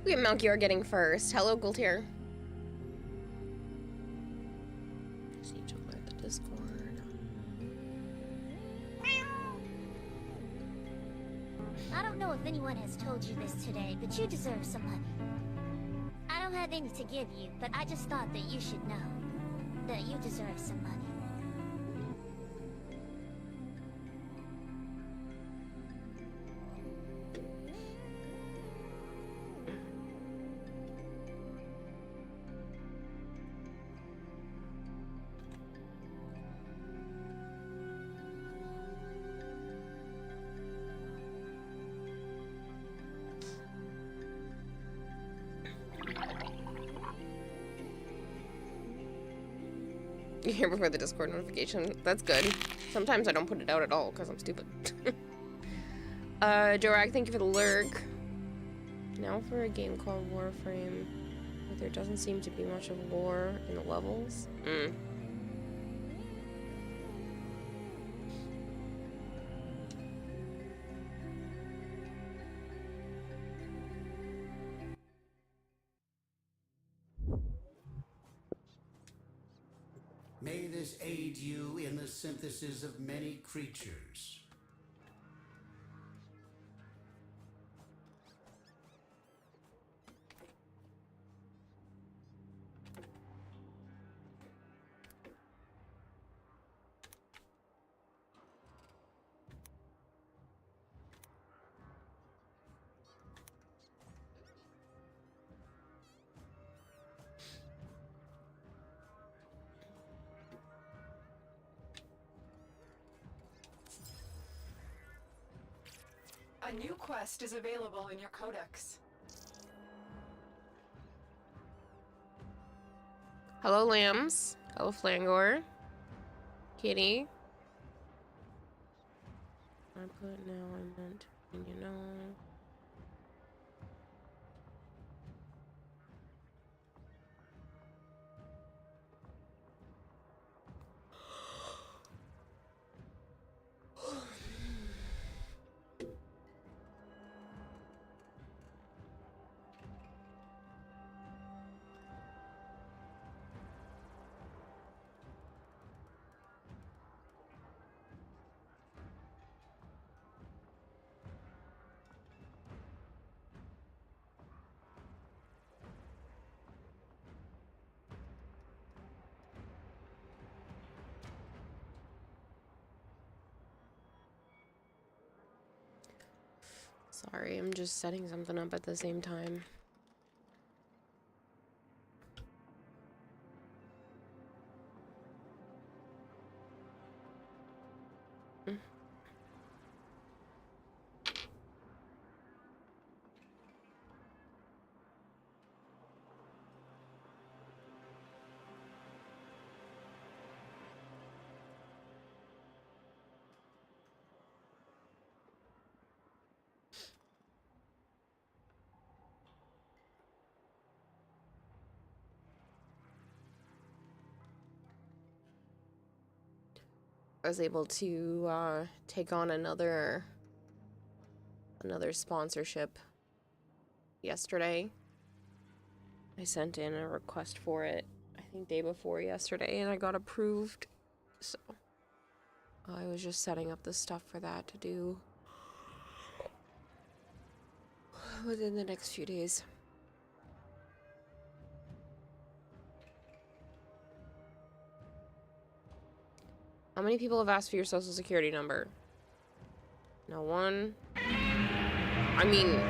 We have Melchior getting first. Hello, Gultier. Just need to alert the Discord. I don't know if anyone has told you this today, but you deserve some money. I don't have any to give you, but I just thought that you should know that you deserve some money. You hear before the Discord notification. That's good. Sometimes I don't put it out at all because I'm stupid. Jorag, thank you for the lurk. Now for a game called Warframe. But there doesn't seem to be much of war in the levels. May this aid you in the synthesis of many creatures. A new quest is available in your codex. Hello, Lambs. Hello, Flangor. Kitty. I put now, I meant, you know. Sorry, I'm just setting something up at the same time. I was able to take on another sponsorship yesterday. I sent in a request for it, I think day before yesterday, and I got approved. So I was just setting up the stuff for that to do within the next few days. How many people have asked for your social security number? No one? I mean,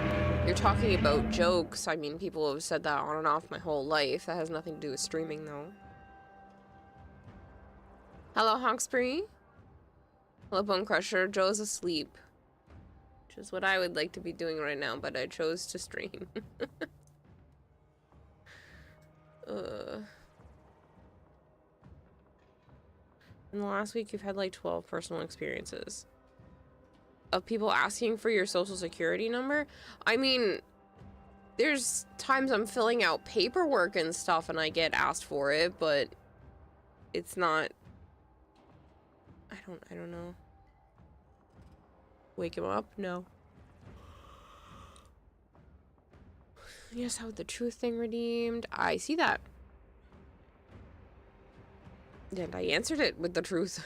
you're talking about jokes. I mean, people have said that on and off my whole life. That has nothing to do with streaming, though. Hello, Hawkspree. Hello, Bone Crusher. Joe's asleep. Which is what I would like to be doing right now, but I chose to stream. In the last week, you've had like 12 personal experiences of people asking for your social security number. I mean, there's times I'm filling out paperwork and stuff and I get asked for it, but it's not, I don't know. Wake him up? No. Yes, how the truth thing redeemed. I see that. And I answered it with the truth.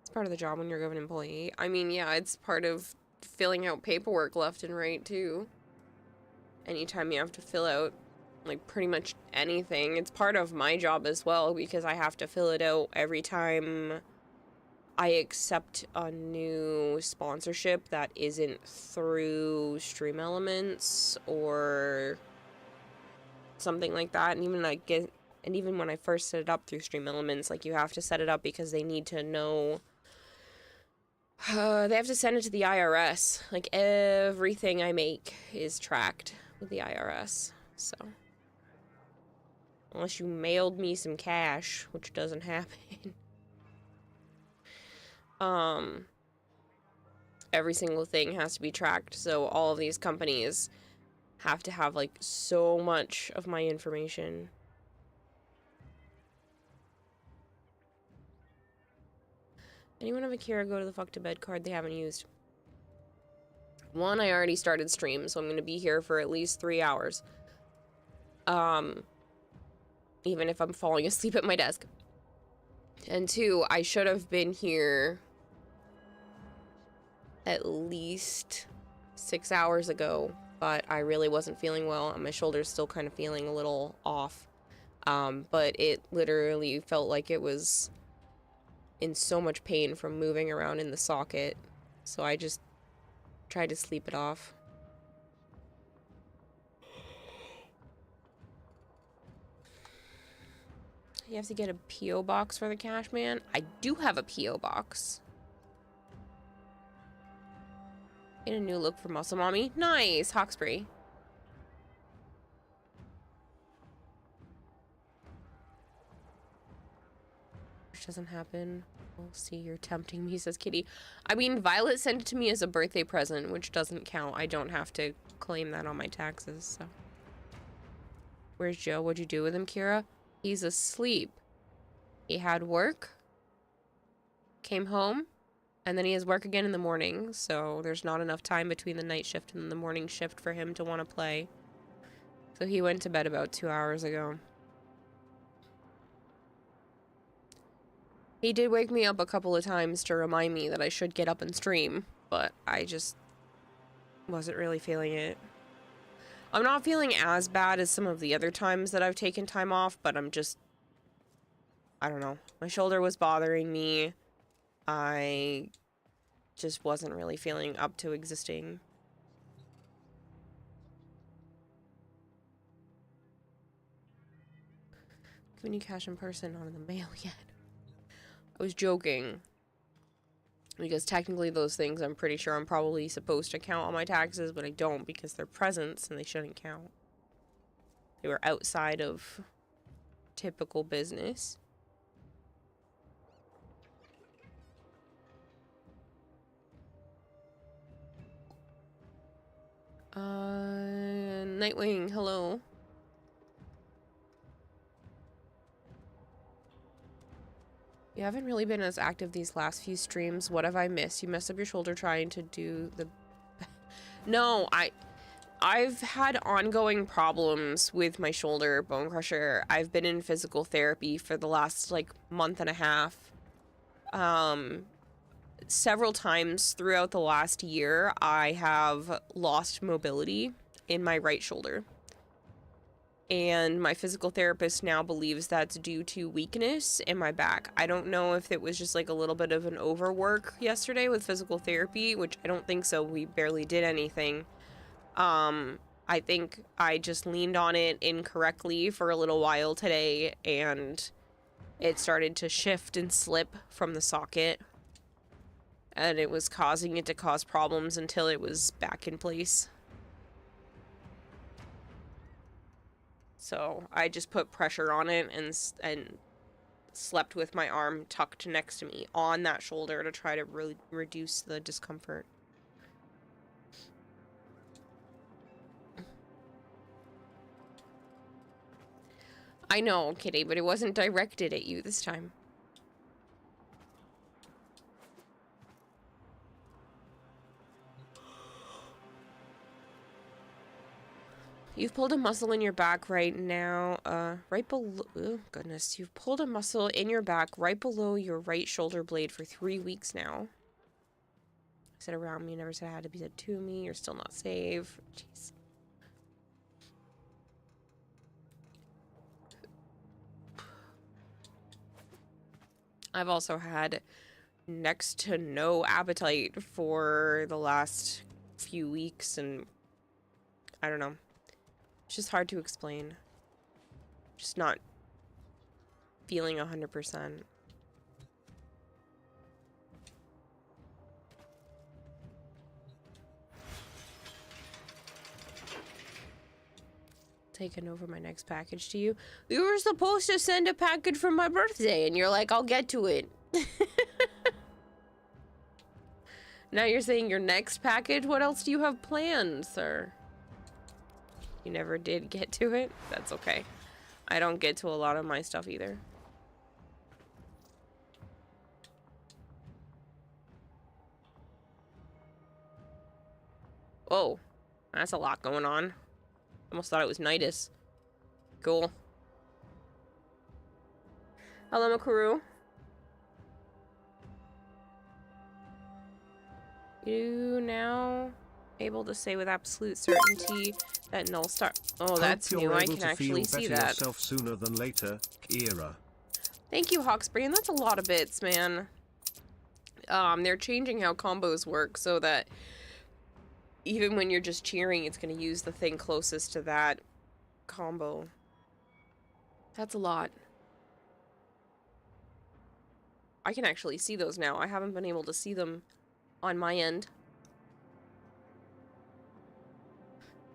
It's part of the job when you're a government employee. I mean, yeah, it's part of filling out paperwork left and right, too. Anytime you have to fill out, like, pretty much anything. It's part of my job as well, because I have to fill it out every time I accept a new sponsorship that isn't through Stream Elements or something like that. And even when I first set it up through Stream Elements, like, you have to set it up because they need to know. They have to send it to the IRS. Like, everything I make is tracked with the IRS. So, unless you mailed me some cash, which doesn't happen. Every single thing has to be tracked, so all of these companies have to have, like, so much of my information. Anyone have a Kira go to the fuck to bed card they haven't used? One, I already started stream, so I'm gonna be here for at least 3 hours. Even if I'm falling asleep at my desk. And two, I should have been here at least 6 hours ago, but I really wasn't feeling well, and my shoulder's still kind of feeling a little off. But it literally felt like it was in so much pain from moving around in the socket, so I just tried to sleep it off. You have to get a P.O. box for the cash man? I do have a P.O. box. Get a new look for Muscle Mommy. Nice! Hawkesbury. Which doesn't happen. We'll see, you're tempting me, says Kitty. I mean, Violet sent it to me as a birthday present, which doesn't count. I don't have to claim that on my taxes, so. Where's Joe? What'd you do with him, Kira? He's asleep. He had work, came home, and then he has work again in the morning, so there's not enough time between the night shift and the morning shift for him to want to play. So he went to bed about 2 hours ago. He did wake me up a couple of times to remind me that I should get up and stream, but I just wasn't really feeling it. I'm not feeling as bad as some of the other times that I've taken time off, but I'm just, I don't know. My shoulder was bothering me. I just wasn't really feeling up to existing. Giving you cash in person, not in the mail yet. I was joking. Because technically those things I'm pretty sure I'm probably supposed to count on my taxes, but I don't because they're presents and they shouldn't count. They were outside of typical business. Nightwing, hello. You haven't really been as active these last few streams. What have I missed? You messed up your shoulder trying to do the... No, I've had ongoing problems with my shoulder, Bone Crusher. I've been in physical therapy for the last, like, month and a half. Several times throughout the last year, I have lost mobility in my right shoulder. And my physical therapist now believes that's due to weakness in my back. I don't know if it was just like a little bit of an overwork yesterday with physical therapy, which I don't think so. We barely did anything. I think I just leaned on it incorrectly for a little while today, and it started to shift and slip from the socket. And it was causing it to cause problems until it was back in place. So I just put pressure on it and slept with my arm tucked next to me on that shoulder to try to really reduce the discomfort. I know, Kitty, but it wasn't directed at you this time. You've pulled a muscle in your back right now, right below, oh goodness, you've pulled a muscle in your back right below your right shoulder blade for 3 weeks now. Said around me, never said it had to be said to me, you're still not safe. Jeez. I've also had next to no appetite for the last few weeks, and I don't know. It's just hard to explain. Just not feeling 100%. Taking over my next package to you. You were supposed to send a package for my birthday, and you're like, I'll get to it. Now you're saying your next package? What else do you have planned, sir? You never did get to it? That's okay. I don't get to a lot of my stuff either. Whoa. That's a lot going on. Almost thought it was Nidus. Cool. Hello, Makaru. You now able to say with absolute certainty that Null Star. Oh, that's new. I can actually see that. Sooner than later, Kira. Thank you, Hawksbury. That's a lot of bits, man. They're changing how combos work so that even when you're just cheering, it's going to use the thing closest to that combo. That's a lot. I can actually see those now. I haven't been able to see them on my end.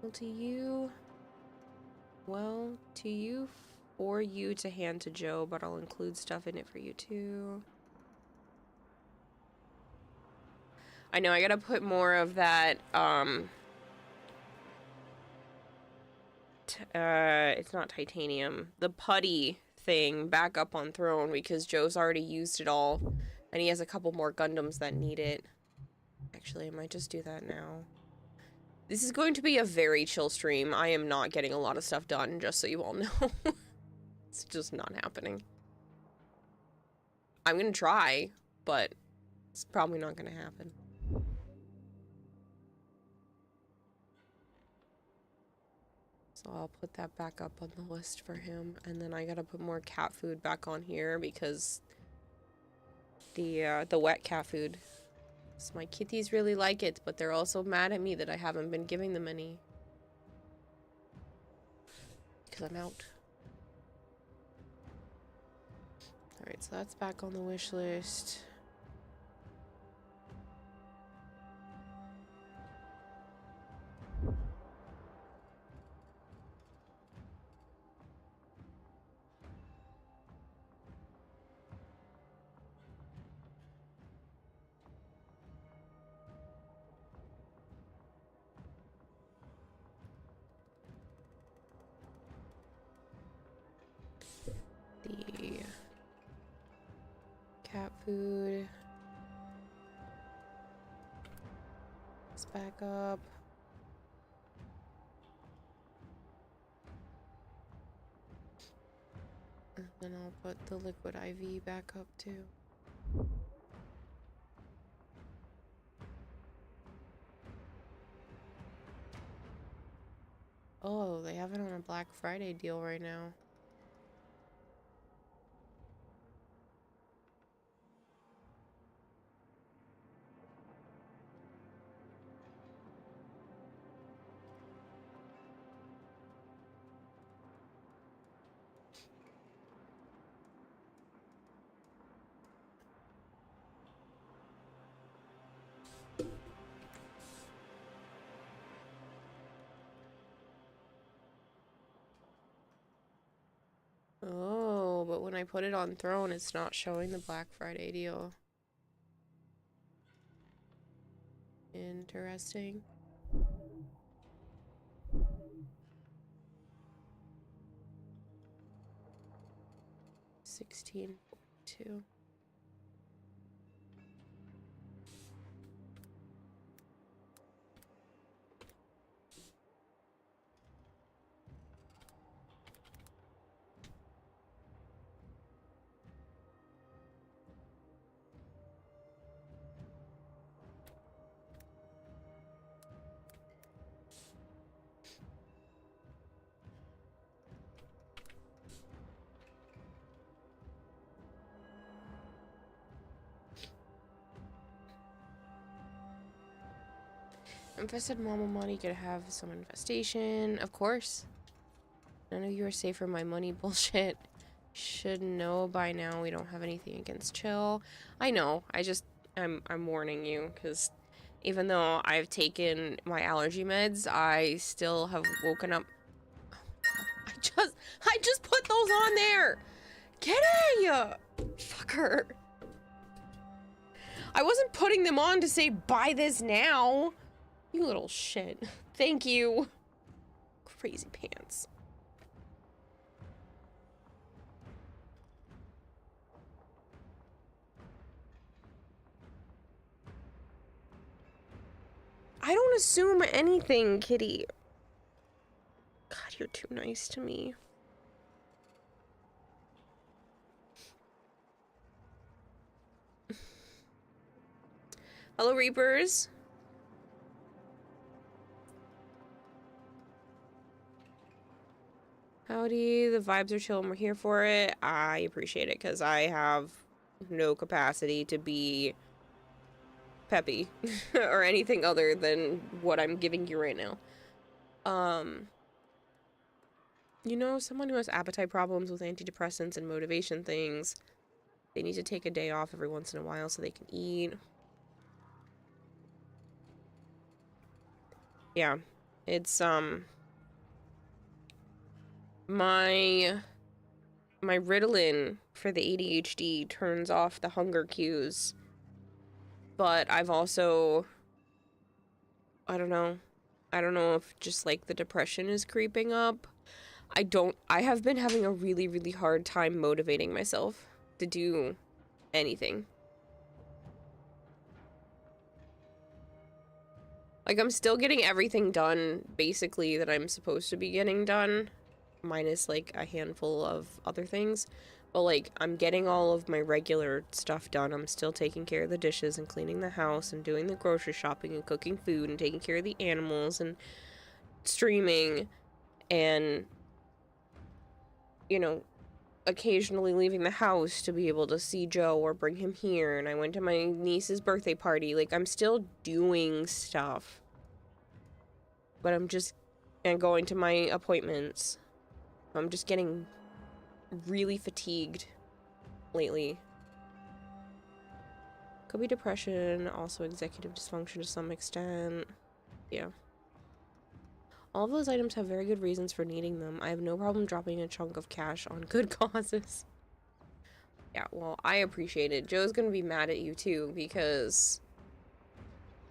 Well, to you, for you to hand to Joe, but I'll include stuff in it for you too. I know I gotta put more of that, it's not titanium, the putty thing back up on throne because Joe's already used it all, and he has a couple more Gundams that need it. Actually, I might just do that now. This is going to be a very chill stream. I am not getting a lot of stuff done, just so you all know. It's just not happening. I'm gonna try, but it's probably not gonna happen. So I'll put that back up on the list for him, and then I gotta put more cat food back on here because the wet cat food. So my kitties really like it, but they're also mad at me that I haven't been giving them any. Because I'm out. Alright, so that's back on the wish list. The cat food. Let's back up. And then I'll put the liquid IV back up too. Oh, they have it on a Black Friday deal right now. Oh, but when I put it on Throne, it's not showing the Black Friday deal. Interesting. $16.42. Infested mama money could have some infestation. Of course. None of you are safe from my money bullshit. Should know by now we don't have anything against chill. I know. I'm warning you because even though I've taken my allergy meds, I still have woken up. I just put those on there. Get at ya, fucker. I wasn't putting them on to say buy this now. You little shit. Thank you. Crazy pants. I don't assume anything, kitty. God, you're too nice to me. Hello, Reapers. Howdy, the vibes are chill and we're here for it. I appreciate it because I have no capacity to be peppy or anything other than what I'm giving you right now. You know, someone who has appetite problems with antidepressants and motivation things, they need to take a day off every once in a while so they can eat. Yeah, it's, my Ritalin for the ADHD turns off the hunger cues, but I've also, I don't know if just like the depression is creeping up. I have been having a really, really hard time motivating myself to do anything. Like, I'm still getting everything done, basically, that I'm supposed to be getting done, minus, like, a handful of other things. But, like, I'm getting all of my regular stuff done. I'm still taking care of the dishes and cleaning the house and doing the grocery shopping and cooking food and taking care of the animals and streaming and, you know, occasionally leaving the house to be able to see Joe or bring him here. And I went to my niece's birthday party. Like, I'm still doing stuff. But I'm just going to my appointments. I'm just getting really fatigued lately. Could be depression, also executive dysfunction to some extent. Yeah. All of those items have very good reasons for needing them. I have no problem dropping a chunk of cash on good causes. Yeah, well, I appreciate it. Joe's gonna be mad at you too because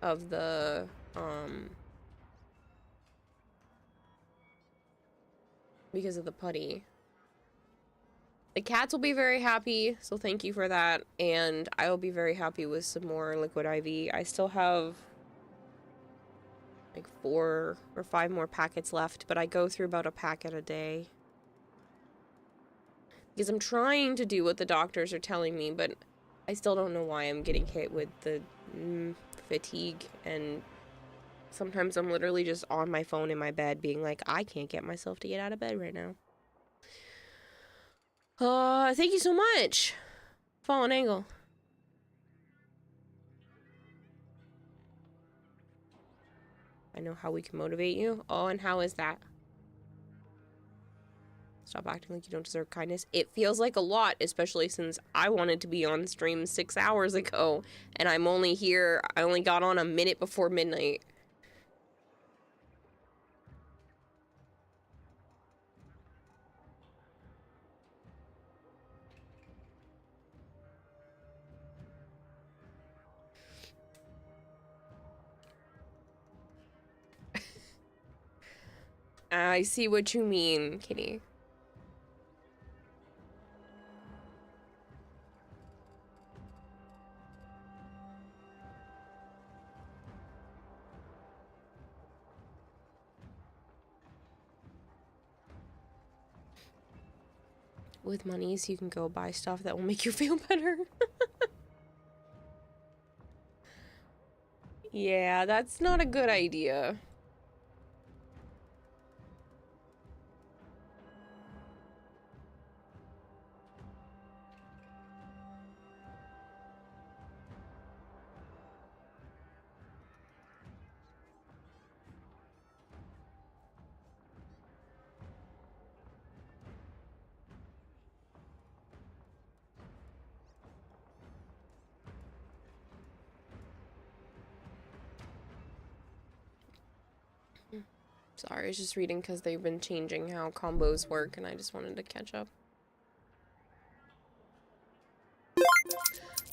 of the, because of the putty. The cats will be very happy, so thank you for that. And I will be very happy with some more liquid IV. I still have like 4 or 5 more packets left, but I go through about a packet a day. Because I'm trying to do what the doctors are telling me, but I still don't know why I'm getting hit with the fatigue. And sometimes I'm literally just on my phone in my bed being like, I can't get myself to get out of bed right now. Thank you so much. Fallen Angle. I know how we can motivate you. Oh, and how is that? Stop acting like you don't deserve kindness. It feels like a lot, especially since I wanted to be on stream 6 hours ago, and I'm only here, I only got on a minute before midnight. I see what you mean, Kitty. With monies, you can go buy stuff that will make you feel better. Yeah, that's not a good idea. Sorry, I was just reading because they've been changing how combos work and I just wanted to catch up.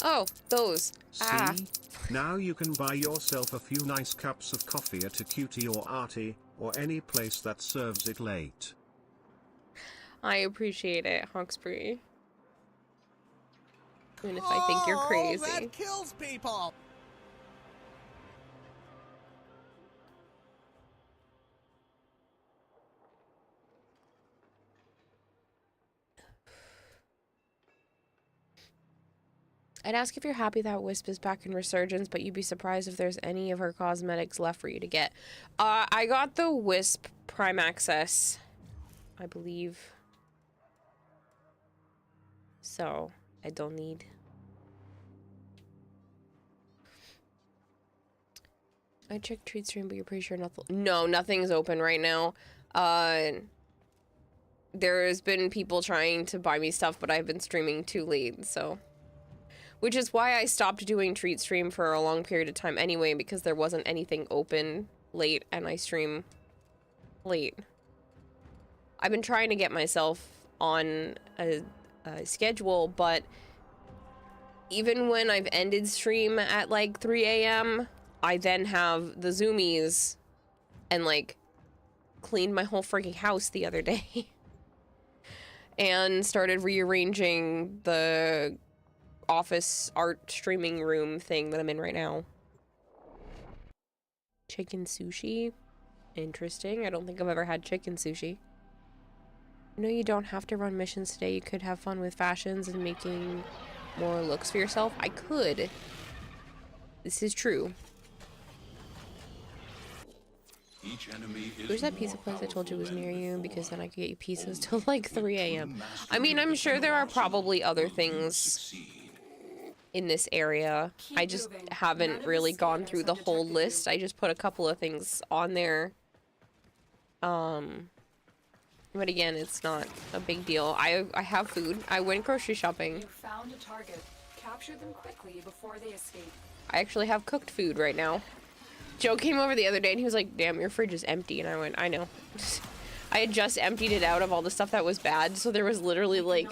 Oh, those. Ah. See? Now you can buy yourself a few nice cups of coffee at a Cutie or Artie, or any place that serves it late. I appreciate it, Hawksbury. Even if I think you're crazy. That kills people. I'd ask if you're happy that Wisp is back in Resurgence, but you'd be surprised if there's any of her cosmetics left for you to get. I got the Wisp Prime Access, I believe. So, I don't need. I checked Treat Stream, but you're pretty sure nothing. No, nothing's open right now. There's been people trying to buy me stuff, but I've been streaming too late, so. Which is why I stopped doing Treat Stream for a long period of time anyway, because there wasn't anything open late, and I stream late. I've been trying to get myself on a schedule, but even when I've ended stream at like 3 a.m., I then have the zoomies and like cleaned my whole freaking house the other day and started rearranging the office art streaming room thing that I'm in right now. Chicken sushi? Interesting. I don't think I've ever had chicken sushi. No, you don't have to run missions today. You could have fun with fashions and making more looks for yourself. I could. This is true. Where's that pizza place I told you was near you? Because then I could get you pizzas till like 3 a.m. I mean, I'm sure there are probably other things in this area. I just haven't really gone through the whole list. I just put a couple of things on there. But again, it's not a big deal. I have food. I went grocery shopping. You found a target. Capture them quickly before they escape. I actually have cooked food right now. Joe came over the other day and he was like, damn, your fridge is empty. And I went, I know. I had just emptied it out of all the stuff that was bad. So there was literally like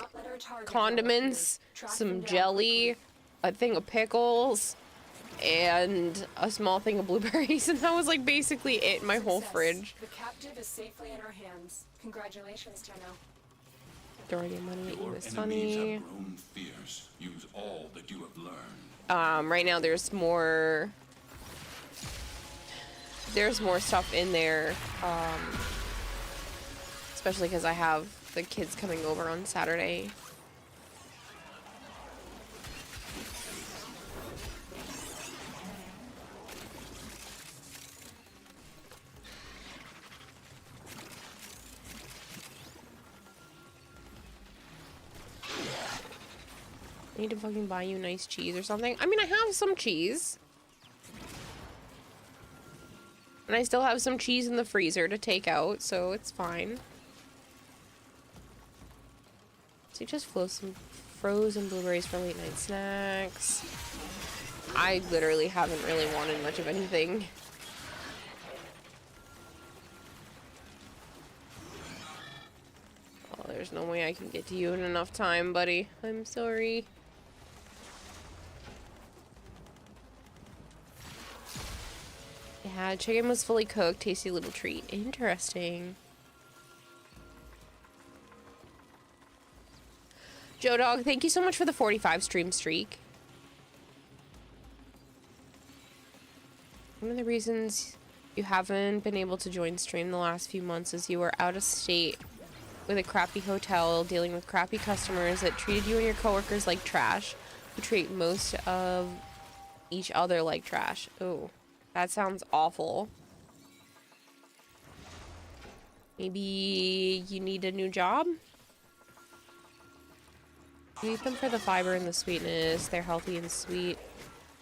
condiments, some jelly, a thing of pickles, and a small thing of blueberries. And that was like basically it, my whole fridge. The captive is safely in our hands. Congratulations, Tenno. Throwing your money at you is funny. Use all that you have learned. Right now there's more stuff in there, especially because I have the kids coming over on Saturday. I need to fucking buy you nice cheese or something. I mean, I have some cheese. And I still have some cheese in the freezer to take out, so it's fine. So you just some frozen blueberries for late night snacks. I literally haven't really wanted much of anything. Oh, there's no way I can get to you in enough time, buddy. I'm sorry. Yeah, chicken was fully cooked. Tasty little treat. Interesting. Joe Dog, thank you so much for the 45 stream streak. One of the reasons you haven't been able to join stream the last few months is you were out of state with a crappy hotel, dealing with crappy customers that treated you and your coworkers like trash, who treat most of each other like trash. Ooh. That sounds awful. Maybe you need a new job? You eat them for the fiber and the sweetness. They're healthy and sweet.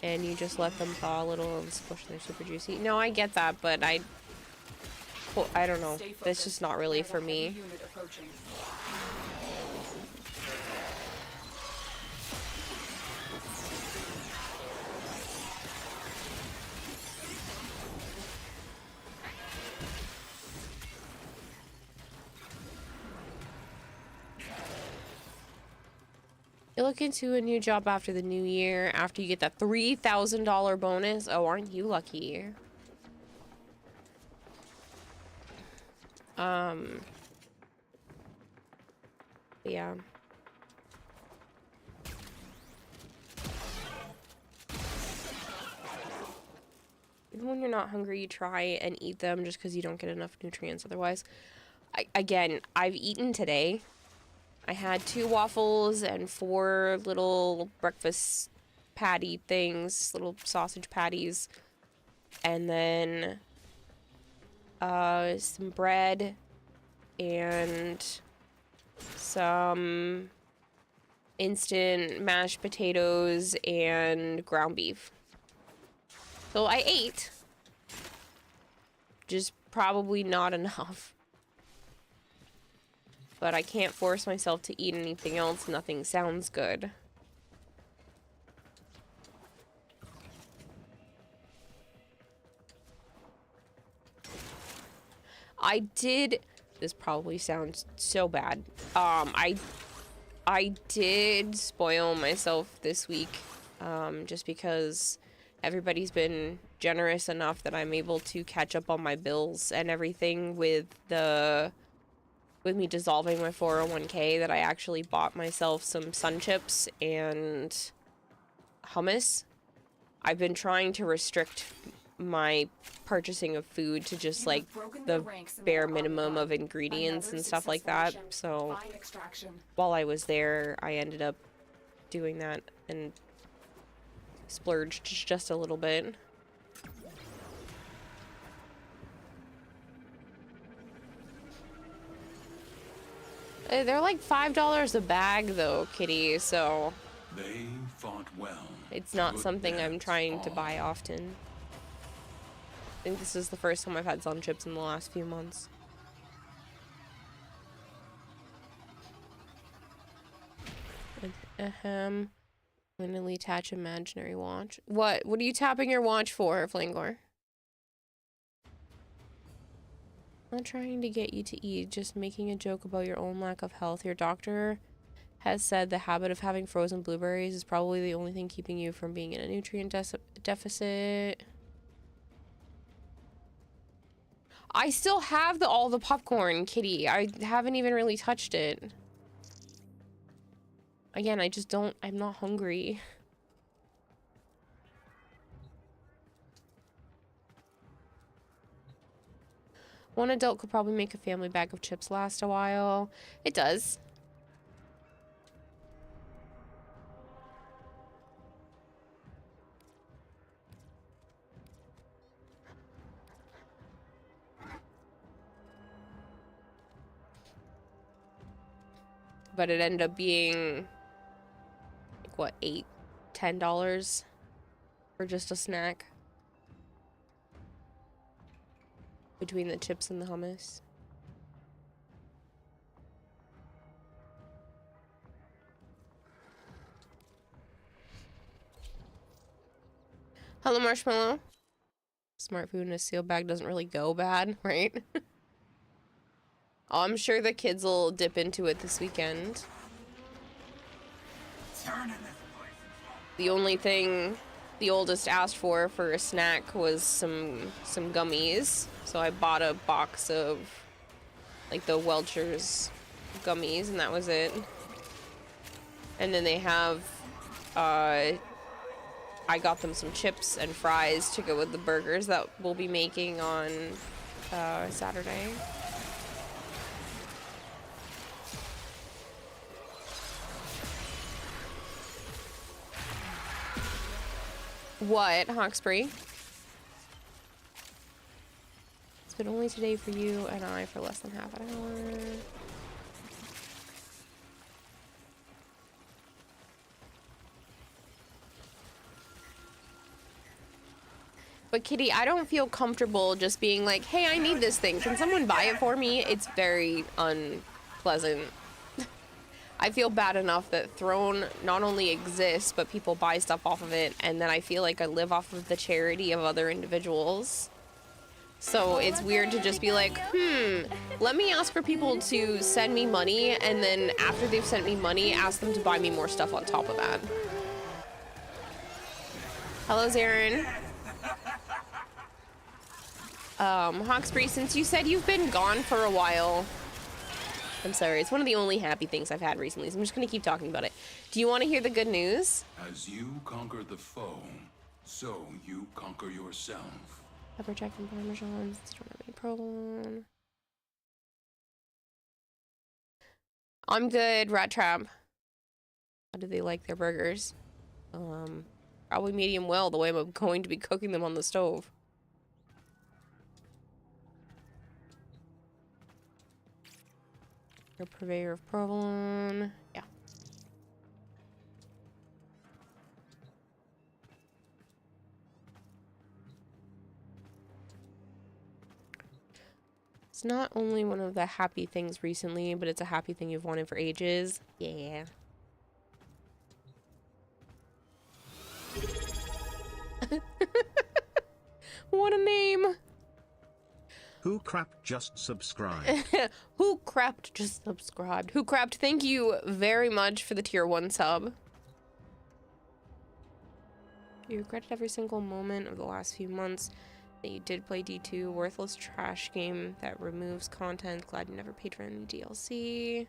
And you just let them thaw a little and squish and they're super juicy. No, I get that, but I don't know. That's just not really for me. You look into a new job after the new year, after you get that $3,000 bonus. Oh, aren't you lucky? Yeah. Even when you're not hungry, you try and eat them just because you don't get enough nutrients otherwise. Again, I've eaten today. I had 2 waffles and 4 little breakfast patty things, little sausage patties. And then some bread and some instant mashed potatoes and ground beef. So I ate, just probably not enough. But I can't force myself to eat anything else. Nothing sounds good. I did... This probably sounds so bad. I did spoil myself this week. Just because everybody's been generous enough that I'm able to catch up on my bills and everything with me dissolving my 401k, that I actually bought myself some sun chips and hummus. I've been trying to restrict my purchasing of food to just like the bare minimum of ingredients and stuff like that. So while I was there, I ended up doing that and splurged just a little bit. They're like $5 a bag though, kitty, so They fought well. it's not Good something I'm bats trying to all. buy often. I think this is the first time I've had sun chips in the last few months. Manually attach imaginary watch. What are you tapping your watch for, Flangor? Not trying to get you to eat, just making a joke about your own lack of health. Your doctor has said the habit of having frozen blueberries is probably the only thing keeping you from being in a nutrient deficit. I still have all the popcorn, kitty. I haven't even really touched it. Again, I'm not hungry. One adult could probably make a family bag of chips last a while. It does. But it ended up being like what, $8-10 for just a snack between the chips and the hummus. Hello, Marshmallow. Smart food in a sealed bag doesn't really go bad, right? Oh, I'm sure the kids will dip into it this weekend. The only thing the oldest asked for a snack was some gummies. So I bought a box of like the Welch's gummies, and that was it. And then they have I got them some chips and fries to go with the burgers that we'll be making on Saturday. What, Hawkesbury? It's been only today for you and I for less than half an hour. But Kitty, I don't feel comfortable just being like, hey, I need this thing. Can someone buy it for me? It's very unpleasant. I feel bad enough that Throne not only exists, but people buy stuff off of it, and then I feel like I live off of the charity of other individuals. So it's weird to just be like, let me ask for people to send me money, and then after they've sent me money, ask them to buy me more stuff on top of that. Hello, Zarin. Hawksbury, since you said you've been gone for a while, I'm sorry, it's one of the only happy things I've had recently, so I'm just gonna keep talking about it. Do you want to hear the good news? As you conquer the foe, so you conquer yourself. Pepper jack and parmesan, since you don't have any problem. I'm good, Rat Trap. How do they like their burgers? Probably medium well, the way I'm going to be cooking them on the stove. Your purveyor of provolone. Yeah. It's not only one of the happy things recently, but it's a happy thing you've wanted for ages. Yeah. What a name! Who crap just subscribed? Who crapped just subscribed? Who crapped? Thank you very much for the tier 1 sub. You regretted every single moment of the last few months that you did play D2. Worthless trash game that removes content. Glad you never paid for any DLC.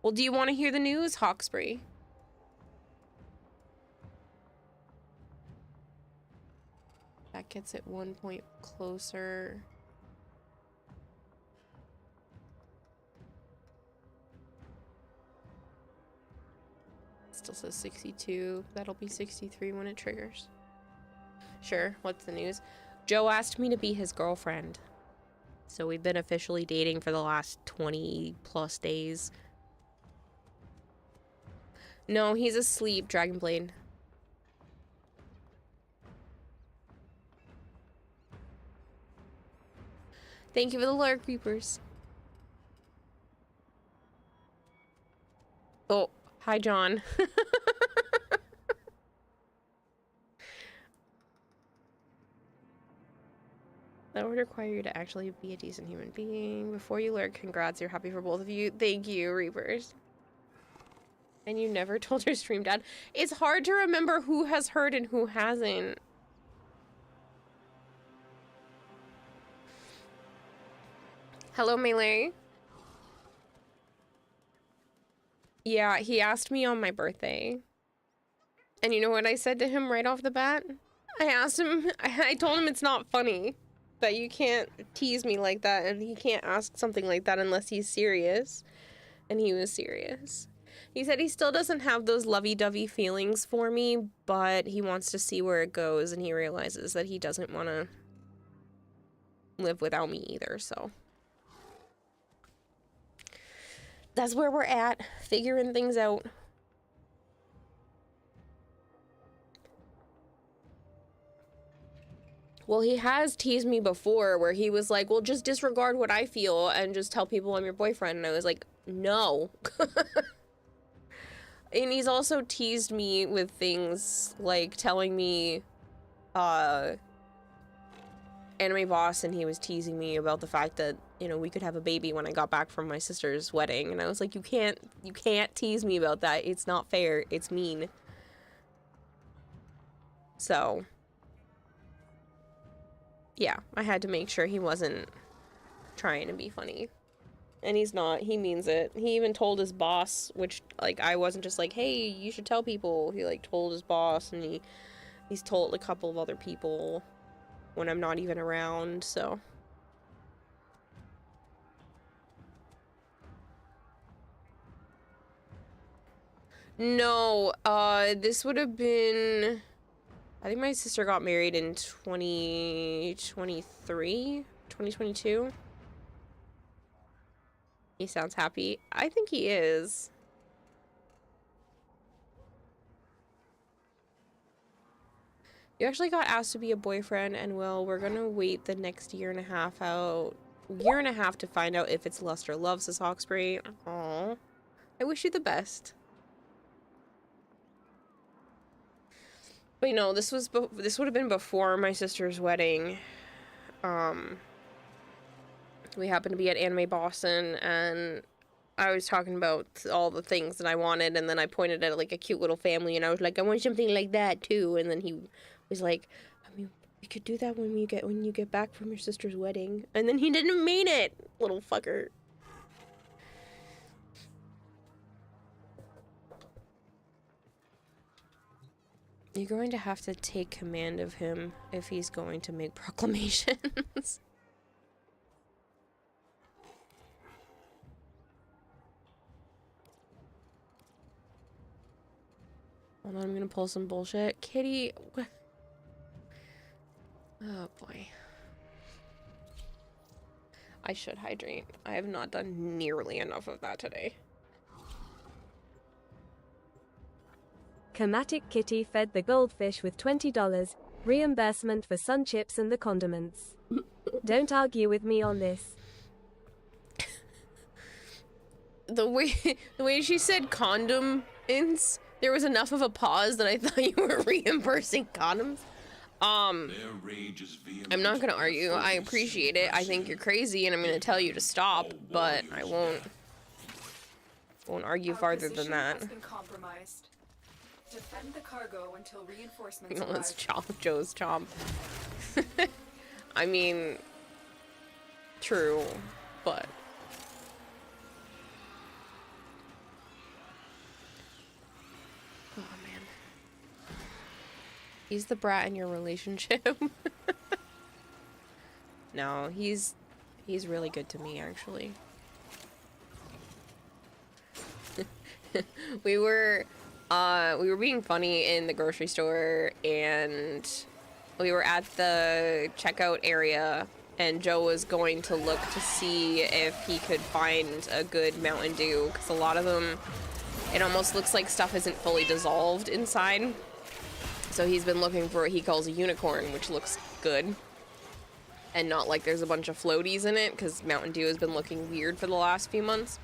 Well, do you want to hear the news, Hawksbury? That gets it 1 point closer. Still says 62. That'll be 63 when it triggers. Sure, what's the news? Joe asked me to be his girlfriend. So we've been officially dating for the last 20 plus days. No, he's asleep, Dragonblade. Thank you for the lurk, Reapers. Oh, hi, John. That would require you to actually be a decent human being. Before you lurk, congrats, you're happy for both of you. Thank you, Reapers. And you never told your stream dad. It's hard to remember who has heard and who hasn't. Hello, Melee. Yeah, he asked me on my birthday. And you know what I said to him right off the bat? I asked him, I told him it's not funny. That you can't tease me like that, and he can't ask something like that unless he's serious. And he was serious. He said he still doesn't have those lovey-dovey feelings for me, but he wants to see where it goes, and he realizes that he doesn't want to live without me either, so. That's where we're at, figuring things out. Well, he has teased me before where he was like, well, just disregard what I feel and just tell people I'm your boyfriend. And I was like, no. And he's also teased me with things like telling me, Anime Boss, and he was teasing me about the fact that, you know, we could have a baby when I got back from my sister's wedding. And I was like, you can't tease me about that. It's not fair. It's mean. So... yeah, I had to make sure he wasn't trying to be funny. And he's not. He means it. He even told his boss, which, like, I wasn't just like, hey, you should tell people. He, like, told his boss, and he's told a couple of other people when I'm not even around, so. No, this would have been... I think my sister got married in 2023? 2022? He sounds happy. I think he is. You actually got asked to be a boyfriend, and well, we're gonna wait the next year and a half out. Year and a half to find out if it's lust or love, says Hawksbury. Aww. I wish you the best. But you know, this would have been before my sister's wedding. we happened to be at Anime Boston, and I was talking about all the things that I wanted, and then I pointed at like a cute little family, and I was like, I want something like that too. And then he was like, I mean, we could do that when you get back from your sister's wedding. And then he didn't mean it, little fucker. You're going to have to take command of him if he's going to make proclamations. Hold on, I'm gonna pull some bullshit. Kitty, what? Oh boy. I should hydrate. I have not done nearly enough of that today. Chromatic Kitty fed the goldfish with $20, reimbursement for sun chips and the condiments. Don't argue with me on this. The way she said condiments, there was enough of a pause that I thought you were reimbursing condoms. Their rage is vehement. I'm not gonna argue. I appreciate it. I think you're crazy, and I'm gonna tell you to stop, but I won't argue farther than that. Has been compromised. Defend the cargo until reinforcements You know, let's arrive. chomp Joe's chomp. I mean, true, but oh man, he's the brat in your relationship. No, he's really good to me, actually. We were being funny in the grocery store, and we were at the checkout area, and Joe was going to look to see if he could find a good Mountain Dew, because a lot of them, it almost looks like stuff isn't fully dissolved inside. So he's been looking for what he calls a unicorn, which looks good. And not like there's a bunch of floaties in it, because Mountain Dew has been looking weird for the last few months.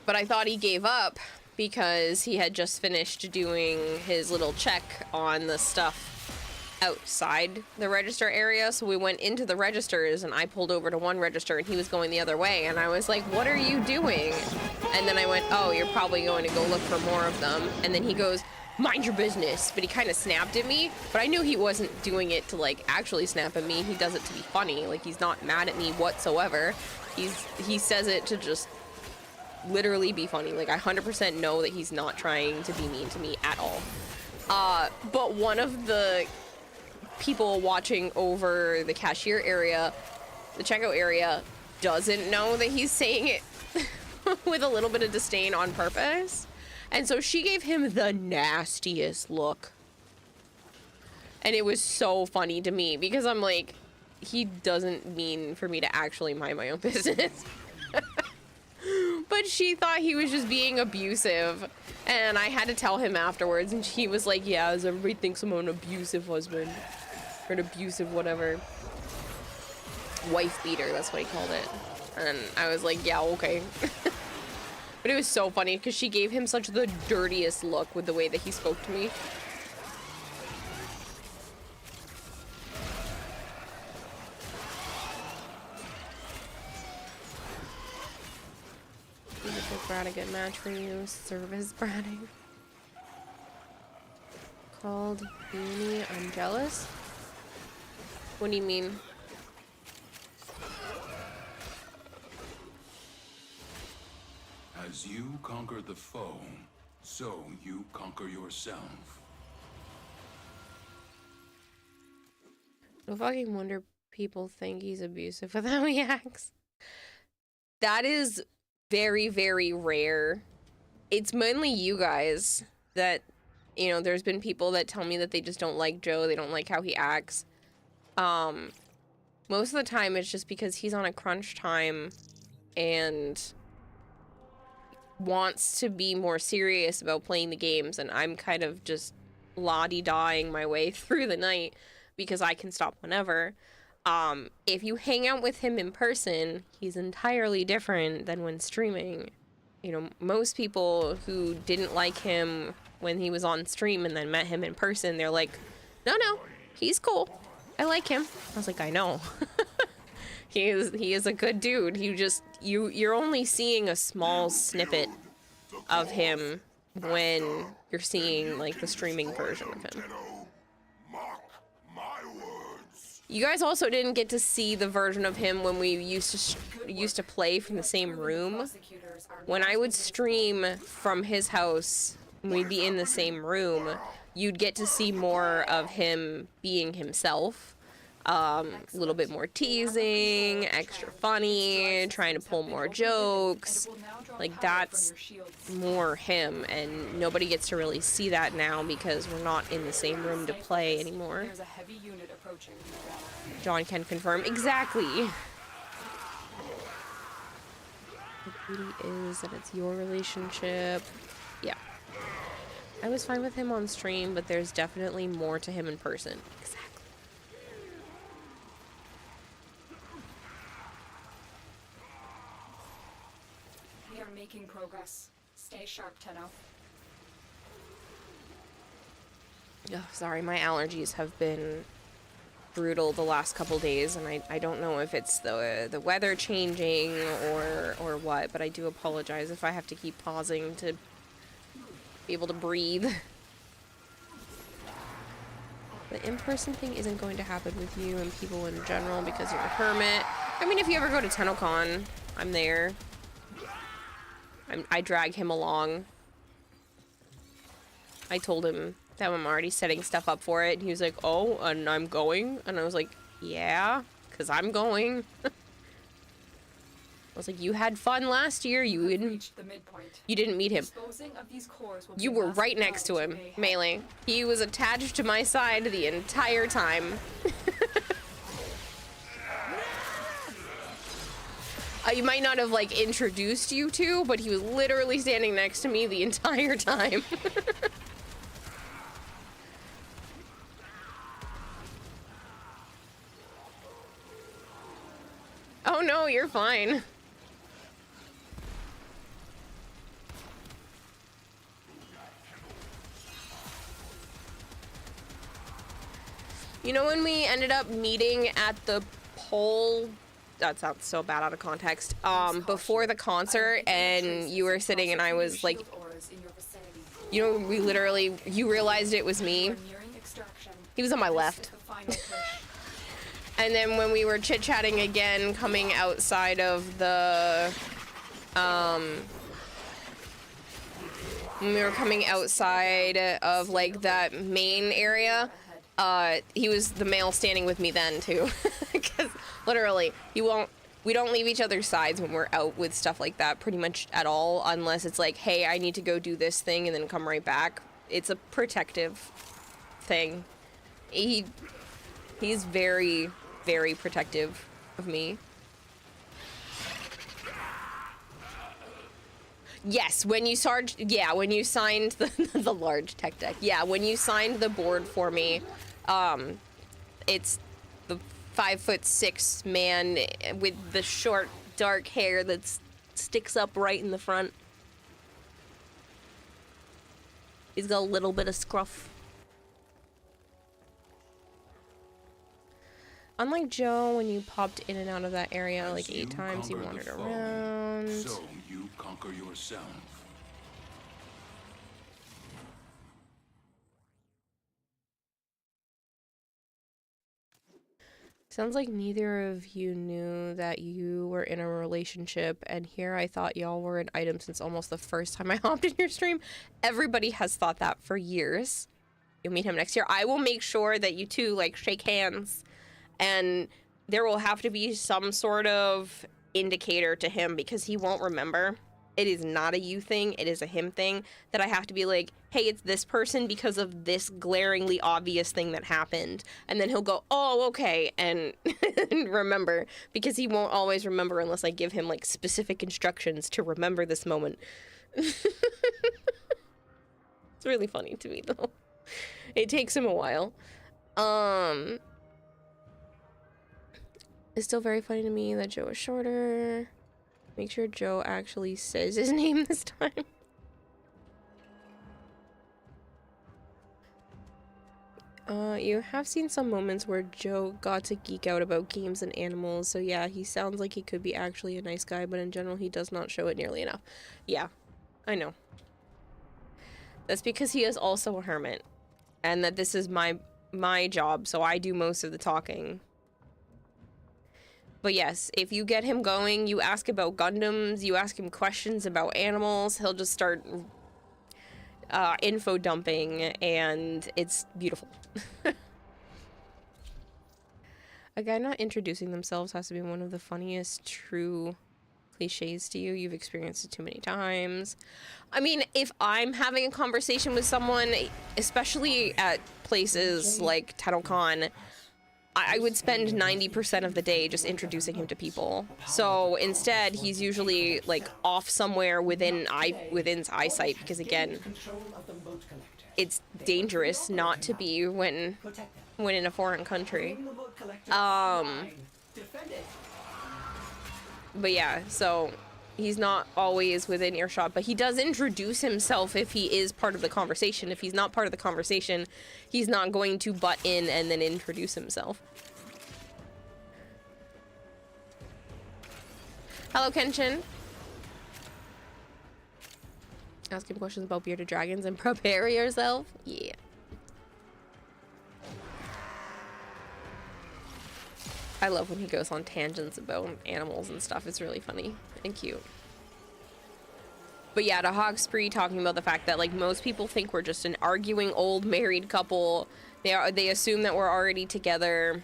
But I thought he gave up because he had just finished doing his little check on the stuff outside the register area. So we went into the registers, and I pulled over to one register, and he was going the other way. And I was like, what are you doing? And then I went, oh, you're probably going to go look for more of them. And then he goes, mind your business. But he kind of snapped at me, but I knew he wasn't doing it to like actually snap at me. He does it to be funny. Like, he's not mad at me whatsoever. He says it to just literally be funny. Like, I 100% know that he's not trying to be mean to me at all. But one of the people watching over the cashier area, the checkout area, doesn't know that he's saying it with a little bit of disdain on purpose. And so she gave him the nastiest look. And it was so funny to me, because I'm like, he doesn't mean for me to actually mind my own business. But she thought he was just being abusive, and I had to tell him afterwards, and he was like, yeah, as everybody thinks I'm an abusive husband, or an abusive whatever. Wife beater, that's what he called it. And I was like, yeah, okay. But it was so funny, because she gave him such the dirtiest look with the way that he spoke to me. Brad, a good match for you. Service bratting. Called Beanie, I'm jealous. What do you mean? As you conquer the foe, so you conquer yourself. No fucking wonder people think he's abusive with how he acts. That is very, very rare. It's mainly you guys that, you know, there's been people that tell me that they just don't like Joe, they don't like how he acts. Most of the time it's just because he's on a crunch time and wants to be more serious about playing the games, and I'm kind of just la-di-daing my way through the night because I can stop whenever. If you hang out with him in person, he's entirely different than when streaming. You know, most people who didn't like him when he was on stream and then met him in person, they're like, no, he's cool. I like him. I was like, I know. He is a good dude. You're only seeing a small snippet of him when you're seeing like the streaming version of him. You guys also didn't get to see the version of him when we used to play from the same room. When I would stream from his house, we'd be in the same room, you'd get to see more of him being himself. A little bit more teasing, extra funny, trying to pull more jokes. Like, that's more him, and nobody gets to really see that now because we're not in the same room to play anymore. There's a heavy unit approaching. John can confirm. Exactly. The beauty is that it's your relationship. Yeah. I was fine with him on stream, but there's definitely more to him in person. Exactly. We are making progress. Stay sharp, Tenno. Oh, sorry, my allergies have been brutal the last couple days, and I don't know if it's the weather changing or what, but I do apologize if I have to keep pausing to be able to breathe. The in-person thing isn't going to happen with you and people in general because you're a hermit. I mean, if you ever go to TennoCon, I'm there. I drag him along. I told him that I'm already setting stuff up for it, and he was like, oh, and I'm going? And I was like, yeah, because I'm going. I was like, you had fun last year. You didn't meet him. You were right next to him, Melee. He was attached to my side the entire time. I might not have, like, introduced you to, but he was literally standing next to me the entire time. Oh no, you're fine. You know when we ended up meeting at the pole, that sounds so bad out of context, before the concert, and you were sitting and I was like, you know, we literally, you realized it was me. He was on my left. And then when we were chit-chatting again, coming outside of the, when we were coming outside of, like, that main area, he was the male standing with me then, too. Because, literally, we don't leave each other's sides when we're out with stuff like that, pretty much at all, unless it's like, hey, I need to go do this thing and then come right back. It's a protective thing. He's very, very protective of me. Yes, when you signed the, the large tech deck. Yeah, when you signed the board for me, it's the 5'6" man with the short, dark hair that sticks up right in the front. He's got a little bit of scruff. Unlike Joe, when you popped in and out of that area like 8 times, you wandered around. So you conquer yourself. Sounds like neither of you knew that you were in a relationship, and here I thought y'all were an item since almost the first time I hopped in your stream. Everybody has thought that for years. You'll meet him next year. I will make sure that you two, like, shake hands. And there will have to be some sort of indicator to him because he won't remember. It is not a you thing, it is a him thing, that I have to be like, hey, it's this person because of this glaringly obvious thing that happened. And then he'll go, oh, okay, and remember, because he won't always remember unless I give him, like, specific instructions to remember this moment. It's really funny to me, though. It takes him a while. It's still very funny to me that Joe is shorter. Make sure Joe actually says his name this time. You have seen some moments where Joe got to geek out about games and animals, so yeah, he sounds like he could be actually a nice guy, but in general he does not show it nearly enough. Yeah, I know. That's because he is also a hermit, and that this is my job, so I do most of the talking. But yes, if you get him going, you ask about Gundams, you ask him questions about animals, he'll just start info dumping, and it's beautiful. A guy not introducing themselves has to be one of the funniest true cliches to you. You've experienced it too many times. I mean, if I'm having a conversation with someone, especially at places like TennoCon, I would spend 90% of the day just introducing him to people. So instead, he's usually like off somewhere within eyesight, because again, it's dangerous not to be when in a foreign country. But yeah, so he's not always within earshot, but he does introduce himself if he is part of the conversation. If he's not part of the conversation, he's not going to butt in and then introduce himself. Hello, Kenshin. Ask him questions about bearded dragons and prepare yourself. Yeah. I love when he goes on tangents about animals and stuff. It's really funny and cute. But yeah, to Hog Spree talking about the fact that like most people think we're just an arguing old married couple. They assume that we're already together.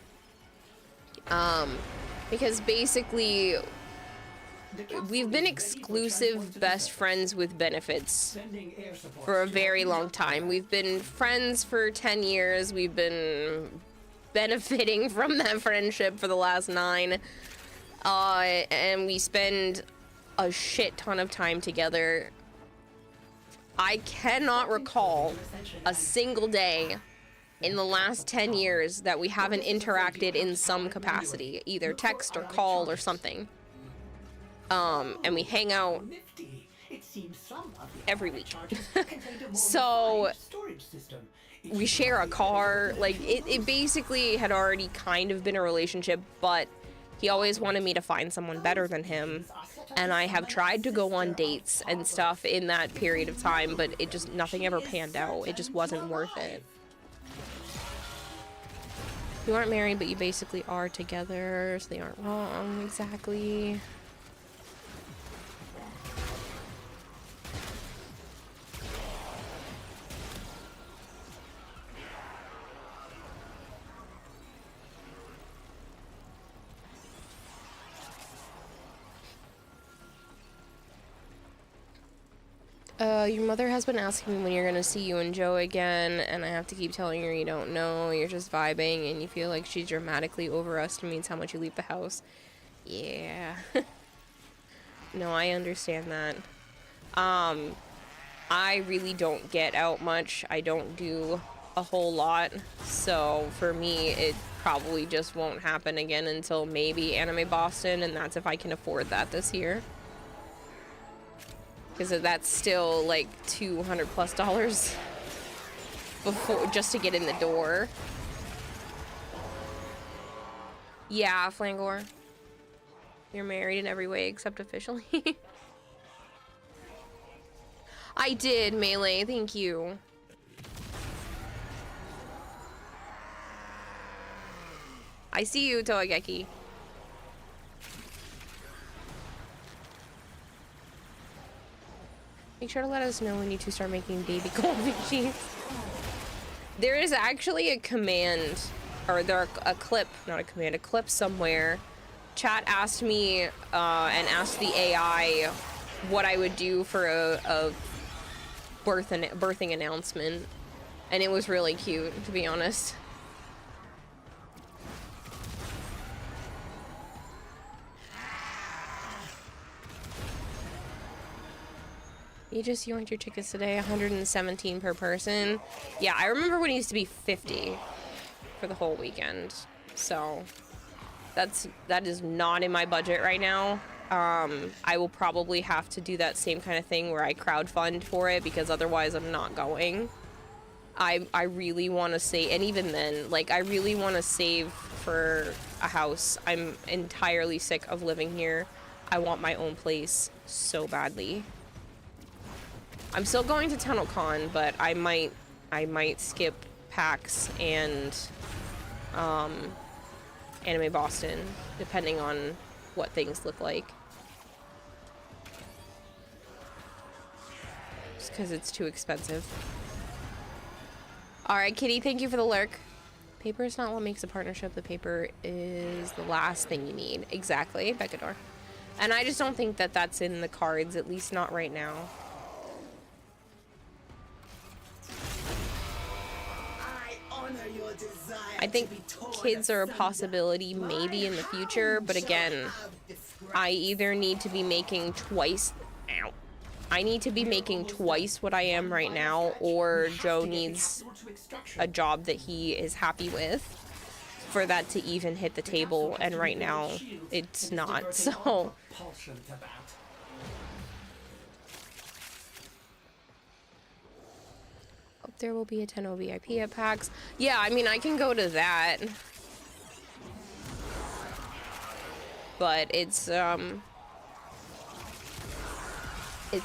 Because basically we've been exclusive best friends with benefits for a very long time. We've been friends for 10 years. We've been benefiting from that friendship for the last 9. And we spend a shit ton of time together. I cannot recall a single day in the last 10 years that we haven't interacted in some capacity, either text or call or something. And we hang out every week. So we share a car. Like it basically had already kind of been a relationship, but he always wanted me to find someone better than him. And I have tried to go on dates and stuff in that period of time, but it just, nothing ever panned out. It just wasn't worth it. You aren't married, but you basically are together, so they aren't wrong, exactly. Your mother has been asking me when you're gonna see you and Joe again, and I have to keep telling her you don't know, you're just vibing, and you feel like she dramatically overestimates how much you leave the house. Yeah. No, I understand that. I really don't get out much. I don't do a whole lot, so for me, it probably just won't happen again until maybe Anime Boston, and that's if I can afford that this year. Because that's still like $200+ before, just to get in the door. Yeah, Flangor. You're married in every way except officially. I did, Melee, thank you. I see you, Toageki. Make sure to let us know when you two start making baby gold machines. There is actually a command, or a clip, not a command, a clip somewhere. Chat asked me and asked the AI what I would do for a birthing announcement, and it was really cute, to be honest. You just yoinked your tickets today, 117 per person. Yeah, I remember when it used to be 50 for the whole weekend. So that is not in my budget right now. I will probably have to do that same kind of thing where I crowdfund for it, because otherwise I'm not going. I really want to save, and even then, like, I really want to save for a house. I'm entirely sick of living here. I want my own place so badly. I'm still going to TunnelCon, but I might skip PAX and Anime Boston, depending on what things look like. Just because it's too expensive. Alright, Kitty, thank you for the lurk. Paper is not what makes a partnership. The paper is the last thing you need. Exactly, Becador. And I just don't think that that's in the cards, at least not right now. I think kids are a possibility maybe in the future, but again, I either need to be making twice... Ow. I need to be making twice what I am right now, or Joe needs a job that he is happy with for that to even hit the table, and right now it's not, so... Oh, there will be a 10 VIP at PAX. Yeah, I mean, I can go to that. But it's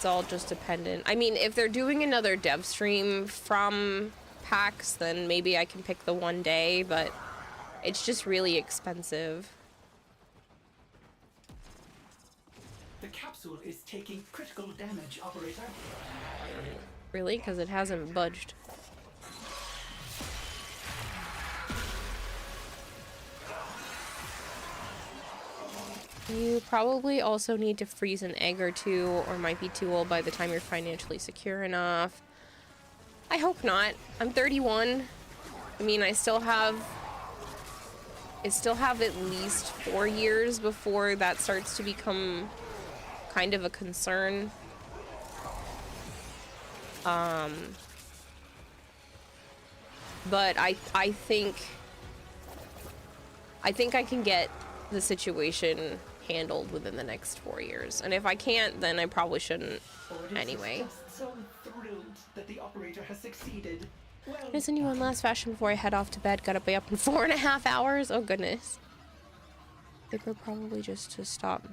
all just dependent. I mean, if they're doing another dev stream from PAX, then maybe I can pick the one day, but it's just really expensive. The capsule is taking critical damage, operator. Really? Because it hasn't budged. You probably also need to freeze an egg or two, or might be too old by the time you're financially secure enough. I hope not. I'm 31. I mean, I still have at least 4 years before that starts to become kind of a concern. But I think I can get the situation handled within the next 4 years. And if I can't, then I probably shouldn't anyway. So thrilled that the operator has succeeded. Well, Can I send you one last fashion before I head off to bed? Gotta be up in 4.5 hours? Oh goodness. Paper probably just to stop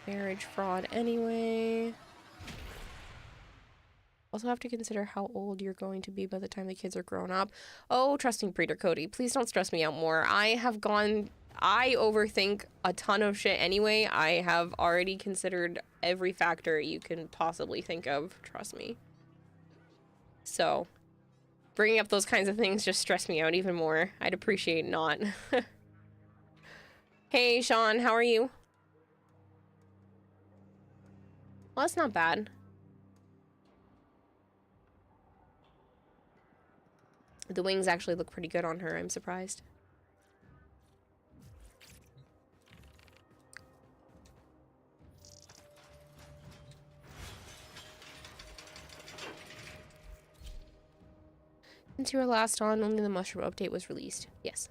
marriage fraud anyway. Also have to consider how old you're going to be by the time the kids are grown up. Oh, trusting Breeder Cody, please don't stress me out more. I overthink a ton of shit anyway. I have already considered every factor you can possibly think of, trust me. So, bringing up those kinds of things just stress me out even more. I'd appreciate not. Hey, Sean, how are you? Well, that's not bad. The wings actually look pretty good on her, I'm surprised. Since you were last on, only the mushroom update was released. Yes.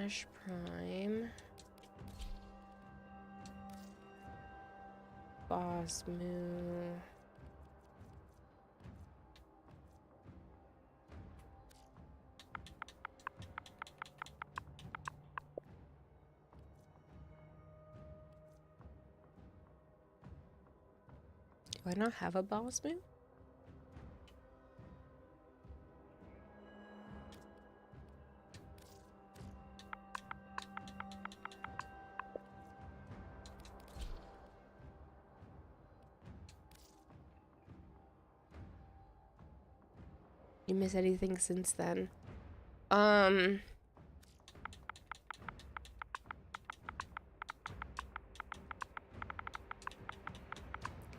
Ash Prime. Boss Moo. Do I not have a boss move? You miss anything since then?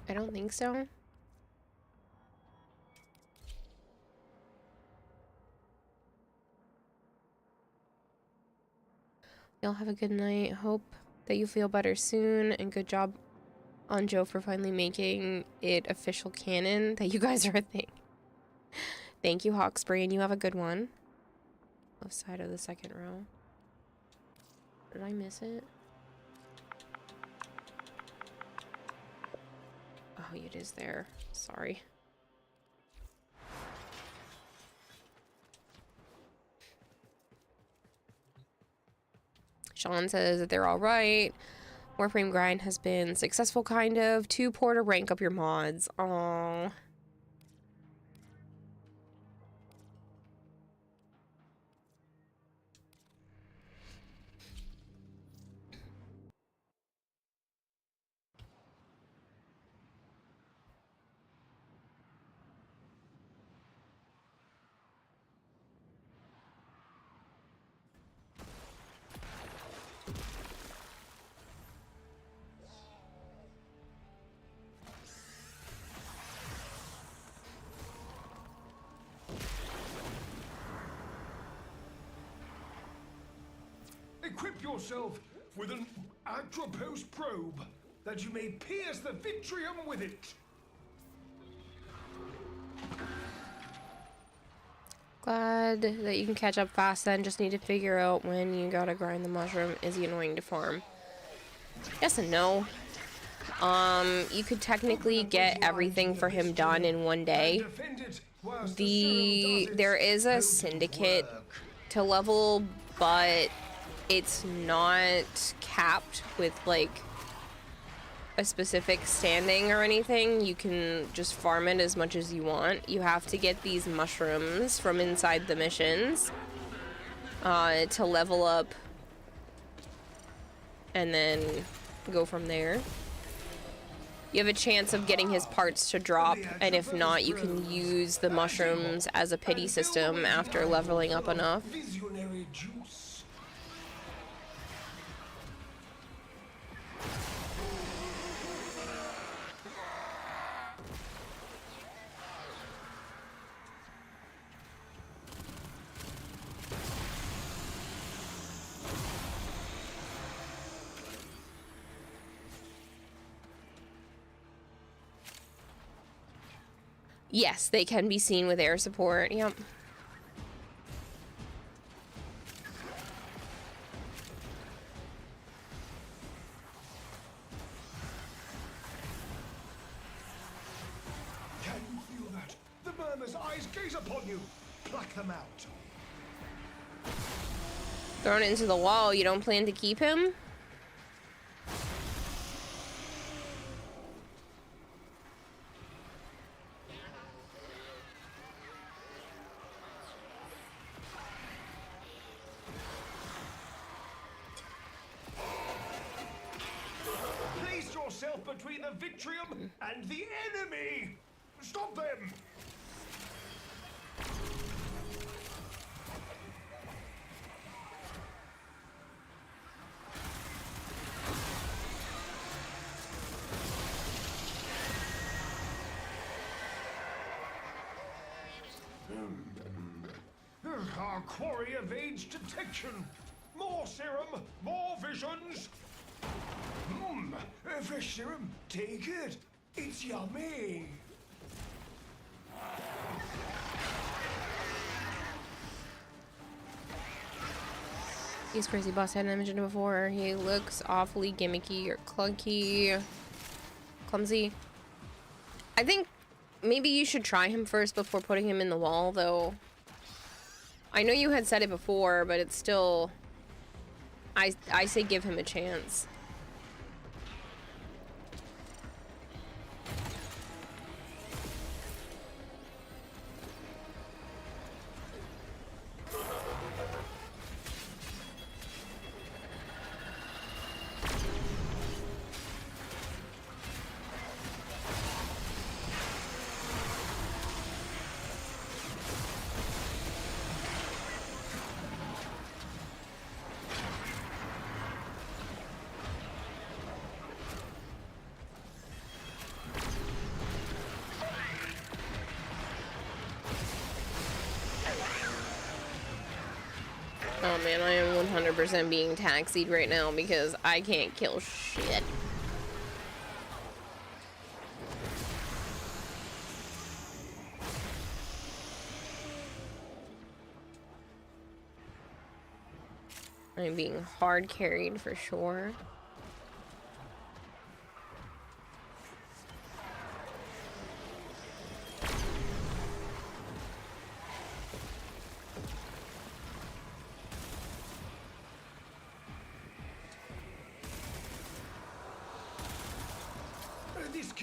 I don't think so. Y'all have a good night. Hope that you feel better soon, and good job on Joe for finally making it official canon that you guys are a thing. Thank you, Hawkspray, and you have a good one. Left side of the second row. Did I miss it? Oh, it is there. Sorry. Sean says that they're all right. Warframe grind has been successful, kind of. 2 pour to rank up your mods. Aww. Equip yourself with an Atropos probe, that you may pierce the Vitrium with it. Glad that you can catch up fast then. Just need to figure out when you gotta grind the mushroom. Is he annoying to farm? Yes and no. You could technically get everything for him done in one day. There is a syndicate to level, but it's not capped with like a specific standing or anything. You can just farm it as much as you want. You have to get these mushrooms from inside the missions to level up and then go from there. You have a chance of getting his parts to drop, and if not, you can use the mushrooms as a pity system after leveling up enough. Visionary juice. Yes, they can be seen with air support. Yep. Can you feel that? The murmur's eyes gaze upon you. Pluck them out. Thrown into the wall. You don't plan to keep him? Place yourself between the Vitrium and the enemy. Stop them. Our quarry evades detection. More serum, more visions. Fresh serum, take it. It's yummy. He's crazy boss. I hadn't mentioned him before. He looks awfully gimmicky or clunky. Clumsy. I think maybe you should try him first before putting him in the wall, though. I know you had said it before, but it's still... I say give him a chance. Oh man, I am 100% being taxied right now because I can't kill shit. I'm being hard carried for sure.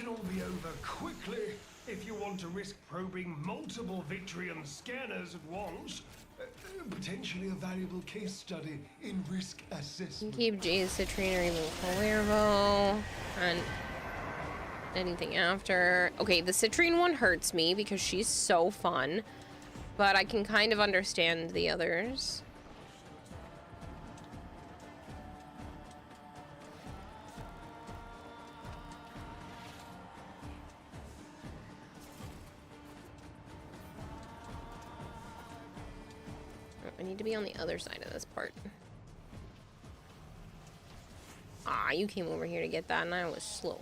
can all be over quickly if you want to risk probing multiple Vitrium scanners at once. Potentially a valuable case study in risk assessment. Keep Jay's Citrine or even Cuervo. And anything after. Okay, the Citrine one hurts me because she's so fun. But I can kind of understand the others. I need to be on the other side of this part. Ah, you came over here to get that and I was slow.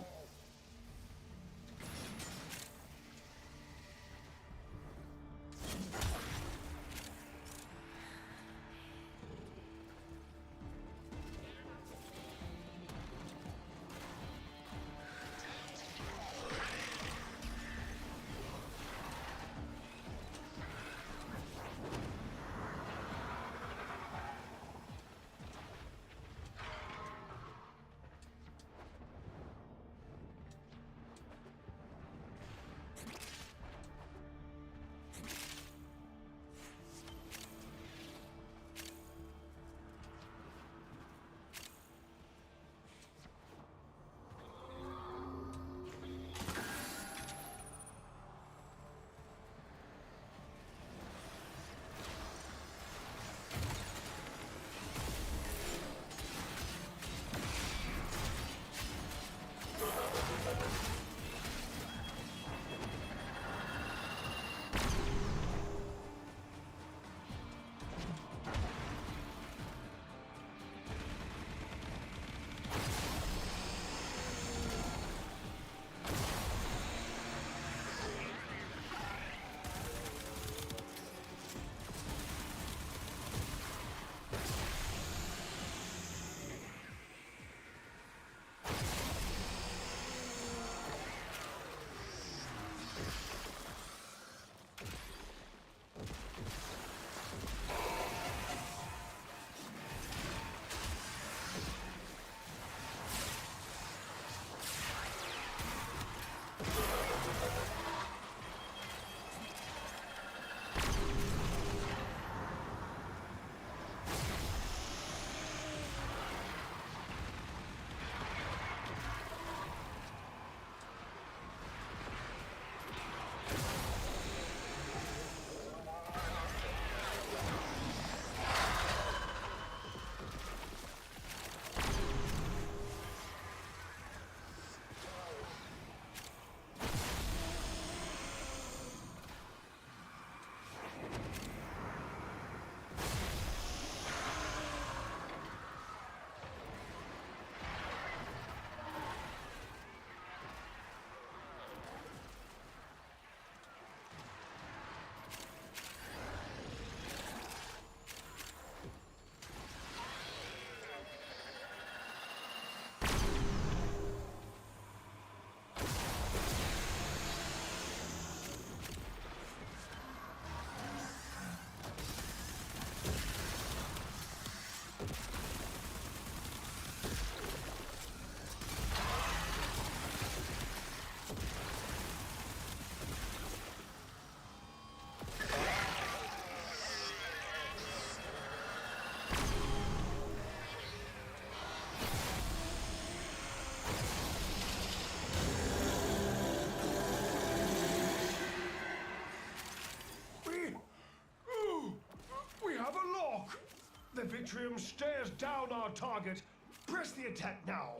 The Vitrium stares down our target. Press the attack now.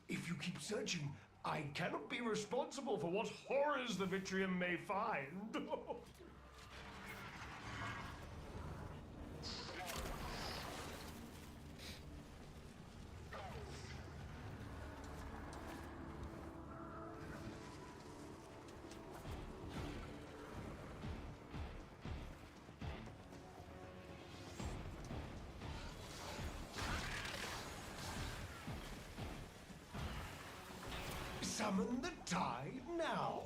If you keep searching, I cannot be responsible for what horrors the Vitrium may find. Summon the tide now.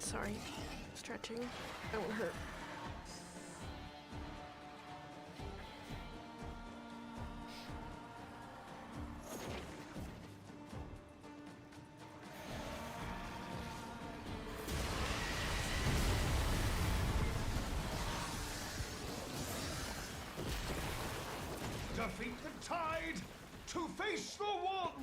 Sorry. Stretching. That won't hurt. Defeat the tide to face the one!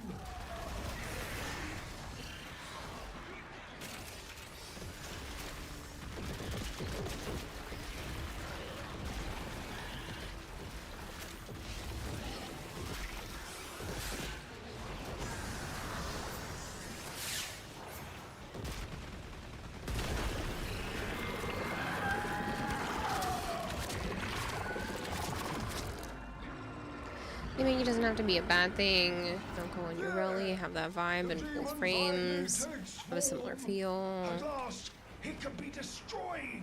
I mean, it doesn't have to be a bad thing. Don't go on your really have that vibe and both frames have a similar feel. At last, it can be destroyed!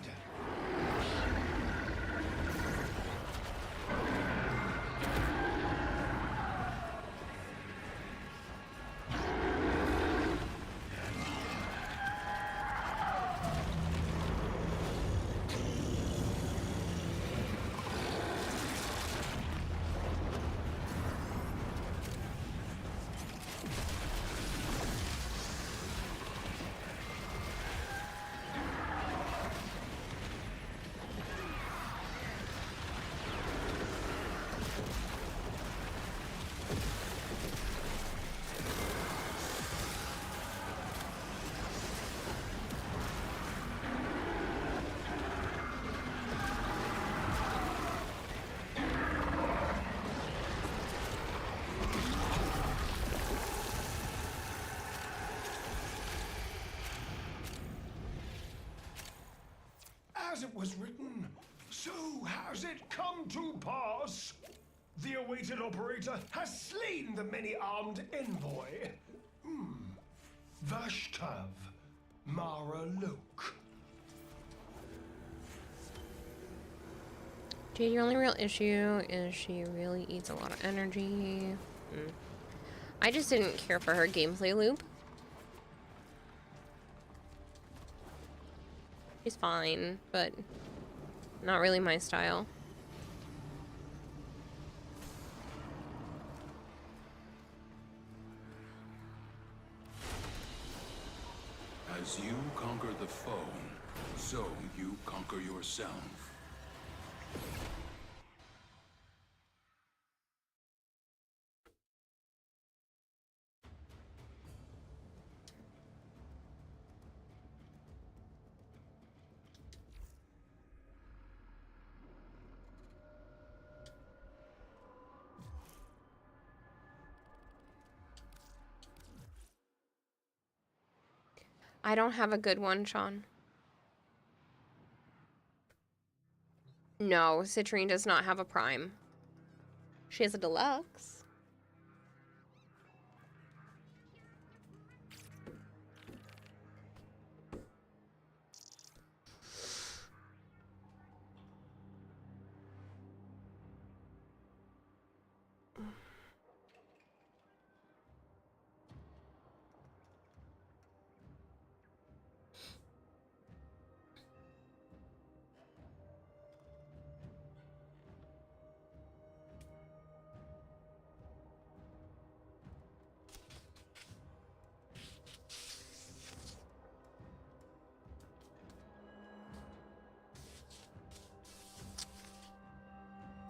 As it was written, so has it come to pass. The awaited operator has slain the many-armed envoy. Vashtav, Mara Loke. Jade, your only real issue is she really eats a lot of energy. I just didn't care for her gameplay loop. She's fine, but not really my style. As you conquer the foe, so you conquer yourself. I don't have a good one, Sean. No, Citrine does not have a prime. She has a deluxe.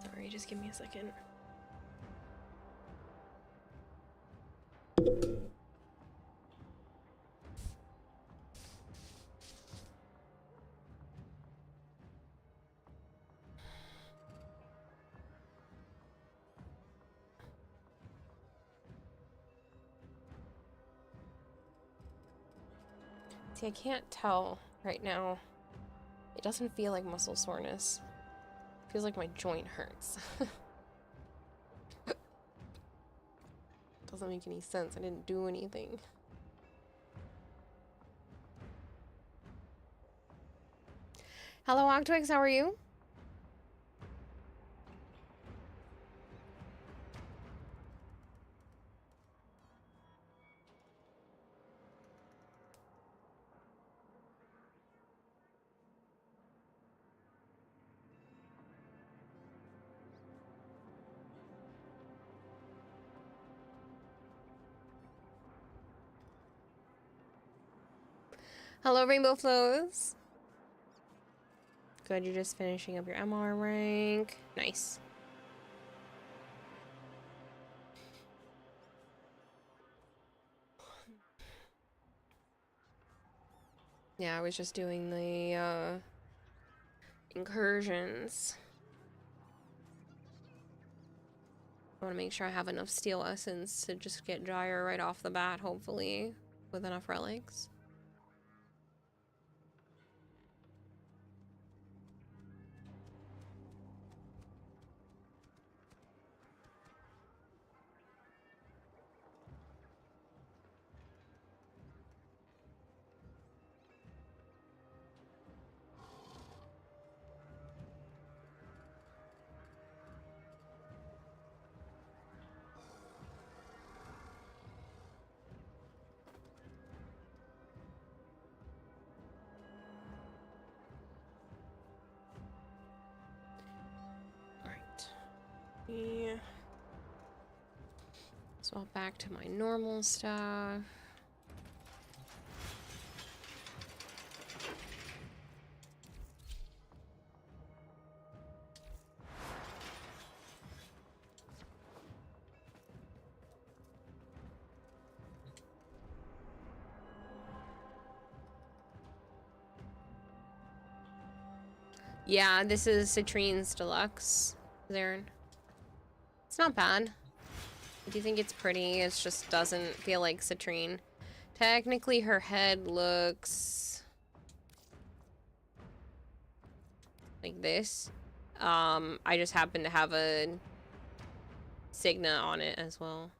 Sorry, just give me a second. See, I can't tell right now. It doesn't feel like muscle soreness. It feels like my joint hurts. Doesn't make any sense. I didn't do anything. Hello, Octwix, how are you? Hello, Rainbow Flows. Good, you're just finishing up your MR rank. Nice. Yeah, I was just doing the incursions. I want to make sure I have enough steel essence to just get Gyre right off the bat, hopefully, with enough relics. Yeah. Swap back to my normal stuff. Yeah, this is Citrine's Deluxe, Zarin. It's not bad. I do think it's pretty. It just doesn't feel like Citrine. Technically, her head looks like this. I just happen to have a Signa on it as well.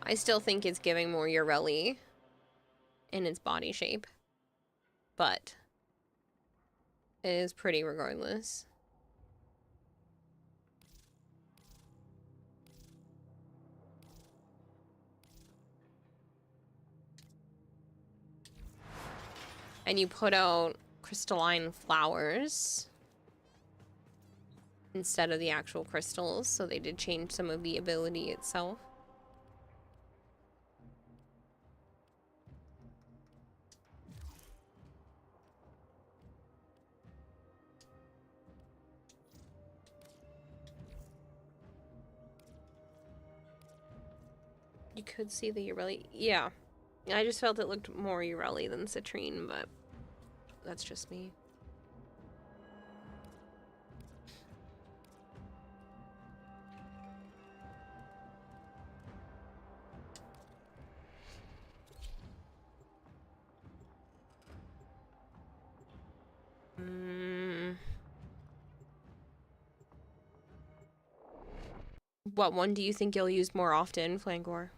I still think it's giving more Urelli in its body shape, but it is pretty regardless. And you put out crystalline flowers instead of the actual crystals, so they did change some of the ability itself. You could see the Urelli. Yeah. I just felt it looked more Urelli than Citrine, but that's just me. What one do you think you'll use more often, Flangor?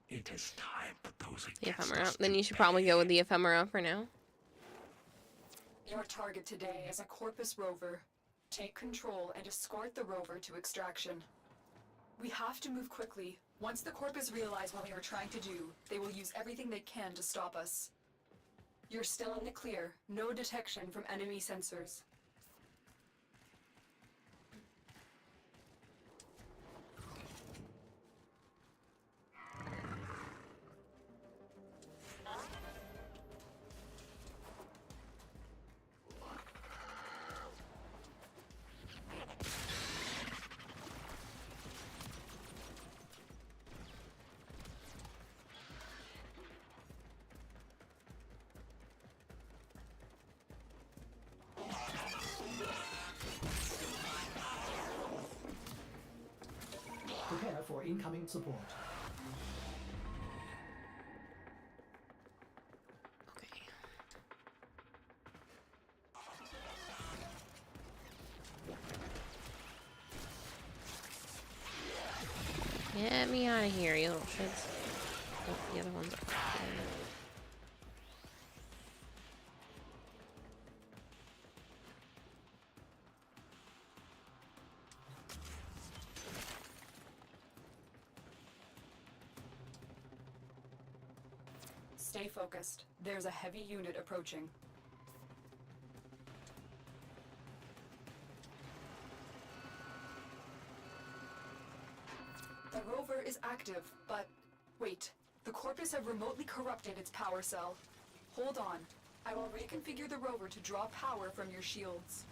It is time for those The ephemera. Then you should probably go with the ephemera for now. Your target today is a Corpus rover. Take control and escort the rover to extraction. We have to move quickly. Once the Corpus realize what we are trying to do, they will use everything they can to stop us. You're still in the clear. No detection from enemy sensors. Prepare for incoming support. Okay. Get me out of here, you little shits. Oh, the other ones are dead. Stay focused. There's a heavy unit approaching. The rover is active, but wait. The Corpus have remotely corrupted its power cell. Hold on. I will reconfigure the rover to draw power from your shields.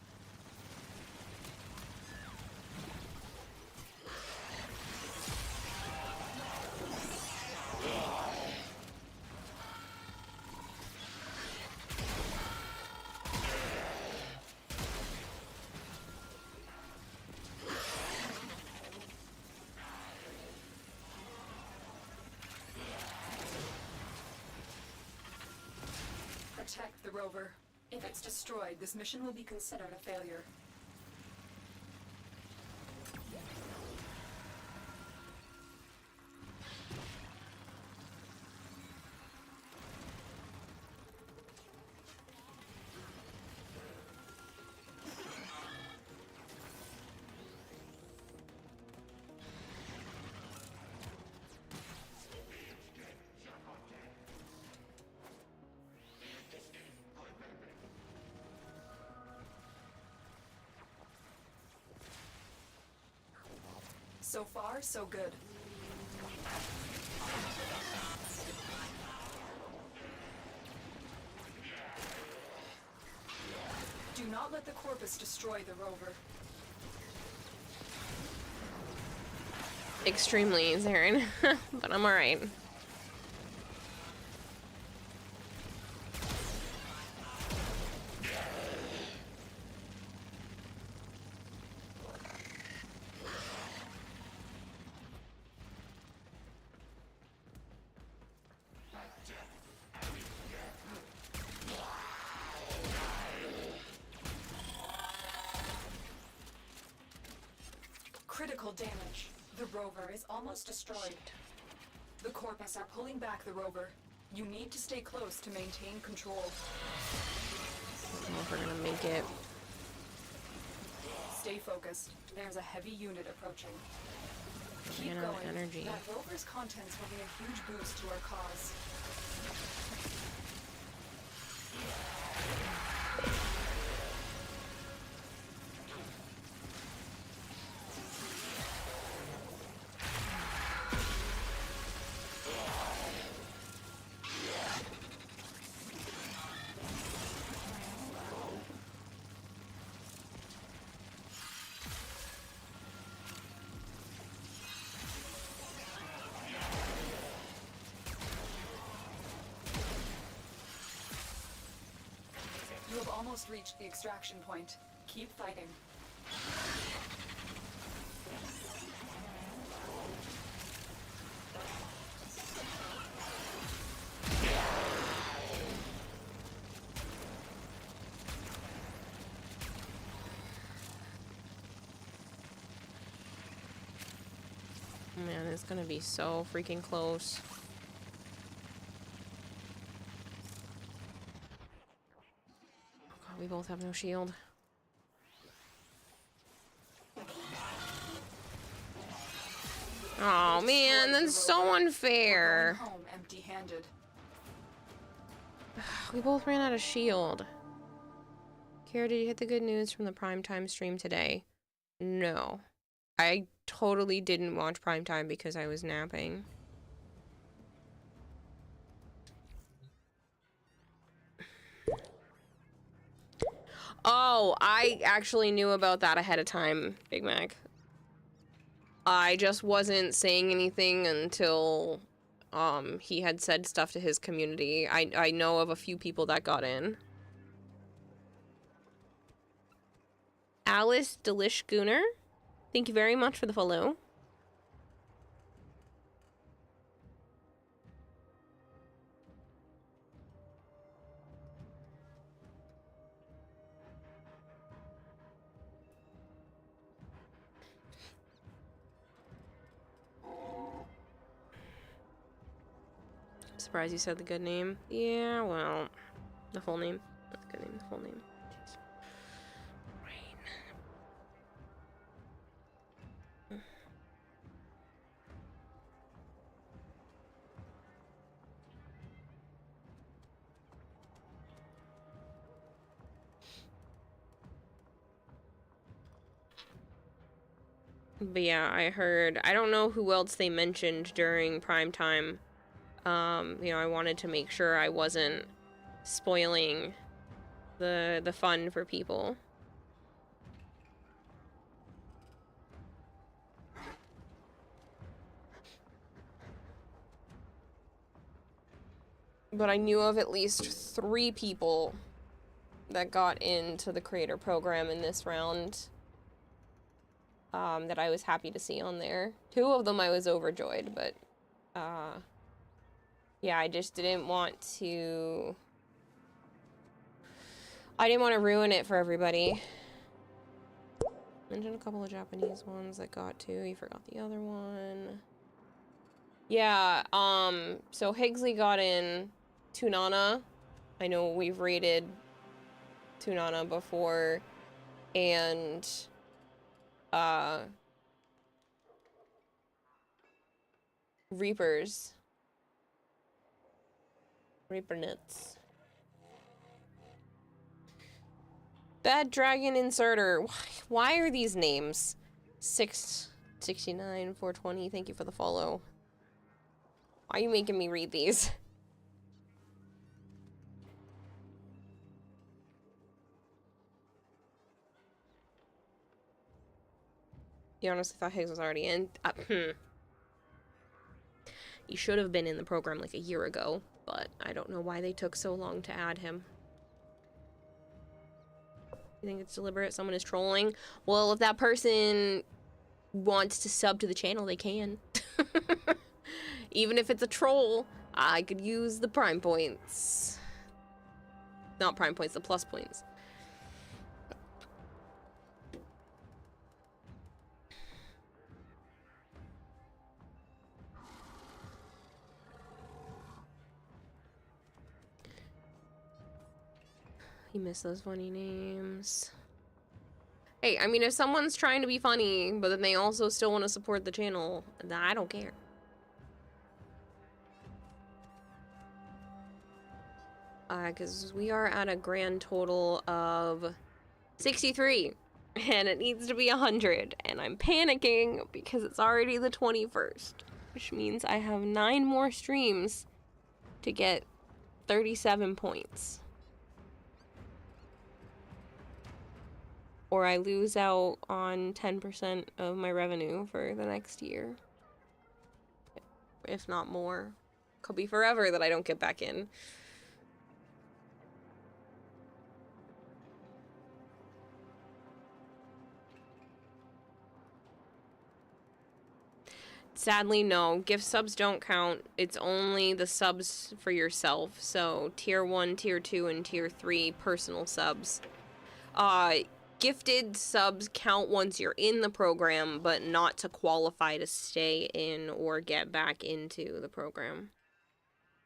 Protect the rover. If it's destroyed, this mission will be considered a failure. So far, so good. Do not let the Corpus destroy the rover. Extremely, Zarin. But I'm alright. Critical damage. The rover is almost destroyed. The Corpus are pulling back the rover. You need to stay close to maintain control. I don't know if we're gonna make it. Stay focused. There's a heavy unit approaching. Keep Ran out of going. energy. That rover's contents will be a huge boost to our cause. You have almost reached the extraction point. Keep fighting. Man, it's gonna be so freaking close. Oh god, we both have no shield. Oh man, that's so unfair. Home empty-handed. We both ran out of shield. Kara, did you hit the good news from the primetime stream today? No. I totally didn't watch primetime because I was napping. Oh, I actually knew about that ahead of time, Big Mac. I just wasn't saying anything until he had said stuff to his community. I know of a few people that got in. Alice Delish Gooner, thank you very much for the follow. Surprised you said the good name. Yeah, well, the full name. Not the good name, the full name. Jeez. Right. But yeah, I heard, I don't know who else they mentioned during prime time. You know, I wanted to make sure I wasn't spoiling the fun for people. But I knew of at least 3 people that got into the creator program in this round. That I was happy to see on there. 2 of them I was overjoyed, but yeah, I just didn't want to... I didn't want to ruin it for everybody. Mentioned a couple of Japanese ones that got to. You forgot the other one. Yeah, so Higgsley got in Tunana. I know we've rated Tunana before. And Reapers. Reaper nuts. Bad Dragon Inserter. Why are these names? 669 420. Thank you for the follow. Why are you making me read these? You honestly thought Higgs was already in? He should have been in the program like a year ago, but I don't know why they took so long to add him. You think it's deliberate? Someone is trolling? Well, if that person wants to sub to the channel, they can. Even if it's a troll, I could use the prime points. Not prime points, the plus points. You miss those funny names. Hey, I mean, if someone's trying to be funny, but then they also still want to support the channel, then I don't care. Because we are at a grand total of 63, and it needs to be 100, and I'm panicking because it's already the 21st, which means I have 9 more streams to get 37 points. Or I lose out on 10% of my revenue for the next year. If not more. Could be forever that I don't get back in. Sadly, no. Gift subs don't count. It's only the subs for yourself. So, tier 1, tier 2, and tier 3 personal subs. Gifted subs count once you're in the program, but not to qualify to stay in or get back into the program.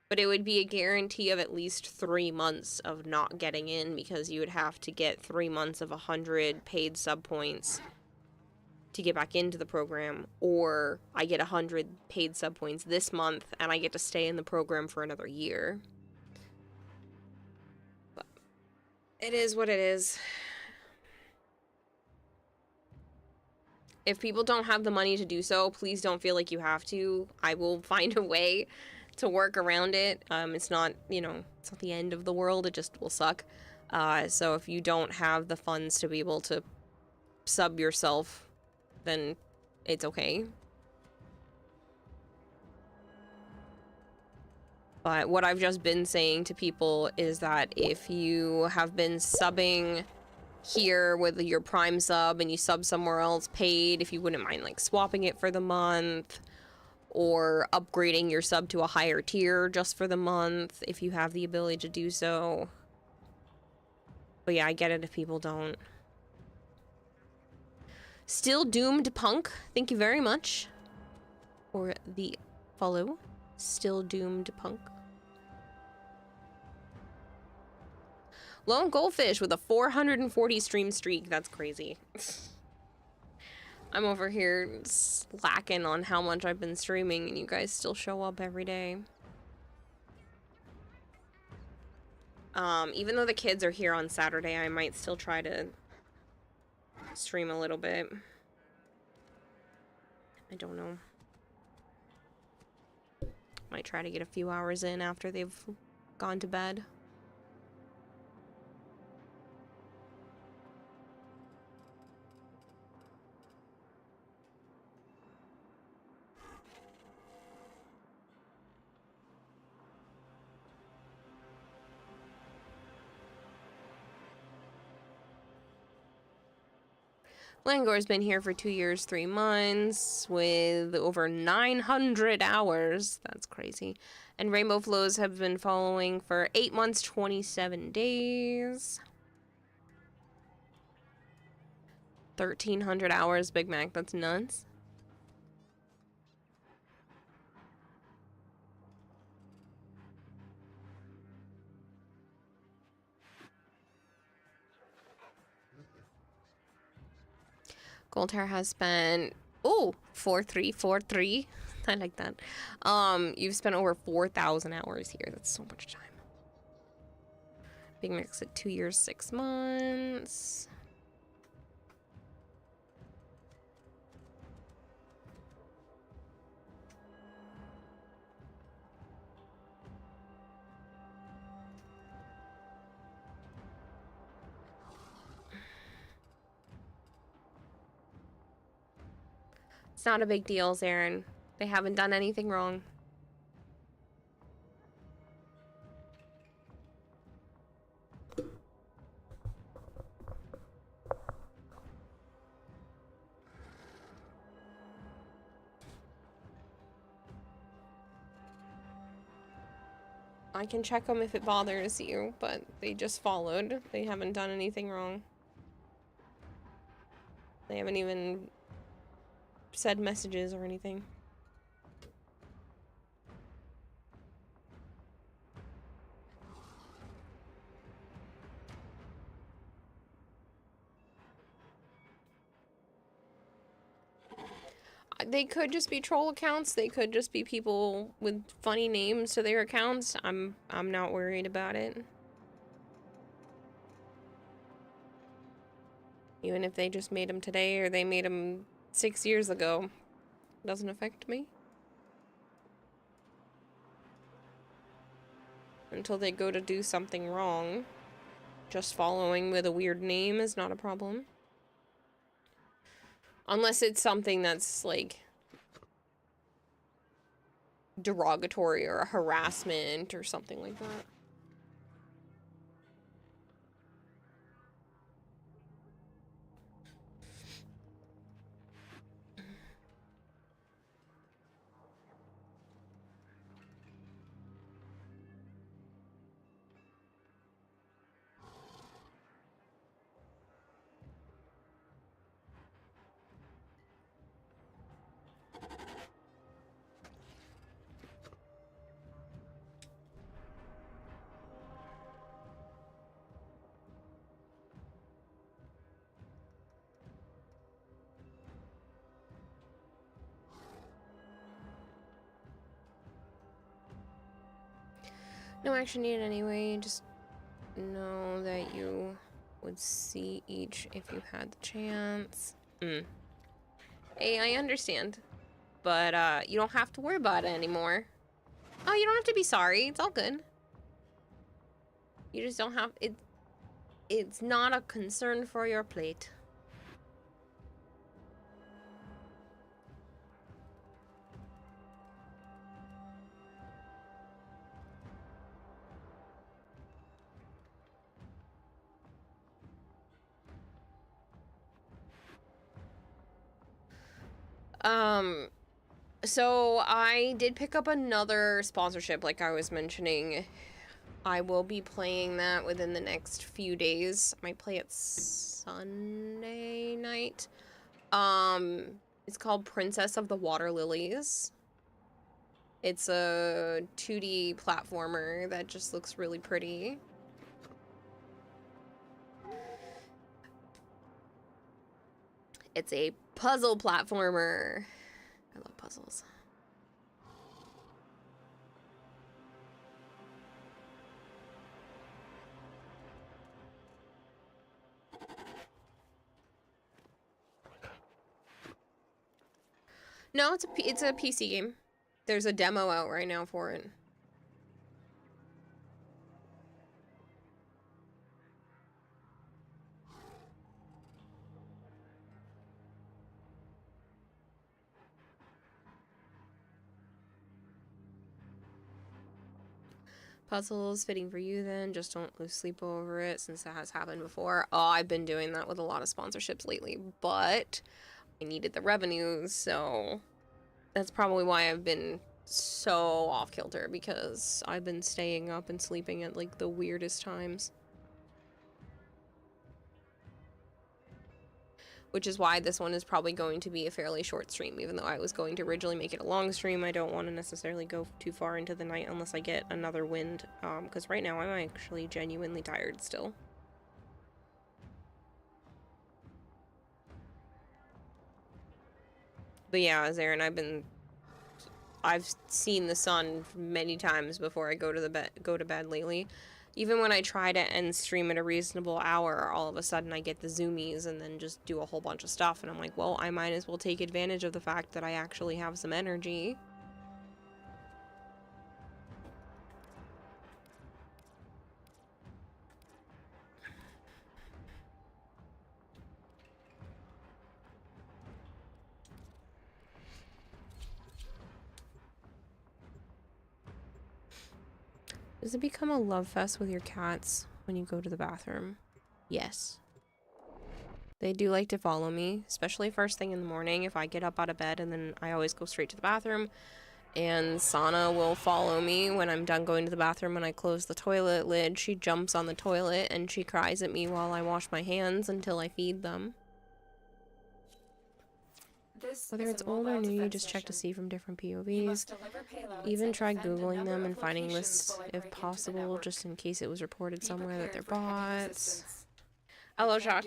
But it would be a guarantee of at least 3 months of not getting in, because you would have to get 3 months of 100 paid sub points to get back into the program, or I get 100 paid sub points this month and I get to stay in the program for another year. But it is what it is. If people don't have the money to do so, please don't feel like you have to. I will find a way to work around it. It's not, you know, it's not the end of the world. It just will suck. So if you don't have the funds to be able to sub yourself, then it's okay. But what I've just been saying to people is that if you have been subbing here with your prime sub and you sub somewhere else paid, if you wouldn't mind like swapping it for the month or upgrading your sub to a higher tier just for the month if you have the ability to do so. But yeah, I get it if people don't. Still Doomed Punk, thank you very much for the follow. Still Doomed Punk. Lone Goldfish with a 440 stream streak. That's crazy. I'm over here slacking on how much I've been streaming, and you guys still show up every day. Even though the kids are here on Saturday, I might still try to stream a little bit. I don't know. Might try to get a few hours in after they've gone to bed. Langor's been here for 2 years, 3 months, with over 900 hours. That's crazy. And Rainbow Flows have been following for 8 months, 27 days. 1,300 hours, Big Mac. That's nuts. Goldhair has spent 4343. I like that. You've spent over 4,000 hours here. That's so much time. Big Mix at 2 years, 6 months. It's not a big deal, Zarin. They haven't done anything wrong. I can check them if it bothers you, but they just followed. They haven't done anything wrong. They haven't even said messages or anything. They could just be troll accounts. They could just be people with funny names to their accounts. I'm not worried about it. Even if they just made them today or they made them 6 years ago, doesn't affect me. Until they go to do something wrong. Just following with a weird name is not a problem. Unless it's something that's, like, derogatory or a harassment or something like that. No action needed anyway, just know that you would see each if you had the chance. Hey, I understand. But, you don't have to worry about it anymore. Oh, you don't have to be sorry. It's all good. You just don't have... It's not a concern for your plate. So I did pick up another sponsorship, like I was mentioning. I will be playing that within the next few days. I might play it Sunday night. It's called Princess of the Water Lilies. It's a 2D platformer that just looks really pretty. It's a puzzle platformer. I love puzzles. No, it's a PC game. There's a demo out right now for it. Puzzles fitting for you then, just don't lose sleep over it since that has happened before. Oh, I've been doing that with a lot of sponsorships lately, but I needed the revenues, so that's probably why I've been so off kilter, because I've been staying up and sleeping at like the weirdest times. Which is why this one is probably going to be a fairly short stream, even though I was going to originally make it a long stream. I don't want to necessarily go too far into the night unless I get another wind, because right now I'm actually genuinely tired still. But yeah, Zarin, I've seen the sun many times before I go to bed lately. Even when I try to end stream at a reasonable hour, all of a sudden I get the zoomies and then just do a whole bunch of stuff, and I'm like, well, I might as well take advantage of the fact that I actually have some energy. Does it become a love fest with your cats when you go to the bathroom? Yes. They do like to follow me, especially first thing in the morning if I get up out of bed, and then I always go straight to the bathroom. And Sana will follow me when I'm done going to the bathroom. When I close the toilet lid, she jumps on the toilet and she cries at me while I wash my hands until I feed them. Whether it's old or new, you just check to see from different POVs. Even try Googling them and finding lists if possible, just in case it was reported somewhere that they're bots. Hello, Jacques.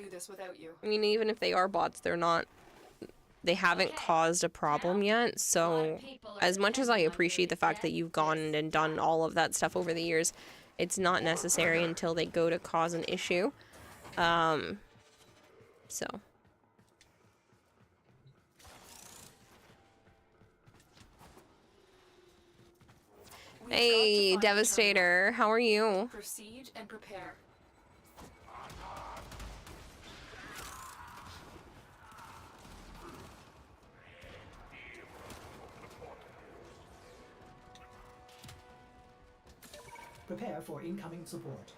I mean, even if they are bots, they haven't caused a problem yet, so as much as I appreciate the fact that you've gone and done all of that stuff over the years, it's not necessary until they go to cause an issue. So... Hey, Devastator, how are you? Proceed and prepare. Prepare for incoming support.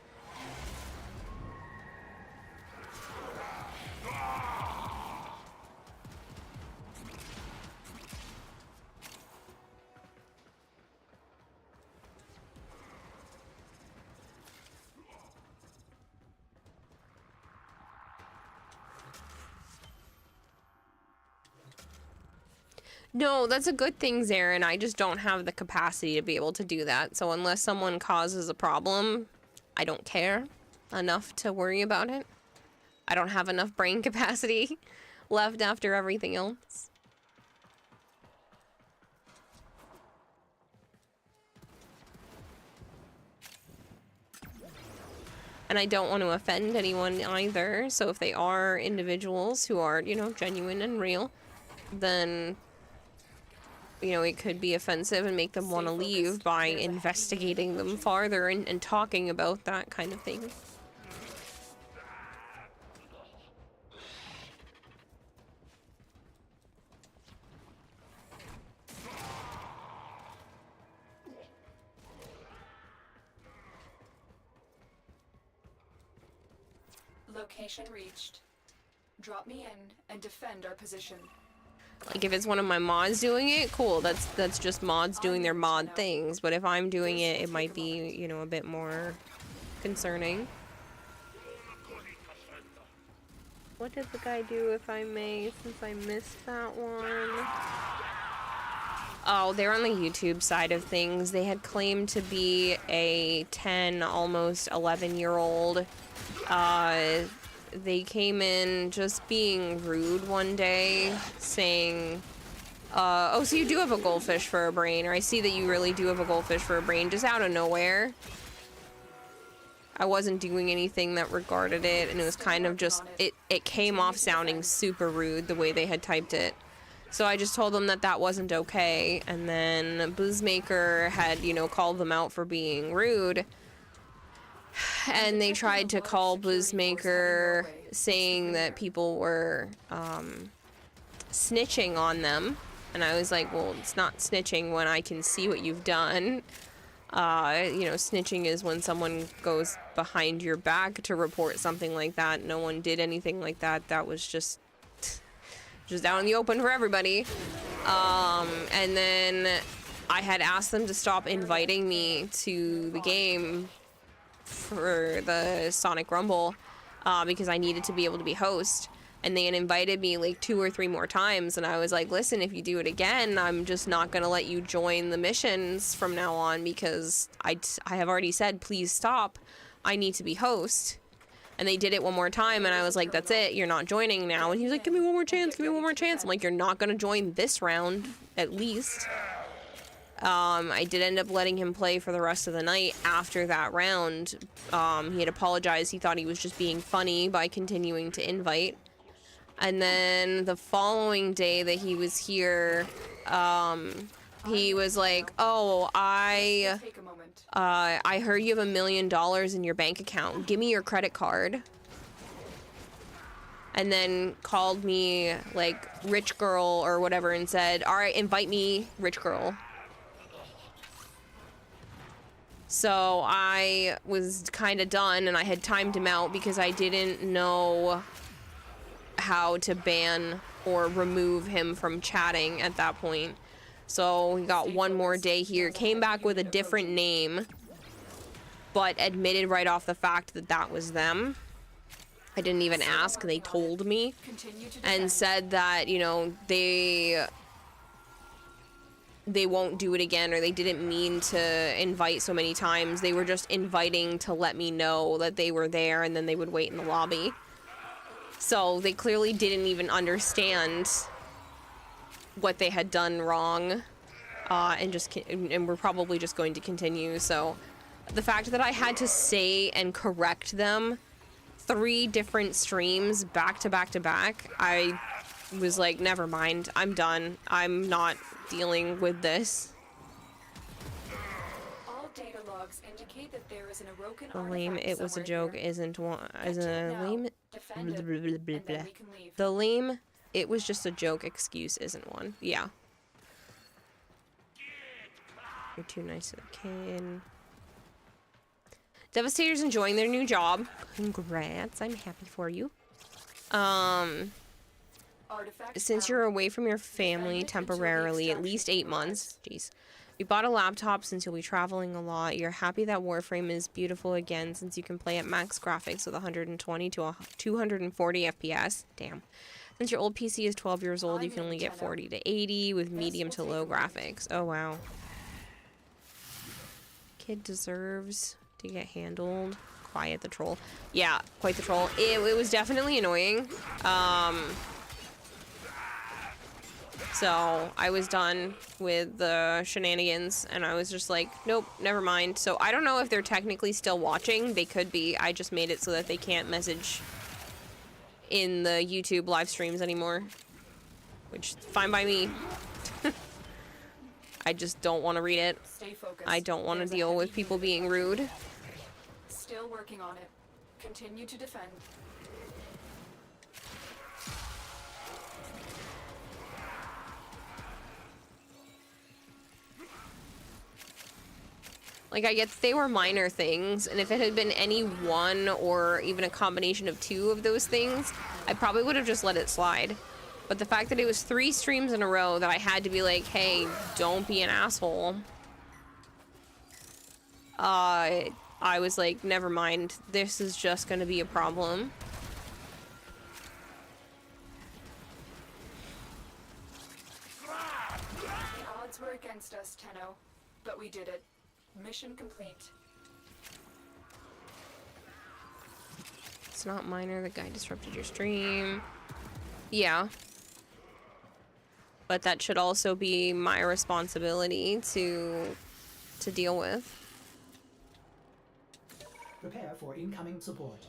No, that's a good thing, Zarin. I just don't have the capacity to be able to do that. So unless someone causes a problem, I don't care enough to worry about it. I don't have enough brain capacity left after everything else. And I don't want to offend anyone either. So if they are individuals who are, you know, genuine and real, then... you know, it could be offensive and make them want to leave by investigating them farther and talking about that kind of thing. Location reached. Drop me in and defend our position. Like, if it's one of my mods doing it, cool, that's just mods doing their mod things, but if I'm doing it, it might be, you know, a bit more concerning. What did the guy do, if I may, since I missed that one? Oh, they're on the YouTube side of things. They had claimed to be a 10, almost 11-year-old they came in just being rude one day, saying, oh, so you do have a goldfish for a brain, or I see that you really do have a goldfish for a brain, just out of nowhere. I wasn't doing anything that regarded it, and it was kind of just, it came off sounding super rude the way they had typed it. So I just told them that that wasn't okay, and then Boozmaker had, you know, called them out for being rude. And they tried to call Boozmaker, saying that people were snitching on them. And I was like, well, it's not snitching when I can see what you've done. You know, snitching is when someone goes behind your back to report something like that. No one did anything like that. That was just out in the open for everybody. And then I had asked them to stop inviting me to the game for the Sonic Rumble because I needed to be able to be host. And they had invited me like 2 or 3 more times, and I was like, listen, if you do it again, I'm just not gonna let you join the missions from now on, because I have already said, please stop, I need to be host. And they did it one more time, and I was like, that's it, you're not joining now. And he was like, give me one more chance, give me one more chance. I'm like, you're not gonna join this round, at least. I did end up letting him play for the rest of the night after that round. He had apologized, he thought he was just being funny by continuing to invite. And then the following day that he was here, he was like, oh, I heard you have $1 million in your bank account. Give me your credit card. And then called me, like, rich girl or whatever and said, all right, invite me, rich girl. So I was kind of done, and I had timed him out because I didn't know how to ban or remove him from chatting at that point. So he got one more day here, came back with a different name, but admitted right off the fact that that was them. I didn't even ask, they told me, and said that, you know, they won't do it again, or they didn't mean to invite so many times. They were just inviting to let me know that they were there, and then they would wait in the lobby. So they clearly didn't even understand what they had done wrong, and we're probably just going to continue. So the fact that I had to say and correct them 3 different streams back to back to back, I was like, never mind, I'm done. I'm not dealing with this. All data logs indicate that there is an Orokin The lame artifact it was a somewhere joke here. isn't one as Catch it a now, lame defend it, and then we can leave. the lame it was just a joke excuse isn't one. Yeah. You're too nice to the kid. Devastator's enjoying their new job. Congrats, I'm happy for you. Artifact Since you're away from your family temporarily, at least 8 months, jeez. You bought a laptop since you'll be traveling a lot. You're happy that Warframe is beautiful again since you can play at max graphics with 120 to 240 FPS. Damn. Since your old PC is 12 years old, you can only get 40 to 80 with medium to low graphics. Oh, wow. Kid deserves to get handled. Quiet the troll. Yeah, quite the troll. It was definitely annoying. So I was done with the shenanigans, and I was just like, nope, never mind. So I don't know if they're technically still watching. They could be. I just made it so that they can't message in the YouTube live streams anymore, which is fine by me. I just don't want to read it. Stay focused. I don't want to deal with people being rude. Still working on it. Continue to defend. Like, I get that they were minor things, and if it had been any one or even a combination of 2 of those things, I probably would have just let it slide. But the fact that it was 3 streams in a row that I had to be like, hey, don't be an asshole. I was like, never mind, this is just gonna be a problem. The odds were against us, Tenno, but we did it. Mission complete. It's not minor. The guy disrupted your stream. Yeah. But that should also be my responsibility to deal with. Prepare for incoming support.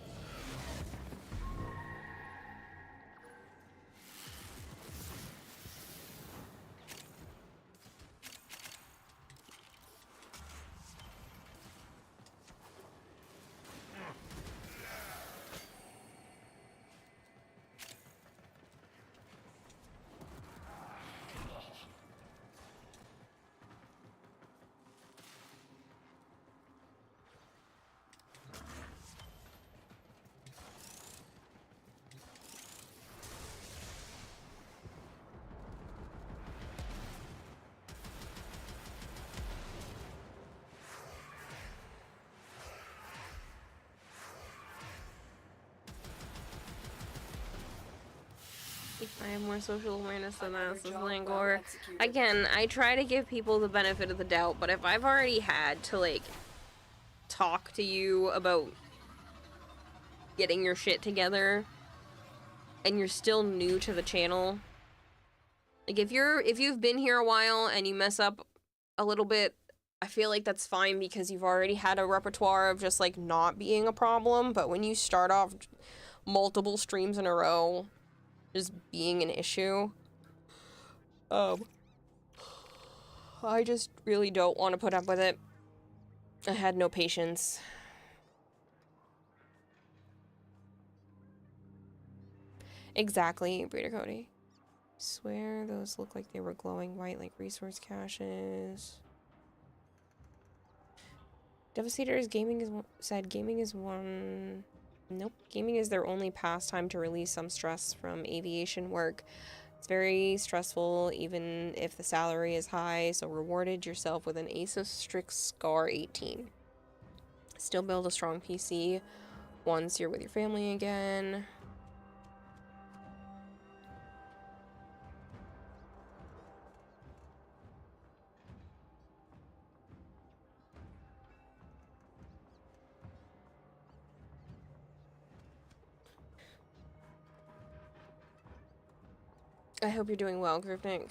I have more social awareness than this is job Langor. well executed. Again, I try to give people the benefit of the doubt, but if I've already had to, like, talk to you about getting your shit together, and you're still new to the channel, like, if you've been here a while and you mess up a little bit, I feel like that's fine because you've already had a repertoire of just, like, not being a problem, but when you start off multiple streams in a row just being an issue, I just really don't want to put up with it. I had no patience. Exactly, Breeder Cody. Swear those look like they were glowing white like resource caches. Devastator's said gaming is one. Nope, gaming is their only pastime to release some stress from aviation work. It's very stressful, even if the salary is high, so rewarded yourself with an Asus Strix Scar 18. Still build a strong PC once you're with your family again. I hope you're doing well, Gripnik.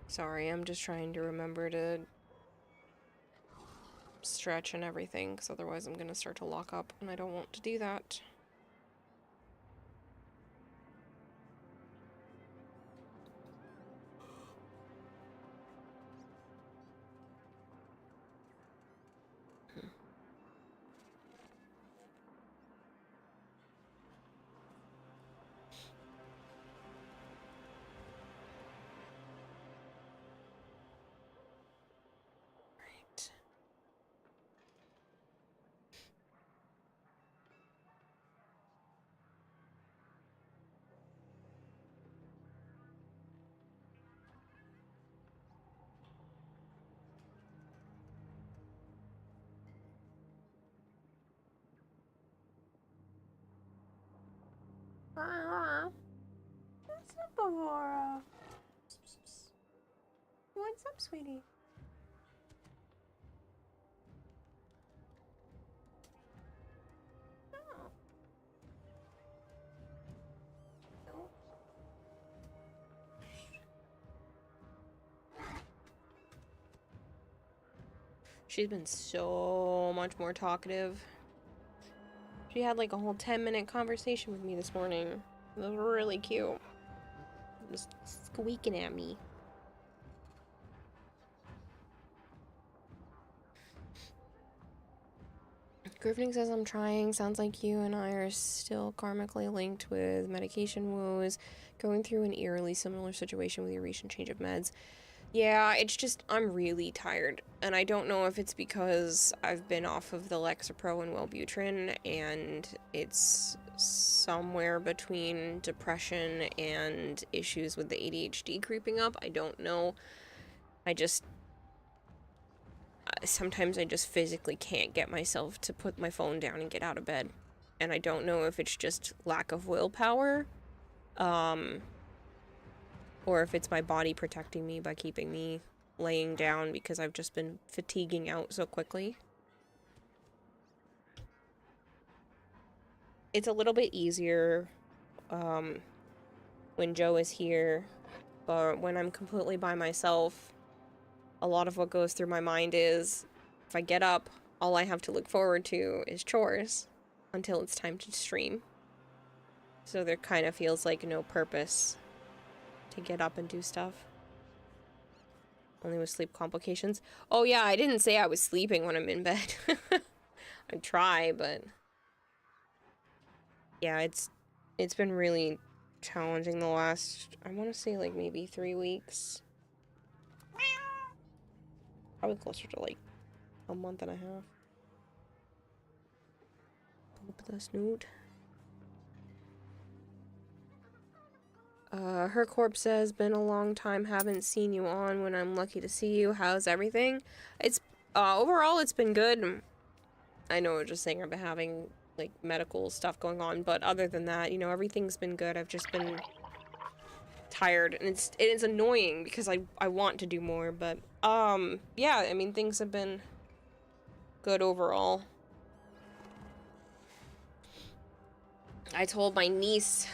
Sorry, I'm just trying to remember to stretch and everything, because otherwise I'm going to start to lock up, and I don't want to do that. What's up, Aurora? What's up, sweetie? Oh. No. She's been so much more talkative. She had like a whole 10-minute conversation with me this morning. It was really cute. Just squeaking at me. Griffin says I'm trying. Sounds like you and I are still karmically linked with medication woes. Going through an eerily similar situation with your recent change of meds. Yeah, it's just, I'm really tired. And I don't know if it's because I've been off of the Lexapro and Wellbutrin, and it's somewhere between depression and issues with the ADHD creeping up. I don't know. I just... sometimes I just physically can't get myself to put my phone down and get out of bed. And I don't know if it's just lack of willpower, or if it's my body protecting me by keeping me laying down because I've just been fatiguing out so quickly. It's a little bit easier when Joe is here, but when I'm completely by myself, a lot of what goes through my mind is, if I get up, all I have to look forward to is chores until it's time to stream. So there kind of feels like no purpose to get up and do stuff. Only with sleep complications. Oh yeah, I didn't say I was sleeping when I'm in bed. I try, but yeah, it's been really challenging the last, I want to say like maybe 3 weeks. Probably closer to like a month and a half. Pull up the snoot. Her corpse says, been a long time, haven't seen you on. When I'm lucky to see you, how's everything? It's, overall it's been good. I know we're just saying I've been having, like, medical stuff going on, but other than that, you know, everything's been good. I've just been tired, and it's annoying because I want to do more, but, yeah, I mean, things have been good overall. I told my niece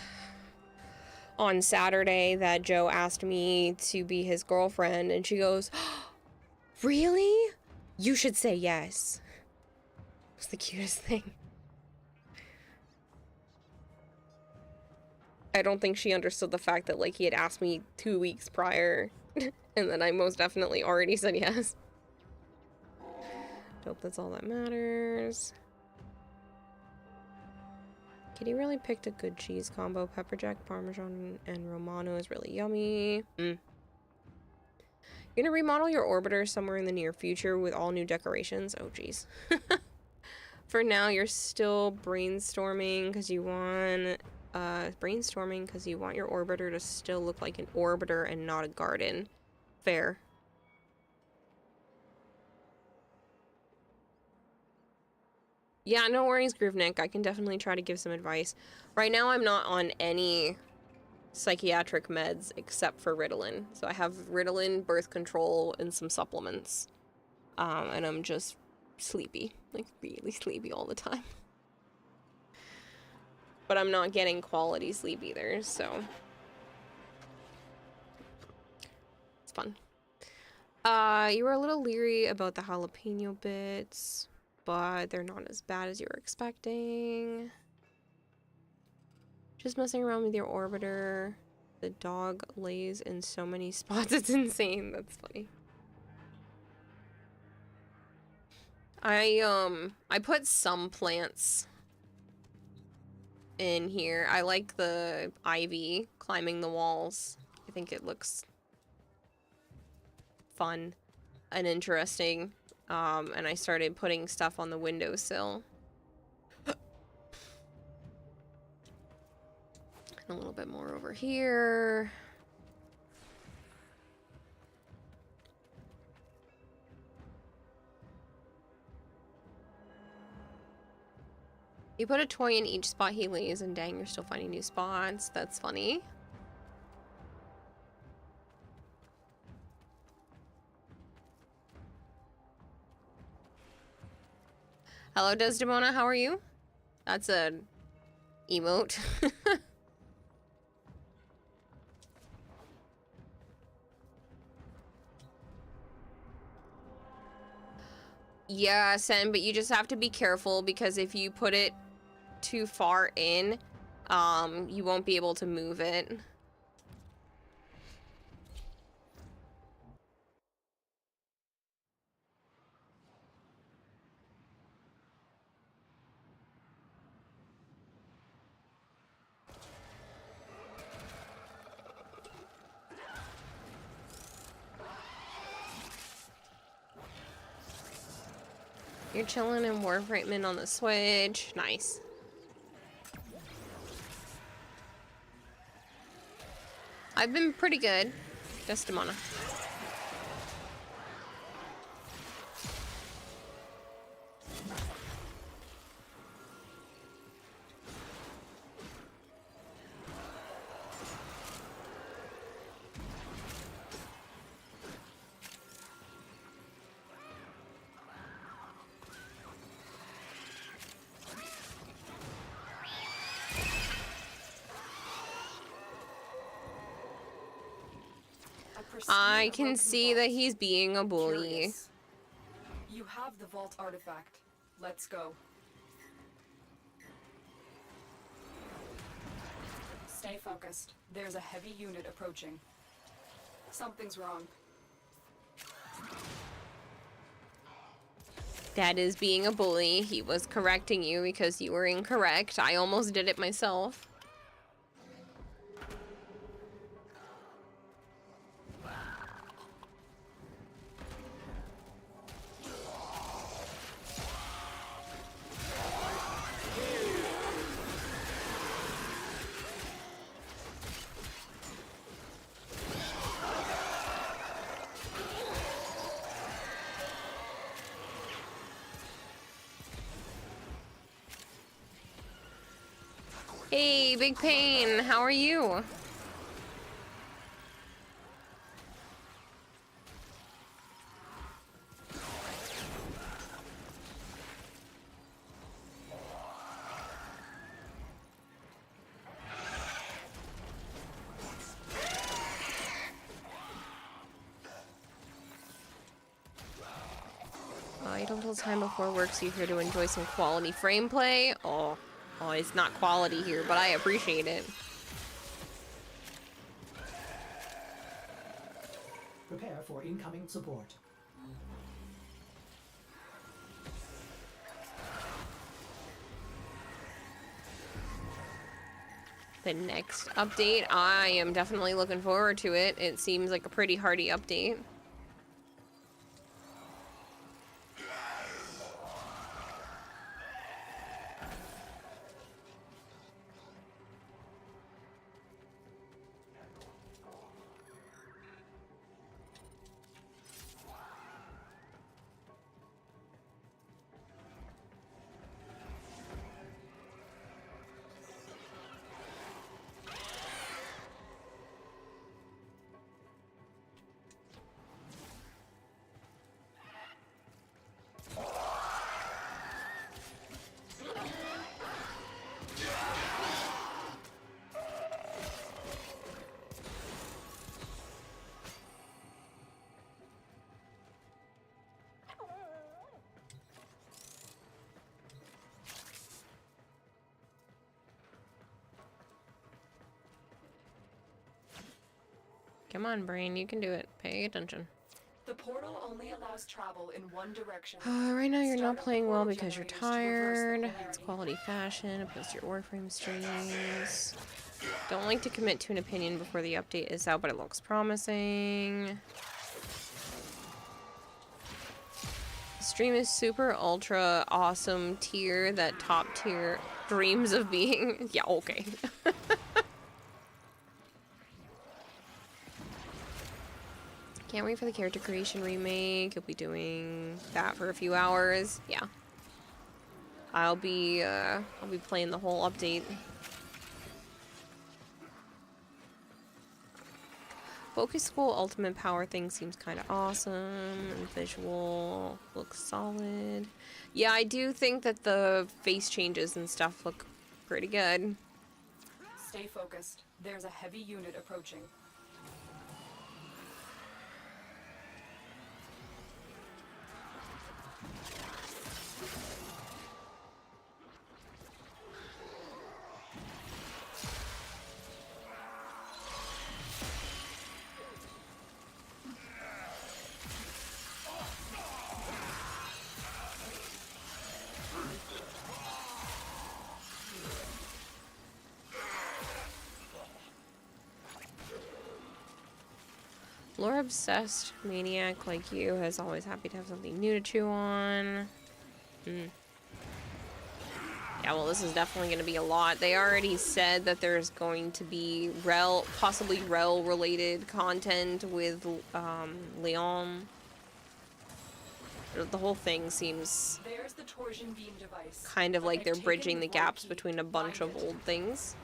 on Saturday that Joe asked me to be his girlfriend, and she goes, really? You should say yes. It was the cutest thing. I don't think she understood the fact that, like, he had asked me 2 weeks prior, and that I most definitely already said yes. Hope that's all that matters. Kitty really picked a good cheese combo. Pepper jack, parmesan, and romano is really yummy. You're gonna remodel your orbiter somewhere in the near future with all new decorations? Oh, geez. For now, you're still brainstorming because you want... your orbiter to still look like an orbiter and not a garden. Fair. Yeah, no worries, Groovenick. I can definitely try to give some advice. Right now, I'm not on any psychiatric meds except for Ritalin. So I have Ritalin, birth control, and some supplements. And I'm just sleepy. Like, really sleepy all the time. But I'm not getting quality sleep either, so... it's fun. You were a little leery about the jalapeno bits, but they're not as bad as you were expecting. Just messing around with your orbiter. The dog lays in so many spots, it's insane. That's funny. I put some plants in here. I like the ivy climbing the walls. I think it looks fun and interesting. And I started putting stuff on the windowsill. And a little bit more over here. You put a toy in each spot he lays, and dang, you're still finding new spots. That's funny. Hello, Desdemona, how are you? That's an emote. Yeah, Sen, but you just have to be careful because if you put it too far in, you won't be able to move it. You're chilling in Warframe on the Switch. Nice. I've been pretty good. Desdemona. I can see that he's being a bully. Curious. You have the vault artifact. Let's go. Stay focused. There's a heavy unit approaching. Something's wrong. That is being a bully. He was correcting you because you were incorrect. I almost did it myself. Hey, Big Pain, how are you? Wait until time before work so you're here to enjoy some quality frame play. Oh, it's not quality here, but I appreciate it. Prepare for incoming support. The next update, I am definitely looking forward to it. It seems like a pretty hearty update. Come on, brain, you can do it. Pay attention. The portal only allows travel in one direction. Right now you're Start not up the playing well portal because you're generators to reverse the tired. polarity. It's quality fashion. Opposed to your Warframe streams. Don't like to commit to an opinion before the update is out, but it looks promising. The stream is super ultra awesome tier that top tier dreams of being. Yeah, okay. Can't wait for the character creation remake. You'll be doing that for a few hours. Yeah. I'll be playing the whole update. Focus School Ultimate Power thing seems kind of awesome. And visual looks solid. Yeah, I do think that the face changes and stuff look pretty good. Stay focused. There's a heavy unit approaching. Lore obsessed maniac like you is always happy to have something new to chew on. Yeah, well, this is definitely going to be a lot. They already said that there's going to be possibly related content with Leon. The whole thing seems There's the torsion beam device. kind of but like they've they're taken bridging the void gaps key. between a bunch Find of it. old things.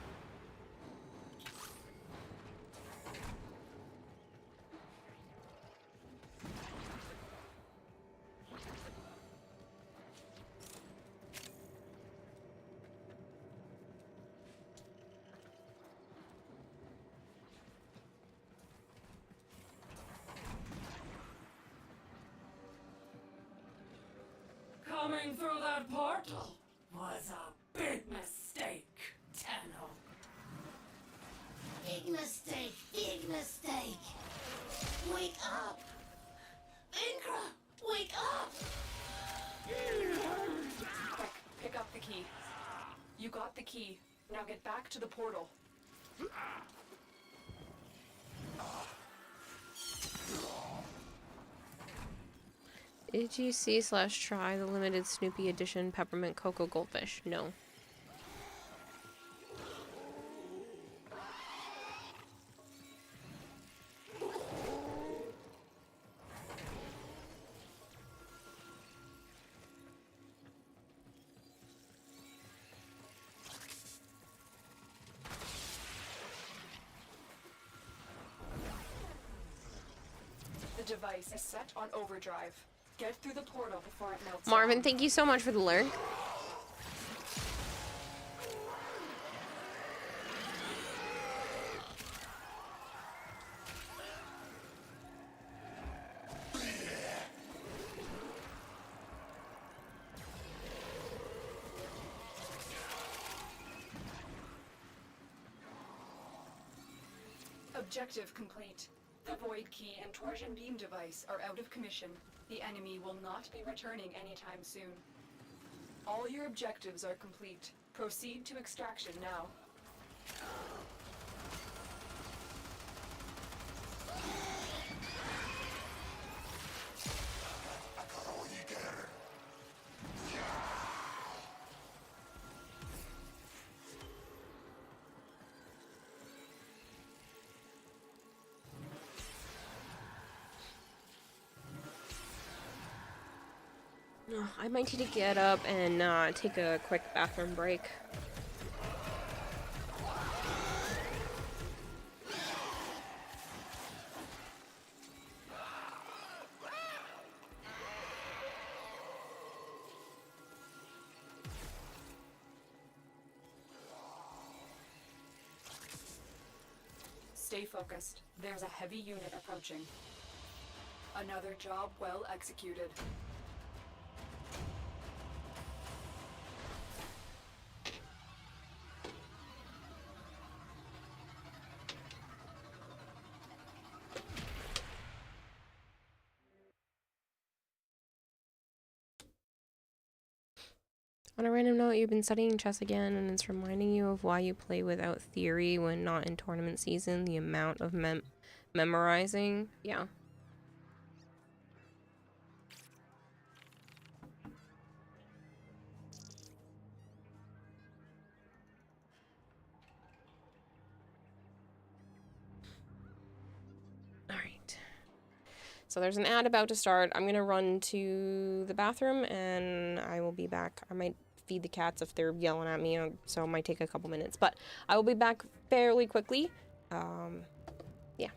Coming through that portal was a big mistake, Tenno. Big mistake, big mistake. Wake up! Inkra, wake up! Quick, pick up the key. You got the key. Now get back to the portal. Did you see/try the limited Snoopy edition peppermint cocoa goldfish? No. The device is set on overdrive. Get through the portal before it melts Marvin, down. thank you so much for the lurk. Objective complete. The void key and torsion beam device are out of commission. The enemy will not be returning anytime soon. All your objectives are complete. Proceed to extraction now. I might need to get up and take a quick bathroom break. Stay focused. There's a heavy unit approaching. Another job well executed. On a random note, you've been studying chess again, and it's reminding you of why you play without theory when not in tournament season. The amount of memorizing. Yeah. Alright. So there's an ad about to start. I'm gonna run to the bathroom, and I will be back. I might feed the cats if they're yelling at me, so it might take a couple minutes. But I will be back fairly quickly. Yeah.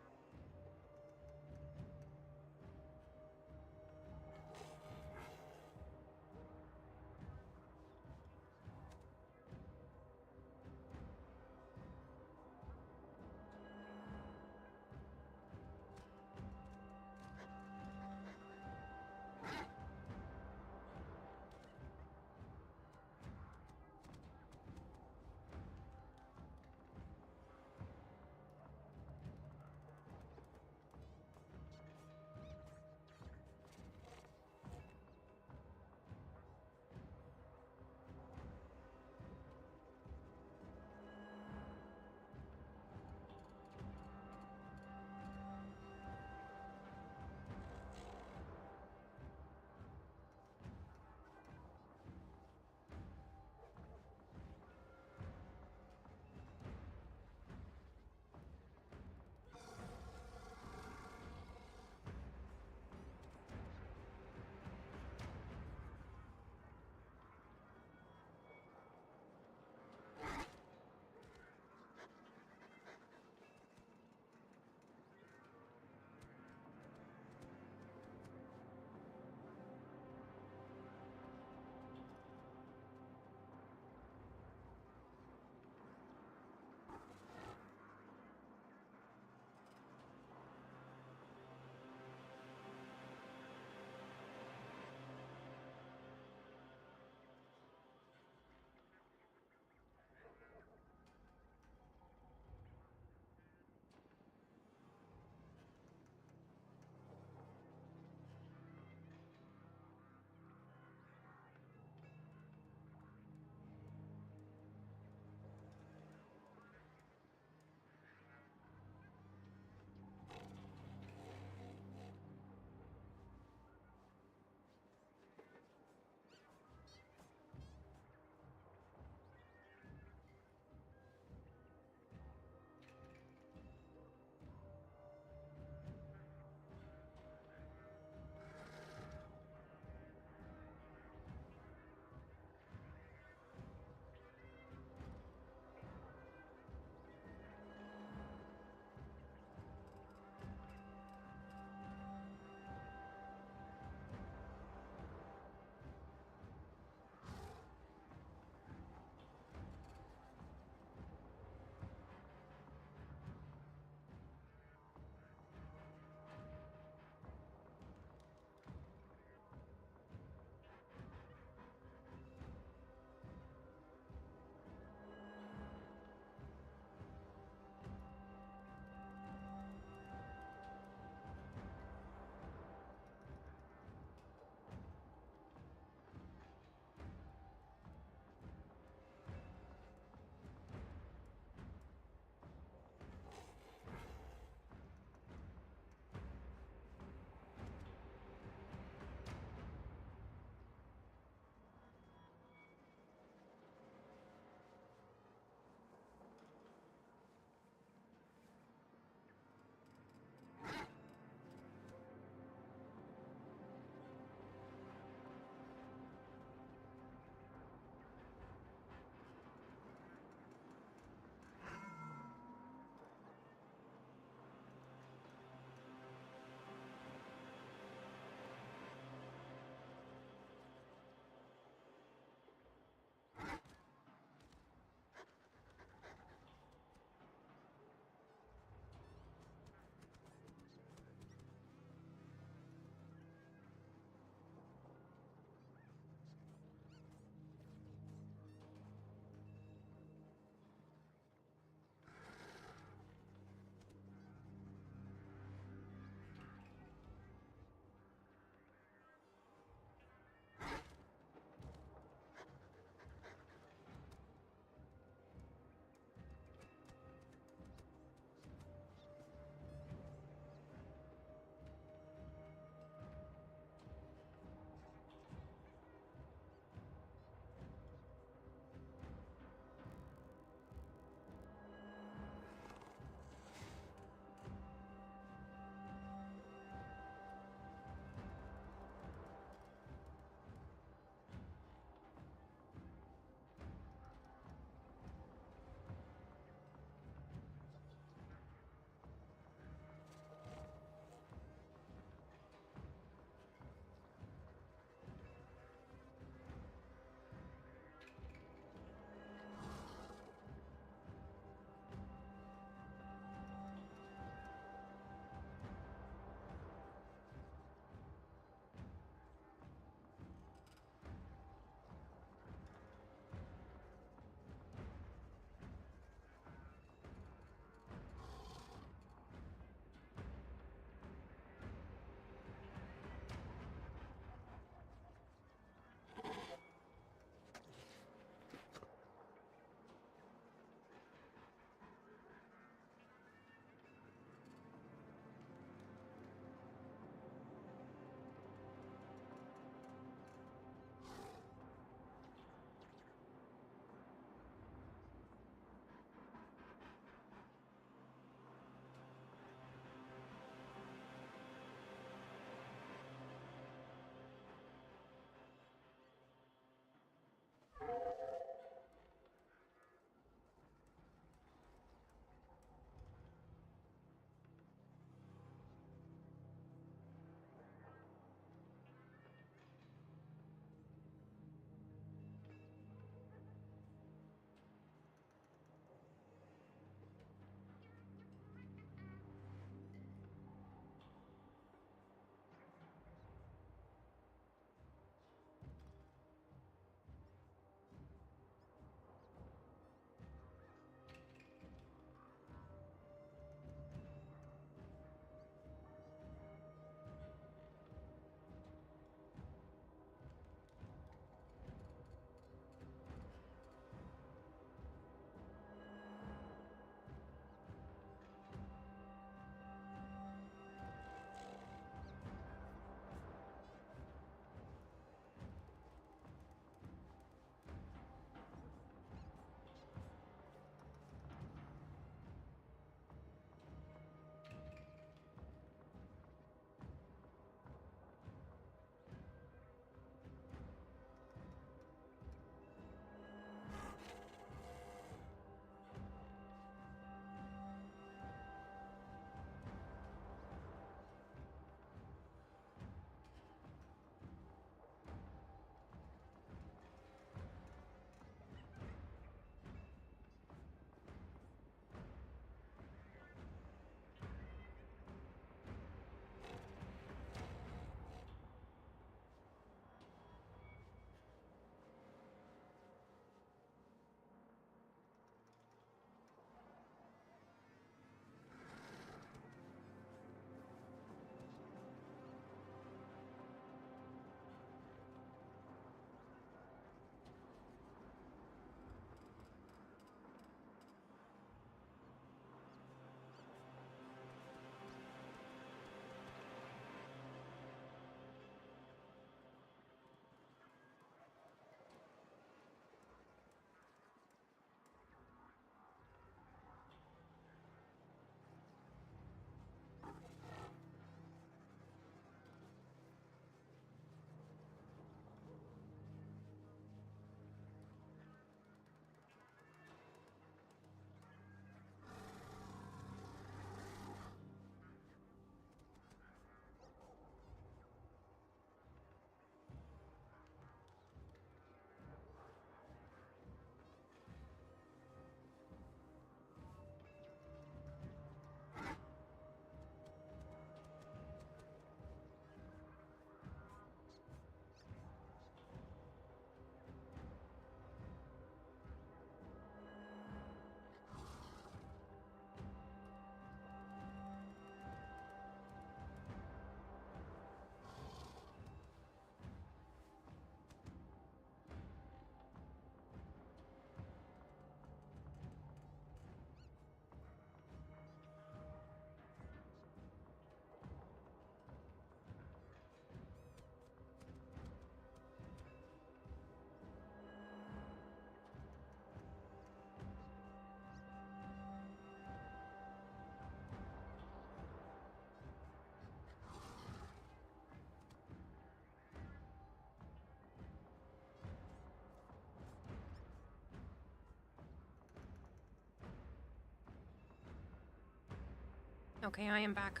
Okay, I am back.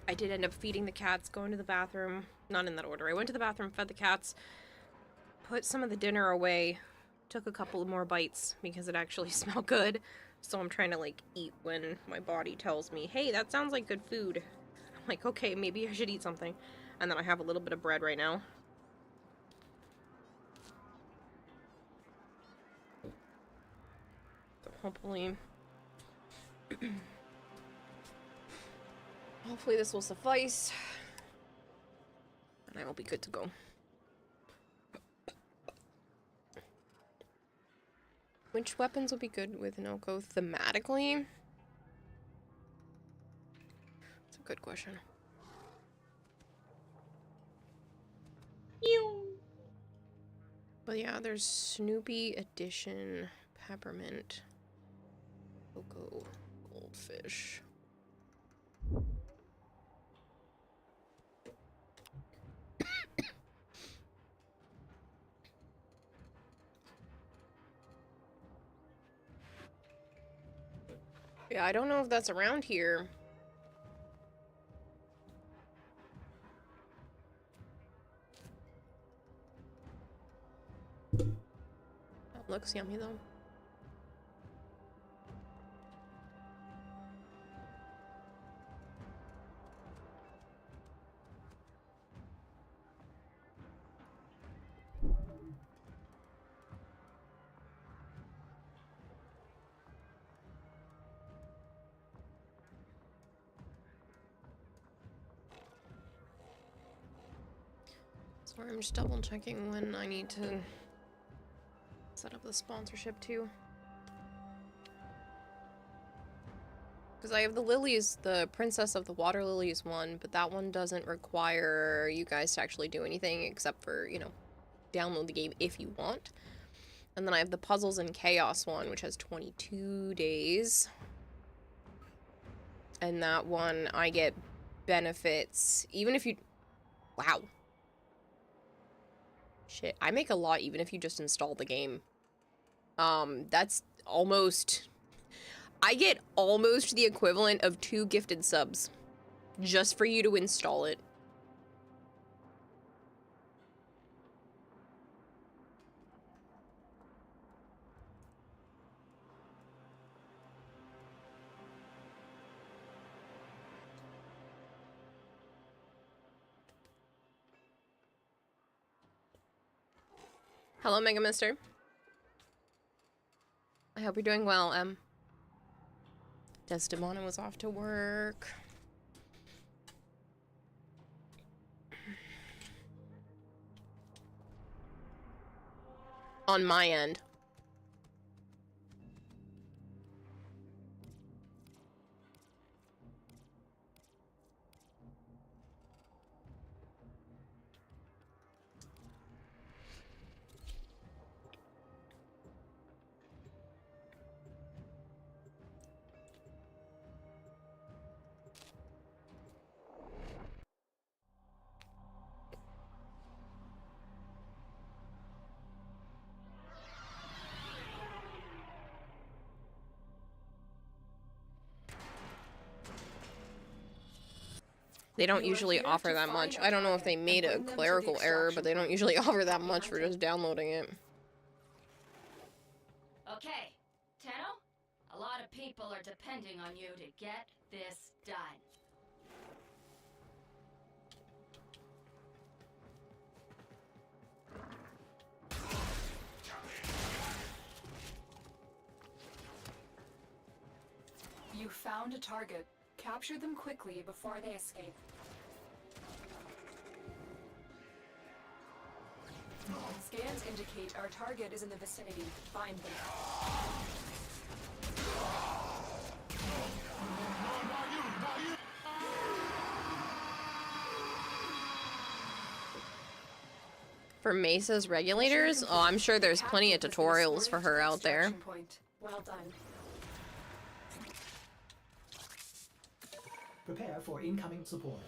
I did end up feeding the cats, going to the bathroom. Not in that order. I went to the bathroom, fed the cats, put some of the dinner away, took a couple more bites because it actually smelled good. So I'm trying to, like, eat when my body tells me, hey, that sounds like good food. I'm like, okay, maybe I should eat something. And then I have a little bit of bread right now. So hopefully... hopefully this will suffice. And I will be good to go. Which weapons will be good with Noko thematically? That's a good question. But yeah, there's Snoopy Edition Peppermint Cocoa Goldfish. Yeah, I don't know if that's around here. That looks yummy though. Sorry, I'm just double checking when I need to set up the sponsorship too. Because I have the lilies, the Princess of the Water Lilies one, but that one doesn't require you guys to actually do anything except for, you know, download the game if you want. And then I have the Puzzles and Chaos one, which has 22 days. And that one, I get benefits, even if you... Wow. Shit, I make a lot even if you just install the game. That's almost... I get almost the equivalent of 2 gifted subs. Just for you to install it. Hello, Mega Mister. I hope you're doing well, Desdemona was off to work. On my end. They don't usually offer that much. I don't know if they made a clerical error, but they don't usually offer that much for just downloading it. Okay, Tenno, a lot of people are depending on you to get this done. You found a target. Capture them quickly before they escape. Scans indicate our target is in the vicinity. Find them. For Mesa's regulators? Oh, I'm sure there's plenty of tutorials for her out there. Well done. Prepare for incoming support.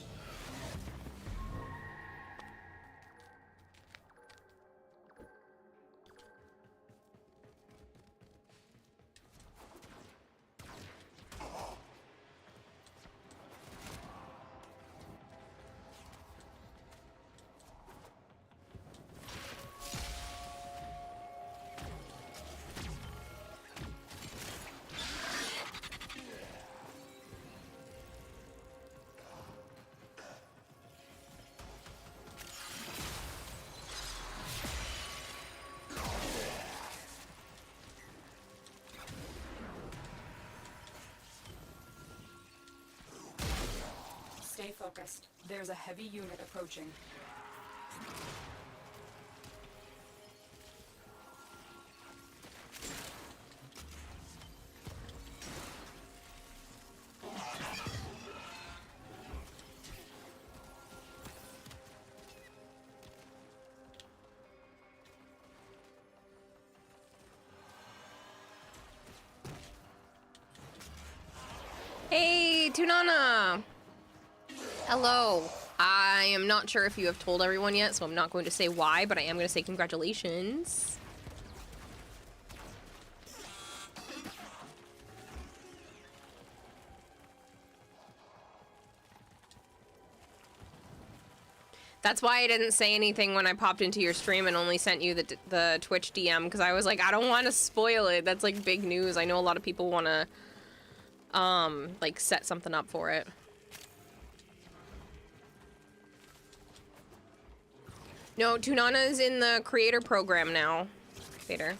focused. There's a heavy unit approaching. Hey, Tunana! Hello. I am not sure if you have told everyone yet, so I'm not going to say why, but I am going to say congratulations. That's why I didn't say anything when I popped into your stream and only sent you the Twitch DM, because I was like, I don't want to spoil it. That's like big news. I know a lot of people want to like set something up for it. No, Tunana is in the creator program now. Vader.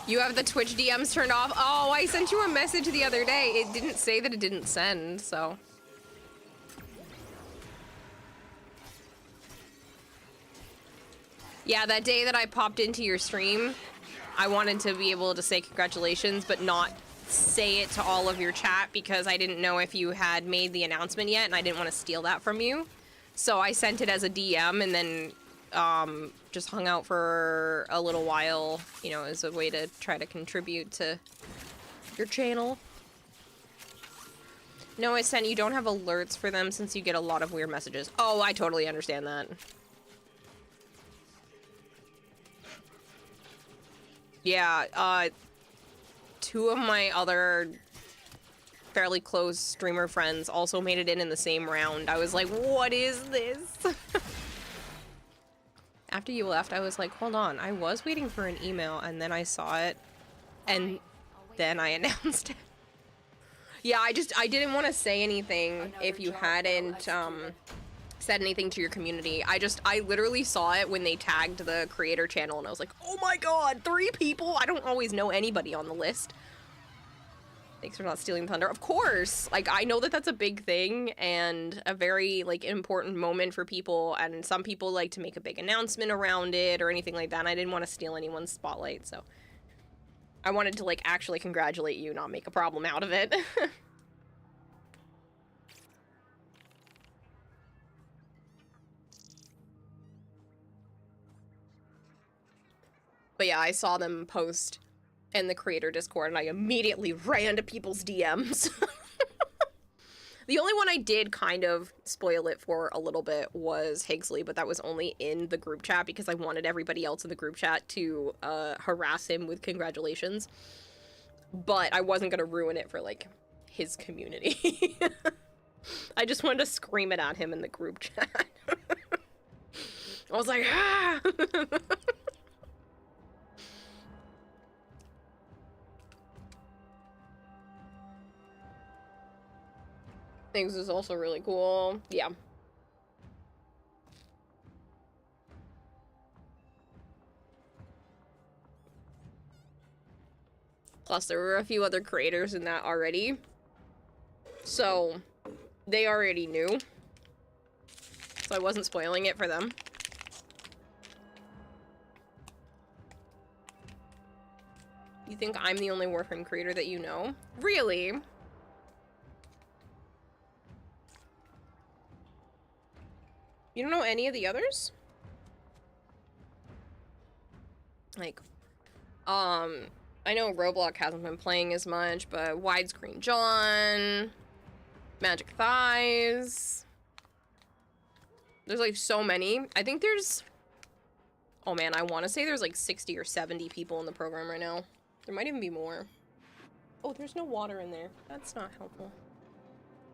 You have the Twitch DMs turned off? Oh, I sent you a message the other day. It didn't say that it didn't send, so. Yeah, that day that I popped into your stream, I wanted to be able to say congratulations, but not say it to all of your chat because I didn't know if you had made the announcement yet and I didn't want to steal that from you. So I sent it as a DM and then just hung out for a little while, you know, as a way to try to contribute to your channel. No, I sent you don't have alerts for them since you get a lot of weird messages. Oh, I totally understand that. Yeah, two of my other fairly close streamer friends also made it in the same round. I was like, what is this? After you left, I was like, hold on. I was waiting for an email, and then I saw it, and then I announced it. Yeah, I didn't want to say anything if you hadn't, said anything to your community. I literally saw it when they tagged the creator channel, and I was like, oh my god, 3 people? I don't always know anybody on the list. Thanks for not stealing thunder. Of course! Like, I know that that's a big thing, and a very, like, important moment for people, and some people like to make a big announcement around it, or anything like that, and I didn't want to steal anyone's spotlight, so. I wanted to, like, actually congratulate you, not make a problem out of it. But yeah, I saw them post in the creator Discord, and I immediately ran to people's DMs. The only one I did kind of spoil it for a little bit was Higgsley, but that was only in the group chat because I wanted everybody else in the group chat to harass him with congratulations. But I wasn't going to ruin it for, like, his community. I just wanted to scream it at him in the group chat. I was like, ah! Things is also really cool. Yeah. Plus, there were a few other creators in that already. So, they already knew. So I wasn't spoiling it for them. You think I'm the only Warframe creator that you know? Really? You don't know any of the others? Like, I know Roblox hasn't been playing as much, but Widescreen John, Magic Thighs. There's like so many. I think there's, oh man, I want to say there's like 60 or 70 people in the program right now. There might even be more. Oh, there's no water in there. That's not helpful.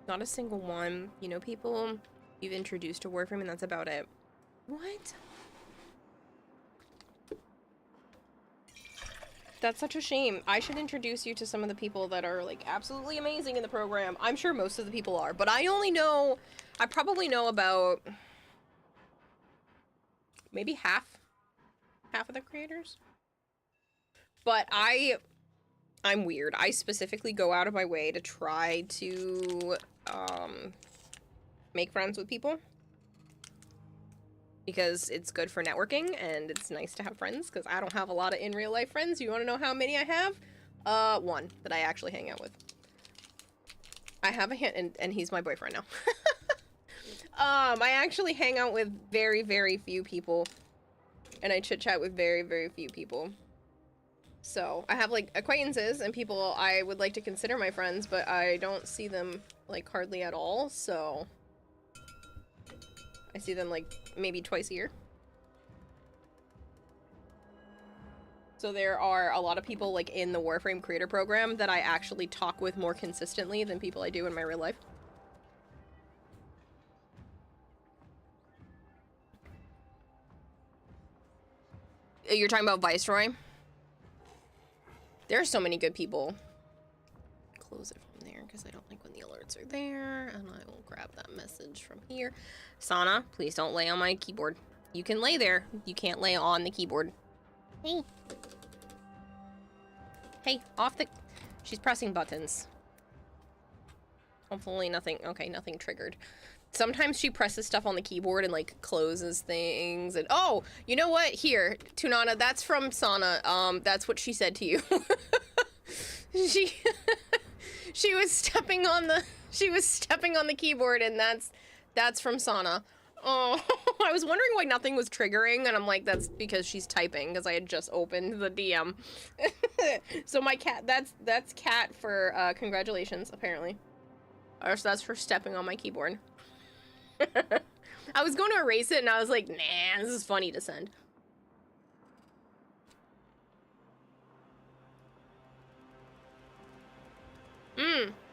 Not a single one. You know, people you've introduced to Warframe, and that's about it. What? That's such a shame. I should introduce you to some of the people that are, like, absolutely amazing in the program. I'm sure most of the people are, but I probably know about maybe half. half of the creators. But I'm weird. I specifically go out of my way to try to make friends with people. Because it's good for networking, and it's nice to have friends, because I don't have a lot of in real life friends. You want to know how many I have? One that I actually hang out with. I have a hint, and he's my boyfriend now. I actually hang out with very, very few people, and I chit-chat with very, very few people. So, I have, like, acquaintances and people I would like to consider my friends, but I don't see them, like, hardly at all, so... I see them, like, maybe twice a year. So there are a lot of people, like, in the Warframe creator program that I actually talk with more consistently than people I do in my real life. You're talking about Viceroy? There are so many good people. Close it from there, because I don't like when the alerts are there, and I will grab that message from here. Sana, please don't lay on my keyboard. You can lay there. You can't lay on the keyboard. Hey. Hey, off the... She's pressing buttons. Hopefully nothing... Okay, nothing triggered. Sometimes she presses stuff on the keyboard and, like, closes things, and... Oh! You know what? Here, Tunana, that's from Sana. That's what she said to you. She was stepping on the keyboard, and that's from Sana. Oh, I was wondering why nothing was triggering, and I'm like, that's because she's typing, because I had just opened the DM. So my cat, that's Cat for, congratulations, apparently. Or so that's for stepping on my keyboard. I was going to erase it, and I was like, nah, this is funny to send.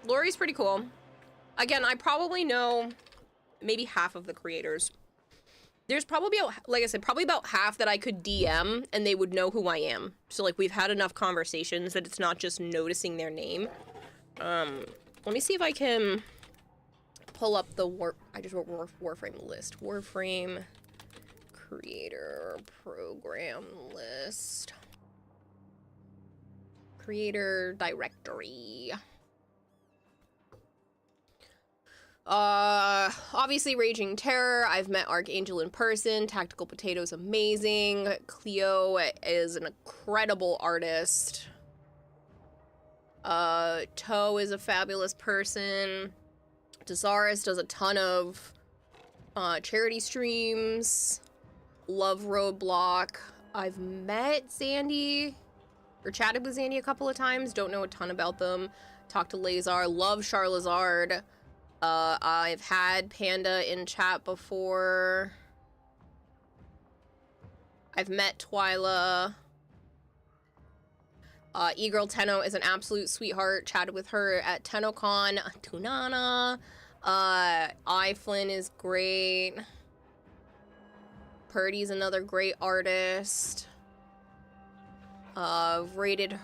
Lori's pretty cool. Again, I probably know maybe half of the creators. There's probably, like I said, probably about half that I could DM and they would know who I am. So, like, we've had enough conversations that it's not just noticing their name. Let me see if I can pull up the I just wrote Warframe list. Warframe creator program list. Creator directory. Obviously Raging Terror, I've met Archangel in person, Tactical Potato's amazing, Cleo is an incredible artist, Toe is a fabulous person, Desaris does a ton of, charity streams, love Roadblock, I've met Zandy, or chatted with Zandy a couple of times, don't know a ton about them, talked to Lazar, love Charlazard. I've had Panda in chat before. I've met Twyla. E-Girl Tenno is an absolute sweetheart. Chatted with her at TennoCon. Tunana. Flynn is great. Purdy's another great artist. Rated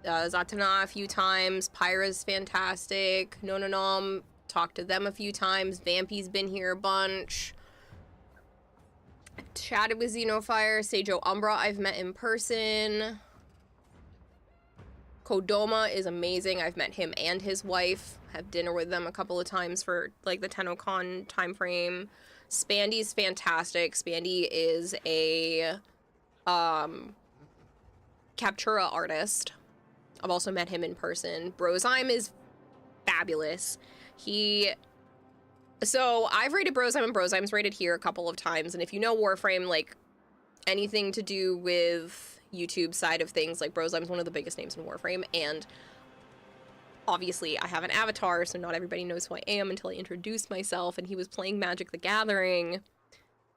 Zatanna a few times. Pyra's fantastic. Nononom. Talked to them a few times. Vampy's been here a bunch. Chatted with Xenofire. Seijo Umbra I've met in person. Kodoma is amazing. I've met him and his wife. Had dinner with them a couple of times for like the TennoCon time frame. Spandy's fantastic. Spandy is a Captura artist. I've also met him in person. Brozyme is fabulous. So I've rated Brozyme and Brozyme's rated here a couple of times, and if you know Warframe, like, anything to do with YouTube side of things, like, Brozyme's one of the biggest names in Warframe, and obviously I have an avatar, so not everybody knows who I am until I introduce myself, and he was playing Magic the Gathering,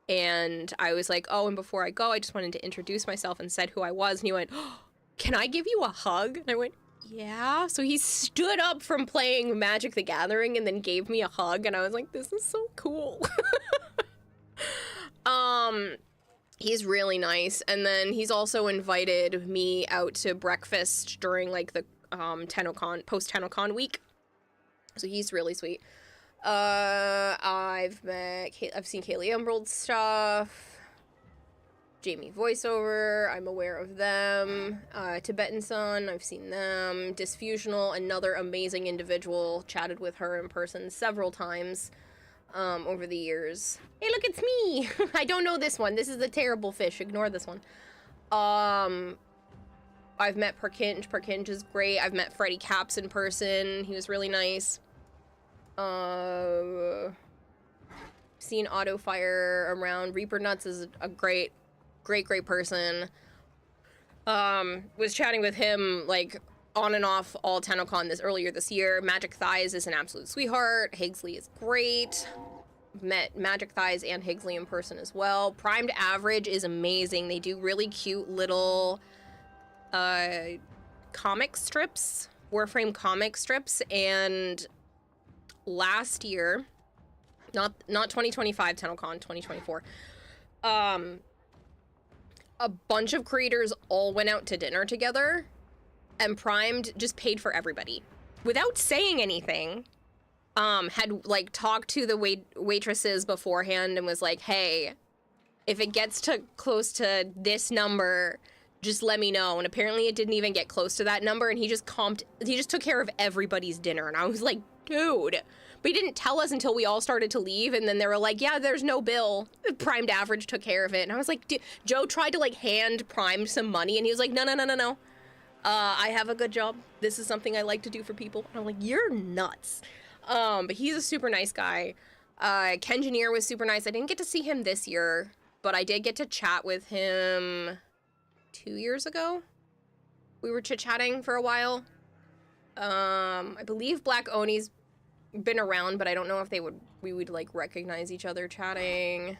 and I was like, oh, and before I go, I just wanted to introduce myself and said who I was, and he went, oh, can I give you a hug? And I went, yeah. So he stood up from playing Magic the Gathering and then gave me a hug, and I was like, this is so cool. He's really nice, and then he's also invited me out to breakfast during, like, the TennoCon, post-TennoCon week. So he's really sweet. I've seen Kaylee Emerald stuff. Jamie voiceover, I'm aware of them. Tibetan Sun, I've seen them. Dysfusional, another amazing individual, chatted with her in person several times over the years. Hey, look, it's me! I don't know this one. This is the terrible fish. Ignore this one. I've met Perkinj. Perkinj is great. I've met Freddy Caps in person. He was really nice. Seen Autofire around. Reaper Nuts is a great person. Was chatting with him, like, on and off all TennoCon earlier this year. Magic Thighs is an absolute sweetheart. Higsley is great. Met Magic Thighs and Higsley in person as well. Primed Average is amazing. They do really cute little comic strips, Warframe comic strips, and last year, not 2025 TennoCon, 2024, a bunch of creators all went out to dinner together, and Primed just paid for everybody without saying anything. Had like talked to the waitresses beforehand and was like, hey, if it gets to close to this number, just let me know. And apparently it didn't even get close to that number, and he just took care of everybody's dinner. And I was like, dude. But he didn't tell us until we all started to leave, and then they were like, yeah, there's no bill. Primed Average took care of it. And I was like, dude. Joe tried to like hand Prime some money, and he was like, no. I have a good job. This is something I like to do for people. And I'm like, you're nuts. But he's a super nice guy. Kengineer was super nice. I didn't get to see him this year, but I did get to chat with him 2 years ago. We were chit-chatting for a while. I believe Black Oni's been around, but I don't know if we would like recognize each other chatting.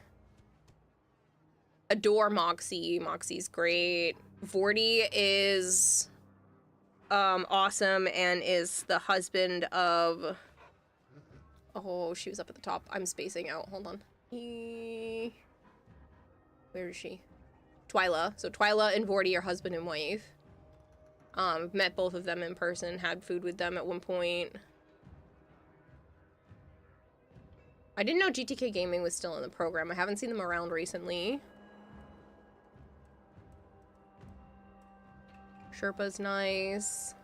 Adore Moxie. Moxie's great. Vorty is awesome and is the husband of... Oh, she was up at the top. I'm spacing out. Hold on. Where is she? Twyla. So Twyla and Vorty are husband and wife. Met both of them in person, had food with them at one point. I didn't know GTK Gaming was still in the program. I haven't seen them around recently. Sherpa's nice.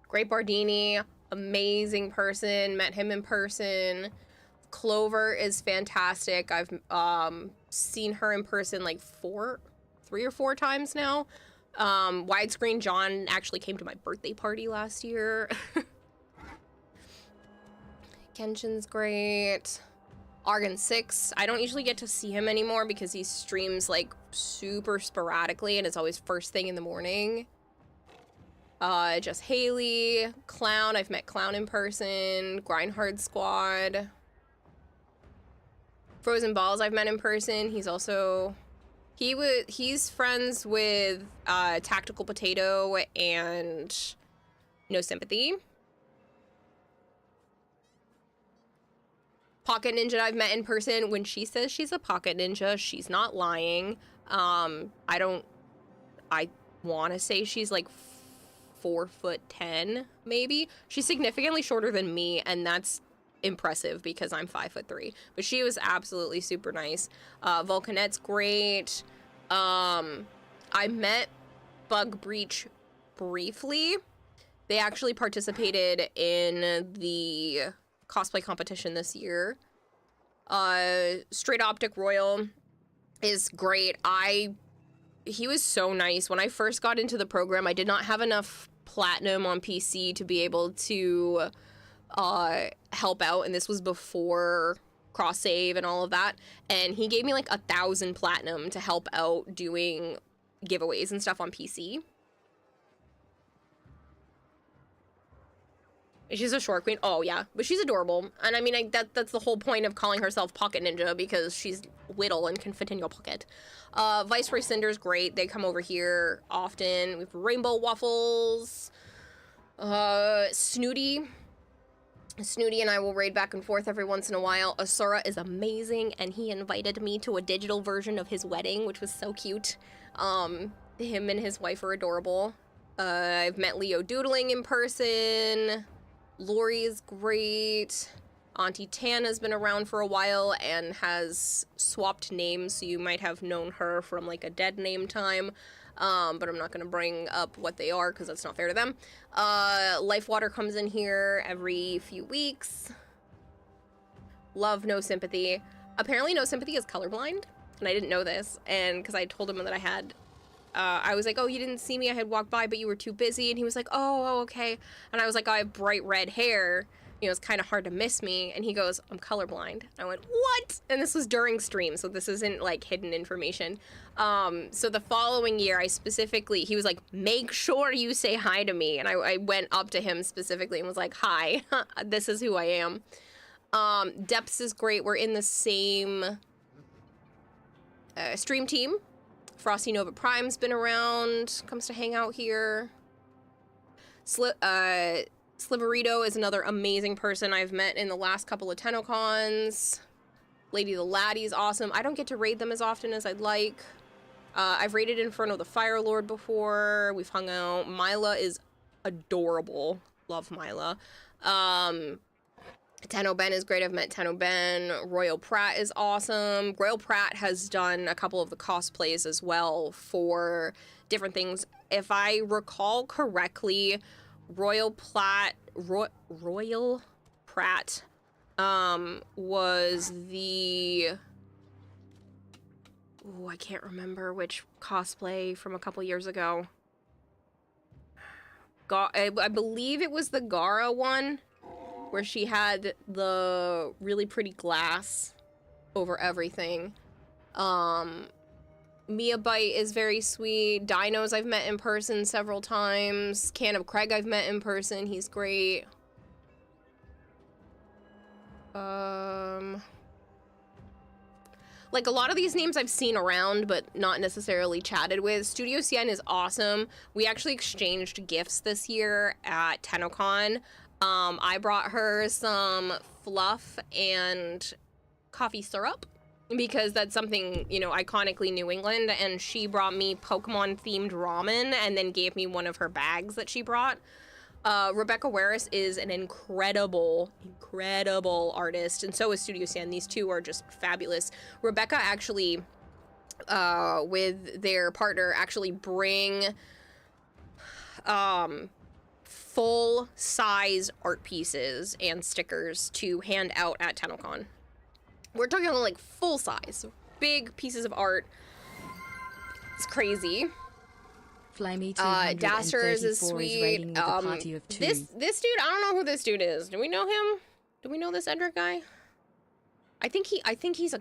Great Bardini, amazing person. Met him in person. Clover is fantastic. I've seen her in person like 3 or 4 times now. Widescreen John actually came to my birthday party last year. Kenshin's great. Argon 6, I don't usually get to see him anymore because he streams like super sporadically and it's always first thing in the morning. Just Haley, Clown, I've met Clown in person, Grindhard Squad. Frozen Balls I've met in person. He's friends with Tactical Potato and No Sympathy. Pocket Ninja I've met in person. When she says she's a Pocket Ninja, she's not lying. I want to say she's like 4'10", maybe. She's significantly shorter than me, and that's impressive because I'm 5'3". But she was absolutely super nice. Vulcanette's great. I met Bug Breach briefly. They actually participated in the cosplay competition this year. Straight Optic Royal is great. He was so nice. When I first got into the program, I did not have enough platinum on PC to be able to help out, and this was before cross save and all of that, and he gave me like 1,000 platinum to help out doing giveaways and stuff on PC. She's a short queen. Oh yeah, but she's adorable, and I mean that's the whole point of calling herself Pocket Ninja, because she's little and can fit in your pocket. Viceroy Cinder's great. They come over here often. We have Rainbow Waffles. Snooty and I will raid back and forth every once in a while. Asura is amazing, and he invited me to a digital version of his wedding, which was so cute. Him and his wife are adorable. I've met Leo Doodling in person. Lori is great. Auntie Tana's been around for a while and has swapped names, so you might have known her from like a dead name time. But I'm not going to bring up what they are because that's not fair to them. Life Water comes in here every few weeks. Love No Sympathy. Apparently No Sympathy is colorblind, and I didn't know this. And because I told him that I was like, oh, you didn't see me, I had walked by, but you were too busy. And he was like, oh, okay. And I was like, I have bright red hair. You know, it's kind of hard to miss me. And he goes, I'm colorblind. I went, what? And this was during stream, so this isn't like hidden information. So the following year, he was like, make sure you say hi to me. And I went up to him specifically and was like, hi, this is who I am. Depths is great. We're in the same stream team. Frosty Nova Prime's been around, comes to hang out here. Sliverito is another amazing person I've met in the last couple of TennoCons. Lady the Laddie's awesome. I don't get to raid them as often as I'd like. I've raided Inferno the Fire Lord before. We've hung out. Mila is adorable. Love Mila. Tenno Ben is great. I've met Tenno Ben. Royal Pratt is awesome. Royal Pratt has done a couple of the cosplays as well for different things. If I recall correctly, Royal Pratt was the... Ooh, I can't remember which cosplay from a couple years ago. I believe it was the Gara one, where she had the really pretty glass over everything. Mia Bite is very sweet. Dinos I've met in person several times. Can of Craig I've met in person. He's great. Like, a lot of these names I've seen around, but not necessarily chatted with. Studio Cien is awesome. We actually exchanged gifts this year at TennoCon. I brought her some fluff and coffee syrup because that's something, you know, iconically New England, and she brought me Pokemon-themed ramen and then gave me one of her bags that she brought. Rebecca Waris is an incredible artist, and so is Studio Cien. These two are just fabulous. Rebecca actually, with their partner, actually bring full-size art pieces and stickers to hand out at TennoCon. We're talking about, like, full-size, big pieces of art. It's crazy. Flamey Dasters is sweet. This dude, I don't know who this dude is. Do we know him? Do we know this Edric guy? I think he's a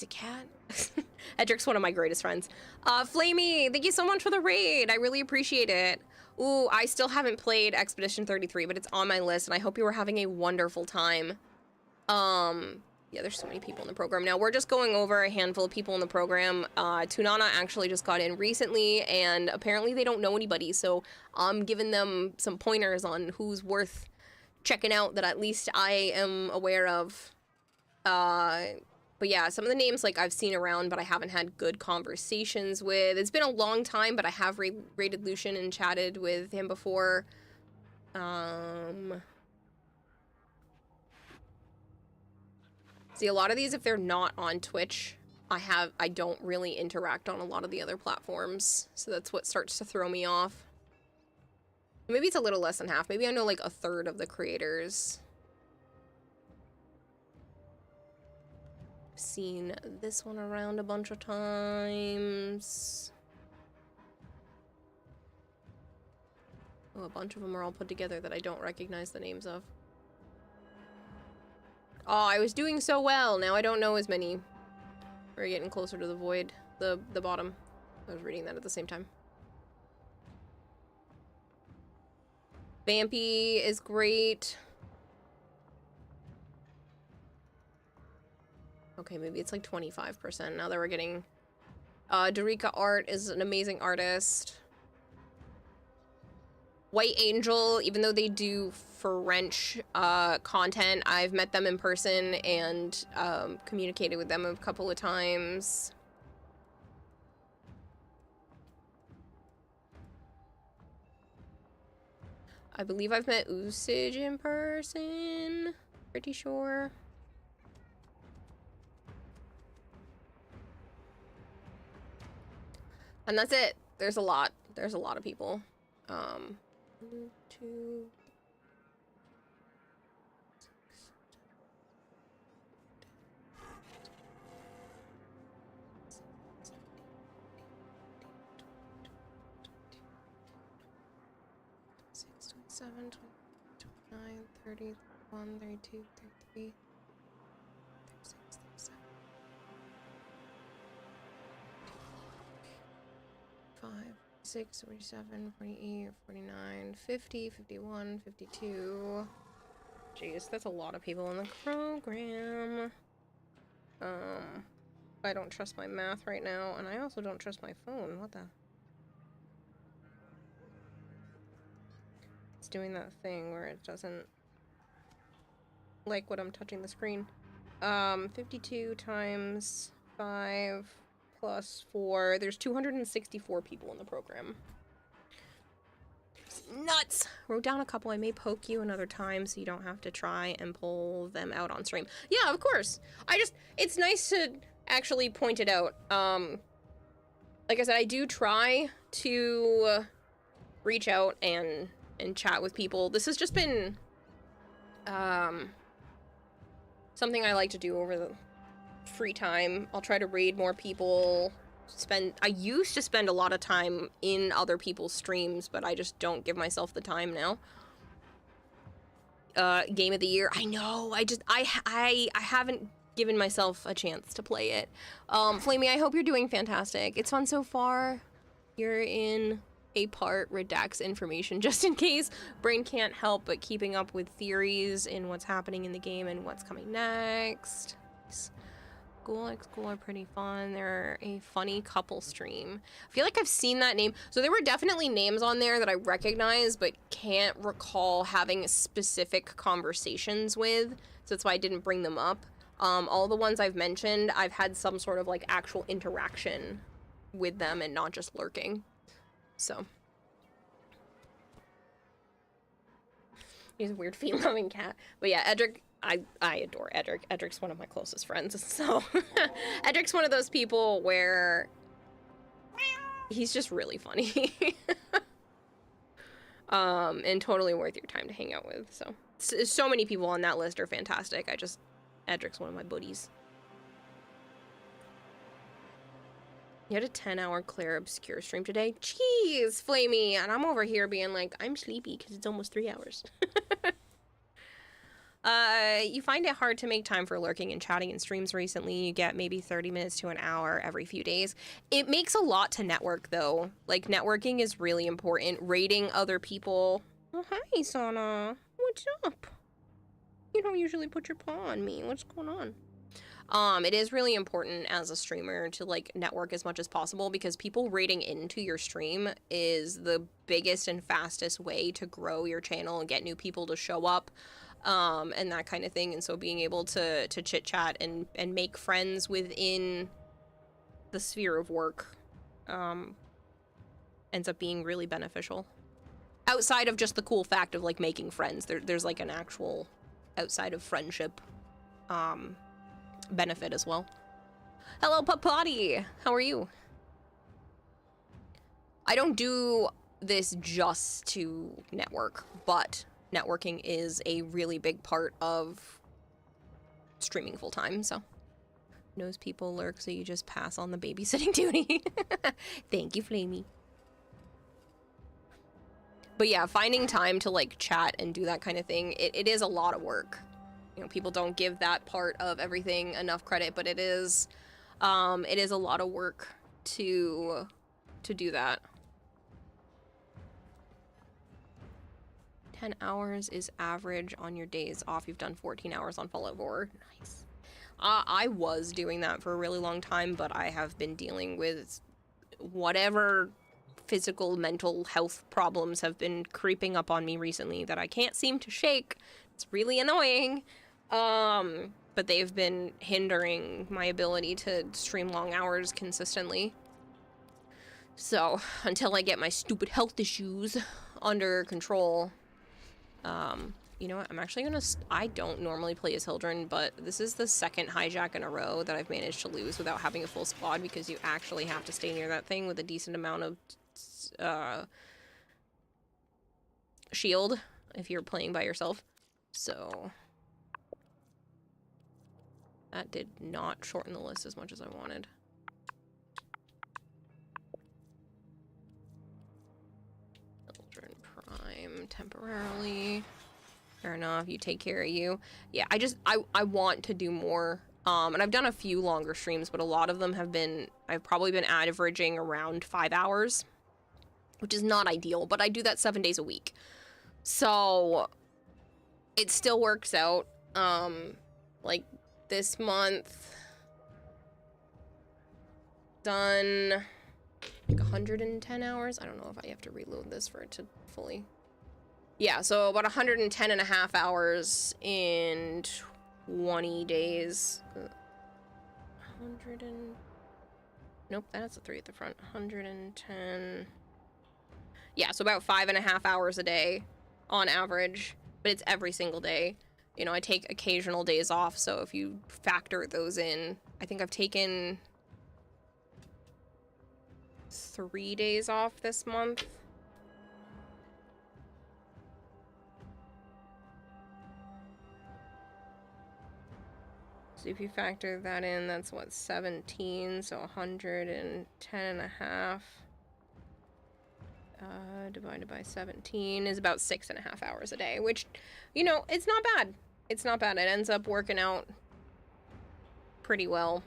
cat. Edric's one of my greatest friends. Flamey, thank you so much for the raid. I really appreciate it. Ooh, I still haven't played Expedition 33, but it's on my list, and I hope you are having a wonderful time. Yeah, there's so many people in the program now. We're just going over a handful of people in the program. Tunana actually just got in recently, and apparently they don't know anybody, so I'm giving them some pointers on who's worth checking out that at least I am aware of. But yeah, some of the names, like, I've seen around, but I haven't had good conversations with. It's been a long time, but I have raided Lucian and chatted with him before. See, a lot of these, if they're not on Twitch, I don't really interact on a lot of the other platforms, so that's what starts to throw me off. Maybe it's a little less than half. Maybe I know, like, a third of the creators. I've seen this one around a bunch of times. Oh, a bunch of them are all put together that I don't recognize the names of. Oh, I was doing so well. Now I don't know as many. We're getting closer to the void. The bottom. I was reading that at the same time. Vampy is great. Okay, maybe it's like 25% now that we're getting... Dorika Art is an amazing artist. White Angel, even though they do French content, I've met them in person and communicated with them a couple of times. I believe I've met Usage in person. Pretty sure. And that's it. There's a lot. There's a lot of people. 1, 2, 6, 7, 29, 30, 31, 32, 33, 36, 37, 5, 6, 47, 48, 49, 50, 51, 52. Jeez, that's a lot of people in the program. I don't trust my math right now, and I also don't trust my phone. What the? It's doing that thing where it doesn't like what I'm touching the screen. 52 times 5 plus 4. There's 264 people in the program. Nuts! Wrote down a couple. I may poke you another time so you don't have to try and pull them out on stream. Yeah, of course. It's nice to actually point it out. Like I said, I do try to reach out and chat with people. This has just been something I like to do over the free time. I'll try to raid more people. I used to spend a lot of time in other people's streams, but I just don't give myself the time now. Game of the year. I know. I haven't given myself a chance to play it. Flamey, I hope you're doing fantastic. It's fun so far. You're in a part redacts information just in case. Brain can't help but keeping up with theories in what's happening in the game and what's coming next. School are pretty fun. They're a funny couple stream. I feel like I've seen that name. So there were definitely names on there that I recognize but can't recall having specific conversations with. So that's why I didn't bring them up. All the ones I've mentioned, I've had some sort of like actual interaction with them and not just lurking. So. He's a weird feline cat. But yeah, Edric, I adore Edric. Edric's one of my closest friends, so Edric's one of those people where he's just really funny. And totally worth your time to hang out with, so. So many people on that list are fantastic. Edric's one of my buddies. You had a 10-hour Claire Obscure stream today? Jeez, Flamey! And I'm over here being like, I'm sleepy because it's almost 3 hours. You find it hard to make time for lurking and chatting in streams recently. You get maybe 30 minutes to an hour every few days. It makes a lot to network, though. Like, networking is really important. Rating other people. Oh, hi, Sana. What's up? You don't usually put your paw on me. What's going on? It is really important as a streamer to, like, network as much as possible because people rating into your stream is the biggest and fastest way to grow your channel and get new people to show up. And that kind of thing, and so being able to chit-chat and make friends within the sphere of work ends up being really beneficial. Outside of just the cool fact of, like, making friends, there's like, an actual outside of friendship benefit as well. Hello, Papati! How are you? I don't do this just to network, but networking is a really big part of streaming full-time, so. Knows people lurk, so you just pass on the babysitting duty. Thank you, Flamey. But yeah, finding time to, like, chat and do that kind of thing, it is a lot of work. You know, people don't give that part of everything enough credit, but it is a lot of work to do that. 10 hours is average on your days off. You've done 14 hours on Fallout 4. Nice. I was doing that for a really long time, but I have been dealing with whatever physical, mental health problems have been creeping up on me recently that I can't seem to shake. It's really annoying. But they've been hindering my ability to stream long hours consistently. So, until I get my stupid health issues under control, You know what? I'm actually gonna... I don't normally play as Hildren, but this is the second hijack in a row that I've managed to lose without having a full squad, because you actually have to stay near that thing with a decent amount of shield if you're playing by yourself. So that did not shorten the list as much as I wanted. Hildren Prime temporarily. Fair enough, you take care of you. Yeah, I want to do more. And I've done a few longer streams, but a lot of them have been, I've probably been averaging around 5 hours, which is not ideal, but I do that 7 days a week. So it still works out. Like this month, done like 110 hours. I don't know if I have to reload this for it to fully... Yeah, so about 110 and a half hours in 20 days. 100 and... Nope, that's a 3 at the front. 110... Yeah, so about 5.5 hours a day on average, but it's every single day. You know, I take occasional days off, so if you factor those in, I think I've taken 3 days off this month. So if you factor that in, that's what, 17, so 110 and a half. Divided by 17 is about 6.5 hours a day, which, you know, it's not bad. It's not bad. It ends up working out pretty well.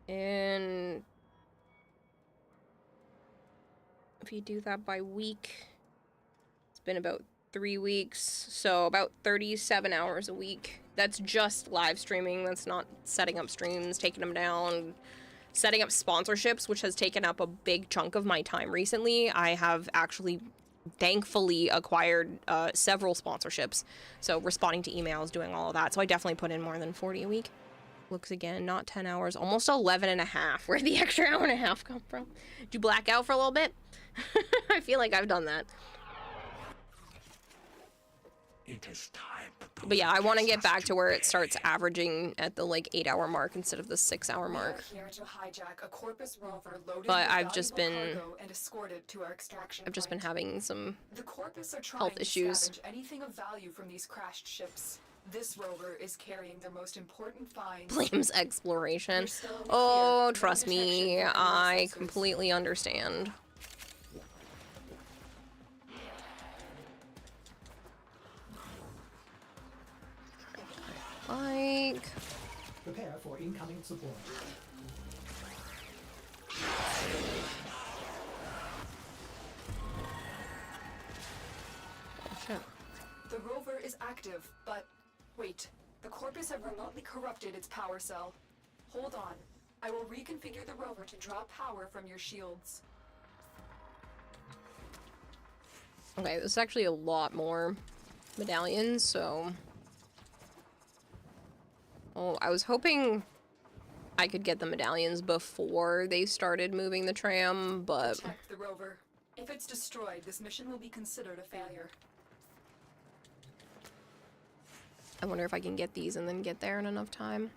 And if you do that by week, it's been about 3 weeks, so about 37 hours a week. That's just live streaming. That's not setting up streams, taking them down, setting up sponsorships, which has taken up a big chunk of my time recently. I have actually, thankfully, acquired several sponsorships. So responding to emails, doing all of that. So I definitely put in more than 40 a week. Looks again, not 10 hours, almost 11 and a half. Where'd the extra hour and a half come from? Did you black out for a little bit? I feel like I've done that. It is time. But yeah, I want to get back to where it starts averaging at the like 8-hour mark instead of the 6-hour mark. But I've just been having some health issues. Anything of value from these crashed ships. This rover is carrying their most important finds. Blames exploration. Oh, trust me, I completely understand. Like... Prepare for incoming support. Oh, shit. The rover is active, but wait. The Corpus have remotely corrupted its power cell. Hold on. I will reconfigure the rover to draw power from your shields. Okay, there's actually a lot more medallions, so... Oh, I was hoping I could get the medallions before they started moving the tram, but... Check the rover. If it's destroyed, this mission will be considered a failure. I wonder if I can get these and then get there in enough time.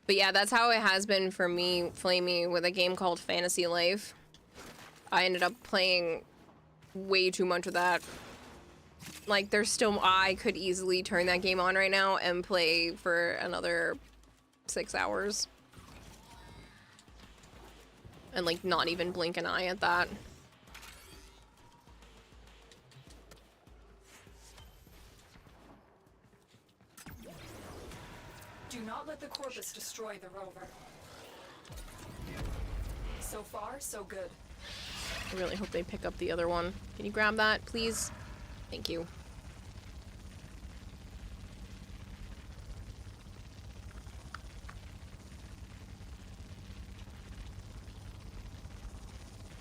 But yeah, that's how it has been for me, Flamey, with a game called Fantasy Life. I ended up playing way too much of that. Like, there's still... I could easily turn that game on right now and play for another 6 hours. And, like, not even blink an eye at that. Do not let the Corpus destroy the rover. So far, so good. I really hope they pick up the other one. Can you grab that, please? Thank you.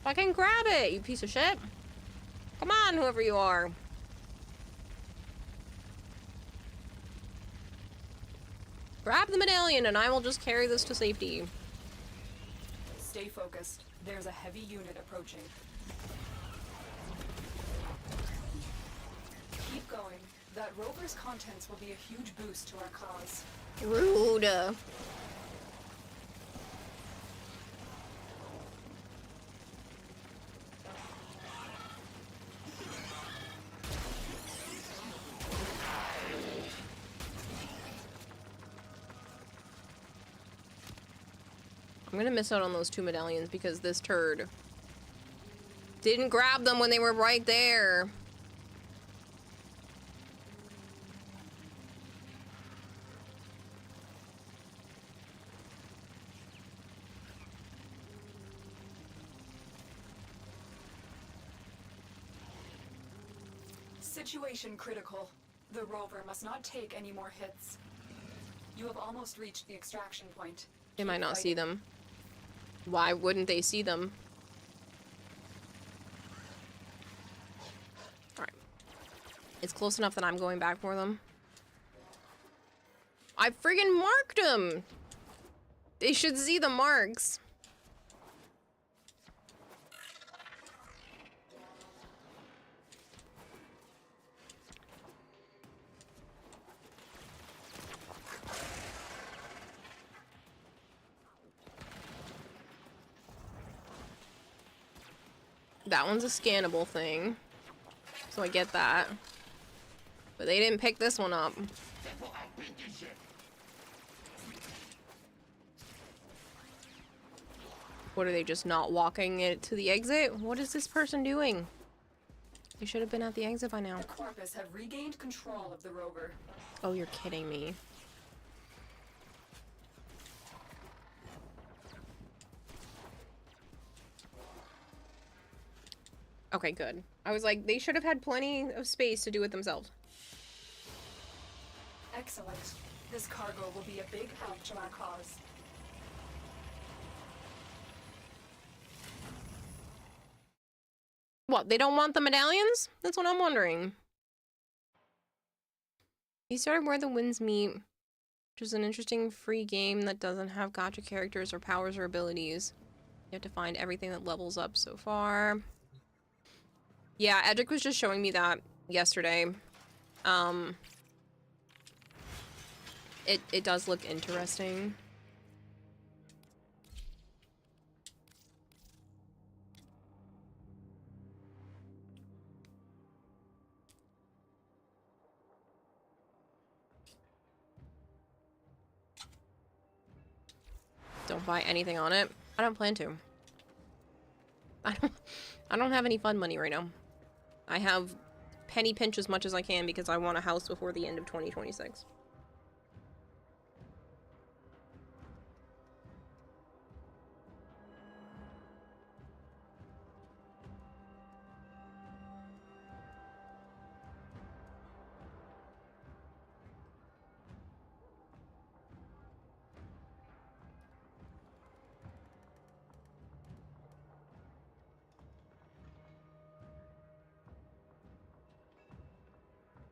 Fucking grab it, you piece of shit. Come on, whoever you are. Grab the medallion and I will just carry this to safety. Stay focused. There's a heavy unit approaching. Keep going. That rover's contents will be a huge boost to our cause. Rude. I'm gonna miss out on those 2 medallions because this turd didn't grab them when they were right there. Situation critical. The rover must not take any more hits. You have almost reached the extraction point. They might not see them. Why wouldn't they see them? Alright. It's close enough that I'm going back for them. I friggin' marked them! They should see the marks. That one's a scannable thing, so I get that. But they didn't pick this one up. What, are they just not walking it to the exit? What is this person doing? They should have been at the exit by now. The Corpus have regained control of the rover. Oh, you're kidding me. Okay, good. I was like, they should have had plenty of space to do it themselves. Excellent. This cargo will be a big help to our cause. What, they don't want the medallions? That's what I'm wondering. You started Where the Winds Meet, which is an interesting free game that doesn't have gacha characters or powers or abilities. You have to find everything that levels up so far. Yeah, Edric was just showing me that yesterday. It does look interesting. Don't buy anything on it. I don't plan to. I don't have any fun money right now. I have penny pinch as much as I can because I want a house before the end of 2026.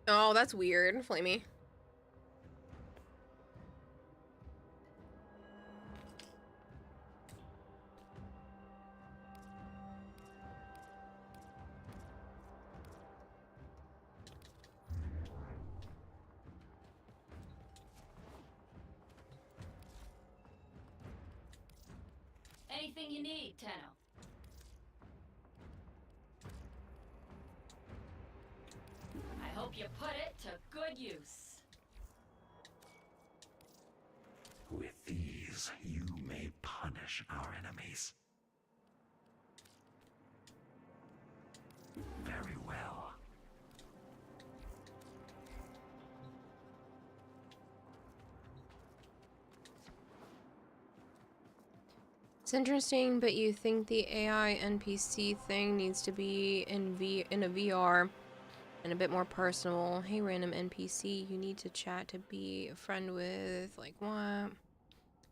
Oh, that's weird, Flamey. Anything you need, Tenno. I hope you put it to good use. With these, you may punish our enemies. Very well. It's interesting, but you think the AI NPC thing needs to be in a VR and a bit more personal. Hey, random NPC, you need to chat to be a friend with, like, what?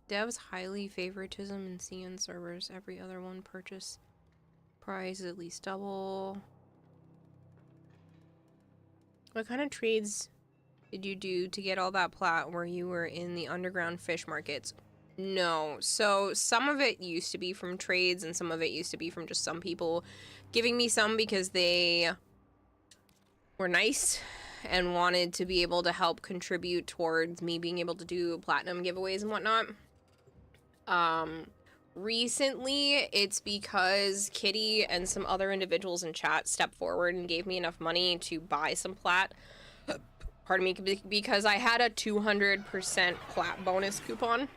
Devs highly favoritism in CN servers. Every other one purchase price is at least double. What kind of trades did you do to get all that plat where you were in the underground fish markets? No. So some of it used to be from trades and some of it used to be from just some people giving me some because they were nice and wanted to be able to help contribute towards me being able to do platinum giveaways and whatnot. Recently, it's because Kitty and some other individuals in chat stepped forward and gave me enough money to buy some plat. Pardon me, because I had a 200% plat bonus coupon.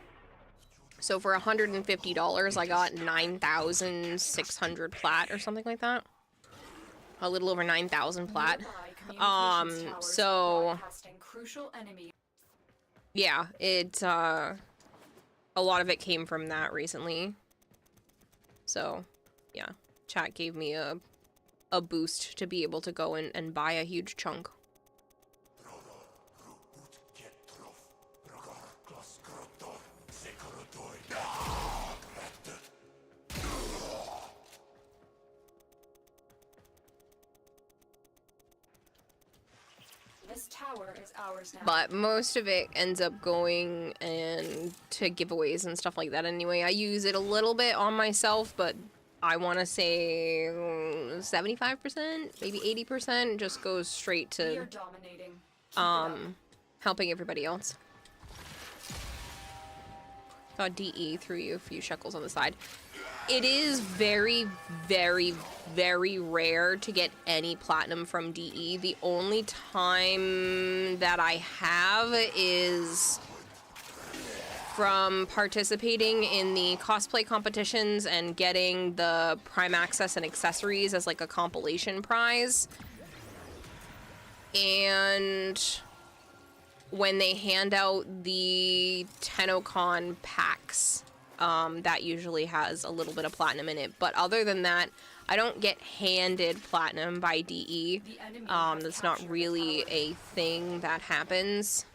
So for $150, I got 9,600 plat or something like that. A little over 9,000 plat. So yeah, it a lot of it came from that recently. So yeah, chat gave me a boost to be able to go and buy a huge chunk. This tower is ours now. But most of it ends up going and to giveaways and stuff like that anyway. I use it a little bit on myself, but I want to say 75%, maybe 80% just goes straight to helping everybody else. Thought DE threw you a few shekels on the side. It is very, very, very rare to get any platinum from DE. The only time that I have is from participating in the cosplay competitions and getting the Prime Access and accessories as like a compilation prize. And when they hand out the TennoCon packs, that usually has a little bit of platinum in it. But other than that, I don't get handed platinum by DE. That's not really a thing that happens.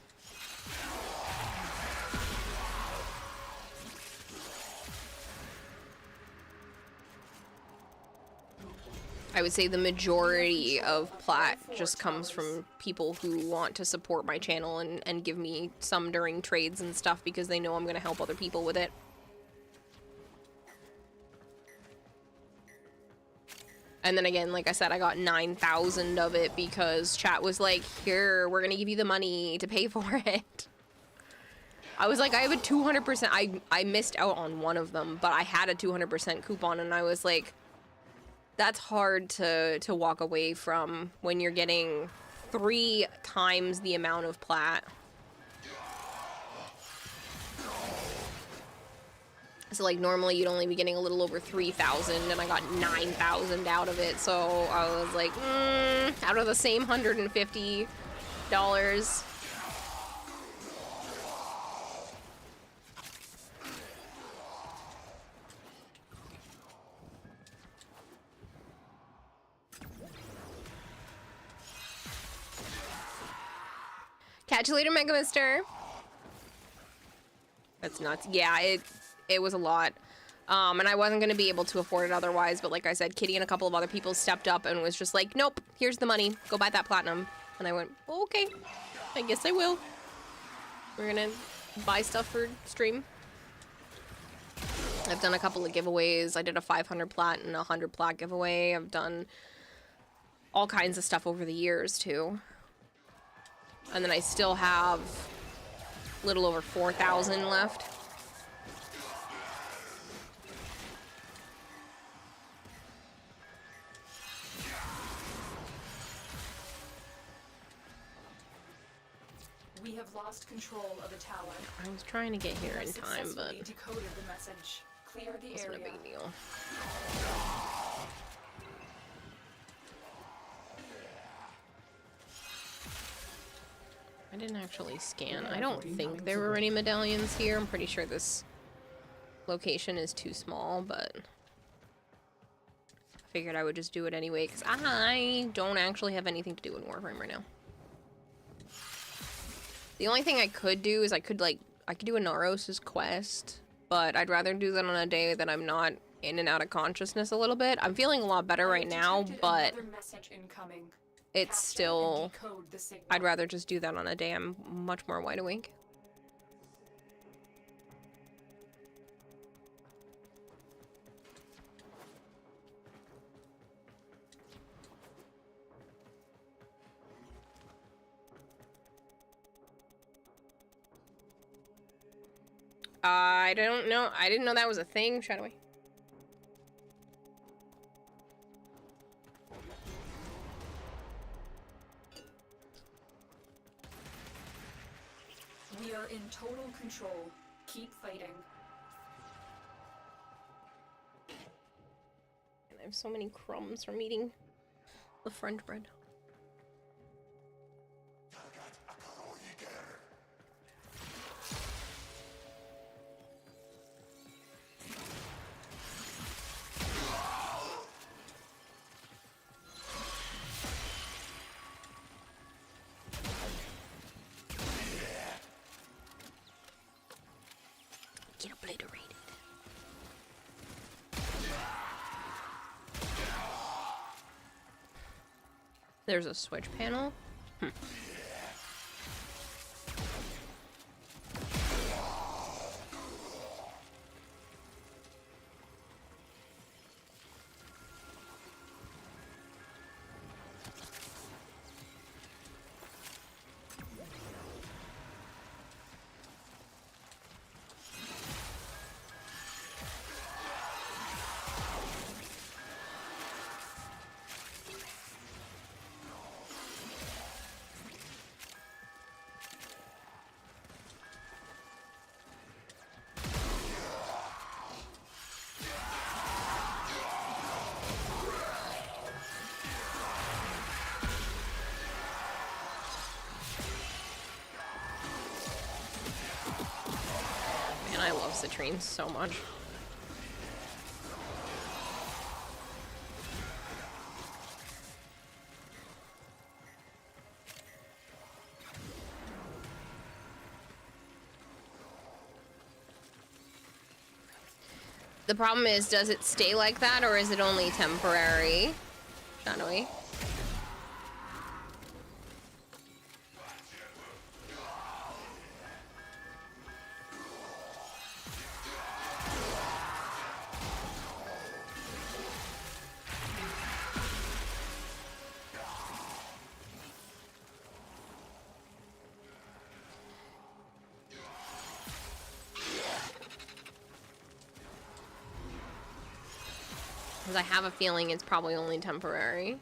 I would say the majority of plat just comes from people who want to support my channel and give me some during trades and stuff because they know I'm going to help other people with it. And then again, like I said, I got 9,000 of it because chat was like, here, we're going to give you the money to pay for it. I was like, I have a 200%. I missed out on one of them, but I had a 200% coupon and I was like, that's hard to walk away from when you're getting 3 times the amount of plat. So like normally you'd only be getting a little over 3,000 and I got 9,000 out of it. So I was like, out of the same $150. Catch you later, Mega Mister. That's nuts. Yeah, it was a lot. And I wasn't going to be able to afford it otherwise, but like I said, Kitty and a couple of other people stepped up and was just like, nope, here's the money. Go buy that platinum. And I went, oh, okay, I guess I will. We're going to buy stuff for stream. I've done a couple of giveaways. I did a 500 plat and a 100 plat giveaway. I've done all kinds of stuff over the years, too. And then I still have a little over 4,000 left. We have lost control of the tower. I was trying to get here in time, but decoded the message. Clear the wasn't a area. big deal. I didn't actually scan. I don't think there were any medallions here. I'm pretty sure this location is too small, but I figured I would just do it anyway because I don't actually have anything to do in Warframe right now. The only thing I could do is I could do a Naros' quest, but I'd rather do that on a day that I'm not in and out of consciousness a little bit. I'm feeling a lot better right now, but it's still, I'd rather just do that on a day I'm much more wide awake. I don't know. I didn't know that was a thing. Shadowy. We are in total control. Keep fighting. And I have so many crumbs from eating the French bread. Get obliterated. There's a switch panel. I love citrine so much. The problem is, does it stay like that or is it only temporary? Shadowy. Because I have a feeling it's probably only temporary.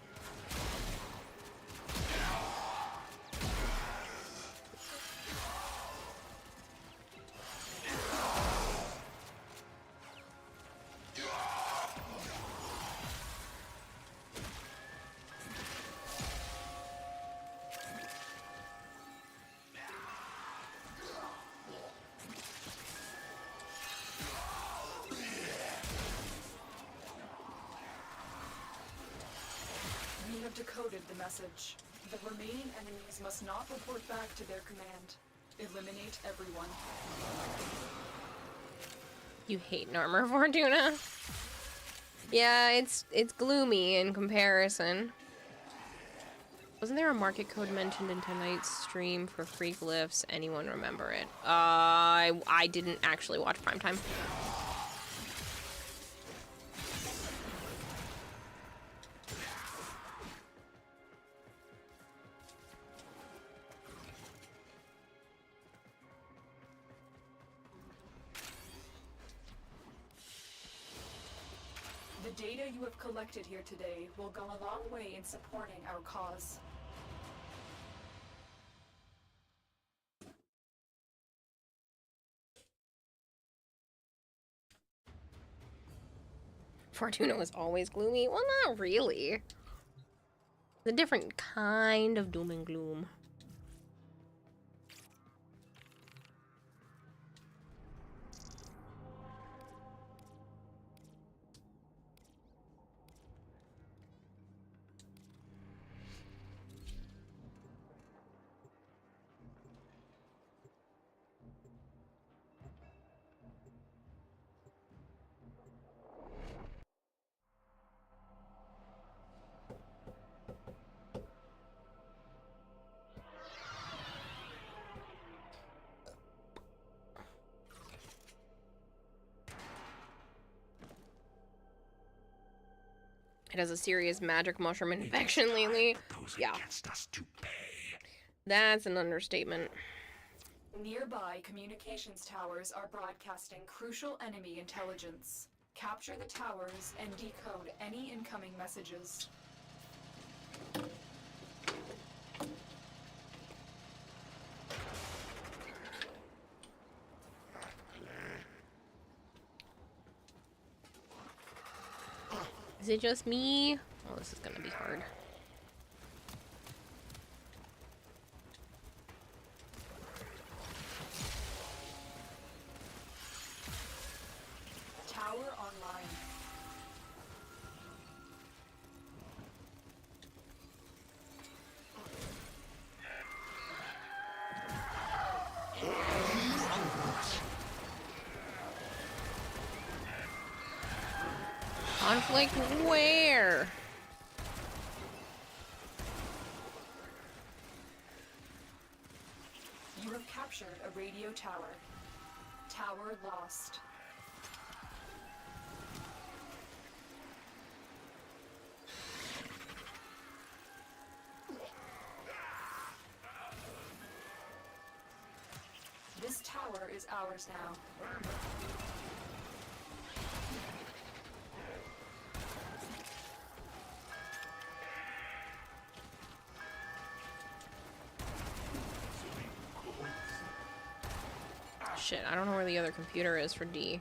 Decoded the message. The remaining enemies must not report back to their command. Eliminate everyone. You hate Narmer Fortuna? Yeah, it's gloomy in comparison. Wasn't there a market code mentioned in tonight's stream for free glyphs? Anyone remember it? I didn't actually watch Prime Time. The data you have collected here today will go a long way in supporting our cause. Fortuna was always gloomy. Well, not really. It's a different kind of doom and gloom. It has a serious magic mushroom infection lately. Yeah. That's an understatement. Nearby communications towers are broadcasting crucial enemy intelligence. Capture the towers and decode any incoming messages. Is it just me? Oh, this is gonna be hard. Tower online. Conflict where? You have captured a radio tower. Tower lost. This tower is ours now. Shit, I don't know where the other computer is for D.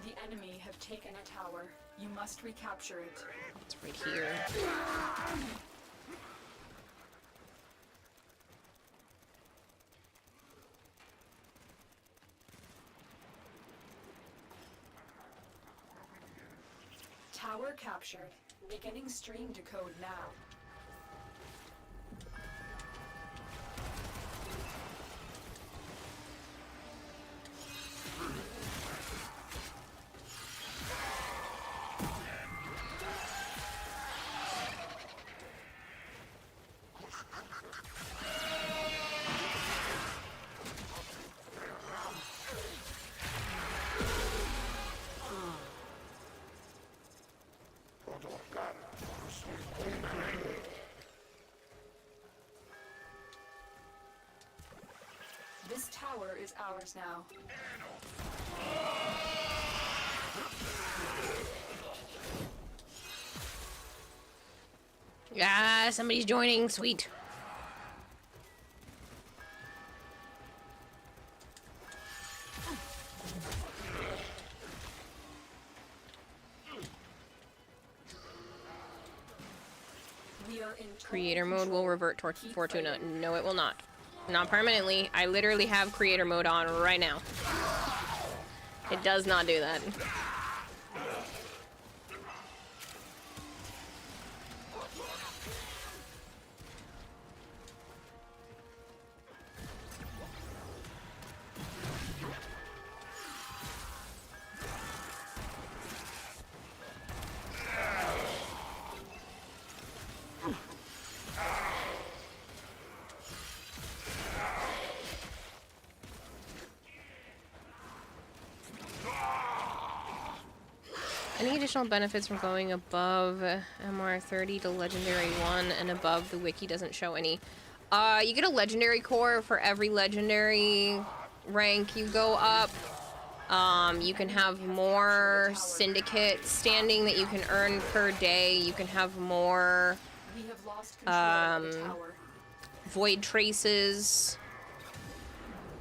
The enemy have taken a tower. You must recapture it. It's right here. Tower captured. Beginning stream decode now. This tower is ours now. Yeah, somebody's joining. Sweet. We are in Creator mode will revert toward Fortuna. No, it will not. Not permanently. I literally have creator mode on right now. It does not do that. Any additional benefits from going above MR30 to Legendary 1 and above, the wiki doesn't show any. You get a Legendary core for every Legendary rank you go up. You can have more Syndicate standing that you can earn per day. You can have more We have lost control of the tower. Void Traces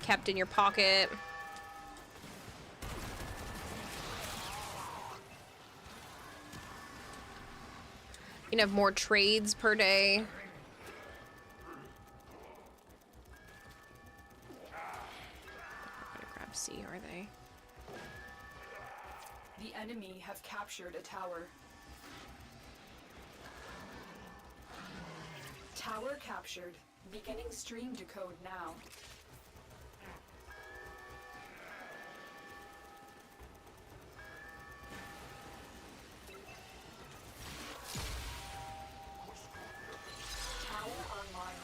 kept in your pocket. You can have more trades per day. I'm gonna grab C, are they? The enemy have captured a tower. Tower captured. Beginning stream decode now. Tower online.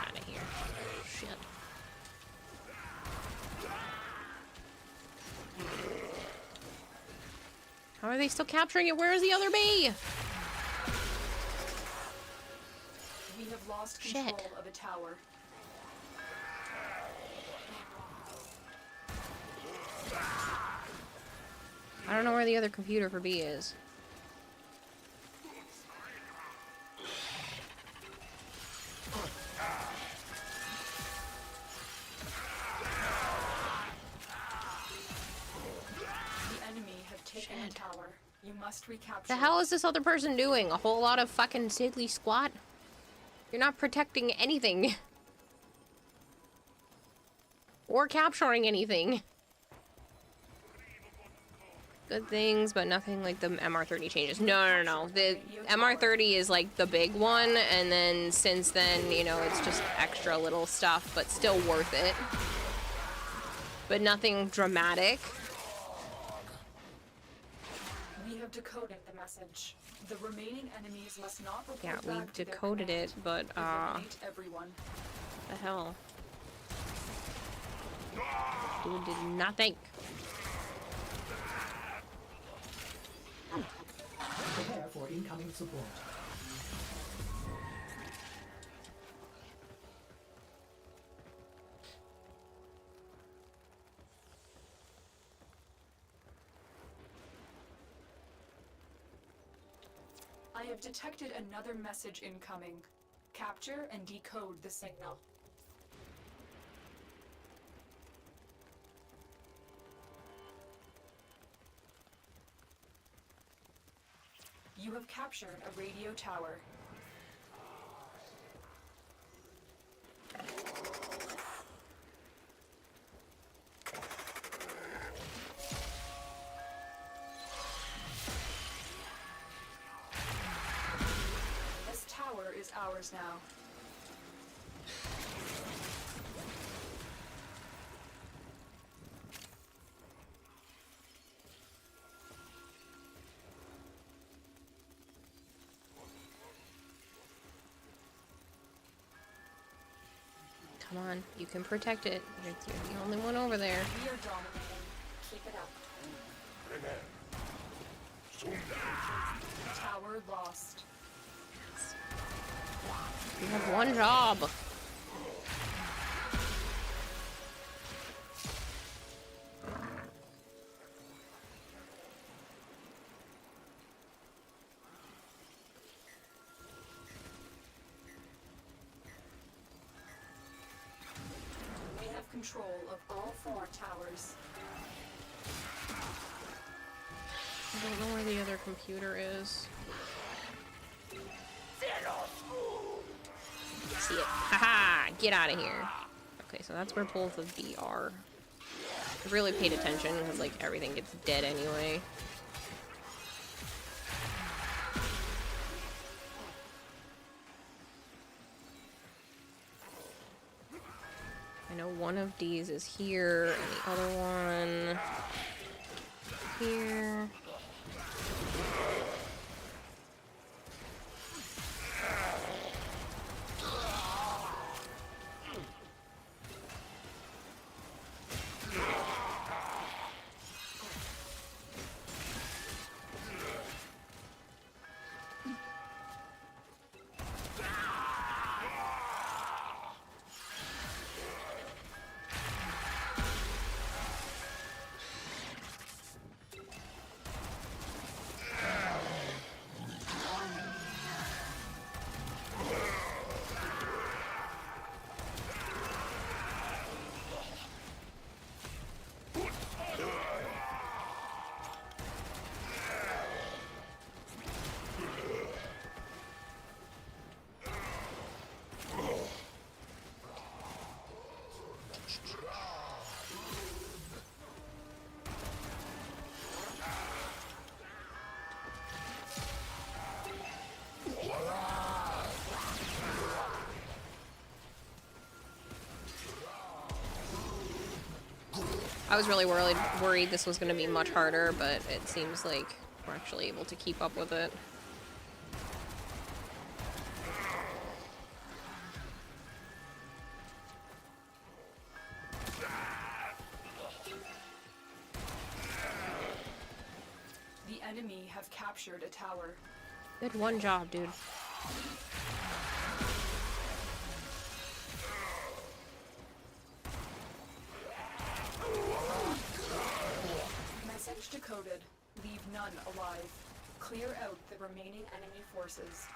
Out of here. Shit. How are they still capturing it? Where is the other bee? We have lost control of a tower. I don't know where the other computer for B is. The enemy have taken a tower. You must recapture. The hell is this other person doing? A whole lot of fucking diddly squat? You're not protecting anything. Or capturing anything. Good things, but nothing like the MR30 changes. No. The MR30 is like the big one, and then since then, you know, it's just extra little stuff, but still worth it. But nothing dramatic. We have decoded the message. The remaining enemies must not report Yeah, we back to their decoded it, but eliminate everyone. the hell? Dude did nothing. Prepare for incoming support. I have detected another message incoming. Capture and decode the signal. You have captured a radio tower. This tower is ours now. Come on, you can protect it. You're the only one over there. We are dominating. Keep it up. Tower lost. You have one job. We have control of all 4 towers. I don't know where the other computer is. See it. Haha! Get out of here. Okay, so that's where both of the are. I really paid attention because, like, everything gets dead anyway. I know one of these is here, and the other one here. I was really worried this was going to be much harder, but it seems like we're actually able to keep up with it. The enemy have captured a tower. Good one job, dude. Message decoded. Leave none alive. Clear out the remaining enemy forces.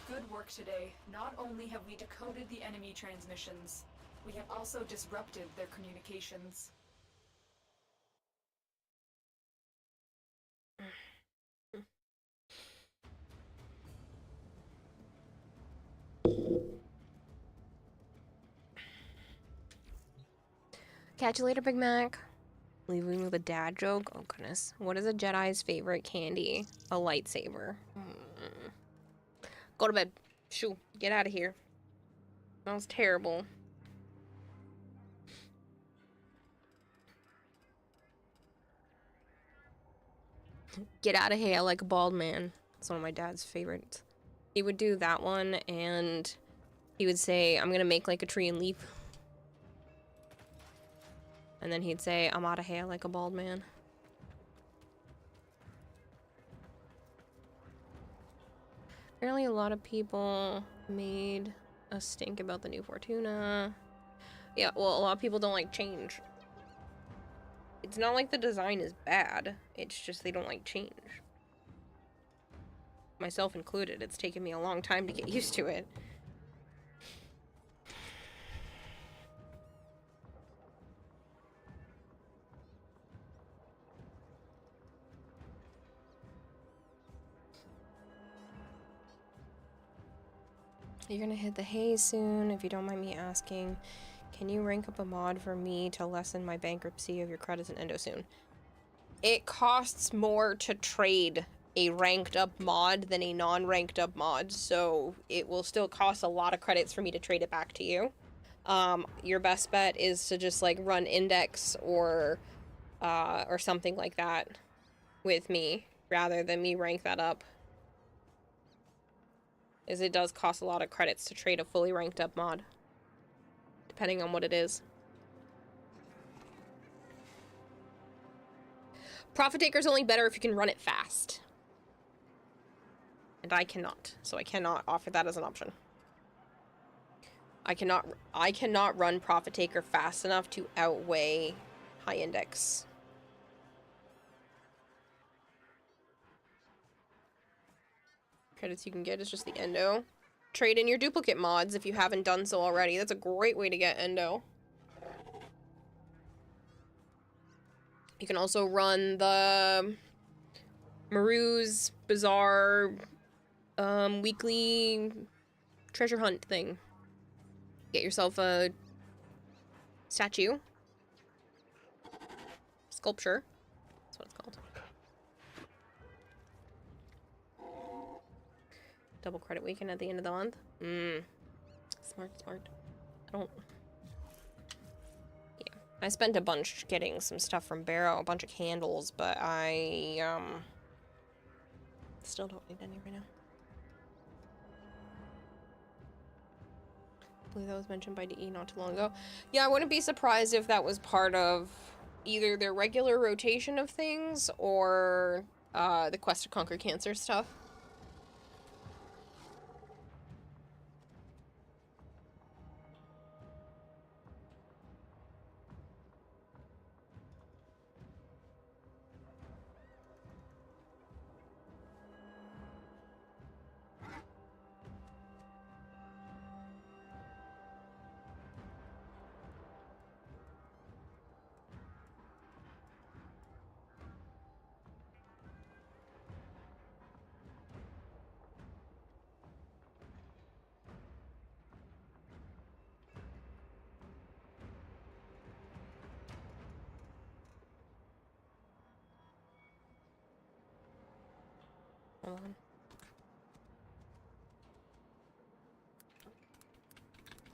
Good work today. Not only have we decoded the enemy transmissions, we have also disrupted their communications. Catch you later, Big Mac. Leaving with a dad joke? Oh, goodness. What is a Jedi's favorite candy? A lightsaber. Go to bed. Shoo. Get out of here. That was terrible. Get out of here. I like a bald man. It's one of my dad's favorites. He would do that one, and he would say, I'm gonna make like a tree and leap. And then he'd say, I'm out of hair like a bald man. Apparently a lot of people made a stink about the new Fortuna. Yeah, well, a lot of people don't like change. It's not like the design is bad. It's just they don't like change. Myself included. It's taken me a long time to get used to it. You're gonna hit the hay soon, if you don't mind me asking. Can you rank up a mod for me to lessen my bankruptcy of your credits in Endo soon? It costs more to trade a ranked up mod than a non-ranked up mod, so it will still cost a lot of credits for me to trade it back to you. Your best bet is to just like run index or something like that with me rather than me rank that up. Is it does cost a lot of credits to trade a fully ranked up mod, depending on what it is. Profit Taker's only better if you can run it fast. And I cannot, so I cannot offer that as an option. I cannot run Profit Taker fast enough to outweigh high index. Credits you can get is just the Endo. Trade in your duplicate mods if you haven't done so already. That's a great way to get Endo. You can also run the Maru's Bazaar weekly treasure hunt thing. Get yourself a statue. Sculpture. That's what it's called. Double credit weekend at the end of the month. Smart. I don't... Yeah. I spent a bunch getting some stuff from Barrow, a bunch of candles, but I, still don't need any right now. I believe that was mentioned by DE not too long ago. Yeah, I wouldn't be surprised if that was part of either their regular rotation of things or, the Quest to Conquer Cancer stuff. Hold on.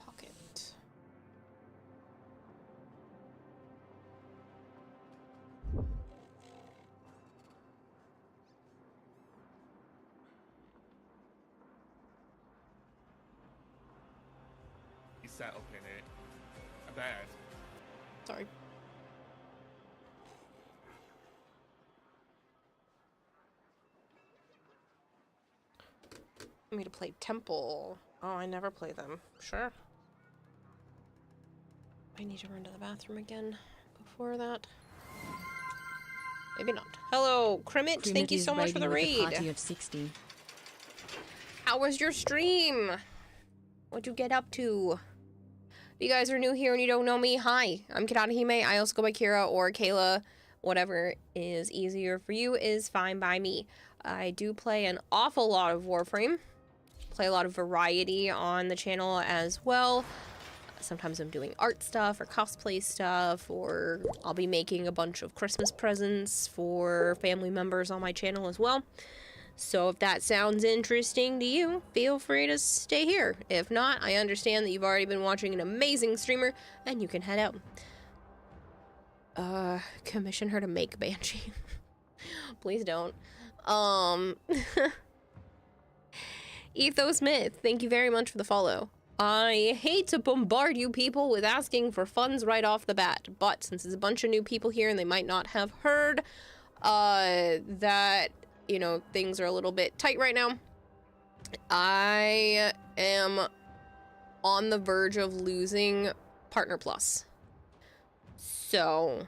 Pocket. He sat up in it. Bad. Sorry. Me to play Temple. Oh, I never play them. Sure. I need to run to the bathroom again before that. Maybe not. Hello, Crimit. Thank you so much for the raid. Party of 60. How was your stream? What'd you get up to? If you guys are new here and you don't know me, hi. I'm Kirarahime. I also go by Kira or Kayla. Whatever is easier for you is fine by me. I do play an awful lot of Warframe. Play a lot of variety on the channel as well. Sometimes I'm doing art stuff or cosplay stuff, or I'll be making a bunch of Christmas presents for family members on my channel as well. So if that sounds interesting to you, feel free to stay here. If not, I understand that you've already been watching an amazing streamer and you can head out. Commission her to make Banshee. Please don't. Ethos Myth, thank you very much for the follow. I hate to bombard you people with asking for funds right off the bat, but since there's a bunch of new people here and they might not have heard that, you know, things are a little bit tight right now, I am on the verge of losing Partner Plus. So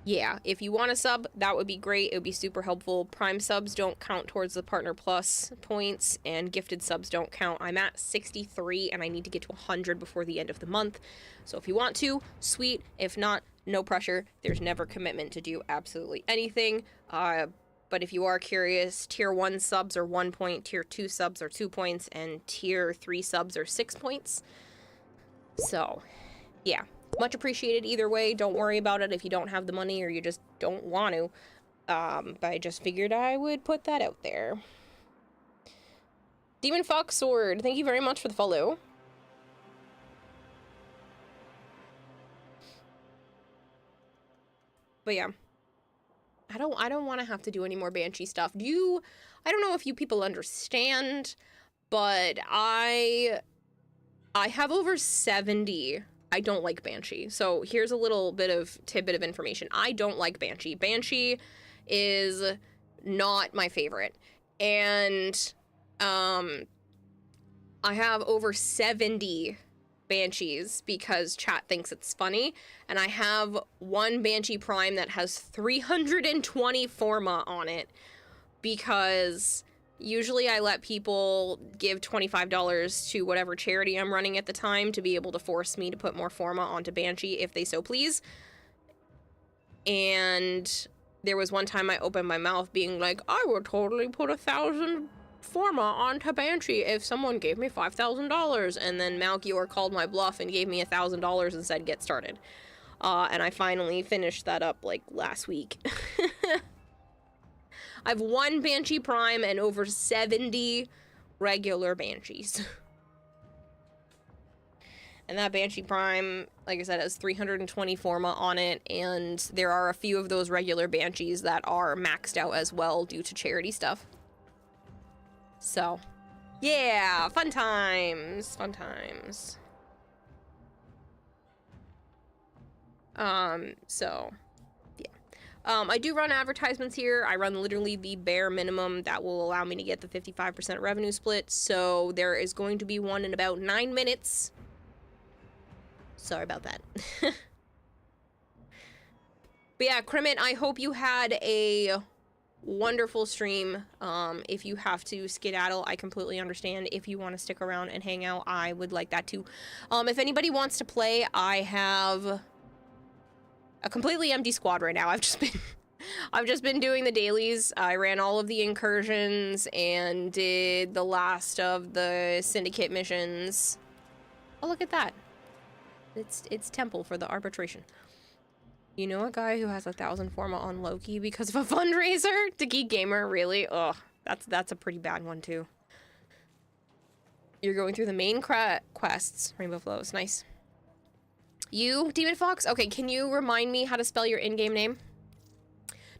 yeah, if you want to sub, that would be great. It would be super helpful. Prime subs don't count towards the Partner Plus points, and gifted subs don't count. I'm at 63, and I need to get to 100 before the end of the month. So if you want to, sweet. If not, no pressure. There's never commitment to do absolutely anything. But if you are curious, Tier 1 subs are 1 point, Tier 2 subs are 2 points, and Tier 3 subs are 6 points. So, yeah. Much appreciated either way. Don't worry about it if you don't have the money or you just don't want to. But I just figured I would put that out there. Demon Fox Sword, thank you very much for the follow. But yeah. I don't want to have to do any more Banshee stuff. I don't know if you people understand, but I have over 70. I don't like Banshee. So here's a little bit of tidbit of information. I don't like Banshee. Banshee is not my favorite. And I have over 70 Banshees because chat thinks it's funny. And I have one Banshee Prime that has 320 forma on it because usually I let people give $25 to whatever charity I'm running at the time to be able to force me to put more forma onto Banshee if they so please. And there was one time I opened my mouth being like, I would totally put 1,000 forma onto Banshee if someone gave me $5,000. And then Malkior called my bluff and gave me $1,000 and said, get started. And I finally finished that up like last week. I have one Banshee Prime and over 70 regular Banshees. And that Banshee Prime, like I said, has 320 forma on it, and there are a few of those regular Banshees that are maxed out as well due to charity stuff. So, yeah, fun times, fun times. So, yeah. I do run advertisements here. I run literally the bare minimum that will allow me to get the 55% revenue split. So there is going to be one in about 9 minutes. Sorry about that. But yeah, Crimit, I hope you had a wonderful stream. If you have to skedaddle, I completely understand. If you want to stick around and hang out, I would like that too. If anybody wants to play, I have a completely empty squad right now. I've just been doing the dailies. I ran all of the incursions and did the last of the syndicate missions. Oh, look at that. It's Temple for the arbitration. You know a guy who has 1,000 forma on Loki because of a fundraiser? To Geek Gamer, really? Ugh, that's a pretty bad one too. You're going through the main quests. Rainbow Flows, nice. You, Demon Fox? Okay, can you remind me how to spell your in-game name?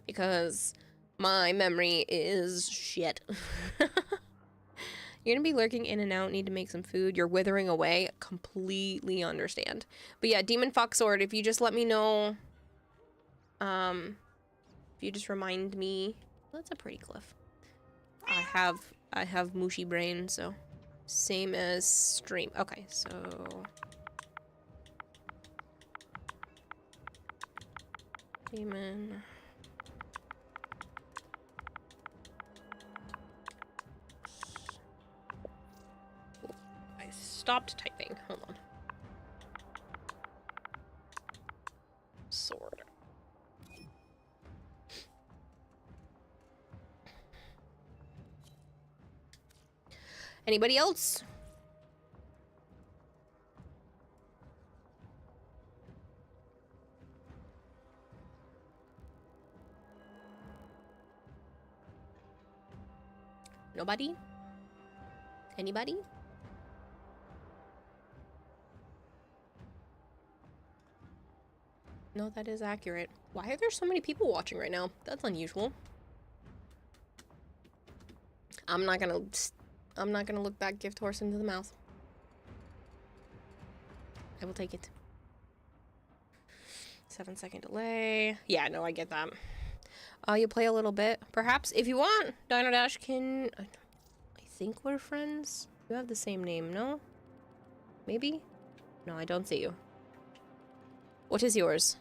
Because my memory is shit. You're gonna be lurking in and out, need to make some food. You're withering away. Completely understand. But yeah, Demon Fox Sword, if you just let me know... if you just remind me... That's a pretty cliff. I have mushy brain, so... Same as stream. Okay, so... Demon... Stopped typing. Hold on. Sword. Anybody else? Nobody? Anybody? No, that is accurate. Why are there so many people watching right now? That's unusual. I'm not gonna look that gift horse into the mouth. I will take it. 7-second delay. Yeah, no, I get that. You play a little bit. Perhaps, if you want, Dino Dash can... I think we're friends. You have the same name, no? Maybe? No, I don't see you. What is yours?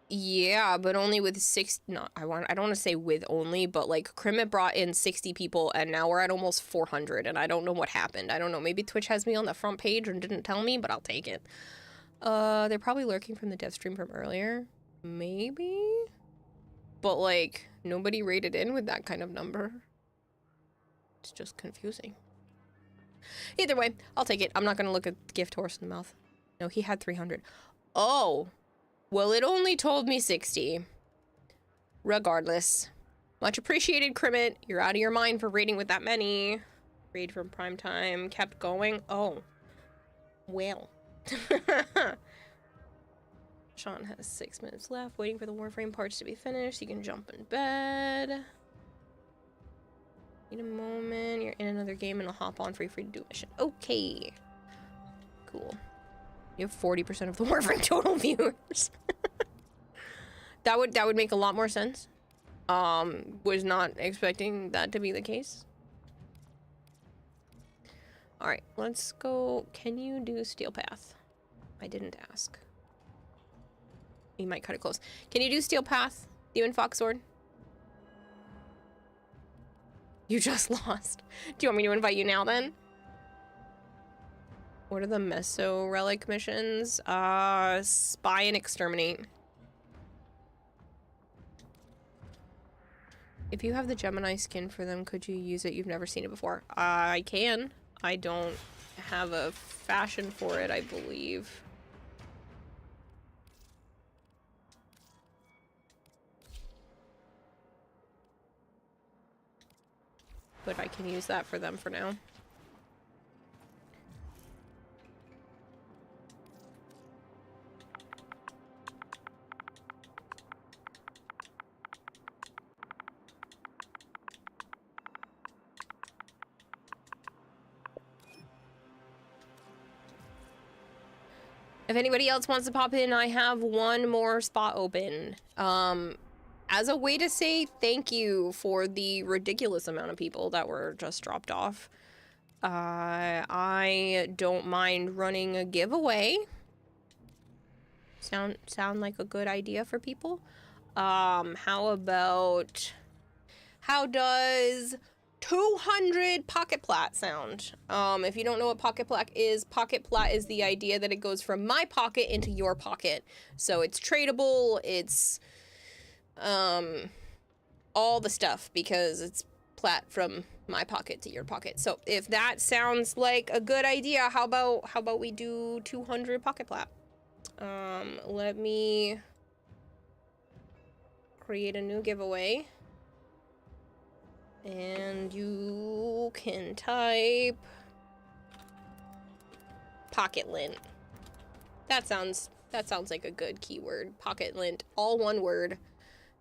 Yeah, but only with 6. No, I don't want to say with only, but like Krimet brought in 60 people and now we're at almost 400 and I don't know what happened. I don't know. Maybe Twitch has me on the front page and didn't tell me, but I'll take it. They're probably lurking from the dev stream from earlier. Maybe? But like nobody rated in with that kind of number. It's just confusing. Either way, I'll take it. I'm not gonna look at the gift horse in the mouth. No, he had 300. Oh. Well, it only told me 60. Regardless. Much appreciated, Krimet. You're out of your mind for raiding with that many. Raid from Prime Time. Kept going. Oh. Well. Sean has 6 minutes left. Waiting for the Warframe parts to be finished. You can jump in bed. Need a moment. You're in another game and I'll hop on free to do a mission. Okay. Cool. You have 40% of the Warframe total viewers. That would make a lot more sense. Was not expecting that to be the case. Alright, let's go. Can you do Steel Path? I didn't ask. You might cut it close. Can you do Steel Path, Demon Fox Sword? You just lost. Do you want me to invite you now then? What are the Meso Relic missions? Spy and Exterminate. If you have the Gemini skin for them, could you use it? You've never seen it before. I can. I don't have a fashion for it, I believe. But I can use that for them for now. If anybody else wants to pop in, I have one more spot open. As a way to say thank you for the ridiculous amount of people that were just dropped off. I don't mind running a giveaway. Sound like a good idea for people? How does 200 pocket plat sound? If you don't know what pocket plat is the idea that it goes from my pocket into your pocket. So it's tradable, it's all the stuff because it's plat from my pocket to your pocket. So if that sounds like a good idea, how about we do 200 pocket plat? Let me create a new giveaway. And you can type pocket lint. That sounds like a good keyword. Pocket lint, all one word.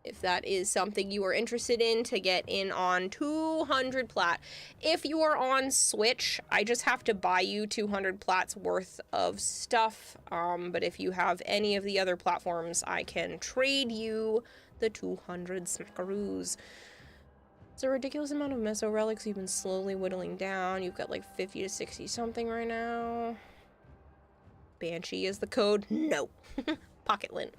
If that is something you are interested in to get in on 200 plat. If you are on Switch, I just have to buy you 200 plats worth of stuff. But if you have any of the other platforms, I can trade you the 200 smackaroos. It's a ridiculous amount of meso relics you've been slowly whittling down. You've got like 50 to 60 something right now. Banshee is the code. No. Pocket lint.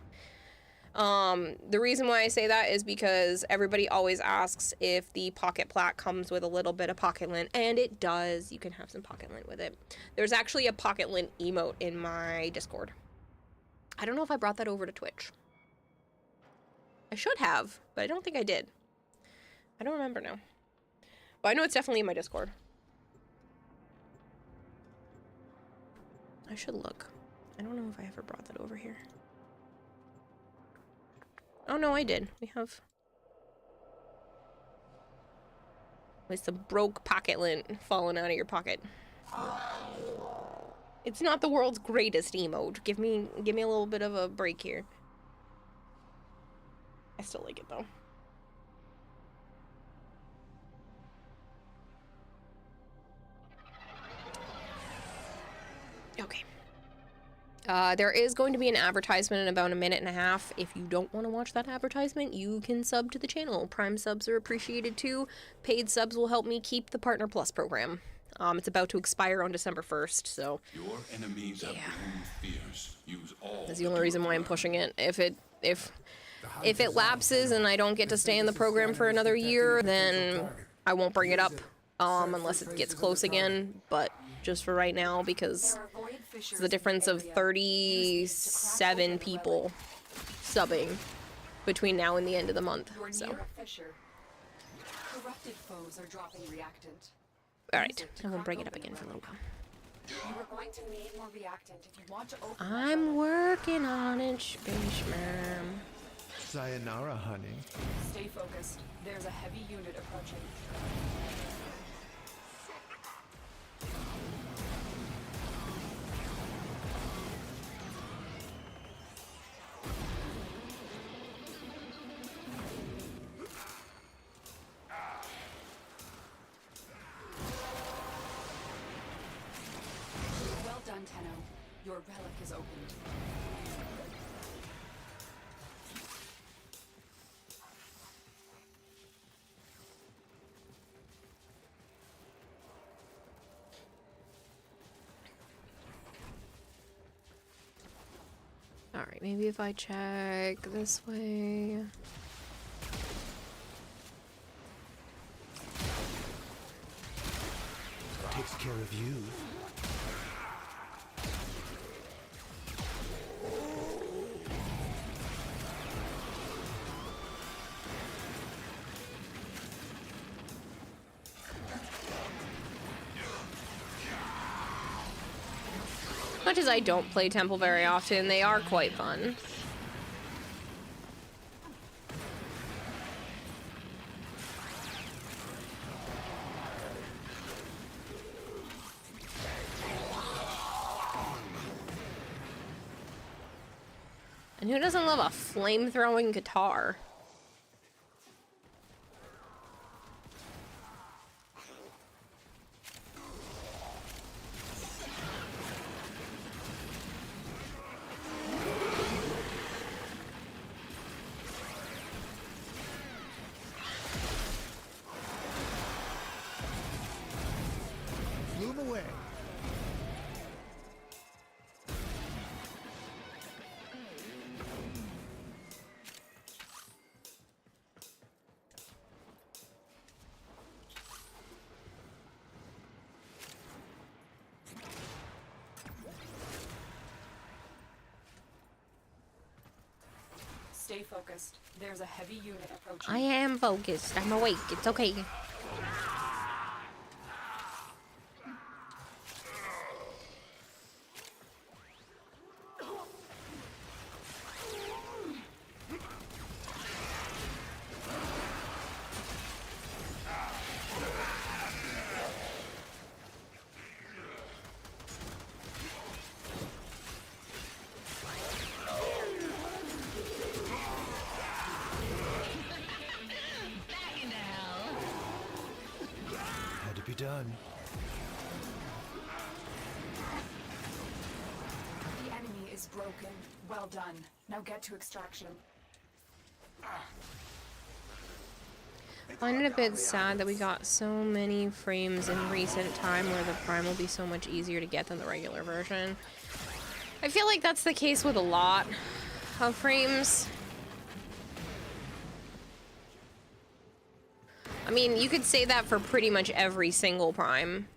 The reason why I say that is because everybody always asks if the pocket plat comes with a little bit of pocket lint, and it does. You can have some pocket lint with it. There's actually a pocket lint emote in my Discord. I don't know if I brought that over to Twitch. I should have, but I don't think I did. I don't remember now. But I know it's definitely in my Discord. I should look. I don't know if I ever brought that over here. Oh no, I did. We have... with some broke pocket lint falling out of your pocket. It's not the world's greatest emote. Give me a little bit of a break here. I still like it though. Okay. There is going to be an advertisement in about a minute and a half. If you don't want to watch that advertisement, you can sub to the channel. Prime subs are appreciated too. Paid subs will help me keep the Partner Plus program. It's about to expire on December 1st, so... Your enemies have grown fierce. Use all... That's the only reason why I'm pushing it. If it lapses and I don't get to stay in the program for another year, then I won't bring it up, unless it gets close again. But just for right now, because it's the difference of 37 people subbing between now and the end of the month, so. Corrupted foes are dropping reactant. Alright, I won't bring it up again for a little while. You are going to need more reactant if you want to open... I'm working on it, space ma'am. Sayonara, honey. Stay focused. There's a heavy unit approaching. Well done, Tenno. Your relic is opened. Alright, maybe if I check this way. Takes care of you. Much as I don't play Temple very often, they are quite fun. And who doesn't love a flame-throwing guitar? Move away. Stay focused. There's a heavy unit approaching. I am focused. I'm awake. It's okay. Done. The enemy is broken. Well done. Now get to extraction. I find it a bit sad that we got so many frames in recent time where the Prime will be so much easier to get than the regular version. I feel like that's the case with a lot of frames. I mean, you could say that for pretty much every single Prime.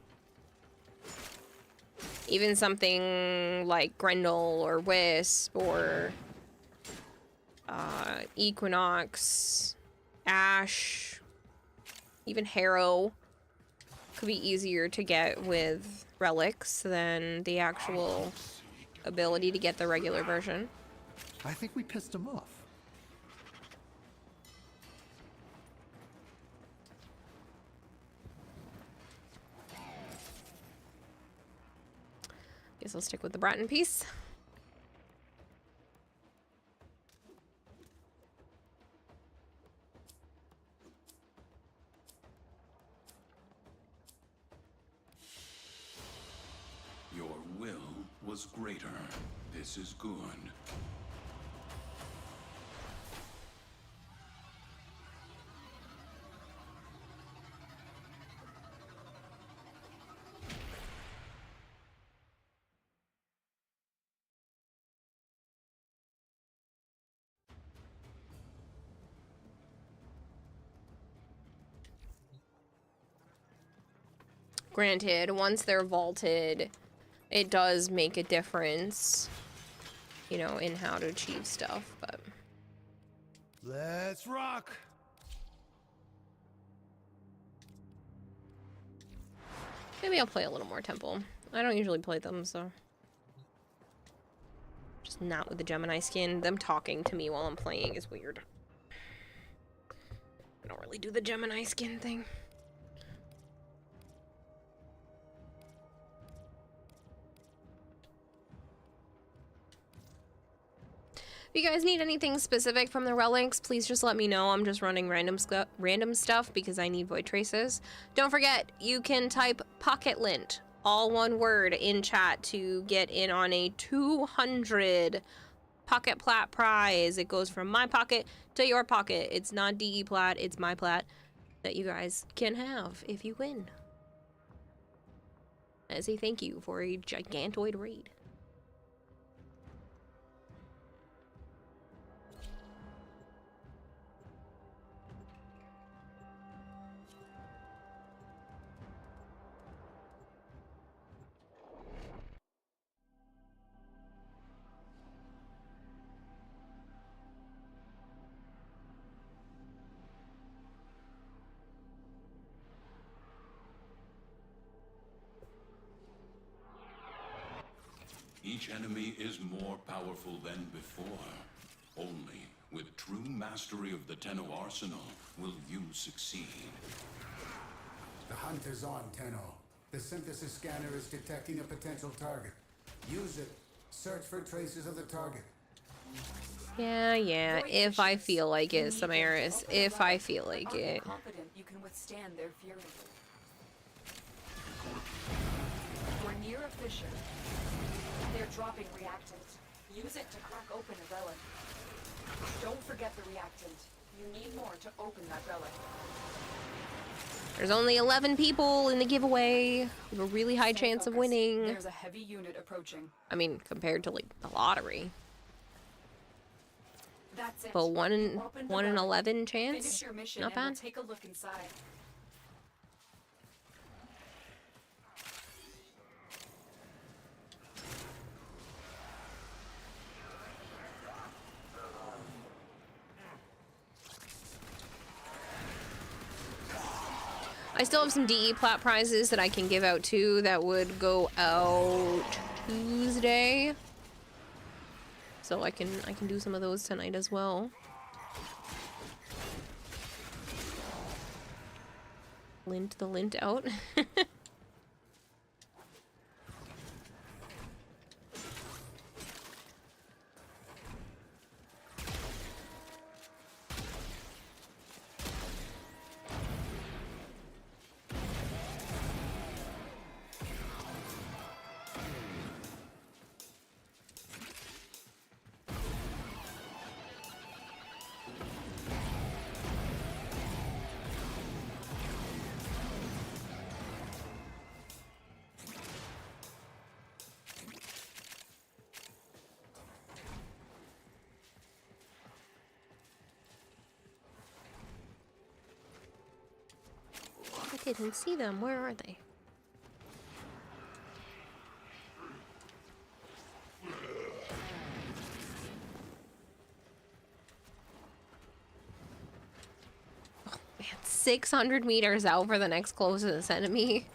Even something like Grendel or Wisp or Equinox, Ash, even Harrow could be easier to get with relics than the actual ability to get the regular version. I think we pissed him off. Guess I'll stick with the Bratton piece. Your will was greater. This is good. Granted, once they're vaulted, it does make a difference, you know, in how to achieve stuff, but... Let's rock! Maybe I'll play a little more Temple. I don't usually play them, so... Just not with the Gemini skin. Them talking to me while I'm playing is weird. I don't really do the Gemini skin thing. If you guys need anything specific from the relics, please just let me know. I'm just running random stuff because I need void traces. Don't forget, you can type pocket lint, all one word, in chat to get in on a 200 pocket plat prize. It goes from my pocket to your pocket. It's not DE plat, it's my plat that you guys can have if you win. As a thank you for a gigantoid raid. Each enemy is more powerful than before. Only with true mastery of the Tenno arsenal will you succeed. The hunt is on, Tenno. The synthesis scanner is detecting a potential target. Use it. Search for traces of the target. Yeah, if I feel like it, Samaris. If I feel like it. Confident you can withstand their fury. We're near a fissure. They're dropping reactant. Use it to crack open a relic. Don't forget the reactant. You need more to open that relic. There's only 11 people in the giveaway. We have a really high chance of winning. There's a heavy unit approaching. I mean, compared to like the lottery. That's it. But 1 in 11 chance? Finish your mission Not and we'll bad. take a look inside. I still have some DE plat prizes that I can give out too that would go out Tuesday. So I can do some of those tonight as well. Lint the lint out. I didn't see them. Where are they? Oh man, 600 meters out for the next closest enemy.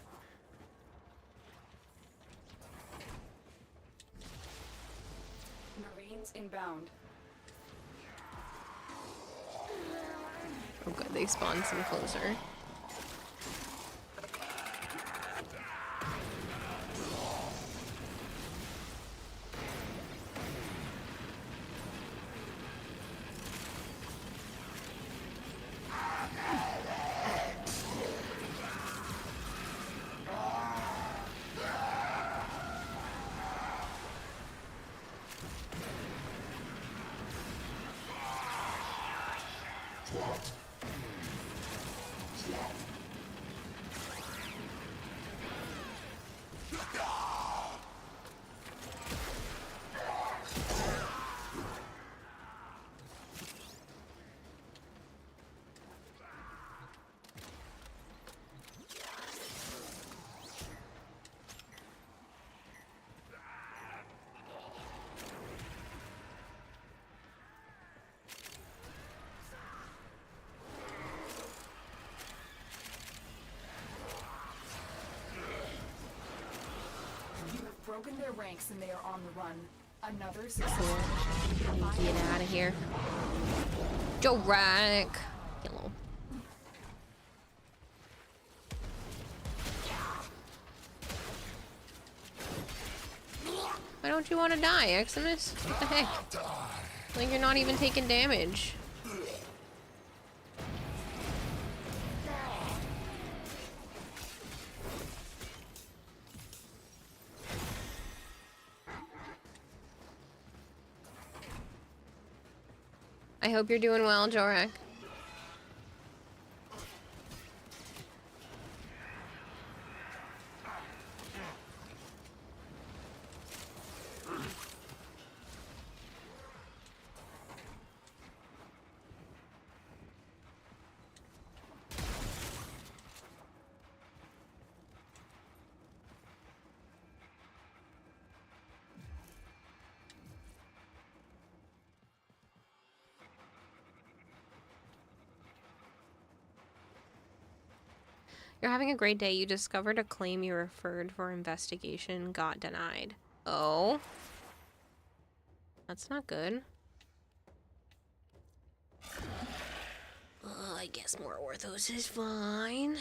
Marines inbound. Oh good, they spawned some closer. Broken their ranks and they are on the run. Another success. Get out of here. Jorak. Hello. Why don't you want to die, Eximus? What the heck? Like you're not even taking damage. I hope you're doing well, Jorak. You're having a great day. You discovered a claim you referred for investigation got denied. Oh. That's not good. I guess more orthos is fine.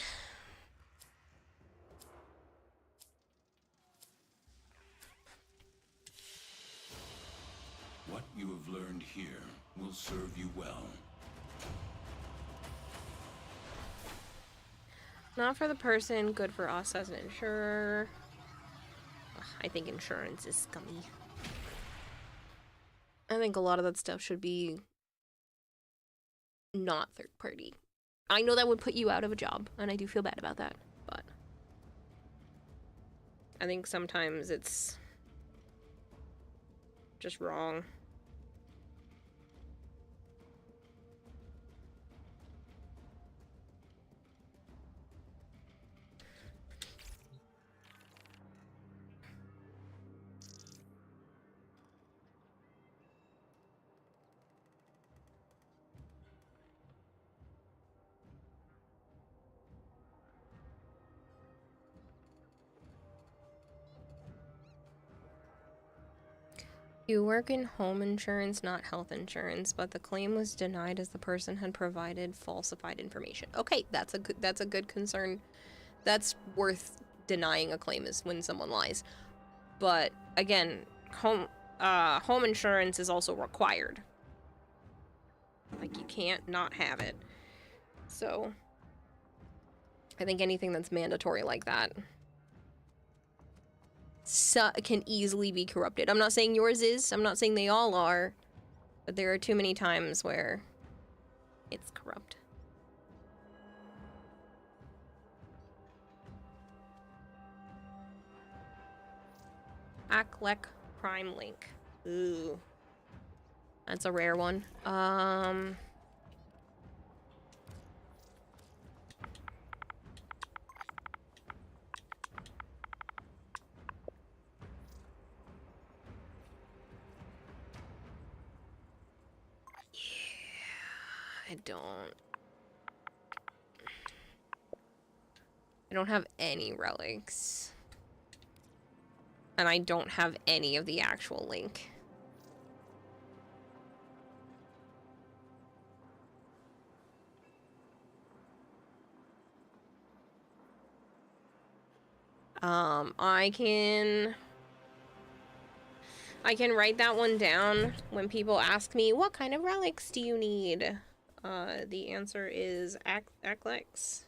What you have learned here will serve you well. Not for the person, good for us as an insurer. Ugh, I think insurance is scummy. I think a lot of that stuff should be not third party. I know that would put you out of a job, and I do feel bad about that, but I think sometimes it's just wrong. You work in home insurance, not health insurance, but the claim was denied as the person had provided falsified information. Okay, that's a good concern. That's worth denying a claim is when someone lies. But again, home insurance is also required. Like, you can't not have it. So I think anything that's mandatory like that can easily be corrupted. I'm not saying yours is. I'm not saying they all are. But there are too many times where it's corrupt. Aclec Prime Link. Ooh. That's a rare one. I don't have any relics. And I don't have any of the actual link. I can write that one down when people ask me, what kind of relics do you need? The answer is Aclex.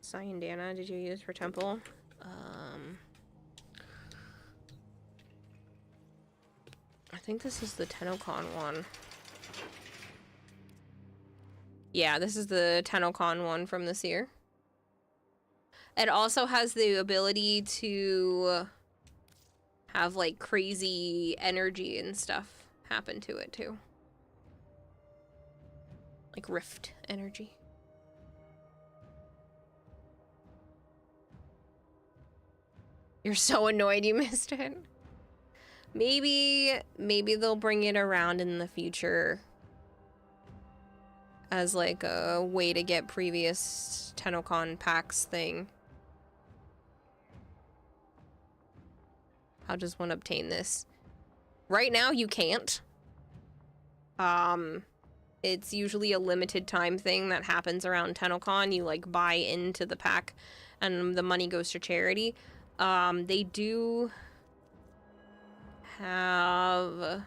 Sayandana, did you use for temple? I think this is the Tennokan one. Yeah, this is the Tennokan one from this year. It also has the ability to have, like, crazy energy and stuff happen to it, too. Like, rift energy. You're so annoyed you missed it. Maybe they'll bring it around in the future as, like, a way to get previous Tennokan packs thing. How does one obtain this? Right now, you can't. It's usually a limited time thing that happens around Tennokan. You, like, buy into the pack and the money goes to charity. They do have...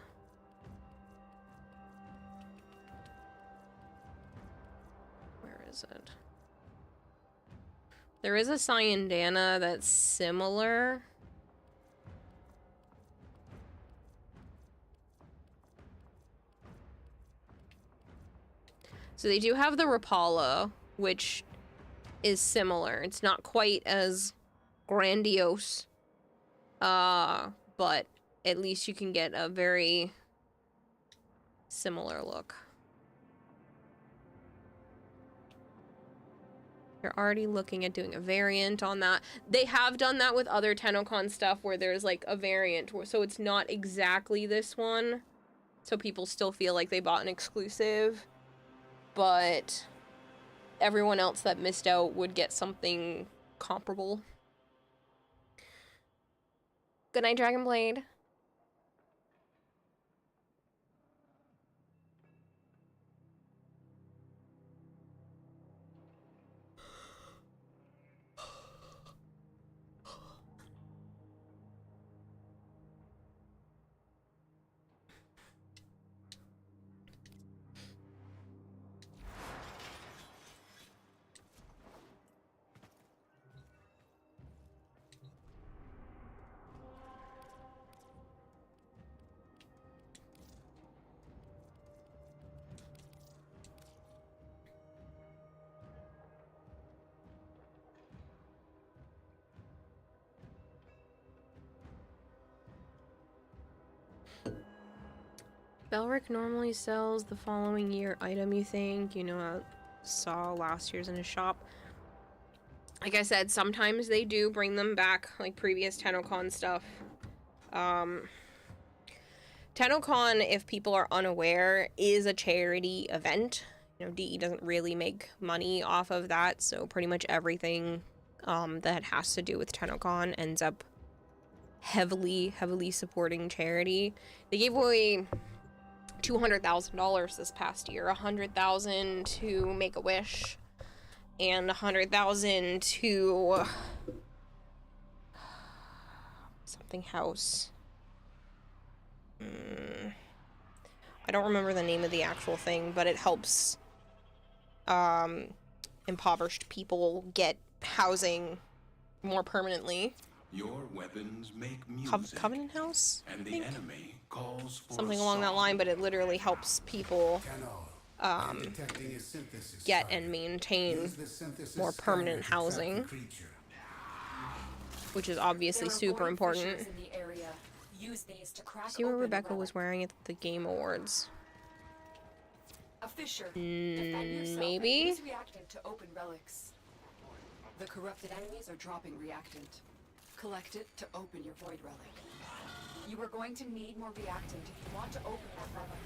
Is it? There is a Sayandana that's similar. So they do have the Rapala, which is similar. It's not quite as grandiose, but at least you can get a very similar look. You're already looking at doing a variant on that. They have done that with other Tennokan stuff where there's like a variant, so it's not exactly this one. So people still feel like they bought an exclusive, but everyone else that missed out would get something comparable. Good night, Dragonblade. Belric normally sells the following year item, you think? You know, I saw last year's in his shop. Like I said, sometimes they do bring them back, like previous Tennokan stuff. Tennokan, if people are unaware, is a charity event. you know, DE doesn't really make money off of that, so pretty much everything that has to do with TennoCon ends up heavily supporting charity. They gave away $200,000 this past year, $100,000 to Make-A-Wish, and $100,000 to something house. I don't remember the name of the actual thing, but it helps impoverished people get housing more permanently. Your weapons make music. Covenant House? And the enemy calls for something along that line, but it literally helps people get and maintain more permanent housing, which is obviously super important. See what Rebecca was wearing at the Game Awards. A fissure. Maybe? Reactant to open relics. The corrupted enemies are dropping reactant. Collect it to open your void relic. You are going to need more reactant if you want to open that relic.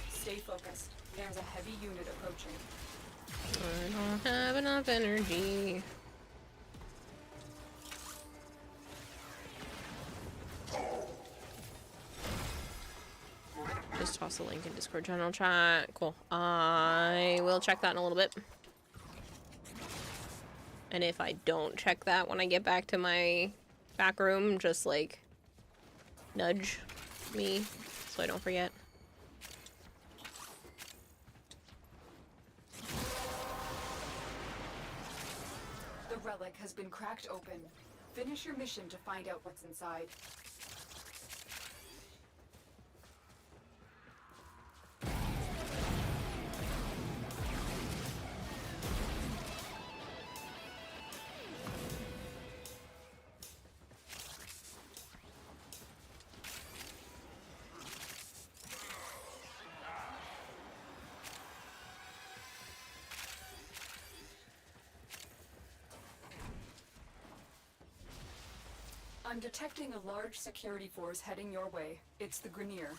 Stay focused. There's a heavy unit approaching. I don't have enough energy. Just toss the link in Discord channel chat. Cool. I will check that in a little bit. And if I don't check that when I get back to my back room, just like nudge me so I don't forget. The relic has been cracked open. Finish your mission to find out what's inside. I'm detecting a large security force heading your way. It's the Grenier.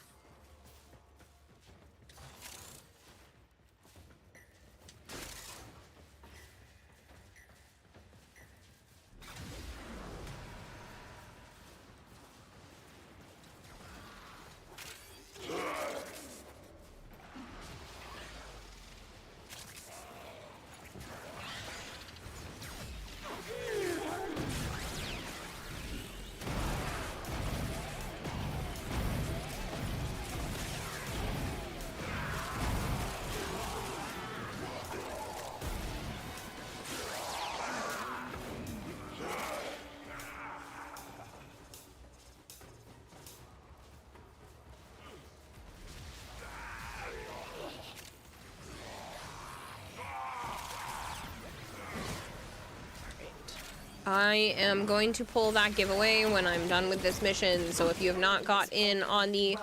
I am going to pull that giveaway when I'm done with this mission, so if you have not got in on the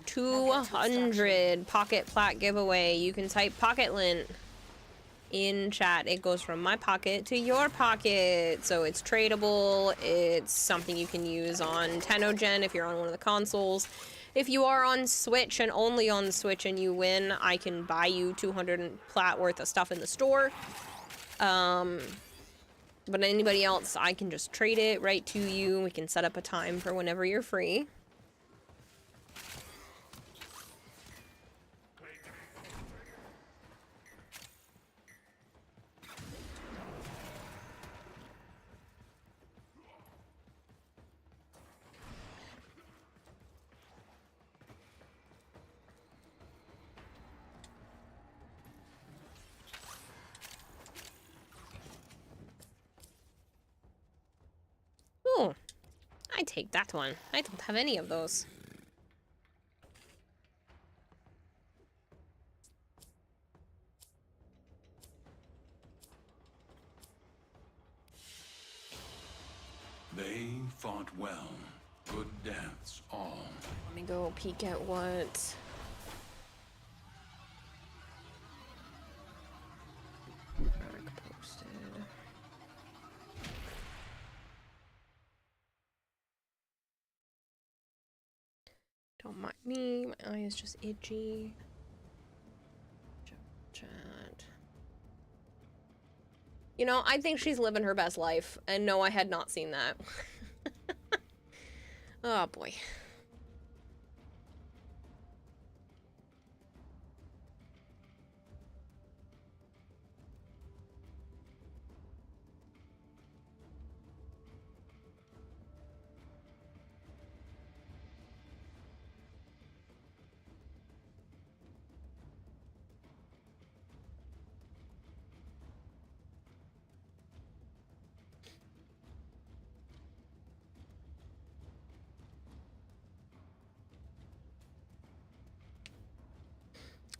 200 Pocket Plat giveaway, you can type Pocket Lint in chat. It goes from my pocket to your pocket, so it's tradable. It's something you can use on TennoGen if you're on one of the consoles. If you are on Switch and only on Switch and you win, I can buy you 200 Plat worth of stuff in the store. But anybody else, I can just trade it right to you. We can set up a time for whenever you're free. Ooh, I take that one. I don't have any of those. They fought well. Good deaths, all. Let me go peek at what... posted. Don't mind me, my eye is just itchy. Chat. You know, I think she's living her best life, and no, I had not seen that. Oh boy.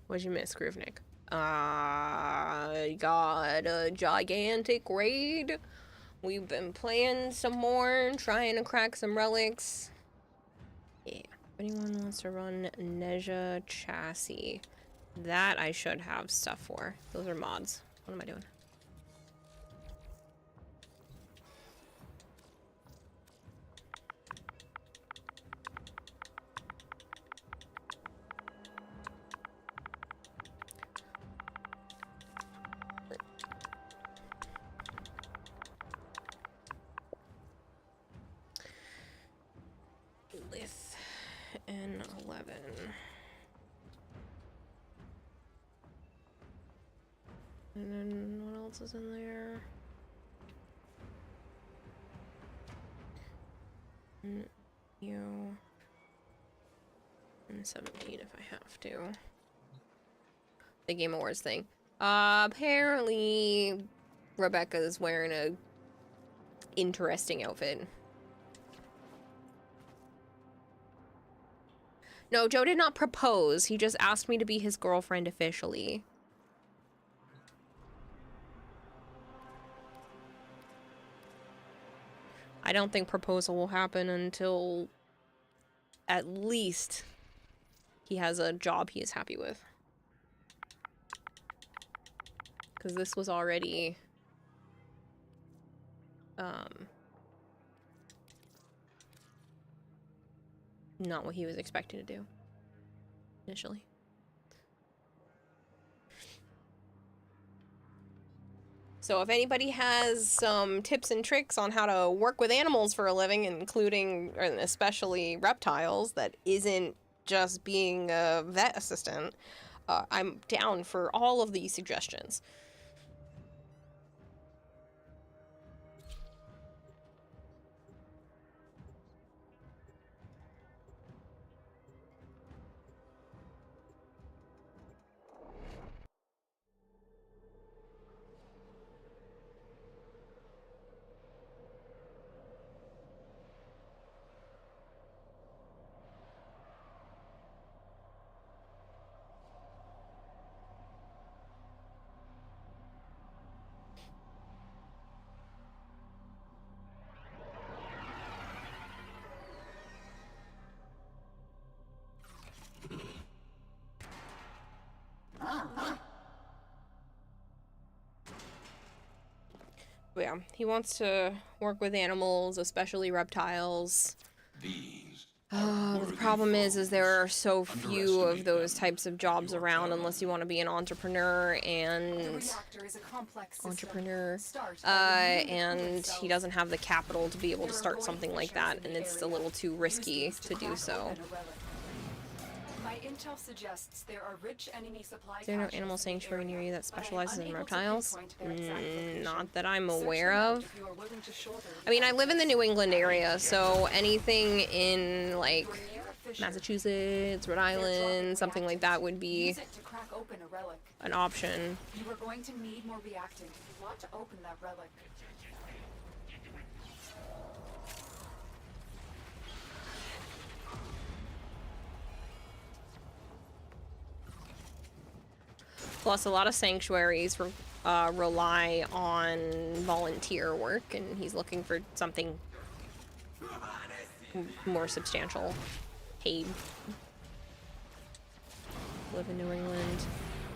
What'd you miss, Groovenick? I got a gigantic raid. We've been playing some more, trying to crack some relics. Yeah. If anyone wants to run Neja Chassis, that I should have stuff for. Those are mods. What am I doing? And 11. And then what else is in there? You and 17 if I have to. The Game Awards thing. Apparently Rebecca's wearing a interesting outfit. No, Joe did not propose. He just asked me to be his girlfriend officially. I don't think proposal will happen until at least he has a job he is happy with. Because this was already not what he was expecting to do initially. So if anybody has some tips and tricks on how to work with animals for a living, including and especially reptiles, that isn't just being a vet assistant, I'm down for all of these suggestions. Yeah, he wants to work with animals, especially reptiles. The problem is there are so few of those types of jobs around unless you want to be an entrepreneur and and he doesn't have the capital to be able to start something like that, and it's a little too risky to do so. My intel suggests there are rich enemy supply. Is there no animal sanctuary near you that specializes in reptiles? Not that I'm aware of. I mean, I live in the New England area, so anything in, like, Massachusetts, Rhode Island, something like that would be an option. You are going to need more reactant if you want to open that relic. Plus, a lot of sanctuaries rely on volunteer work, and he's looking for something more substantial paid. Live in New England,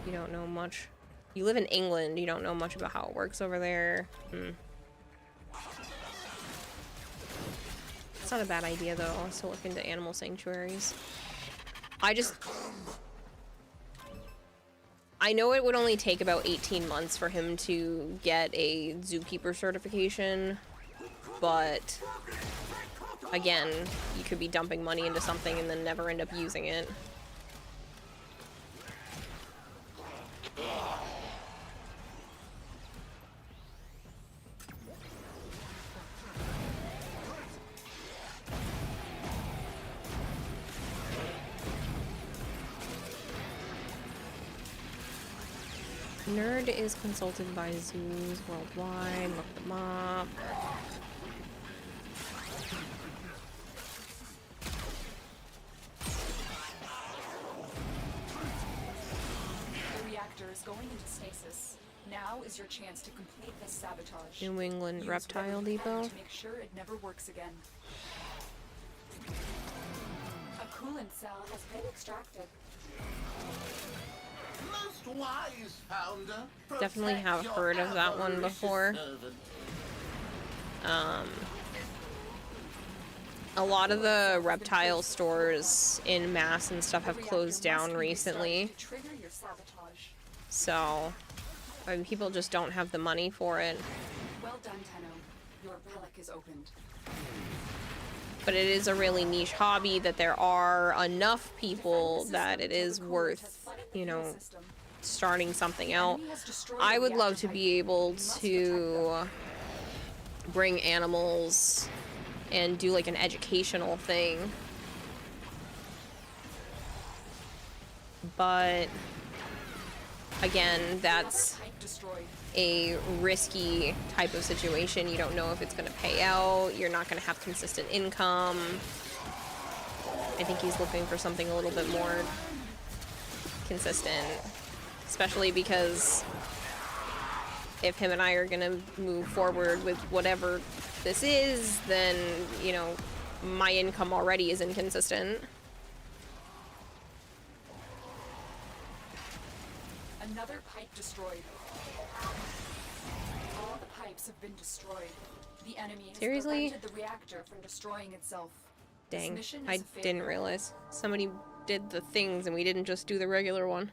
you don't know much. You live in England, you don't know much about how it works over there. It's not a bad idea, though, to look into animal sanctuaries. I know it would only take about 18 months for him to get a zookeeper certification, but again, you could be dumping money into something and then never end up using it. Nerd is consulted by zoos worldwide. Look them up. The reactor is going into stasis. Now is your chance to complete this sabotage. New England Use Reptile whatever you can Depot. to make sure it never works again. A coolant cell has been extracted. Most wise founder. Definitely have Protect heard your of that one avaricious before. servant. A lot of the reptile stores in Mass and stuff have closed down recently. To trigger your sabotage. So, I mean, people just don't have the money for it. Well done, Tenno. Your relic is opened. But it is a really niche hobby that there are enough people that it is worth, you know, starting something out. I would love to be able to bring animals and do like an educational thing. But again, that's a risky type of situation. You don't know if it's going to pay out. You're not going to have consistent income. I think he's looking for something a little bit more consistent, especially because if him and I are going to move forward with whatever this is, then, you know, my income already is inconsistent. Another pipe destroyed. All the pipes have been destroyed. The enemy has Seriously? prevented the reactor from destroying itself. This Dang, mission is I a failure. didn't realize. Somebody did the things and we didn't just do the regular one.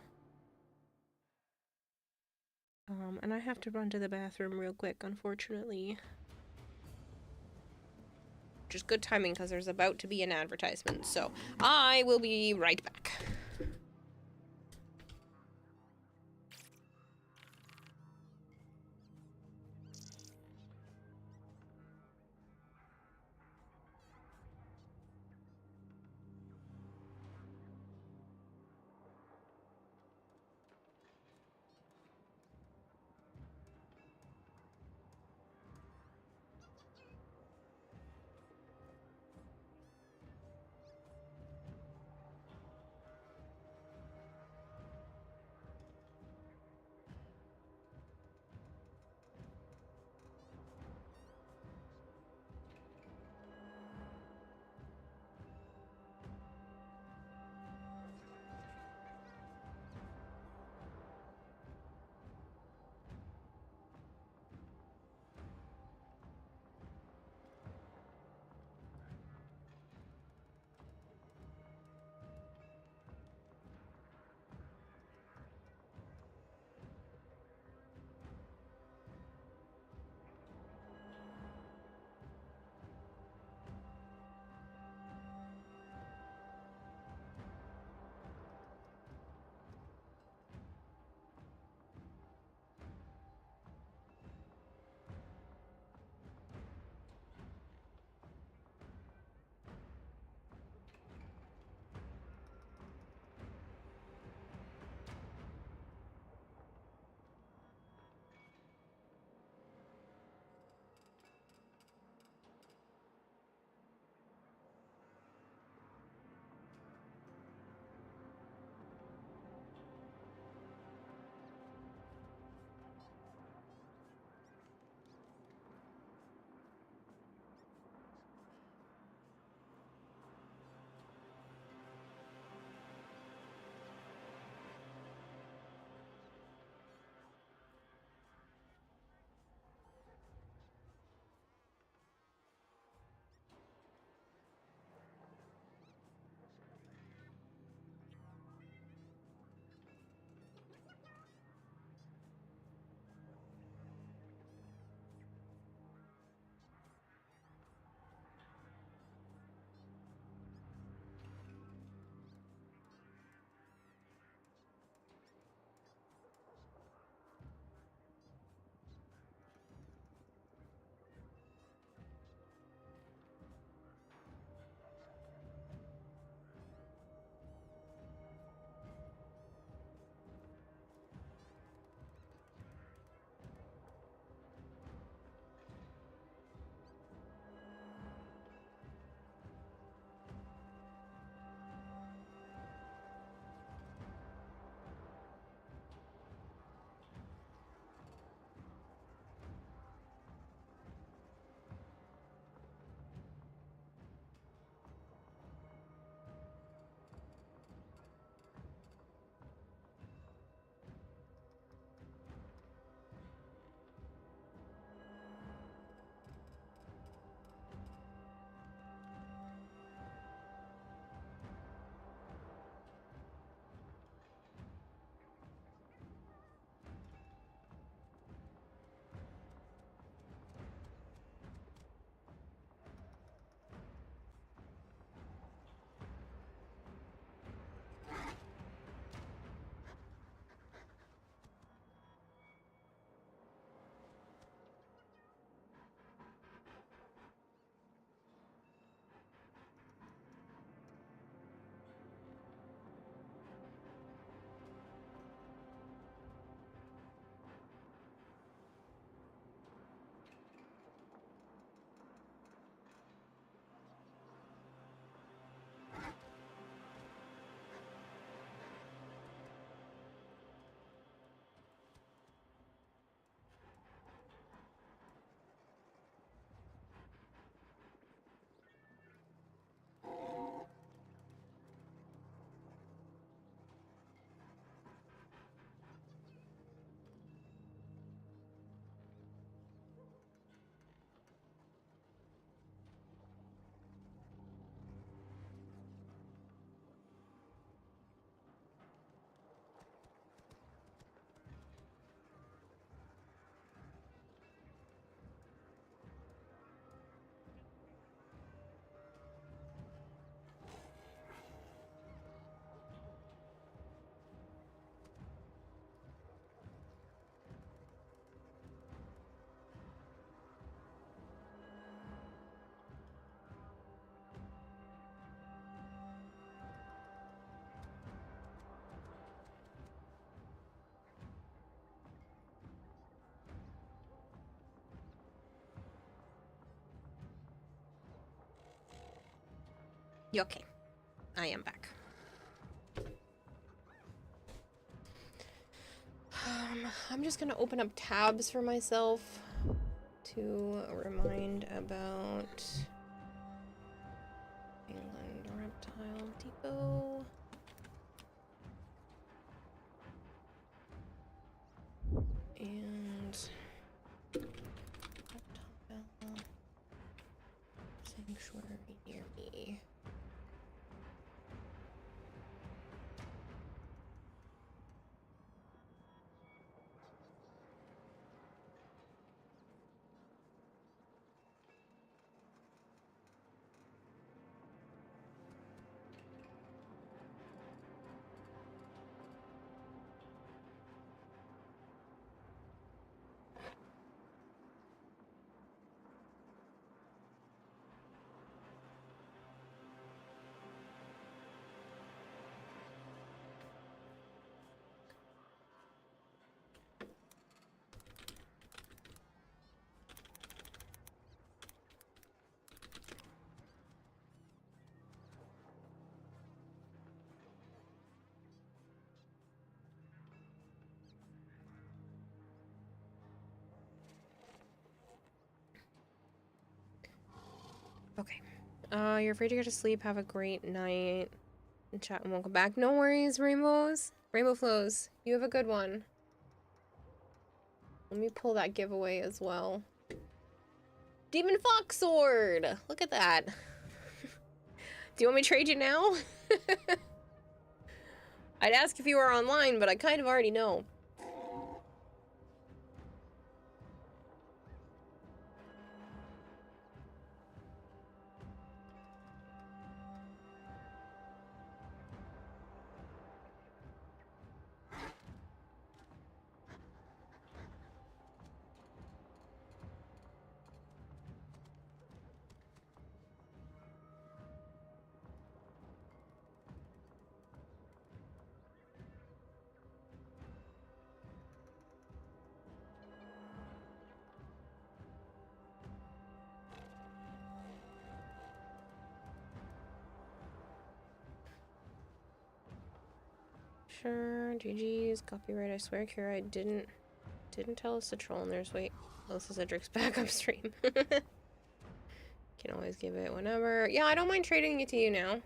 And I have to run to the bathroom real quick, unfortunately. Which is good timing because there's about to be an advertisement, so I will be right back. You okay? I am back. I'm just gonna open up tabs for myself to remind about England Reptile Depot. And Reptile Sanctuary near me. Okay. You're free to go to sleep. Have a great night. And chat and welcome back. No worries, rainbows. Rainbow flows. You have a good one. Let me pull that giveaway as well. Demon Fox Sword! Look at that. Do you want me to trade you now? I'd ask if you were online, but I kind of already know. Sure, GG's, copyright, I swear, Kira, didn't tell us to troll and there's wait. Melissa Cedric's back up stream. Can always give it whenever. Yeah, I don't mind trading it to you now.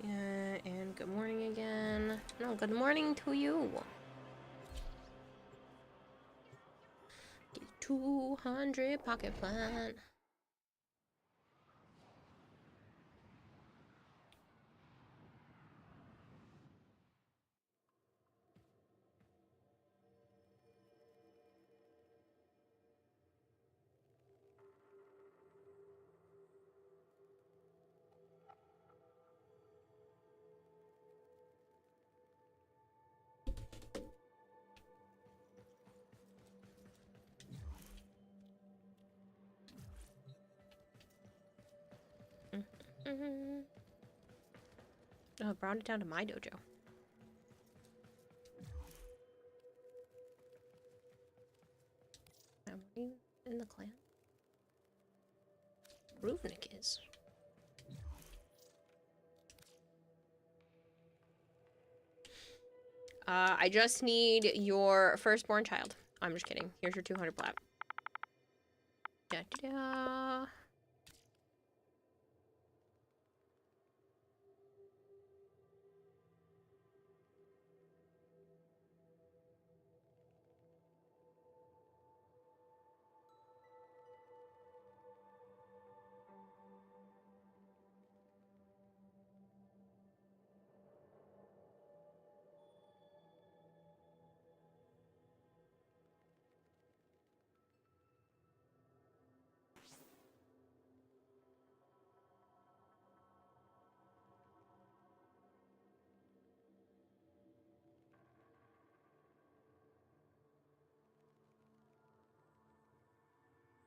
Yeah, and good morning again. No, good morning to you. 200 pocket plant. Oh, I brought it down to my dojo. Are you in the clan? Ruvnik is. I just need your firstborn child. I'm just kidding. Here's your 200 plat. Da-da-da.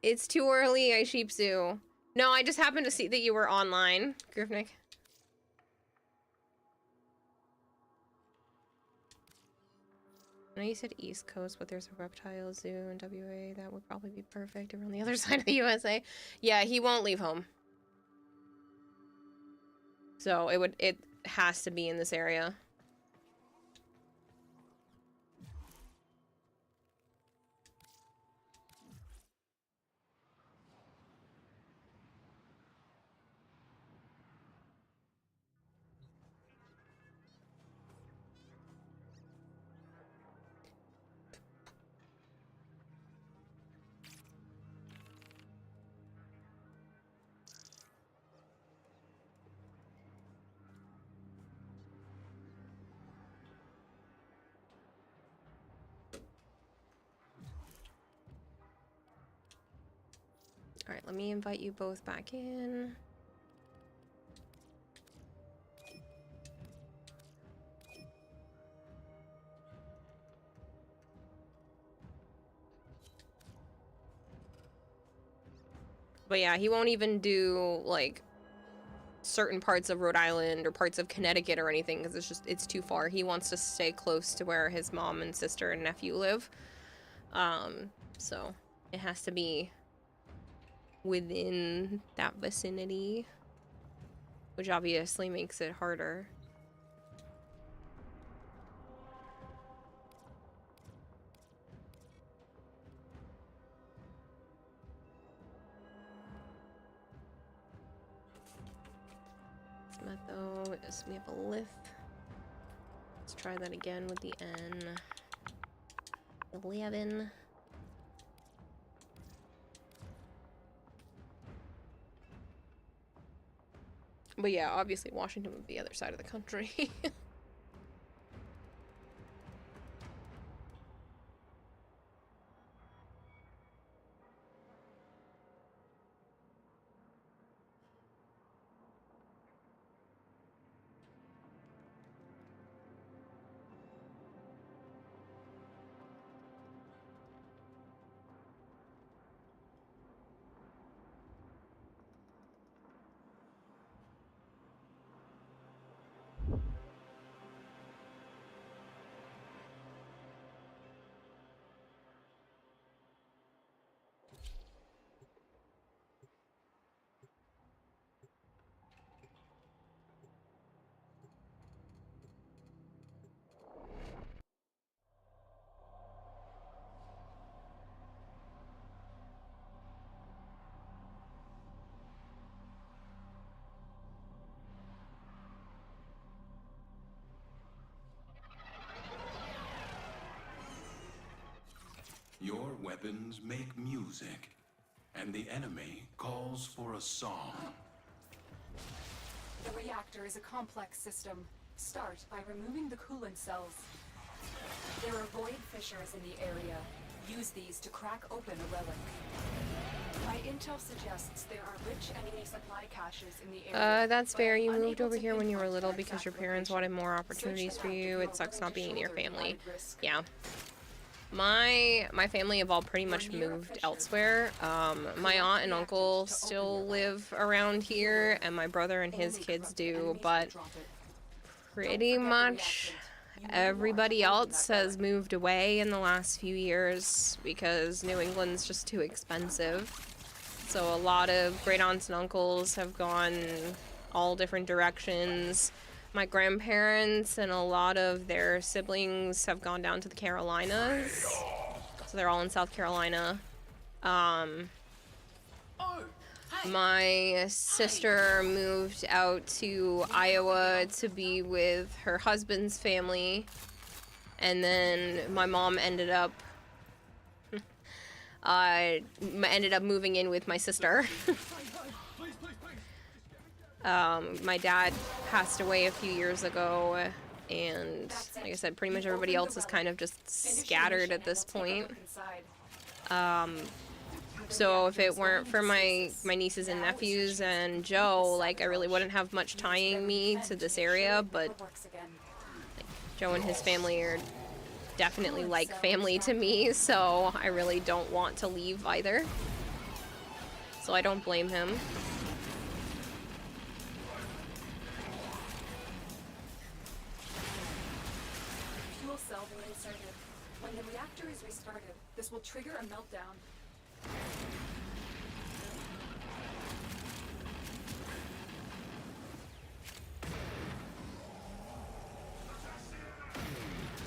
It's too early, I sheepsu. No, I just happened to see that you were online, Griffnick. I know you said East Coast, but there's a reptile zoo in WA. That would probably be perfect. If we're on the other side of the USA. Yeah, he won't leave home. So it has to be in this area. Alright, let me invite you both back in. But yeah, he won't even do, like, certain parts of Rhode Island or parts of Connecticut or anything, because it's too far. He wants to stay close to where his mom and sister and nephew live. So it has to be within that vicinity, which obviously makes it harder. Though, yes, we have a lith. Let's try that again with the N. 11. But yeah, obviously Washington would be the other side of the country. Your weapons make music, and the enemy calls for a song. The reactor is a complex system. Start by removing the coolant cells. There are void fissures in the area. Use these to crack open a relic. My intel suggests there are rich enemy supply caches in the area. That's fair. You moved over here when you were little because your parents wanted more opportunities for you. It sucks not being near family. Yeah. My family have all pretty much moved elsewhere. My aunt and uncle still live around here, and my brother and his kids do, but pretty much everybody else has moved away in the last few years because New England's just too expensive. So a lot of great aunts and uncles have gone all different directions. My grandparents and a lot of their siblings have gone down to the Carolinas. So they're all in South Carolina. My sister moved out to Iowa to be with her husband's family. And then my mom ended up moving in with my sister. My dad passed away a few years ago, and like I said, pretty much everybody else is kind of just scattered at this point. So if it weren't for my nieces and nephews and Joe, like, I really wouldn't have much tying me to this area, but like, Joe and his family are definitely like family to me, so I really don't want to leave either. so I don't blame him. Fuel cell being inserted. When the reactor is restarted, this will trigger a meltdown.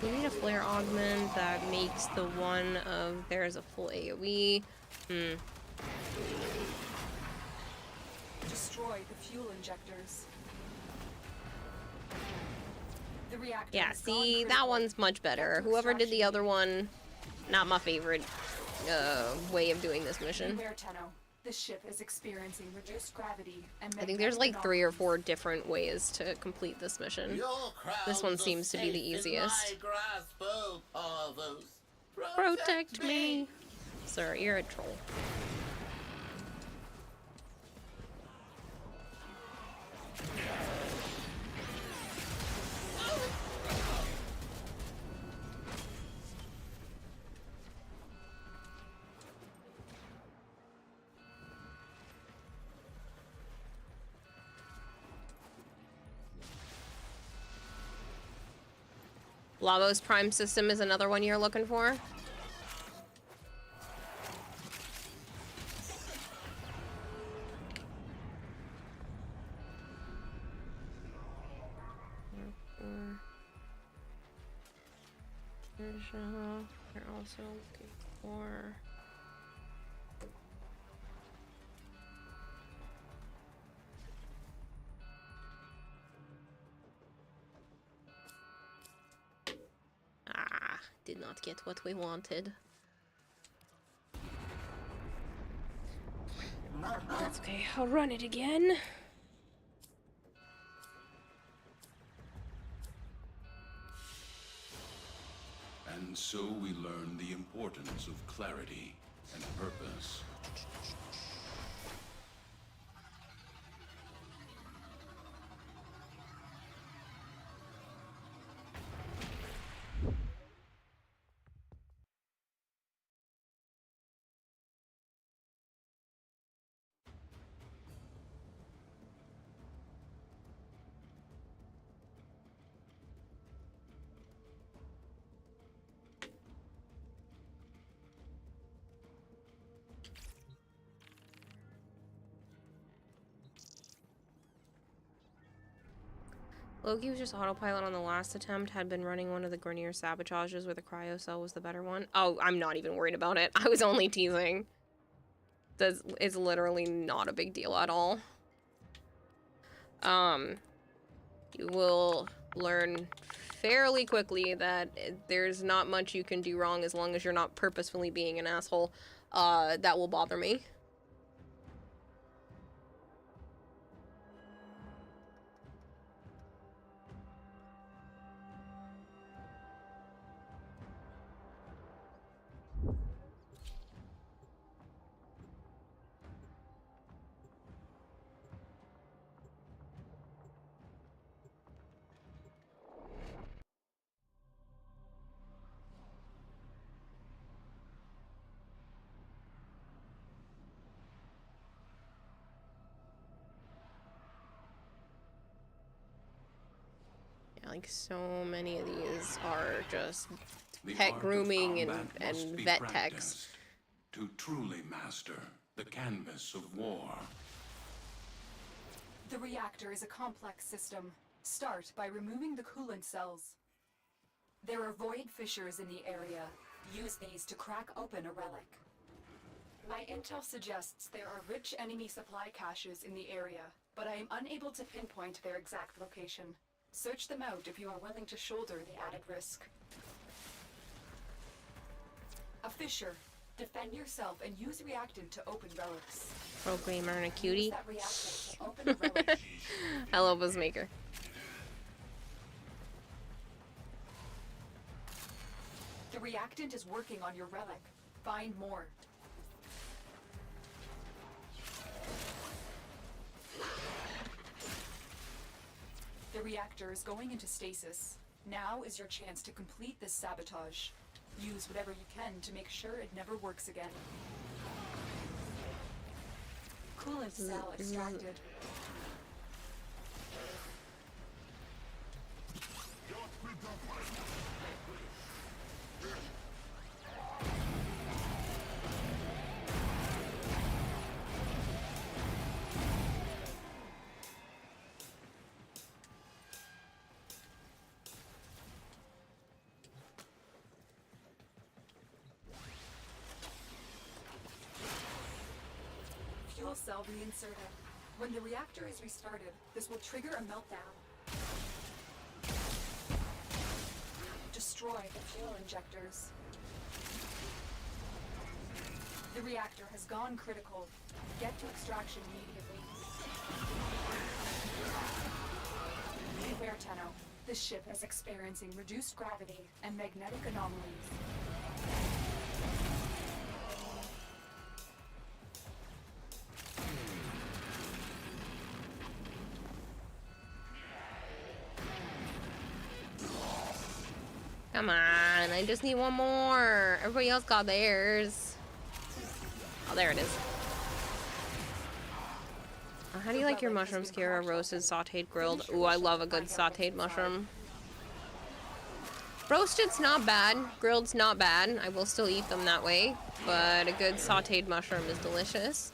We need a flare augment that makes the one of there's a full AoE. Destroy the fuel injectors. The reactor Yeah, has gone see, that critical. one's much better. Whoever did the other one, not my favorite way of doing this mission. Beware, Tenno. This ship is experiencing reduced gravity and I think there's like 3 or 4 different ways to complete this mission. This one seems to be the easiest. Protect me! Sir, you're a troll. Lavos Prime System is another one you're looking for. You're also looking for... Did not get what we wanted. That's okay, I'll run it again. And so we learn the importance of clarity and purpose. Loki was just autopilot on the last attempt, had been running one of the Grenier sabotages where the cryo cell was the better one. Oh, I'm not even worried about it. I was only teasing. It's literally not a big deal at all. You will learn fairly quickly that there's not much you can do wrong as long as you're not purposefully being an asshole. That will bother me. Like, so many of these are just pet grooming and vet techs. To truly master the canvas of war. The reactor is a complex system. Start by removing the coolant cells. There are void fissures in the area. Use these to crack open a relic. My intel suggests there are rich enemy supply caches in the area, but I am unable to pinpoint their exact location. Search them out if you are willing to shoulder the added risk. A fissure. Defend yourself and use reactant to open relics. Programmer and a cutie. Use that reactant to open a relic. I love this maker. The reactant is working on your relic. Find more. The reactor is going into stasis. Now is your chance to complete this sabotage. Use whatever you can to make sure it never works again. Stimulant cell extracted. Fuel cell reinserted. When the reactor is restarted, this will trigger a meltdown. Destroy the fuel injectors. The reactor has gone critical. Get to extraction immediately. Beware, Tenno. This ship is experiencing reduced gravity and magnetic anomalies. Come on, I just need one more. Everybody else got theirs. Oh, there it is. How do you like your mushrooms, Kira? Roasted, sauteed, grilled? Ooh, I love a good sauteed mushroom. Roasted's not bad. Grilled's not bad. I will still eat them that way. But a good sauteed mushroom is delicious.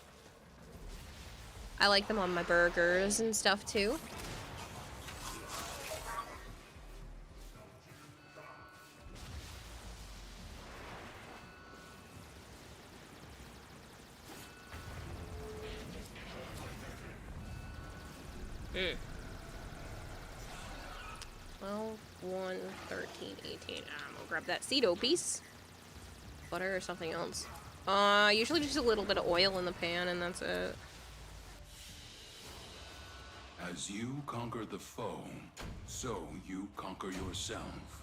I like them on my burgers and stuff too. Mm. 12, 1, 13, 18. I'm gonna grab that Cedo piece. Butter or something else. Usually just a little bit of oil in the pan and that's it. As you conquer the foe, so you conquer yourself.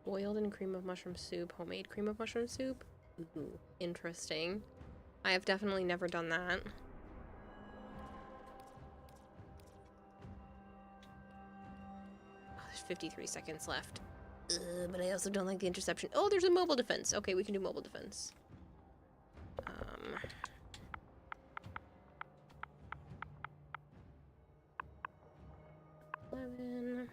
Boiled in cream of mushroom soup, homemade cream of mushroom soup. Ooh, interesting. I have definitely never done that. Oh, there's 53 seconds left. But I also don't like the interception. Oh, there's a mobile defense. Okay, we can do mobile defense. 11.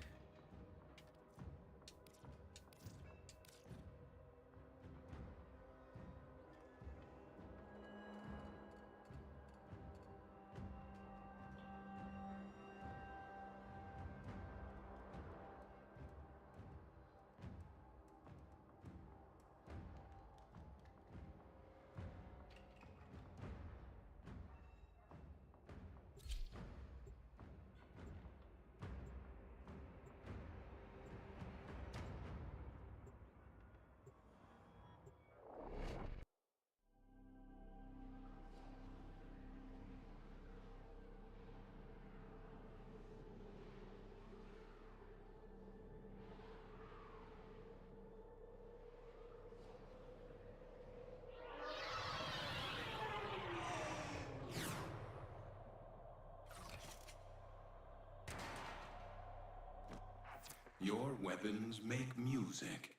Your weapons make music,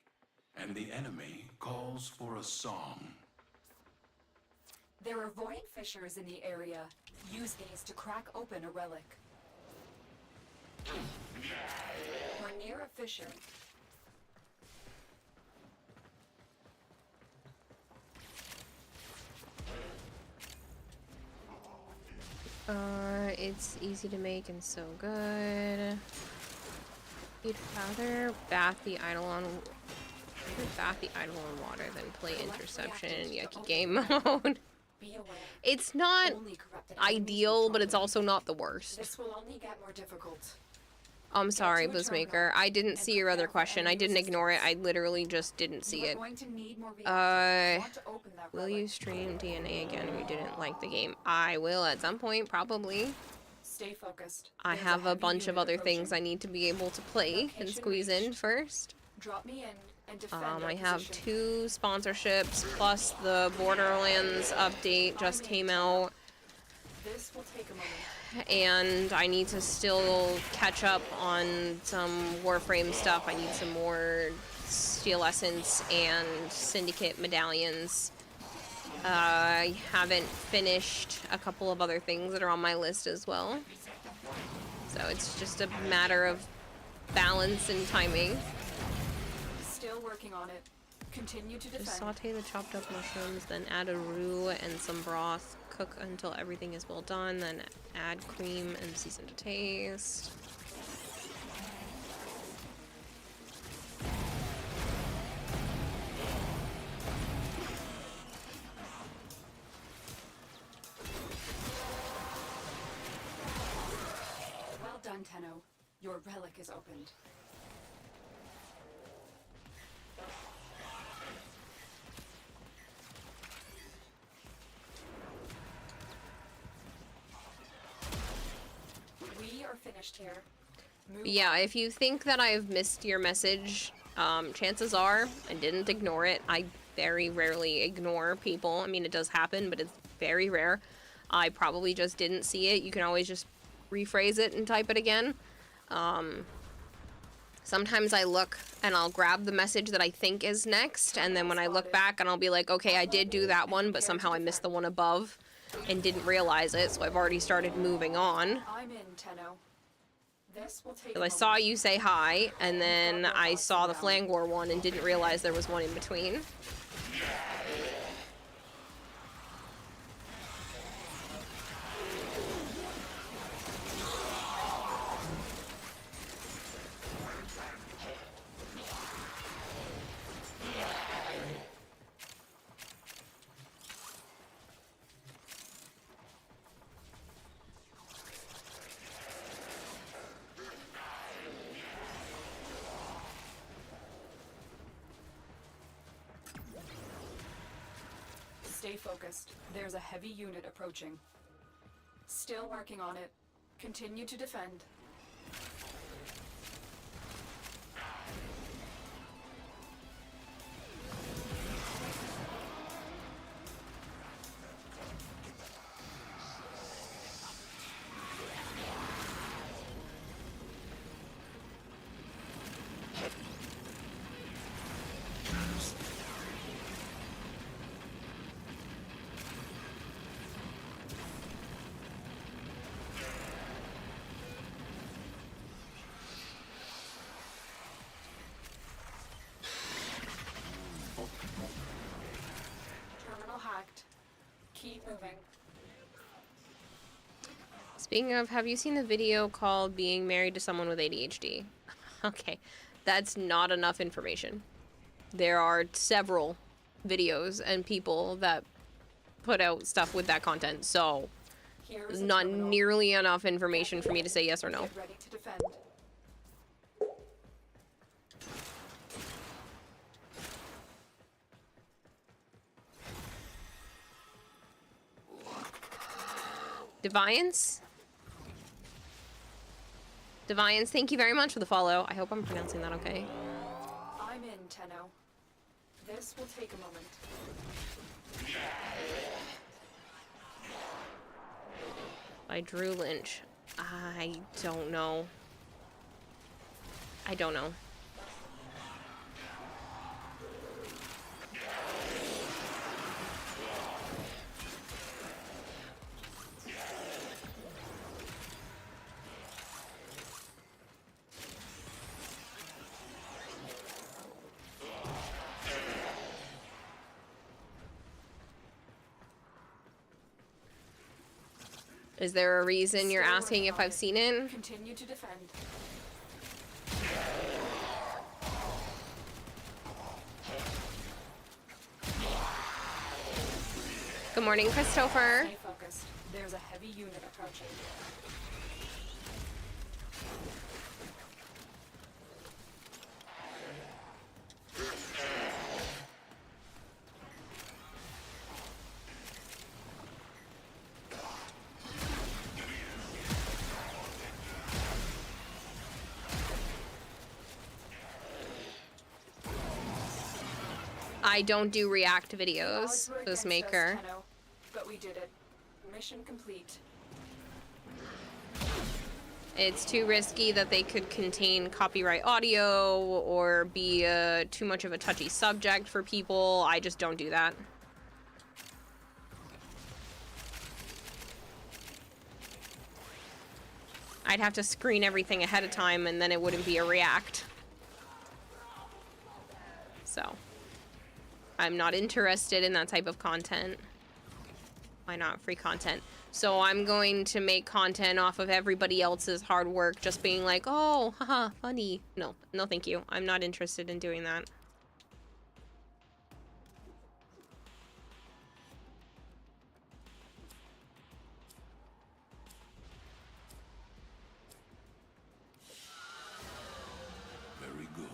and the enemy calls for a song. There are void fissures in the area. Use these to crack open a relic. We're near a fissure. It's easy to make and so good. You'd rather bath the Eidolon water than play Interception in Yucky game mode. It's not ideal, but it's also not the worst. This will only get more difficult. I'm sorry, Blizzmaker. I didn't see your other question. I didn't ignore it. I literally just didn't see it. Will you stream DNA again if you didn't like the game? I will at some point, probably. Stay focused. I have a bunch of other things I need to be able to play and squeeze in first. Drop me in and defend I have 2 sponsorships, plus the Borderlands update just came out. This will take a moment. And I need to still catch up on some Warframe stuff. I need some more Steel Essence and Syndicate medallions. I haven't finished a couple of other things that are on my list as well. So it's just a matter of balance and timing. Still working on it. Continue to defend. Just saute the chopped up mushrooms, then add a roux and some broth. Cook until everything is well done, then add cream and season to taste. Well done, Tenno. Your relic is opened. Finished here. Yeah, if you think that I've missed your message, chances are I didn't ignore it. I very rarely ignore people. I mean, it does happen, but it's very rare. I probably just didn't see it. You can always just rephrase it and type it again. Sometimes I look and I'll grab the message that I think is next, and then when I look back and I'll be like, okay, I did do that one, but somehow I missed the one above and didn't realize it, so I've already started moving on. I'm in, Tenno. This will take. I saw you say hi, and then I saw the Flangor one and didn't realize there was one in between. Stay focused. There's a heavy unit approaching. Still working on it. Continue to defend. Keep moving. Speaking of, have you seen the video called Being Married to Someone with ADHD? Okay, that's not enough information. There are several videos and people that put out stuff with that content, so not nearly enough information for me to say yes or no. Get ready to defend. Deviance? Deviance, thank you very much for the follow. I hope I'm pronouncing that okay. I'm in, Tenno. This will take a moment. By Drew Lynch. I don't know. I don't know. Is there a reason you're asking if I've seen it? Continue to defend. Good morning, Christopher. Stay focused. There's a heavy unit approaching. I don't do react videos, Odds were this against maker. us, Tenno, but we did it. Mission complete. It's too risky that they could contain copyright audio or be too much of a touchy subject for people. I just don't do that. I'd have to screen everything ahead of time and then it wouldn't be a react. So, I'm not interested in that type of content. Why not? Free content. So I'm going to make content off of everybody else's hard work, just being like, oh, haha, funny. No, no thank you. I'm not interested in doing that. Very good.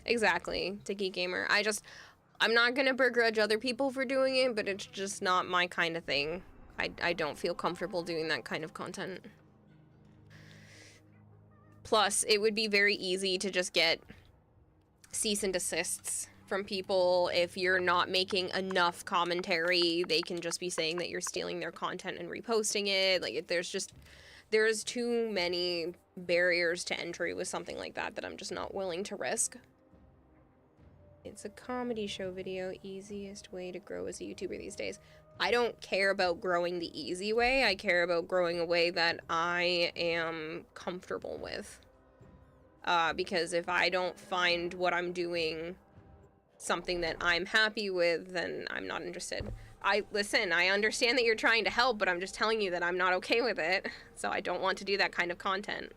Exactly, Tiki Gamer. I'm not gonna begrudge other people for doing it, but it's just not my kind of thing. I don't feel comfortable doing that kind of content. Plus, it would be very easy to just get cease and desists from people if you're not making enough commentary. They can just be saying that you're stealing their content and reposting it. Like, there's too many barriers to entry with something like that that I'm just not willing to risk. It's a comedy show video, easiest way to grow as a YouTuber these days. I don't care about growing the easy way. I care about growing a way that I am comfortable with. Because if I don't find what I'm doing something that I'm happy with, then I'm not interested. Listen, I understand that you're trying to help, but I'm just telling you that I'm not okay with it. So I don't want to do that kind of content.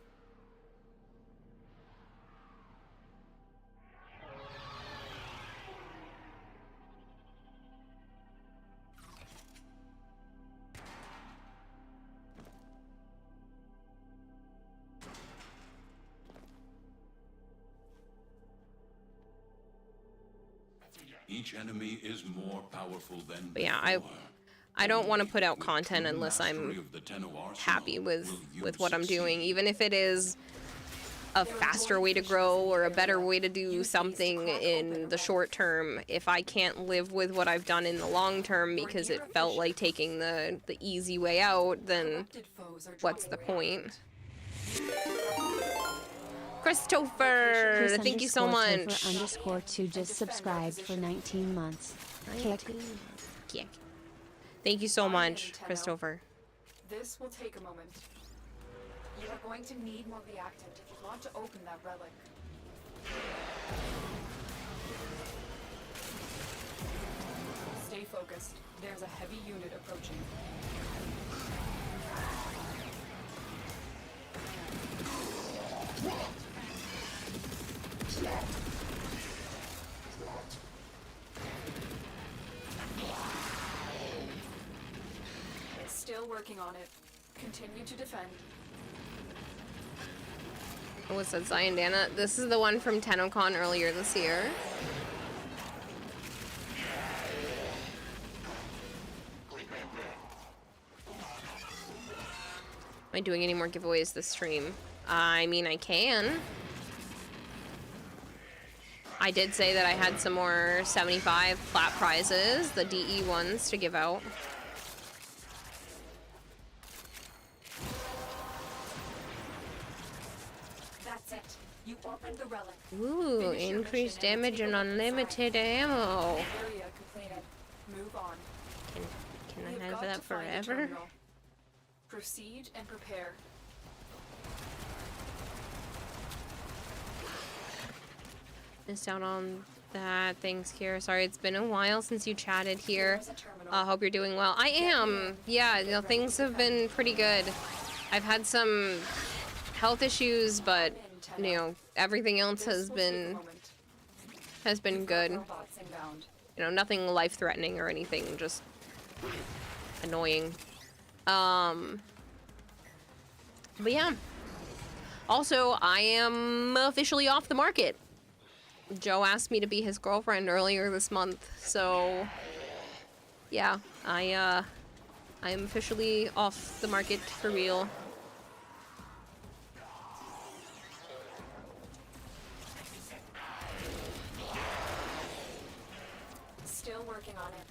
Each enemy is more powerful than But yeah, I don't want to put out content unless I'm happy with what I'm doing, even if it is a faster way to grow or a better way to do something in the short term. If I can't live with what I've done in the long term because it felt like taking the easy way out, then what's the point? Christopher, thank you so much. _2 just subscribed for 19 months. Kick. Thank you so much, Christopher. This will take a moment. You are going to need more reactant if you want to open that relic. Stay focused. There's a heavy unit approaching. Still working on it. Continue to defend. What's that, Ziondana? This is the one from TennoCon earlier this year. Am I doing any more giveaways this stream? I mean, I can. I did say that I had some more 75 flat prizes, the DE ones, to give out. That's it. You opened the relic. Ooh, increased damage and unlimited ammo. Area completed. Move on. Can I have that forever? Proceed and prepare. Missed out on that. Thanks, Kira. Sorry, it's been a while since you chatted here. Hope you're doing well. I am. Yeah, you know, things have been pretty good. I've had some health issues, but you know, everything else has been good. You know, nothing life-threatening or anything, just annoying. But yeah. Also, I am officially off the market. Joe asked me to be his girlfriend earlier this month, so yeah, I am officially off the market for real. Still working on it.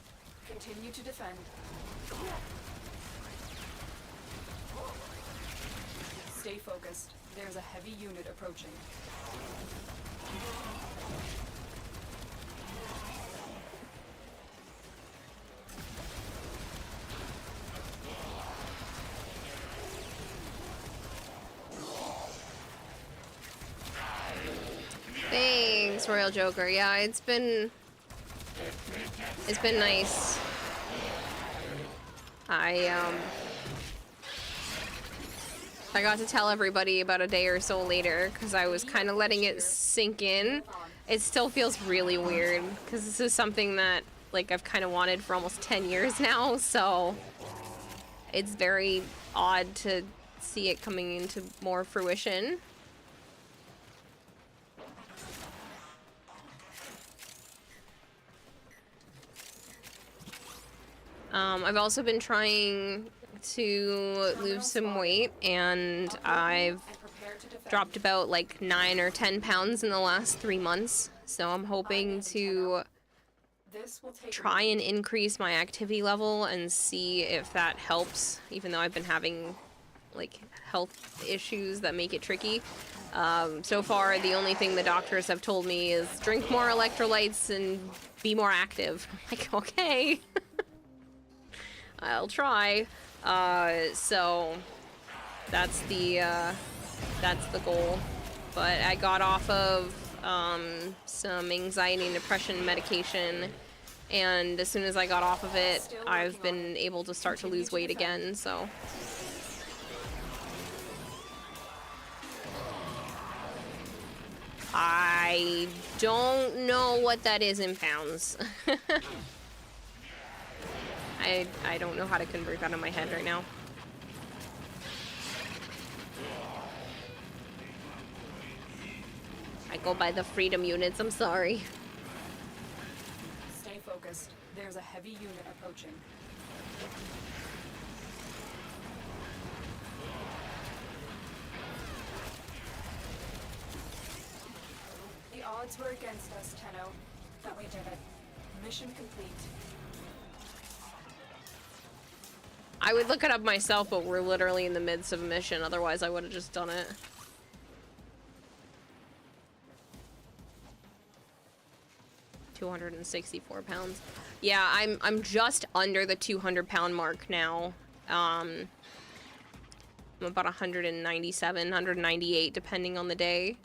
Continue to defend. Stay focused. There's a heavy unit approaching. Thanks, Royal Joker. Yeah, it's been nice. I got to tell everybody about a day or so later because I was kind of letting it sink in. It still feels really weird because this is something that like I've kind of wanted for almost 10 years now, so it's very odd to see it coming into more fruition. I've also been trying to lose some weight, and I've dropped about like 9 or 10 pounds in the last 3 months. So I'm hoping to try and increase my activity level and see if that helps, even though I've been having like health issues that make it tricky. So far, the only thing the doctors have told me is drink more electrolytes and be more active. I'm like, okay. I'll try. So that's the goal. But I got off of some anxiety and depression medication, and as soon as I got off of it, I've been able to start to lose weight again, so. I don't know what that is in pounds. I don't know how to convert that in my head right now. I go by the freedom units, I'm sorry. Stay focused. There's a heavy unit approaching. The odds were against us, Tenno, but we did it. Mission complete. I would look it up myself, but we're literally in the midst of a mission, otherwise I would have just done it. £264. Yeah, I'm just under the 200-pound mark now. I'm about 197, 198, depending on the day.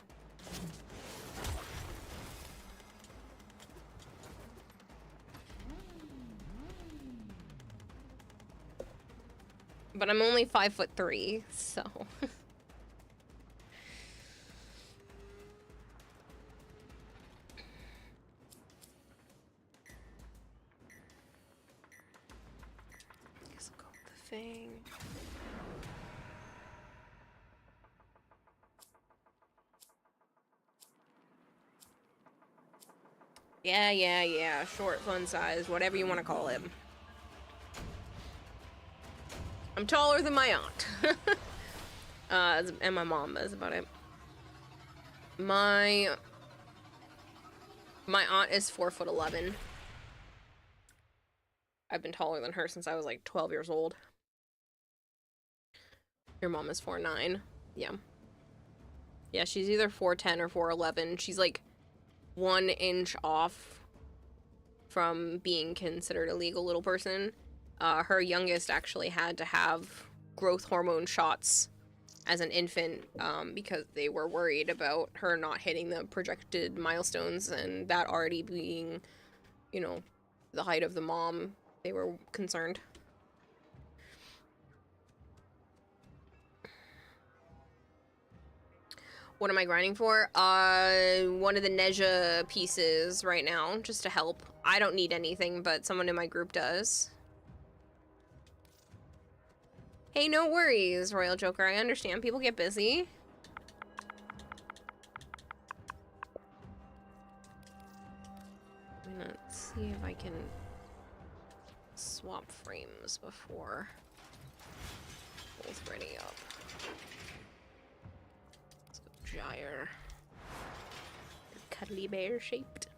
But I'm only 5'3", so. Guess I'll go with the thing. Yeah. Short, fun size, whatever you want to call it. I'm taller than my aunt. And my mom, that's about it. My aunt is 4'11". I've been taller than her since I was like 12 years old. Your mom is 4'9". Yeah. Yeah, she's either 4'10" or 4'11". She's like 1 inch off from being considered a legal little person. Her youngest actually had to have growth hormone shots as an infant because they were worried about her not hitting the projected milestones, and that already being, you know, the height of the mom. They were concerned. What am I grinding for? One of the Neja pieces right now, just to help. I don't need anything, but someone in my group does. Hey, no worries, Royal Joker. I understand. People get busy. I'm gonna see if I can swap frames before both ready up. Let's go gyre. Cuddly bear shaped.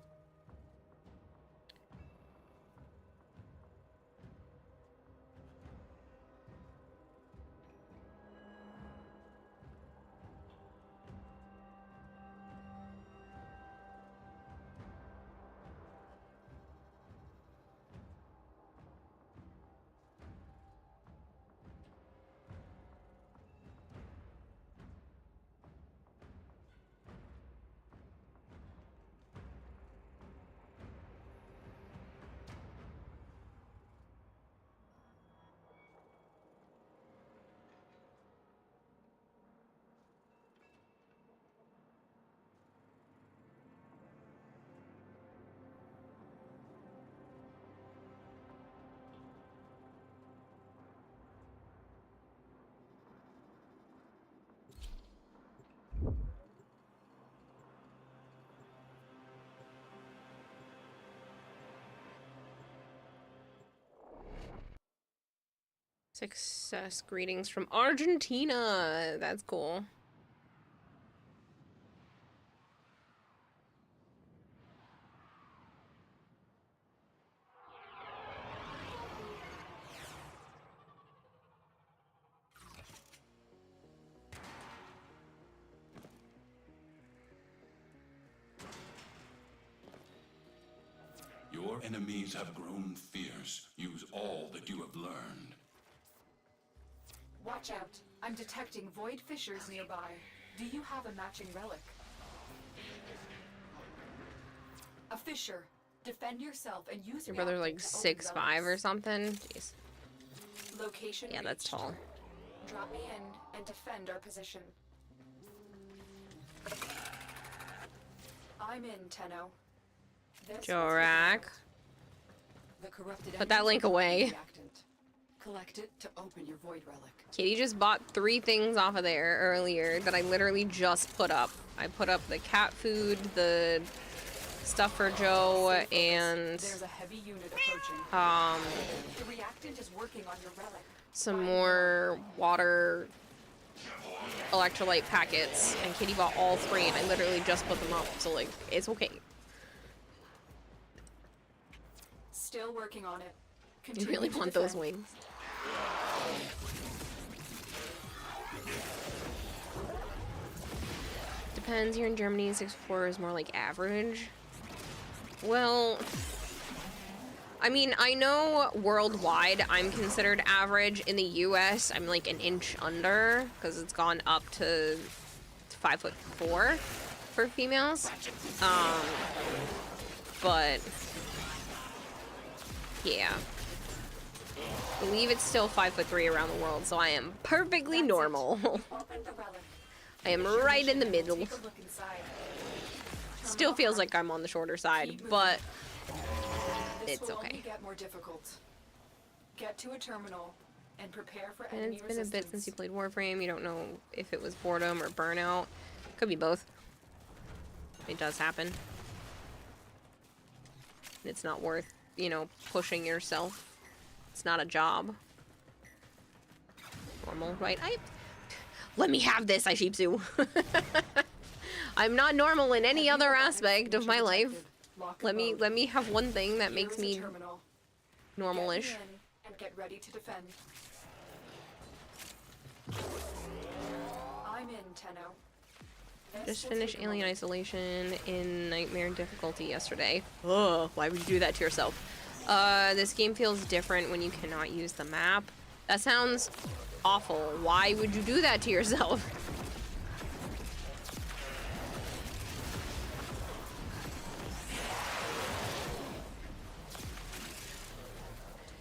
Success greetings from Argentina. That's cool. Your enemies have grown fierce. Use all that you have learned. Watch out. I'm detecting void fissures nearby. Do you have a matching relic? A fissure. Defend yourself and use Your brother's like 6'5" or something. Jeez. Location yeah, that's tall. Drop me in and defend our position. I'm in, Tenno. Jorak. Put that link away. Collect it to open your void relic. Katie just bought 3 things off of there earlier that I literally just put up. I put up the cat food, the stuff for Joe, and There's a heavy unit approaching. The reactant is working on your relic. some more water electrolyte packets, and Katie bought all 3, and I literally just put them up, so like it's okay. Still working on it. You really want those wings? Depends. Here in Germany, 6'4" is more like average. Well, I mean, I know worldwide I'm considered average. In the US, I'm like an inch under because it's gone up to 5'4" for females. But yeah. I believe it's still 5'3" around the world, so I am perfectly normal. I am right in the middle. Still feels like I'm on the shorter side, but it's okay. Get more difficult. Get to a terminal and prepare for And enemy it's been a bit resistance. since you played Warframe. You don't know if it was boredom or burnout. Could be both. It does happen. It's not worth, you know, pushing yourself. It's not a job. Normal, right? Let me have this, I sheepsu. I'm not normal in any other aspect of my life. Let me have one thing that makes me normal-ish. And get ready to defend. I'm in, Tenno. Just finished Alien Isolation in Nightmare difficulty yesterday. Ugh, why would you do that to yourself? This game feels different when you cannot use the map. That sounds awful. Why would you do that to yourself?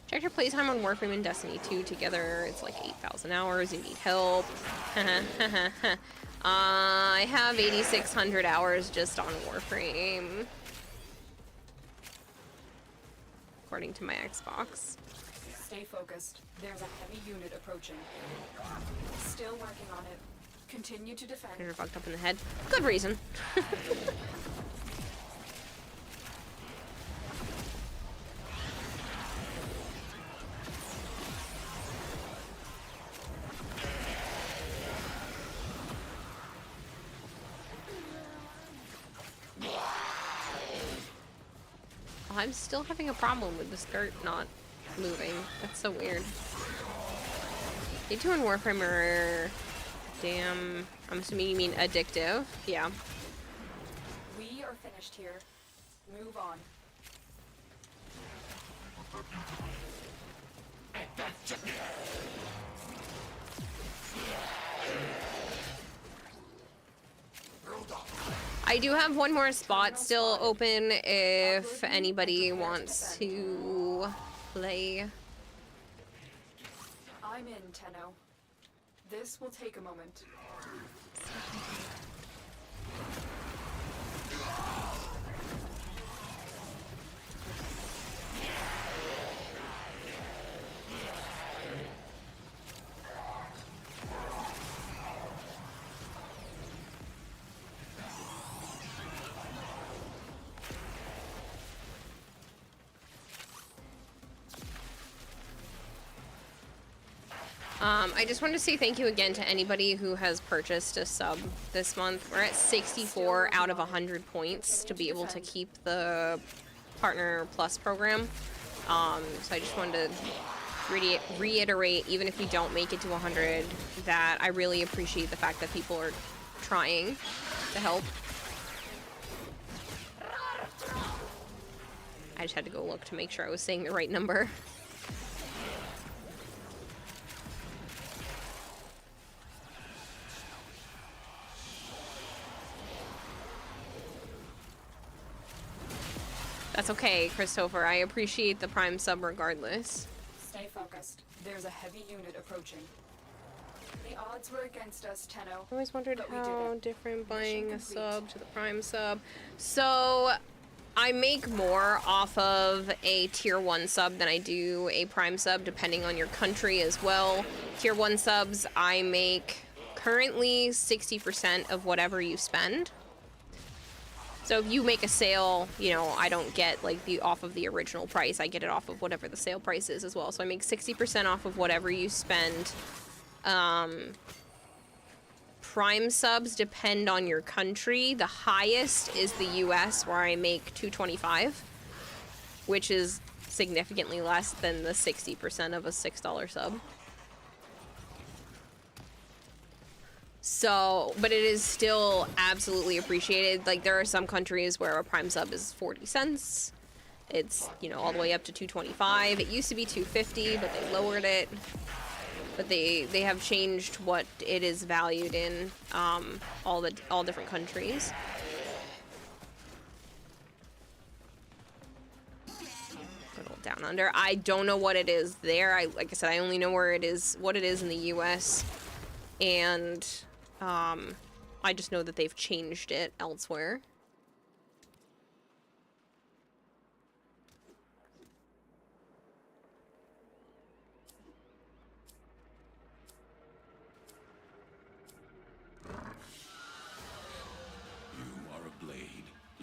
Check your playtime on Warframe and Destiny 2 together. It's like 8,000 hours. You need help. I have 8,600 hours just on Warframe. According to my Xbox. Stay focused. There's a heavy unit approaching. Still working on it. Continue to defend. You're fucked up in the head. Good reason. I'm still having a problem with the skirt not moving. That's so weird. Day 2 and Warframe are... Damn. I'm assuming you mean addictive. Yeah. We are finished here. Move on. I do have one more spot still open if anybody wants to play. I'm in, Tenno. This will take a moment. I just wanted to say thank you again to anybody who has purchased a sub this month. We're at 64 out of 100 points to be able to keep the Partner Plus program. So I just wanted to reiterate, even if we don't make it to 100, that I really appreciate the fact that people are trying to help. I just had to go look to make sure I was saying the right number. That's okay, Christopher. I appreciate the Prime sub regardless. Stay focused. There's a heavy unit approaching. The odds were against us, Tenno. I always wondered how different buying a sub to the Prime sub. So, I make more off of a Tier 1 sub than I do a Prime sub, depending on your country as well. Tier 1 subs, I make currently 60% of whatever you spend. So if you make a sale, you know, I don't get like the off of the original price. I get it off of whatever the sale price is as well. So I make 60% off of whatever you spend. Prime subs depend on your country. The highest is the US, where I make $2.25, which is significantly less than the 60% of a $6 sub. So, but it is still absolutely appreciated. Like, there are some countries where a Prime sub is 40 cents. It's, you know, all the way up to $2.25. It used to be $2.50, but they lowered it. But they have changed what it is valued in all different countries. Little down under. I don't know what it is there. Like I said, I only know where it is, what it is in the US. And I just know that they've changed it elsewhere.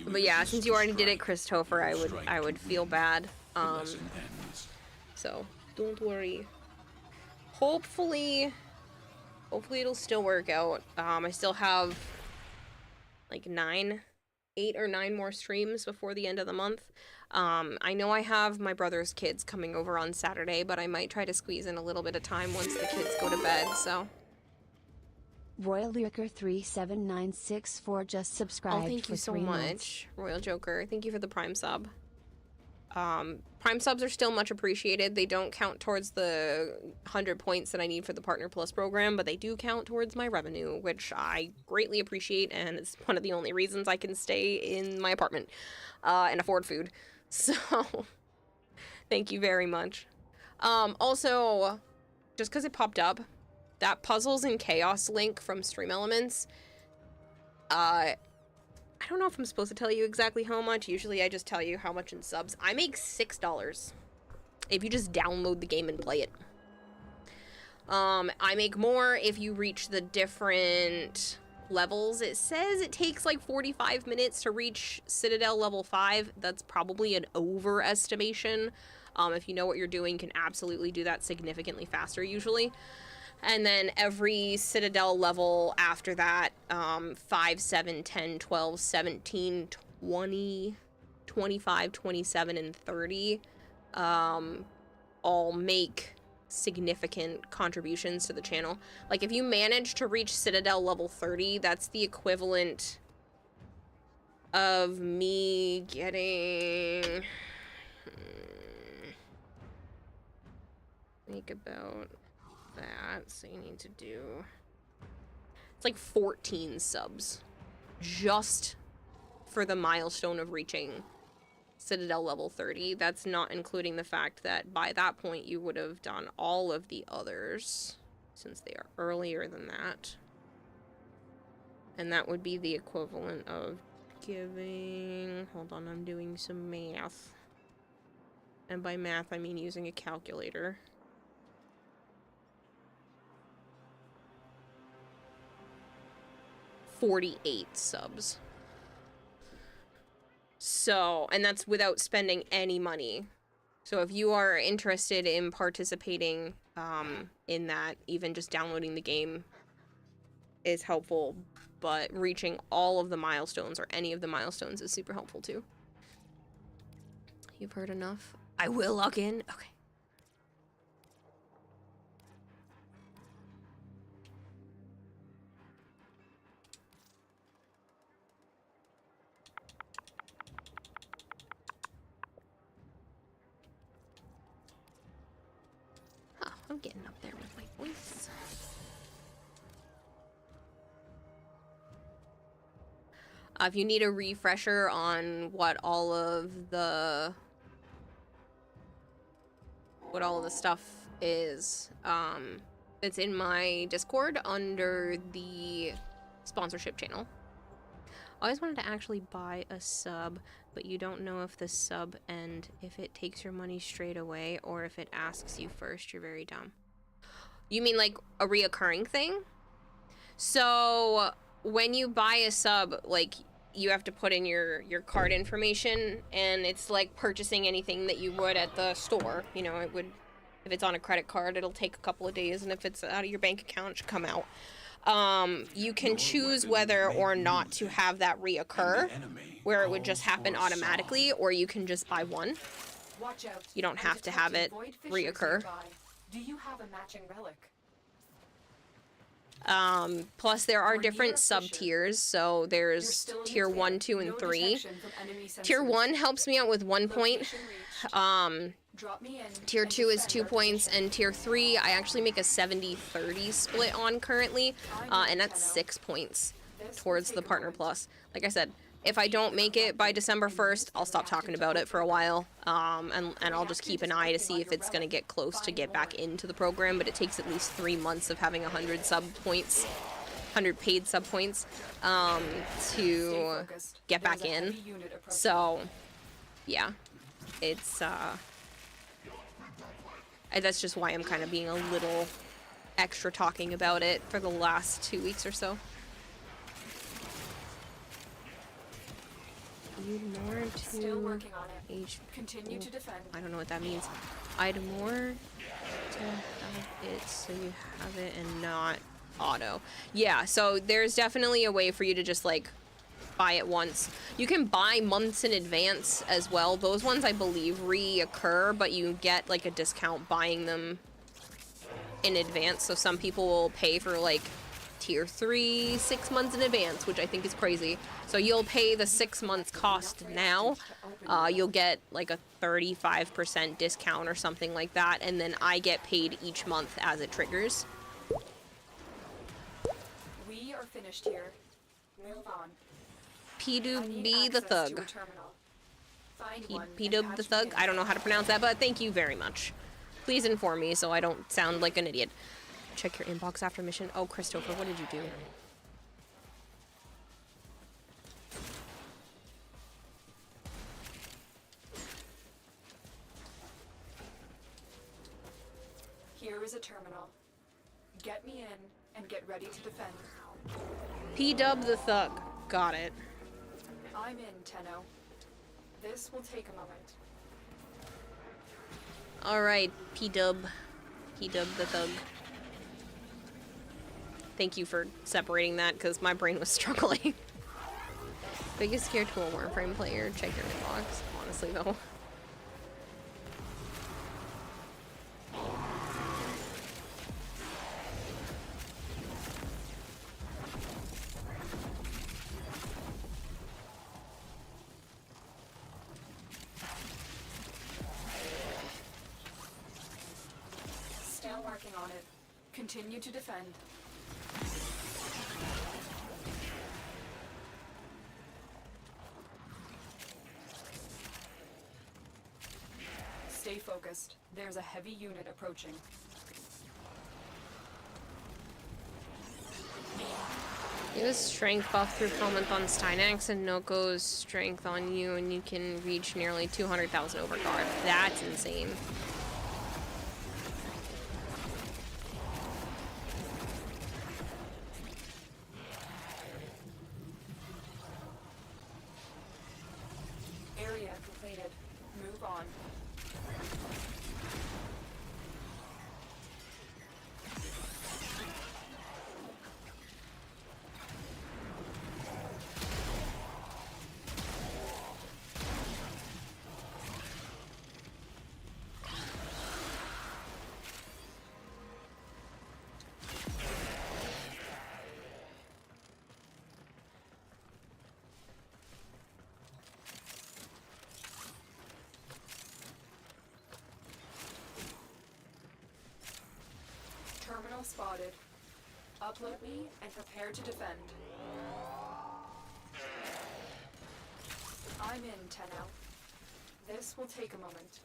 But yeah, since you already did it, Christopher, I would feel bad. So don't worry. Hopefully it'll still work out. I still have like 8 or 9 more streams before the end of the month. I know I have my brother's kids coming over on Saturday, but I might try to squeeze in a little bit of time once the kids go to bed, so. Royal Joker 37964 just subscribed. Oh, thank you so much, Royal Joker. Thank you for the Prime sub. Prime subs are still much appreciated. They don't count towards the 100 points that I need for the Partner Plus program, but they do count towards my revenue, which I greatly appreciate, and it's one of the only reasons I can stay in my apartment and afford food. So, thank you very much. Also, just because it popped up, that Puzzles and Chaos link from Stream Elements, I don't know if I'm supposed to tell you exactly how much. Usually I just tell you how much in subs. I make $6 if you just download the game and play it. I make more if you reach the different levels. It says it takes like 45 minutes to reach Citadel level 5. That's probably an overestimation. If you know what you're doing, you can absolutely do that significantly faster usually. And then every Citadel level after that, 5, 7, 10, 12, 17, 20, 25, 27, and 30, all make significant contributions to the channel. Like, if you manage to reach Citadel level 30, that's the equivalent of me getting... think about... that, so you need to do, it's like 14 subs just for the milestone of reaching Citadel level 30. That's not including the fact that by that point you would have done all of the others, since they are earlier than that. And that would be the equivalent of giving, hold on, I'm doing some math, and by math I mean using a calculator. 48 subs. So, and that's without spending any money. So if you are interested in participating in that, even just downloading the game is helpful, but reaching all of the milestones or any of the milestones is super helpful too. You've heard enough? I will log in. Okay. I'm getting up there with my voice. If you need a refresher on what all of the stuff is, it's in my Discord under the sponsorship channel. I always wanted to actually buy a sub, but you don't know if the sub and if it takes your money straight away or if it asks you first. You're very dumb. You mean like a reoccurring thing? So when you buy a sub, like, you have to put in your card information, and it's like purchasing anything that you would at the store. You know, it would, if it's on a credit card, it'll take a couple of days, and if it's out of your bank account, it should come out. You can choose whether or not to have that reoccur, where it would just happen automatically, or you can just buy one. You don't have to have it reoccur. Do you have a matching relic? Plus there are different sub-tiers, so there's tier 1, 2, and 3. Tier 1 helps me out with 1 point. Tier 2 is 2 points, and tier 3 I actually make a 70-30 split on currently, and that's 6 points towards the Partner Plus. Like I said, if I don't make it by December 1st, I'll stop talking about it for a while, and I'll just keep an eye to see if it's going to get close to get back into the program, but it takes at least 3 months of having 100 sub points, 100 paid sub points, to get back in. So, yeah, it's, that's just why I'm kind of being a little extra talking about it for the last 2 weeks or so. More to Still working on it. Continue to defend. I don't know what that means. Add more to have it so you have it and not auto. Yeah, so there's definitely a way for you to just like buy it once. You can buy months in advance as well. Those ones I believe reoccur, but you get like a discount buying them in advance. So some people will pay for like tier 3 6 months in advance, which I think is crazy. So you'll pay the 6 months cost now. You'll get like a 35% discount or something like that, and then I get paid each month as it triggers. We are finished here. Move on. P-Doob the Thug. P-Doob the Thug? I don't know how to pronounce that, but thank you very much. Please inform me so I don't sound like an idiot. Check your inbox after mission. Oh, Christopher, what did you do? Here is a terminal. Get me in and get ready to defend. P-Dub the Thug. Got it. I'm in, Tenno. This will take a moment. Alright, P-Dub. P-Dub the Thug. Thank you for separating that, because my brain was struggling. Biggest scare to a Warframe player, check your inbox. Honestly, though. Still working on it. Continue to defend. Stay focused. There's a heavy unit approaching. You have a strength buff through Helmet on Steinax and Noko's strength on you, and you can reach nearly 200,000 over guard. That's insane. Area completed. Move on. Terminal spotted. Upload me and prepare to defend. I'm in, Tenno. This will take a moment.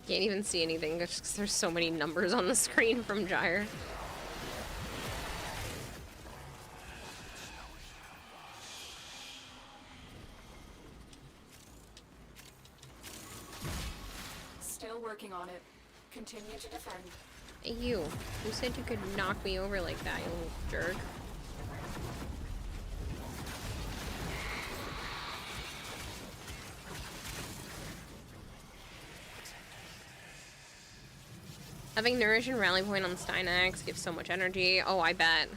Can't even see anything just 'cause there's so many numbers on the screen from Gyre. Still working on it. Continue to defend. Hey, you. Who said you could knock me over like that, you little jerk? Having Nourish and Rally Point on Steinax gives so much energy. Oh, I bet.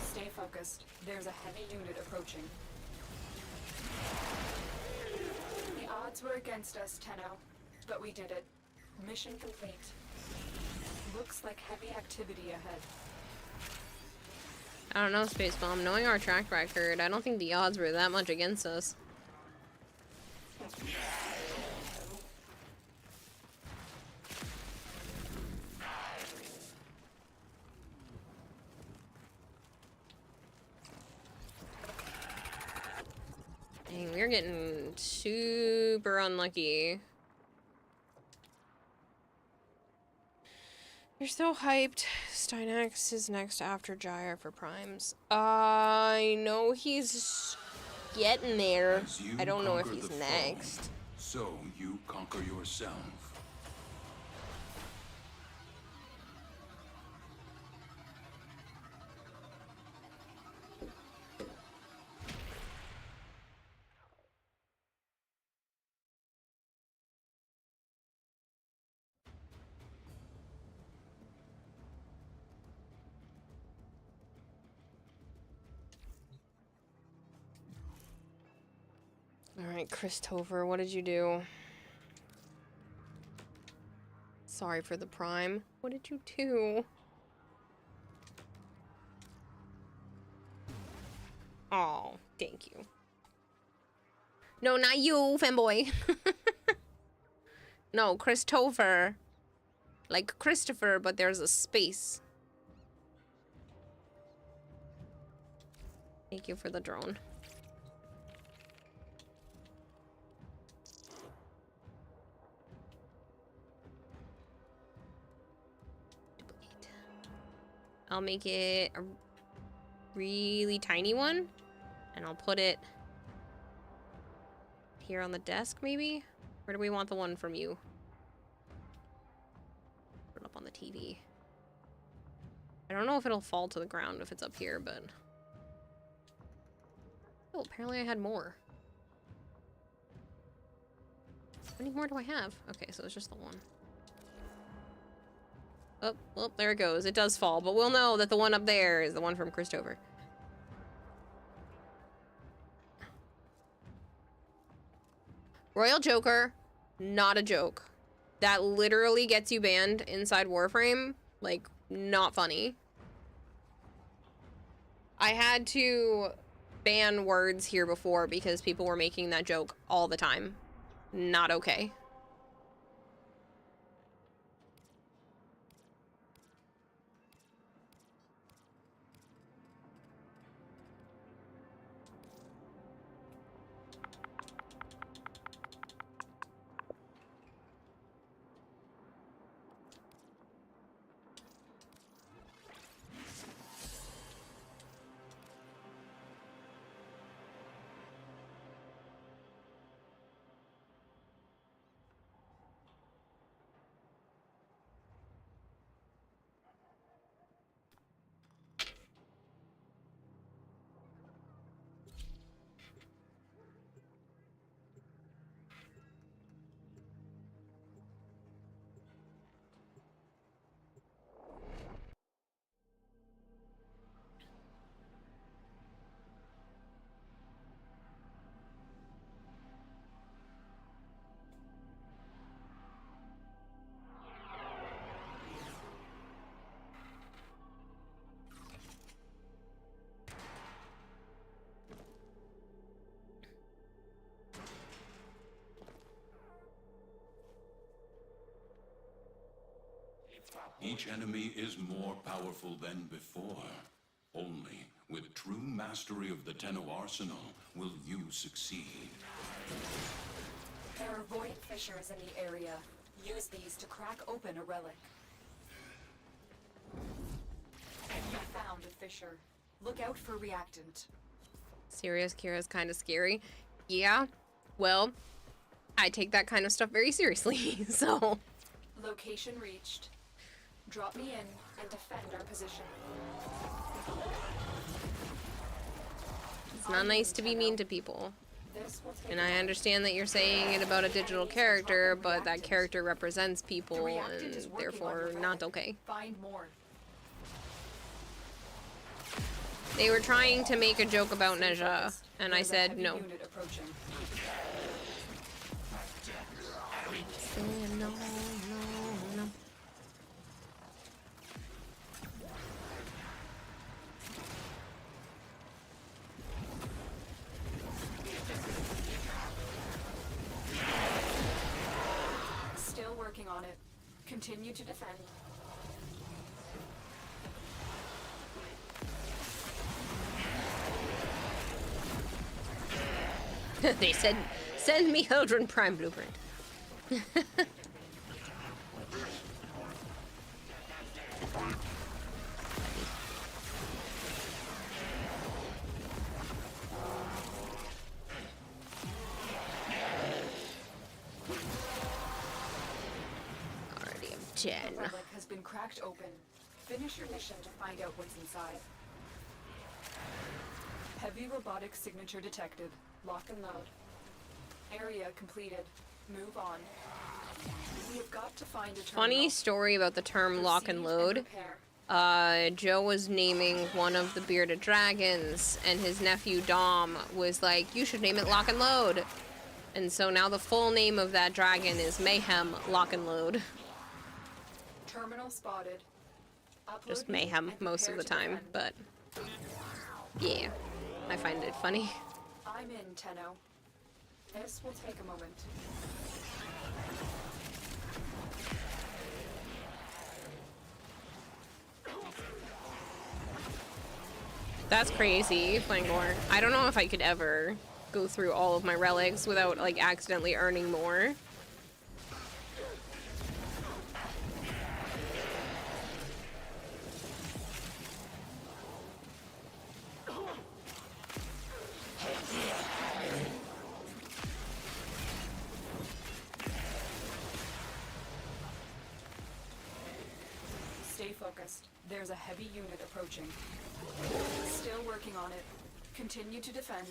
Stay focused. There's a heavy unit approaching. The odds were against us, Tenno, but we did it. Mission complete. Looks like heavy activity ahead. I don't know, Space Bomb. Knowing our track record, I don't think the odds were that much against us. Dang, we're getting super unlucky. You're so hyped. Steinax is next after Gyre for primes. I know he's getting there. I don't know if he's next. So you conquer yourself. Alright, Christopher, what did you do? Sorry for the Prime. What did you do? Oh, thank you. No, not you, fanboy. No, Christopher. Like Christopher, but there's a space. Thank you for the drone. I'll make it a really tiny one, and I'll put it here on the desk, maybe? Where do we want the one from you? Put it up on the TV. I don't know if it'll fall to the ground if it's up here, but... Oh, apparently I had more. How many more do I have? Okay, so it's just the one. Oh, well, there it goes. It does fall, but we'll know that the one up there is the one from Christopher. Royal Joker, not a joke. That literally gets you banned inside Warframe. Like, not funny. I had to ban words here before because people were making that joke all the time. Not okay. Each enemy is more powerful than before. Only with true mastery of the Tenno arsenal will you succeed. There are void fissures in the area. Use these to crack open a relic. You found a fissure. Look out for reactant. Serious, Kira's kind of scary. Yeah, well, I take that kind of stuff very seriously, so... Location reached. Drop me in and defend our position. It's not nice to be mean to people. And I understand that you're saying it about a digital character, but that character represents people and therefore not okay. Find more. They were trying to make a joke about Neja, and I said no. No, no, no. Still working on it. Continue to defend. They said, send me Hildren Prime Blueprint. Already I'm 10. The relic has been cracked open. Finish your mission to find out what's inside. Heavy robotic signature detected. Lock and load. Area completed. Move on. We have got to find a terminal. Funny story about the term lock and load. Joe was naming one of the bearded dragons, and his nephew Dom was like, you should name it Lock and Load. And so now the full name of that dragon is Mayhem Lock and Load. Terminal spotted. Just Mayhem most of the time, but yeah, I find it funny. I'm in, Tenno. This will take a moment. That's crazy, Flangor. I don't know if I could ever go through all of my relics without, like, accidentally earning more. Stay focused. There's a heavy unit approaching. Still working on it. Continue to defend.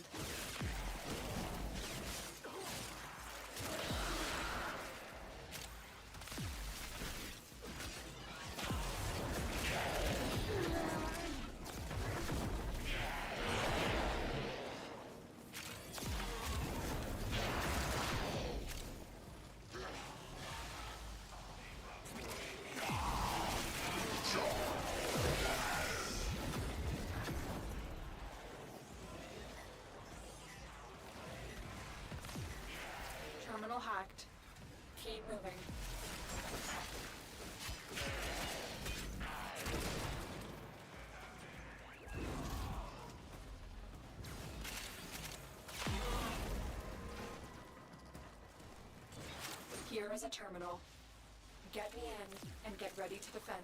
Terminal hacked. Keep moving. Here is a terminal. Get me in and get ready to defend.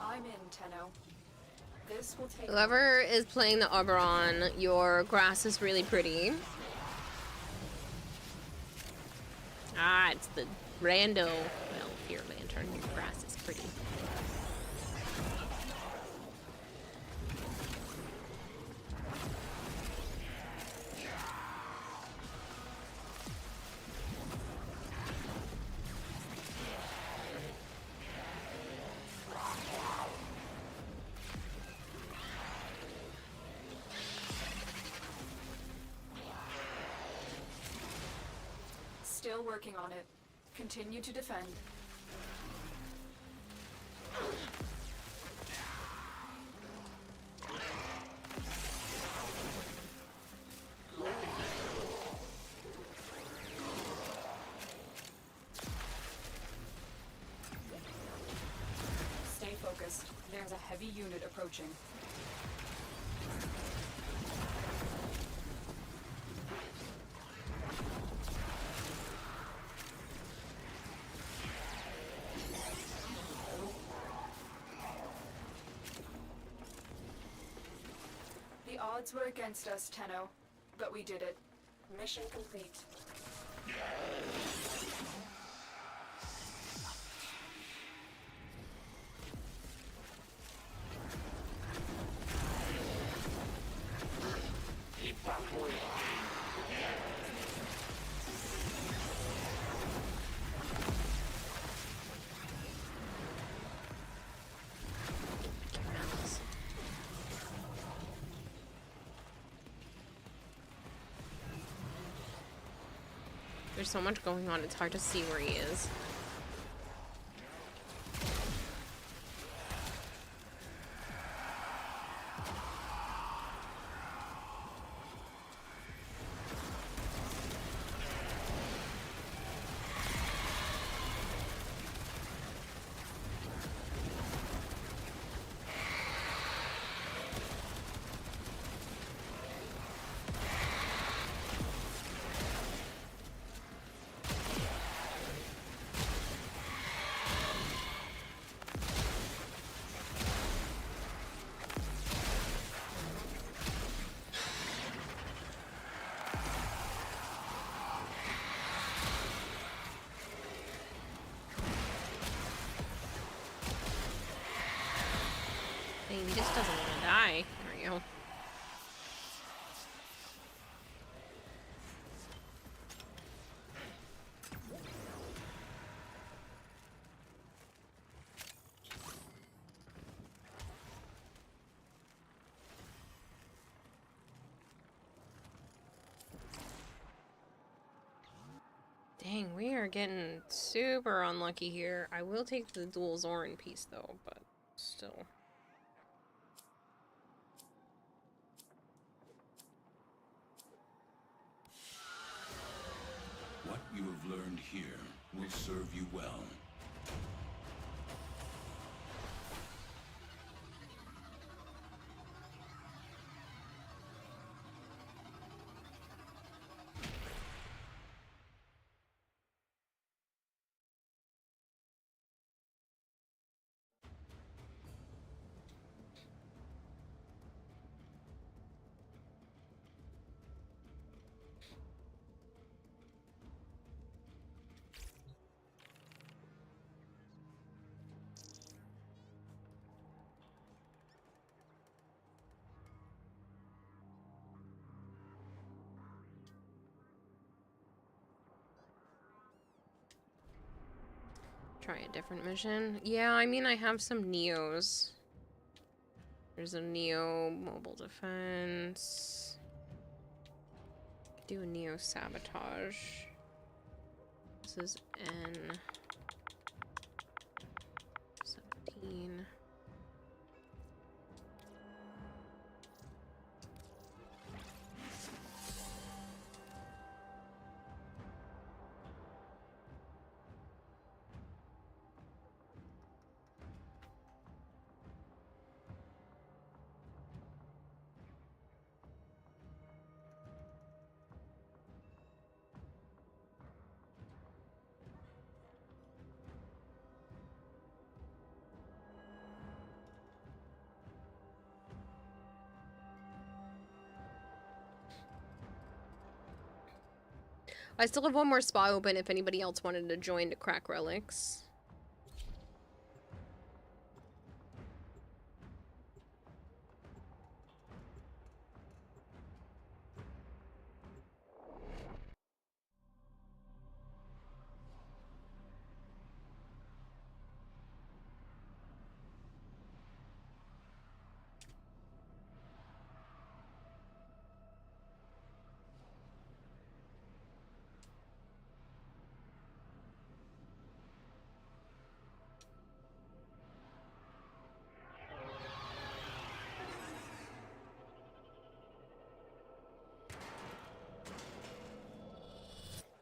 I'm in, Tenno. This will take. Whoever is playing the Oberon, your grass is really pretty. Ah, it's the rando. Well, your lantern, your grass is pretty. Still working on it. Continue to defend. Stay focused. There's a heavy unit approaching. The odds were against us, Tenno, but we did it. Mission complete. There's so much going on, it's hard to see where he is. He just doesn't want to die. There we go. Dang, we are getting super unlucky here. I will take the dual Zoran piece though, but still. What you have learned here will serve you well. Try a different mission. Yeah, I mean, I have some Neos. There's a Neo mobile defense. Do a Neo sabotage. This is N 17. I still have one more spa open if anybody else wanted to join to crack relics.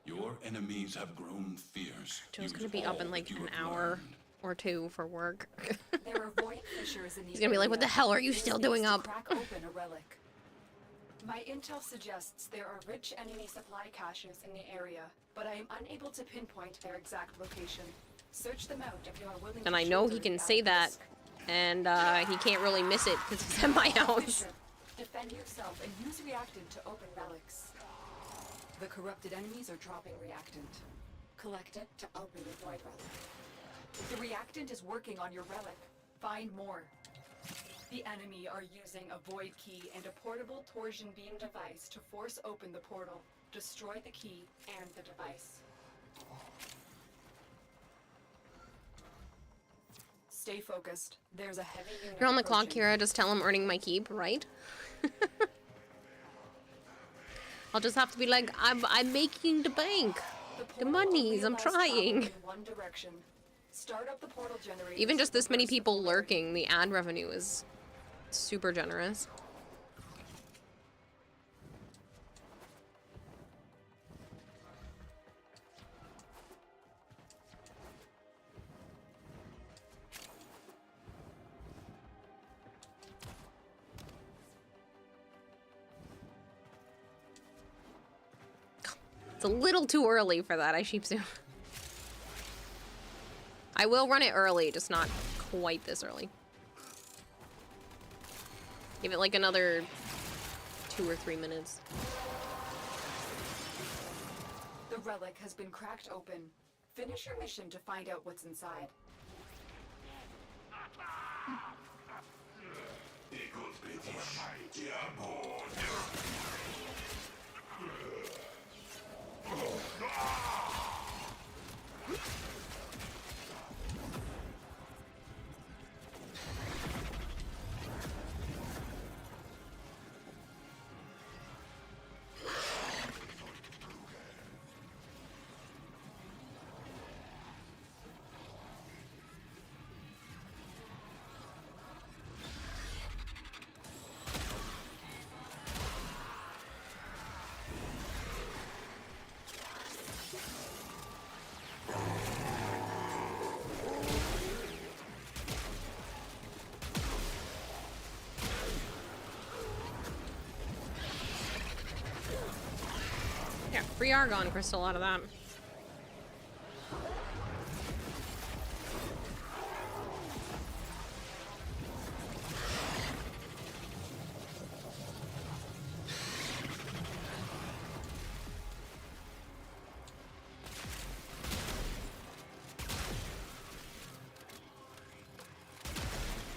Your enemies have grown fierce. Joe's gonna be up in like an hour or two for work. There are void fissures in the He's gonna be like, what the hell are you still doing up? Crack open a relic. My intel suggests there are rich enemy supply caches in the area, but I am unable to pinpoint their exact location. Search them out if you are willing. And I know he can say that, and he can't really miss it because he's at my house. Defend yourself and use reactant to open relics. The corrupted enemies are dropping reactant. Collect it to open the void relic. The reactant is working on your relic. Find more. The enemy are using a void key and a portable torsion beam device to force open the portal. Destroy the key and the device. Stay focused. There's a heavy unit. You're on the clock, Kira. Just tell him earning my keep, right? I'll just have to be like, I'm making the bank. The monies, I'm trying. Start up the portal generator. Even just this many people lurking, the ad revenue is super generous. It's a little too early for that, I sheep soon. I will run it early, just not quite this early. Give it like another 2 or 3 minutes. The relic has been cracked open. Finish your mission to find out what's inside. free argon crystal out of that.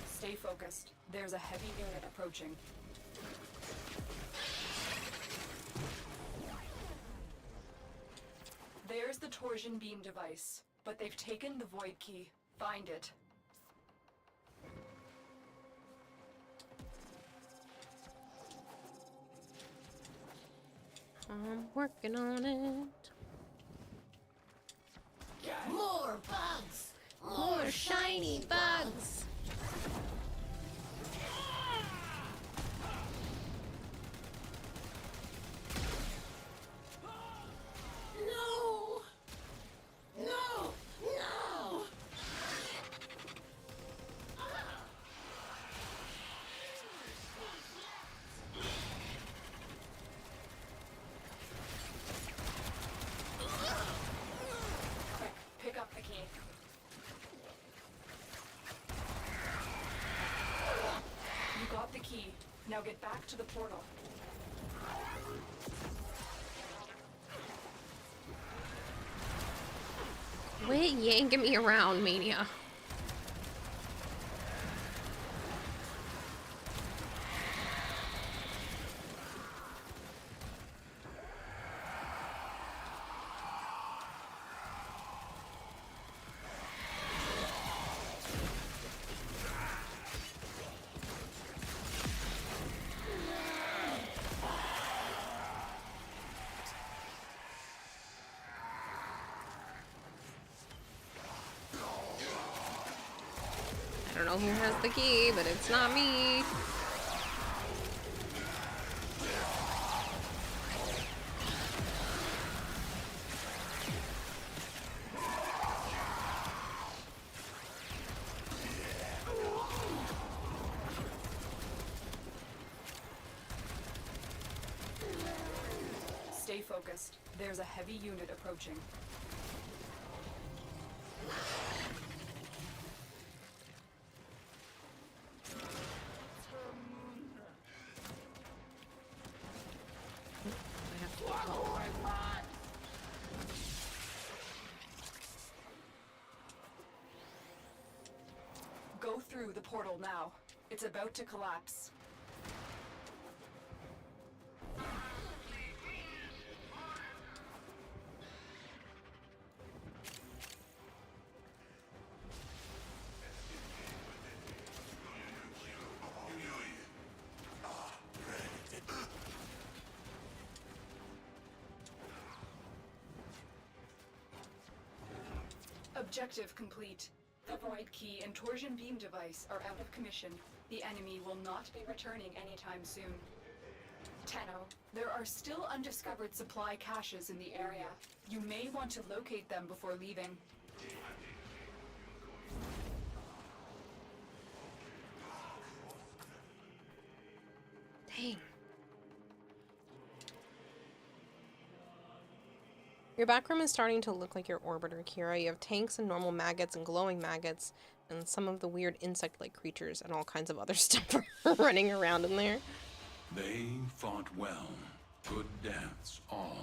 Stay focused. There's a heavy unit approaching. There's the torsion beam device, but they've taken the void key. Find it. I'm working on it. More bugs! More shiny bugs! No! No! No! Quick, pick up the key. You got the key. Now get back to the portal. Quit yanking me around, Mania. I don't know who has the key, but it's not me. Stay focused. There's a heavy unit approaching. Go through the portal now. It's about to collapse. Objective complete. The void key and torsion beam device are out of commission. The enemy will not be returning anytime soon. Tenno, there are still undiscovered supply caches in the area. You may want to locate them before leaving. Dang. Your back room is starting to look like your orbiter, Kira. You have tanks and normal maggots and glowing maggots and some of the weird insect-like creatures and all kinds of other stuff running around in there. They fought well. Good deaths, all.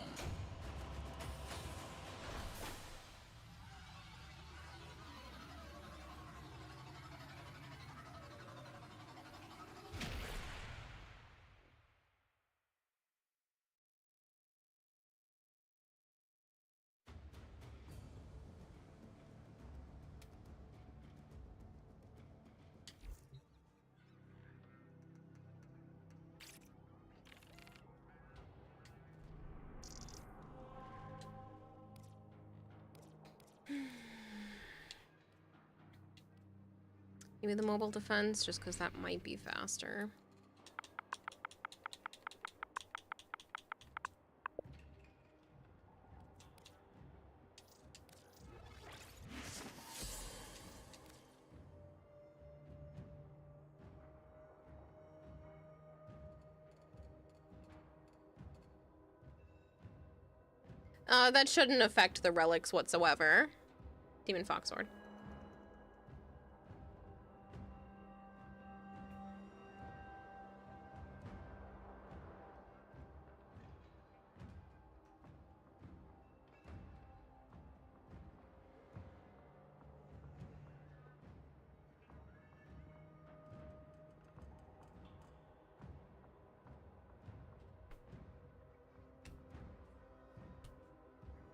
Maybe the mobile defense, just because that might be faster. That shouldn't affect the relics whatsoever. Demon Fox Sword.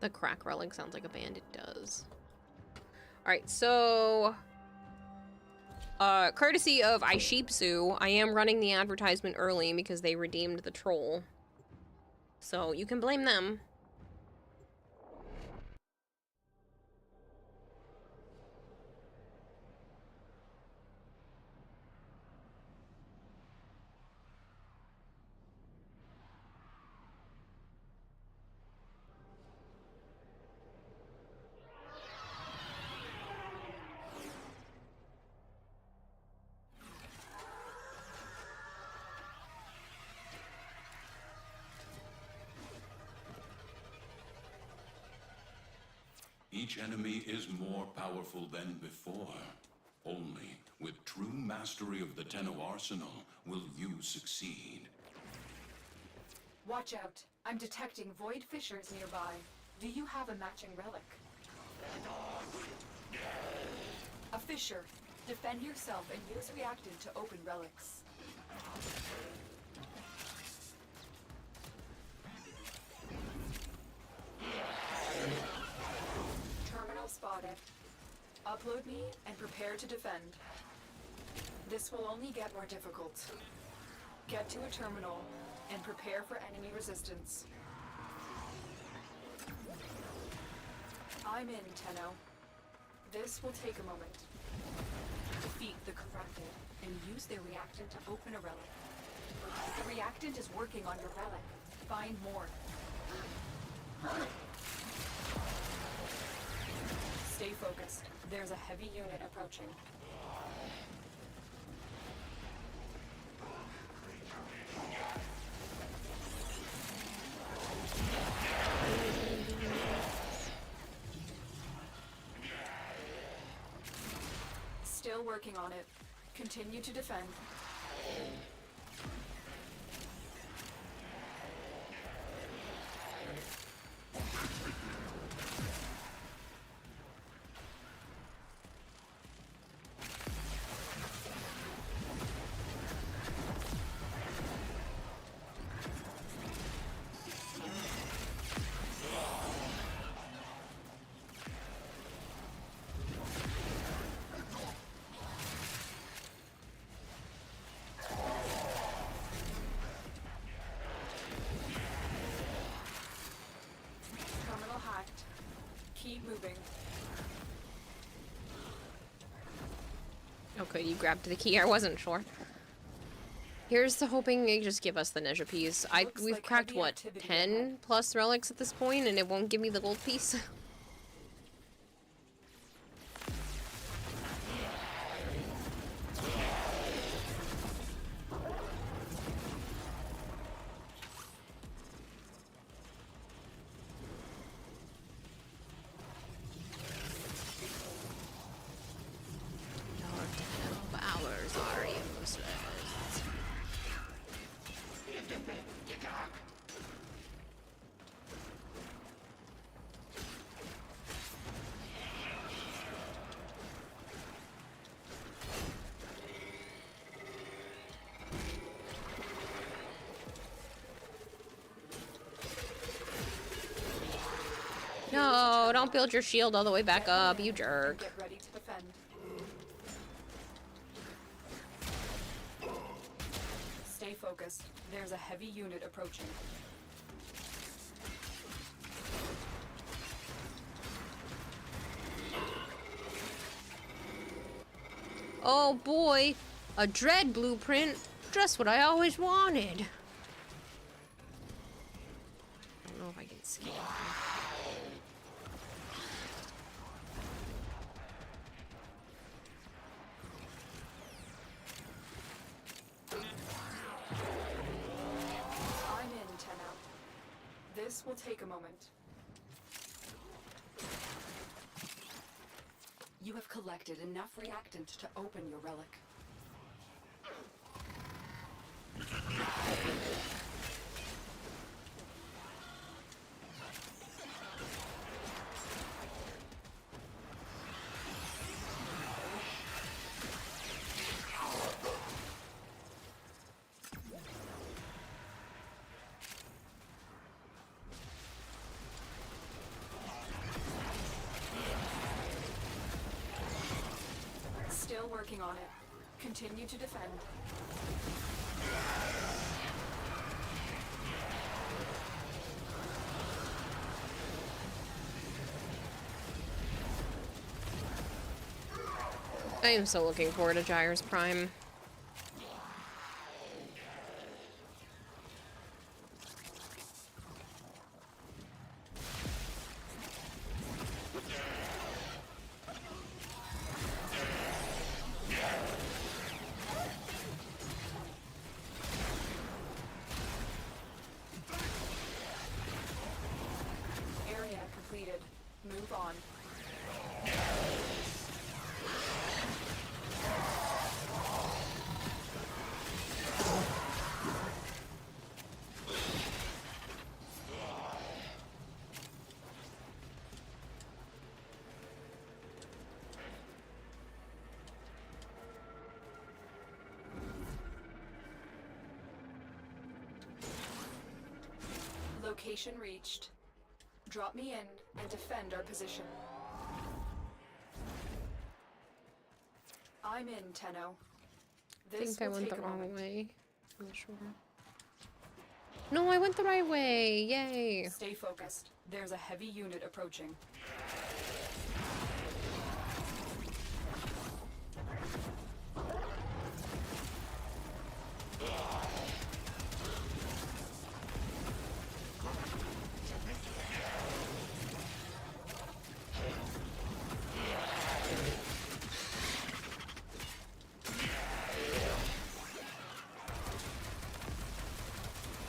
The crack relic sounds like a band. It does. Alright, so... courtesy of Aishipsu, I am running the advertisement early because they redeemed the troll. So, you can blame them. Each enemy is more powerful than before. Only with true mastery of the Tenno arsenal will you succeed. Watch out. I'm detecting void fissures nearby. Do you have a matching relic? A fissure. Defend yourself and use reactant to open relics. Terminal spotted. Upload me and prepare to defend. This will only get more difficult. Get to a terminal and prepare for enemy resistance. I'm in, Tenno. This will take a moment. Defeat the corrupted and use their reactant to open a relic. The reactant is working on your relic. Find more. Stay focused. There's a heavy unit approaching. Still working on it. Continue to defend. Keep moving. Okay, you grabbed the key. I wasn't sure. Here's to hoping they just give us the Ninja piece. We've like cracked, heavy what, activity 10 plus relics at this point, and it won't give me the gold piece? No, don't build your shield all the way back up, you jerk. Get ready to defend. Stay focused. There's a heavy unit approaching. Oh boy, a dread blueprint. Just what I always wanted. I don't know if I can scale. I'm in, Tenno. This will take a moment. You have collected enough reactant to open your relic. Still working on it. Continue to defend. I am so looking forward to Gyre's Prime. Area completed. Move on. Location reached. Drop me in and defend our position. I'm in, Tenno. I This think I will went take the a wrong moment. way. I'm not sure. No, I went the right way. Yay. Stay focused. There's a heavy unit approaching.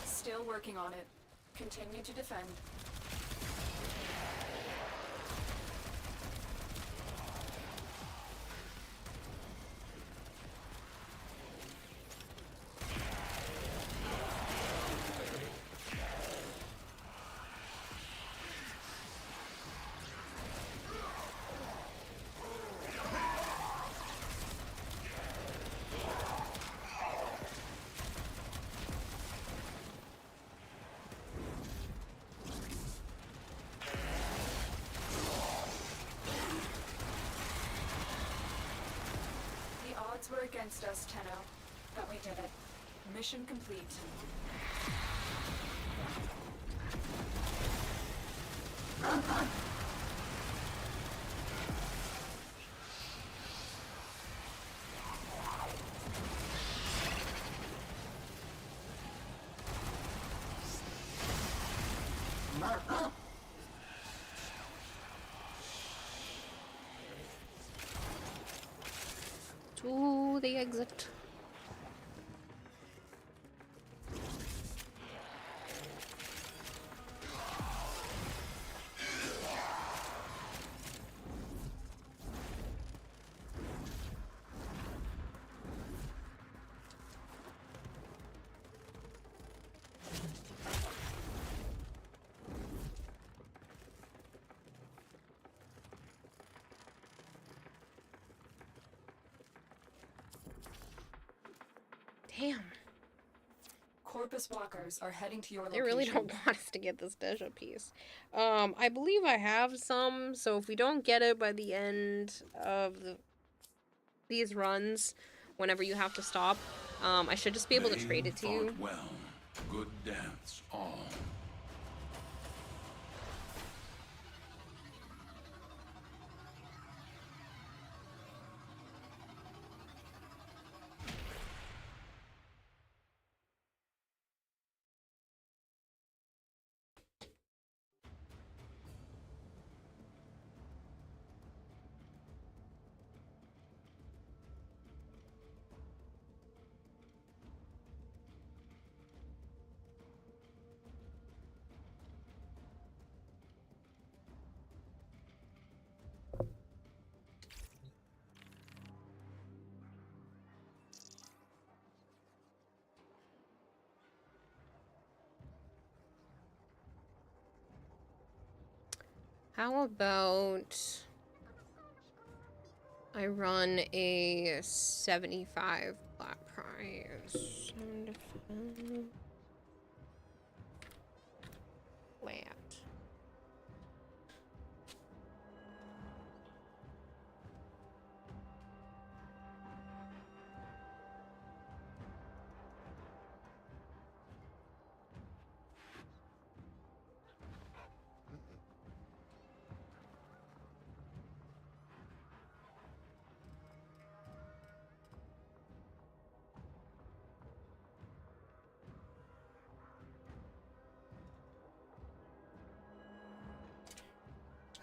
Still working on it. Continue to defend. The odds were against us, Tenno, but we did it. Mission complete. To the exit. Damn. Corpus walkers are heading to your They location. really don't want us to get this Deja piece. I believe I have some, so if we don't get it by the end of these runs, whenever you have to stop, I should just be able to trade it to you. Fought well. Good deaths, all. How about I run a 75 flat price? 75 flat.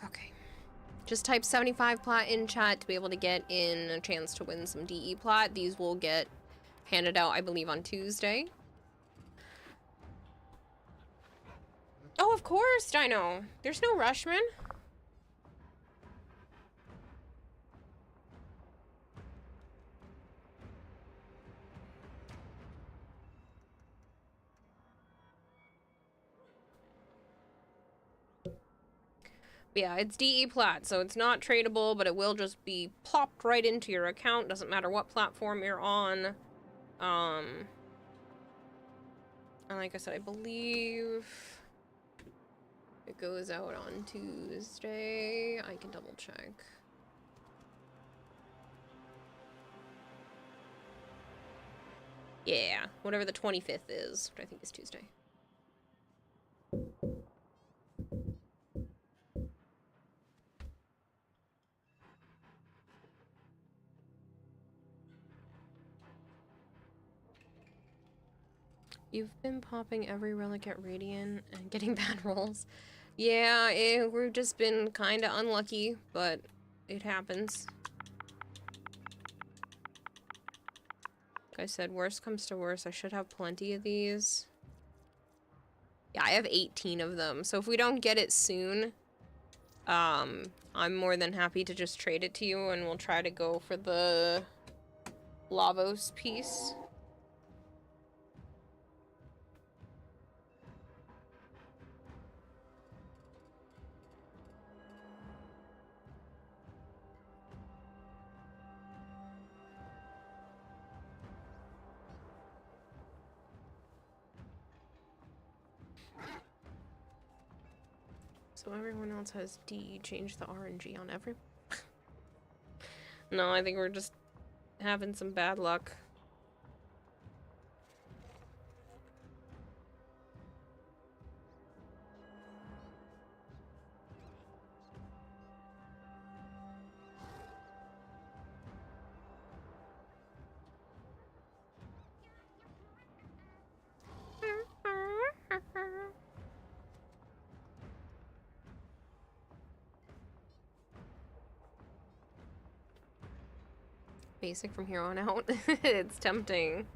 Okay. Just type 75 plat in chat to be able to get in a chance to win some DE plat. These will get handed out, I believe, on Tuesday. Oh, of course, Dino. There's no rush, man. Yeah, it's DE plat, so it's not tradable, but it will just be plopped right into your account. Doesn't matter what platform you're on. And like I said, I believe it goes out on Tuesday. I can double check. Yeah, whatever the 25th is, which I think is Tuesday. You've been popping every relic at Radiant and getting bad rolls. Yeah, we've just been kind of unlucky, but it happens. Like I said, worst comes to worst, I should have plenty of these. Yeah, I have 18 of them, so if we don't get it soon, I'm more than happy to just trade it to you, and we'll try to go for the Lavos piece. So everyone else has D. Change the RNG on every... No, I think we're just having some bad luck. Basic from here on out. It's tempting.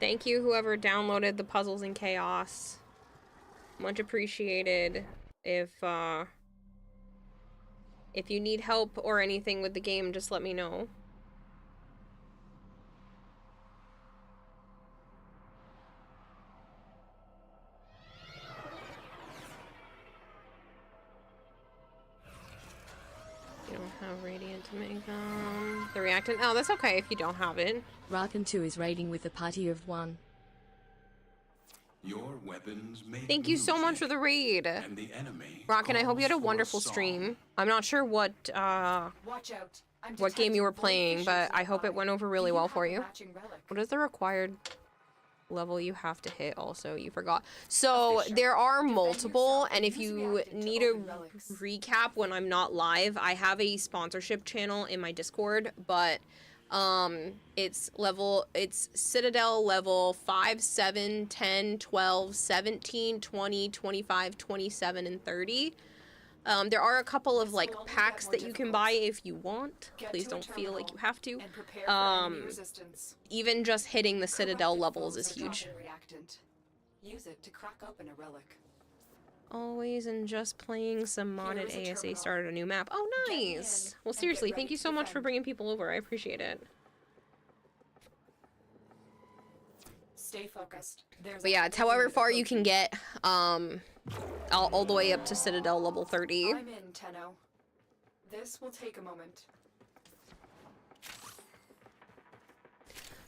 Thank you, whoever downloaded the Puzzles in Chaos. Much appreciated. If you need help or anything with the game, just let me know. You don't have Radiant to make the reactant. Oh, that's okay if you don't have it. Rakan 2 is raiding with a party of 1. Your weapons make Thank you so much for the raid. and the enemy Rockin', I hope you had a calls for wonderful song. stream. I'm not sure what Watch out. I'm what game you were detecting playing, wolf but fishes I hope it nearby. went over really Do well have for a you. matching relic? What is the required level you have to hit also? You forgot. So there are multiple, and if you need a recap when I'm not live, I have a sponsorship channel in my Discord, but it's Citadel level 5, 7, 10, 12, 17, 20, 25, 27, and 30. There are a couple of like packs that you can buy if you want. Please don't feel like you have to. Even just hitting the Citadel levels is huge. Use it to crack open a relic. Always and just playing some modded ASA started a new map. Oh, nice! Well, seriously, thank you so much for bringing people over. I appreciate it. Stay focused. But yeah, it's however far you can get, all the way up to Citadel level 30. I'm in, Tenno. This will take a moment.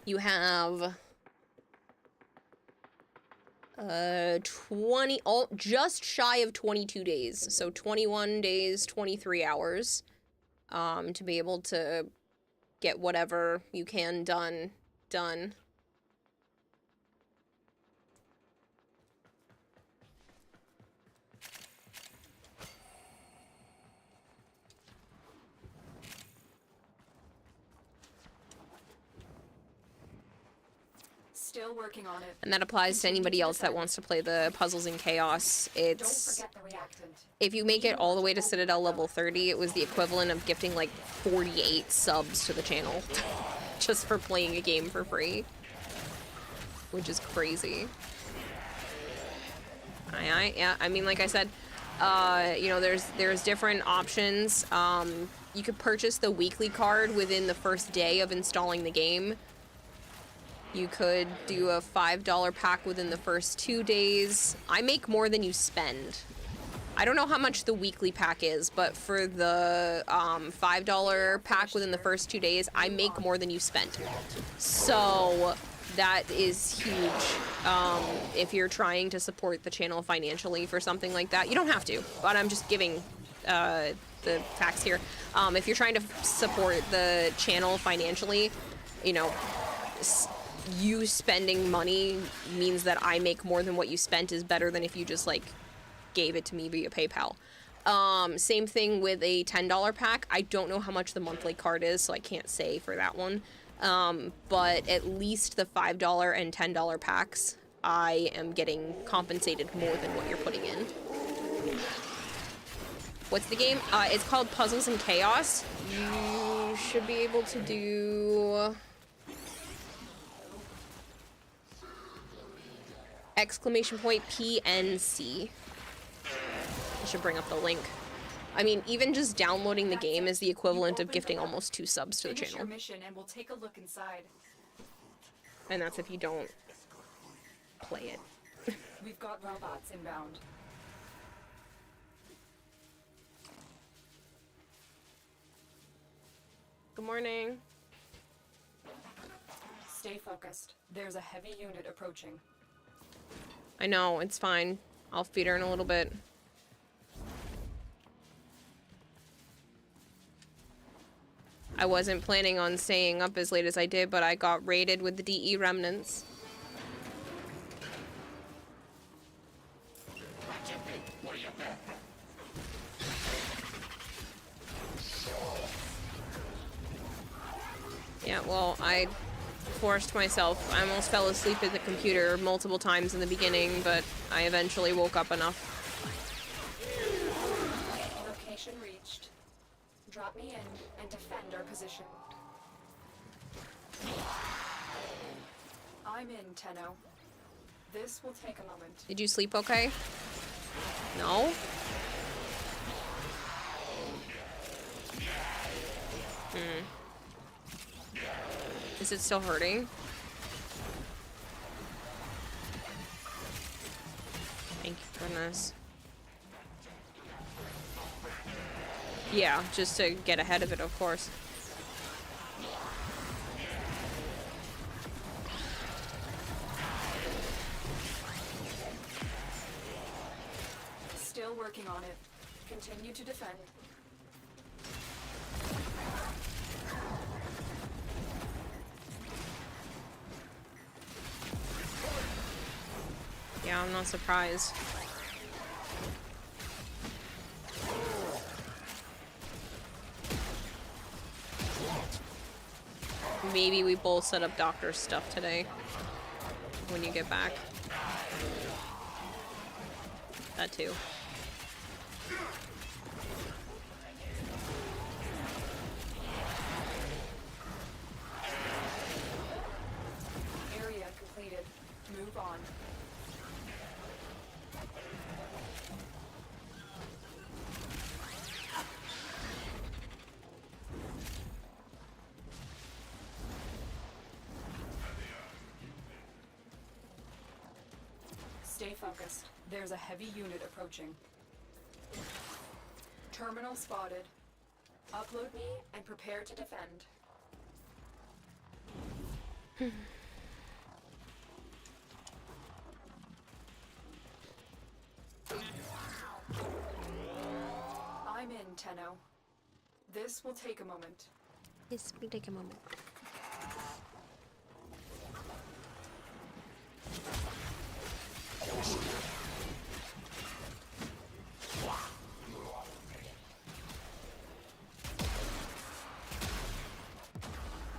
You have just shy of 22 days. So 21 days, 23 hours, to be able to get whatever you can done. Still working on it. And that applies to anybody else that wants to play the Puzzles in Chaos. It's... Don't forget the reactant. If you make it all the way to Citadel level 30, it was the equivalent of gifting like 48 subs to the channel. Just for playing a game for free. Which is crazy. Yeah, I mean, like I said, you know, there's different options. You could purchase the weekly card within the first day of installing the game. You could do a $5 pack within the first 2 days. I make more than you spend. I don't know how much the weekly pack is, but for the $5 pack within the first 2 days, I make more than you spent. So that is huge. If you're trying to support the channel financially for something like that, you don't have to, but I'm just giving the facts here. If you're trying to support the channel financially, you know, you spending money means that I make more than what you spent is better than if you just like gave it to me via PayPal. Same thing with a $10 pack. I don't know how much the monthly card is, so I can't say for that one. But at least the $5 and $10 packs, I am getting compensated more than what you're putting in. What's the game? It's called Puzzles in Chaos. You should be able to do... !PNC. I should bring up the link. I mean, even just downloading the game is the equivalent of gifting almost 2 subs to the channel. Your mission and we'll take a look inside. And that's if you don't play it. We've got robots inbound. Good morning. Stay focused. There's a heavy unit approaching. I know, it's fine. I'll feed her in a little bit. I wasn't planning on staying up as late as I did, but I got raided with the DE remnants. Yeah, well, I forced myself. I almost fell asleep at the computer multiple times in the beginning, but I eventually woke up enough. Location reached. Drop me in and defend our position. I'm in, Tenno. This will take a moment. Did you sleep okay? No? Is it still hurting? Thank goodness. Yeah, just to get ahead of it, of course. Still working on it. Continue to defend. Yeah, I'm not surprised. Maybe we both set up doctor stuff today when you get back. That too. Stay focused. There's a heavy unit approaching. Terminal spotted. Upload me and prepare to defend. I'm in, Tenno. This will take a moment. This will take a moment.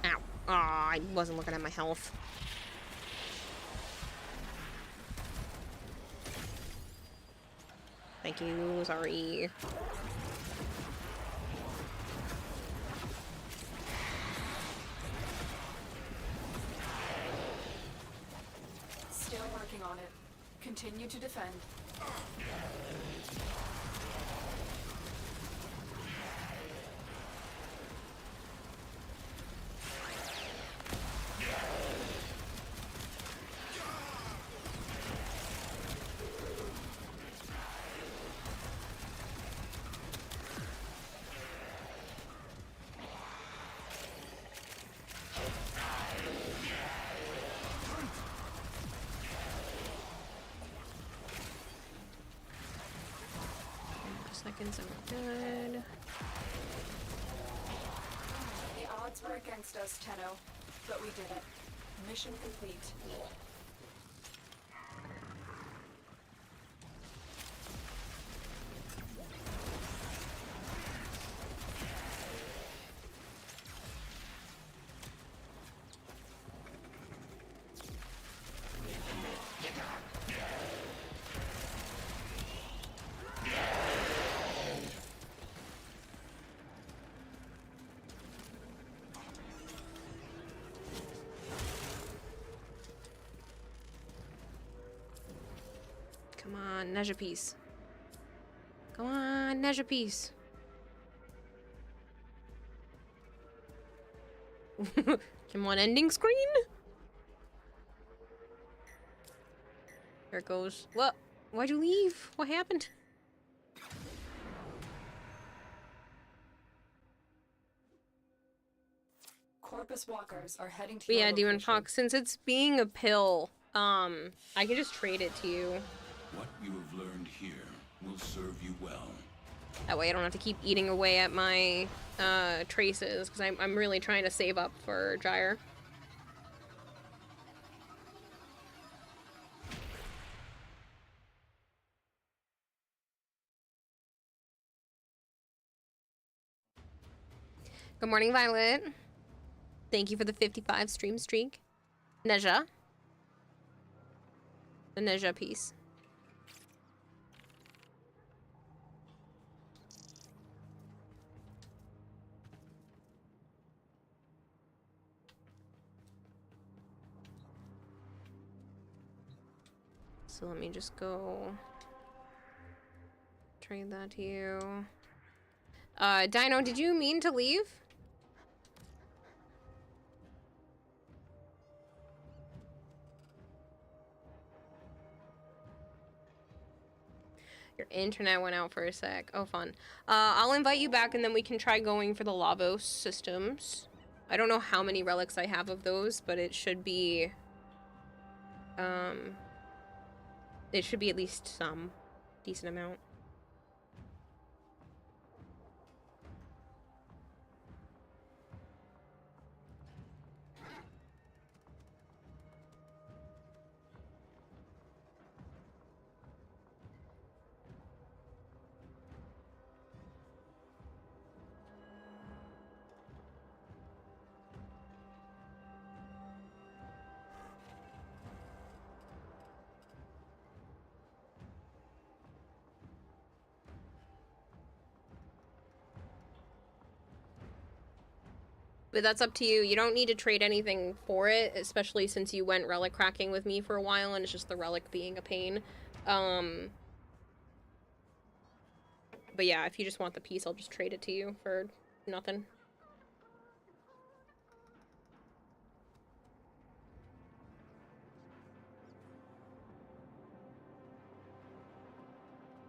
Ow. Aw, I wasn't looking at my health. Thank you, sorry. Still working on it. Continue to defend. Seconds are good. The odds were against us, Tenno, but we did it. Mission complete. Come on, Neja piece. Come on, Neja piece. Come on, ending screen. There it goes. What? Why'd you leave? What happened? Corpus walkers are heading to But your yeah, Demon location. Fox, since it's being a pill, I can just trade it to you. What you have learned here will serve you well. That way I don't have to keep eating away at my traces, because I'm really trying to save up for Gyre. Good morning, Violet. Thank you for the 55 stream streak. Neja. The Neja piece. So let me just go trade that to you. Dino, did you mean to leave? Your internet went out for a sec. Oh, fun. I'll invite you back and then we can try going for the Lavos systems. I don't know how many relics I have of those, but it should be... it should be at least some decent amount. But that's up to you. You don't need to trade anything for it, especially since you went relic cracking with me for a while and it's just the relic being a pain. But yeah, if you just want the piece, I'll just trade it to you for nothing.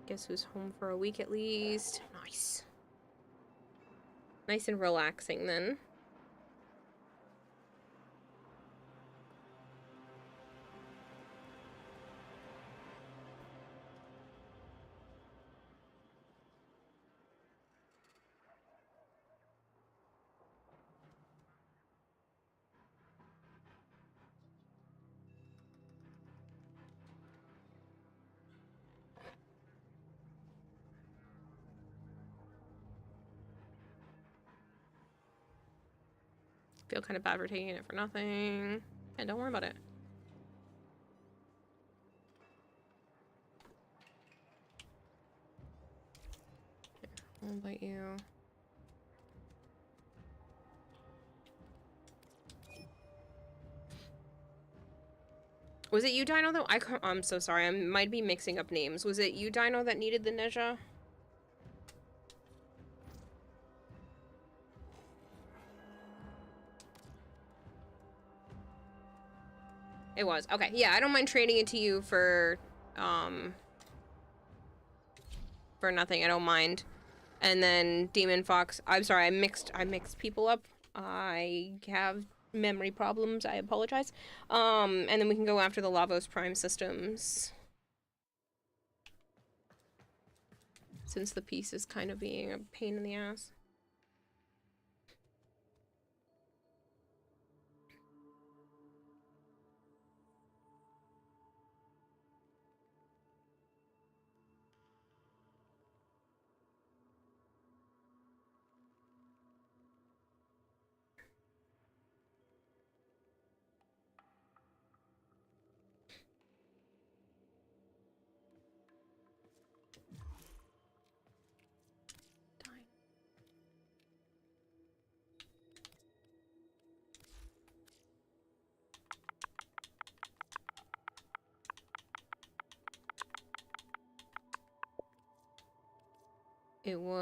Guess who's home for a week at least. Nice. Nice and relaxing then. Feel kind of bad for taking it for nothing. Yeah, don't worry about it. Here, I'll invite you. Was it you, Dino, though? I'm so sorry. I might be mixing up names. Was it you, Dino, that needed the Neja? It was. Okay, yeah, I don't mind trading it to you for nothing. I don't mind. And then Demon Fox. I'm sorry, I mixed people up. I have memory problems. I apologize. And then we can go after the Lavos Prime systems. Since the piece is kind of being a pain in the ass. It was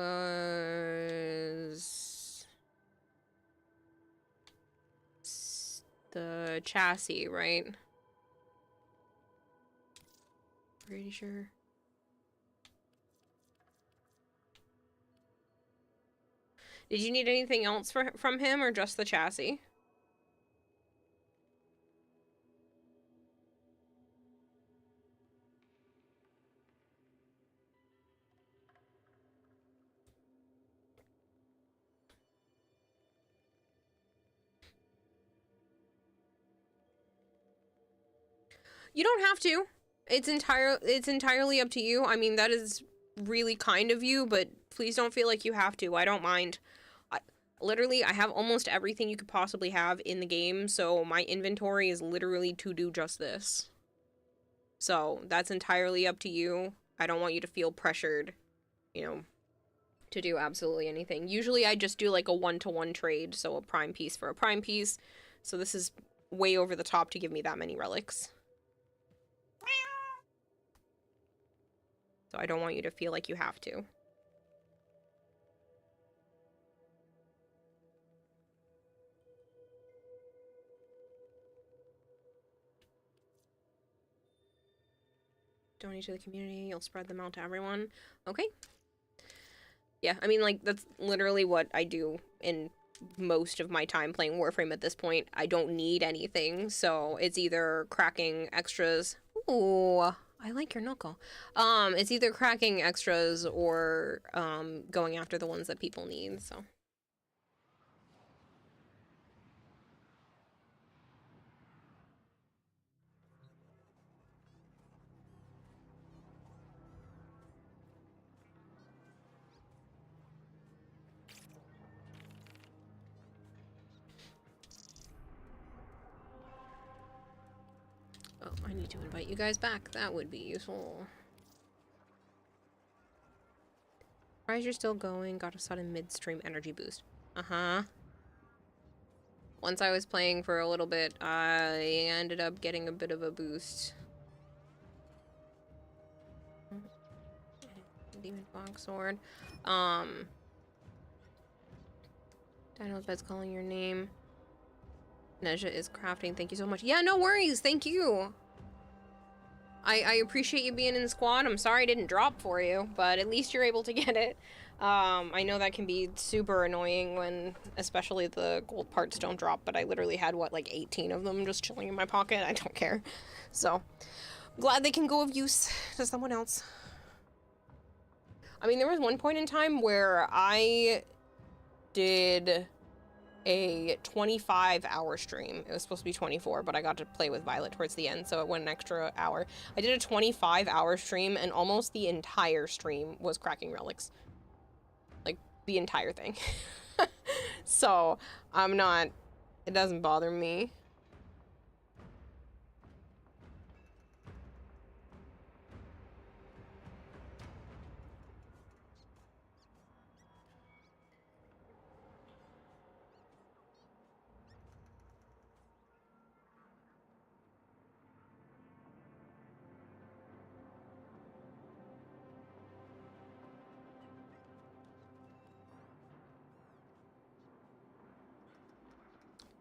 the chassis, right? Pretty sure. Did you need anything else from him or just the chassis? You don't have to. It's entirely up to you. I mean, that is really kind of you, but please don't feel like you have to. I don't mind. Literally, I have almost everything you could possibly have in the game, so my inventory is literally to do just this. So, that's entirely up to you. I don't want you to feel pressured, you know, to do absolutely anything. Usually, I just do like a one-to-one trade, so a prime piece for a prime piece. So this is way over the top to give me that many relics. So I don't want you to feel like you have to. Donate to the community, you'll spread them out to everyone. Okay. Yeah, I mean, like, that's literally what I do in most of my time playing Warframe at this point. I don't need anything, so it's either cracking extras. Ooh, I like your knuckle. It's either cracking extras or going after the ones that people need, so. Oh, I need to invite you guys back. That would be useful. Surprised you're still going. Got a sudden midstream energy boost. Uh-huh. Once I was playing for a little bit, I ended up getting a bit of a boost. Demon Fox Sword. Dino's bed's calling your name. Neja is crafting. Thank you so much. Yeah, no worries. Thank you. I appreciate you being in the squad. I'm sorry I didn't drop for you, but at least you're able to get it. I know that can be super annoying when, especially the gold parts don't drop, but I literally had, what, like 18 of them just chilling in my pocket? I don't care. So, glad they can go of use to someone else. I mean, there was one point in time where I did a 25-hour stream. It was supposed to be 24, but I got to play with Violet towards the end, so it went an extra hour. I did a 25-hour stream, and almost the entire stream was cracking relics. Like, the entire thing. So, I'm not... It doesn't bother me.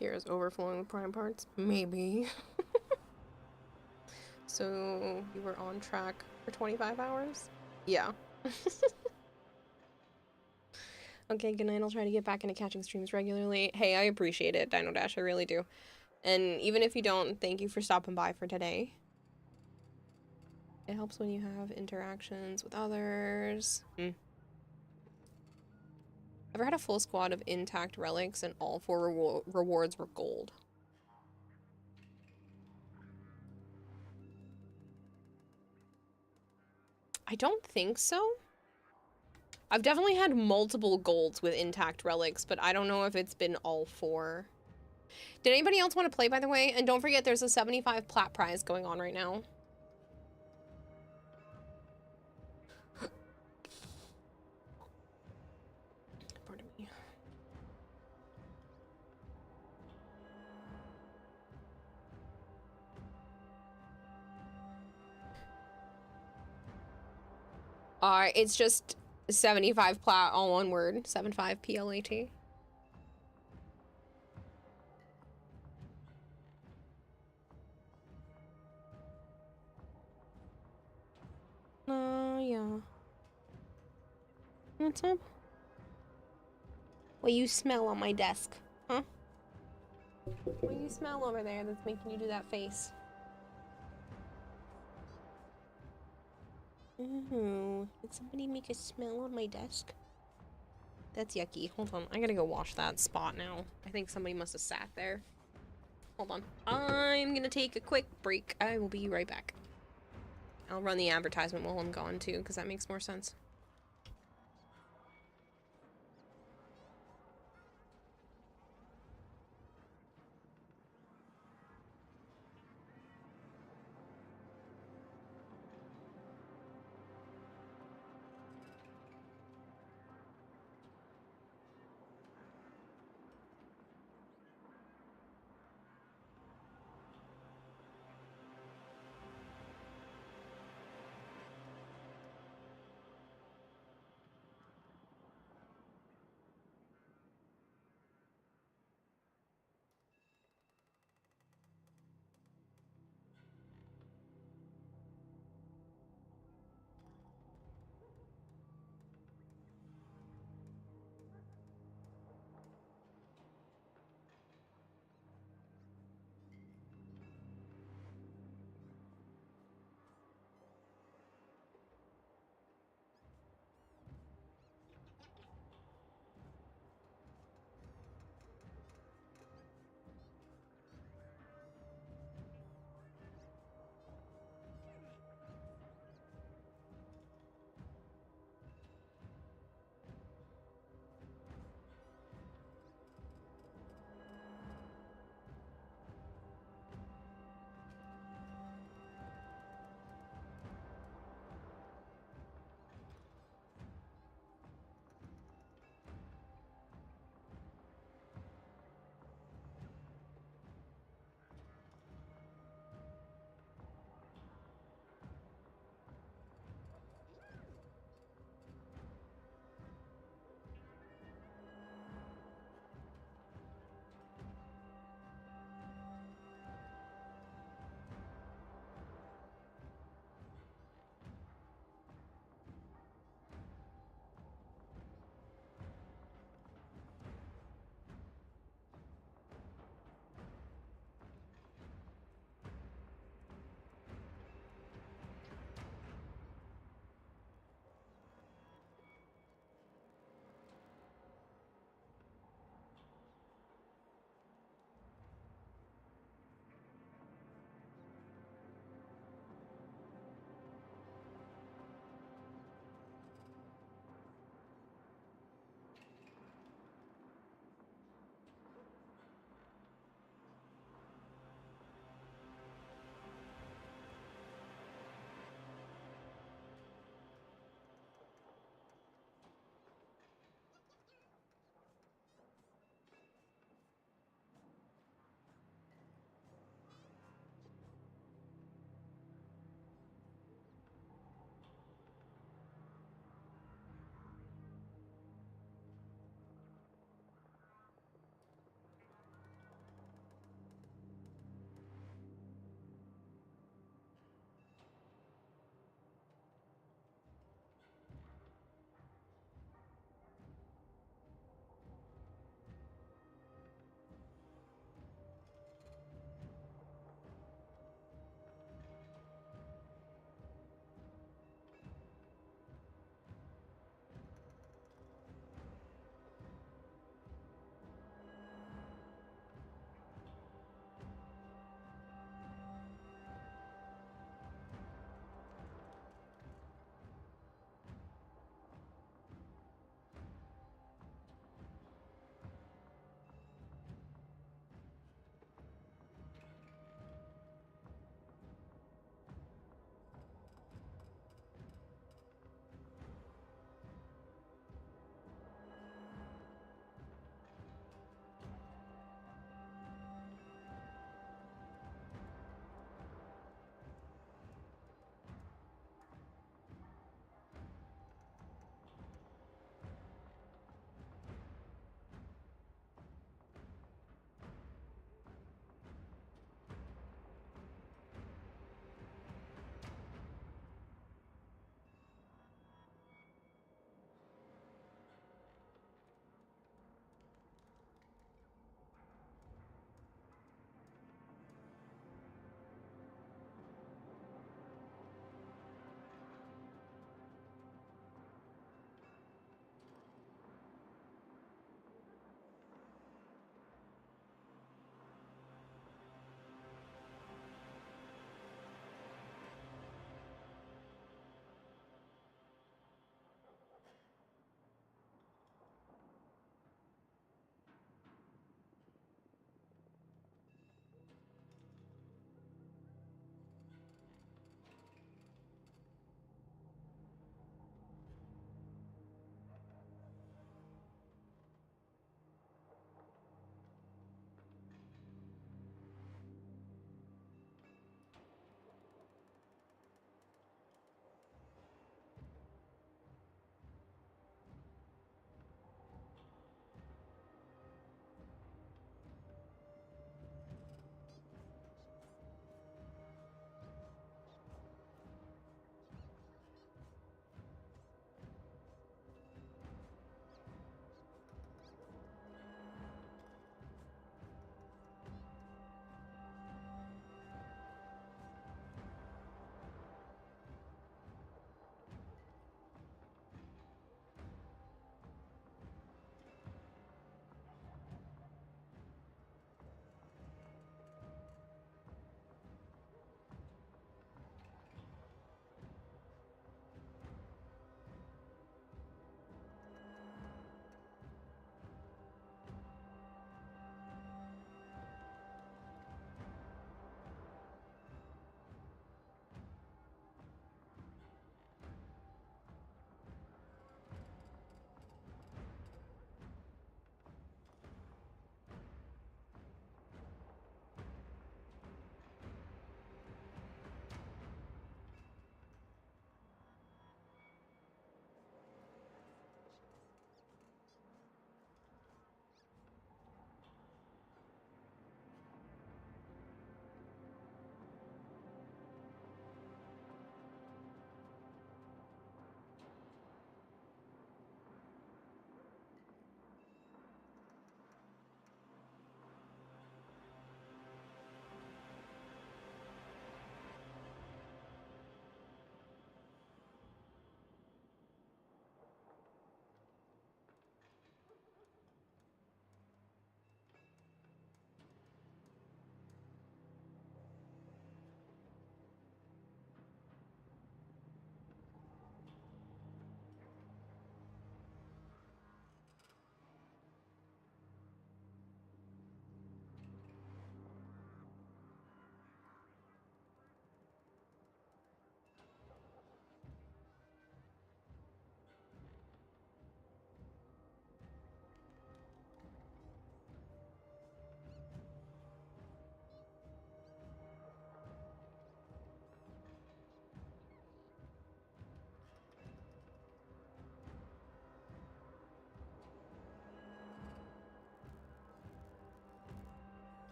Kira's overflowing with prime parts? Maybe. So, you were on track for 25 hours? Yeah. Okay, good night. I'll try to get back into catching streams regularly. Hey, I appreciate it, Dino Dash. I really do. And even if you don't, thank you for stopping by for today. It helps when you have interactions with others. Ever had a full squad of intact relics and all 4 rewards were gold? I don't think so. I've definitely had multiple golds with intact relics, but I don't know if it's been all 4. Did anybody else want to play, by the way? And don't forget, there's a 75 plat prize going on right now. Pardon me. It's just 75 plat, all one word. 75 PLAT. Yeah. What's up? What you smell on my desk, huh? What you smell over there that's making you do that face? Ooh, did somebody make a smell on my desk? That's yucky. Hold on, I gotta go wash that spot now. I think somebody must have sat there. Hold on. I'm gonna take a quick break. I will be right back. I'll run the advertisement while I'm gone too, because that makes more sense.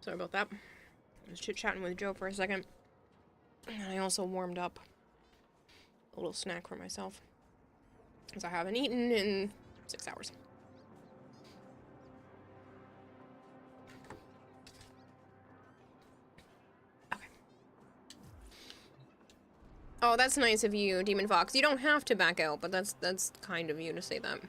Sorry about that. I was chit-chatting with Joe for a second. And I also warmed up a little snack for myself, because I haven't eaten in 6 hours. Okay. Oh, that's nice of you, Demon Fox. You don't have to back out, but that's kind of you to say that.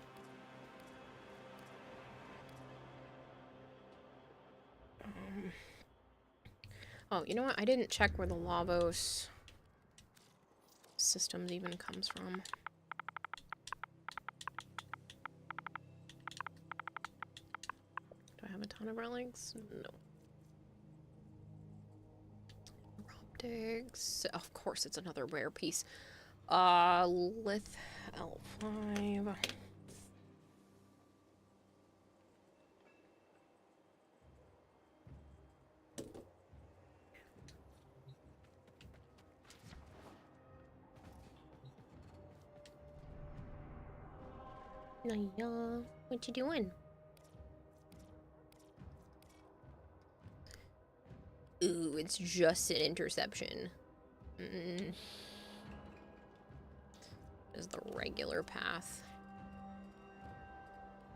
Oh, you know what? I didn't check where the Lavos systems even comes from. Do I have a ton of relics? No. Optics. Of course, it's another rare piece. Lith L5. Naya, what you doing? Ooh, it's just an interception. Is the regular path.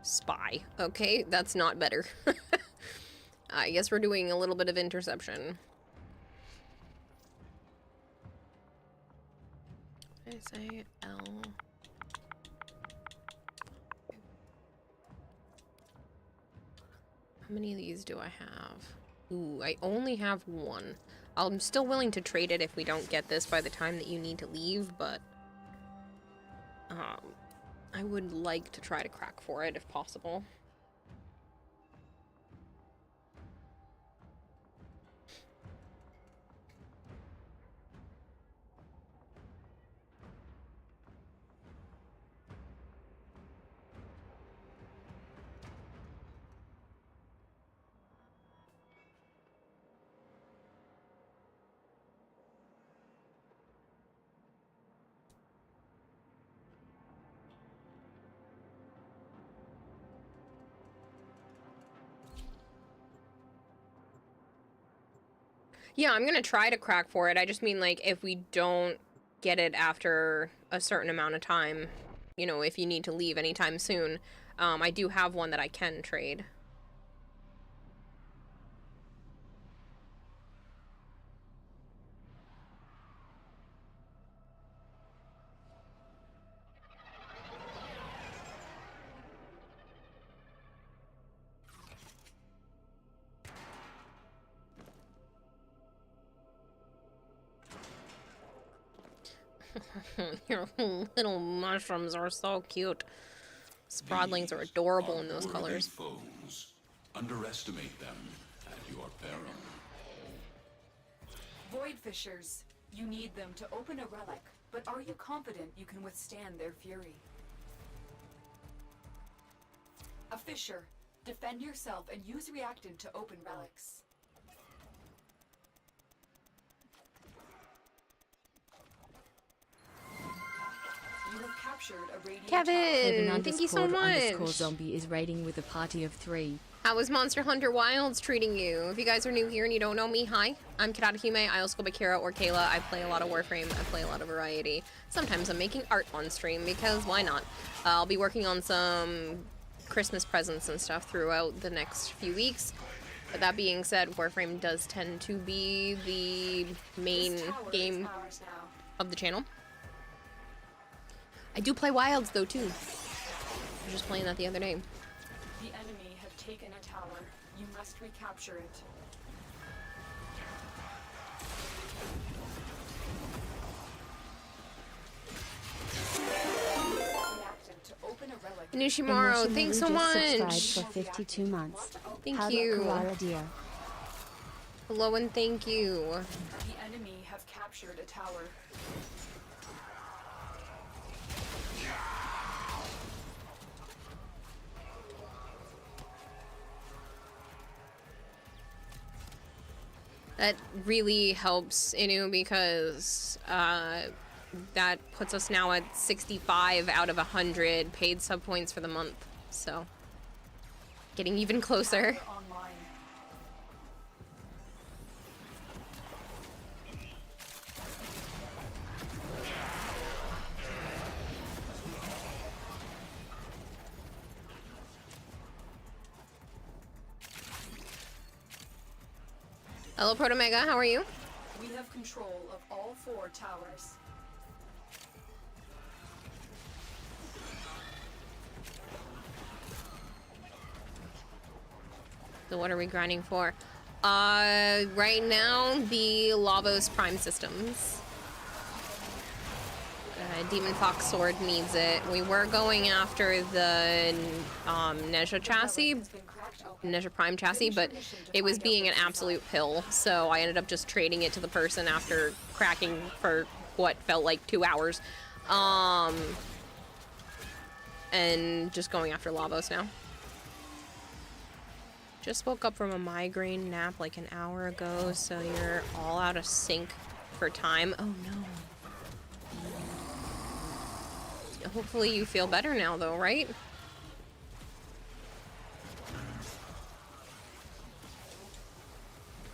Spy. Okay, that's not better. I guess we're doing a little bit of interception. I say L. How many of these do I have? Ooh, I only have one. I'm still willing to trade it if we don't get this by the time that you need to leave, but I would like to try to crack for it if possible. Yeah, I'm gonna try to crack for it. I just mean, like, if we don't get it after a certain amount of time, you know, if you need to leave anytime soon, I do have one that I can trade. Your little mushrooms are so cute. Sprodlings are adorable in those colors. Foes. Underestimate them at your peril. Void Fishers. You need them to open a relic, but are you confident you can withstand their fury? A Fisher. Defend yourself and use reactant to open relics. You have captured a radiant Kevin, thank you so much. Zombie is raiding with a party of 3. How is Monster Hunter Wilds treating you? If you guys are new here and you don't know me, hi. I'm Kirarahime. I also go by Kira or Kayla. I play a lot of Warframe. I play a lot of variety. Sometimes I'm making art on stream because why not? I'll be working on some Christmas presents and stuff throughout the next few weeks. But that being said, Warframe does tend to be the main game of the channel. I do play Wilds though too. I was just playing that the other day. The enemy have taken a tower. You must recapture it. Reactant to open a relic. Nishimaro, thanks so much. For 52 months. Thank you. Dear. Hello and thank you. The enemy have captured a tower. That really helps, Inu, because that puts us now at 65 out of 100 paid sub points for the month. So, getting even closer. Hello, Protomega. How are you? We have control of all 4 towers. So what are we grinding for? Right now, the Lavos Prime systems. Demon Fox Sword needs it. We were going after the Nezha chassis, Nezha Prime chassis, but it was being an absolute pill, so I ended up just trading it to the person after cracking for what felt like 2 hours. And just going after Lavos now. Just woke up from a migraine nap like an hour ago, so you're all out of sync for time. Oh no. Hopefully you feel better now though, right?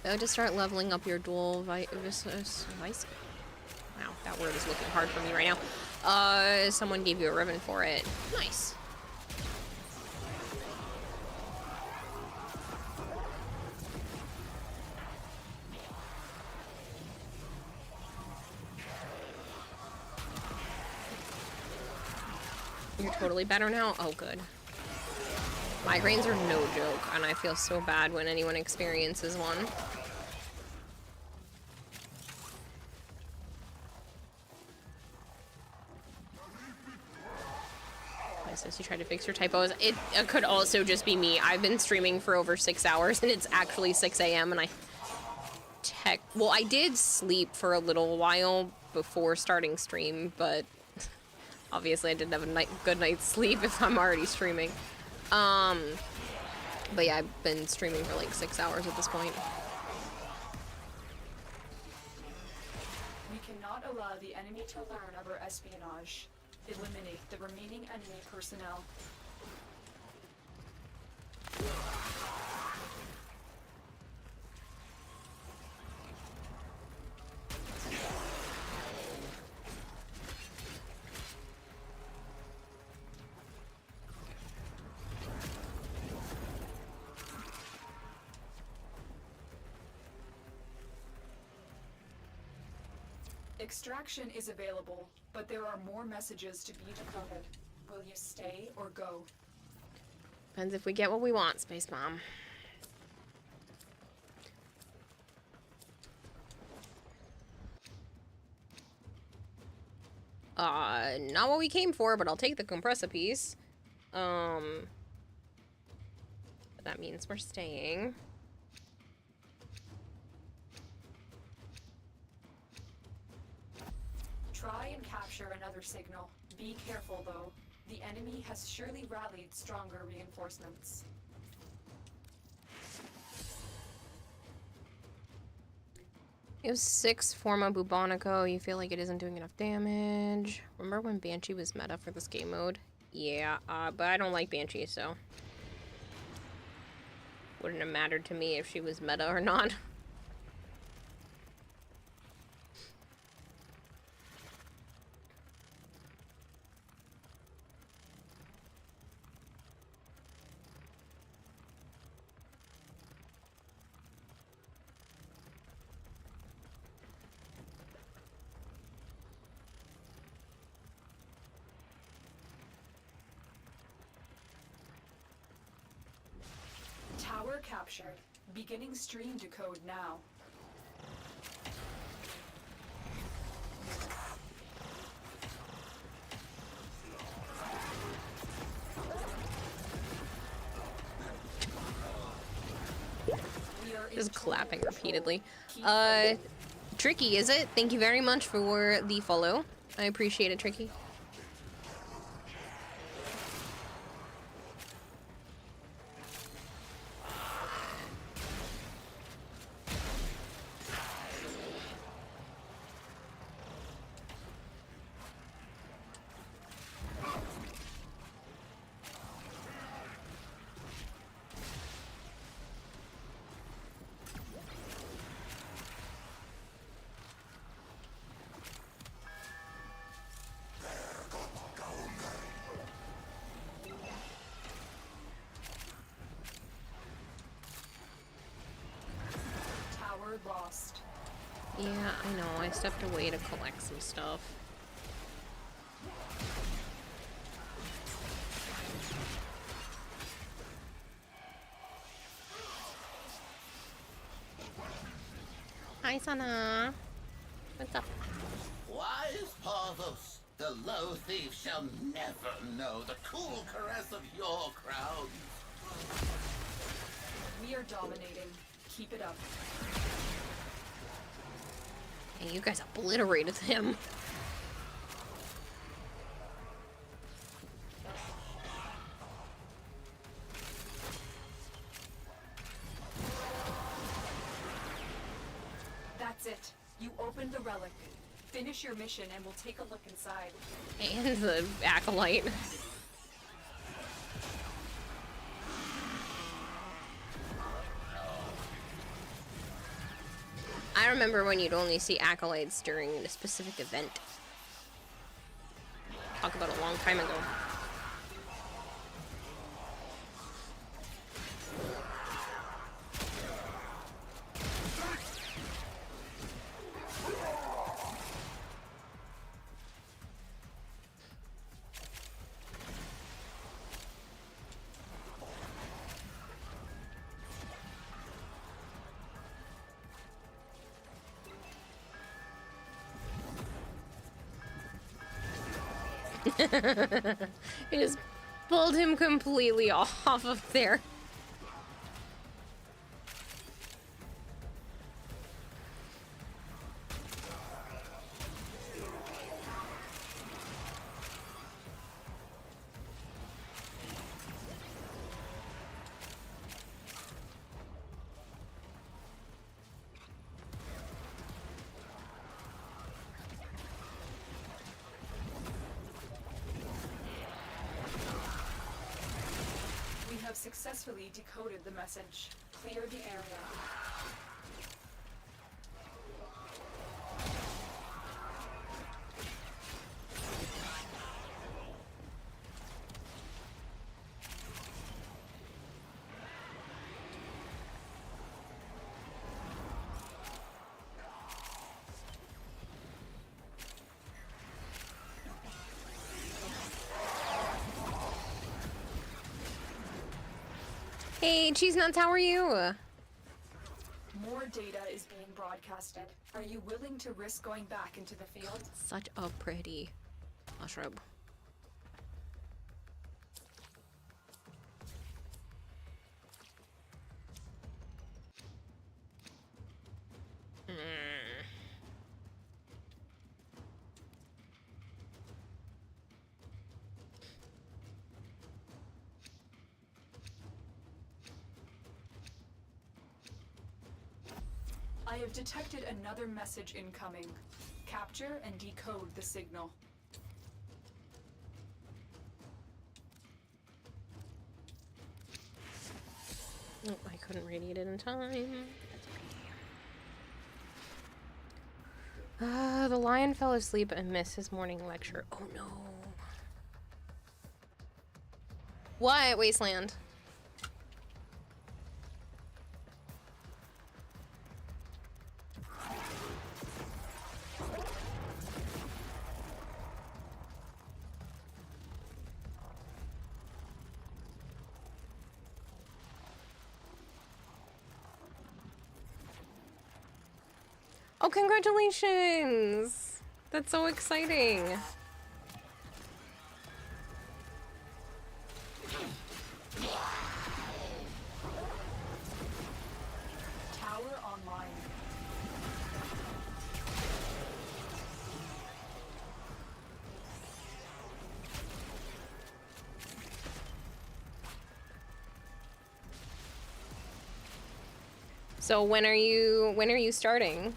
To start leveling up your dual vice. Wow, that word is looking hard for me right now. Someone gave you a ribbon for it. Nice. You're totally better now? Oh, good. Migraines are no joke, and I feel so bad when anyone experiences one. You tried to fix your typos. It could also just be me. I've been streaming for over 6 hours, and it's actually 6 a.m. and well, I did sleep for a little while before starting stream, but obviously I didn't have a good night's sleep if I'm already streaming. But yeah, I've been streaming for like 6 hours at this point. We cannot allow the enemy to learn of our espionage. Eliminate the remaining enemy personnel. Extraction is available, but there are more messages to be decoded. Will you stay or go? Depends if we get what we want, Space Mom. Not what we came for, but I'll take the compressor piece. But that means we're staying. Try and capture another signal. Be careful, though. The enemy has surely rallied stronger reinforcements. You have 6 Forma Bubonico. You feel like it isn't doing enough damage. Remember when Banshee was meta for this game mode? Yeah, but I don't like Banshee, so wouldn't have mattered to me if she was meta or not. Tower captured. Beginning stream decode now. Just clapping repeatedly. Tricky, is it? Thank you very much for the follow. I appreciate it, Tricky. Yeah, I know. I stepped away to collect some stuff. Hi, Sana. What's up? Wise Parvos, the low thief shall never know the cool caress of your crowd. We are dominating. Keep it up. Hey, you guys obliterated him. That's it. You opened the relic. Finish your mission and we'll take a look inside. And the acolyte. I remember when you'd only see acolytes during a specific event. Talk about a long time ago. It just pulled him completely off of there. Successfully decoded the message. Clear the area. Hey, Cheese Nuts, how are you? More data is being broadcasted. Are you willing to risk going back into the field? Such a pretty mushroom. I have detected another message incoming. Capture and decode the signal. Oh, I couldn't radiate it in time. The lion fell asleep and missed his morning lecture. Oh no. What, Wasteland? Oh, congratulations! That's so exciting. Tower online. So when are you starting?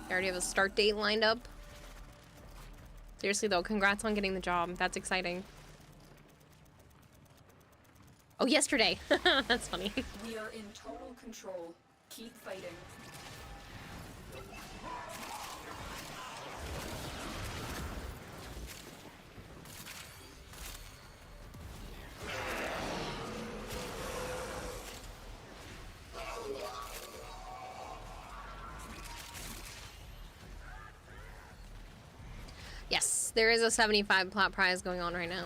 You already have a start date lined up? Seriously though, congrats on getting the job. That's exciting. Oh, yesterday. That's funny. We are in total control. Keep fighting. There is a 75 plot prize going on right now.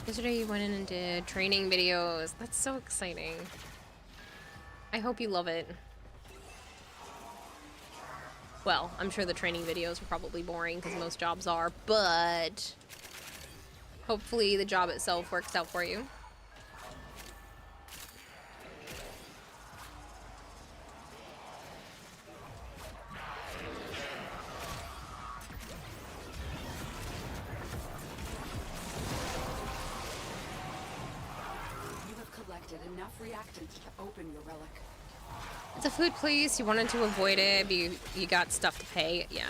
Yesterday you went in and did training videos. That's so exciting. I hope you love it. Well, I'm sure the training videos are probably boring because most jobs are, but hopefully the job itself works out for you. You have collected enough reactants to open your relic. It's a food place. You wanted to avoid it, but you got stuff to pay. Yeah,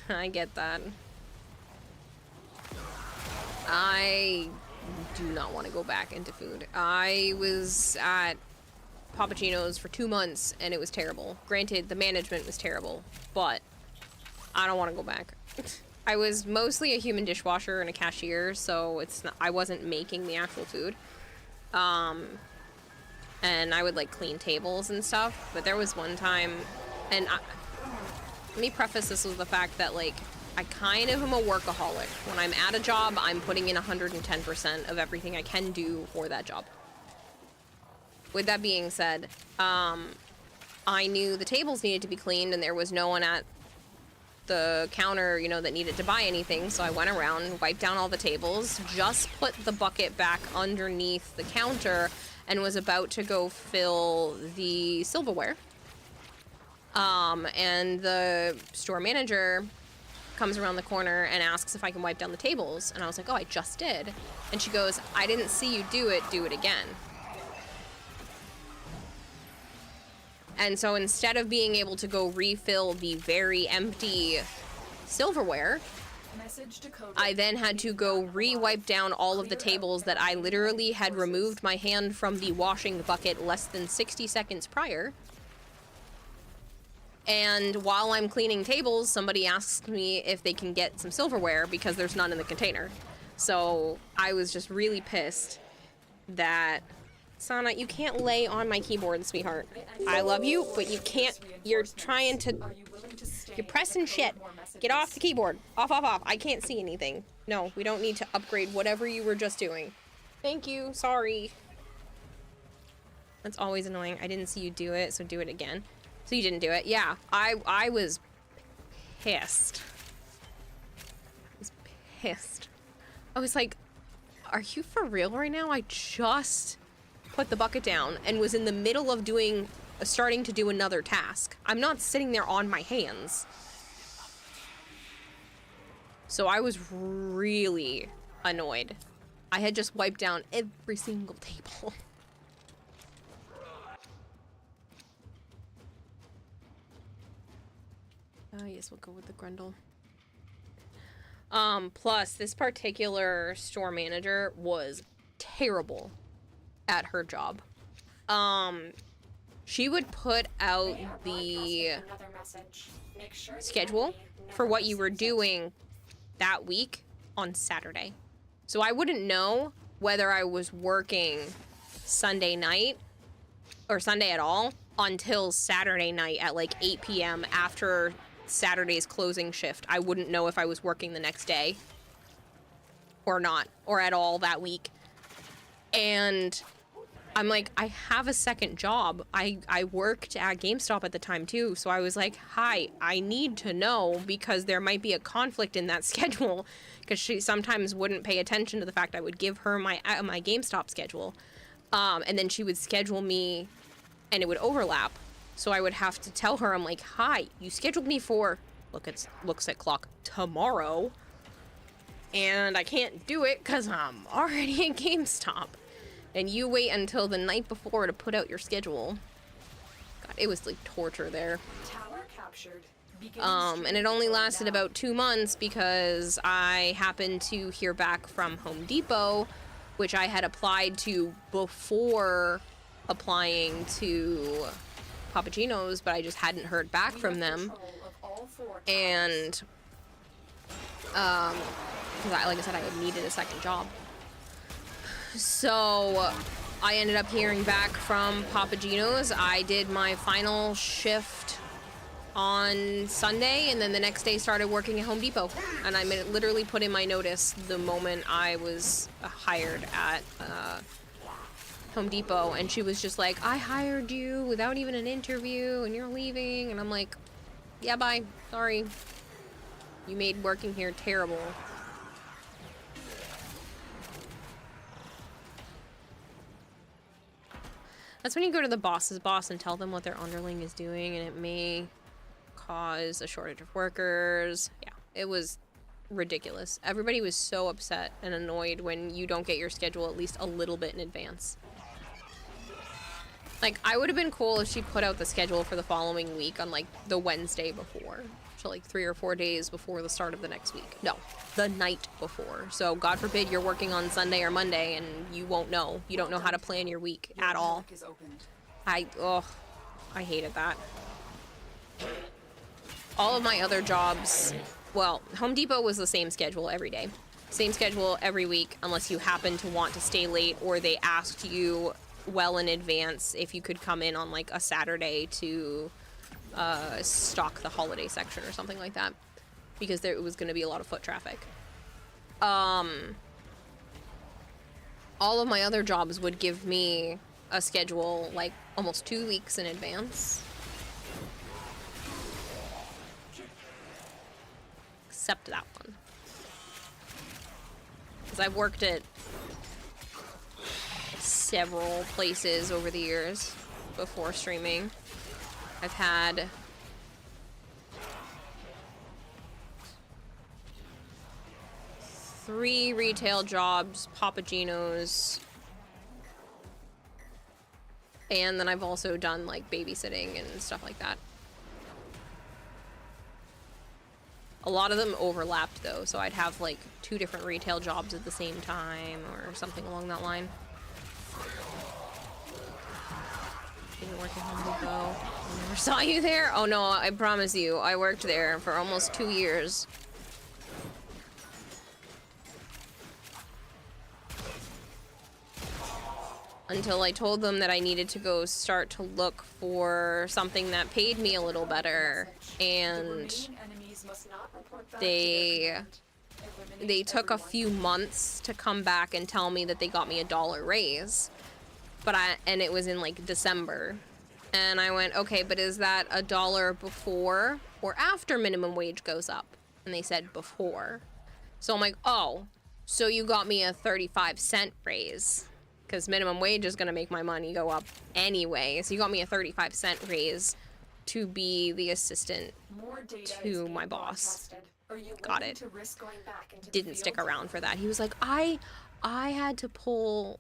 I get that. I do not want to go back into food. I was at Papagino's for 2 months and it was terrible. Granted, the management was terrible, but I don't want to go back. I was mostly a human dishwasher and a cashier, so I wasn't making the actual food. And I would like clean tables and stuff, but there was one time, and let me preface this with the fact that like I kind of am a workaholic. When I'm at a job, I'm putting in 110% of everything I can do for that job. With that being said, I knew the tables needed to be cleaned and there was no one at the counter, you know, that needed to buy anything, so I went around, wiped down all the tables, just put the bucket back underneath the counter and was about to go fill the silverware. And the store manager comes around the corner and asks if I can wipe down the tables. And I was like, oh, I just did. And she goes, I didn't see you do it again. And so instead of being able to go refill the very empty silverware, I then had to go re-wipe down all of the tables that I literally had removed my hand from the washing bucket less than 60 seconds prior. And while I'm cleaning tables, somebody asks me if they can get some silverware because there's none in the container. So I was just really pissed that... Sana, you can't lay on my keyboard, sweetheart. I love you, but you can't. You're trying to... You're pressing shit. Get off the keyboard. Off, off, off. I can't see anything. No, we don't need to upgrade whatever you were just doing. Thank you. Sorry. That's always annoying. I didn't see you do it, so do it again. So you didn't do it. Yeah, I was pissed. I was pissed. I was like, are you for real right now? I just put the bucket down and was in the middle of starting to do another task. I'm not sitting there on my hands. So I was really annoyed. I had just wiped down every single table. Yes, we'll go with the Grendel. Plus, this particular store manager was terrible at her job. She would put out the schedule for what you were doing that week on Saturday. So I wouldn't know whether I was working Sunday night or Sunday at all until Saturday night at like 8 p.m. after Saturday's closing shift. I wouldn't know if I was working the next day or not, or at all that week. And I'm like, I have a second job. I worked at GameStop at the time too, so I was like, hi, I need to know because there might be a conflict in that schedule, because she sometimes wouldn't pay attention to the fact I would give her my GameStop schedule, and then she would schedule me and it would overlap. So I would have to tell her, I'm like, hi, you scheduled me for, looks at clock, tomorrow. And I can't do it because I'm already at GameStop. And you wait until the night before to put out your schedule. God, it was like torture there. Tower captured. And it only lasted about 2 months because I happened to hear back from Home Depot, which I had applied to before applying to Papagino's, but I just hadn't heard back from them. And because like I said, I had needed a second job. So I ended up hearing back from Papa Gino's. I did my final shift on Sunday, and then the next day started working at Home Depot. And I literally put in my notice the moment I was hired at Home Depot, and she was just like, I hired you without even an interview, and you're leaving. And I'm like, yeah, bye. Sorry. You made working here terrible. That's when you go to the boss's boss and tell them what their underling is doing, and it may cause a shortage of workers. Yeah, it was ridiculous. Everybody was so upset and annoyed when you don't get your schedule at least a little bit in advance. Like, I would have been cool if she put out the schedule for the following week on, like, the Wednesday before. So, like, 3 or 4 days before the start of the next week. No, the night before. So, God forbid you're working on Sunday or Monday and you won't know. You don't know how to plan your week at all. I hated that. All of my other jobs, well, Home Depot was the same schedule every day. Same schedule every week, unless you happen to want to stay late or they asked you well in advance if you could come in on, like, a Saturday to stock the holiday section or something like that, because there was going to be a lot of foot traffic. All of my other jobs would give me a schedule like almost 2 weeks in advance, except that one, because I've worked at several places over the years before streaming. I've had three retail jobs, Papa Gino's, and then I've also done like babysitting and stuff like that. A lot of them overlapped though, so I'd have like 2 different retail jobs at the same time or something along that line. Didn't work at Home Depot. I never saw you there. Oh no, I promise you, I worked there for almost 2 years. Until I told them that I needed to go start to look for something that paid me a little better, and they took a few months to come back and tell me that they got me a $1 raise. And it was in like December. And I went, okay, but is that $1 before or after minimum wage goes up? And they said before. So I'm like, oh, so you got me a 35-cent raise, because minimum wage is going to make my money go up anyway. So you got me a 35-cent raise to be the assistant to my boss. Got it. Didn't stick around for that. He was like, I had to pull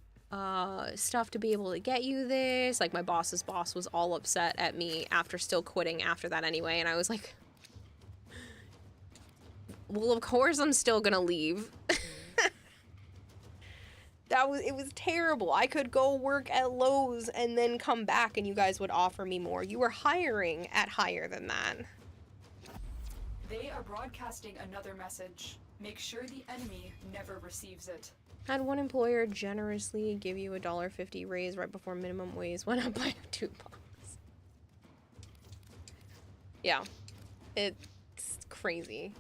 stuff to be able to get you this. Like, my boss's boss was all upset at me after still quitting after that anyway, and I was like, well, of course I'm still gonna leave. It was terrible. I could go work at Lowe's and then come back and you guys would offer me more. You were hiring at higher than that. They are broadcasting another message. Make sure the enemy never receives it. Had one employer generously give you a $1.50 raise right before minimum wage went up by $2. Yeah, it's crazy.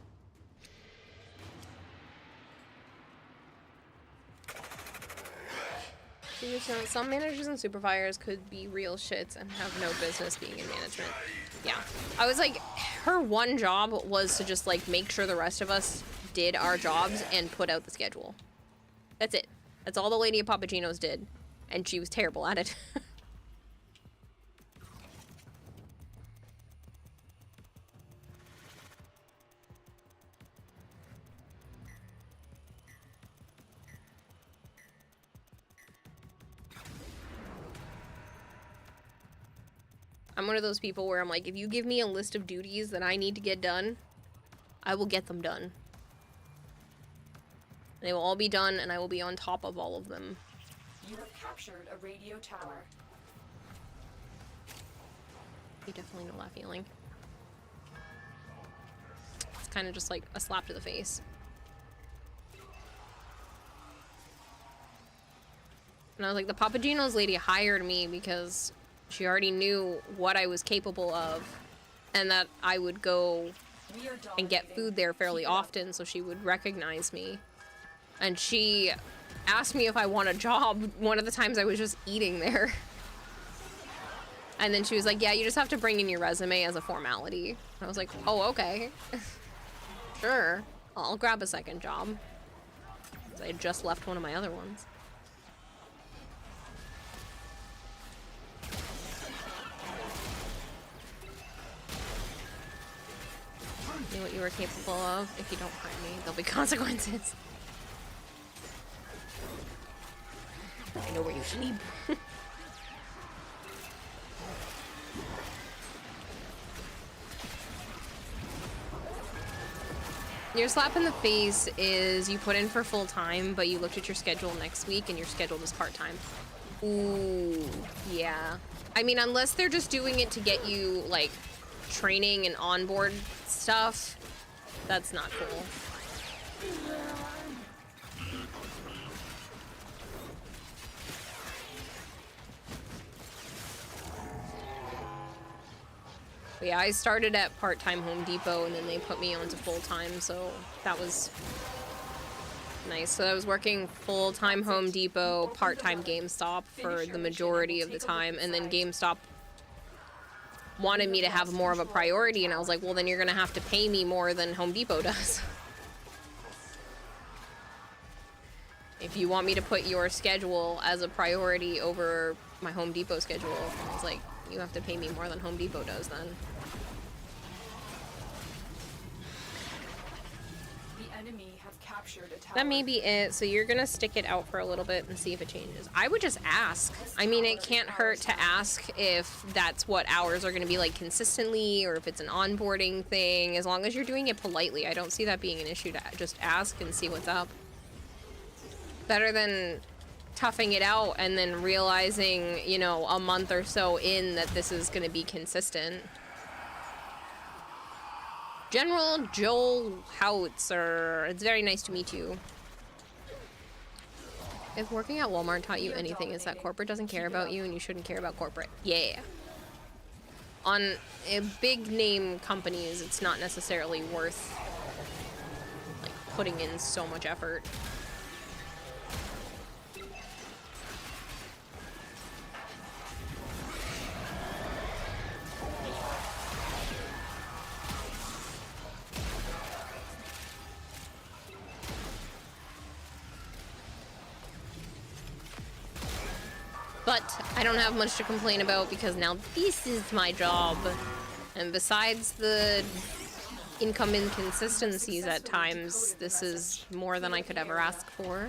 Some managers and supervisors could be real shits and have no business being in management. Yeah, I was like, her one job was to just like make sure the rest of us did our jobs and put out the schedule. That's it. That's all the lady at Papa Gino's did. And she was terrible at it. I'm one of those people where I'm like, if you give me a list of duties that I need to get done, I will get them done. They will all be done, and I will be on top of all of them. You have captured a radio tower. You definitely know that feeling. It's kind of just like a slap to the face. And I was like, the Papagenos lady hired me because she already knew what I was capable of and that I would go and get food there fairly often, so she would recognize me. And she asked me if I want a job one of the times I was just eating there. And then she was like, yeah, you just have to bring in your resume as a formality. I was like, oh, okay. Sure, I'll grab a second job. 'Cause I had just left one of my other ones. Knew what you were capable of. If you don't hurt me, there'll be consequences. I know where you sleep. Your slap in the face is you put in for full time, but you looked at your schedule next week and your schedule is part time. Ooh, yeah. I mean, unless they're just doing it to get you, like, training and onboard stuff, that's not cool. But yeah, I started at part-time Home Depot and then they put me onto full-time, so that was nice. So I was working full-time Home Depot, part-time GameStop for the majority of the time, and then GameStop wanted me to have more of a priority, and I was like, well, then you're gonna have to pay me more than Home Depot does. If you want me to put your schedule as a priority over my Home Depot schedule, I was like, you have to pay me more than Home Depot does then. The enemy have captured a tower. That may be it, so you're gonna stick it out for a little bit and see if it changes. I would just ask. I mean, it can't hurt to ask if that's what hours are gonna be like consistently, or if it's an onboarding thing, as long as you're doing it politely. I don't see that being an issue to just ask and see what's up. Better than toughing it out and then realizing, you know, a month or so in that this is gonna be consistent. General Joel Howitzer, it's very nice to meet you. If working at Walmart taught you anything, it's that corporate doesn't care about you and you shouldn't care about corporate. Yeah. On big name companies, it's not necessarily worth like putting in so much effort. But I don't have much to complain about because now this is my job. And besides the income inconsistencies at times, this is more than I could ever ask for.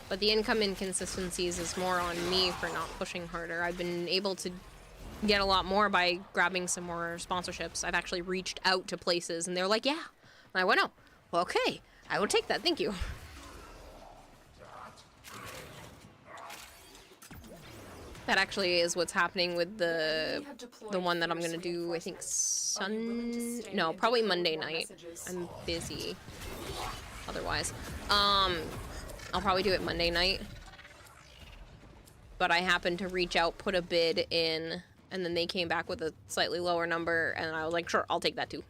But the income inconsistencies is more on me for not pushing harder. I've been able to get a lot more by grabbing some more sponsorships. I've actually reached out to places and they're like, yeah. And I went, oh, well, okay, I will take that, thank you. That actually is what's happening with the one that I'm gonna do, I think probably Monday night. I'm busy otherwise. I'll probably do it Monday night. But I happened to reach out, put a bid in, and then they came back with a slightly lower number, and I was like, sure, I'll take that too.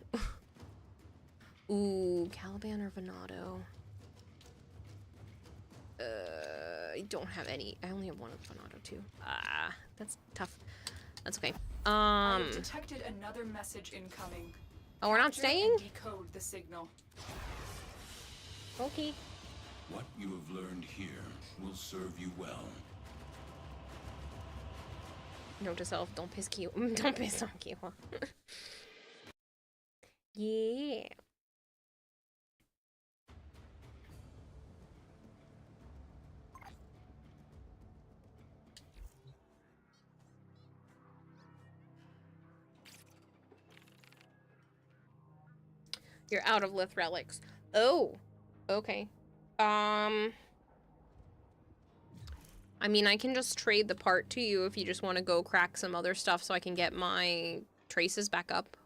Ooh, Caliban or Venado? I don't have any. I only have one of Venado too. Ah, that's tough. That's okay. I have detected another message incoming. Oh, we're not Capture staying? and decode the signal. Okay. What you have learned here will serve you well. Note to self, don't piss Kiwa. Don't piss on Kiwa. Yeah. You're out of Lith relics. Oh, okay. I mean, I can just trade the part to you if you just want to go crack some other stuff so I can get my traces back up.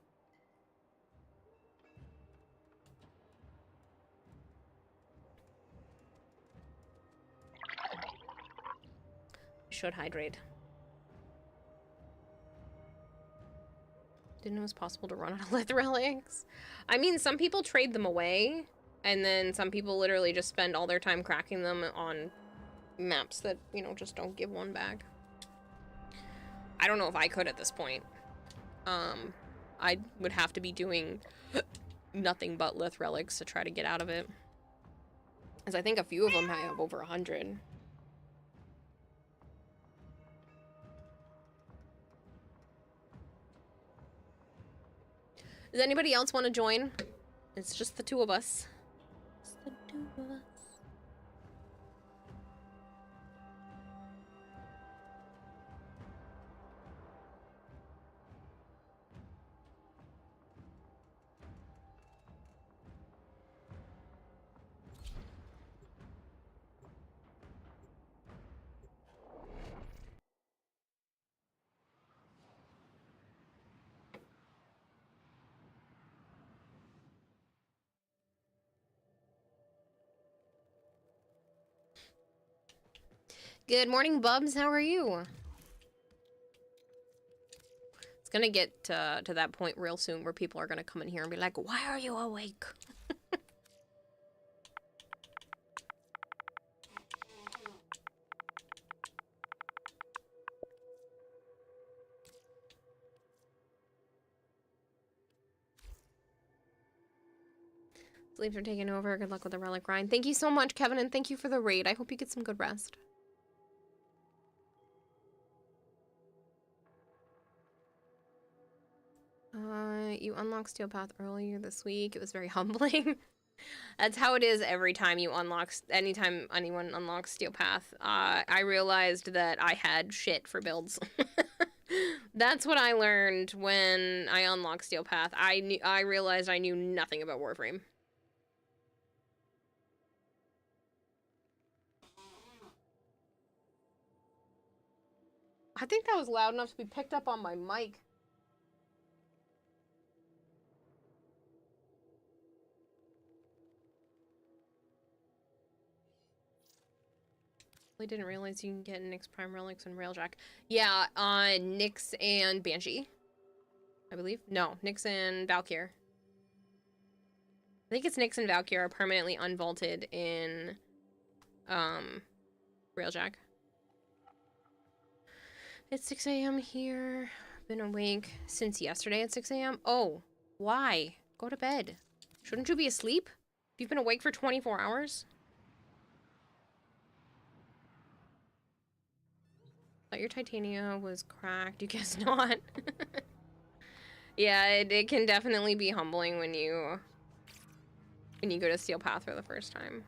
Should hydrate. Didn't know it was possible to run out of lith relics. I mean, some people trade them away, and then some people literally just spend all their time cracking them on maps that, you know, just don't give one back. I don't know if I could at this point. I would have to be doing nothing but lith relics to try to get out of it. As I think a few of them have over 100. Does anybody else want to join? It's just the two of us. It's the two of us. Good morning, Bubs. How are you? It's gonna get to that point real soon where people are gonna come in here and be like, why are you awake? Sleeps are taking over. Good luck with the relic grind. Thank you so much, Kevin, and thank you for the raid. I hope you get some good rest. You unlocked Steel Path earlier this week. It was very humbling. That's how it is every time you unlock, anytime anyone unlocks Steel Path. I realized that I had shit for builds. That's what I learned when I unlocked Steel Path. I realized I knew nothing about Warframe. I think that was loud enough to be picked up on my mic. I didn't realize you can get Nyx Prime Relics and Railjack. Yeah, Nyx and Banshee, I believe. No, Nyx and Valkyr. I think it's Nyx and Valkyr are permanently unvaulted in Railjack. It's 6 a.m. here. Been awake since yesterday at 6 a.m. Oh, why? Go to bed. Shouldn't you be asleep? You've been awake for 24 hours? Thought your titania was cracked. You guess not. Yeah, it can definitely be humbling when you go to Steel Path for the first time.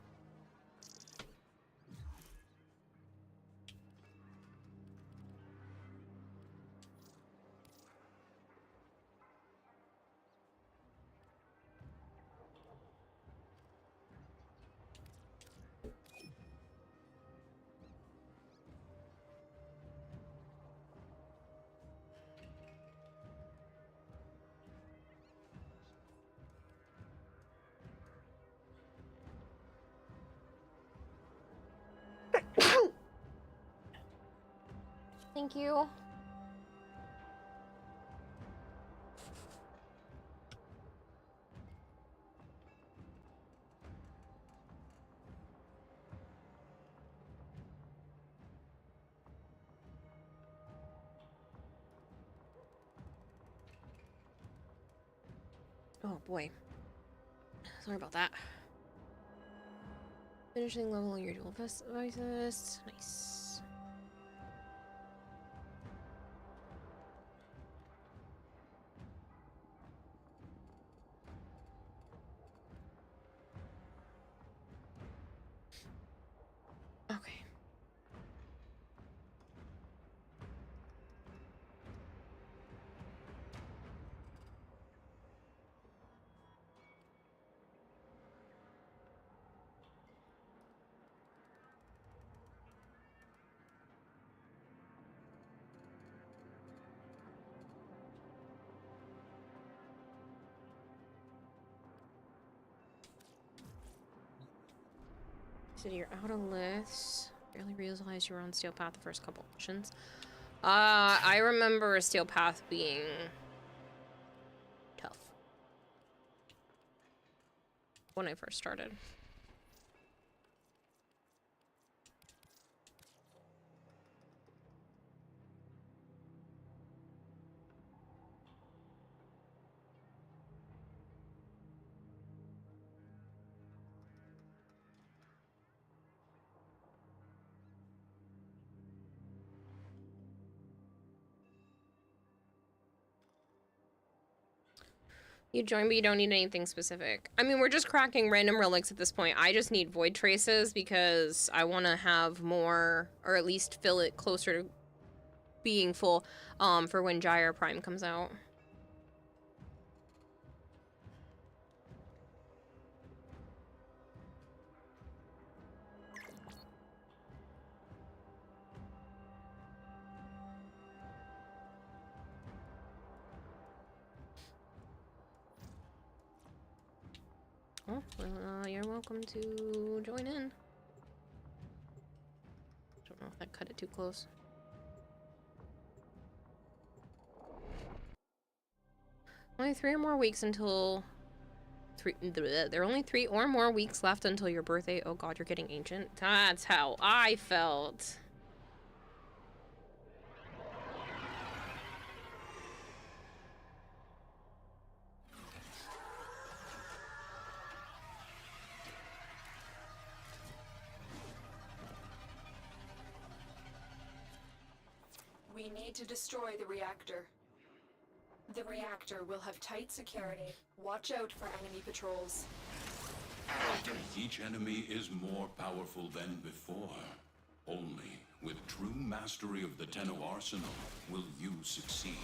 Thank you. Oh boy. Sorry about that. Finishing leveling your dual devices. Nice. Okay. So you're out of lists. Barely realized you were on Steel Path the first couple missions. I remember Steel Path being tough when I first started. You join, but you don't need anything specific. I mean, we're just cracking random relics at this point. I just need void traces because I want to have more, or at least fill it closer to being full, for when Gyre Prime comes out. Oh, well, you're welcome to join in. Don't know if that cut it too close. Only 3 or more weeks until... There are only 3 or more weeks left until your birthday. Oh god, you're getting ancient. That's how I felt. We need to destroy the reactor. The reactor will have tight security. Watch out for enemy patrols. Each enemy is more powerful than before. Only with true mastery of the Tenno arsenal will you succeed.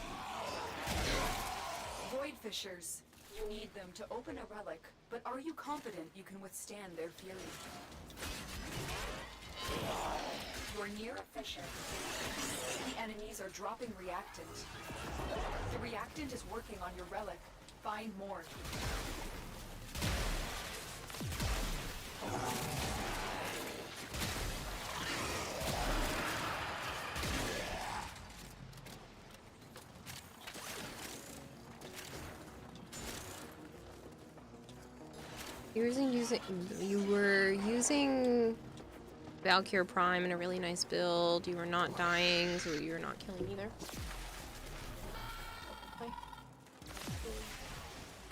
Void Fissures. You need them to open a relic, but are you confident you can withstand their fury? You're near a fissure. The enemies are dropping reactant. The reactant is working on your relic. Find more. You were using Valkyr Prime in a really nice build. You were not dying, so you're not killing either. Okay.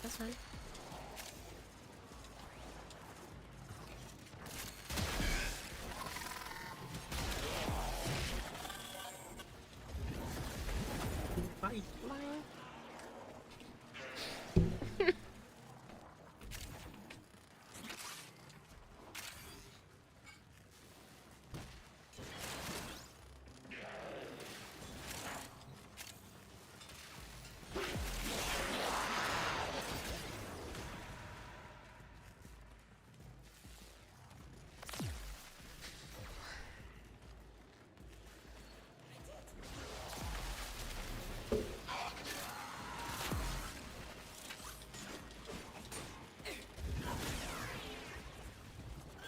That's fine. Bye. Bye.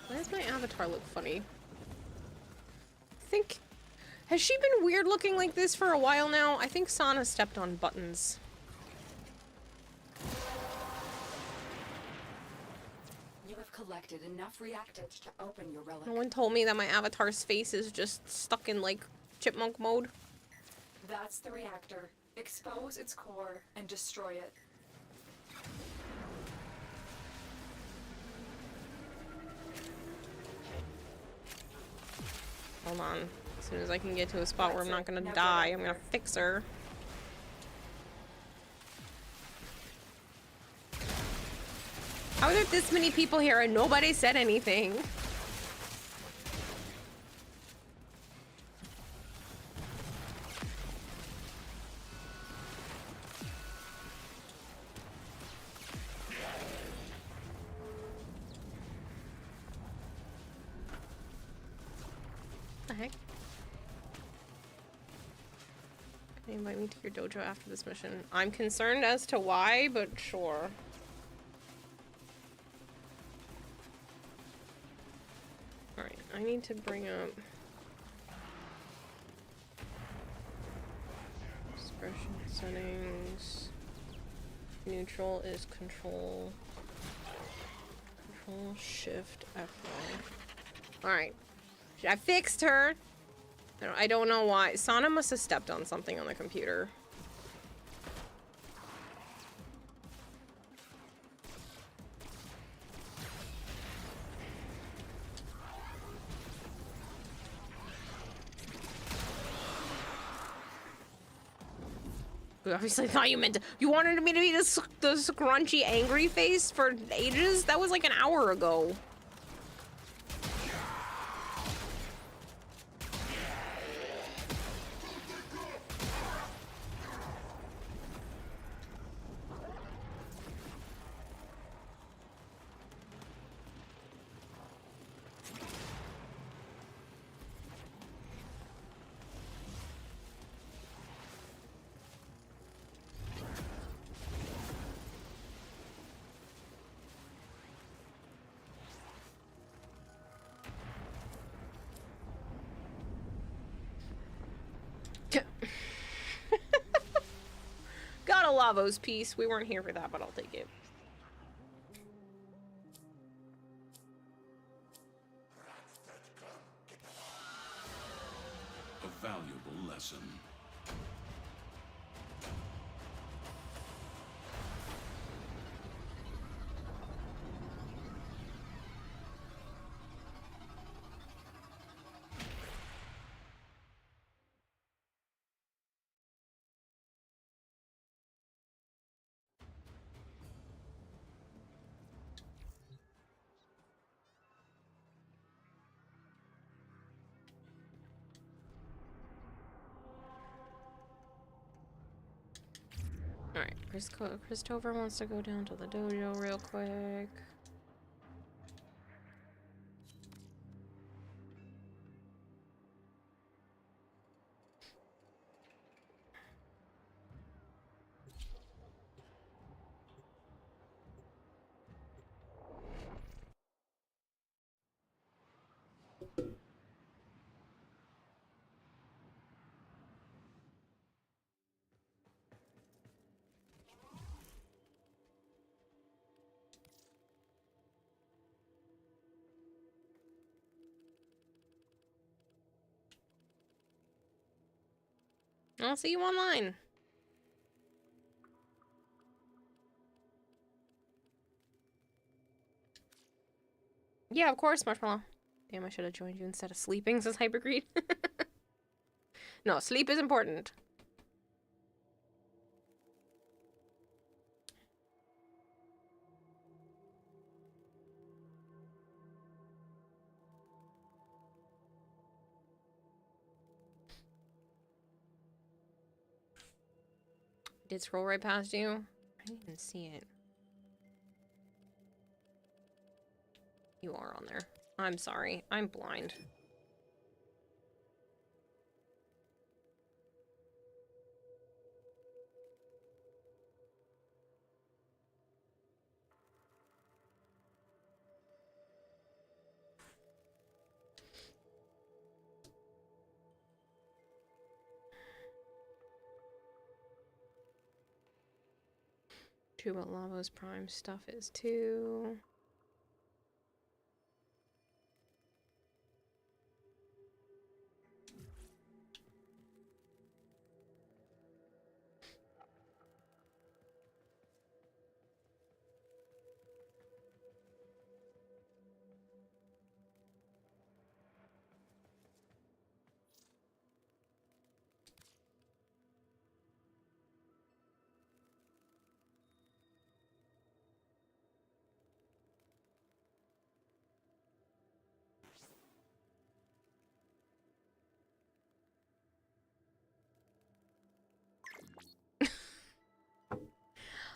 Why does my avatar look funny? Has she been weird looking like this for a while now? I think Sana stepped on buttons. You have collected enough reactant to open your relic. No one told me that my avatar's face is just stuck in, like, chipmunk mode. That's the reactor. Expose its core and destroy it. Hold on. As soon as I can get to a spot where I'm not gonna die, I'm gonna fix her. How are there this many people here and nobody said anything? The heck? Can you invite me to your dojo after this mission? I'm concerned as to why, but sure. Alright, I need to bring up Expression settings. Neutral is control. Control shift F1. Alright. I fixed her. I don't know why. Sana must have stepped on something on the computer. We obviously thought you meant to. You wanted me to be this scrunchy, angry face for ages? That was like an hour ago. Got a Lavos piece. We weren't here for that, but I'll take it. A valuable lesson. Alright, Christopher wants to go down to the dojo real quick. I'll see you online. Yeah, of course, Marshmallow. Damn, I should have joined you instead of sleeping, says Hypergreed. No, sleep is important. Did scroll right past you? I didn't even see it. You are on there. I'm sorry. I'm blind. True, what Lava's Prime stuff is too.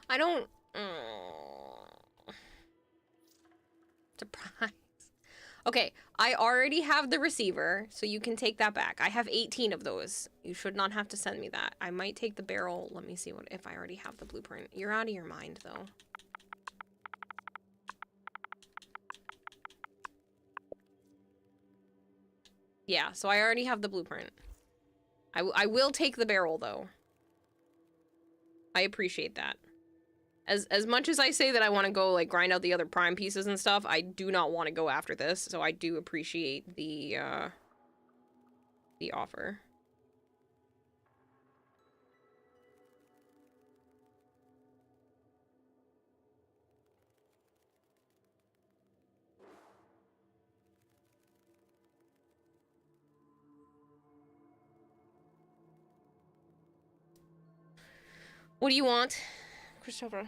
I don't... Surprise. Okay, I already have the receiver, so you can take that back. I have 18 of those. You should not have to send me that. I might take the barrel. Let me see what if I already have the blueprint. You're out of your mind, though. Yeah, so I already have the blueprint. I will take the barrel, though. I appreciate that. As much as I say that I want to go, like, grind out the other prime pieces and stuff, I do not want to go after this, so I do appreciate the offer. What do you want, Christopher?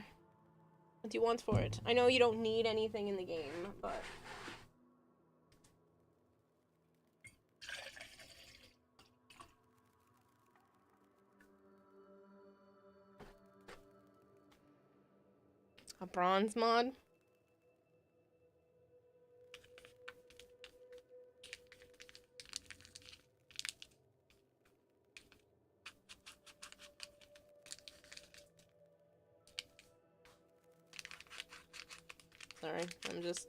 What do you want for it? I know you don't need anything in the game, but... A bronze mod? Sorry, I'm just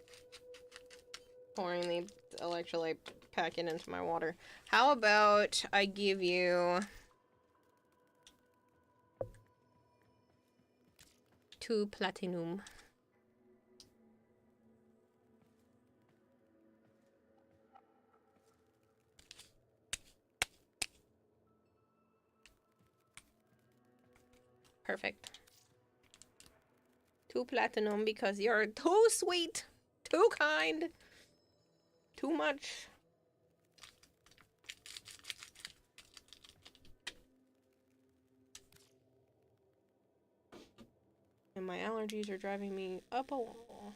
pouring the electrolyte packet into my water. How about I give you 2 platinum? Perfect. 2 platinum because you're too sweet, too kind, too much. And my allergies are driving me up a wall.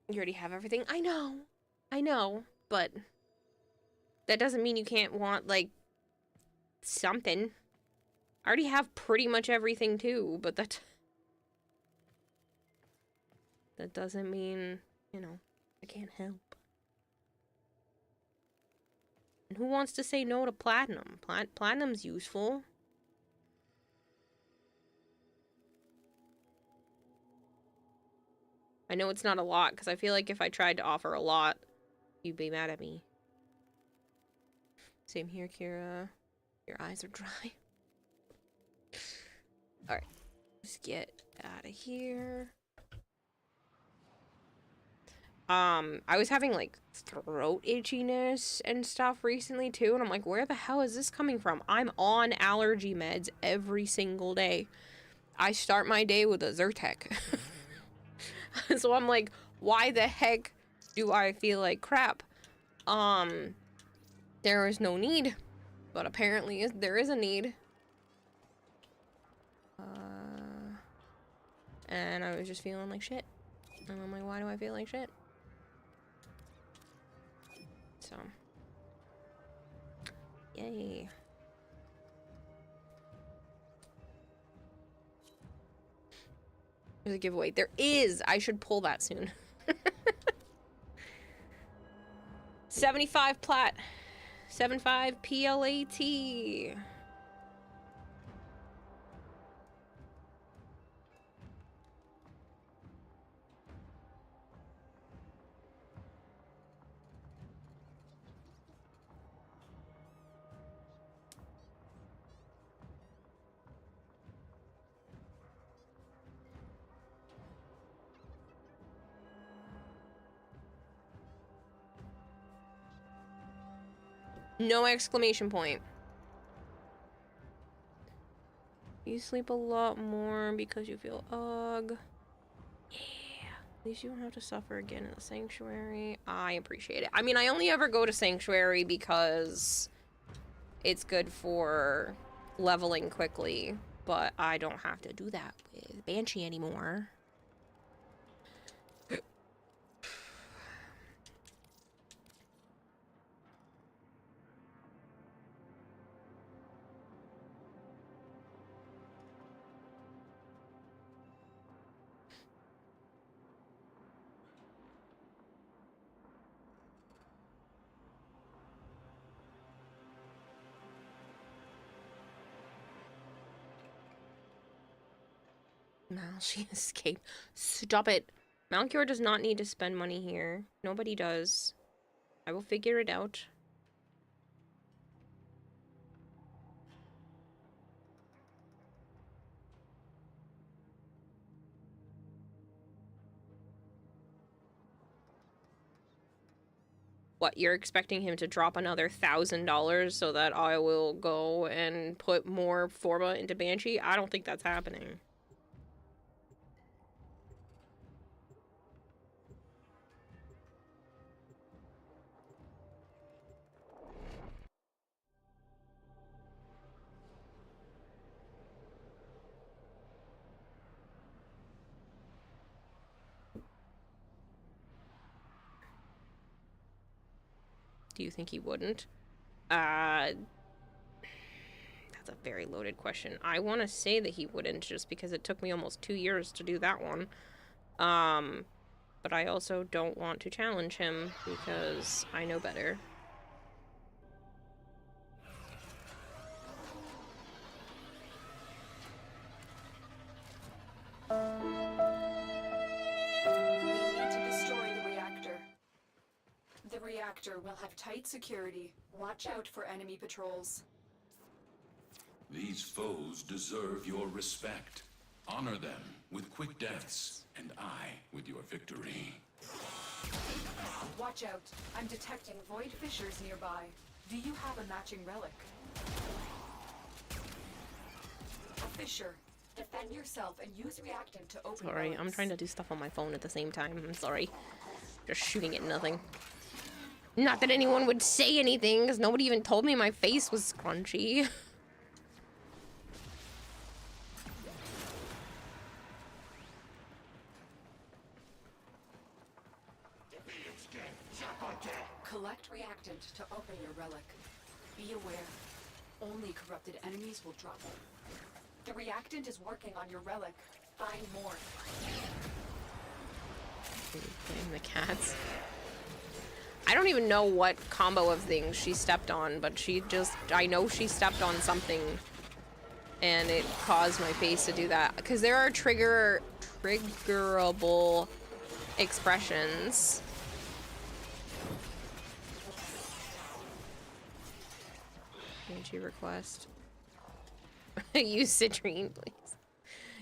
You already have everything. I know, but that doesn't mean you can't want, like, something. I already have pretty much everything too, but that doesn't mean, you know, I can't help. And who wants to say no to platinum? Platinum's useful. I know it's not a lot, because I feel like if I tried to offer a lot, you'd be mad at me. Same here, Kira. Your eyes are dry. Alright. Let's get out of here. I was having, like, throat itchiness and stuff recently, too, and I'm like, where the hell is this coming from? I'm on allergy meds every single day. I start my day with a Zyrtec. So I'm like, why the heck do I feel like crap? There is no need, but apparently there is a need. And I was just feeling like shit. And I'm like, why do I feel like shit? So. Yay. There's a giveaway. There is! I should pull that soon. 75 plat. 75 PLAT. No exclamation point. You sleep a lot more because you feel ugh. Yeah. At least you don't have to suffer again in the sanctuary. I appreciate it. I mean, I only ever go to sanctuary because it's good for leveling quickly, but I don't have to do that with Banshee anymore. Mal, she escaped. Stop it. Malchior does not need to spend money here. Nobody does. I will figure it out. What, you're expecting him to drop another $1,000 so that I will go and put more Forma into Banshee? I don't think that's happening. Do you think he wouldn't? That's a very loaded question. I want to say that he wouldn't just because it took me almost 2 years to do that one. But I also don't want to challenge him because I know better. The reactor will have tight security. Watch out for enemy patrols. These foes deserve your respect. Honor them with quick deaths, and I with your victory. Watch out. I'm detecting void fissures nearby. Do you have a matching relic? A fissure. Defend yourself and use reactant to open Sorry, relics. I'm trying to do stuff on my phone at the same time. I'm sorry. Just shooting at nothing. Not that anyone would say anything, because nobody even told me my face was scrunchy. Collect reactant to open your relic. Be aware. Only corrupted enemies will drop it. The reactant is working on your relic. Find more. Blame the cats. I don't even know what combo of things she stepped on, but she just, I know she stepped on something and it caused my face to do that. Because there are triggerable expressions. Banshee request. Use citrine, please.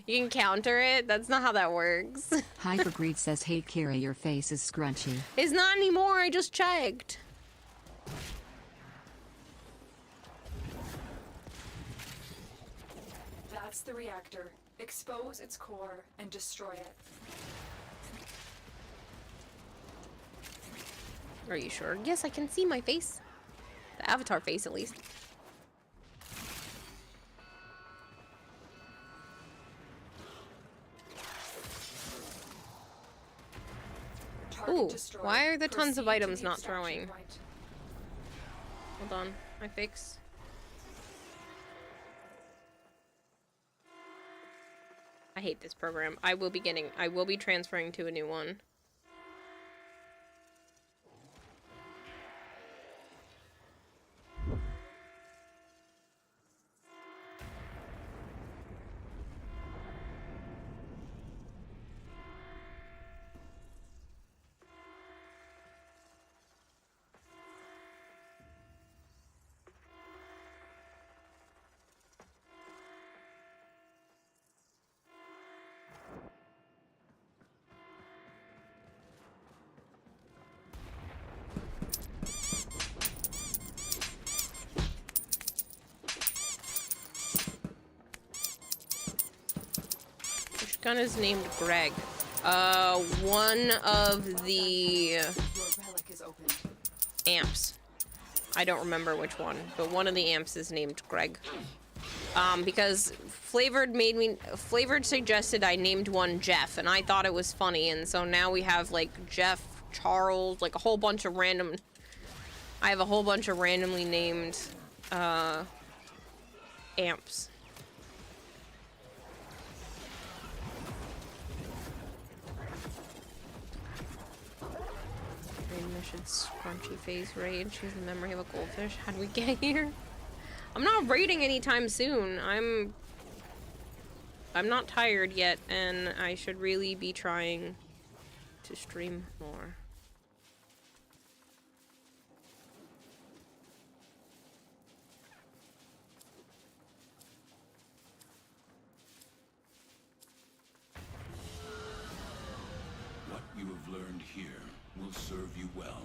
You can counter it? That's not how that works. Hypergreed says, hey Kira, your face is scrunchy. It's not anymore, I just checked. That's the reactor. Expose its core and destroy it. Are you sure? Yes, I can see my face. The avatar face, at least. Ooh, why are the tons of items not throwing? Hold on, I fix. I hate this program. I will be transferring to a new one. Gun is named Greg. One of the amps. I don't remember which one, but one of the amps is named Greg. Because Flavored suggested I named one Jeff, and I thought it was funny, and so now we have like Jeff, Charles, like a whole bunch of random. I have a whole bunch of randomly named amps. Scrunchy face raid. Choose the memory of a goldfish. How do we get here? I'm not raiding anytime soon. I'm not tired yet, and I should really be trying to stream more. What you have learned here will serve you well.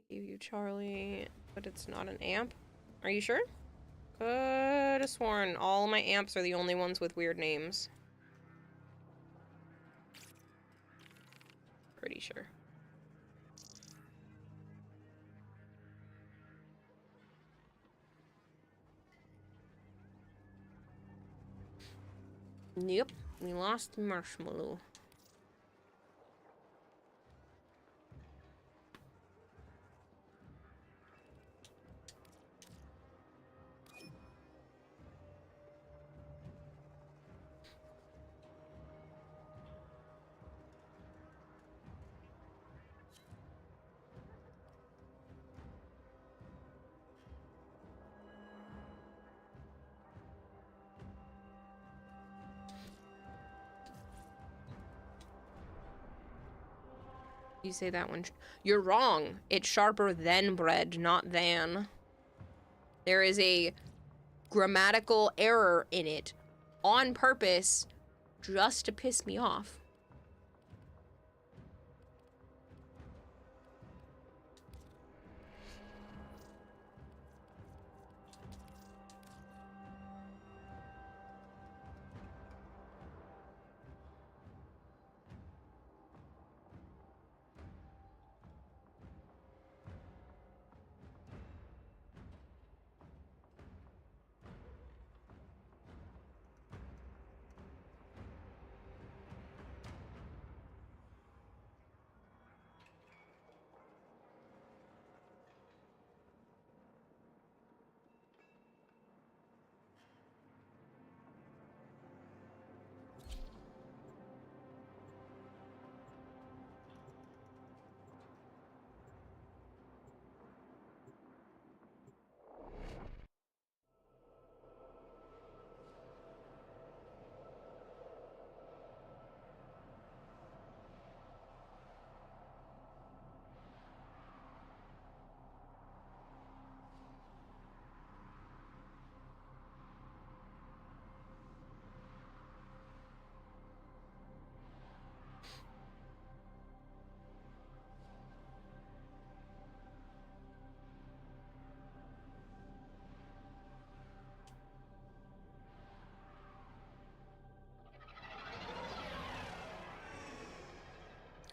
Gave you Charlie, but it's not an amp. Are you sure? Could have sworn all my amps are the only ones with weird names. Pretty sure. Yep, we lost Marshmallow. You say that one. You're wrong. It's sharper than bread, not than. There is a grammatical error in it on purpose just to piss me off.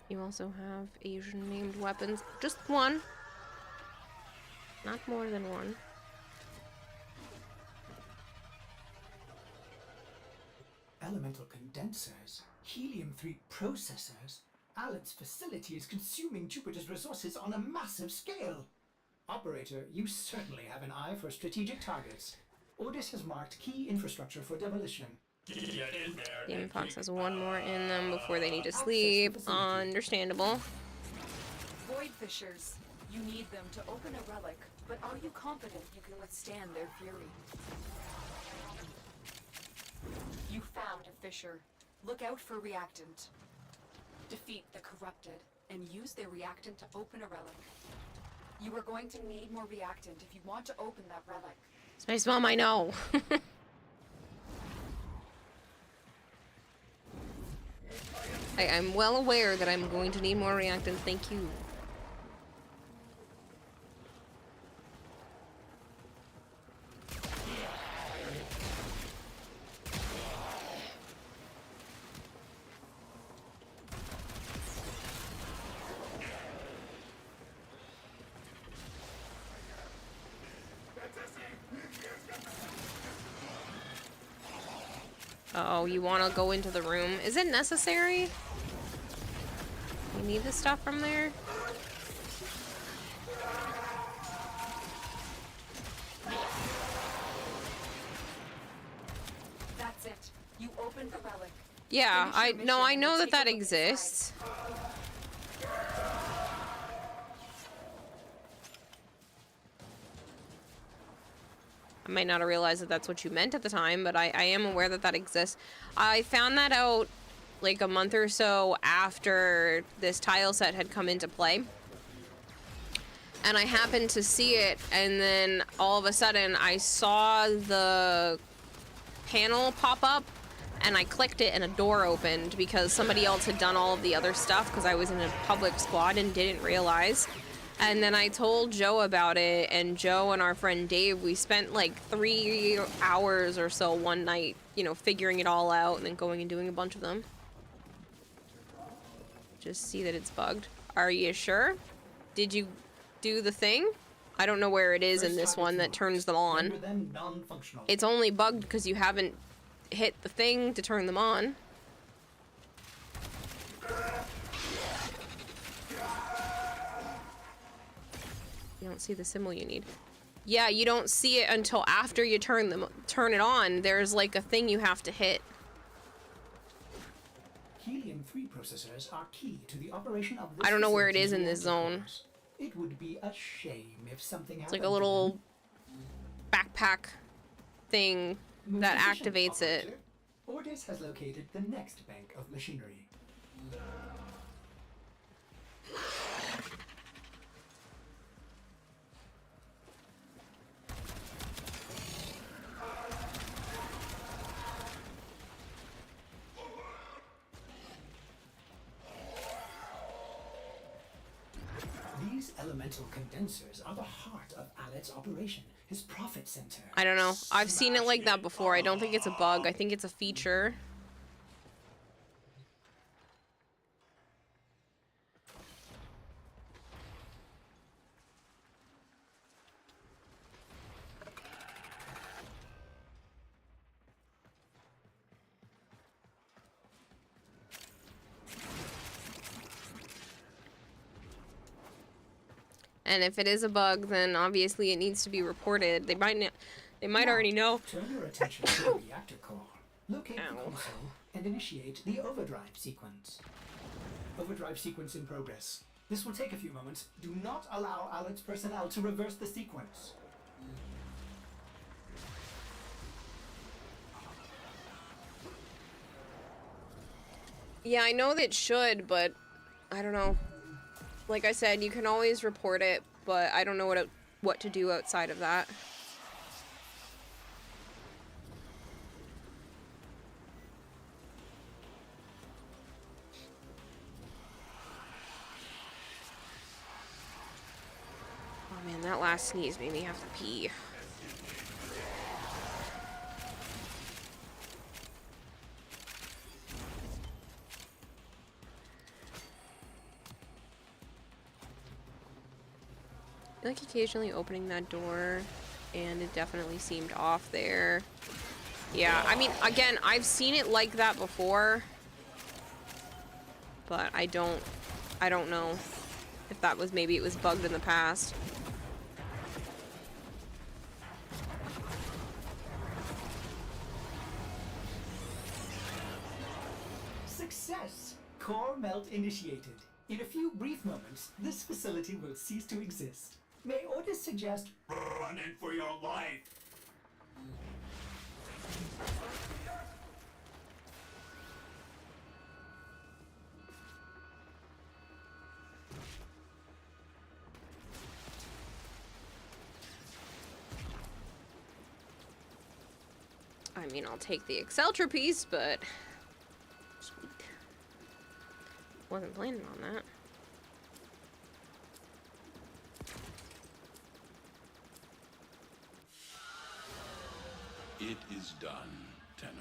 You also have Asian named weapons. Just one. Not more than one. Elemental condensers, helium-3 processors. Alan's facility is consuming Jupiter's resources on a massive scale. Operator, you certainly have an eye for strategic targets. Ordis has marked key infrastructure for demolition. Get in there. Demon Fox has one more in them before they need to sleep. Understandable. Void Fissures. You need them to open a relic, but are you confident you can withstand their fury? You found a fissure. Look out for reactant. Defeat the corrupted, and use their reactant to open a relic. You are going to need more reactant if you want to open that relic. Space Mom, I know. I'm well aware that I'm going to need more reactant. Thank you. Oh, you want to go into the room? Is it necessary? You need the stuff from there? That's it. open the relic. Yeah, Finish your I mission know and that take a that look exists. I might not have realized that that's what you meant at the time, but I am aware that that exists. I found that out like a month or so after this tile set had come into play. And I happened to see it, and then all of a sudden I saw the panel pop up, and I clicked it and a door opened because somebody else had done all of the other stuff because I was in a public squad and didn't realize. And then I told Joe about it, and Joe and our friend Dave, we spent like 3 hours or so one night, you know, figuring it all out and then going and doing a bunch of them. Just see that it's bugged. Are you sure? Did you do the thing? I don't know where it is in this one that turns them on. It's only bugged because you haven't hit the thing to turn them on. You don't see the symbol you need. Yeah, you don't see it until after you turn it on. There's like a thing you have to hit. Helium-3 processors are key to the operation of this I don't know where it is in facility's this zone. reactor. It would be a shame if something It's happened. like a little backpack thing that activates it. Ordis has located the next bank of machinery. These elemental condensers are the heart of Alet's operation, his profit center. I don't know. I've seen it like that before. I don't think it's a bug. I think it's a feature. And if it is a bug, then obviously it needs to be reported. They might already know. Turn your attention to the reactor core. Locate the console and initiate the overdrive sequence. Overdrive sequence in progress. This will take a few moments. Do not allow Alet's personnel to reverse the sequence. Yeah, I know that it should, but I don't know. Like I said, you can always report it, but I don't know what to do outside of that. Oh man, that last sneeze made me have to pee. I feel like occasionally opening that door, and it definitely seemed off there. Yeah, I mean, again, I've seen it like that before, but I don't know if that was, maybe it was bugged in the past. Success! Core melt initiated. In a few brief moments, this facility will cease to exist. May Ordis suggest running for your life? I mean, I'll take the Exceltra piece, but sweet. Wasn't planning on that. It is done, Tenno.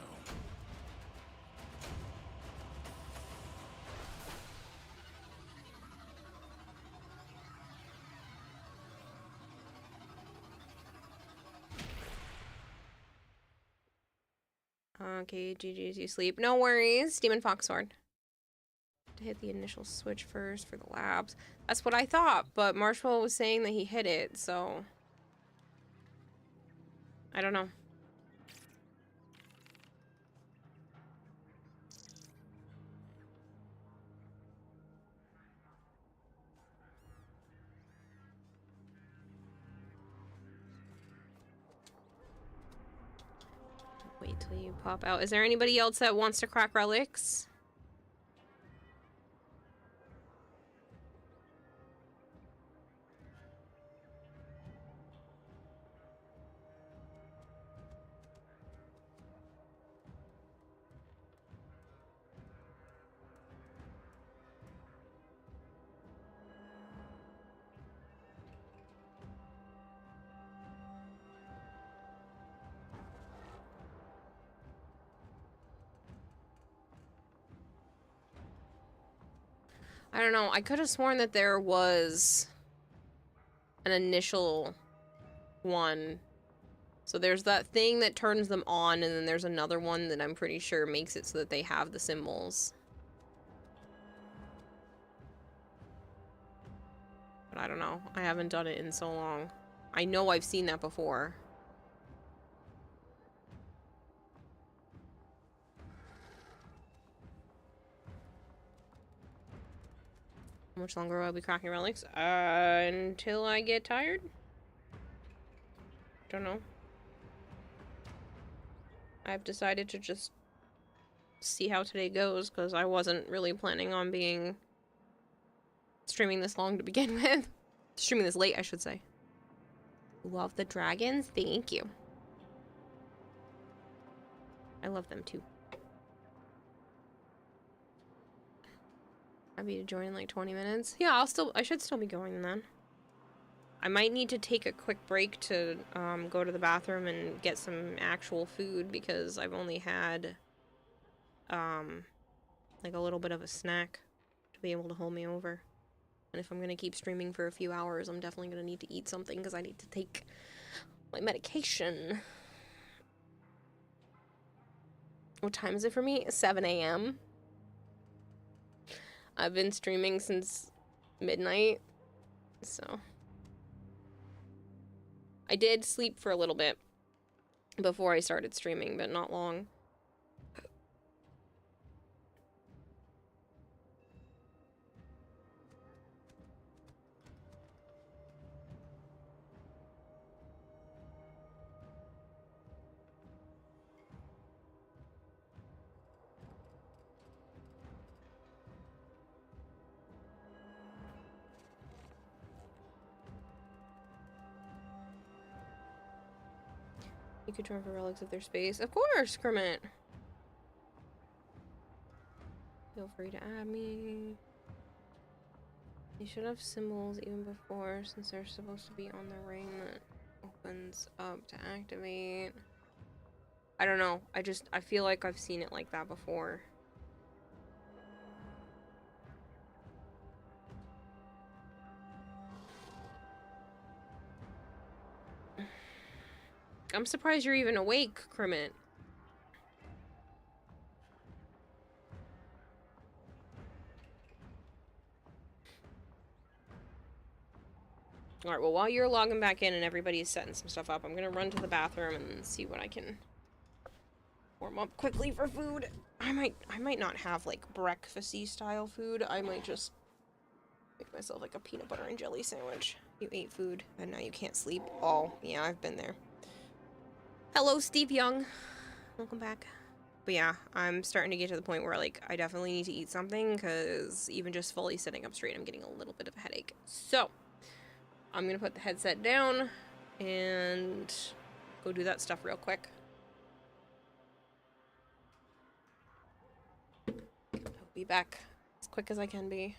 Okay, GG's, you sleep. No worries, Demon Fox Sword. To hit the initial switch first for the labs. That's what I thought, but Marshmallow was saying that he hit it, so I don't know. Wait till you pop out. Is there anybody else that wants to crack relics? I don't know. I could have sworn that there was an initial one. So there's that thing that turns them on, and then there's another one that I'm pretty sure makes it so that they have the symbols. But I don't know. I haven't done it in so long. I know I've seen that before. How much longer will I be cracking relics? Until I get tired? Don't know. I've decided to just see how today goes, because I wasn't really planning on streaming this long to begin with. Streaming this late, I should say. Love the dragons? Thank you. I love them too. I'll be to join in like 20 minutes. Yeah, I should still be going then. I might need to take a quick break to go to the bathroom and get some actual food, because I've only had like a little bit of a snack to be able to hold me over. And if I'm gonna keep streaming for a few hours, I'm definitely gonna need to eat something, because I need to take my medication. What time is it for me? 7 a.m. I've been streaming since midnight, so. I did sleep for a little bit before I started streaming, but not long. You could join for relics of their space. Of course, Kermit. Feel free to add me. You should have symbols even before, since they're supposed to be on the ring that opens up to activate. I don't know. I feel like I've seen it like that before. I'm surprised you're even awake, Kermit. Alright, well, while you're logging back in and everybody's setting some stuff up, I'm gonna run to the bathroom and see what I can warm up quickly for food. I might not have, like, breakfasty style food. I might just make myself, like, a peanut butter and jelly sandwich. You ate food, and now you can't sleep. Oh, yeah, I've been there. Hello, Steve Young. Welcome back. But yeah, I'm starting to get to the point where, like, I definitely need to eat something, because even just fully sitting up straight, I'm getting a little bit of a headache. So, I'm gonna put the headset down and go do that stuff real quick. I'll be back as quick as I can be.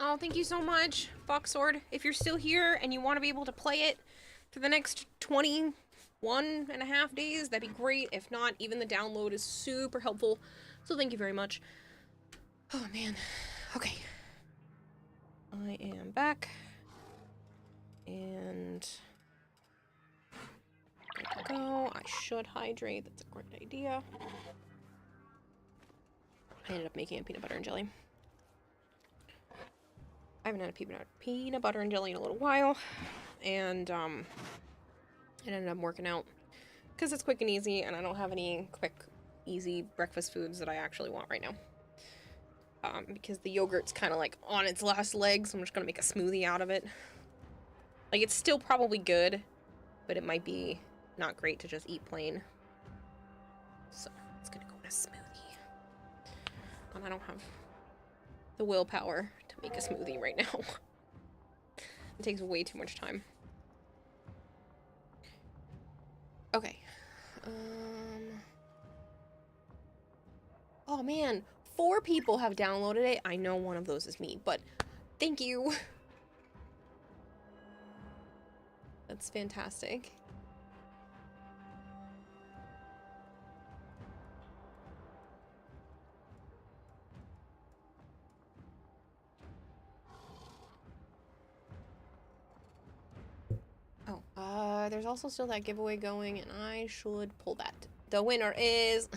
Oh, thank you so much, Bucksword. If you're still here and you want to be able to play it for the next 21.5 days, that'd be great. If not, even the download is super helpful. So thank you very much. Oh, man. Okay. I am back. And... good to go. I should hydrate. That's a great idea. I ended up making a peanut butter and jelly. I haven't had a peanut butter and jelly in a little while. And, it ended up working out. Because it's quick and easy, and I don't have any quick, easy breakfast foods that I actually want right now. Because the yogurt's kind of like on its last legs, so I'm just gonna make a smoothie out of it. Like, it's still probably good, but it might be not great to just eat plain. So, it's gonna go in a smoothie. And I don't have the willpower to make a smoothie right now. It takes way too much time. Okay. Oh man, 4 people have downloaded it. I know one of those is me, but thank you. That's fantastic. Oh, there's also still that giveaway going, and I should pull that. The winner is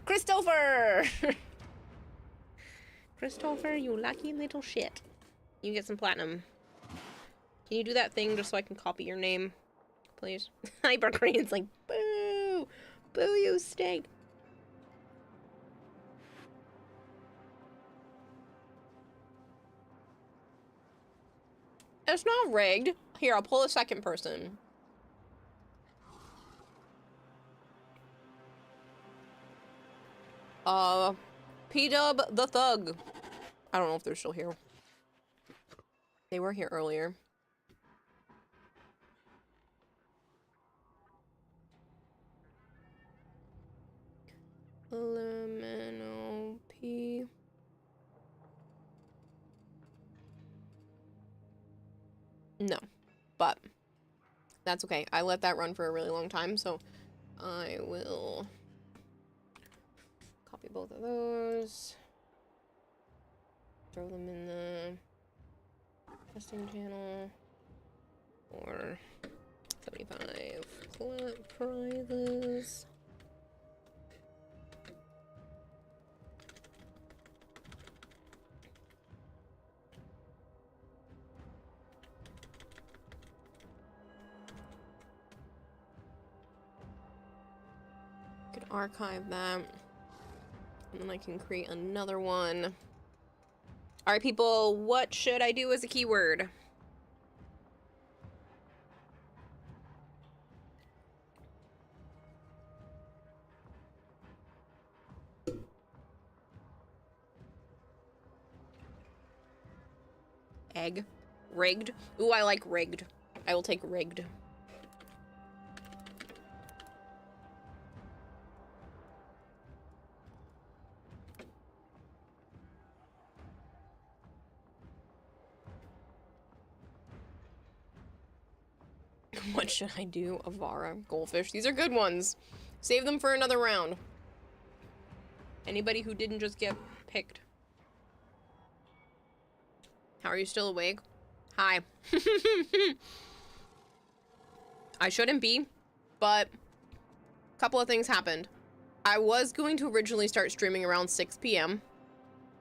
Christopher! Christopher, you lucky little shit. You get some platinum. Can you do that thing just so I can copy your name, please? Hyper Korean's like, boo! Boo, you stink! It's not rigged. Here, I'll pull a second person. P-Dub the Thug. I don't know if they're still here. They were here earlier. Lemon P. No, but that's okay. I let that run for a really long time, so I will copy both of those, throw them in the testing channel, or 75 clap prizes. Archive that, and then I can create another one. All right, people, what should I do as a keyword? Egg. Rigged. Ooh, I like rigged. I will take rigged. What should I do? Avara, goldfish. These are good ones. Save them for another round. Anybody who didn't just get picked. How are you still awake? Hi. I shouldn't be, but a couple of things happened. I was going to originally start streaming around 6 p.m.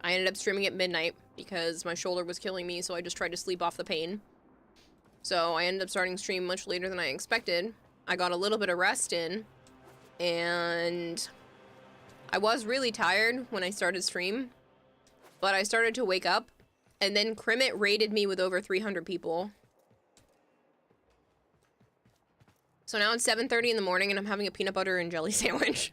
I ended up streaming at midnight because my shoulder was killing me, so I just tried to sleep off the pain. So I ended up starting stream much later than I expected. I got a little bit of rest in, and I was really tired when I started stream, but I started to wake up, and then Crimit raided me with over 300 people. So now it's 7:30 in the morning, and I'm having a peanut butter and jelly sandwich.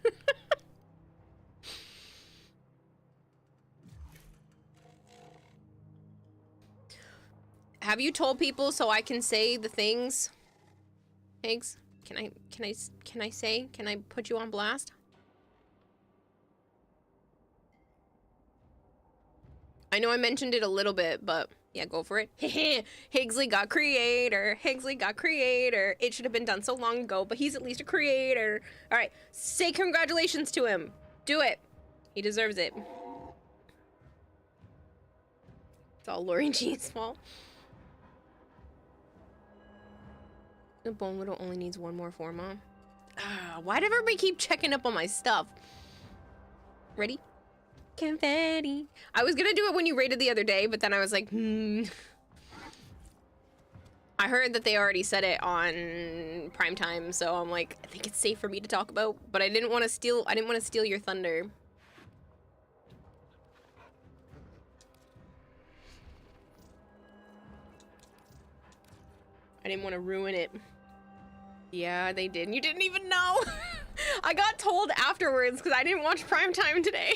Have you told people so I can say the things? Eggs? Can I put you on blast? I know I mentioned it a little bit, but yeah, go for it. Higgsley got creator. Higgsley got creator. It should have been done so long ago, but he's at least a creator. All right, say congratulations to him. Do it. He deserves it. It's all Lori G's fault. The Bone Widow only needs one more forma. Why did everybody keep checking up on my stuff? Ready? Confetti. I was gonna do it when you raided the other day, but then I was like, I heard that they already said it on Prime Time, so I'm like, I think it's safe for me to talk about, but I didn't want to steal your thunder. I didn't want to ruin it. Yeah, they did. You didn't even know. I got told afterwards because I didn't watch Prime Time today.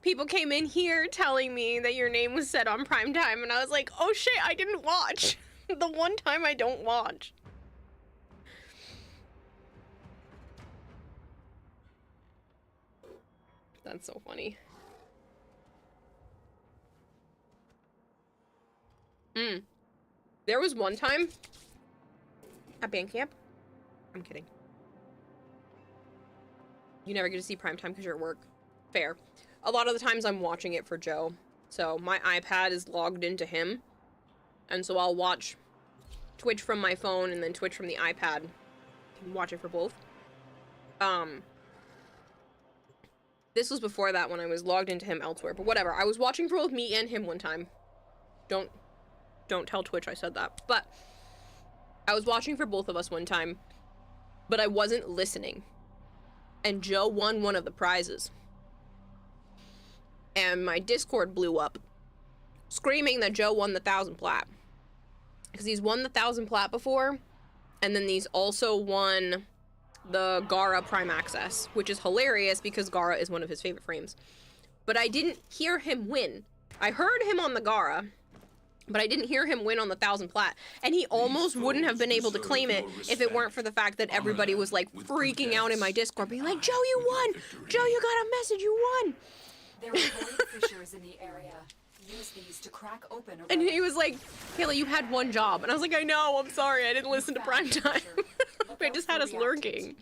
People came in here telling me that your name was said on Prime Time, and I was like, oh shit, I didn't watch. The one time I don't watch. That's so funny. There was one time at band camp. I'm kidding. You never get to see Prime Time because you're at work. Fair. A lot of the times I'm watching it for Joe. So my iPad is logged into him. And so I'll watch Twitch from my phone and then Twitch from the iPad. You can watch it for both. This was before that when I was logged into him elsewhere. But whatever. I was watching for both me and him one time. Don't tell Twitch I said that. But I was watching for both of us one time. But I wasn't listening. And Joe won one of the prizes. And my Discord blew up. Screaming that Joe won the 1,000 plat. Because he's won the 1,000 plat before. And then he's also won the Gara Prime Access. Which is hilarious because Gara is one of his favorite frames. But I didn't hear him win. I heard him on the Gara. But I didn't hear him win on the 1,000 plat. And he almost wouldn't have been able to claim it if it weren't for the fact that everybody was like freaking out in my Discord. Being like, Joe, you won! Joe, you got a message, you won! There are void fissures in the area. Use these to crack open. And he was like, Kayla, you had one job. And I was like, I know, I'm sorry, I didn't listen to Prime Time. They just had us lurking.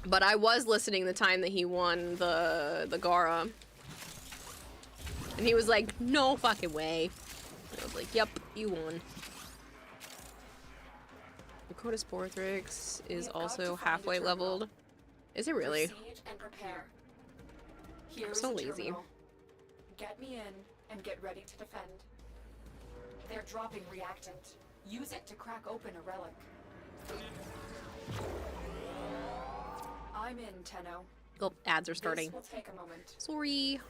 But I was listening the time that he won the Gara. And he was like, no fucking way. And I was like, yep, you won. Dakota Sportrix is also halfway leveled. Is it really? And prepare. I'm so lazy. Get me in and get ready to defend. They're dropping reactant. Use it to crack open a relic. I'm in, Tenno. Oh, ads are starting. This will take a moment. Sorry.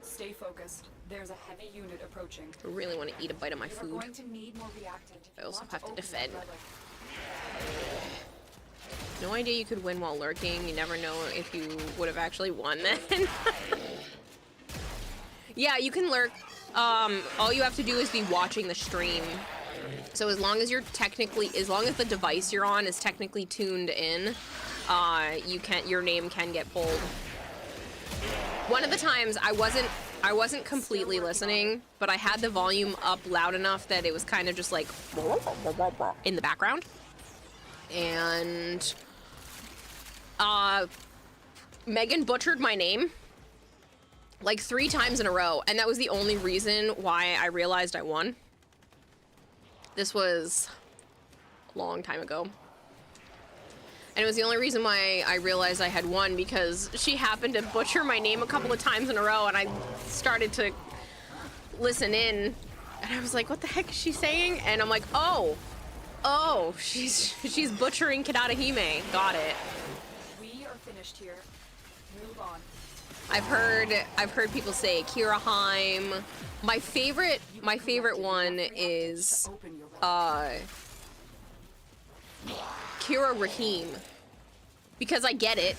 Stay focused. There's a heavy unit approaching. I really want to eat a bite of my food. We're going to need more reactant. I also have to defend. No idea you could win while lurking. You never know if you would have actually won then. Yeah, you can lurk. All you have to do is be watching the stream. So as long as the device you're on is technically tuned in, your name can get pulled. One of the times I wasn't completely listening, but I had the volume up loud enough that it was kind of just like in the background. And Megan butchered my name like 3 times in a row, and that was the only reason why I realized I won. This was a long time ago. And it was the only reason why I realized I had won, because she happened to butcher my name a couple of times in a row, and I started to listen in, and I was like, what the heck is she saying? And I'm like, oh, she's butchering Kirarahime. Got it. We are finished here. Move on. I've heard people say Kirarahime. My favorite one is Kirarahime, because I get it.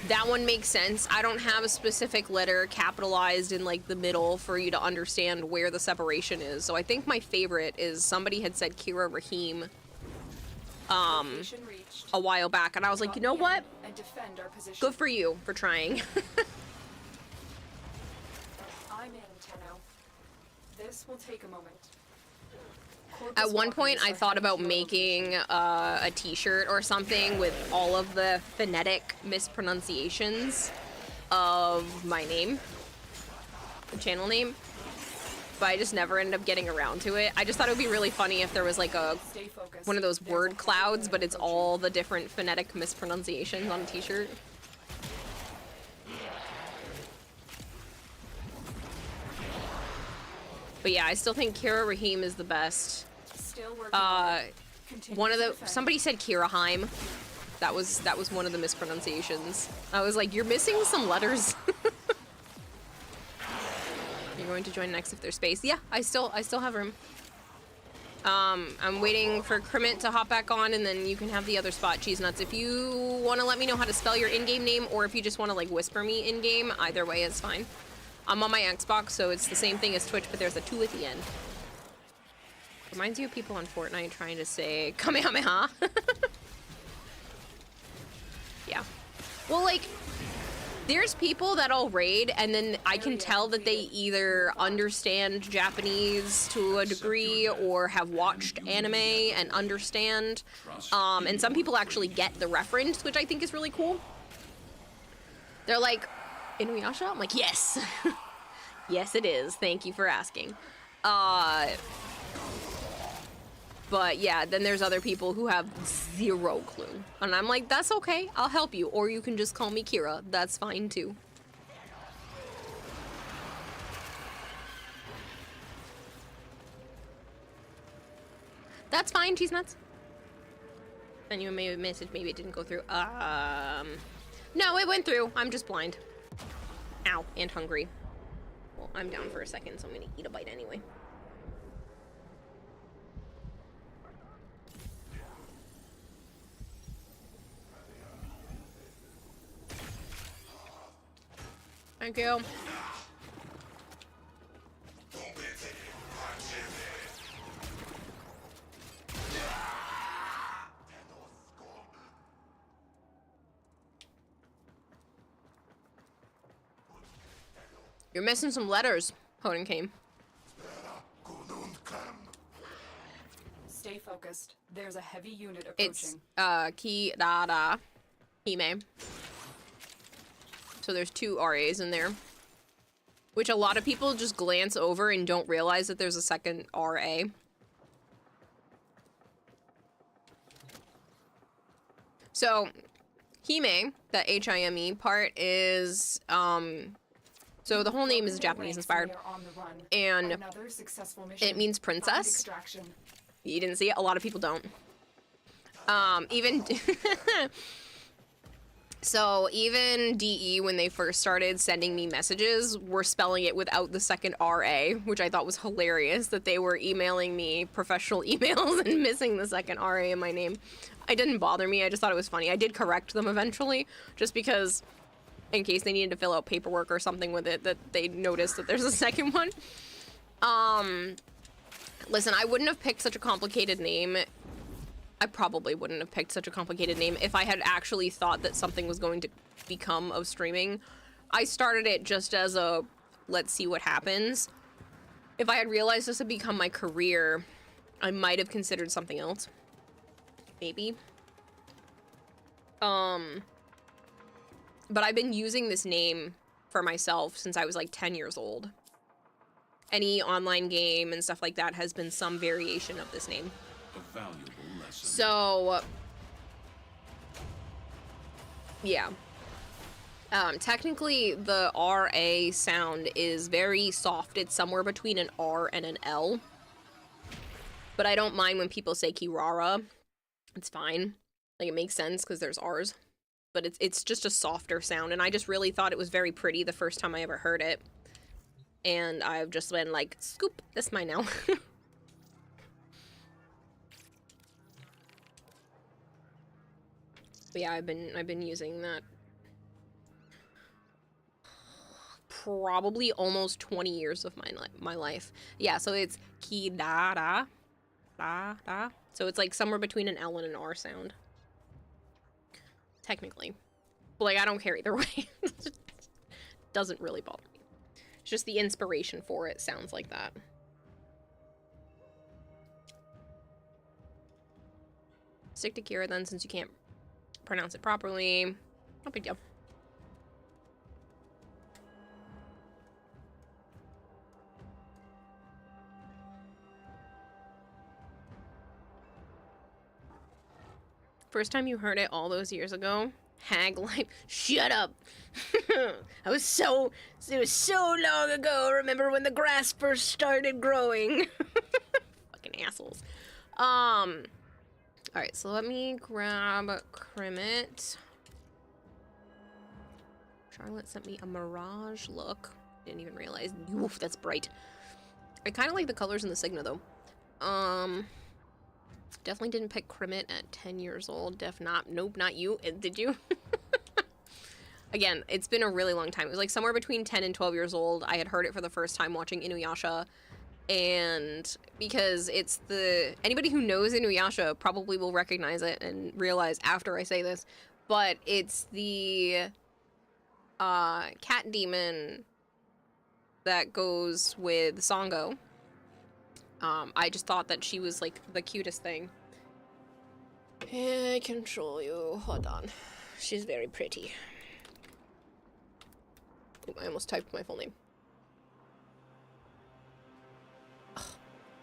That one makes sense. I don't have a specific letter capitalized in like the middle for you to understand where the separation is. So I think my favorite is somebody had said Kirarahime. a while back, and I was like, you know what? And defend our position. Good for you for trying. I'm in, Tenno. This will take a moment. At one point, I thought about making a t-shirt or something with all of the phonetic mispronunciations of my name, the channel name, but I just never ended up getting around to it. I just thought it would be really funny if there was like one of those word clouds, but it's all the different phonetic mispronunciations on a t-shirt. But yeah, I still think Kirarahime is the best. Somebody said Kirarahime. That was one of the mispronunciations. I was like, you're missing some letters. You're going to join next if there's space. Yeah, I still have room. I'm waiting for Crimit to hop back on, and then you can have the other spot, Cheese Nuts. If you want to let me know how to spell your in-game name, or if you just want to like whisper me in-game, either way is fine. I'm on my Xbox, so it's the same thing as Twitch, but there's a 2 at the end. Reminds you of people on Fortnite trying to say Kamehameha. Yeah. Well, like, there's people that'll raid, and then I can tell that they either understand Japanese to a degree or have watched anime and understand. And some people actually get the reference, which I think is really cool. They're like, Inuyasha? I'm like, yes. Yes, it is. Thank you for asking. But yeah, then there's other people who have 0 clue. And I'm like, that's okay, I'll help you. Or you can just call me Kira, that's fine too. That's fine, Cheese Nuts. Then you may have messaged, maybe it didn't go through. No, it went through, I'm just blind. Ow, and hungry. Well, I'm down for a second, so I'm gonna eat a bite anyway. Thank you. You're missing some letters, Hoden came. Stay focused. There's a heavy unit approaching. It's Kirarahime. So there's 2 RAs in there, which a lot of people just glance over and don't realize that there's a second RA. So Hime, the H-I-M-E part is, so the whole name is Japanese inspired, and it means princess. You didn't see it? A lot of people don't. So even DE, when they first started sending me messages, were spelling it without the second RA, which I thought was hilarious, that they were emailing me professional emails and missing the second RA in my name. It didn't bother me, I just thought it was funny. I did correct them eventually, just because, in case they needed to fill out paperwork or something with it, that they noticed that there's a second one. Listen, I wouldn't have picked such a complicated name. I probably wouldn't have picked such a complicated name if I had actually thought that something was going to become of streaming. I started it just as a, let's see what happens. If I had realized this would become my career, I might have considered something else. Maybe. But I've been using this name for myself since I was like 10 years old. Any online game and stuff like that has been some variation of this name. A valuable lesson. So, yeah. Technically, the RA sound is very soft. It's somewhere between an R and an L. But I don't mind when people say Kirara. It's fine. Like, it makes sense because there's R's. But it's just a softer sound. And I just really thought it was very pretty the first time I ever heard it. And I've just been like, scoop, that's mine now. But yeah, I've been using that probably almost 20 years of my life. Yeah, so it's Kirarahime. da, da. So it's like somewhere between an L and an R sound. Technically. But like, I don't care either way. Doesn't really bother me. It's just the inspiration for it sounds like that. Stick to Kira then, since you can't pronounce it properly. No big deal. First time you heard it all those years ago, Hag life. Shut up. It was so long ago. Remember when the grass first started growing? Fucking assholes. Alright, so let me grab Crimit. Charlotte sent me a Mirage look. Didn't even realize. Oof, that's bright. I kind of like the colors in the Signa, though. Definitely didn't pick Crimit at 10 years old. Nope, not you. Did you? Again, it's been a really long time. It was like somewhere between 10 and 12 years old. I had heard it for the first time watching Inuyasha. And because it's anybody who knows Inuyasha probably will recognize it and realize after I say this, but it's the cat demon that goes with Songo. I just thought that she was like the cutest thing. I control you. Hold on. She's very pretty. Ooh, I almost typed my full name. Ugh.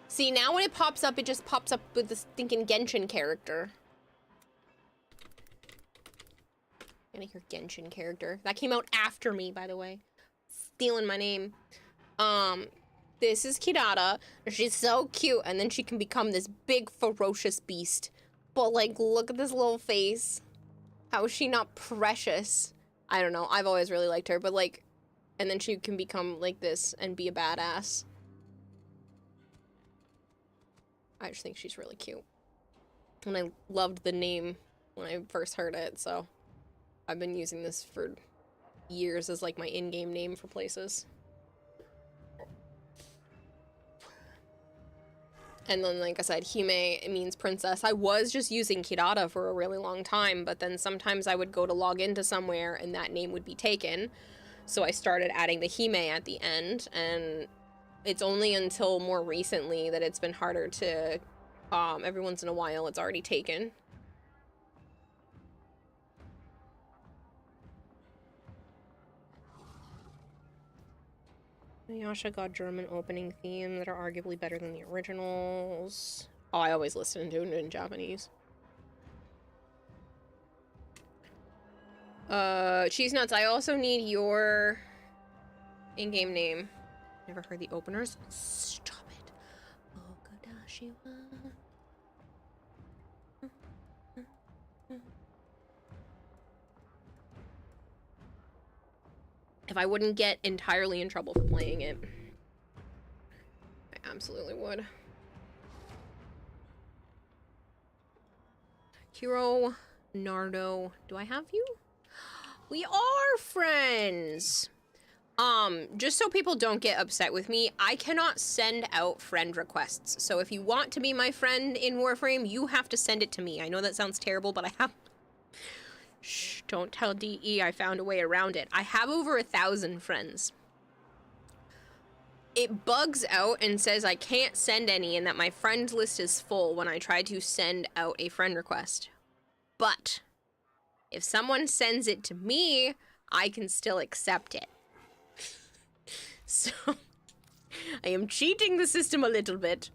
See, now when it pops up, it just pops up with this stinking Genshin character. I'm gonna hear Genshin character. That came out after me, by the way. Stealing my name. This is Kirara. She's so cute, and then she can become this big, ferocious beast. But, like, look at this little face. How is she not precious? I don't know. I've always really liked her, but, like, and then she can become like this and be a badass. I just think she's really cute. And I loved the name when I first heard it, so I've been using this for years as, like, my in-game name for places. And then, like I said, Hime, it means princess. I was just using Kirara for a really long time, but then sometimes I would go to log into somewhere and that name would be taken. So I started adding the Hime at the end, and it's only until more recently that it's been harder to, every once in a while it's already taken. Yasha got German opening themes that are arguably better than the originals. Oh, I always listen to it in Japanese. Cheese Nuts, I also need your in-game name. Never heard the openers? Stop it. Okadashiwa. If I wouldn't get entirely in trouble for playing it, I absolutely would. Hiro, Nardo, do I have you? We are friends! Just so people don't get upset with me, I cannot send out friend requests. So if you want to be my friend in Warframe, you have to send it to me. I know that sounds terrible, but I have... Shh, don't tell DE I found a way around it. I have over 1,000 friends. It bugs out and says I can't send any and that my friend list is full when I try to send out a friend request. But if someone sends it to me, I can still accept it. So I am cheating the system a little bit.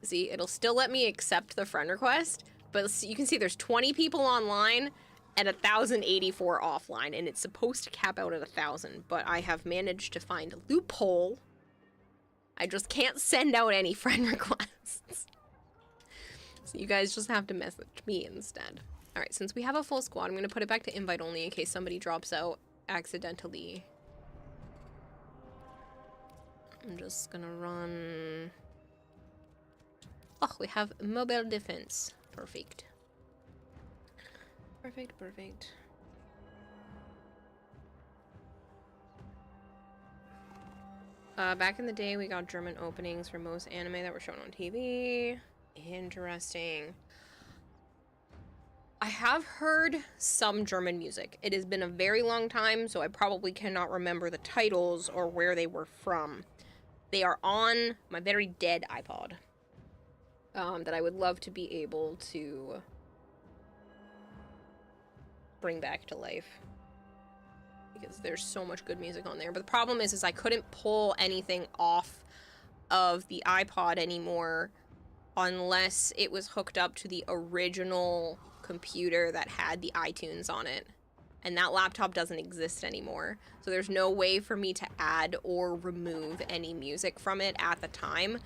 See, it'll still let me accept the friend request. But you can see there's 20 people online and 1,084 offline, and it's supposed to cap out at 1,000, but I have managed to find a loophole. I just can't send out any friend requests. So you guys just have to message me instead. Alright, since we have a full squad, I'm going to put it back to invite only in case somebody drops out accidentally. I'm just gonna run... Oh, we have mobile defense. Perfect. Perfect, perfect. Back in the day, we got German openings for most anime that were shown on TV. Interesting. I have heard some German music. It has been a very long time, so I probably cannot remember the titles or where they were from. They are on my very dead iPod. That I would love to be able to bring back to life. Because there's so much good music on there. But the problem is I couldn't pull anything off of the iPod anymore unless it was hooked up to the original computer that had the iTunes on it. And that laptop doesn't exist anymore. So there's no way for me to add or remove any music from it at the time.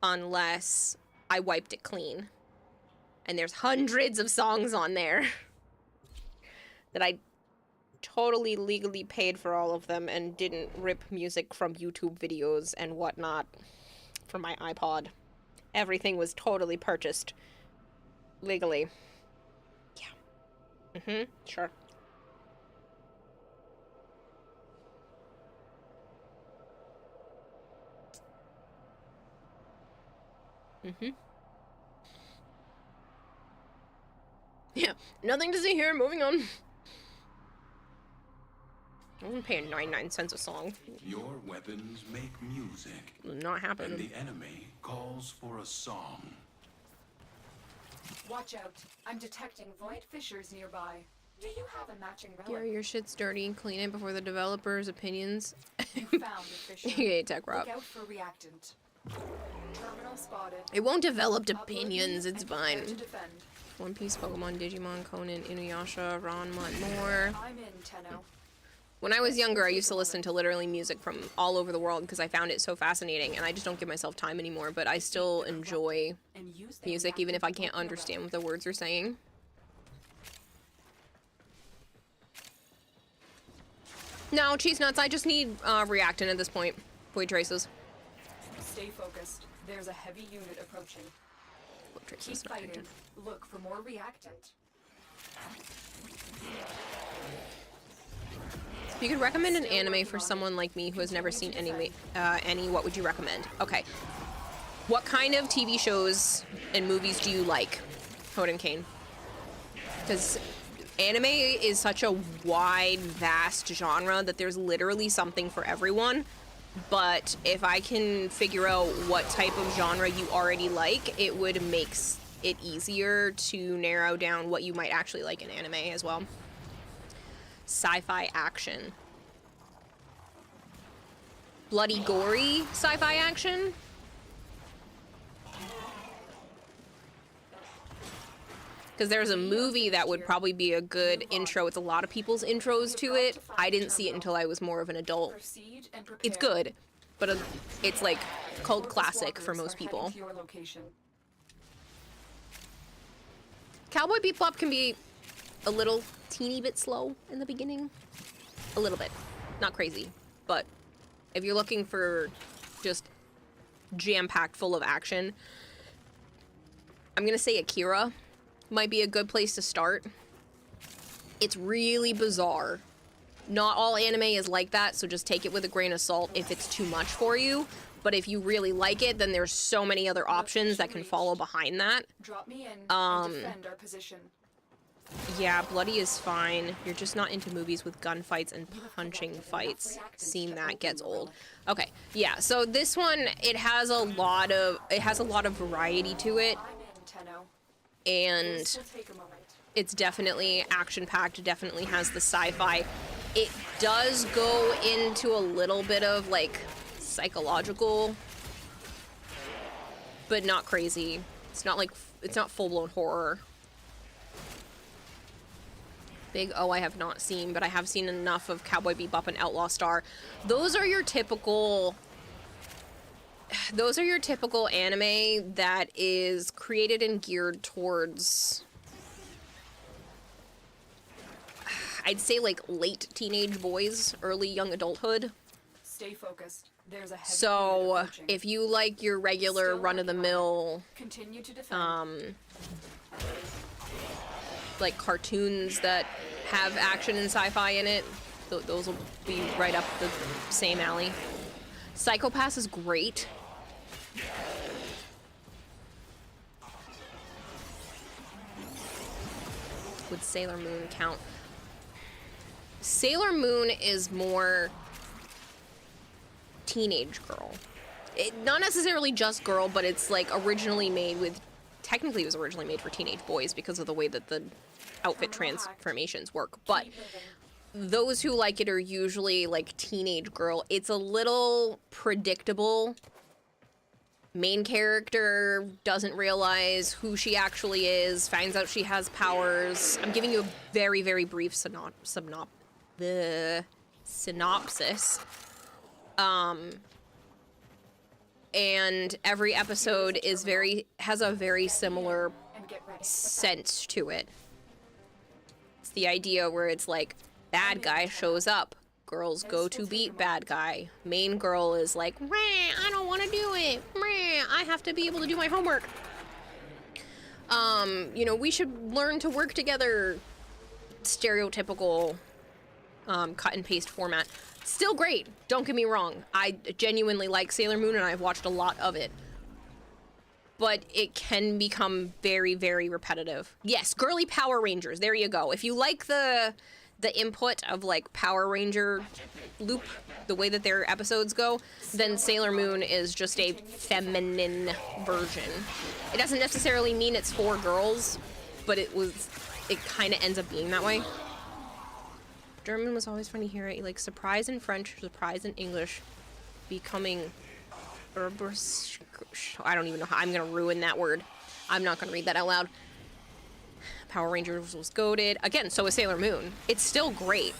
Unless I wiped it clean. And there's hundreds of songs on there that I totally legally paid for all of them and didn't rip music from YouTube videos and whatnot for my iPod. Everything was totally purchased legally. Yeah. Sure. Yeah, nothing to see here, moving on. I'm paying 99 cents a song. Your weapons make music. Not happening. And the enemy calls for a song. Watch out. I'm detecting void fissures nearby. Do you have a matching relic? Gary, your shit's dirty. Clean it before the developers' opinions. You found a fissure. Okay, tech rock. Look out for reactant. Terminal spotted. It won't develop opinions, it's fine. To defend. One Piece, Pokemon, Digimon, Conan, Inuyasha, Ranma, more. I'm in, Tenno. When I was younger, I used to listen to literally music from all over the world because I found it so fascinating, and I just don't give myself time anymore, but I still enjoy music even if I can't understand what the words are saying. No, cheese nuts, I just need reactant at this point. Void traces. Stay focused. There's a heavy unit approaching. Void traces. Keep fighting. Look for more reactant. If you could recommend an anime for someone like me who has never seen any, what would you recommend? Okay. What kind of TV shows and movies do you like, Hoden Kane? Because anime is such a wide, vast genre that there's literally something for everyone. But if I can figure out what type of genre you already like, it would make it easier to narrow down what you might actually like in anime as well. Sci-fi action. Bloody, gory sci-fi action? Because there's a movie that would probably be a good intro. It's a lot of people's intros to it. I didn't see it until I was more of an adult. It's good, but it's like cult classic for most people. Cowboy Bebop can be a little teeny bit slow in the beginning. A little bit. Not crazy. But if you're looking for just jam-packed full of action, I'm gonna say Akira might be a good place to start. It's really bizarre. Not all anime is like that, so just take it with a grain of salt if it's too much for you. But if you really like it, then there's so many other options that can follow behind that. Drop me in and defend our position. Yeah, bloody is fine. You're just not into movies with gunfights and punching fights. Seeing that gets old. Okay, yeah. So this one, it has a lot of variety to it, and it's definitely action-packed. Definitely has the sci-fi. It does go into a little bit of like psychological, but not crazy. It's not full-blown horror. Big O I have not seen, but I have seen enough of Cowboy Bebop and Outlaw Star. Those are your typical anime that is created and geared towards, I'd say, like late teenage boys, early young adulthood. Stay focused. There's a heavy so if you like your regular run-of-the-mill continue to defend. Like cartoons that have action and sci-fi in it, Those will be right up the same alley. Psychopass is great. Would Sailor Moon count? Sailor Moon is more teenage girl. Not necessarily just girl, but it's like originally made with, technically it was originally made for teenage boys because of the way that the outfit transformations work. But those who like it are usually like teenage girl. It's a little predictable. Main character doesn't realize who she actually is, finds out she has powers. I'm giving you a very, very brief synopsis. And every episode is has a very similar sense to it. It's the idea where it's like, bad guy shows up, girls go to beat bad guy. Main girl is like, meh, I don't want to do it. Meh, I have to be able to do my homework. You know, we should learn to work together. Stereotypical cut and paste format. Still great, don't get me wrong. I genuinely like Sailor Moon and I've watched a lot of it. But it can become very, very repetitive. Yes, girly Power Rangers, there you go. If you like the input of like Power Ranger loop, the way that their episodes go, then Sailor Moon is just a feminine version. It doesn't necessarily mean it's for girls, but it kind of ends up being that way. German was always fun to hear it. Like surprise in French, surprise in English, becoming I don't even know how I'm gonna ruin that word. I'm not gonna read that out loud. Power Rangers was goated. Again, so is Sailor Moon. It's still great,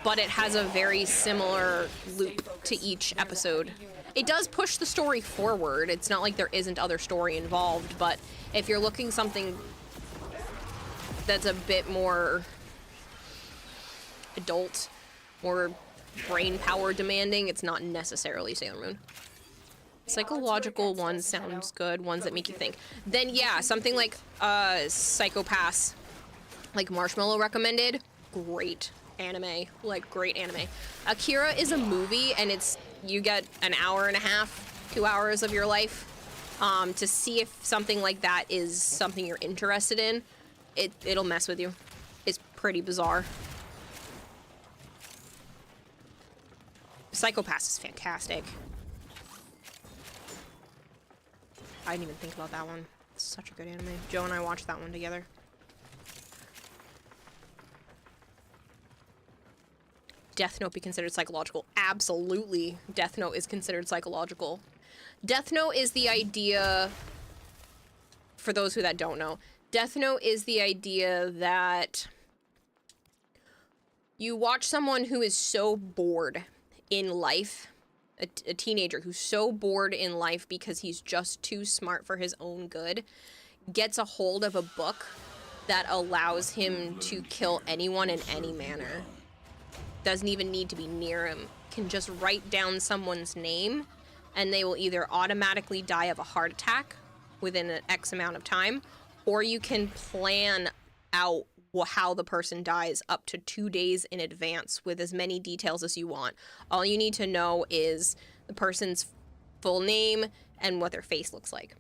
but it has a very similar loop to each episode. It does push the story forward. It's not like there isn't other story involved, but if you're looking something that's a bit more adult, more brain power demanding, it's not necessarily Sailor Moon. Psychological ones sounds good, ones that make you think. Then yeah, something like Psychopass, like Marshmallow recommended, great anime, like great anime. Akira is a movie and you get an hour and a half, 2 hours of your life to see if something like that is something you're interested in. It'll mess with you. It's pretty bizarre. Psychopass is fantastic. I didn't even think about that one. It's such a good anime. Joe and I watched that one together. Death Note be considered psychological? Absolutely. Death Note is considered psychological. Death Note is the idea, for those who that don't know, Death Note is the idea that you watch someone who is so bored in life, a teenager who's so bored in life because he's just too smart for his own good, gets a hold of a book that allows him to kill anyone in any manner. Doesn't even need to be near him. Can just write down someone's name and they will either automatically die of a heart attack within an X amount of time, or you can plan out how the person dies up to 2 days in advance with as many details as you want. All you need to know is the person's full name and what their face looks like.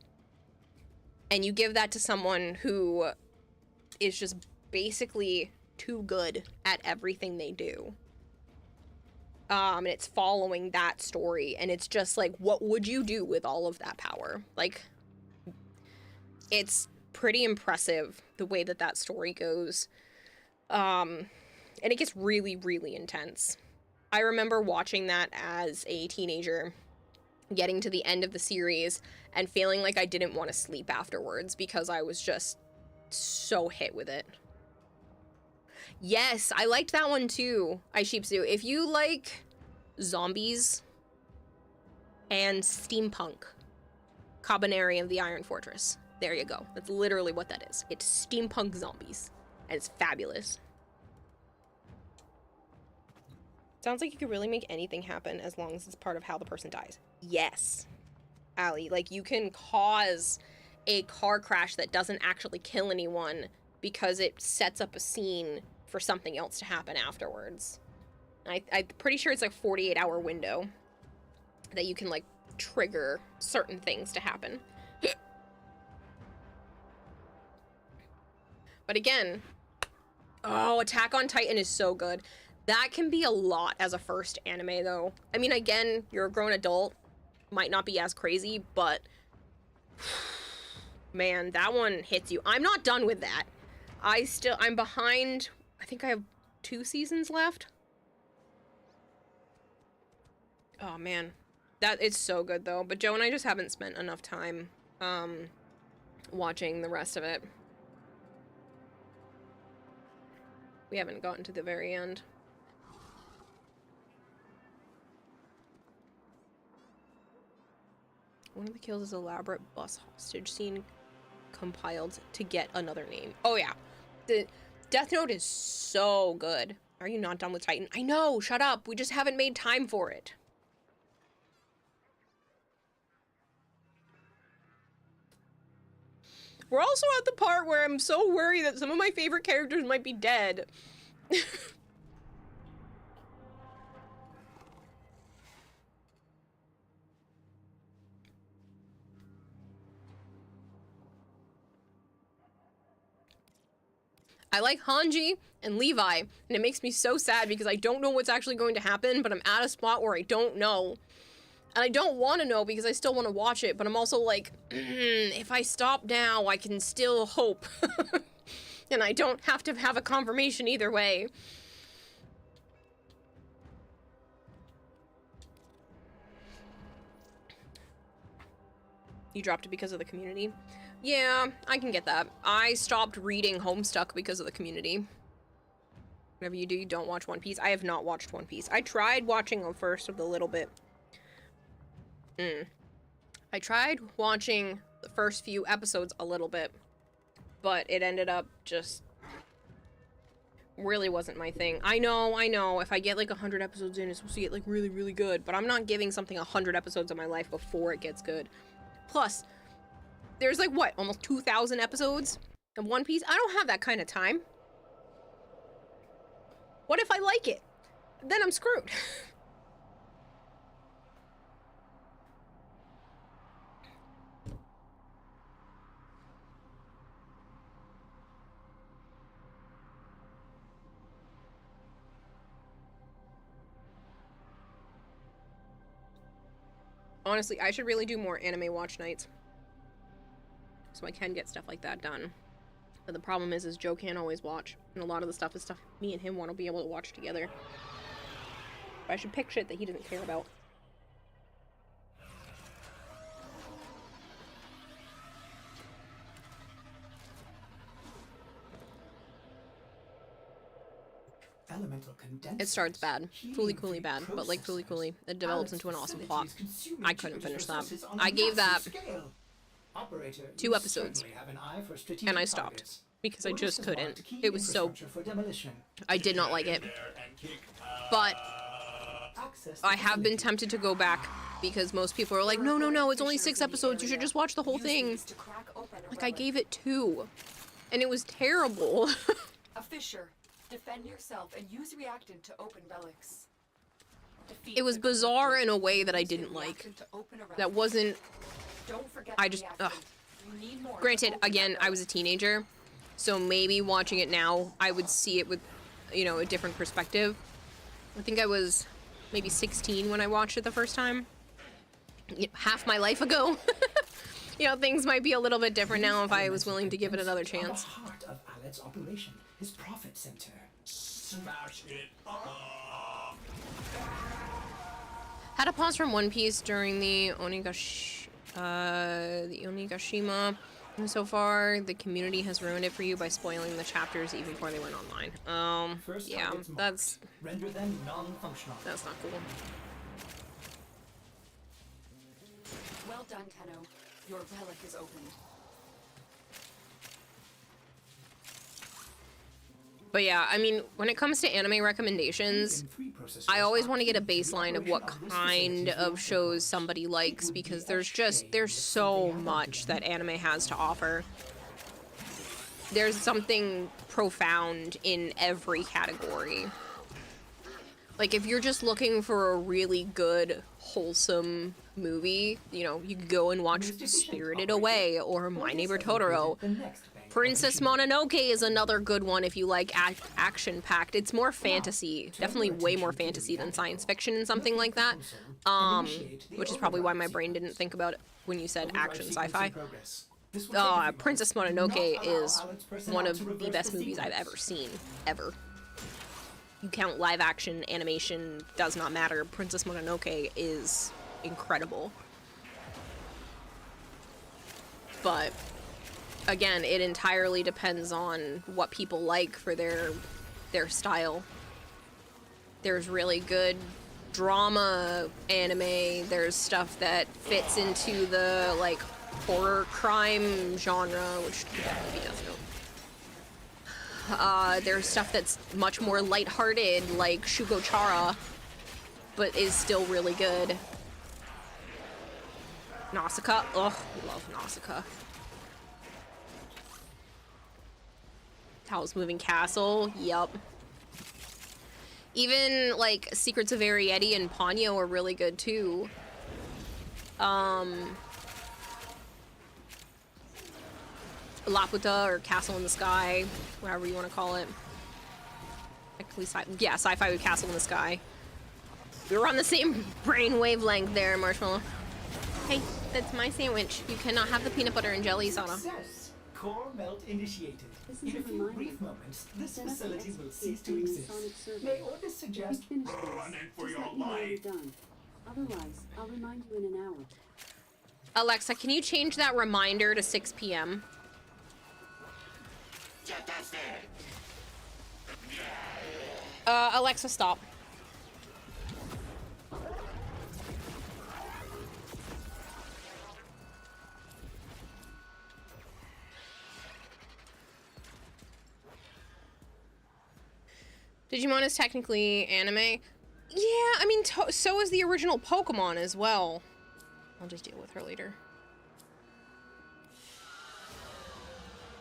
And you give that to someone who is just basically too good at everything they do. And it's following that story, and it's just like, what would you do with all of that power? Like, it's pretty impressive the way that story goes. And it gets really, really intense. I remember watching that as a teenager, getting to the end of the series and feeling like I didn't want to sleep afterwards because I was just so hit with it. Yes, I liked that one too, Aishipsu. If you like zombies and steampunk, Cabaneri of the Iron Fortress. There you go. That's literally what that is. It's steampunk zombies. And it's fabulous. Sounds like you could really make anything happen as long as it's part of how the person dies. Yes. Allie, like you can cause a car crash that doesn't actually kill anyone because it sets up a scene for something else to happen afterwards. I'm pretty sure it's like 48-hour window that you can like trigger certain things to happen. But again, oh, Attack on Titan is so good. That can be a lot as a first anime though. I mean, again, you're a grown adult, might not be as crazy, but man, that one hits you. I'm not done with that. I'm behind, I think I have 2 seasons left. Oh man, that is so good though. But Joe and I just haven't spent enough time watching the rest of it. We haven't gotten to the very end. One of the kills is elaborate bus hostage scene compiled to get another name. Oh yeah, the Death Note is so good. Are you not done with Titan? I know, shut up. We just haven't made time for it. We're also at the part where I'm so worried that some of my favorite characters might be dead. I like Hanji and Levi, and it makes me so sad because I don't know what's actually going to happen, but I'm at a spot where I don't know. And I don't want to know because I still want to watch it, but I'm also like, if I stop now, I can still hope. And I don't have to have a confirmation either way. You dropped it because of the community? Yeah, I can get that. I stopped reading Homestuck because of the community. Whatever you do, you don't watch One Piece. I have not watched One Piece. I tried watching the first of the little bit. I tried watching the first few episodes a little bit, but it ended up just really wasn't my thing. I know, if I get like 100 episodes in, it's supposed to get like really, really good, but I'm not giving something 100 episodes of my life before it gets good. Plus, there's like, what, almost 2,000 episodes of One Piece? I don't have that kind of time. What if I like it? Then I'm screwed. Honestly, I should really do more anime watch nights, so I can get stuff like that done. But the problem is Joe can't always watch, and a lot of the stuff is stuff me and him want to be able to watch together. But I should pick shit that he doesn't care about. Elemental condensers. It starts bad. Fooly Cooly bad, but like Fooly Cooly, it develops into an awesome plot. I couldn't finish that. I gave that 2 episodes, and I stopped, because I just couldn't. It was so... I did not like it. But I have been tempted to go back, because most people are like, no, it's only 6 episodes, you should just watch the whole thing. Like, I gave it 2, and it was terrible. A fissure. Defend yourself and use reactant to open relics. It was bizarre in a way that I didn't like. That wasn't... I just... Ugh. Granted, again, I was a teenager, so maybe watching it now, I would see it with, you know, a different perspective. I think I was maybe 16 when I watched it the first time. You know, half my life ago. You know, things might be a little bit different now if I was willing to give it another chance. Heart of Alet's operation, his profit center. Smash it up. Had a pause from One Piece during the Onigashima. And so far, the community has ruined it for you by spoiling the chapters even before they went online. Yeah, that's... Render them non-functional. That's not cool. Well done, Tenno. Your relic is opened. But yeah, I mean, when it comes to anime recommendations, I always want to get a baseline of what kind of shows somebody likes, because there's so much that anime has to offer. There's something profound in every category. Like, if you're just looking for a really good, wholesome movie, you know, you could go and watch Spirited Away or My Neighbor Totoro. Princess Mononoke is another good one if you like action-packed. It's more fantasy, definitely way more fantasy than science fiction and something like that. Which is probably why my brain didn't think about it when you said action sci-fi. Princess Mononoke is one of the best movies I've ever seen, ever. You count live action, animation, does not matter. Princess Mononoke is incredible. But again, it entirely depends on what people like for their style. There's really good drama anime. There's stuff that fits into the like horror crime genre, which could definitely be Death Note. There's stuff that's much more lighthearted, like Shugochara, but is still really good. Nausicaa, ugh, love Nausicaa. Howl's Moving Castle, yup. Even, like, Secrets of Arrietty and Ponyo are really good, too. Laputa or Castle in the Sky, whatever you want to call it. Technically, sci-fi with Castle in the Sky. We were on the same brain wavelength there, Marshmallow. Hey, that's my sandwich. You cannot have the peanut butter and jelly soda. Success. Core melt initiated. In a few brief moments, this facility will cease to exist. May orders suggest running for your life. Otherwise, I'll remind you in an hour. Alexa, can you change that reminder to 6 p.m.? Alexa, stop. Digimon is technically anime. Yeah, I mean, so is the original Pokemon as well. I'll just deal with her later.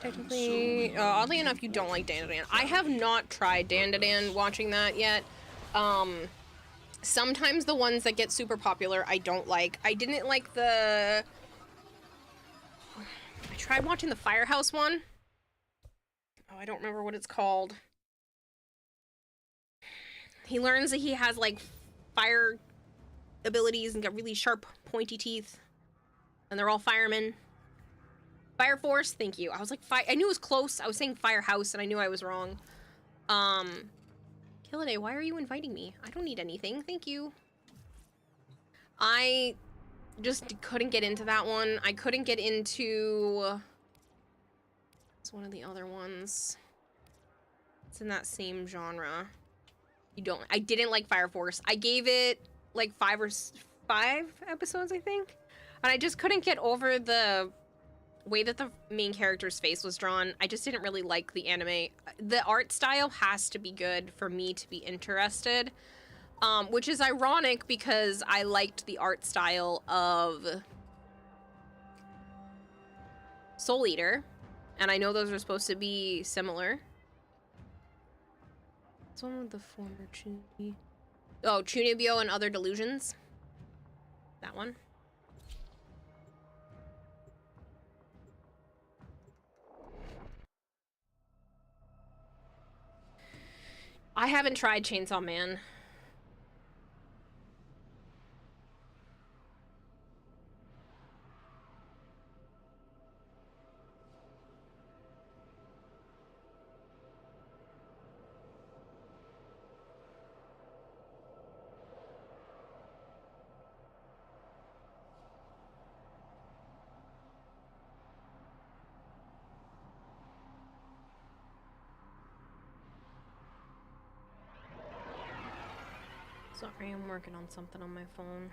Technically, oddly enough, you don't like Dandadan. I have not tried Dandadan watching that yet. Sometimes the ones that get super popular, I don't like. I didn't like the... I tried watching the Firehouse one. Oh, I don't remember what it's called. He learns that he has, like, fire abilities and got really sharp, pointy teeth. And they're all firemen. Fire Force, thank you. I was like, I knew it was close. I was saying Firehouse, and I knew I was wrong. Killiday, why are you inviting me? I don't need anything, thank you. I just couldn't get into that one. I couldn't get into... It's one of the other ones. It's in that same genre. I didn't like Fire Force. I gave it, like, 5 episodes, I think. And I just couldn't get over the way that the main character's face was drawn. I just didn't really like the anime. The art style has to be good for me to be interested, which is ironic because I liked the art style of Soul Eater, and I know those are supposed to be similar. It's one with the former Chunibyo. Oh, Chunibyo and Other Delusions. That one. I haven't tried Chainsaw Man. Sorry, I'm working on something on my phone.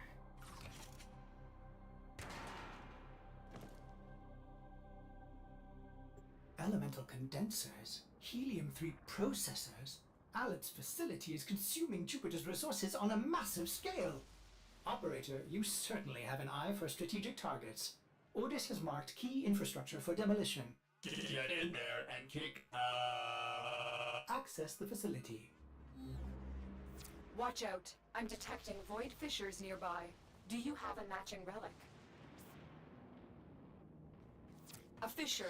Elemental condensers, helium-3 processors. Alet's facility is consuming Jupiter's resources on a massive scale. Operator, you certainly have an eye for strategic targets. Ordis has marked key infrastructure for demolition. Get in there and kick Access the facility. Watch out. I'm detecting void fissures nearby. Do you have a matching relic? A fissure.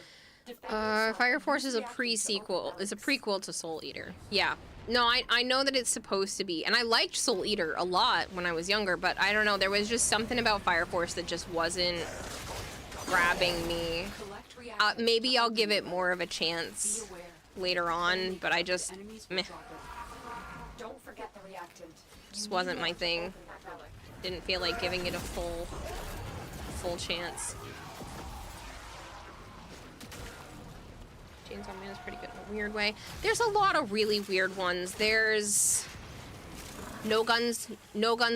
Fire Force is a pre-sequel. Is a prequel to Soul Eater. Yeah. No, I know that it's supposed to be, and I liked Soul Eater a lot when I was younger, but I don't know, there was just something about Fire Force that just wasn't grabbing me. Maybe I'll give it more of a chance later on, but I just, meh. Don't forget the reactant. Just wasn't my thing. Didn't feel like giving it a full chance. Chainsaw Man is pretty good in a weird way. There's a lot of really weird ones. There's No Guns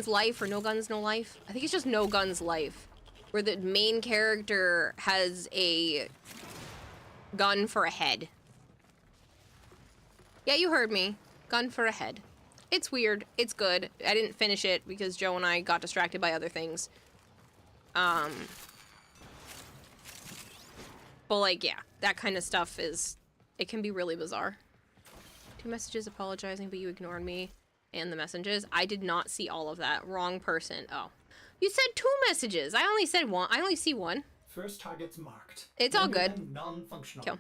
Life, or No Guns No Life. I think it's just No Guns Life, where the main character has a gun for a head. Yeah, you heard me. Gun for a head. It's weird. It's good. I didn't finish it because Joe and I got distracted by other things. But like, yeah, that kind of stuff it can be really bizarre. 2 messages apologizing, but you ignored me and the messages. I did not see all of that. Wrong person. Oh. You said 2 messages. I only said 1. I only see 1. First target's marked. It's all good. Non-functional. Kill.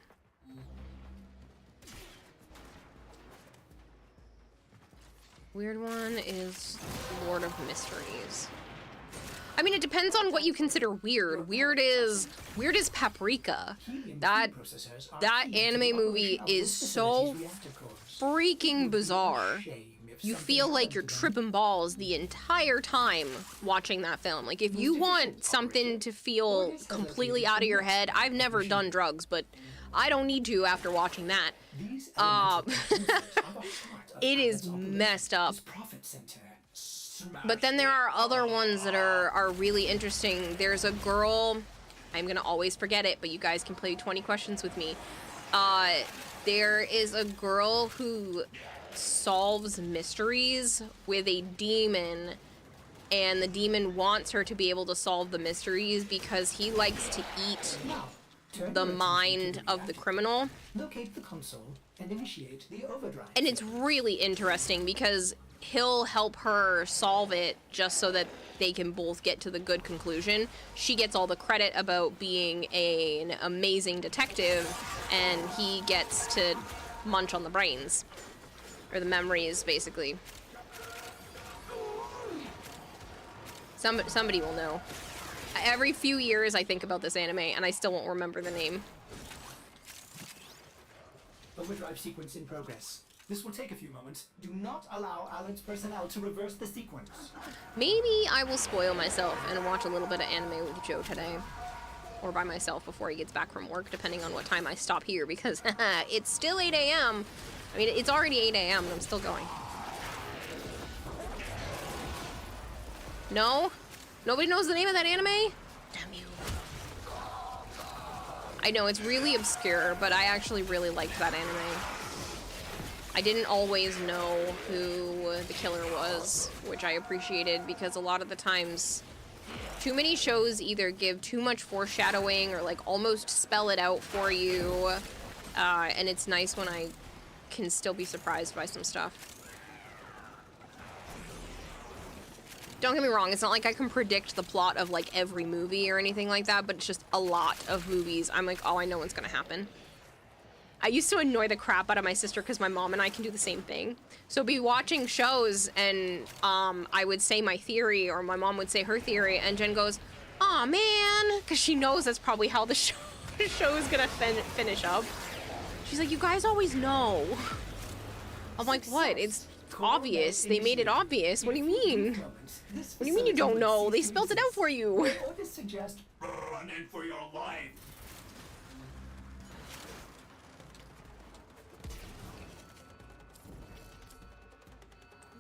Weird one is Lord of Mysteries. I mean, it depends on what you consider weird. Weird is Paprika. That anime movie is so freaking bizarre. You feel like you're tripping balls the entire time watching that film. Like, if you want something to feel completely out of your head, I've never done drugs, but I don't need to after watching that. It is messed up. But then there are other ones that are really interesting. There's a girl, I'm gonna always forget it, but you guys can play 20 questions with me. There is a girl who solves mysteries with a demon, and the demon wants her to be able to solve the mysteries because he likes to eat the mind of the criminal. Locate the console and initiate the overdrive. And it's really interesting because he'll help her solve it just so that they can both get to the good conclusion. She gets all the credit about being an amazing detective, and he gets to munch on the brains. Or the memories, basically. Somebody will know. Every few years I think about this anime, and I still won't remember the name. Overdrive sequence in progress. This will take a few moments. Do not allow Alan's personnel to reverse the sequence. Maybe I will spoil myself and watch a little bit of anime with Joe today. Or by myself before he gets back from work, depending on what time I stop here, because it's still 8 a.m. I mean, it's already 8 a.m. and I'm still going. No? Nobody knows the name of that anime? Damn you. I know, it's really obscure, but I actually really liked that anime. I didn't always know who the killer was, which I appreciated, because a lot of the times too many shows either give too much foreshadowing or like almost spell it out for you, and it's nice when I can still be surprised by some stuff. Don't get me wrong, it's not like I can predict the plot of like every movie or anything like that, but it's just a lot of movies I'm like, oh, I know what's gonna happen. I used to annoy the crap out of my sister because my mom and I can do the same thing. So be watching shows and I would say my theory, or my mom would say her theory, and Jen goes, aw man, because she knows that's probably how the show is gonna finish up. She's like, you guys always know. I'm like, what? It's obvious. They made it obvious. What do you mean? What do you mean you don't know? They spelled it out for you. Orders suggest run in for your life.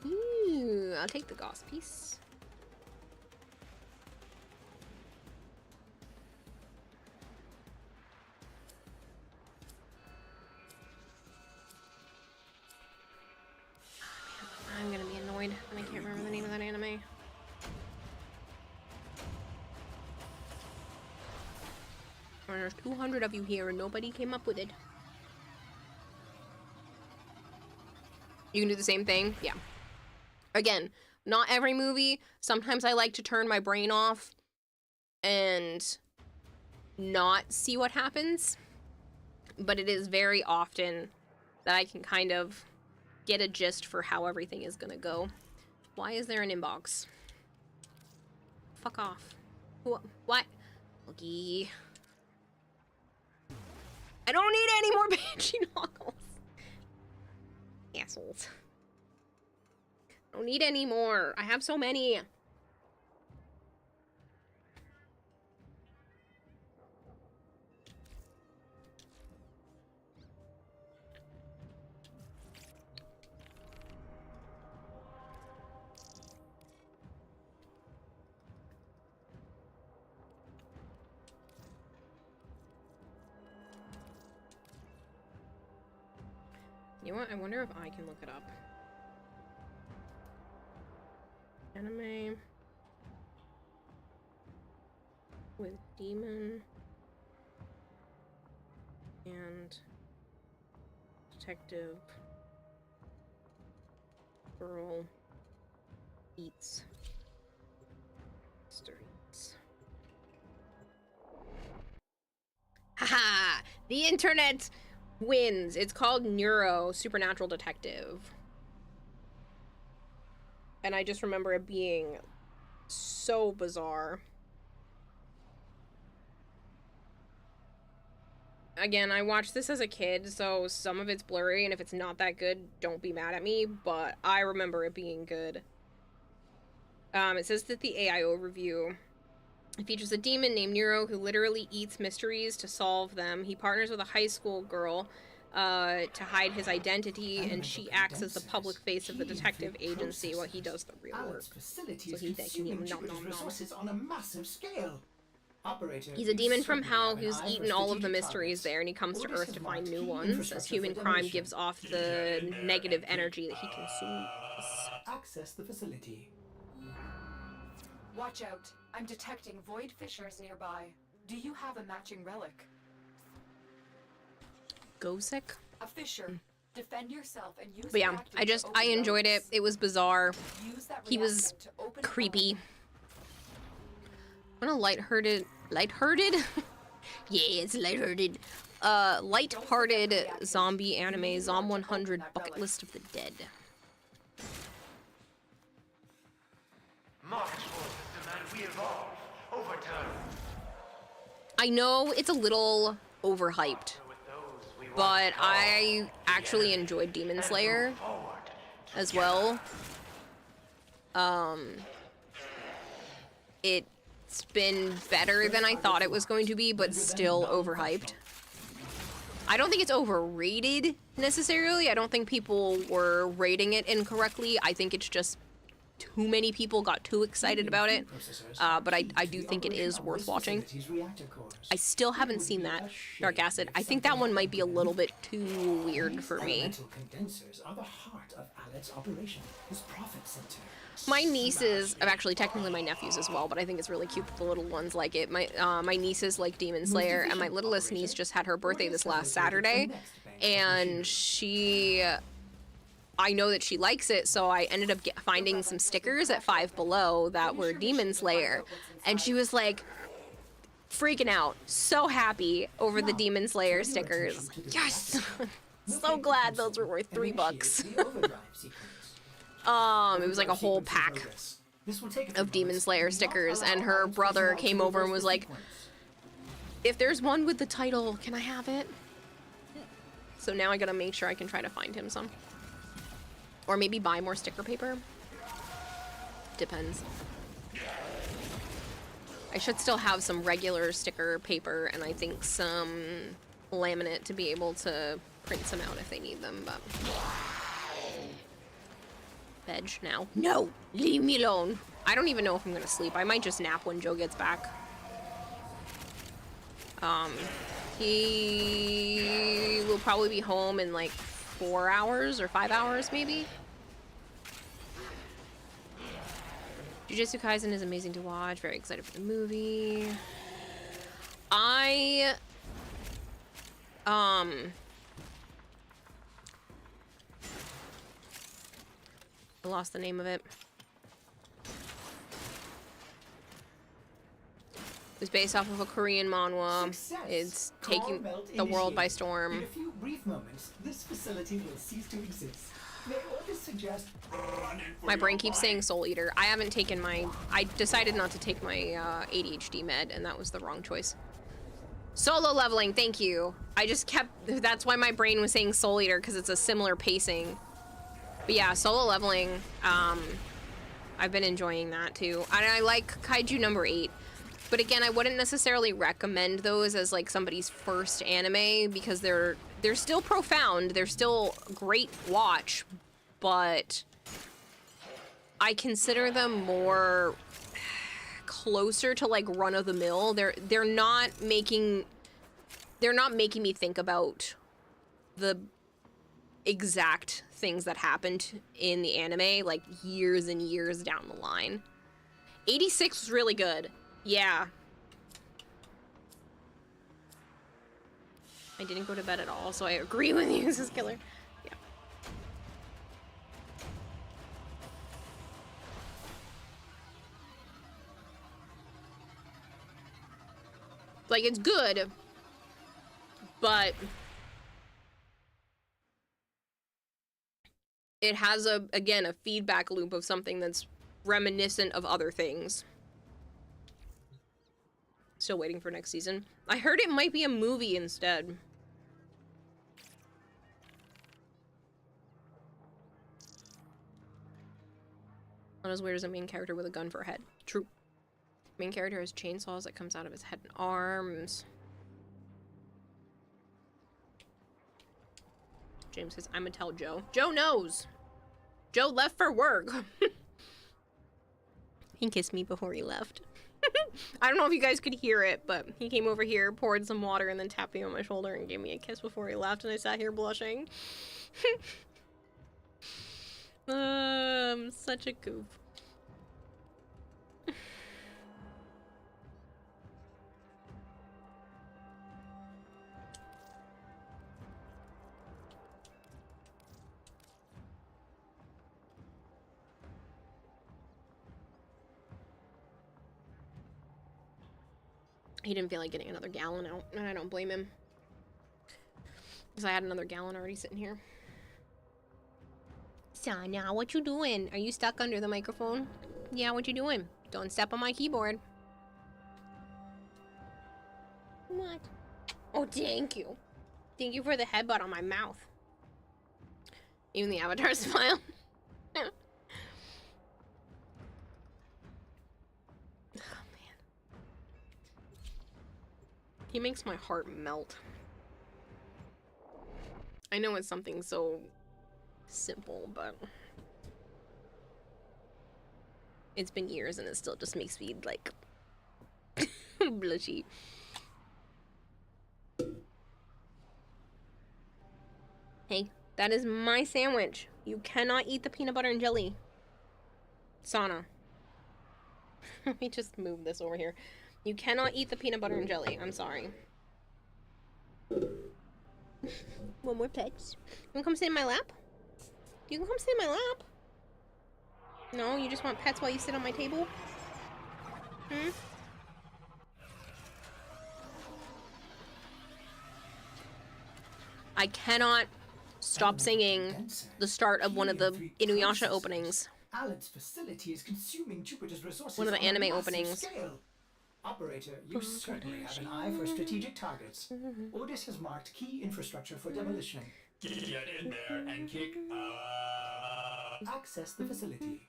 Ooh, I'll take the gauze piece. I'm gonna be annoyed when I can't remember the name of that anime. And there's 200 of you here and nobody came up with it. You can do the same thing? Yeah. Again, not every movie. Sometimes I like to turn my brain off and not see what happens. But it is very often that I can kind of get a gist for how everything is gonna go. Why is there an inbox? Fuck off. What? Okay. I don't need any more banshee knuckles. Assholes. I don't need any more. I have so many. You know what? I wonder if I can look it up. Anime with demon and detective girl eats streets. Haha! The internet wins. It's called Neuro Supernatural Detective. And I just remember it being so bizarre. Again, I watched this as a kid, so some of it's blurry, and if it's not that good, don't be mad at me, but I remember it being good. It says that the AI overview features a demon named Nero who literally eats mysteries to solve them. He partners with a high school girl to hide his identity, and she acts as the public face of the detective agency while he does the real work. So he can resources on a massive scale. Operator, he's a demon from hell who's eaten all of the mysteries there, and he comes to Earth to find new ones, as human crime gives off the negative energy that he consumes. Access the facility. Watch out. I'm detecting void fissures nearby. Do you have a matching relic? Go sick? A fissure. Defend yourself and use But yeah, I enjoyed it. It was bizarre. He was creepy. What a lighthearted? Yeah, it's lighthearted. Light-hearted zombie anime, Zom 100 Bucket List of the Dead. Market forces demand we evolve. Overturn. I know it's a little overhyped, but I actually enjoyed Demon Slayer as well. It's been better than I thought it was going to be, but still overhyped. I don't think it's overrated necessarily. I don't think people were rating it incorrectly. I think it's just too many people got too excited about it, but I do think it is worth watching. I still haven't seen that, Dark Acid. I think that one might be a little bit too weird for me. My nieces, actually technically my nephews as well, but I think it's really cute that the little ones like it. My nieces like Demon Slayer, and my littlest niece just had her birthday this last Saturday, and I know that she likes it, so I ended up finding some stickers at Five Below that were Demon Slayer, and she was like freaking out, so happy over the Demon Slayer stickers. Yes! So glad those were worth $3. It was like a whole pack of Demon Slayer stickers, and her brother came over and was like, if there's one with the title, can I have it? So now I gotta make sure I can try to find him some. Or maybe buy more sticker paper. Depends. I should still have some regular sticker paper and I think some laminate to be able to print some out if they need them, but... Veg now. No! Leave me alone! I don't even know if I'm gonna sleep. I might just nap when Joe gets back. He will probably be home in like 4 hours or 5 hours maybe. Jujutsu Kaisen is amazing to watch. Very excited for the movie. I I lost the name of it. It's based off of a Korean manhwa. It's taking the world by storm. In a few brief moments, this facility will cease to exist. May orders suggest My brain keeps saying Soul Eater. I haven't taken my... I decided not to take my ADHD med, and that was the wrong choice. Solo leveling, thank you. I just kept... That's why my brain was saying Soul Eater, because it's a similar pacing. But yeah, solo leveling, I've been enjoying that too. And I like Kaiju number 8. But again, I wouldn't necessarily recommend those as like somebody's first anime because they're still profound. They're still great watch, but I consider them more closer to like run of the mill. They're not making me think about the exact things that happened in the anime like years and years down the line. 86 was really good. Yeah. I didn't go to bed at all, so I agree with you, this is killer. Yeah. Like, it's good, but it has again, a feedback loop of something that's reminiscent of other things. Still waiting for next season. I heard it might be a movie instead. Not as weird as a main character with a gun for a head. True. Main character has chainsaws that comes out of his head and arms. James says, I'ma tell Joe. Joe knows. Joe left for work. He kissed me before he left. I don't know if you guys could hear it, but he came over here, poured some water, and then tapped me on my shoulder and gave me a kiss before he left, and I sat here blushing. I'm such a goof. He didn't feel like getting another gallon out, and I don't blame him. Because I had another gallon already sitting here. Sana, what you doing? Are you stuck under the microphone? Yeah, what you doing? Don't step on my keyboard. What? Oh, thank you. Thank you for the headbutt on my mouth. Even the avatar smile. He makes my heart melt. I know it's something so simple, but it's been years and it still just makes me like blushy. Hey, that is my sandwich. You cannot eat the peanut butter and jelly. Sana. Let me just move this over here. You cannot eat the peanut butter and jelly. I'm sorry. One more pets. You wanna come sit in my lap? You can come sit in my lap. No, you just want pets while you sit on my table? Hmm? I cannot stop singing the start of one of the Inuyasha openings. Alan's facility is consuming Jupiter's resources One of the on a anime massive openings. Scale. Operator, you certainly have an eye for strategic targets. Ordis has marked key infrastructure for demolition. Get in there and kick Access the facility.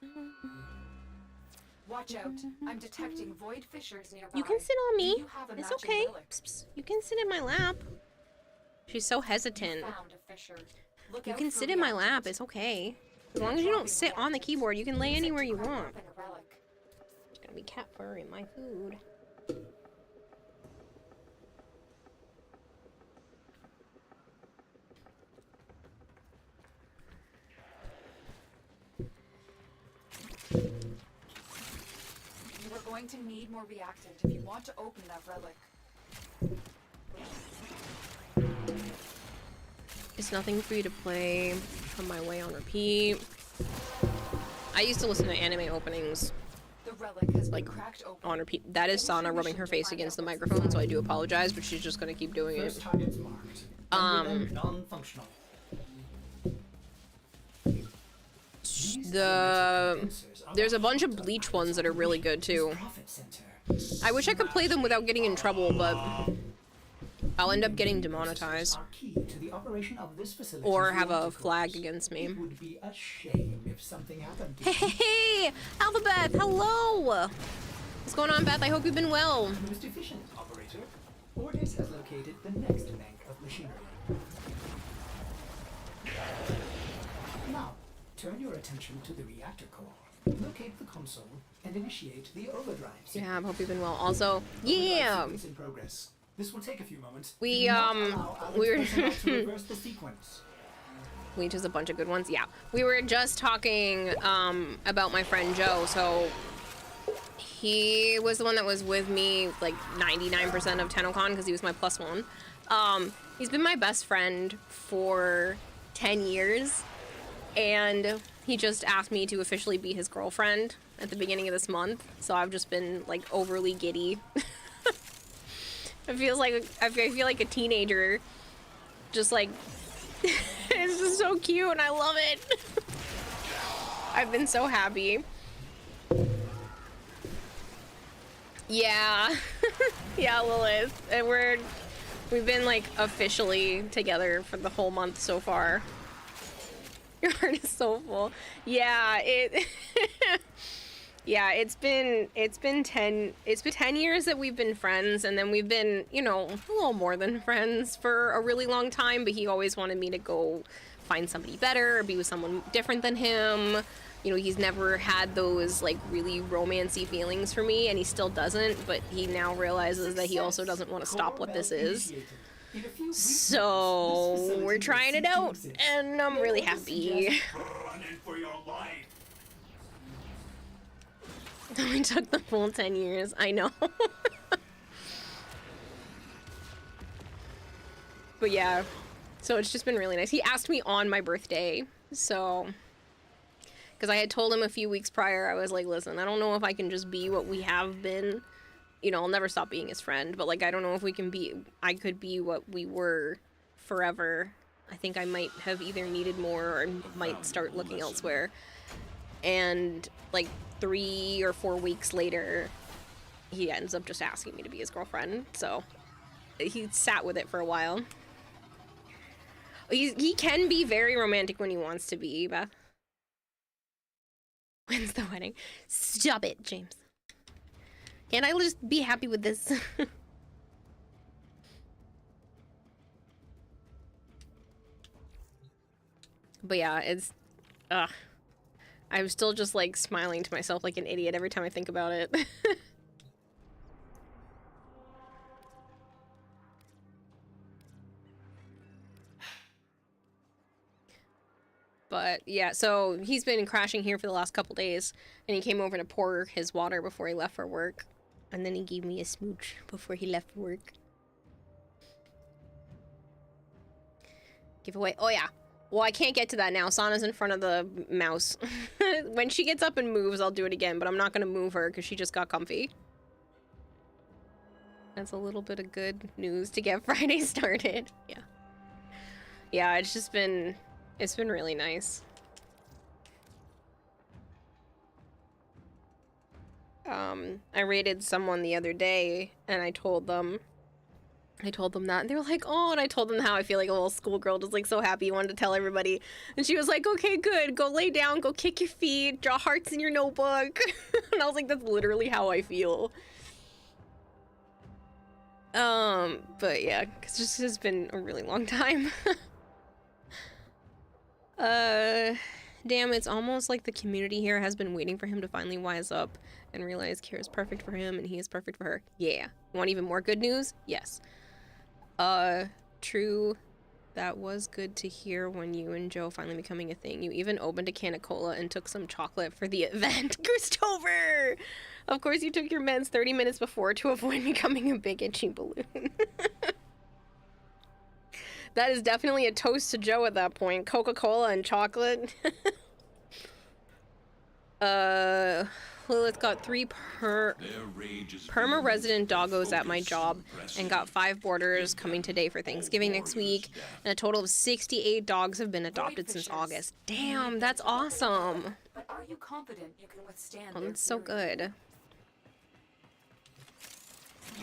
Watch out. I'm detecting void fissures nearby. You can sit on me. You have a It's matching okay. relic. Psst, psst. You can sit in my lap. She's so hesitant. Found a fissure. Look You out can for sit in my reactions. lap. It's okay. As long as you don't sit on the keyboard, you can lay anywhere you want. Open a relic. There's gonna be cat fur in my food. You are going to need more reactant if you want to open that relic. It's nothing for you to play on my way on repeat. I used to listen to anime openings. The relic has like been cracked open. on repeat. That is Sana rubbing her face against the microphone, so I do apologize, but she's just gonna keep doing it. First target's marked. Non-functional. There's a bunch of Bleach ones that are really good too. I wish I could play them without getting in trouble, but I'll end up getting demonetized. Or have a flag against me. It would be a shame if something happened to Hey, Alphabeth, hello! What's going on, Beth? I hope you've been well. Most efficient operator. Ordis has located the next bank of machinery. Now, turn your attention to the reactor core. Locate the console and initiate the overdrive. Yeah, I hope you've been well. Also, yeah. In progress. This will take a few moments. We were to reverse the sequence. Bleach is a bunch of good ones. Yeah, we were just talking about my friend Joe. So he was the one that was with me like 99% of TennoCon because he was my +1. He's been my best friend for 10 years, and he just asked me to officially be his girlfriend at the beginning of this month. So I've just been like overly giddy. I feel like a teenager. Just like it's just so cute and I love it. I've been so happy. Yeah. Yeah, Lilith. And we've been like officially together for the whole month so far. Your heart is so full. Yeah, yeah, it's been 10 years that we've been friends, and then we've been, you know, a little more than friends for a really long time, but he always wanted me to go find somebody better or be with someone different than him. You know, he's never had those like really romancy feelings for me, and he still doesn't, but he now realizes that he also doesn't want to stop what this is. So we're trying it out, and I'm really happy. It only took the full 10 years, I know. But yeah, so it's just been really nice. He asked me on my birthday, so... Because I had told him a few weeks prior, I was like, listen, I don't know if I can just be what we have been. You know, I'll never stop being his friend, but like, I don't know if we can be... I could be what we were forever. I think I might have either needed more or might start looking elsewhere. And like 3 or 4 weeks later, he ends up just asking me to be his girlfriend. So he sat with it for a while. He can be very romantic when he wants to be, Beth. When's the wedding? Stop it, James. Can't I just be happy with this? But yeah, it's... I'm still just like smiling to myself like an idiot every time I think about it. But yeah, so he's been crashing here for the last couple days, and he came over to pour his water before he left for work. And then he gave me a smooch before he left work. Giveaway. Oh yeah. Well, I can't get to that now. Sana's in front of the mouse. When she gets up and moves, I'll do it again, but I'm not going to move her because she just got comfy. That's a little bit of good news to get Friday started. Yeah. Yeah, it's been really nice. I raided someone the other day, and I told them that, and they were like, oh, and I told them how I feel like a little schoolgirl, just like so happy, wanted to tell everybody. And she was like, okay, good, go lay down, go kick your feet, draw hearts in your notebook. And I was like, that's literally how I feel. But yeah, because this has been a really long time. Damn, it's almost like the community here has been waiting for him to finally wise up and realize Kira's perfect for him and he is perfect for her. Yeah. Want even more good news? Yes. True. That was good to hear when you and Joe finally becoming a thing. You even opened a can of cola and took some chocolate for the event. Christopher! Of course you took your meds 30 minutes before to avoid becoming a big itchy balloon. That is definitely a toast to Joe at that point. Coca-Cola and chocolate. Well, it's got 3 perma resident doggos at my job and got 5 boarders coming today for Thanksgiving next week. And a total of 68 dogs have been adopted since August. Damn, that's awesome. But are you confident you can withstand Oh, their that's so fury? good.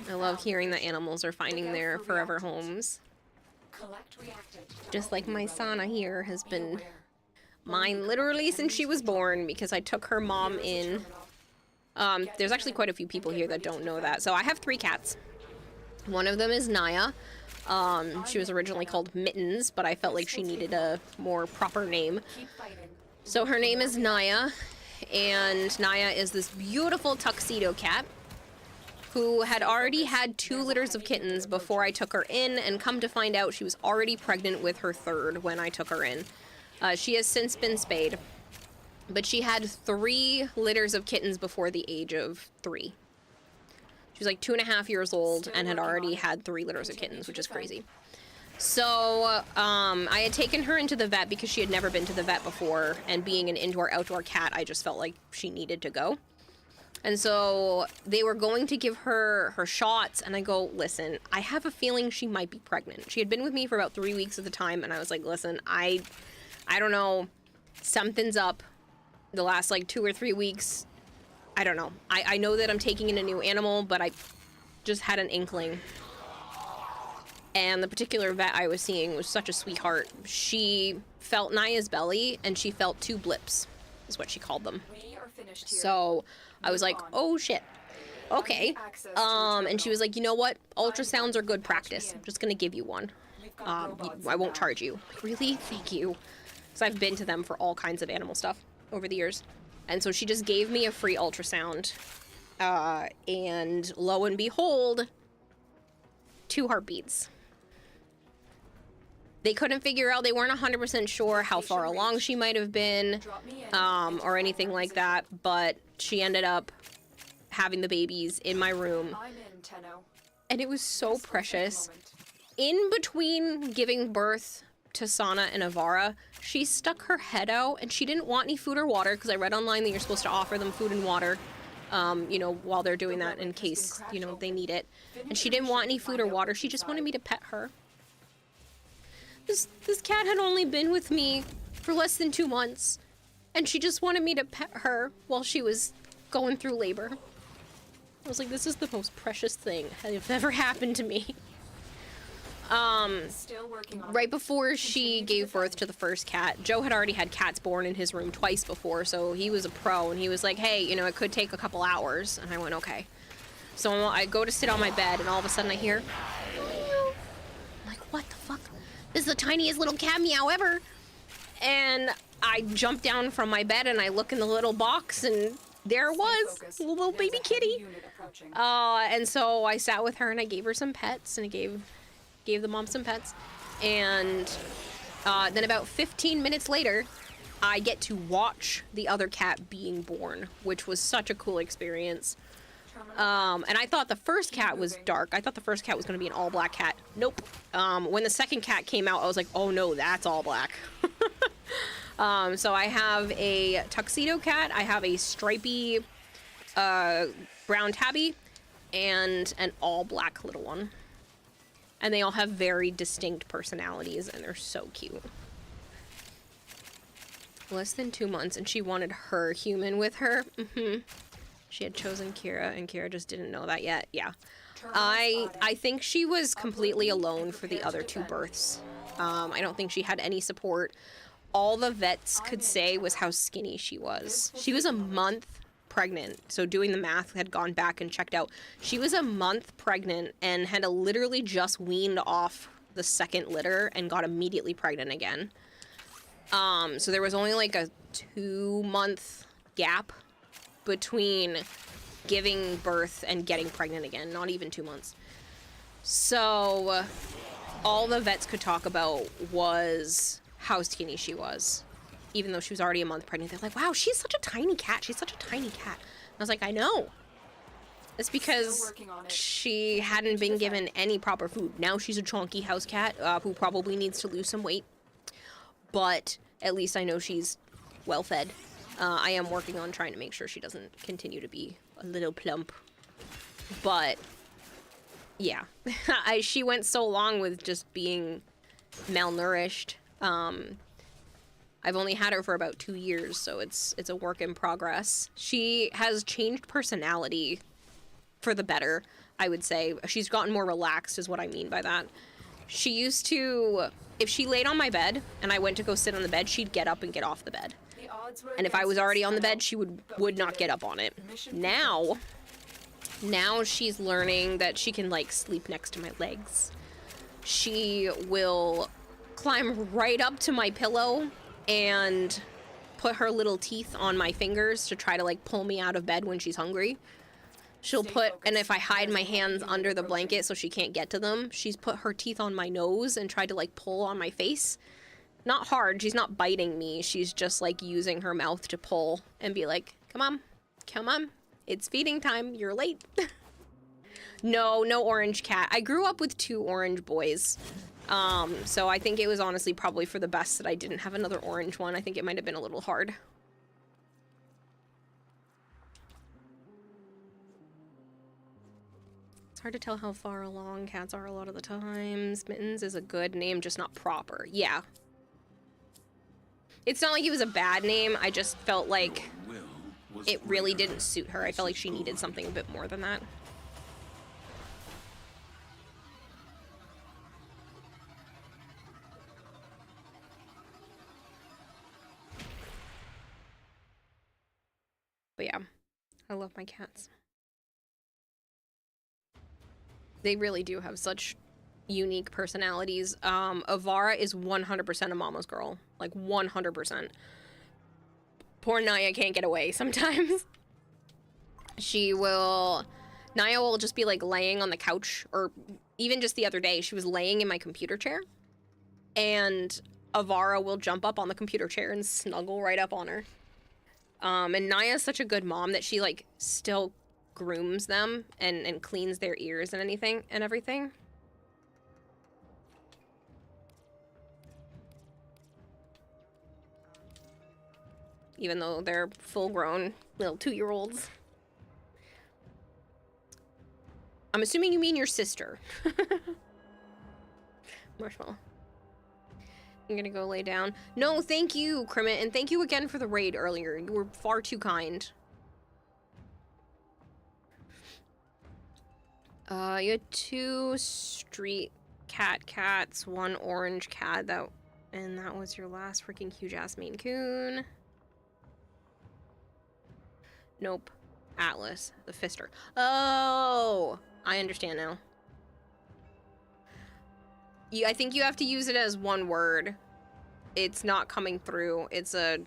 I love hearing that animals are finding their forever homes. Collect reactant. Just like my Sana here has been mine literally since she was born because I took her mom in. There's actually quite a few people here that don't know that. So I have 3 cats. One of them is Naya. She was originally called Mittens, but I felt like she needed a more proper name. So her name is Naya, and Naya is this beautiful tuxedo cat who had already had 2 litters of kittens before I took her in, and come to find out she was already pregnant with her 3rd when I took her in. She has since been spayed, but she had 3 litters of kittens before the age of 3. She was like 2.5 years old and had already had 3 litters of kittens, which is crazy. So I had taken her into the vet because she had never been to the vet before, and being an indoor-outdoor cat, I just felt like she needed to go. And so they were going to give her her shots, and I go, listen, I have a feeling she might be pregnant. She had been with me for about 3 weeks at the time, and I was like, listen, I don't know, something's up the last like 2 or 3 weeks. I don't know. I know that I'm taking in a new animal, but I just had an inkling. And the particular vet I was seeing was such a sweetheart. She felt Naya's belly, and she felt 2 blips, is what she called them. So I was like, oh shit. Okay. And she was like, you know what? Ultrasounds are good practice. I'm just gonna give you one. I won't charge you. Like, really? Thank you. Because I've been to them for all kinds of animal stuff over the years. And so she just gave me a free ultrasound. And lo and behold, 2 heartbeats. They couldn't figure out, they weren't 100% sure how far along she might have been, or anything like that, but she ended up having the babies in my room. And it was so precious. In between giving birth to Sana and Avara, she stuck her head out, and she didn't want any food or water, because I read online that you're supposed to offer them food and water, you know, while they're doing that in case, you know, they need it. And she didn't want any food or water, she just wanted me to pet her. This cat had only been with me for less than 2 months, and she just wanted me to pet her while she was going through labor. I was like, this is the most precious thing that have ever happened to me. Right before she gave birth to the first cat, Joe had already had cats born in his room twice before, so he was a pro, and he was like, hey, you know, it could take a couple hours. And I went, okay. So I go to sit on my bed, and all of a sudden I hear, I'm like, what the fuck? This is the tiniest little cat meow ever. And I jump down from my bed, and I look in the little box, and there it was, a little baby kitty. And so I sat with her, and I gave her some pets, and I gave the mom some pets. And then about 15 minutes later, I get to watch the other cat being born, which was such a cool experience. And I thought the first cat was dark. I thought the first cat was going to be an all-black cat. Nope. When the second cat came out, I was like, oh no, that's all black. So I have a tuxedo cat, I have a stripy brown tabby, and an all-black little one. And they all have very distinct personalities, and they're so cute. Less than 2 months, and she wanted her human with her. She had chosen Kira, and Kira just didn't know that yet. Yeah. I think she was completely alone for the other 2 births. I don't think she had any support. All the vets could say was how skinny she was. She was a month pregnant, so doing the math, had gone back and checked out. She was a month pregnant and had literally just weaned off the 2nd litter and got immediately pregnant again. So there was only like a 2-month gap between giving birth and getting pregnant again, not even 2 months. So all the vets could talk about was how skinny she was, even though she was already a month pregnant. They're like, wow, she's such a tiny cat. She's such a tiny cat. And I was like, I know. It's because she hadn't been given any proper food. Now she's a chonky house cat who probably needs to lose some weight. But at least I know she's well fed I am working on trying to make sure she doesn't continue to be a little plump. But, yeah. She went so long with just being malnourished. I've only had her for about 2 years, so it's a work in progress. She has changed personality for the better, I would say. She's gotten more relaxed is what I mean by that. She used to, if she laid on my bed and I went to go sit on the bed, she'd get up and get off the bed. And if I was already on the bed, she would not get up on it. Now she's learning that she can, like, sleep next to my legs. She will climb right up to my pillow and put her little teeth on my fingers to try to, like, pull me out of bed when she's hungry. She'll put, and if I hide my hands under the blanket so she can't get to them, she's put her teeth on my nose and tried to, like, pull on my face. Not hard, she's not biting me, she's just, like, using her mouth to pull and be like, come on, it's feeding time, you're late. No orange cat. I grew up with 2 orange boys. So I think it was honestly probably for the best that I didn't have another orange one. I think it might have been a little hard. It's hard to tell how far along cats are a lot of the times. Mittens is a good name, just not proper. Yeah. It's not like it was a bad name, I just felt like it really didn't suit her. I felt like she needed something a bit more than that. But yeah, I love my cats. They really do have such unique personalities. Avara is 100% a mama's girl. Like, 100%. Poor Naya can't get away sometimes. Naya will just be, like, laying on the couch, or even just the other day, she was laying in my computer chair, and Avara will jump up on the computer chair and snuggle right up on her. And Naya's such a good mom that she, like, still grooms them and cleans their ears and everything. Even though they're full-grown little 2-year-olds. I'm assuming you mean your sister. Marshmallow. I'm gonna go lay down. No, thank you, Crimit, and thank you again for the raid earlier. You were far too kind. You had 2 street cats, 1 orange cat, and that was your last freaking huge-ass Maine Coon. Nope. Atlas, the Fister. Oh, I understand now. I think you have to use it as one word. It's not coming through. It's a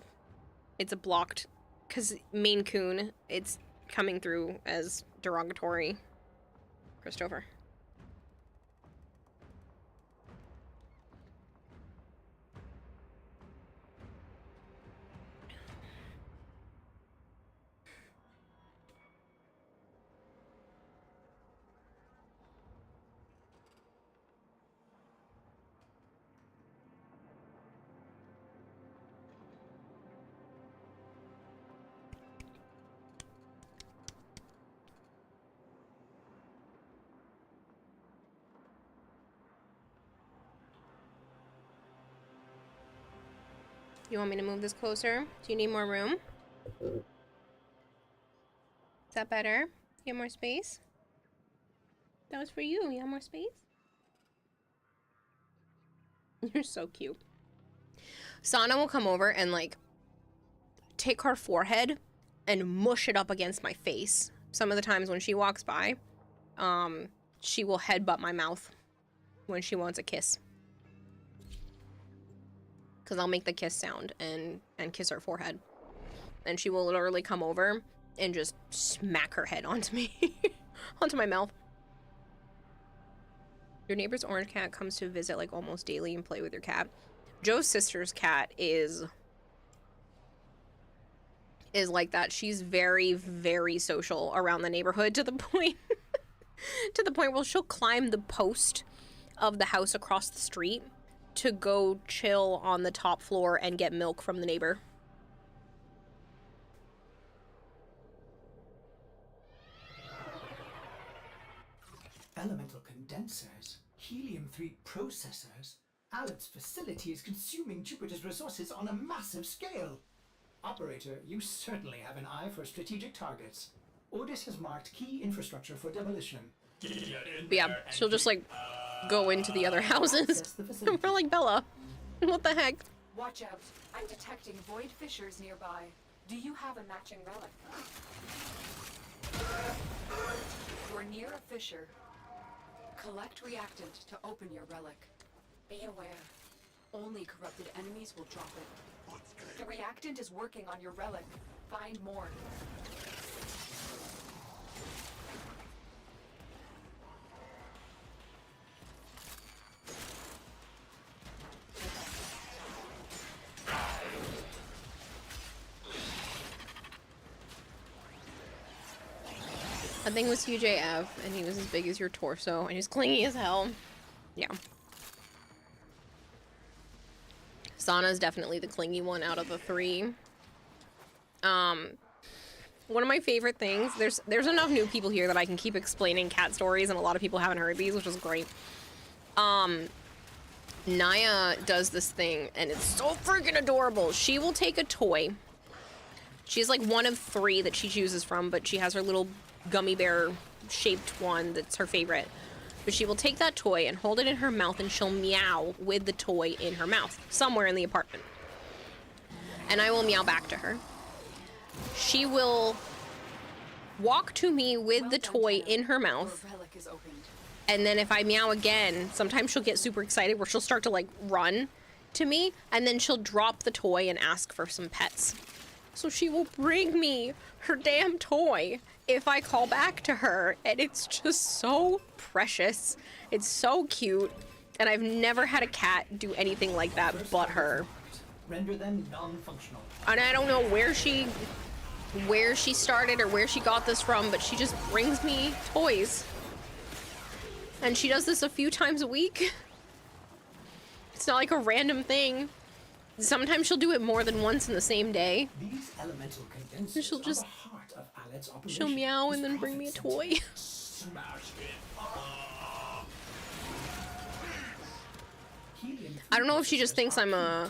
blocked, because Maine Coon, it's coming through as derogatory. Christopher. You want me to move this closer? Do you need more room? Is that better? You have more space? That was for you. You have more space? You're so cute. Sana will come over and, like, take her forehead and mush it up against my face. Some of the times when she walks by, she will headbutt my mouth when she wants a kiss. Because I'll make the kiss sound and kiss her forehead. And she will literally come over and just smack her head onto me. Onto my mouth. Your neighbor's orange cat comes to visit, like, almost daily and play with your cat. Joe's sister's cat is like that. She's very, very social around the neighborhood to the point where she'll climb the post of the house across the street to go chill on the top floor and get milk from the neighbor. elemental condensers, helium-3 processors, Alep's facility is consuming Jupiter's resources on a massive scale. Operator, you certainly have an eye for strategic targets. Ordis has marked key infrastructure for demolition. But yeah, she'll just like go into the other houses. We're like Bella. What the heck? Watch out. I'm detecting void fissures nearby. Do you have a matching relic? You're near a fissure. Collect reactant to open your relic. Be aware. Only corrupted enemies will drop it. The reactant is working on your relic. Find more. That thing was huge AF, and he was as big as your torso, and he's clingy as hell. Yeah. Sana's definitely the clingy one out of the three. One of my favorite things, there's enough new people here that I can keep explaining cat stories, and a lot of people haven't heard these, which is great. Naya does this thing, and it's so freaking adorable. She will take a toy. She's like one of three that she chooses from, but she has her little gummy bear shaped one that's her favorite. But she will take that toy and hold it in her mouth, and she'll meow with the toy in her mouth somewhere in the apartment. And I will meow back to her. She will walk to me with the toy in her mouth. And then if I meow again, sometimes she'll get super excited where she'll start to like run to me, and then she'll drop the toy and ask for some pets. So she will bring me her damn toy if I call back to her, and it's just so precious. It's so cute, and I've never had a cat do anything like that but her. Render them non-functional. And I don't know where she started or where she got this from, but she just brings me toys. And she does this a few times a week. It's not like a random thing. Sometimes she'll do it more than once in the same day. These elemental condensers And she'll just are the heart of Alet's operation. she'll meow and then bring me a toy. Smash it. I don't know if she just thinks I'm a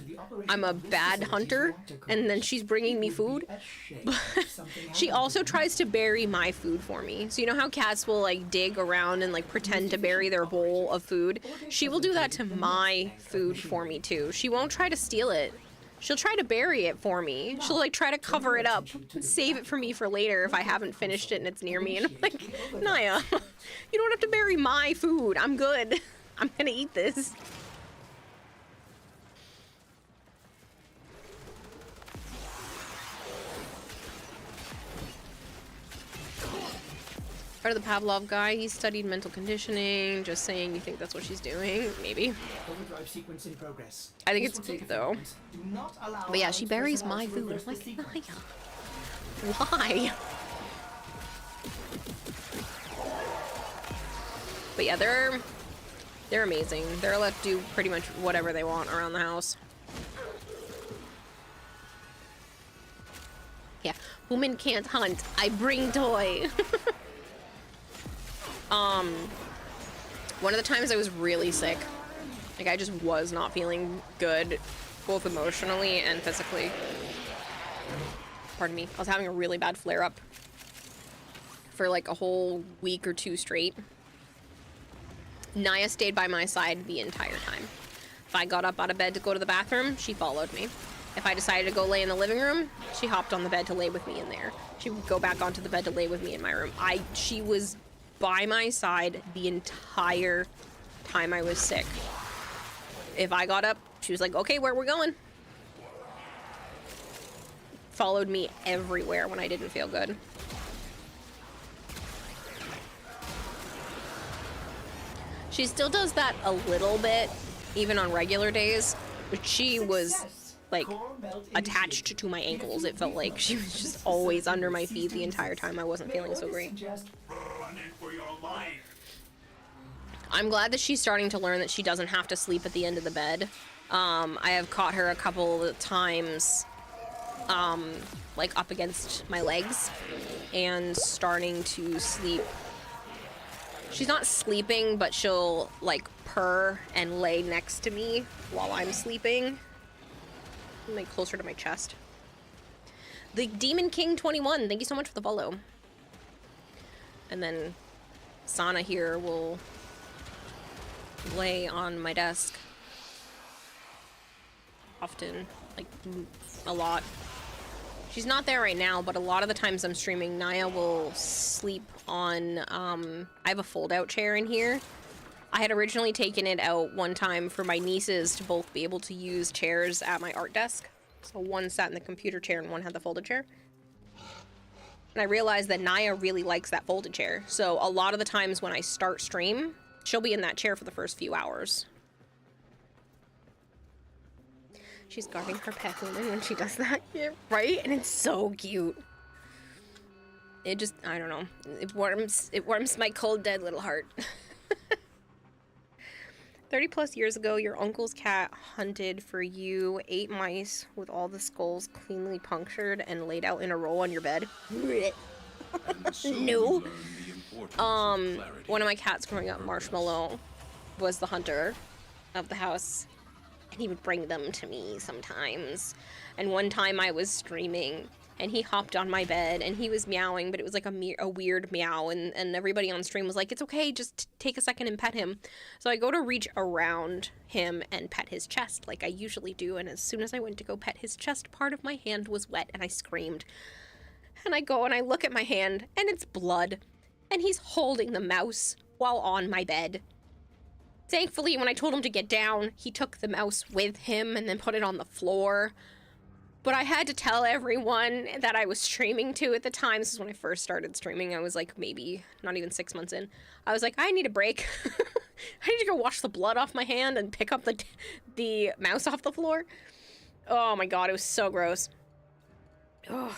bad hunter, and then she's bringing me food. But she also tries to bury my food for me. So you know how cats will like dig around and like pretend to bury their bowl of food? She will do that to my food for me too. She won't try to steal it. She'll try to bury it for me. She'll like try to cover it up, save it for me for later if I haven't finished it and it's near me. And I'm like, Naya, you don't have to bury my food. I'm good. I'm gonna eat this. Part of the Pavlov guy, he studied mental conditioning. Just saying, you think that's what she's doing? Maybe. Overdrive sequence in progress. I think it's cute though. But yeah, she buries my food. I'm like, Naya, why? But yeah, they're amazing. They're allowed to do pretty much whatever they want around the house. Yeah, woman can't hunt. I bring toy. One of the times I was really sick, like I just was not feeling good, both emotionally and physically. Pardon me. I was having a really bad flare-up for like a whole week or two straight. Naya stayed by my side the entire time. If I got up out of bed to go to the bathroom, she followed me. If I decided to go lay in the living room, she hopped on the bed to lay with me in there. She would go back onto the bed to lay with me in my room. She was by my side the entire time I was sick. If I got up, she was like, okay, where we're going? Followed me everywhere when I didn't feel good. She still does that a little bit, even on regular days, but she was like attached to my ankles. It felt like she was just always under my feet the entire time I wasn't feeling so great. I'm glad that she's starting to learn that she doesn't have to sleep at the end of the bed. I have caught her a couple of times like up against my legs and starting to sleep. She's not sleeping, but she'll, like, purr and lay next to me while I'm sleeping. Like, closer to my chest. The Demon King 21, thank you so much for the follow. And then Sana here will lay on my desk. Often, like, a lot. She's not there right now, but a lot of the times I'm streaming, Naya will sleep on, I have a fold-out chair in here. I had originally taken it out one time for my nieces to both be able to use chairs at my art desk. So one sat in the computer chair and one had the folded chair. And I realized that Naya really likes that folded chair. So a lot of the times when I start stream, she'll be in that chair for the first few hours. She's guarding her pet woman when she does that, yeah, right? And it's so cute. It just, I don't know. It warms my cold, dead little heart. 30 plus years ago, your uncle's cat hunted for you 8 mice with all the skulls cleanly punctured and laid out in a row on your bed. No. One of my cats growing up, Marshmallow, was the hunter of the house. And he would bring them to me sometimes. And one time I was streaming and he hopped on my bed and he was meowing, but it was like a weird meow, and everybody on stream was like, it's okay, just take a second and pet him. So I go to reach around him and pet his chest like I usually do, and as soon as I went to go pet his chest, part of my hand was wet and I screamed. And I go and I look at my hand and it's blood, and he's holding the mouse while on my bed. Thankfully, when I told him to get down, he took the mouse with him and then put it on the floor. But I had to tell everyone that I was streaming to at the time. This is when I first started streaming. I was like maybe not even 6 months in. I was like, I need a break. I need to go wash the blood off my hand and pick up the mouse off the floor. Oh my god, it was so gross. I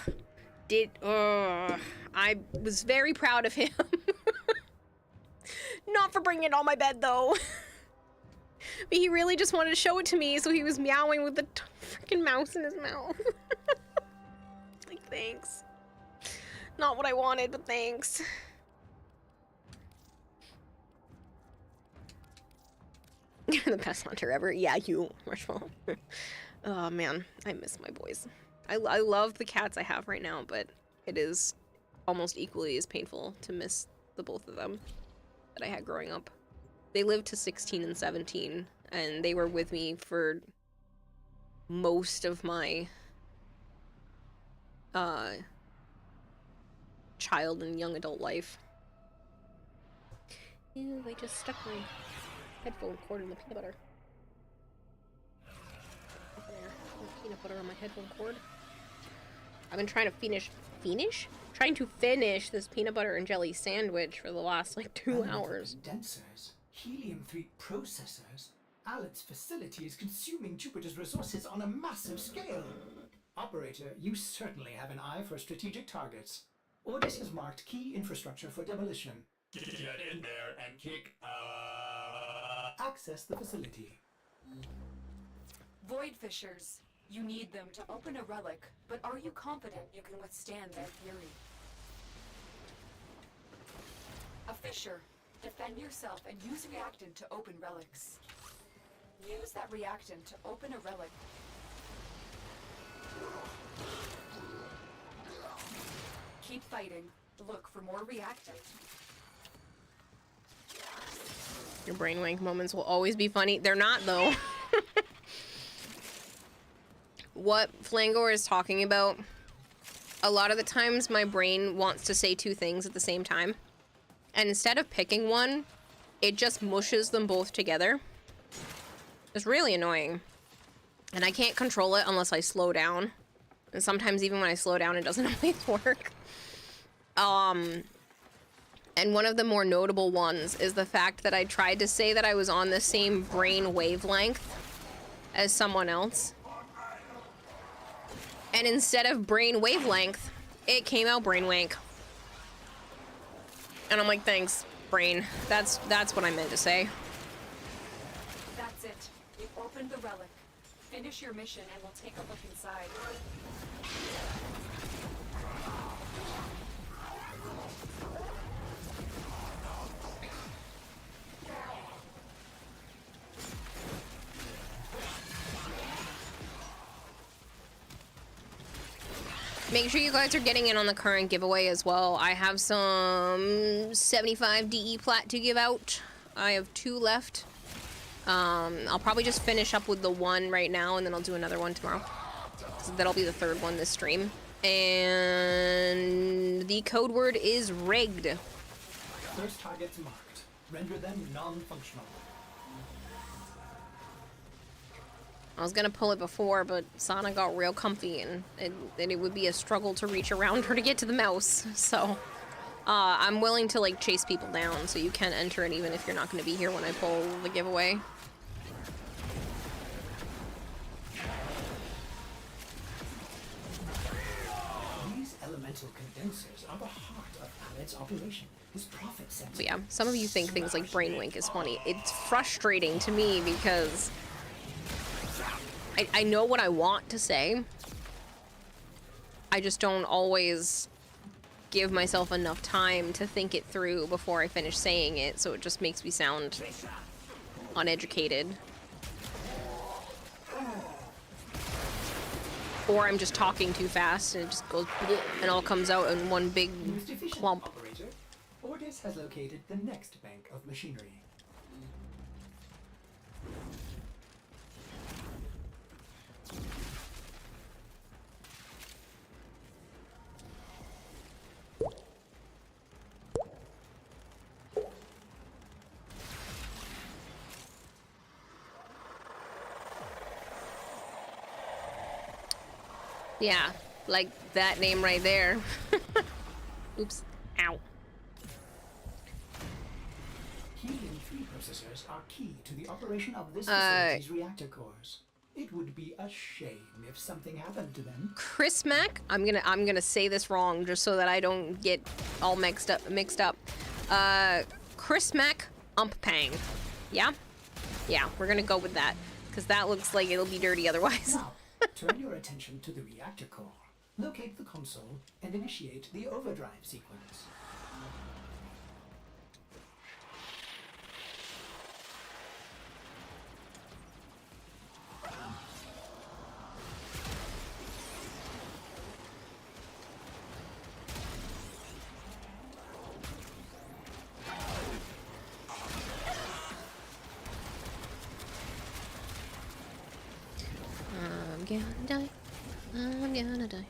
was very proud of him. Not for bringing it on my bed, though. But he really just wanted to show it to me, so he was meowing with the freaking mouse in his mouth. Like, thanks. Not what I wanted, but thanks. You're the best hunter ever. Yeah, you, Marshmallow. Oh, man. I miss my boys. I love the cats I have right now, but it is almost equally as painful to miss the both of them that I had growing up. They lived to 16 and 17, and they were with me for most of my child and young adult life. Ew, I just stuck my headphone cord in the peanut butter. There, peanut butter on my headphone cord. I've been trying to finish this peanut butter and jelly sandwich for the last like 2 hours. Condensers, helium-3 processors. Alan's facility is consuming Jupiter's resources on a massive scale. Operator, you certainly have an eye for strategic targets. Ordis has marked key infrastructure for demolition. Get in there and kick. Access the facility. Void fissures. You need them to open a relic, but are you confident you can withstand their fury? A fissure. Defend yourself and use reactant to open relics. Use that reactant to open a relic. Keep fighting. Look for more reactant. Your brainwank moments will always be funny. They're not, though. What Flangor is talking about, a lot of the times my brain wants to say 2 things at the same time. And instead of picking one, it just mushes them both together. It's really annoying. And I can't control it unless I slow down. And sometimes even when I slow down, it doesn't always work. And one of the more notable ones is the fact that I tried to say that I was on the same brain wavelength as someone else. And instead of brain wavelength, it came out brainwank. And I'm like, thanks, brain. That's what I meant to say. That's it. You've opened the relic. Finish your mission and we'll take a look inside. Make sure you guys are getting in on the current giveaway as well. I have some 75 DE plat to give out. I have 2 left. I'll probably just finish up with the 1 right now, and then I'll do another one tomorrow. So that'll be the 3rd one this stream. And the code word is rigged. First targets marked. Render them non-functional. I was gonna pull it before, but Sana got real comfy, and it would be a struggle to reach around her to get to the mouse. So, I'm willing to like chase people down, so you can enter it even if you're not gonna be here when I pull the giveaway. These elemental condensers are the heart of Alet's operation. His profit center. But yeah, some of you think things like brainwink is funny. It's frustrating to me because I know what I want to say. I just don't always give myself enough time to think it through before I finish saying it, so it just makes me sound uneducated. Or I'm just talking too fast and it just goes and all comes out in one big clump. Operator, Ordis has located the next bank of machinery. Yeah, like that name right there. Oops. Ow. Helium-3 processors are key to the operation of this facility's reactor cores. It would be a shame if something happened to them. Chris Mac, I'm gonna say this wrong just so that I don't get all mixed up. Chris Mac Pang. Yeah? Yeah, we're gonna go with that. Because that looks like it'll be dirty otherwise. Now, turn your attention to the reactor core. Locate the console and initiate the overdrive sequence. I'm gonna die. I'm gonna die.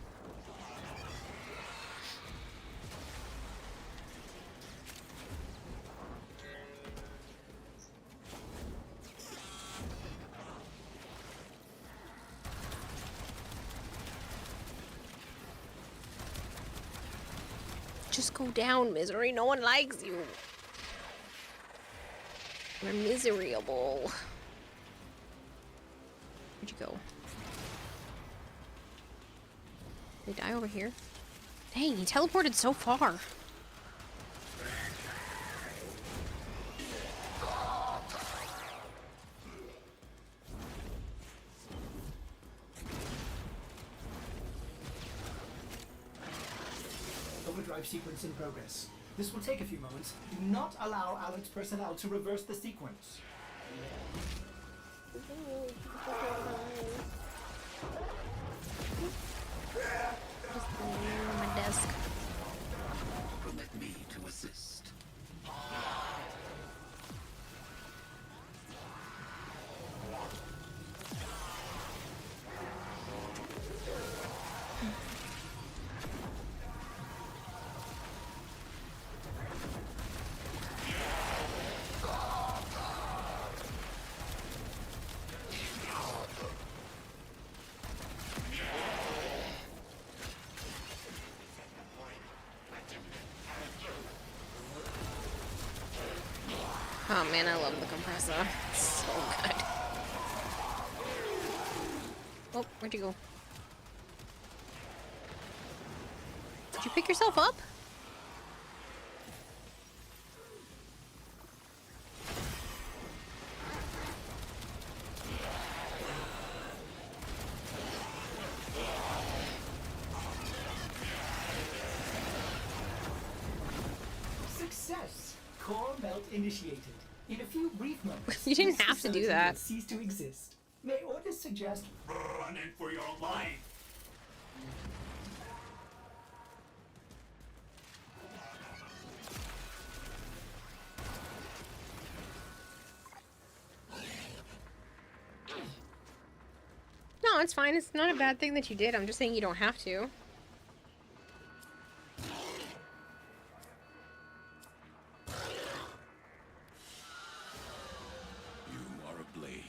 Just go down, Misery. No one likes you. You're miserable. Where'd you go? Did he die over here? Dang, he teleported so far. Overdrive sequence in progress. This will take a few moments. Do not allow Alex personnel to reverse the sequence. Just on my desk. Permit me to assist. Oh man, I love the compressor. It's so good. Oh, where'd you go? Did you pick yourself up? Success! Core melt initiated. In a few brief moments, You didn't this have to do facility that. will cease to exist. May Ordis suggest Running for your life. No, it's fine. It's not a bad thing that you did. I'm just saying you don't have to. You are a blade.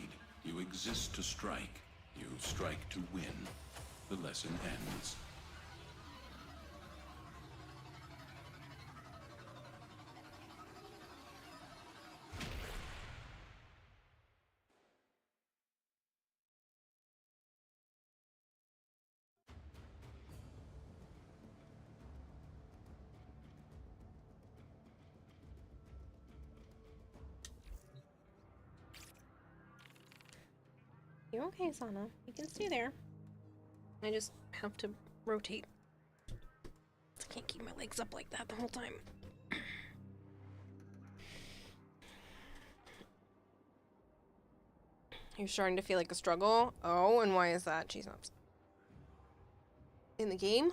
You exist to strike. You strike to win. The lesson ends. You're okay, Sana. You can stay there. I just have to rotate. I can't keep my legs up like that the whole time. You're starting to feel like a struggle? Oh, and why is that? Cheese nuts. In the game?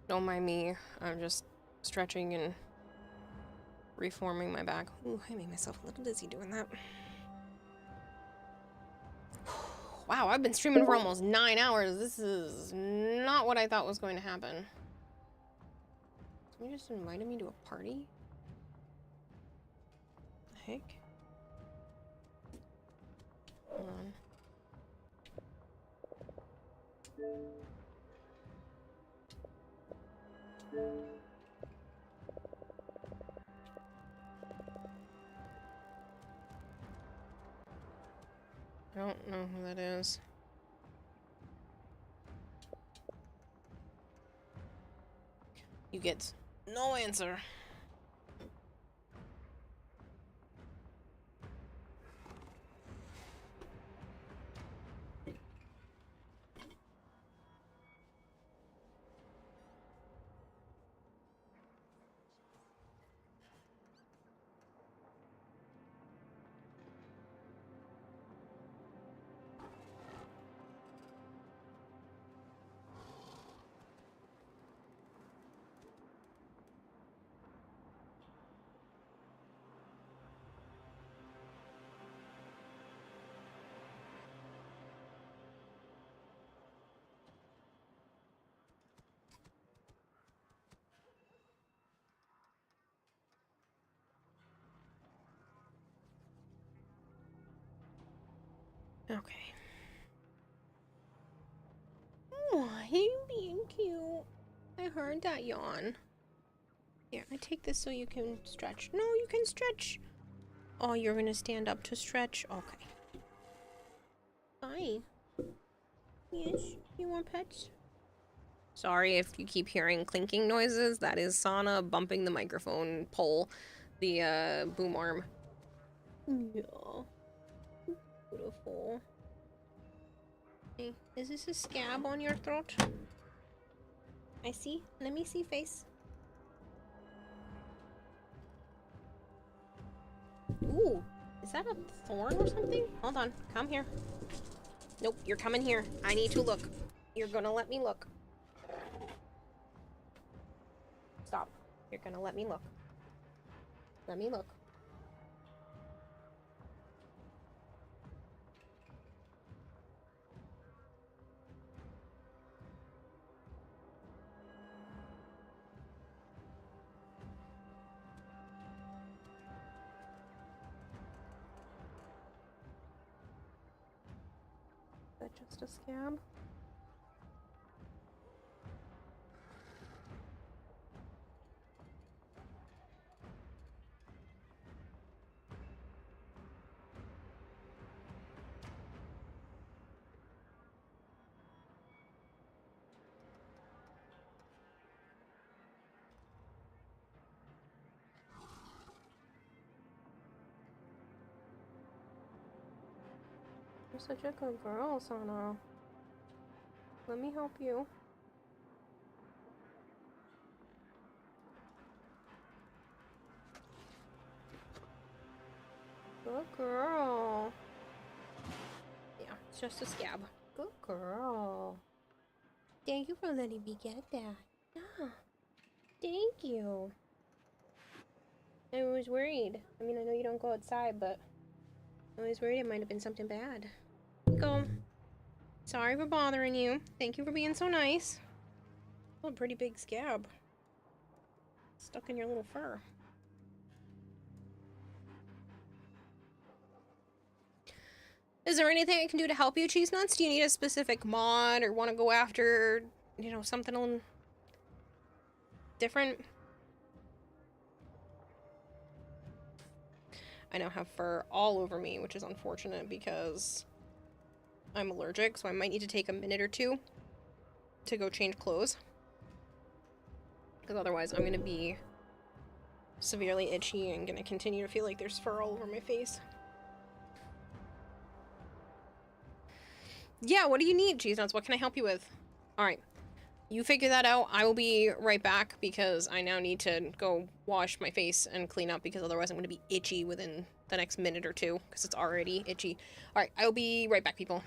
Don't mind me. I'm just stretching and reforming my back. Ooh, I made myself a little dizzy doing that. Wow, I've been streaming for almost 9 hours. This is not what I thought was going to happen. Somebody just invited me to a party? The heck? Hold on. I don't know who that is. You get no answer. Okay. Oh, you being cute. I heard that yawn. Here, I take this so you can stretch. No, you can stretch. Oh, you're gonna stand up to stretch? Okay. Hi. Yes, you want pets? Sorry if you keep hearing clinking noises. That is Sana bumping the microphone pole, the boom arm. Yeah. Beautiful. Hey, is this a scab on your throat? I see. Let me see face. Ooh, is that a thorn or something? Hold on, come here. Nope, you're coming here. I need to look. You're gonna let me look. Stop. You're gonna let me look. Let me look. Is that just a scab? You're such a good girl, Sana. Let me help you. Good girl. Yeah, it's just a scab. Good girl. Thank you for letting me get that. Yeah. Thank you. I was worried. I mean, I know you don't go outside, but I was worried it might have been something bad. Go. Sorry for bothering you. Thank you for being so nice. Oh, a pretty big scab. Stuck in your little fur. Is there anything I can do to help you, Cheese Nuts? Do you need a specific mod or want to go after, you know, something a little different? I now have fur all over me, which is unfortunate because I'm allergic, so I might need to take a minute or two to go change clothes. Because otherwise I'm going to be severely itchy and going to continue to feel like there's fur all over my face. Yeah, what do you need, Cheese Nuts? What can I help you with? Alright. You figure that out. I will be right back because I now need to go wash my face and clean up because otherwise I'm going to be itchy within the next minute or two because it's already itchy. Alright, I will be right back, people.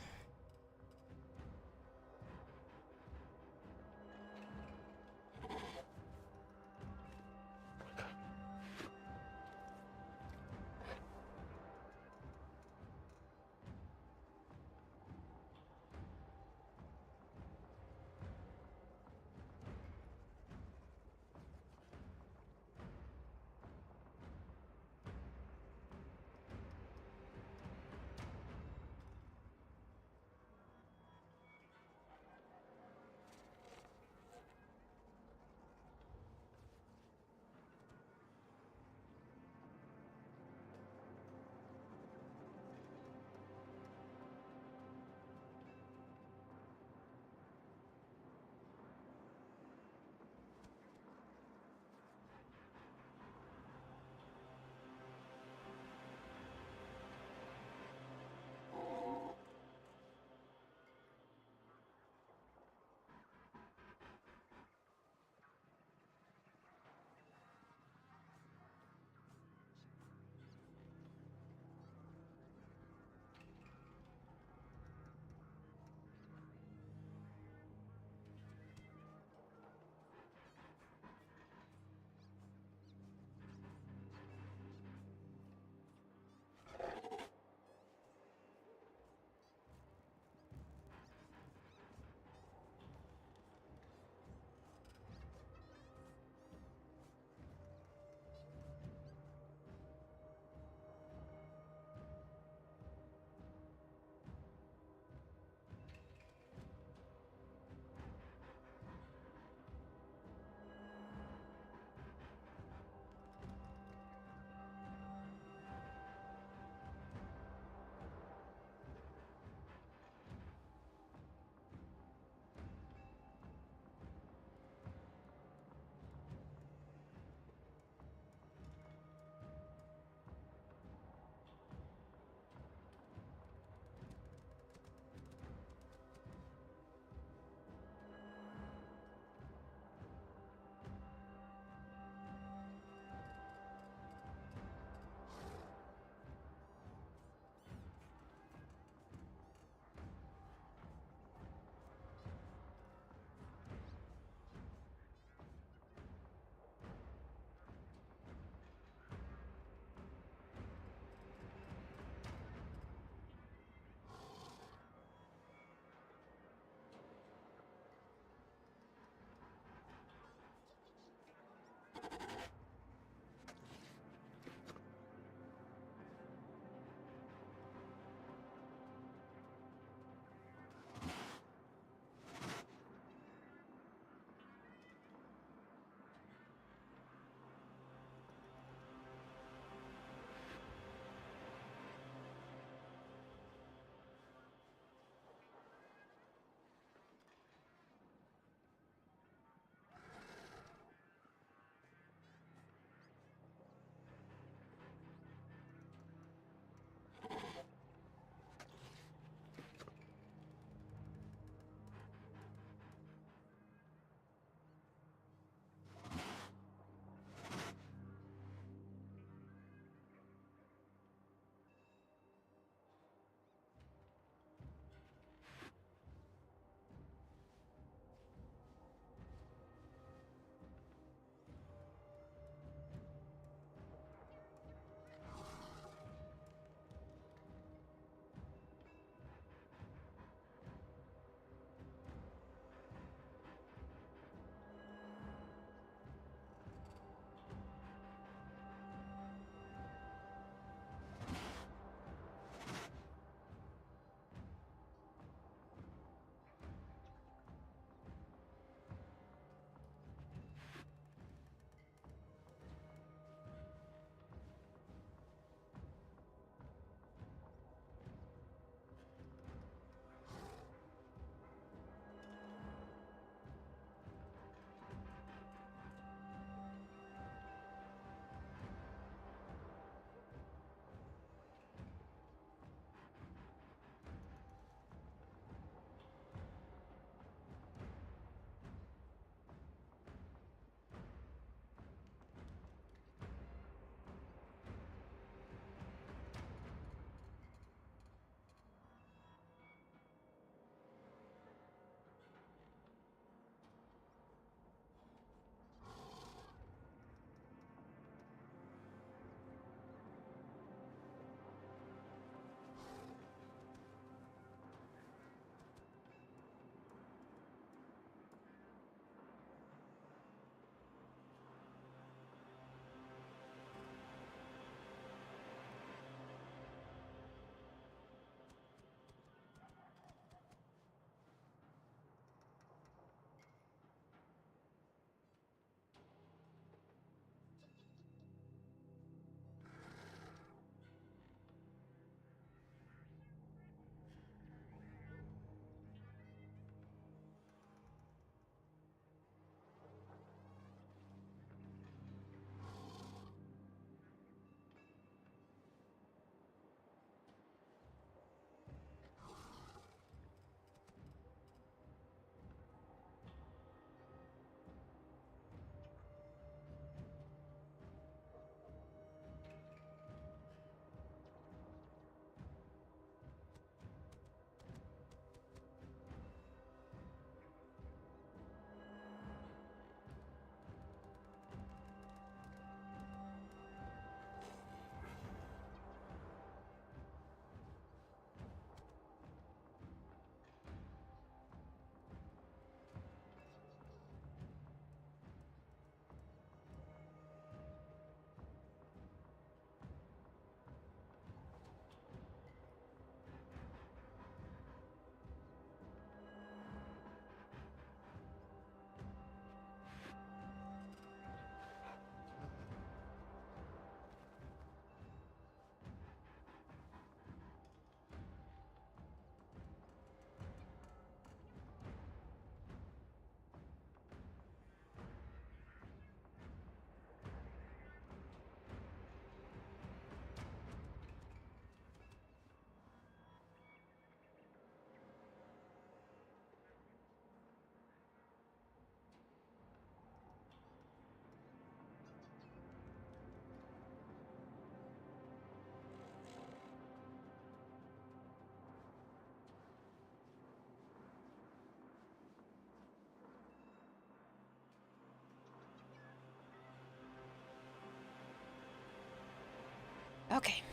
Okay.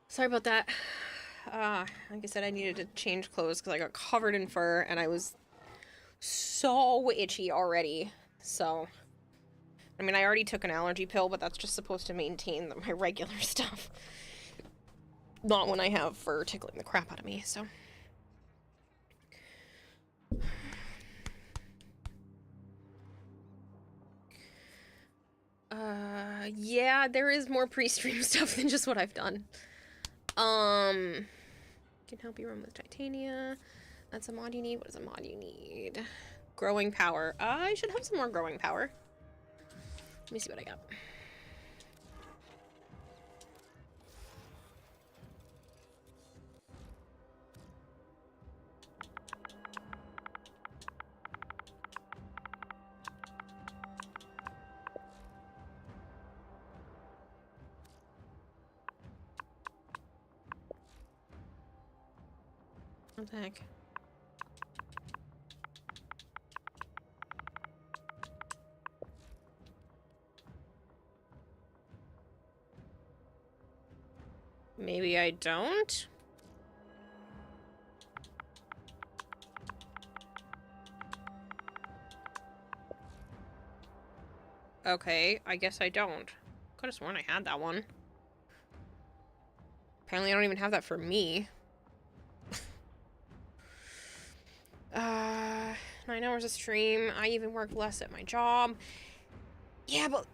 Sorry about that. Like I said, I needed to change clothes because I got covered in fur and I was so itchy already. So, I mean, I already took an allergy pill, but that's just supposed to maintain my regular stuff. Not when I have fur tickling the crap out of me, so. Yeah, there is more pre-stream stuff than just what I've done. Can help you run with Titania. That's a mod you need. What is a mod you need? Growing power. I should have some more growing power. Let me see what I got. What the heck? Maybe I don't? Okay, I guess I don't. Could have sworn I had that one. Apparently I don't even have that for me. 9 hours a stream. I even work less at my job. Yeah, but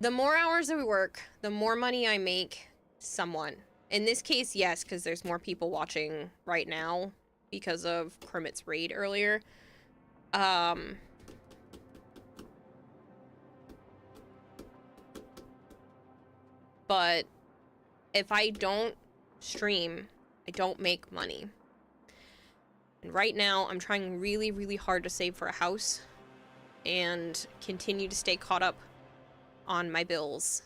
the more hours that we work, the more money I make, somewhat. In this case, yes, because there's more people watching right now because of Kermit's raid earlier. But if I don't stream, I don't make money. And right now, I'm trying really, really hard to save for a house and continue to stay caught up on my bills.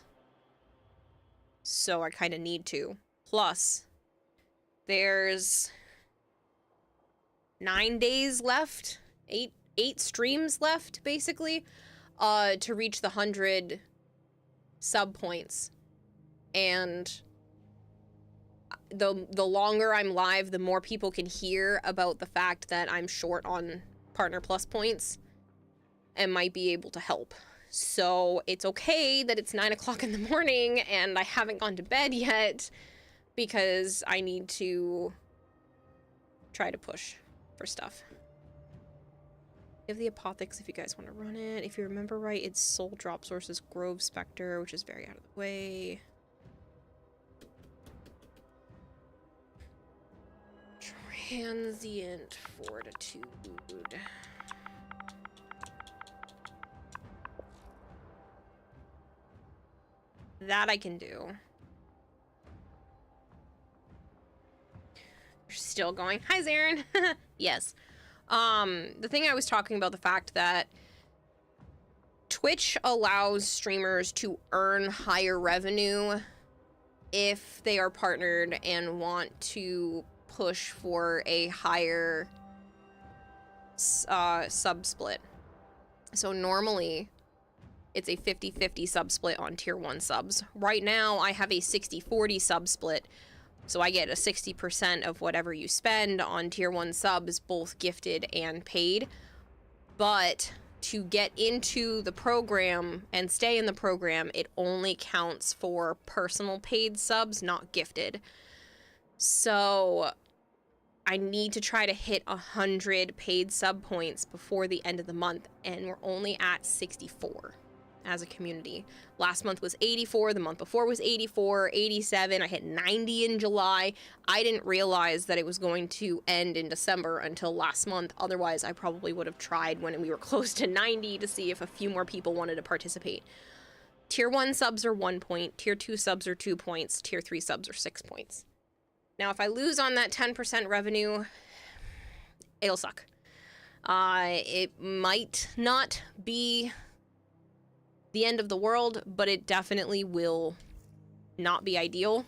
So I kind of need to. Plus, there's 9 days left, eight streams left, basically, to reach the 100 sub points. And the longer I'm live, the more people can hear about the fact that I'm short on Partner Plus points and might be able to help. So it's okay that it's 9 o'clock in the morning and I haven't gone to bed yet because I need to try to push for stuff. You have the Apothix if you guys want to run it. If you remember right, its sole drop source is Grove Spectre, which is very out of the way. Transient Fortitude. That I can do. You're still going. Hi, Zarin. Yes. The thing I was talking about, the fact that Twitch allows streamers to earn higher revenue if they are partnered and want to push for a higher sub split. So normally it's a 50-50 sub split on tier 1 subs. Right now I have a 60-40 sub split, so I get a 60% of whatever you spend on tier 1 subs, both gifted and paid. But to get into the program and stay in the program, it only counts for personal paid subs, not gifted. So I need to try to hit 100 paid sub points before the end of the month, and we're only at 64 as a community. Last month was 84, the month before was 84, 87, I hit 90 in July. I didn't realize that it was going to end in December until last month. Otherwise, I probably would have tried when we were close to 90 to see if a few more people wanted to participate. Tier 1 subs are 1 point, Tier 2 subs are 2 points, Tier 3 subs are 6 points. Now, if I lose on that 10% revenue, it'll suck. It might not be the end of the world, but it definitely will not be ideal.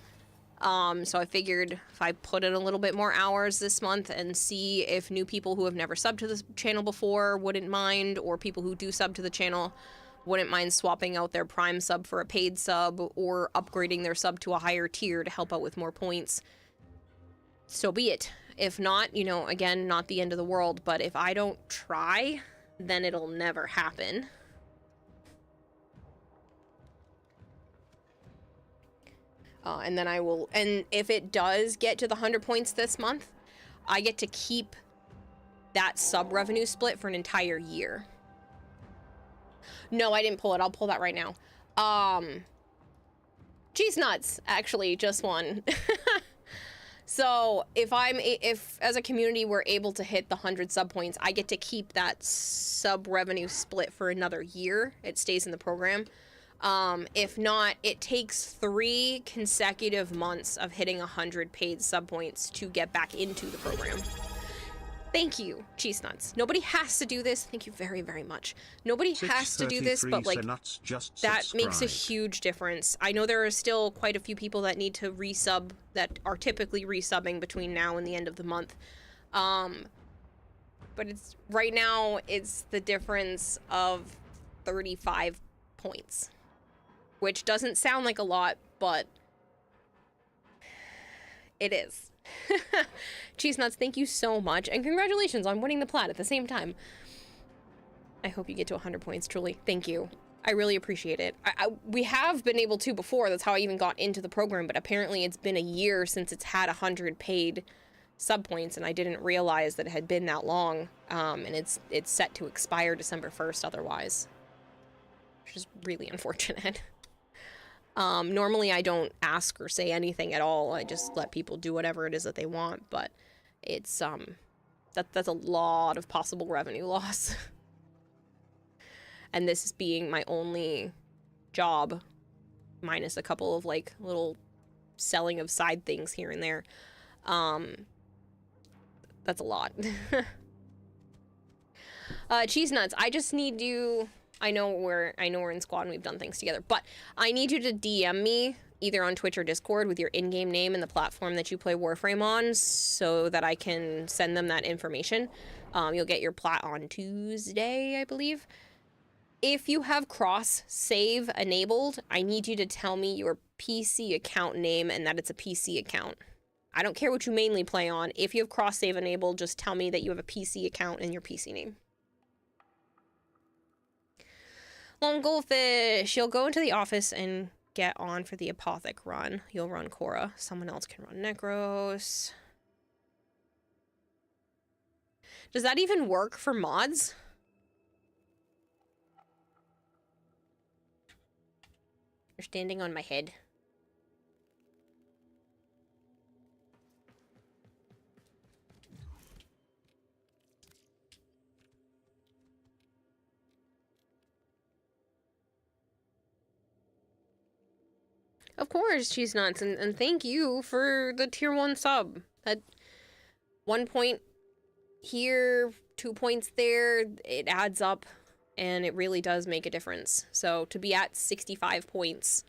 So I figured if I put in a little bit more hours this month and see if new people who have never subbed to the channel before wouldn't mind, or people who do sub to the channel wouldn't mind swapping out their Prime sub for a paid sub or upgrading their sub to a higher tier to help out with more points, so be it. If not, you know, again, not the end of the world, but if I don't try, then it'll never happen. And then I will, and if it does get to the 100 points this month, I get to keep that sub revenue split for an entire year. No, I didn't pull it. I'll pull that right now. Cheese nuts, actually, just one. So if as a community we're able to hit the 100 sub points, I get to keep that sub revenue split for another year. It stays in the program. If not, it takes 3 consecutive months of hitting 100 paid sub points to get back into the program. Thank you, Cheese Nuts. Nobody has to do this. Thank you very, very much. Nobody has to do this, but like, that makes a huge difference. I know there are still quite a few people that need to resub, that are typically resubbing between now and the end of the month. But it's, right now, it's the difference of 35 points. Which doesn't sound like a lot, but it is. Cheese Nuts, thank you so much, and congratulations on winning the plat at the same time. I hope you get to 100 points, truly. Thank you. I really appreciate it. We have been able to before, that's how I even got into the program, but apparently it's been a year since it's had 100 paid sub points, and I didn't realize that it had been that long, and it's set to expire December 1st otherwise, which is really unfortunate. Normally I don't ask or say anything at all. I just let people do whatever it is that they want, but it's, that's a lot of possible revenue loss. And this being my only job, minus a couple of, like, little selling of side things here and there, that's a lot. Cheese Nuts, I just need you... I know we're in squad and we've done things together, but I need you to DM me either on Twitch or Discord with your in-game name and the platform that you play Warframe on so that I can send them that information. You'll get your plat on Tuesday, I believe. If you have cross-save enabled, I need you to tell me your PC account name and that it's a PC account. I don't care what you mainly play on. If you have cross-save enabled, just tell me that you have a PC account and your PC name. Long Goldfish, you'll go into the office and get on for the Apothic run. You'll run Korra. Someone else can run Necros. Does that even work for mods? You're standing on my head. Of course, Cheese Nuts, and thank you for the tier 1 sub. At 1 point here, 2 points there, it adds up, and it really does make a difference. So to be at 65 points,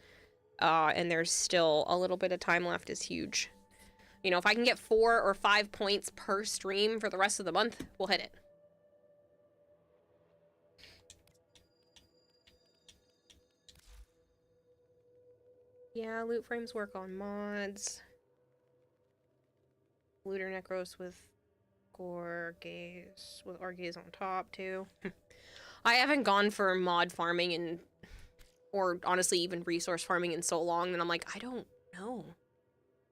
and there's still a little bit of time left is huge. You know, if I can get 4 or 5 points per stream for the rest of the month, we'll hit it. Yeah, loot frames work on mods. Looter Necros with Gorgaze, with Orgaze on top, too. I haven't gone for mod farming in, or honestly even resource farming in so long that I'm like, I don't know.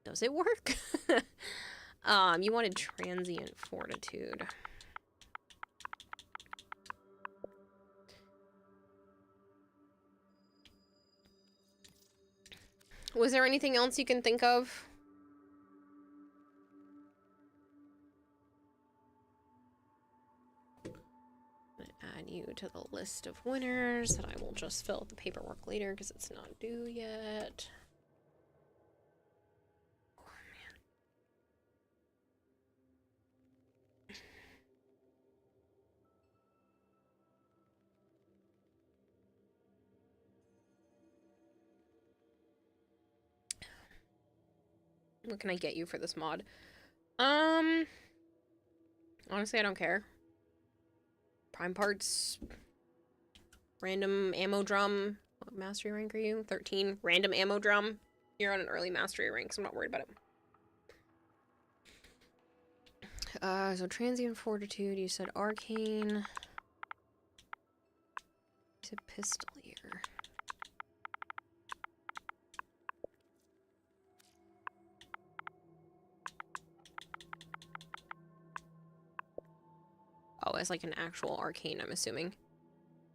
Does it work? You wanted transient fortitude. Was there anything else you can think of? I'm gonna add you to the list of winners, and I will just fill out the paperwork later because it's not due yet. Oh, man. What can I get you for this mod? Honestly, I don't care. Prime parts, Random ammo drum. What mastery rank are you? 13. Random ammo drum. You're on an early mastery rank, so I'm not worried about it. So transient fortitude, you said arcane. You said pistolier. Oh, it's like an actual arcane, I'm assuming.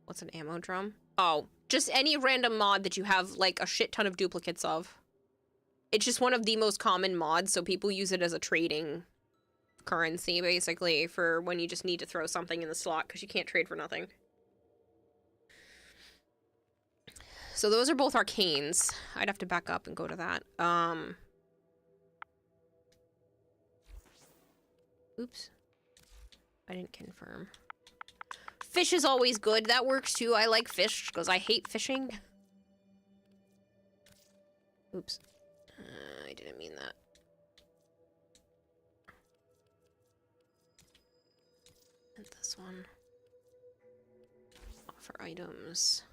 What's an ammo drum? Oh, just any random mod that you have, like, a shit ton of duplicates of. It's just one of the most common mods, so people use it as a trading currency, basically, for when you just need to throw something in the slot, because you can't trade for nothing. So those are both arcanes. I'd have to back up and go to that. Oops. I didn't confirm. Fish is always good. That works too. I like fish because I hate fishing. Oops. I didn't mean that. And this one. Offer items.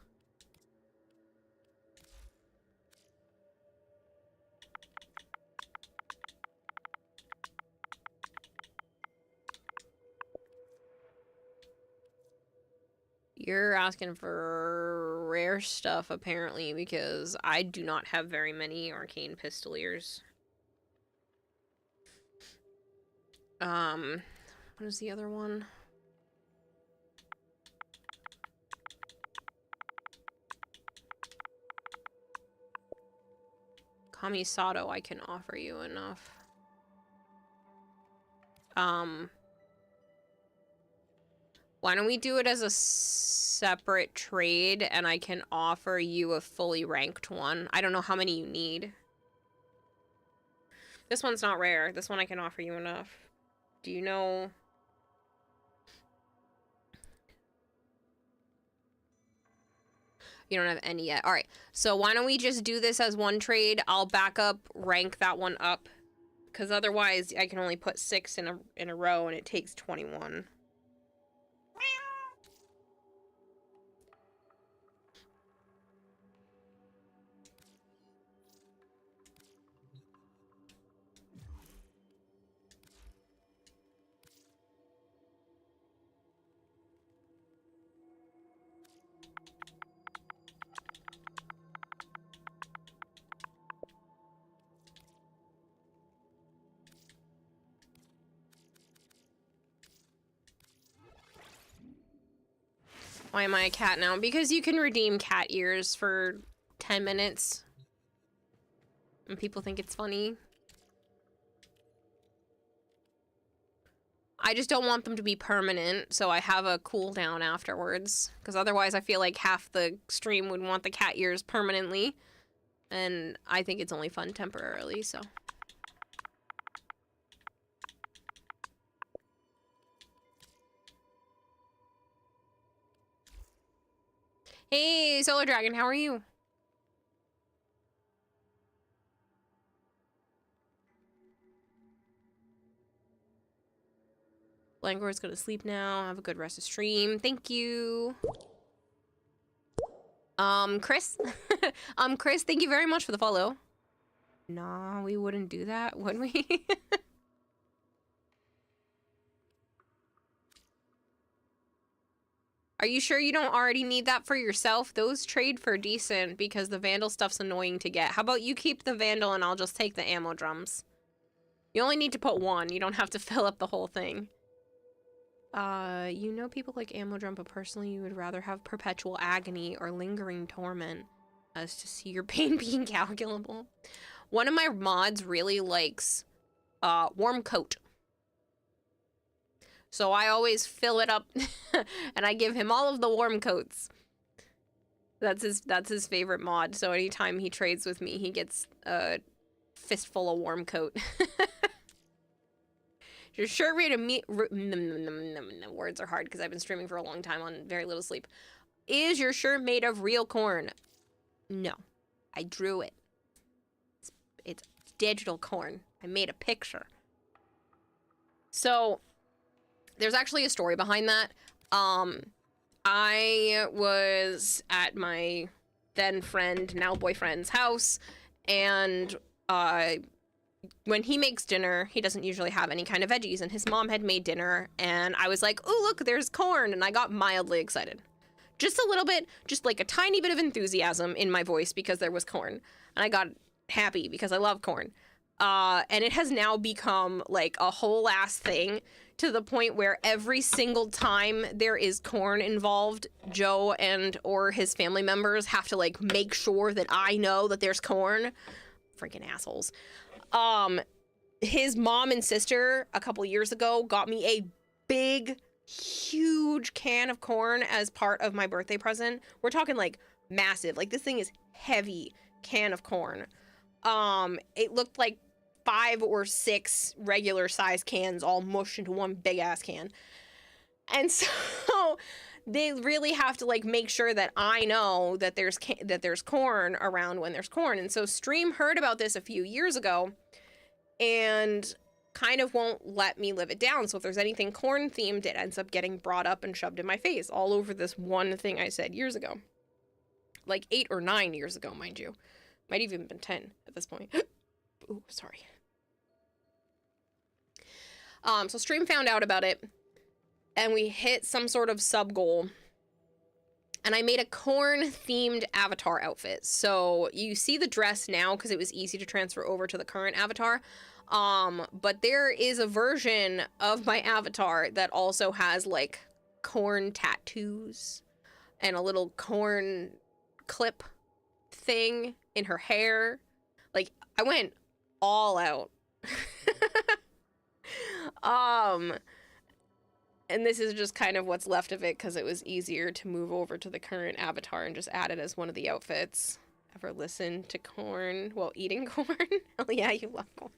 You're asking for rare stuff, apparently, because I do not have very many arcane pistoliers. What is the other one? Kamisato, I can offer you enough. Why don't we do it as a separate trade, and I can offer you a fully ranked one. I don't know how many you need. This one's not rare. This one I can offer you enough. Do you know... You don't have any yet. Alright, so why don't we just do this as one trade? I'll back up, rank that one up. Because otherwise, I can only put 6 in a row, and it takes 21. Why am I a cat now? Because you can redeem cat ears for 10 minutes. And people think it's funny. I just don't want them to be permanent, so I have a cooldown afterwards. Because otherwise I feel like half the stream would want the cat ears permanently. And I think it's only fun temporarily, so... Hey, Solar Dragon, how are you? Langor's gonna sleep now. Have a good rest of stream. Thank you. Chris? Chris, thank you very much for the follow. Nah, we wouldn't do that, would we? Are you sure you don't already need that for yourself? Those trade for decent because the Vandal stuff's annoying to get. How about you keep the Vandal and I'll just take the ammo drums? You only need to put one. You don't have to fill up the whole thing. You know people like ammo drum, but personally you would rather have perpetual agony or lingering torment as to see your pain being calculable. One of my mods really likes, warm coat. So I always fill it up and I give him all of the warm coats. That's his favorite mod. So anytime he trades with me, he gets a fistful of warm coat. Your shirt made of meat. Words are hard because I've been streaming for a long time on very little sleep. Is your shirt made of real corn? No, I drew it. It's digital corn. I made a picture. So there's actually a story behind that. I was at my then friend, now boyfriend's house, and when he makes dinner, he doesn't usually have any kind of veggies, and his mom had made dinner, and I was like, oh, look, there's corn, and I got mildly excited. Just a little bit, just like a tiny bit of enthusiasm in my voice because there was corn, and I got happy because I love corn. And it has now become like a whole ass thing to the point where every single time there is corn involved, Joe and or his family members have to like make sure that I know that there's corn. Freaking assholes. His mom and sister a couple years ago got me a big, huge can of corn as part of my birthday present. We're talking like massive, like this thing is heavy can of corn. It looked like 5 or 6 regular size cans all mushed into one big ass can. And so they really have to like make sure that I know that there's corn around when there's corn. And so Stream heard about this a few years ago and kind of won't let me live it down. So if there's anything corn themed, it ends up getting brought up and shoved in my face all over this one thing I said years ago. Like 8 or 9 years ago, mind you. Might even been 10 at this point. Ooh, sorry. So Stream found out about it, and we hit some sort of sub goal. And I made a corn-themed avatar outfit. So you see the dress now because it was easy to transfer over to the current avatar. But there is a version of my avatar that also has like corn tattoos and a little corn clip thing in her hair. Like, I went all out. And this is just kind of what's left of it because it was easier to move over to the current avatar and just add it as one of the outfits. Ever listen to corn while eating corn? Oh yeah, you love corn.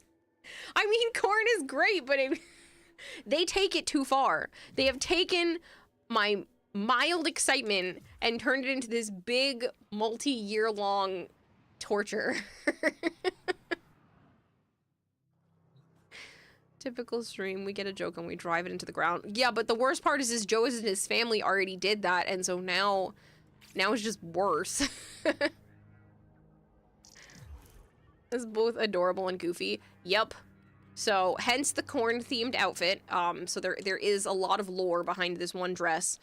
I mean, corn is great, but they take it too far. They have taken my mild excitement and turned it into this big multi-year long torture. Typical Stream, we get a joke and we drive it into the ground. Yeah, but the worst part is Joe and his family already did that, and so now it's just worse. It's both adorable and goofy. Yep. So, hence the corn-themed outfit. So there is a lot of lore behind this one dress.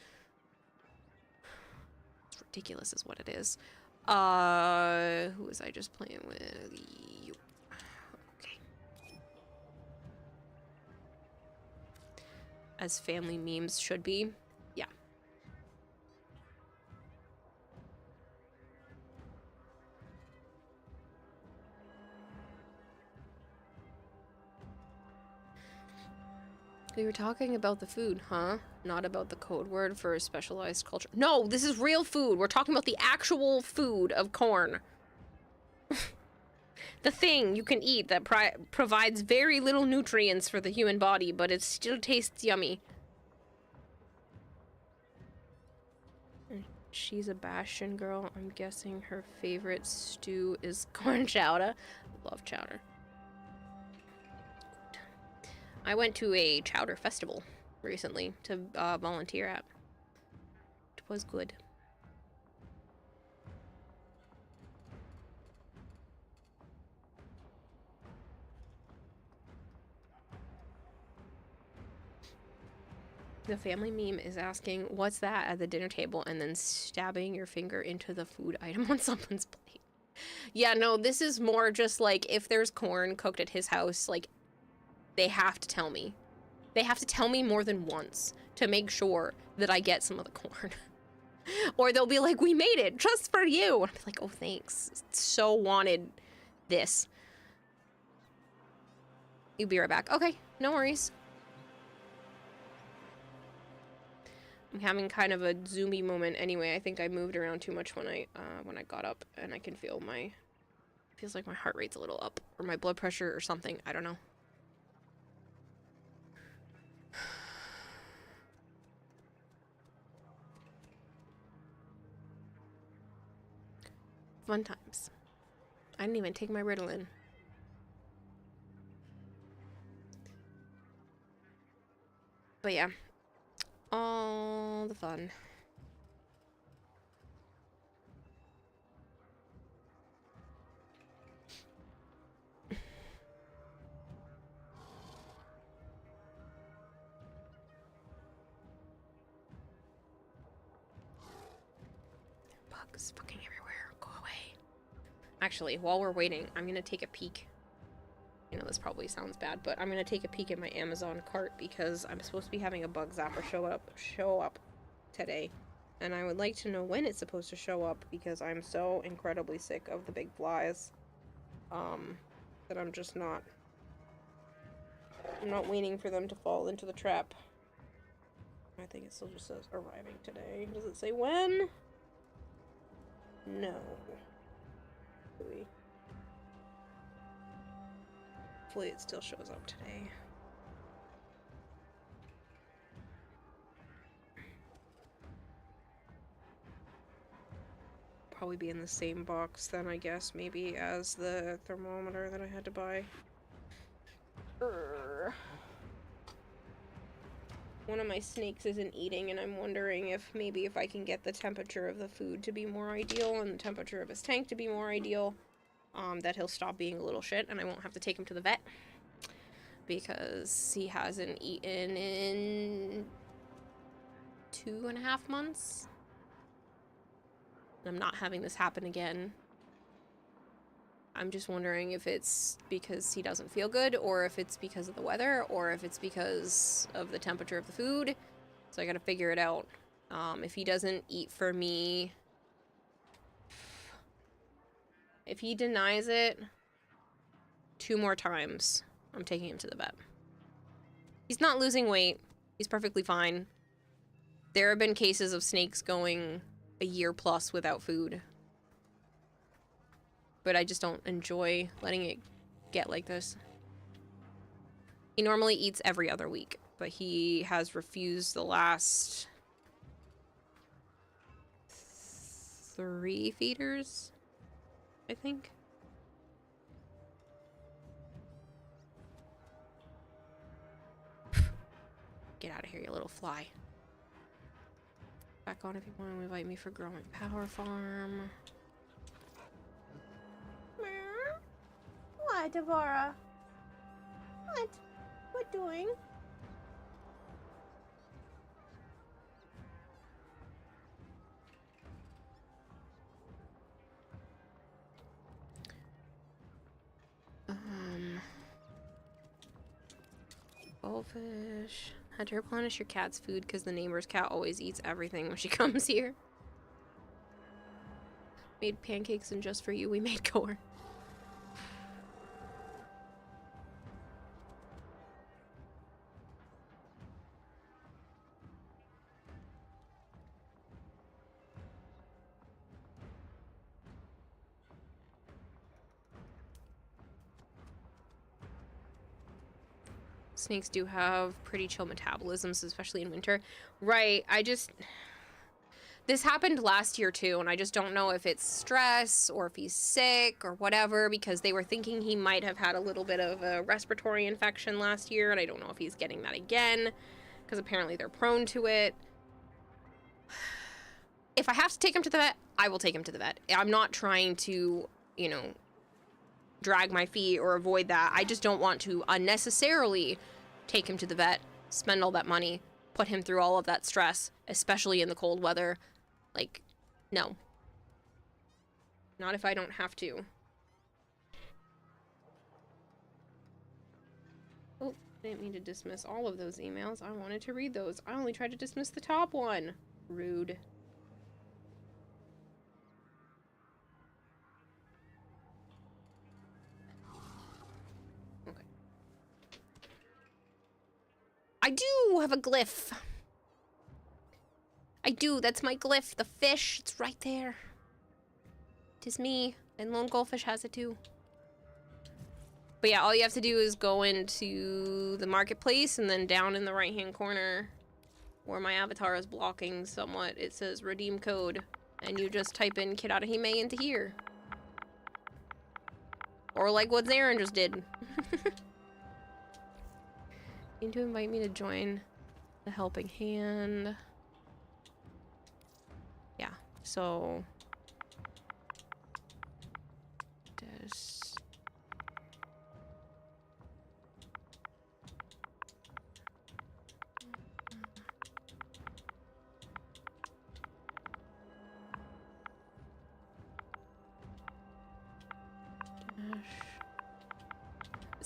It's ridiculous is what it is. Who was I just playing with? Okay. As family memes should be. Yeah. We were talking about the food, huh? Not about the code word for a specialized culture. No, this is real food. We're talking about the actual food of corn. The thing you can eat that provides very little nutrients for the human body, but it still tastes yummy. She's a Bastion girl. I'm guessing her favorite stew is corn chowder. Love chowder. I went to a chowder festival recently to volunteer at. It was good. The family meme is asking, what's that at the dinner table, and then stabbing your finger into the food item on someone's plate. Yeah, no, this is more just like if there's corn cooked at his house, like, they have to tell me. They have to tell me more than once to make sure that I get some of the corn. Or they'll be like, we made it just for you. And I'll be like, oh, thanks. So wanted this. You'll be right back. Okay, no worries. I'm having kind of a zoomy moment anyway. I think I moved around too much when I got up, and I can feel feels like my heart rate's a little up, or my blood pressure or something. I don't know. Fun times. I didn't even take my Ritalin. But yeah. All the fun. bugs fucking everywhere. Go away. Actually, while we're waiting, I'm gonna take a peek. You know, this probably sounds bad, but I'm gonna take a peek at my Amazon cart because I'm supposed to be having a bug zapper show up today. And I would like to know when it's supposed to show up because I'm so incredibly sick of the big flies. That I'm just not... I'm not waiting for them to fall into the trap. I think it still just says arriving today. Does it say when? No. Hopefully it still shows up today. Probably be in the same box then, I guess, maybe as the thermometer that I had to buy. One of my snakes isn't eating, and I'm wondering if maybe if I can get the temperature of the food to be more ideal and the temperature of his tank to be more ideal, that he'll stop being a little shit and I won't have to take him to the vet. Because he hasn't eaten in 2.5 months. I'm not having this happen again. I'm just wondering if it's because he doesn't feel good, or if it's because of the weather, or if it's because of the temperature of the food. So I gotta figure it out. If he doesn't eat for me... If he denies it 2 more times, I'm taking him to the vet. He's not losing weight. He's perfectly fine. There have been cases of snakes going a year plus without food. But I just don't enjoy letting it get like this. He normally eats every other week, but he has refused the last 3 feeders, I think. Get out of here, you little fly. Back on if you want to invite me for growing power farm. What, Devora? What? What doing? Goldfish. Had to replenish your cat's food because the neighbor's cat always eats everything when she comes here. Made pancakes and just for you we made corn. Snakes do have pretty chill metabolisms, especially in winter. Right, this happened last year too, and I just don't know if it's stress or if he's sick or whatever, because they were thinking he might have had a little bit of a respiratory infection last year, and I don't know if he's getting that again, because apparently they're prone to it. If I have to take him to the vet, I will take him to the vet. I'm not trying to, you know, drag my feet or avoid that. I just don't want to unnecessarily take him to the vet, spend all that money, put him through all of that stress, especially in the cold weather. Like, no. Not if I don't have to. Oh, I didn't mean to dismiss all of those emails. I wanted to read those. I only tried to dismiss the top one. Rude. I do have a glyph. I do. That's my glyph. The fish. It's right there. Tis me. And Lone Goldfish has it too. But yeah, all you have to do is go into the marketplace and then down in the right-hand corner where my avatar is blocking somewhat, it says redeem code. And you just type in Kirarahime into here. Or like what Zarin just did. Need to invite me to join the Helping Hand. Yeah, so this.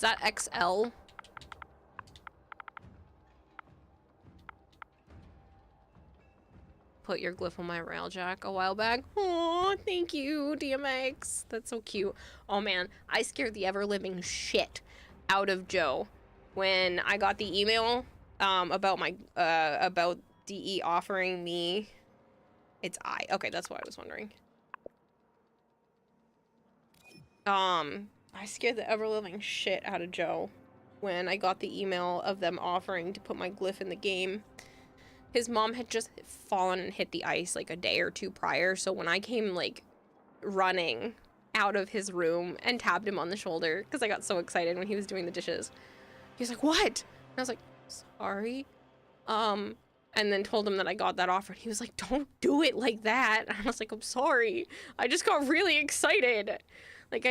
Is that XL? Put your glyph on my railjack a while back. Oh, thank you, DMX. That's so cute. Oh man, I scared the ever-living shit out of Joe when I got the email about my about DE offering me. It's okay, that's what I was wondering. I scared the ever-living shit out of Joe when I got the email of them offering to put my glyph in the game. His mom had just fallen and hit the ice like a day or two prior, so when I came like running out of his room and tapped him on the shoulder because I got so excited when he was doing the dishes, he was like, "What?" And I was like, "Sorry." And then told him that I got that offer. And he was like, "Don't do it like that." And I was like, "I'm sorry. I just got really excited. Like,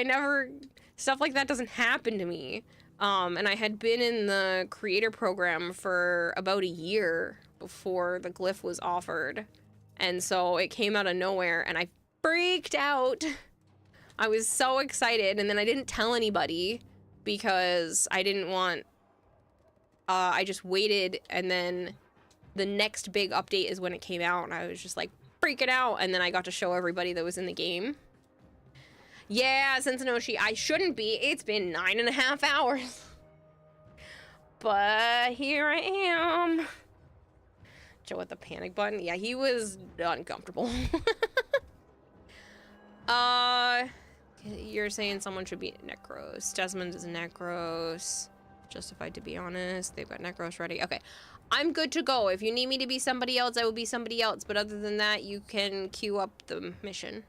stuff like that doesn't happen to me." And I had been in the creator program for about a year before the glyph was offered. And so it came out of nowhere and I freaked out. I was so excited, and then I didn't tell anybody because I didn't want, I just waited, and then the next big update is when it came out, and I was just like freaking out, and then I got to show everybody that was in the game. Yeah, Sensinoshi, I shouldn't be. It's been 9.5 hours. But here I am. Joe with the panic button. Yeah, he was uncomfortable. You're saying someone should be Necros. Desmond is Necros. Justified to be honest. They've got Necros ready. Okay. I'm good to go. If you need me to be somebody else, I will be somebody else. But other than that, you can queue up the mission.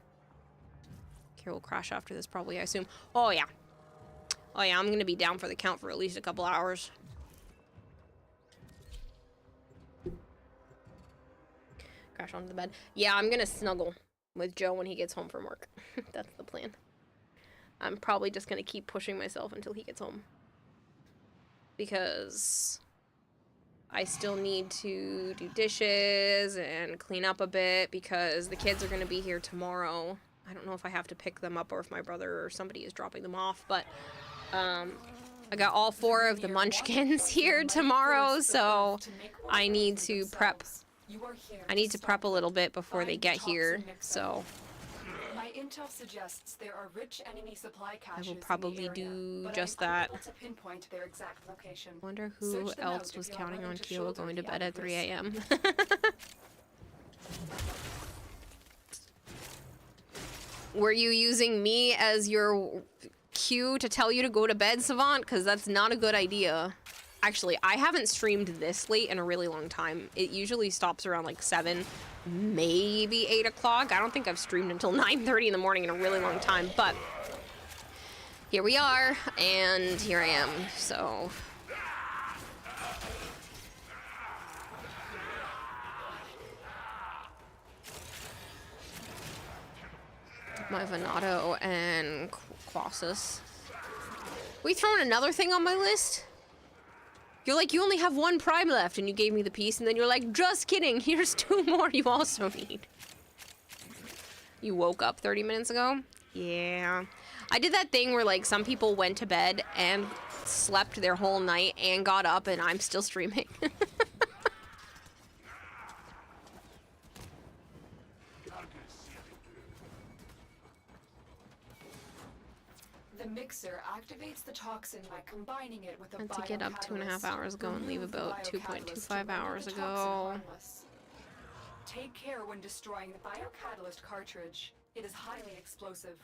Kira will crash after this probably, I assume. Oh, yeah. Oh, yeah, I'm going to be down for the count for at least a couple hours. Crash onto the bed. Yeah, I'm going to snuggle with Joe when he gets home from work. That's the plan. I'm probably just going to keep pushing myself until he gets home. Because I still need to do dishes and clean up a bit because the kids are going to be here tomorrow. I don't know if I have to pick them up or if my brother or somebody is dropping them off, but I got all 4 of the munchkins here tomorrow, so I need to prep. I need to prep a little bit before they get here, so my intel suggests there are rich enemy supply caches. I will probably do just that. To pinpoint their exact location. Wonder who else was counting on Kyo going to bed at 3 a.m. Were you using me as your cue to tell you to go to bed, Savant? Because that's not a good idea. Actually, I haven't streamed this late in a really long time. It usually stops around like 7, maybe 8 o'clock. I don't think I've streamed until 9:30 in the morning in a really long time, but here we are, and here I am, so. My Venato and Quasis. We throwing another thing on my list? You're like, you only have 1 prime left, and you gave me the piece, and then you're like, just kidding, here's 2 more you also need. You woke up 30 minutes ago? Yeah. I did that thing where, like, some people went to bed and slept their whole night and got up, and I'm still streaming. The mixer activates the toxin by combining it with a to get up 2.5 hours ago and leave about 2.25 hours ago. Take care when destroying the biocatalyst cartridge. It is highly explosive.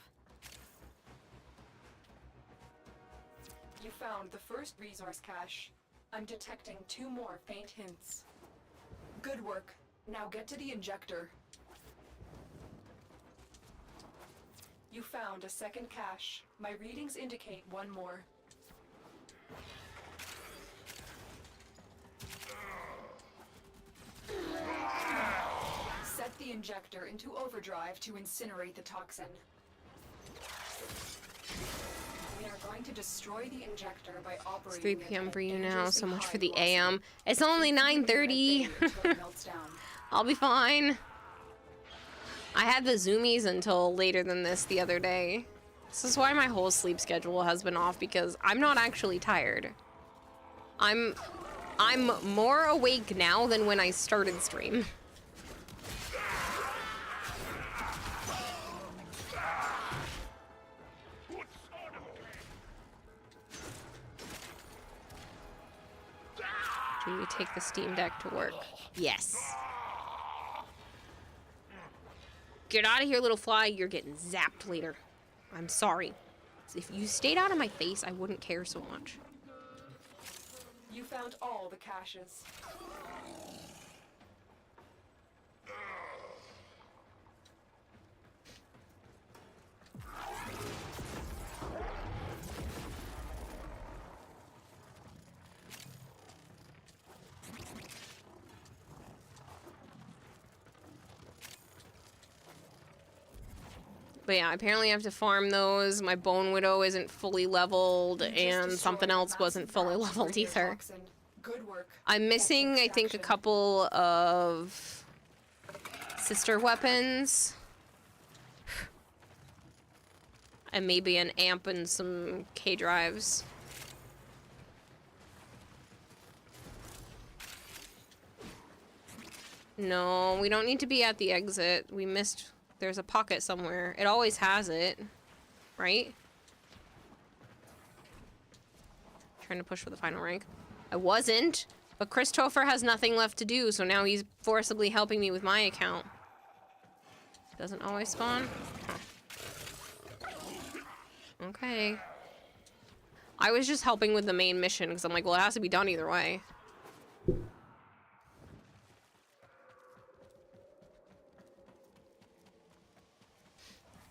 You found the first resource cache. I'm detecting 2 more faint hints. Good work. Now get to the injector. You found a second cache. My readings indicate 1 more. Set the injector into overdrive to incinerate the toxin. We are going to destroy the injector by operating. It's 3 p.m. for you now, so much for the AM. It's only 9:30. I'll be fine. I had the zoomies until later than this the other day. This is why my whole sleep schedule has been off, because I'm not actually tired. I'm more awake now than when I started stream. Do we take the Steam Deck to work? Yes. Get out of here, little fly. You're getting zapped later. I'm sorry. If you stayed out of my face, I wouldn't care so much. You found all the caches. But yeah, apparently I have to farm those. My Bone Widow isn't fully leveled, and something else wasn't fully leveled either. I'm missing, I think, a couple of sister weapons. And maybe an amp and some K drives. No, we don't need to be at the exit. We missed... There's a pocket somewhere. It always has it, right? Trying to push for the final rank. I wasn't, but Christopher has nothing left to do, so now he's forcibly helping me with my account. Doesn't always spawn? Huh. Okay. I was just helping with the main mission, because I'm like, well, it has to be done either way.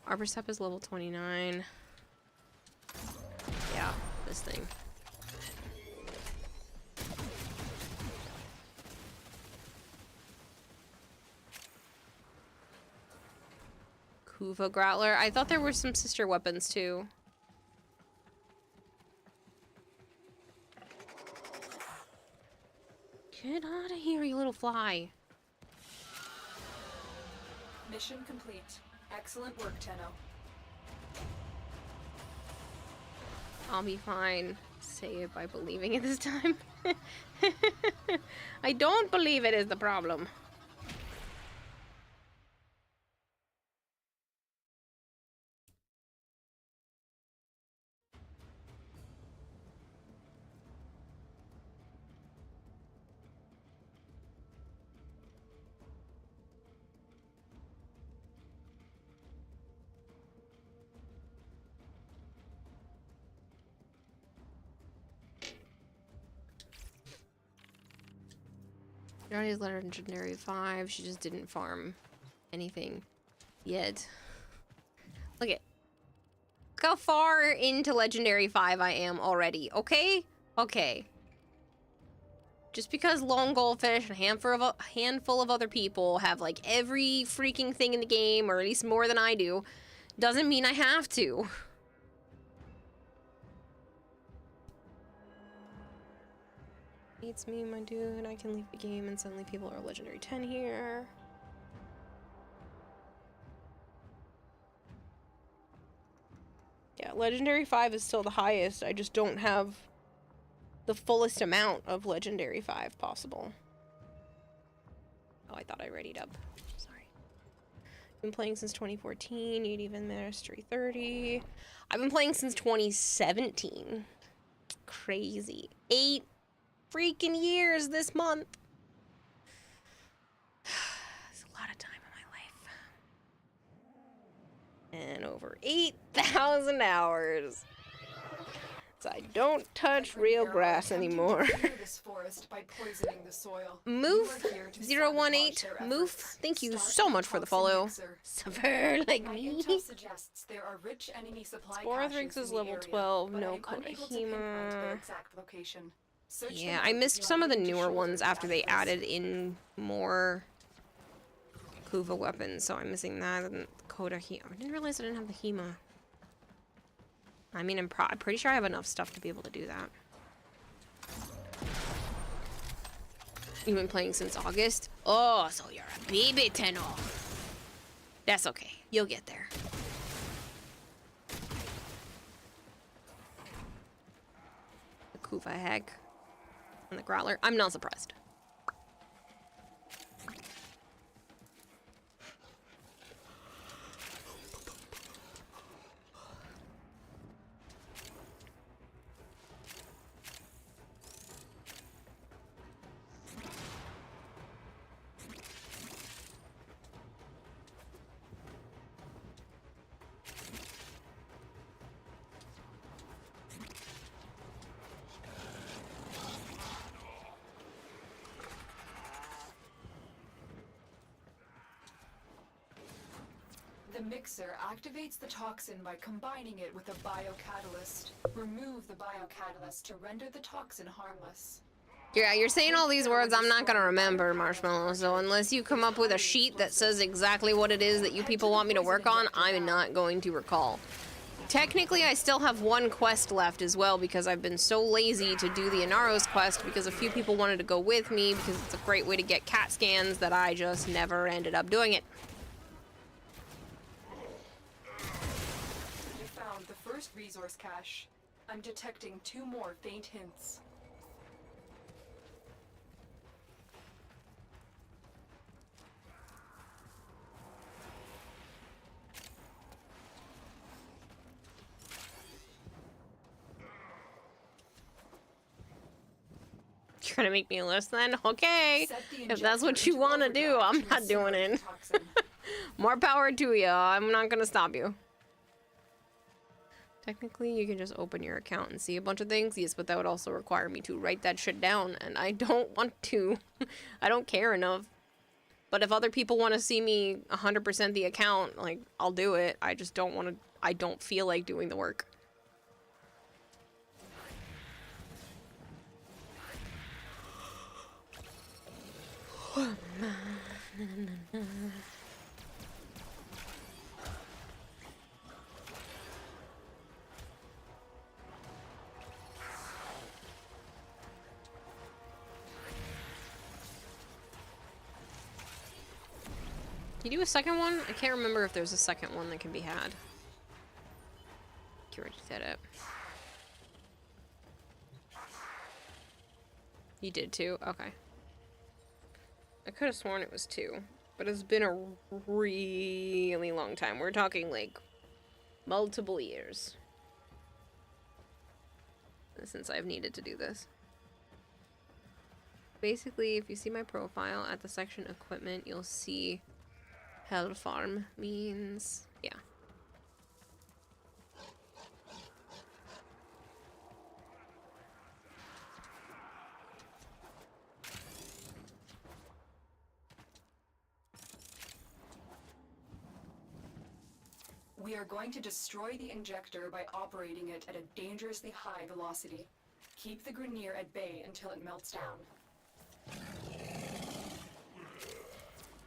Arbor Step is level 29. Yeah, this thing. Kuva Growler. I thought there were some sister weapons too. Get out of here, you little fly. Mission complete. Excellent work, Tenno. I'll be fine. Say it by believing it this time. I don't believe it is the problem. Johnny's legendary 5. She just didn't farm anything yet. Look how far into legendary 5 I am already. Okay? Okay. Just because Lone Goldfish and a handful of other people have like every freaking thing in the game, or at least more than I do, doesn't mean I have to. It's me, my dude. I can leave the game and suddenly people are legendary 10 here. Yeah, legendary 5 is still the highest. I just don't have the fullest amount of legendary 5 possible. Oh, I thought I readied up. Sorry. Been playing since 2014. You'd even mastery 30. I've been playing since 2017. Crazy. 8 freaking years this month. It's a lot of time in my life. And over 8,000 hours. So I don't touch real grass anymore. Moof018. Moof, thank you so much for the follow. Suffer like me. Sporothrix is level 12. No Kirarahime. Yeah, I missed some of the newer ones after they added in more Kuva weapons, so I'm missing that and Kirarahime. I didn't realize I didn't have the Hema. I mean, I'm pretty sure I have enough stuff to be able to do that. You've been playing since August? Oh, so you're a baby, Tenno. That's okay. You'll get there. Kuva heck. And the Growler. I'm not surprised. The mixer activates the toxin by combining it with a biocatalyst. Remove the biocatalyst to render the toxin harmless. Yeah, you're saying all these words I'm not gonna remember, Marshmallow, so unless you come up with a sheet that says exactly what it is that you people want me to work on, I'm not going to recall. Technically, I still have one quest left as well because I've been so lazy to do the Inaros quest because a few people wanted to go with me because it's a great way to get CAT scans that I just never ended up doing it. You found the first resource cache. I'm detecting 2 more faint hints. You're gonna make me a list then? Okay. If that's what you want to do, I'm not doing it. More power to you. I'm not gonna stop you. Technically, you can just open your account and see a bunch of things. Yes, but that would also require me to write that shit down, and I don't want to. I don't care enough. But if other people want to see me 100% the account, like, I'll do it. I just don't want to. I don't feel like doing the work. Can you do a second one? I can't remember if there's a second one that can be had. You already said it. You did too? Okay. I could have sworn it was 2, but it's been a really long time. We're talking like multiple years since I've needed to do this. Basically, if you see my profile at the section equipment, you'll see Hell Farm means, yeah. We are going to destroy the injector by operating it at a dangerously high velocity. Keep the Grineer at bay until it melts down.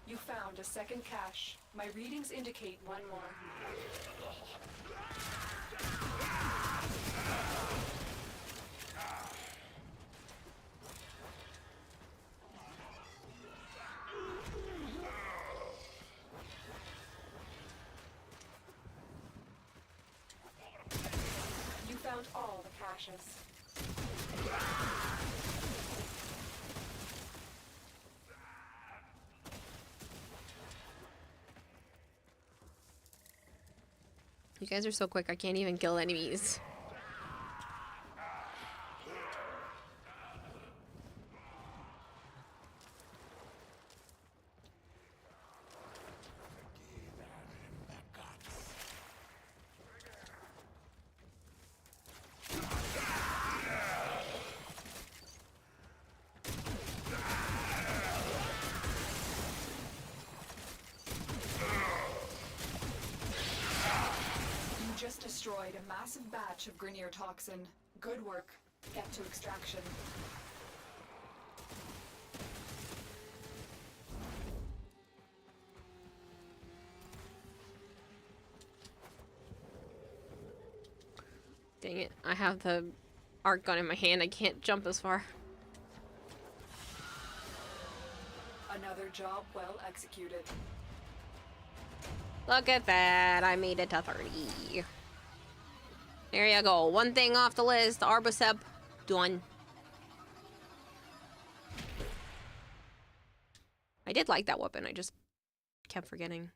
You found a second cache. My readings indicate 1 more. You found all the caches. You guys are so quick, I can't even kill enemies. Destroyed a massive batch of Grineer toxin. Good work. Get to extraction. Dang it, I have the arc gun in my hand, I can't jump as far. Another job well executed. Look at that, I made it to 30. There you go, one thing off the list, Arbocep Done. I did like that weapon, I just kept forgetting.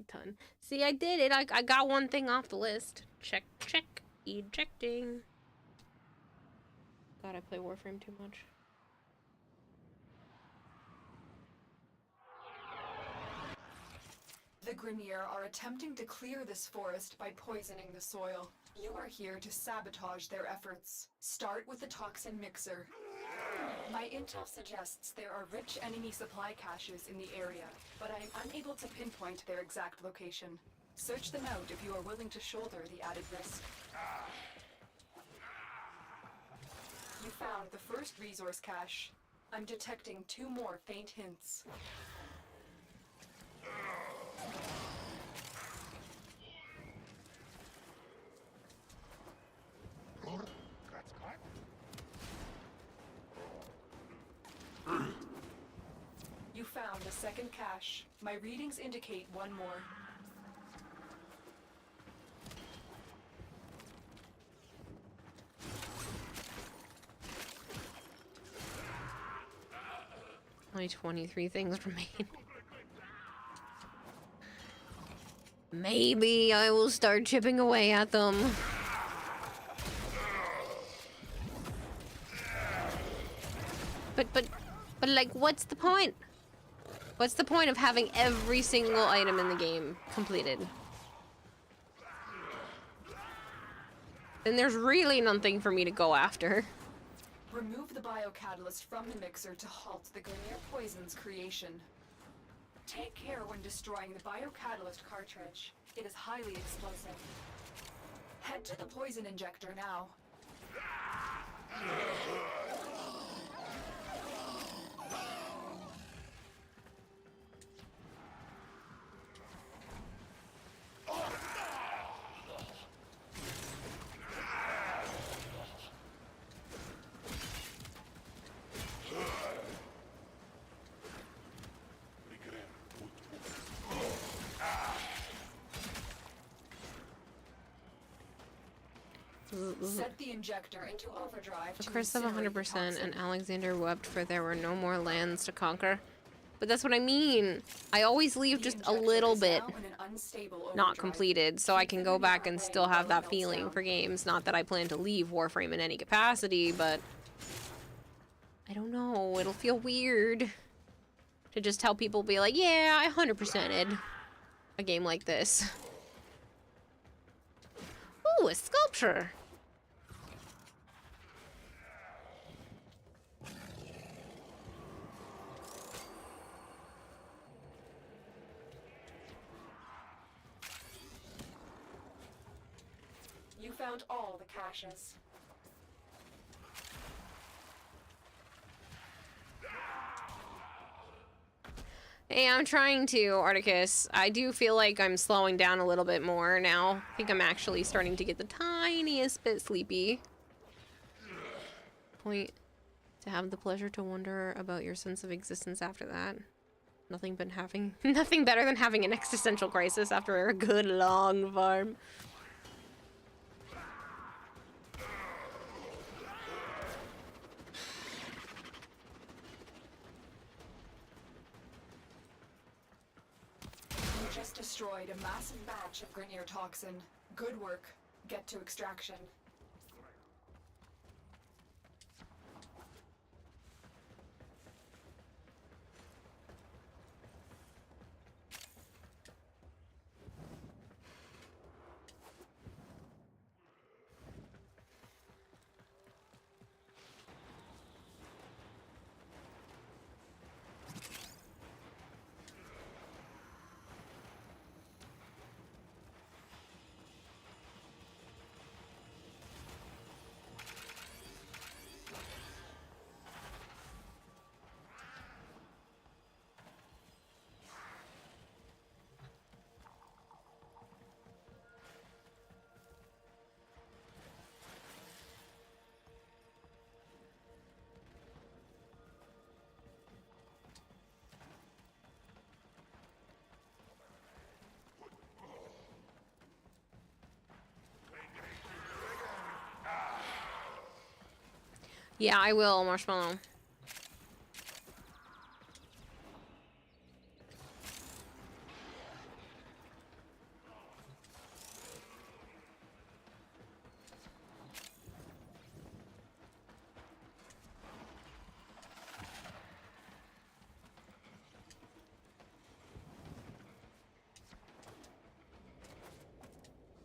Ton. See, I did it. I got one thing off the list. Check, check. Ejecting. God, I play Warframe too much. The Grineer are attempting to clear this forest by poisoning the soil. You are here to sabotage their efforts. Start with the toxin mixer. My intel suggests there are rich enemy supply caches in the area, but I am unable to pinpoint their exact location. Search them out if you are willing to shoulder the added risk. You found the first resource cache. I'm detecting 2 more faint hints. You found the second cache. My readings indicate 1 more. Only 23 things remain. Maybe I will start chipping away at them. But like, what's the point? What's the point of having every single item in the game completed? Then there's really nothing for me to go after. Remove the biocatalyst from the mixer to halt the Grineer poison's creation. Take care when destroying the biocatalyst cartridge. It is highly explosive. Head to the poison injector now. Set the injector into overdrive. A curse of 100%, and Alexander wept for there were no more lands to conquer. But that's what I mean. I always leave just a little bit not completed, so I can go back and still have that feeling for games. Not that I plan to leave Warframe in any capacity, but I don't know. It'll feel weird to just tell people, be like, yeah, I 100%ed a game like this. Ooh, a sculpture. You found all the caches. Hey, I'm trying to, Articus. I do feel like I'm slowing down a little bit more now. I think I'm actually starting to get the tiniest bit sleepy. Point to have the pleasure to wonder about your sense of existence after that. Nothing better than having an existential crisis after a good long farm. You just destroyed a massive batch of Grineer toxin. Good work. Get to extraction. Yeah, I will, Marshmallow.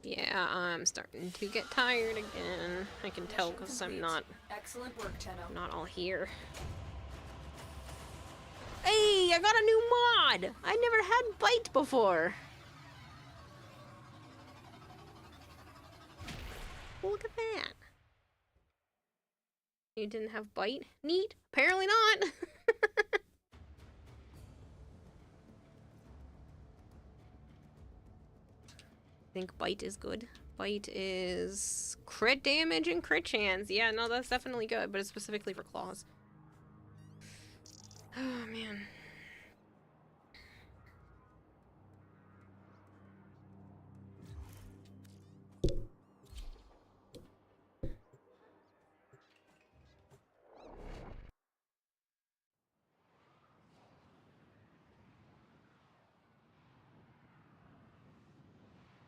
Yeah, I'm starting to get tired again. I can tell because I'm not not all here. Hey, I got a new mod! I never had bite before. Look at that. You didn't have bite? Neat. Apparently not. I think bite is good. Bite is crit damage and crit chance. Yeah, no, that's definitely good, but it's specifically for claws. Oh, man.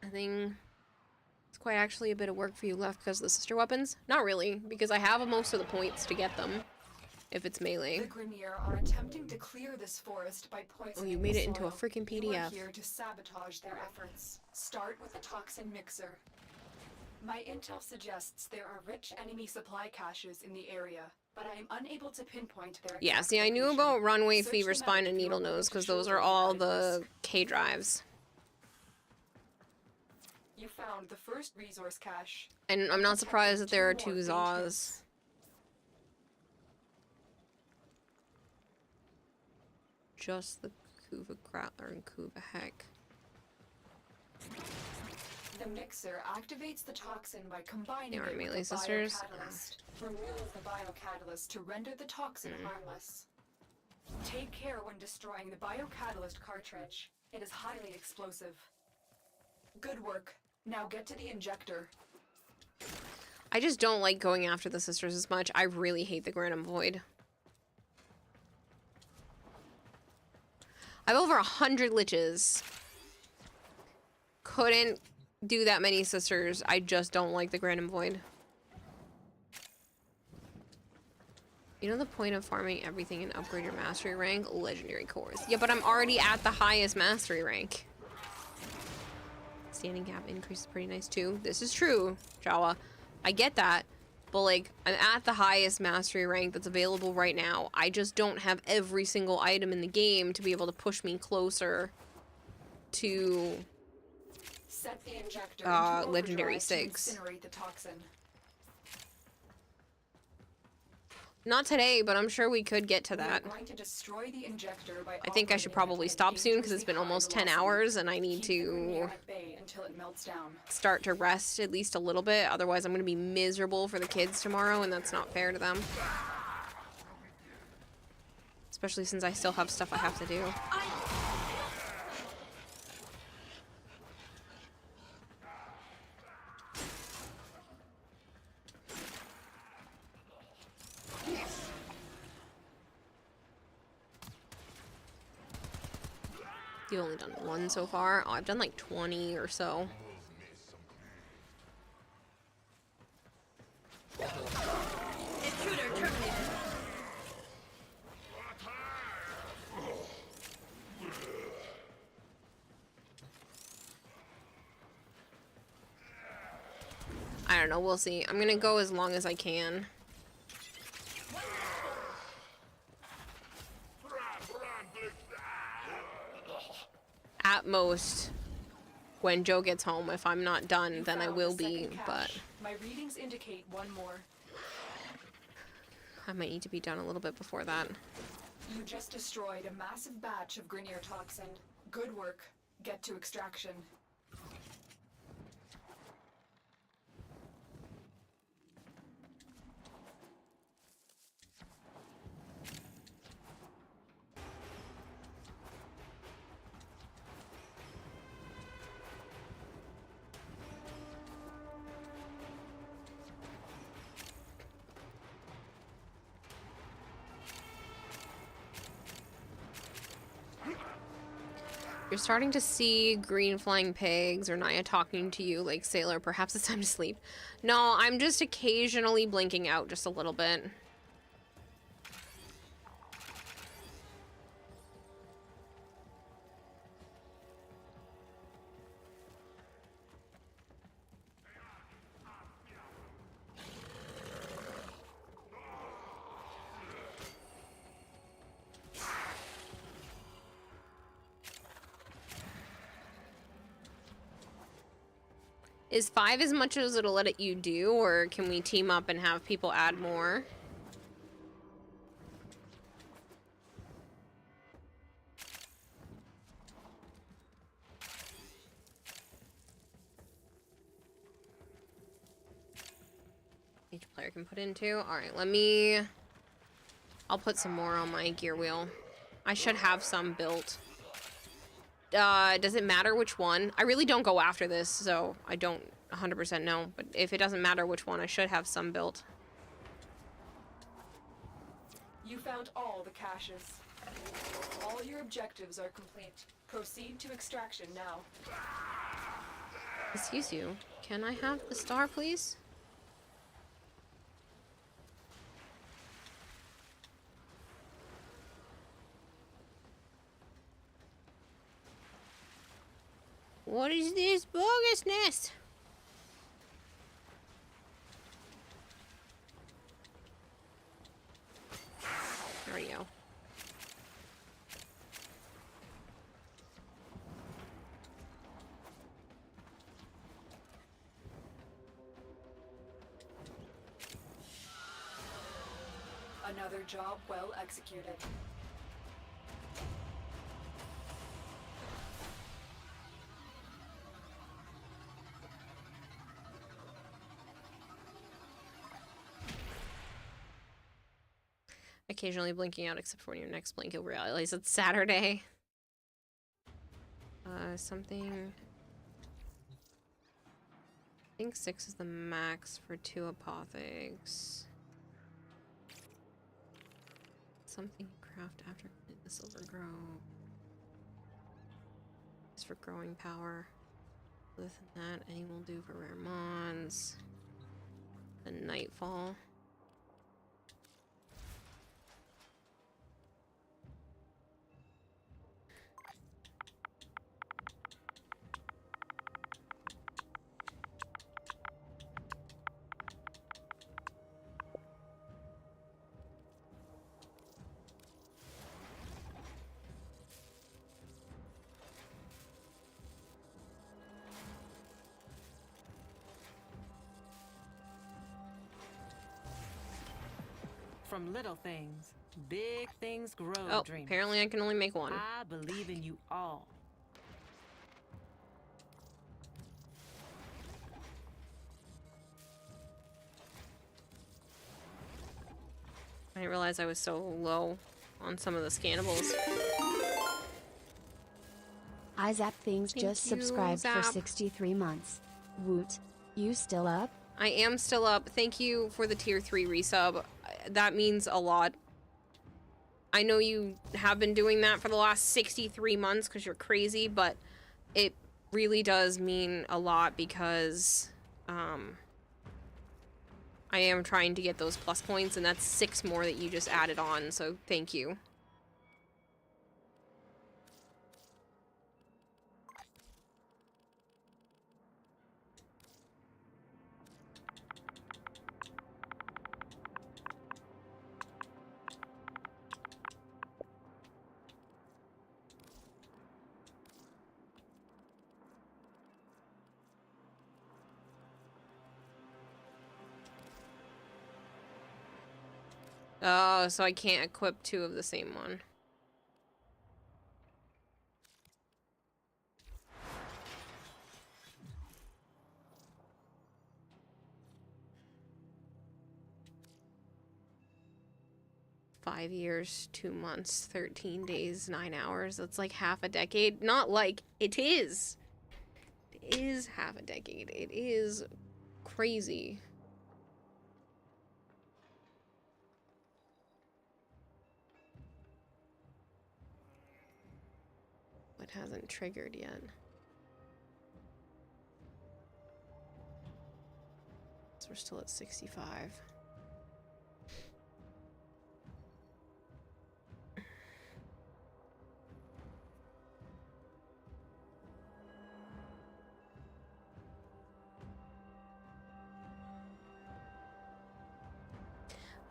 I think it's quite actually a bit of work for you left because of the sister weapons. Not really, because I have most of the points to get them. If it's melee. The Grineer are attempting to clear this forest by poisoning Oh, you made it into a soil. freaking PDF. You are here to sabotage their efforts. Start with the toxin mixer. My intel suggests there are rich enemy supply caches in the area, but I am unable to pinpoint their Yeah, exact see, I knew location. about Runway, Search Fever them out Spine, if and you are Needle willing Nose, to because shoulder those are the all badness. the K drives. You found the first resource cache. And I'm not surprised that there are 2 Zaws. Just the Kuva Grappler and Kuva Heck. The mixer activates the toxin by combining They it aren't with melee the sisters. biocatalyst. Remove the biocatalyst to render the toxin harmless. Take care when destroying the biocatalyst cartridge. It is highly explosive. Good work. Now get to the injector. I just don't like going after the sisters as much. I really hate the Granum Void. I have over 100 liches. Couldn't do that many sisters. I just don't like the Granum Void. You know the point of farming everything and upgrade your mastery rank? Legendary cores. Yeah, but I'm already at the highest mastery rank. Standing gap increase is pretty nice too. This is true, Jawa. I get that. But like, I'm at the highest mastery rank that's available right now. I just don't have every single item in the game to be able to push me closer to Set the injector into legendary overdrive 6. to incinerate the toxin. Not today, but I'm sure we could get to that. We are going to destroy the injector by I think I should probably stop soon because it's been almost 10 hours and I need to at bay until it melts down. start to rest at least a little bit. Otherwise, I'm going to be miserable for the kids tomorrow, and that's not fair to them. Especially since I still have stuff I have to do. You've only done 1 so far. Oh, I've done like 20 or so. Intruder terminated. I don't know, we'll see. I'm gonna go as long as I can. At most, when Joe gets home, if I'm not done, then I will be, but My readings indicate 1 more. I might need to be done a little bit before that. You just destroyed a massive batch of Grineer toxin. Good work. Get to extraction. You're starting to see green flying pigs or Naya talking to you like, Sailor, perhaps it's time to sleep. No, I'm just occasionally blinking out just a little bit. Is 5 as much as it'll let you do, or can we team up and have people add more? Each player can put in 2. Alright, I'll put some more on my gear wheel. I should have some built. Does it matter which one? I really don't go after this, so I don't 100% know. But if it doesn't matter which one, I should have some built. You found all the caches. All your objectives are complete. Proceed to extraction now. Excuse you. Can I have the star, please? What is this bogusness? There we go. Another job well executed. Occasionally blinking out, except for when your next blink, you'll realize it's Saturday. Something... I think 6 is the max for 2 apothics. Something craft after the silver grow. It's for growing power. Other than that, any will do for rare mons. The nightfall. From little things, big things grow. Oh, dreamers. apparently I can only make 1. I believe in you all. I didn't realize I was so low on some of the scannables. I Zap Things Thank just you, subscribed for Zap. 63 months. Woot. You still up? I am still up. Thank you for the tier 3 resub. That means a lot. I know you have been doing that for the last 63 months because you're crazy, but it really does mean a lot because I am trying to get those plus points, and that's 6 more that you just added on, so thank you. Oh, so I can't equip 2 of the same one. Five years, 2 months, 13 days, 9 hours. That's like half a decade. Not like, it is. It is half a decade. It is crazy. What it hasn't triggered yet. So we're still at 65.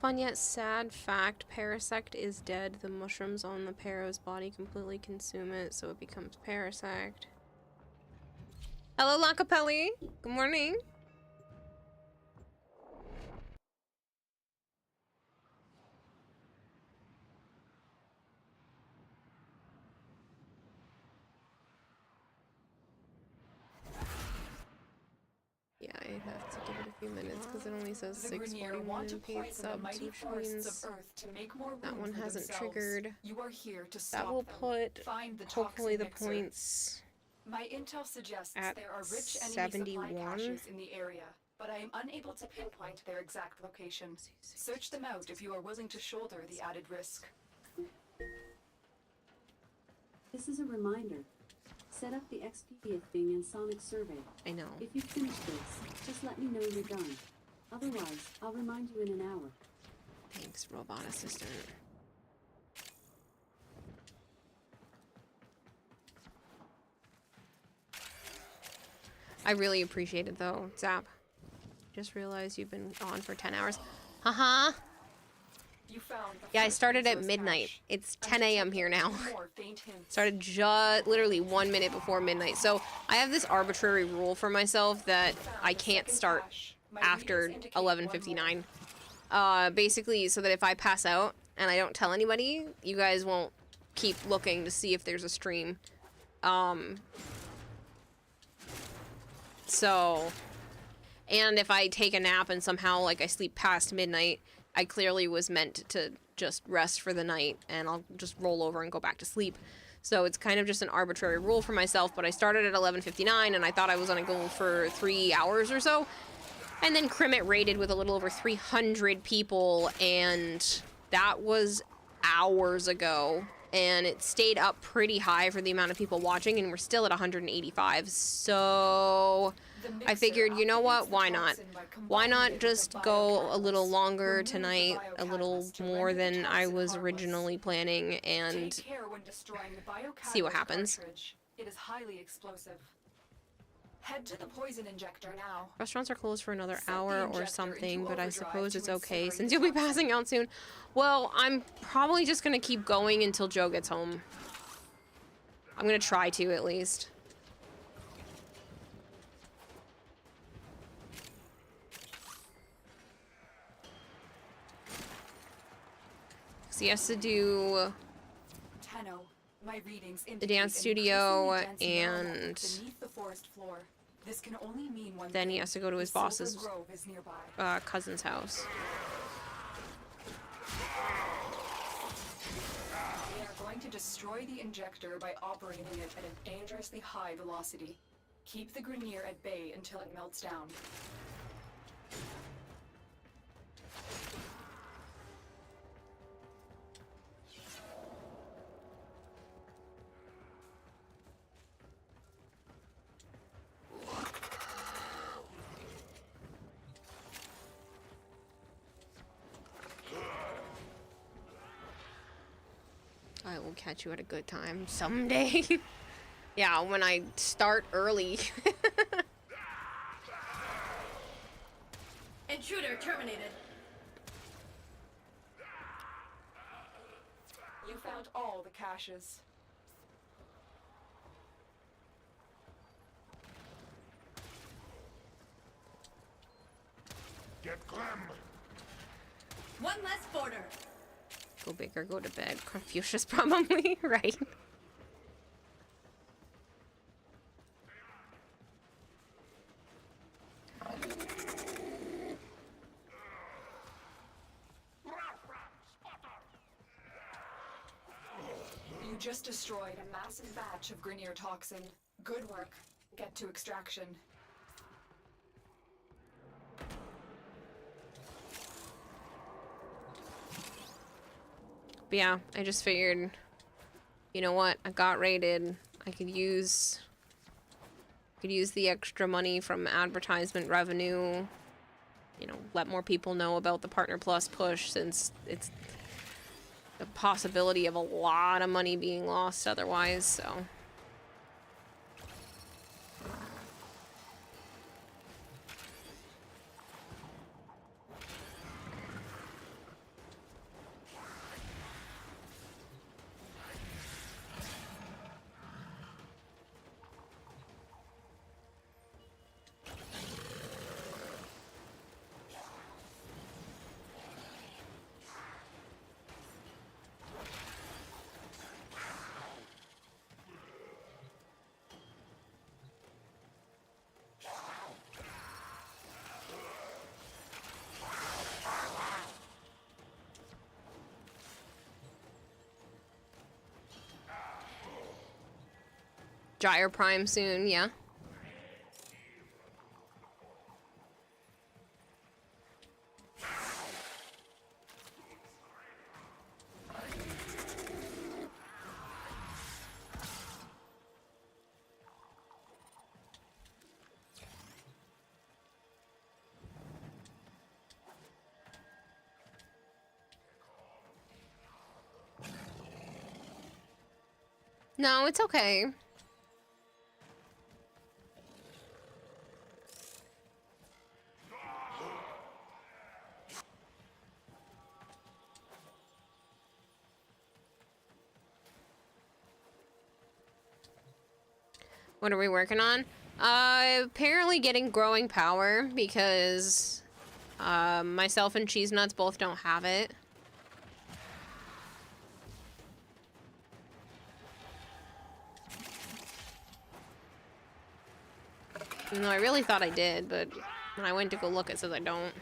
Fun yet sad fact, Parasect is dead. The mushrooms on the Paro's body completely consume it, so it becomes Parasect. Hello, Lacapelli. Good morning. Yeah, I have to give it a few minutes because it only says 641 in paid subs, which means that one hasn't triggered. That will put, hopefully, the points My intel suggests at there are rich enemy 71. supply caches in the area, but I am unable to pinpoint their exact location. Search them out if you are willing to shoulder the added risk. This is a reminder. Set up the Expedia thing in Sonic Survey. I know. If you finish this, just let me know you're done. Otherwise, I'll remind you in an hour. Thanks, robot assistant. I really appreciate it though, Zap. Just realized you've been on for 10 hours. Haha. Yeah, I started at midnight. It's 10 a.m. here now. Started just literally 1 minute before midnight. So I have this arbitrary rule for myself that I can't start after 11:59. Basically, so that if I pass out and I don't tell anybody, you guys won't keep looking to see if there's a stream. So, and if I take a nap and somehow like I sleep past midnight, I clearly was meant to just rest for the night and I'll just roll over and go back to sleep. So it's kind of just an arbitrary rule for myself, but I started at 11:59 and I thought I was gonna go for 3 hours or so. And then Crimit raided with a little over 300 people, and that was hours ago. And it stayed up pretty high for the amount of people watching, and we're still at 185. So I figured, you know what? Why not? Why not just go a little longer tonight, a little more than I was originally planning, and see what happens. It is highly explosive. Head to the poison injector now. Restaurants are closed for another hour or something, but I suppose it's okay since you'll be passing out soon. Well, I'm probably just gonna keep going until Joe gets home. I'm gonna try to, at least. So he has to do My readings the dance studio and beneath the forest floor. This can only mean one then he thing. has to go to his The Silver boss's Grove is nearby. cousin's house. We are going to destroy the injector by operating it at a dangerously high velocity. Keep the Grenier at bay until it melts down. I will catch you at a good time someday. Yeah, when I start early. Intruder terminated. You found all the caches. Get Clem! One less border. Go big or go to bed. Confucius probably, right? You just destroyed a massive batch of Grenier toxin. Good work. Get to extraction. But yeah, I just figured, you know what? I got raided. I could use the extra money from advertisement revenue. You know, let more people know about the Partner Plus push, since it's the possibility of a lot of money being lost otherwise, so. Gyre Prime soon, yeah. No, it's okay. What are we working on? Apparently getting growing power, because myself and Cheese Nuts both don't have it. Even though I really thought I did, but when I went to go look, it says I don't.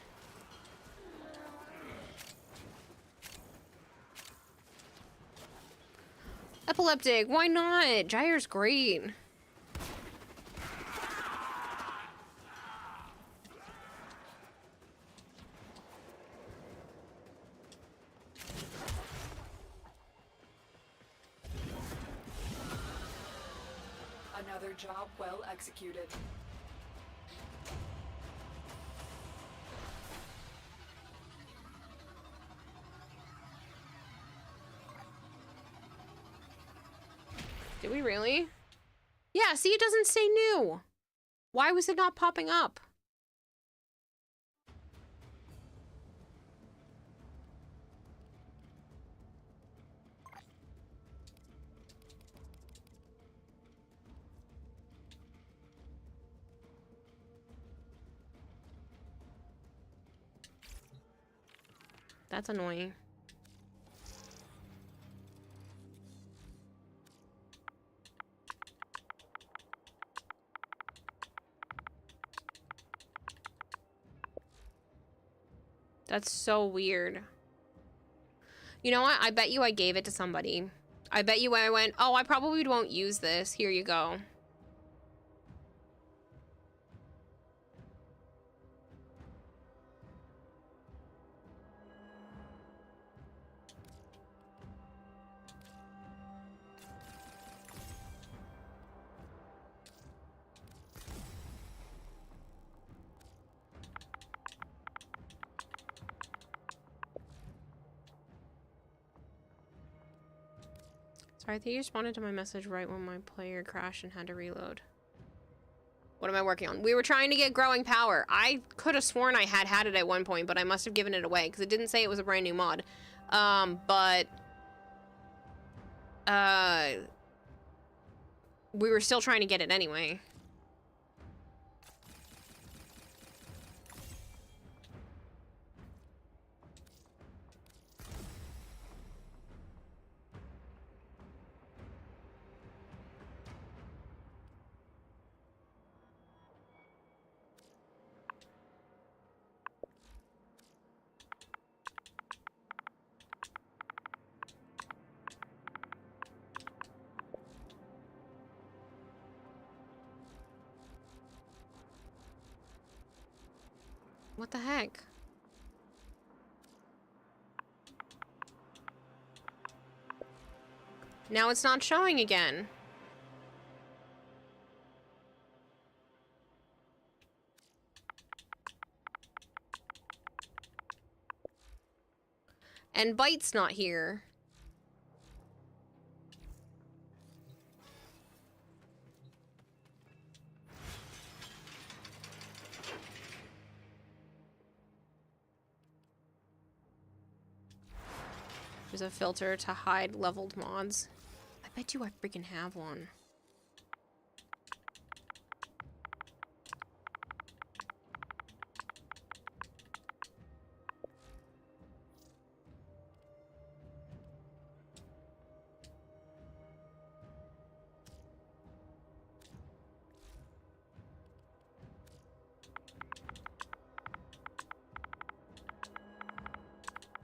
Epileptic, why not? Gyre's great. Another job well executed. Did we really? Yeah, see, it doesn't say new. Why was it not popping up? That's annoying. That's so weird. You know what? I bet you I gave it to somebody. I bet you I went, oh, I probably won't use this. Here you go. Sorry, I think you responded to my message right when my player crashed and had to reload. What am I working on? We were trying to get growing power. I could have sworn I had it at one point, but I must have given it away because it didn't say it was a brand new mod. We were still trying to get it anyway. What the heck? Now it's not showing again. And Bite's not here. There's a filter to hide leveled mods. I bet you I freaking have one.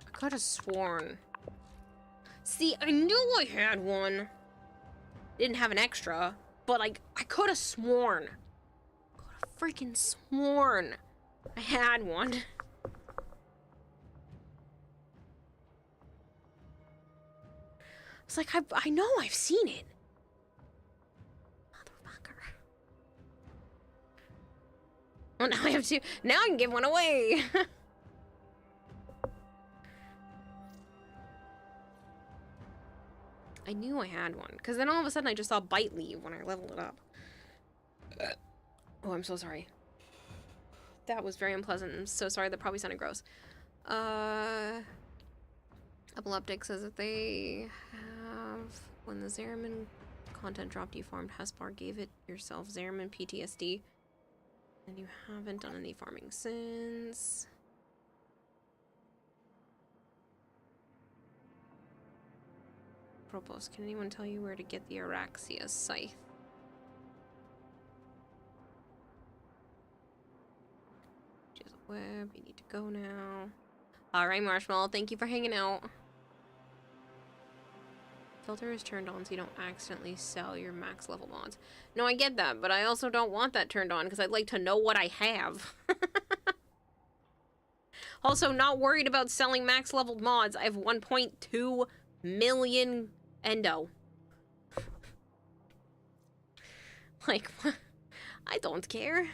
I could have sworn. See, I knew I had one. Didn't have an extra, but like I could have sworn. Could have freaking sworn I had one. It's like I know I've seen it. Motherfucker. Oh, now I have two. Now I can give one away. I knew I had one, because then all of a sudden I just saw Bite leave when I leveled it up. Oh, I'm so sorry. That was very unpleasant. I'm so sorry, that probably sounded gross. Epileptic says that they have... When the Zariman content drop defarmed, Hespar gave it yourself Zariman PTSD. And you haven't done any farming since... Propos, can anyone tell you where to get the Araxia scythe? She's a web, you need to go now. Alright, Marshmallow, thank you for hanging out. Filter is turned on so you don't accidentally sell your max level mods. No, I get that, but I also don't want that turned on because I'd like to know what I have. Also, not worried about selling max leveled mods. I have 1.2 million endo. Like, I don't care.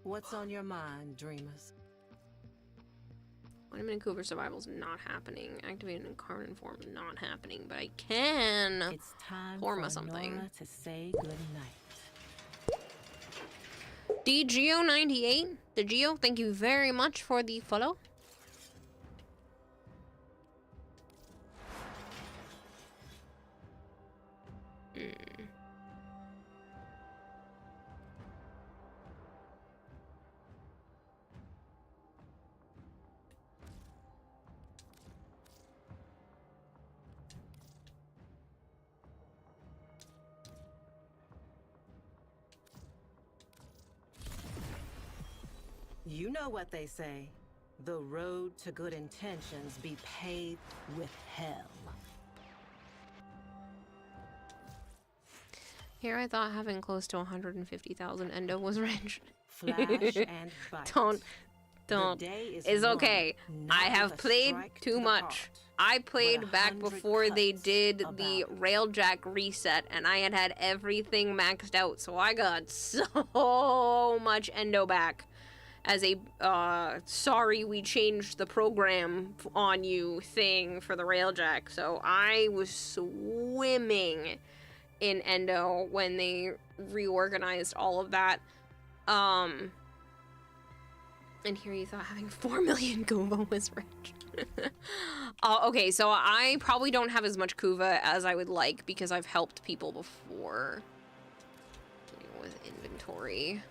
What's on your mind, dreamers? When I'm in Cooper Survival's not happening. Activating Incarnate form not happening, but I can It's time form for a something. Nora to say goodnight. DGO98, the Geo, thank you very much for the follow. You know what they say. The road to good intentions be paved with hell. Here I thought having close to 150,000 endo was rich. Flash and bite. Don't. The day is It's won, okay. not I have with a played strike too to the much. heart, I but played back 100 before they cuts did about the it. Railjack reset, and I had everything maxed out, so I got so much endo back. As a, sorry we changed the program on you thing for the Railjack. So I was swimming in endo when they reorganized all of that. And here you thought having 4 million Kuva was rich. Okay, so I probably don't have as much Kuva as I would like because I've helped people before. With inventory.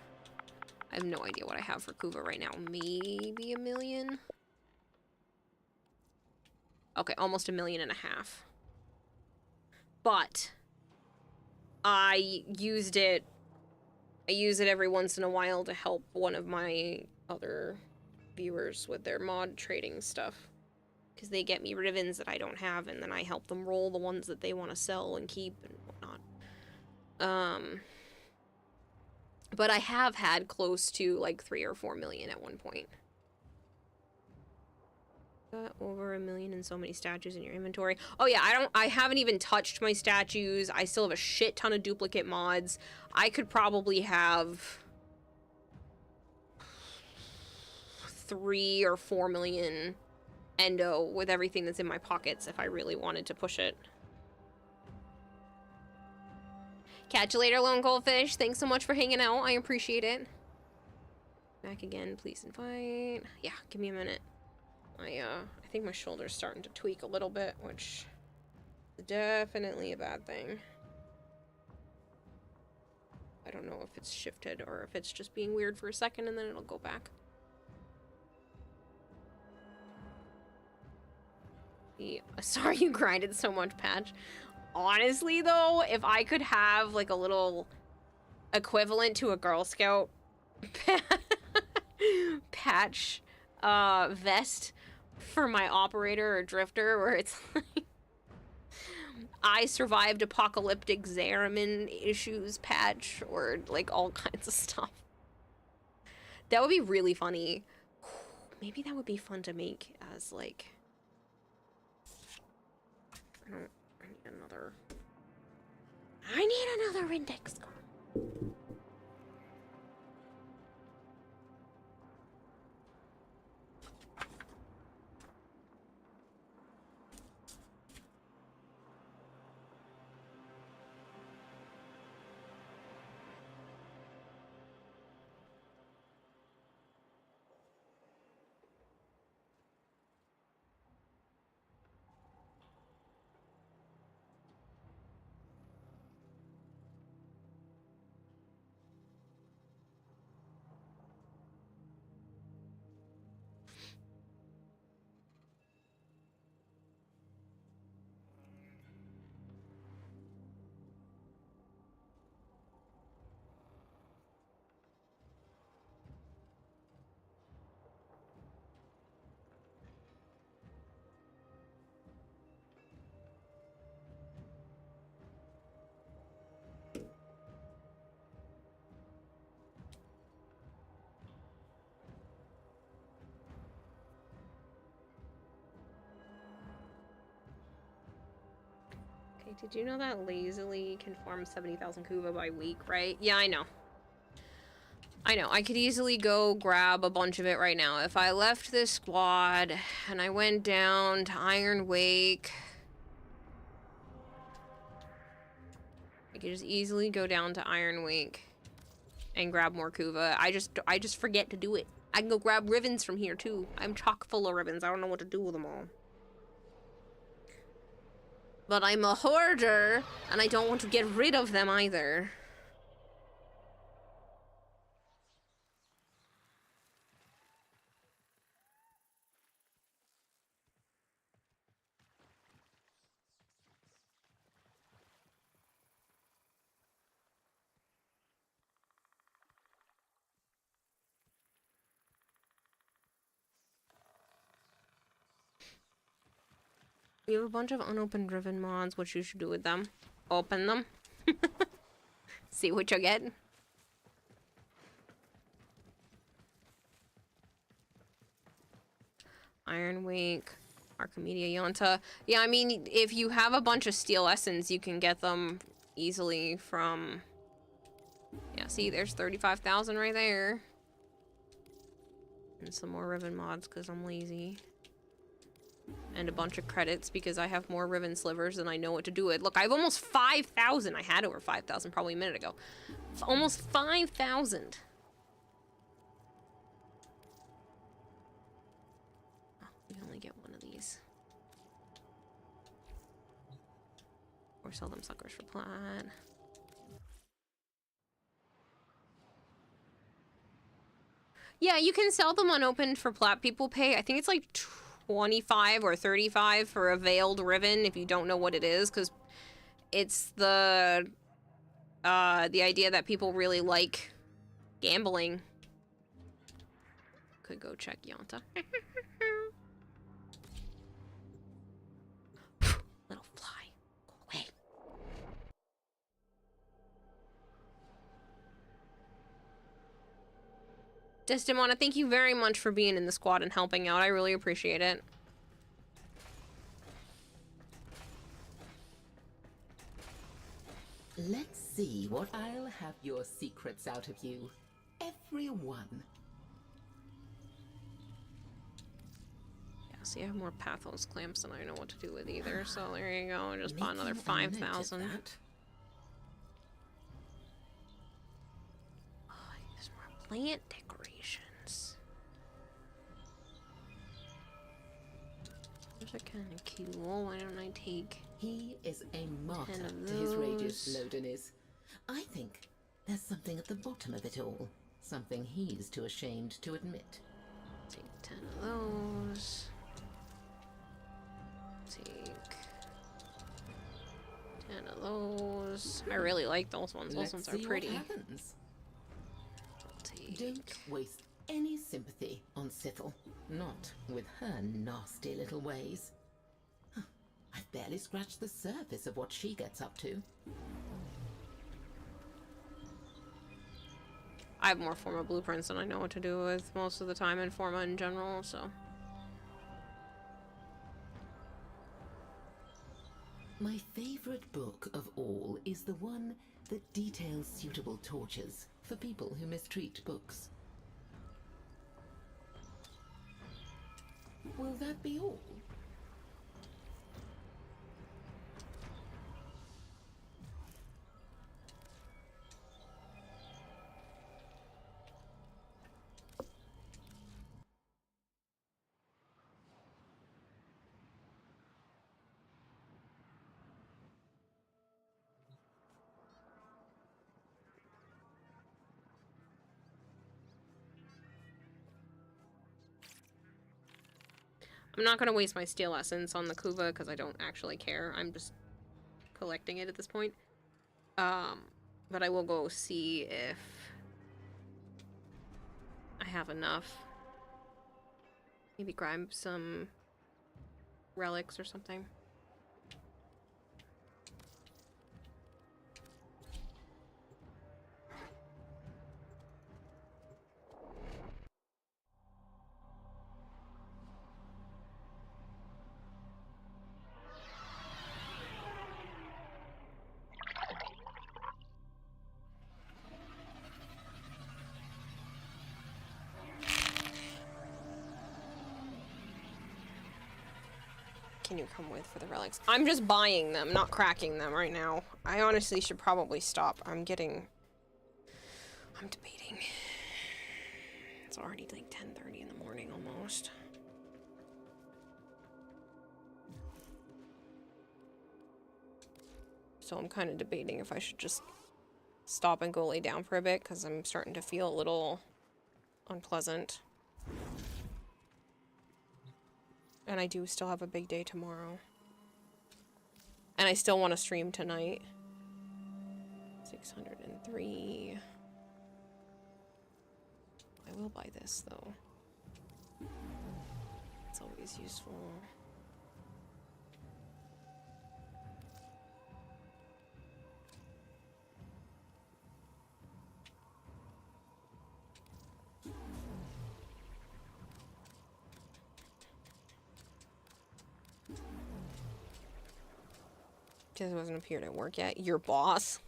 I have no idea what I have for Kuva right now. Maybe 1 million? Okay, almost 1.5 million. But I use it every once in a while to help one of my other viewers with their mod trading stuff. Because they get me ribbons that I don't have, and then I help them roll the ones that they want to sell and keep and whatnot. But I have had close to like 3 or 4 million at one point. Got over 1 million and so many statues in your inventory. Oh yeah, I haven't even touched my statues. I still have a shit ton of duplicate mods. I could probably have 3 or 4 million endo with everything that's in my pockets if I really wanted to push it. Catch you later, Lone Goldfish. Thanks so much for hanging out. I appreciate it. Back again, please invite. Yeah, give me a minute. I think my shoulder's starting to tweak a little bit, which is definitely a bad thing. I don't know if it's shifted or if it's just being weird for a second and then it'll go back. Sorry you grinded so much, Patch. Honestly, though, if I could have, like, a little equivalent to a Girl Scout patch vest for my operator or drifter, where it's like, I survived apocalyptic Zariman issues patch, or, like, all kinds of stuff. That would be really funny. Maybe that would be fun to make as, like... I need another index card. Did you know that lazily can farm 70,000 kuva by week, right? Yeah, I know. I know. I could easily go grab a bunch of it right now. If I left this squad and I went down to Iron Wake, I could just easily go down to Iron Wake and grab more kuva. I just forget to do it. I can go grab ribbons from here too. I'm chock full of ribbons. I don't know what to do with them all. But I'm a hoarder, and I don't want to get rid of them either. You have a bunch of unopened Riven mods. What you should do with them? Open them. See what you get. Iron Wake, Archimedia Yonta. Yeah, I mean, if you have a bunch of Steel Essence, you can get them easily from... Yeah, see, there's 35,000 right there. And some more Riven mods, because I'm lazy. And a bunch of credits because I have more Riven slivers than I know what to do with. Look, I have almost 5,000. I had over 5,000 probably a minute ago. Almost 5,000. Oh, you only get one of these. Or sell them suckers for plat. Yeah, you can sell them unopened for plat. People pay, I think it's like 25 or 35 for a veiled ribbon if you don't know what it is, because it's the idea that people really like gambling. Could go check Yonta. Little fly, go away. Desdemona, thank you very much for being in the squad and helping out. I really appreciate it. Let's see what I'll have your secrets out of you. Everyone. Yeah, see, I have more Pathos clamps than I know what to do with either, so there you go. I just bought another 5,000. Oh, there's more plant decorations. Those are kind of cool. Why don't I take... He is a martyr to his rageous Lodeness. I think there's something at the bottom of it all. Something he's too ashamed to admit. Take 10 of those. Take 10 of those. I really like those ones. Those ones are pretty. Don't waste any sympathy on Sithel. Not with her nasty little ways. I've barely scratched the surface of what she gets up to. I have more Forma blueprints than I know what to do with most of the time in Forma in general, so. My favorite book of all is the one that details suitable tortures for people who mistreat books. Will that be all? I'm not going to waste my steel essence on the Kuva because I don't actually care. I'm just collecting it at this point. But I will go see if I have enough. Maybe grab some relics or something. Can you come with for the relics? I'm just buying them, not cracking them right now. I honestly should probably stop. I'm debating. It's already like 10:30 in the morning almost. So I'm kind of debating if I should just stop and go lay down for a bit because I'm starting to feel a little unpleasant. And I do still have a big day tomorrow. And I still want to stream tonight. 603. I will buy this, though. It's always useful. Just wasn't appeared at work yet. Your boss.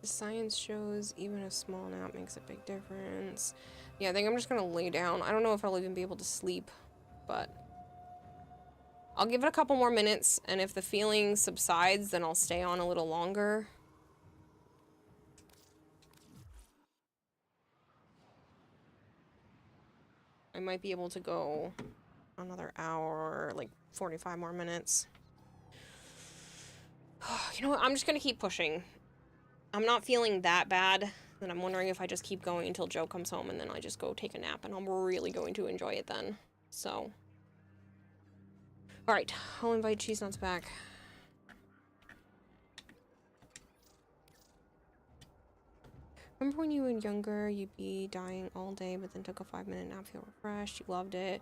The science shows even a small nap makes a big difference. Yeah, I think I'm just gonna lay down. I don't know if I'll even be able to sleep, but I'll give it a couple more minutes, and if the feeling subsides, then I'll stay on a little longer. I might be able to go another hour, like 45 more minutes. You know what? I'm just gonna keep pushing. I'm not feeling that bad, and I'm wondering if I just keep going until Joe comes home, and then I just go take a nap, and I'm really going to enjoy it then. So... Alright, I'll invite Cheese Nuts back. Remember when you were younger, you'd be dying all day, but then took a 5-minute nap, feel refreshed, you loved it?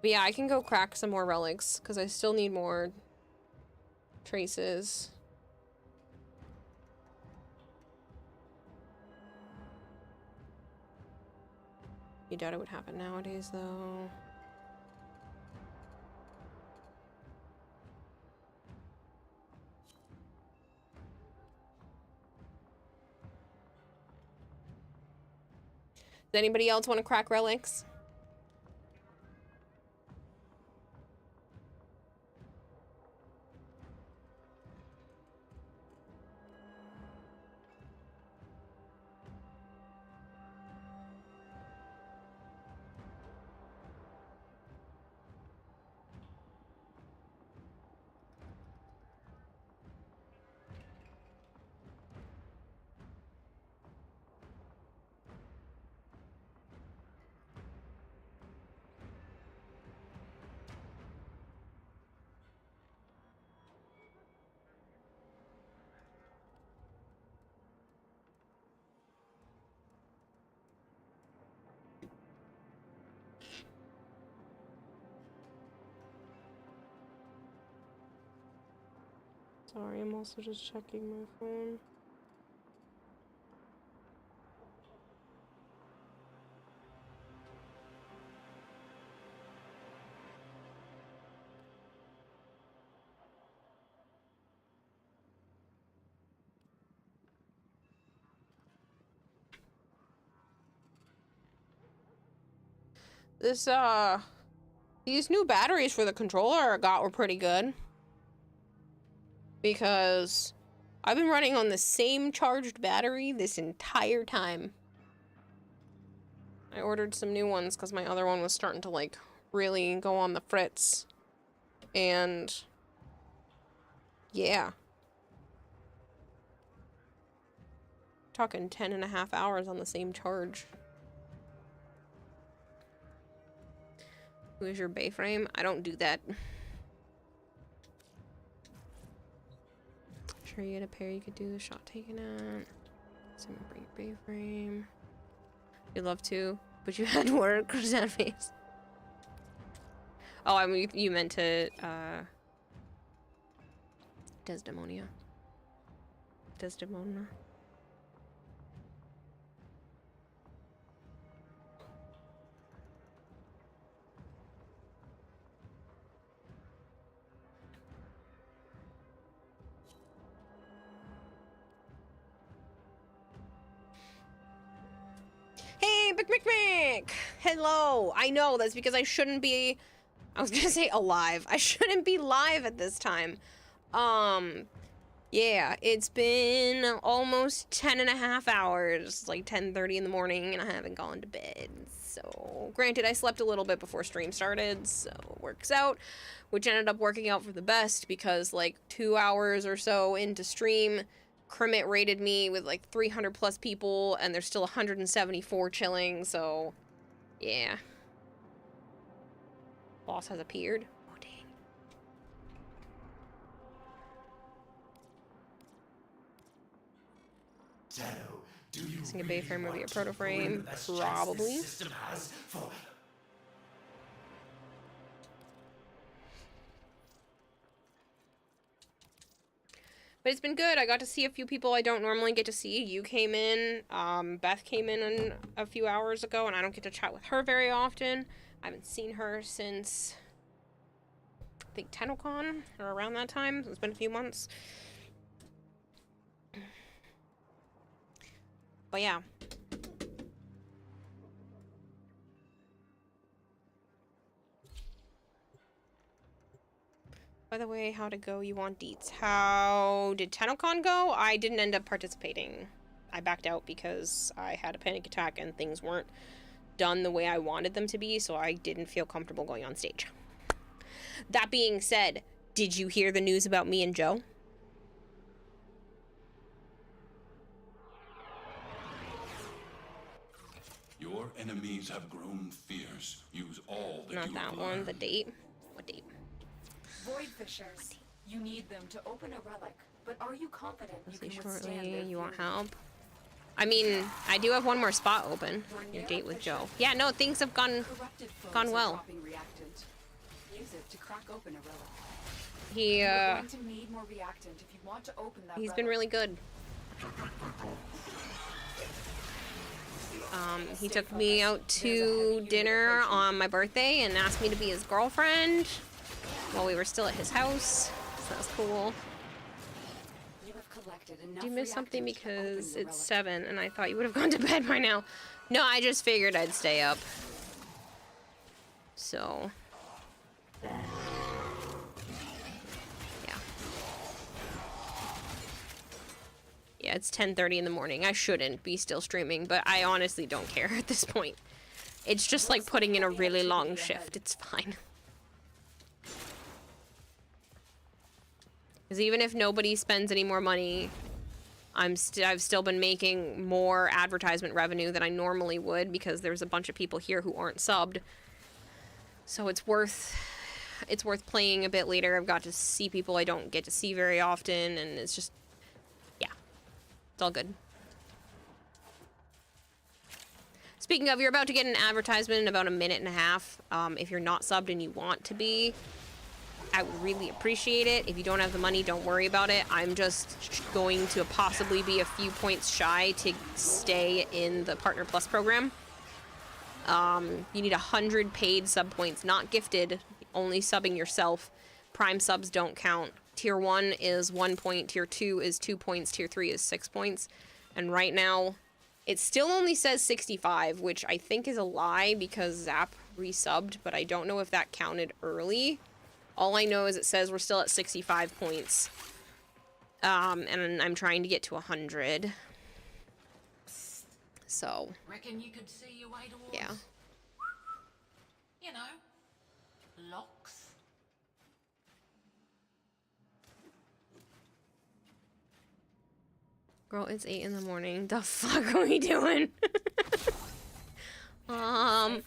But yeah, I can go crack some more relics, because I still need more traces. You doubt it would happen nowadays, though. Does anybody else want to crack relics? Sorry, I'm also just checking my phone. These new batteries for the controller I got were pretty good. Because I've been running on the same charged battery this entire time. I ordered some new ones because my other one was starting to, like, really go on the fritz. And yeah. Talking 10.5 hours on the same charge. Who is your bay frame? I don't do that. Sure you get a pair you could do the shot taken at. Some bay frame. You'd love to, but you had work. What's that face? Oh, I mean, you meant to, Desdemona. Hey, Mick! Hello! I know, that's because I shouldn't be... I was gonna say alive. I shouldn't be live at this time. Yeah, it's been almost 10.5 hours, like 10:30 in the morning, and I haven't gone to bed. So, granted, I slept a little bit before stream started, so it works out, which ended up working out for the best because, like, 2 hours or so into stream, Kermit raided me with, like, 300 plus people, and there's still 174 chilling, so, yeah. Boss has appeared. Oh, dang. Do you think a bay frame would be a proto frame? Probably. But it's been good. I got to see a few people I don't normally get to see. You came in, Beth came in a few hours ago, and I don't get to chat with her very often. I haven't seen her since, I think, TennoCon, or around that time. It's been a few months. But yeah. By the way, how'd it go? You want deets. How did TennoCon go? I didn't end up participating. I backed out because I had a panic attack and things weren't done the way I wanted them to be, so I didn't feel comfortable going on stage. That being said, did you hear the news about me and Joe? Your enemies have grown fierce. Use all that Not you that have one. learned. The date. What date? Void fishers. You need them to open a relic, but are you confident you can withstand Shortly. their You want fury? help? I mean, I do have one more spot open. Your date with Joe. Yeah, no, things have gone well. use it to crack open a relic. He You're going to need more reactant if you want to open that he's been relic. really good. He took me out to dinner on my birthday and asked me to be his girlfriend while we were still at his house. So that was cool. You have collected enough Did you miss something reactant to open because the it's relic. 7 and I thought you would have gone to bed by now? No, I just figured I'd stay up. So... yeah. Yeah, it's 10:30 in the morning. I shouldn't be still streaming, but I honestly don't care at this point. It's just like putting in a really long shift. It's fine. Because even if nobody spends any more money, I've still been making more advertisement revenue than I normally would because there's a bunch of people here who aren't subbed. So it's worth playing a bit later. I've got to see people I don't get to see very often, and it's just, yeah, it's all good. Speaking of, you're about to get an advertisement in about a minute and a half. If you're not subbed and you want to be, I would really appreciate it. If you don't have the money, don't worry about it. I'm just going to possibly be a few points shy to stay in the Partner Plus program. You need 100 paid sub points, not gifted, only subbing yourself. Prime subs don't count. Tier 1 is 1 point, Tier 2 is 2 points, Tier 3 is 6 points. And right now, it still only says 65, which I think is a lie because Zap resubbed, but I don't know if that counted early. All I know is it says we're still at 65 points. And I'm trying to get to 100. So, Reckon you could see your way towards... yeah. You know, locks. Girl, it's 8 in the morning. The fuck are we doing? Well,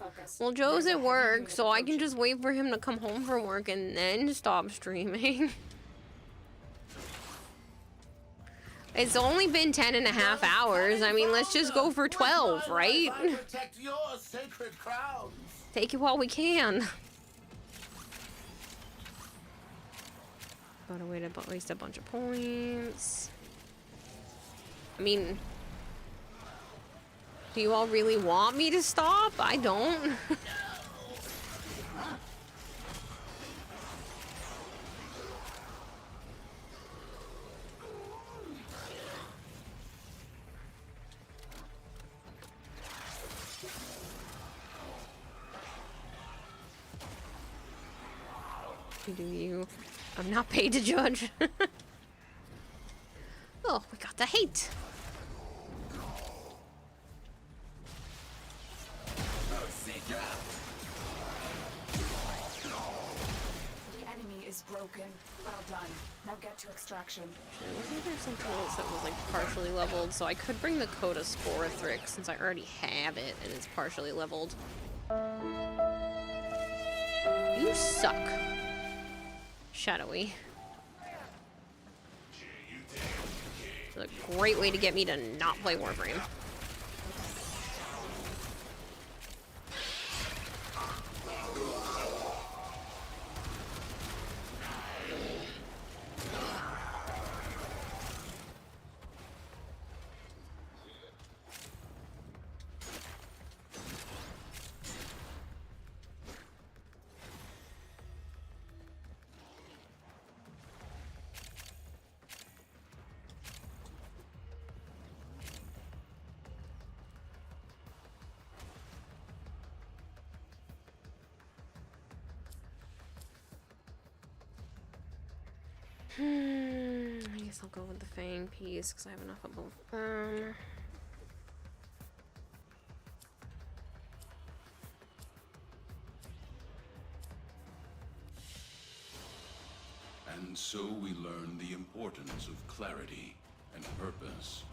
Joe's at work, so I can just wait for him to come home from work and then stop streaming. It's only been 10 and a half hours. I mean, let's just go for 12, right? Protect your sacred crowns. Take it while we can. Got a way to waste a bunch of points. I mean, do you all really want me to stop? I don't. Do you? I'm not paid to judge. Oh, we got the hate. The enemy is broken. Well done. Now get to extraction. Wasn't there something else that was like partially leveled? So I could bring the Coda Sporothrix since I already have it and it's partially leveled. You suck. Shadowy. It's a great way to get me to not play Warframe. I guess I'll go with the Fang piece because I have enough of both of them. And so we learn the importance of clarity and purpose.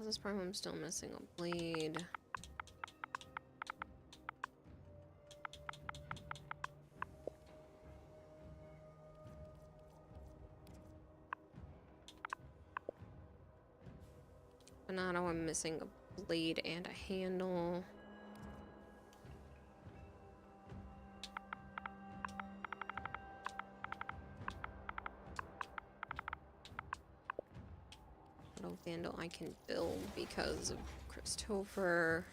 This problem I'm still missing a blade. Donato, I'm missing a blade and a handle. Auto Vandal I can build because of Christopher.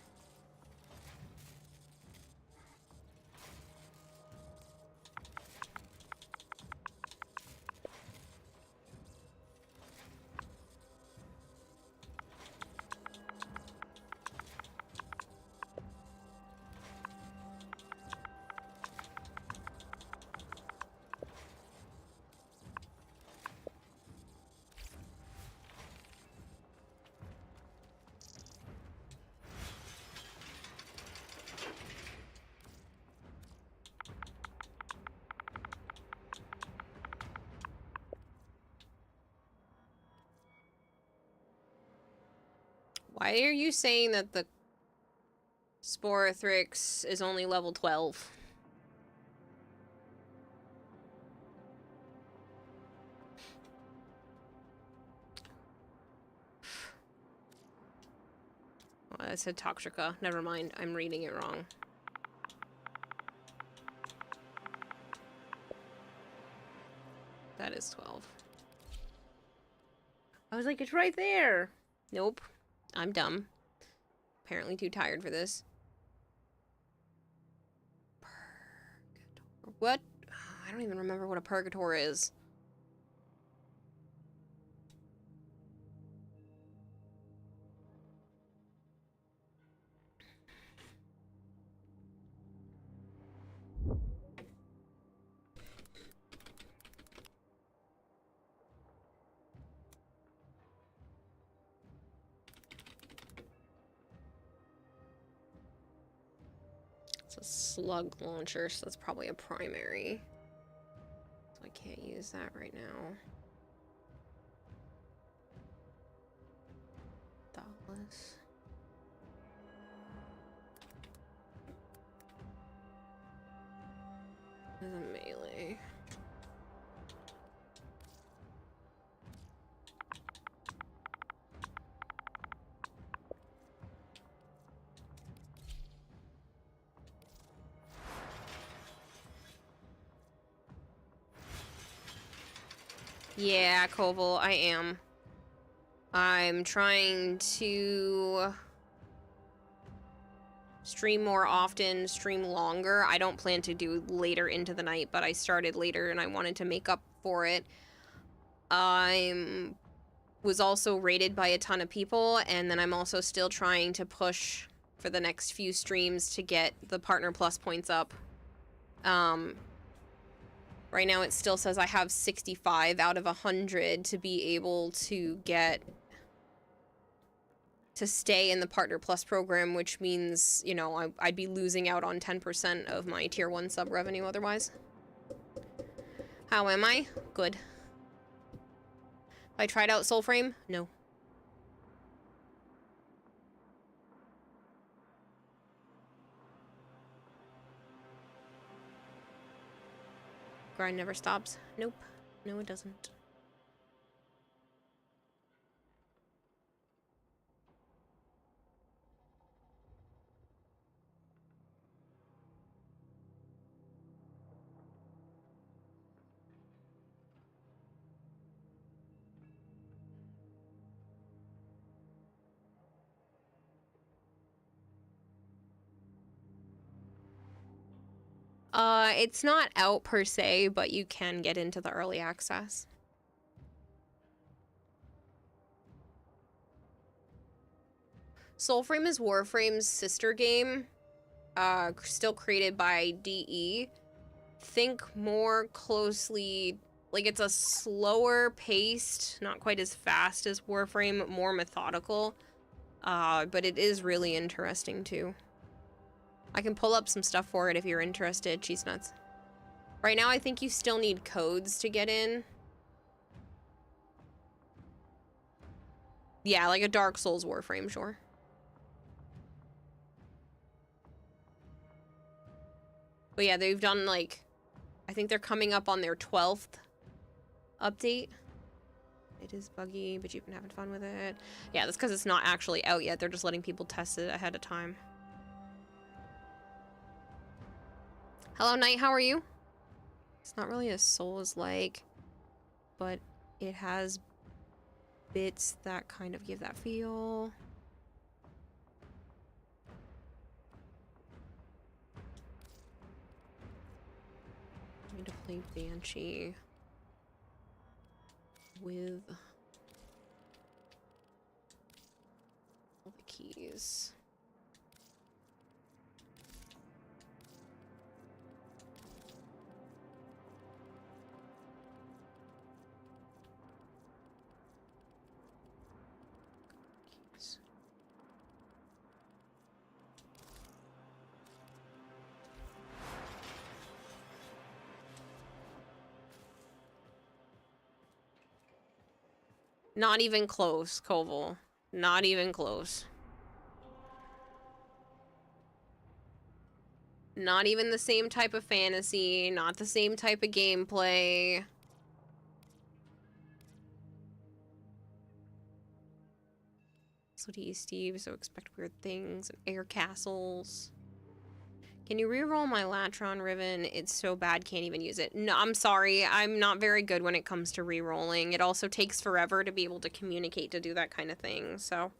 Why are you saying that the Sporothrix is only level 12? Well, I said Toxica. Never mind. I'm reading it wrong. That is 12. I was like, it's right there. Nope. I'm dumb. Apparently too tired for this. Purgator. What? I don't even remember what a Purgator is. It's a slug launcher, so that's probably a primary. So I can't use that right now. Thoughtless. There's a melee. Yeah, Koval, I am. I'm trying to stream more often, stream longer. I don't plan to do later into the night, but I started later and I wanted to make up for it. I was also rated by a ton of people, and then I'm also still trying to push for the next few streams to get the Partner Plus points up. Right now it still says I have 65 out of 100 to be able to get to stay in the Partner Plus program, which means, you know, I'd be losing out on 10% of my tier 1 sub revenue otherwise. How am I? Good. I tried out Soulframe? No. Grind never stops? Nope. No, it doesn't. It's not out per se, but you can get into the early access. Soulframe is Warframe's sister game, still created by DE. Think more closely, like it's a slower paced, not quite as fast as Warframe, more methodical, but it is really interesting too. I can pull up some stuff for it if you're interested, Cheese Nuts. Right now, I think you still need codes to get in. Yeah, like a Dark Souls Warframe, sure. But yeah, they've done like, I think they're coming up on their 12th update. It is buggy, but you've been having fun with it. Yeah, that's because it's not actually out yet. They're just letting people test it ahead of time. Hello, Knight, how are you? It's not really a Souls-like, but it has bits that kind of give that feel. I need to play Banshee with all the keys. Not even close, Koval. Not even close. Not even the same type of fantasy, not the same type of gameplay. So do you, Steve, so expect weird things and air castles. Can you reroll my Latron Riven? It's so bad, can't even use it. No, I'm sorry. I'm not very good when it comes to rerolling. It also takes forever to be able to communicate to do that kind of thing, so.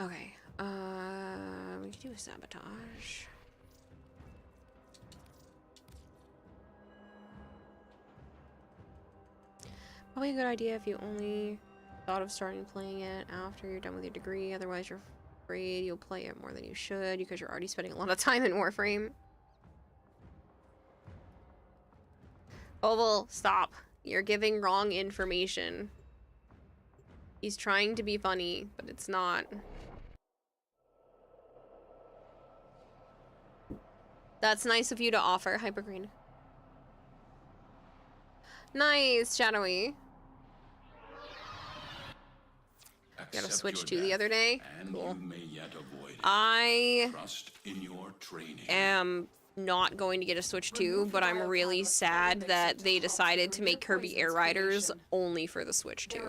Okay, we can do a sabotage. Probably a good idea if you only thought of starting playing it after you're done with your degree. Otherwise, you're afraid you'll play it more than you should because you're already spending a lot of time in Warframe. Oval, stop. You're giving wrong information. He's trying to be funny, but it's not. That's nice of you to offer, Hypergreen. Nice, Shadowy. Got a Switch 2 the other day. Cool. I am not going to get a Switch 2, but I'm really sad that they decided to make Kirby Air Riders only for the Switch 2.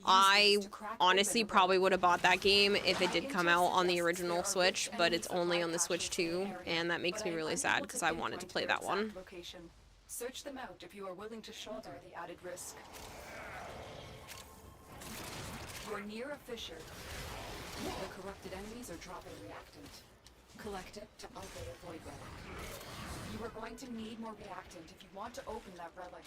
I honestly probably would have bought that game if it did come out on the original Switch, but it's only on the Switch 2, and that makes me really sad because I wanted to play that one. Search them out if you are willing to shoulder the added risk. You're near a fissure. The corrupted enemies are dropping reactant. Collect it to open a void relic. You are going to need more reactant if you want to open that relic.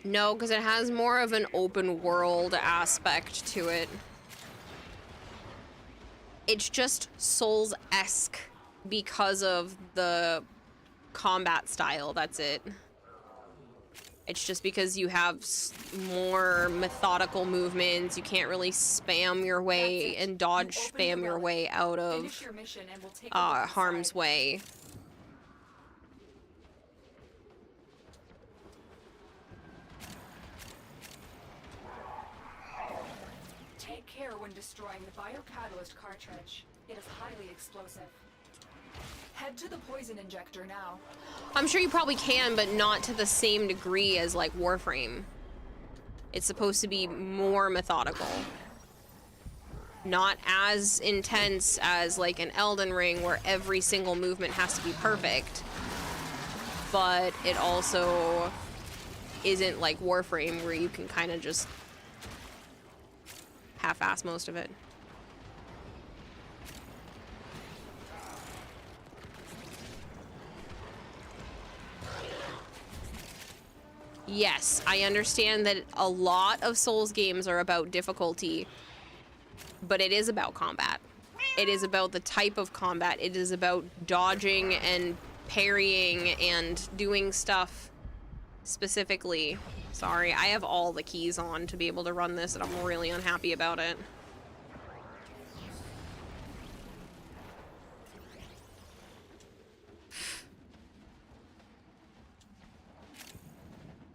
No, because it has more of an open world aspect to it. It's just Souls-esque because of the combat style, that's it. It's just because you have more methodical movements, you can't really spam your way and dodge spam your way out of harm's way. Take care when destroying the biocatalyst cartridge. It is highly explosive. Head to the poison injector now. I'm sure you probably can, but not to the same degree as like Warframe. It's supposed to be more methodical. Not as intense as like an Elden Ring where every single movement has to be perfect. But it also isn't like Warframe where you can kind of just half-ass most of it. Yes, I understand that a lot of Souls games are about difficulty, but it is about combat. It is about the type of combat. It is about dodging and parrying and doing stuff specifically. Sorry, I have all the keys on to be able to run this, and I'm really unhappy about it.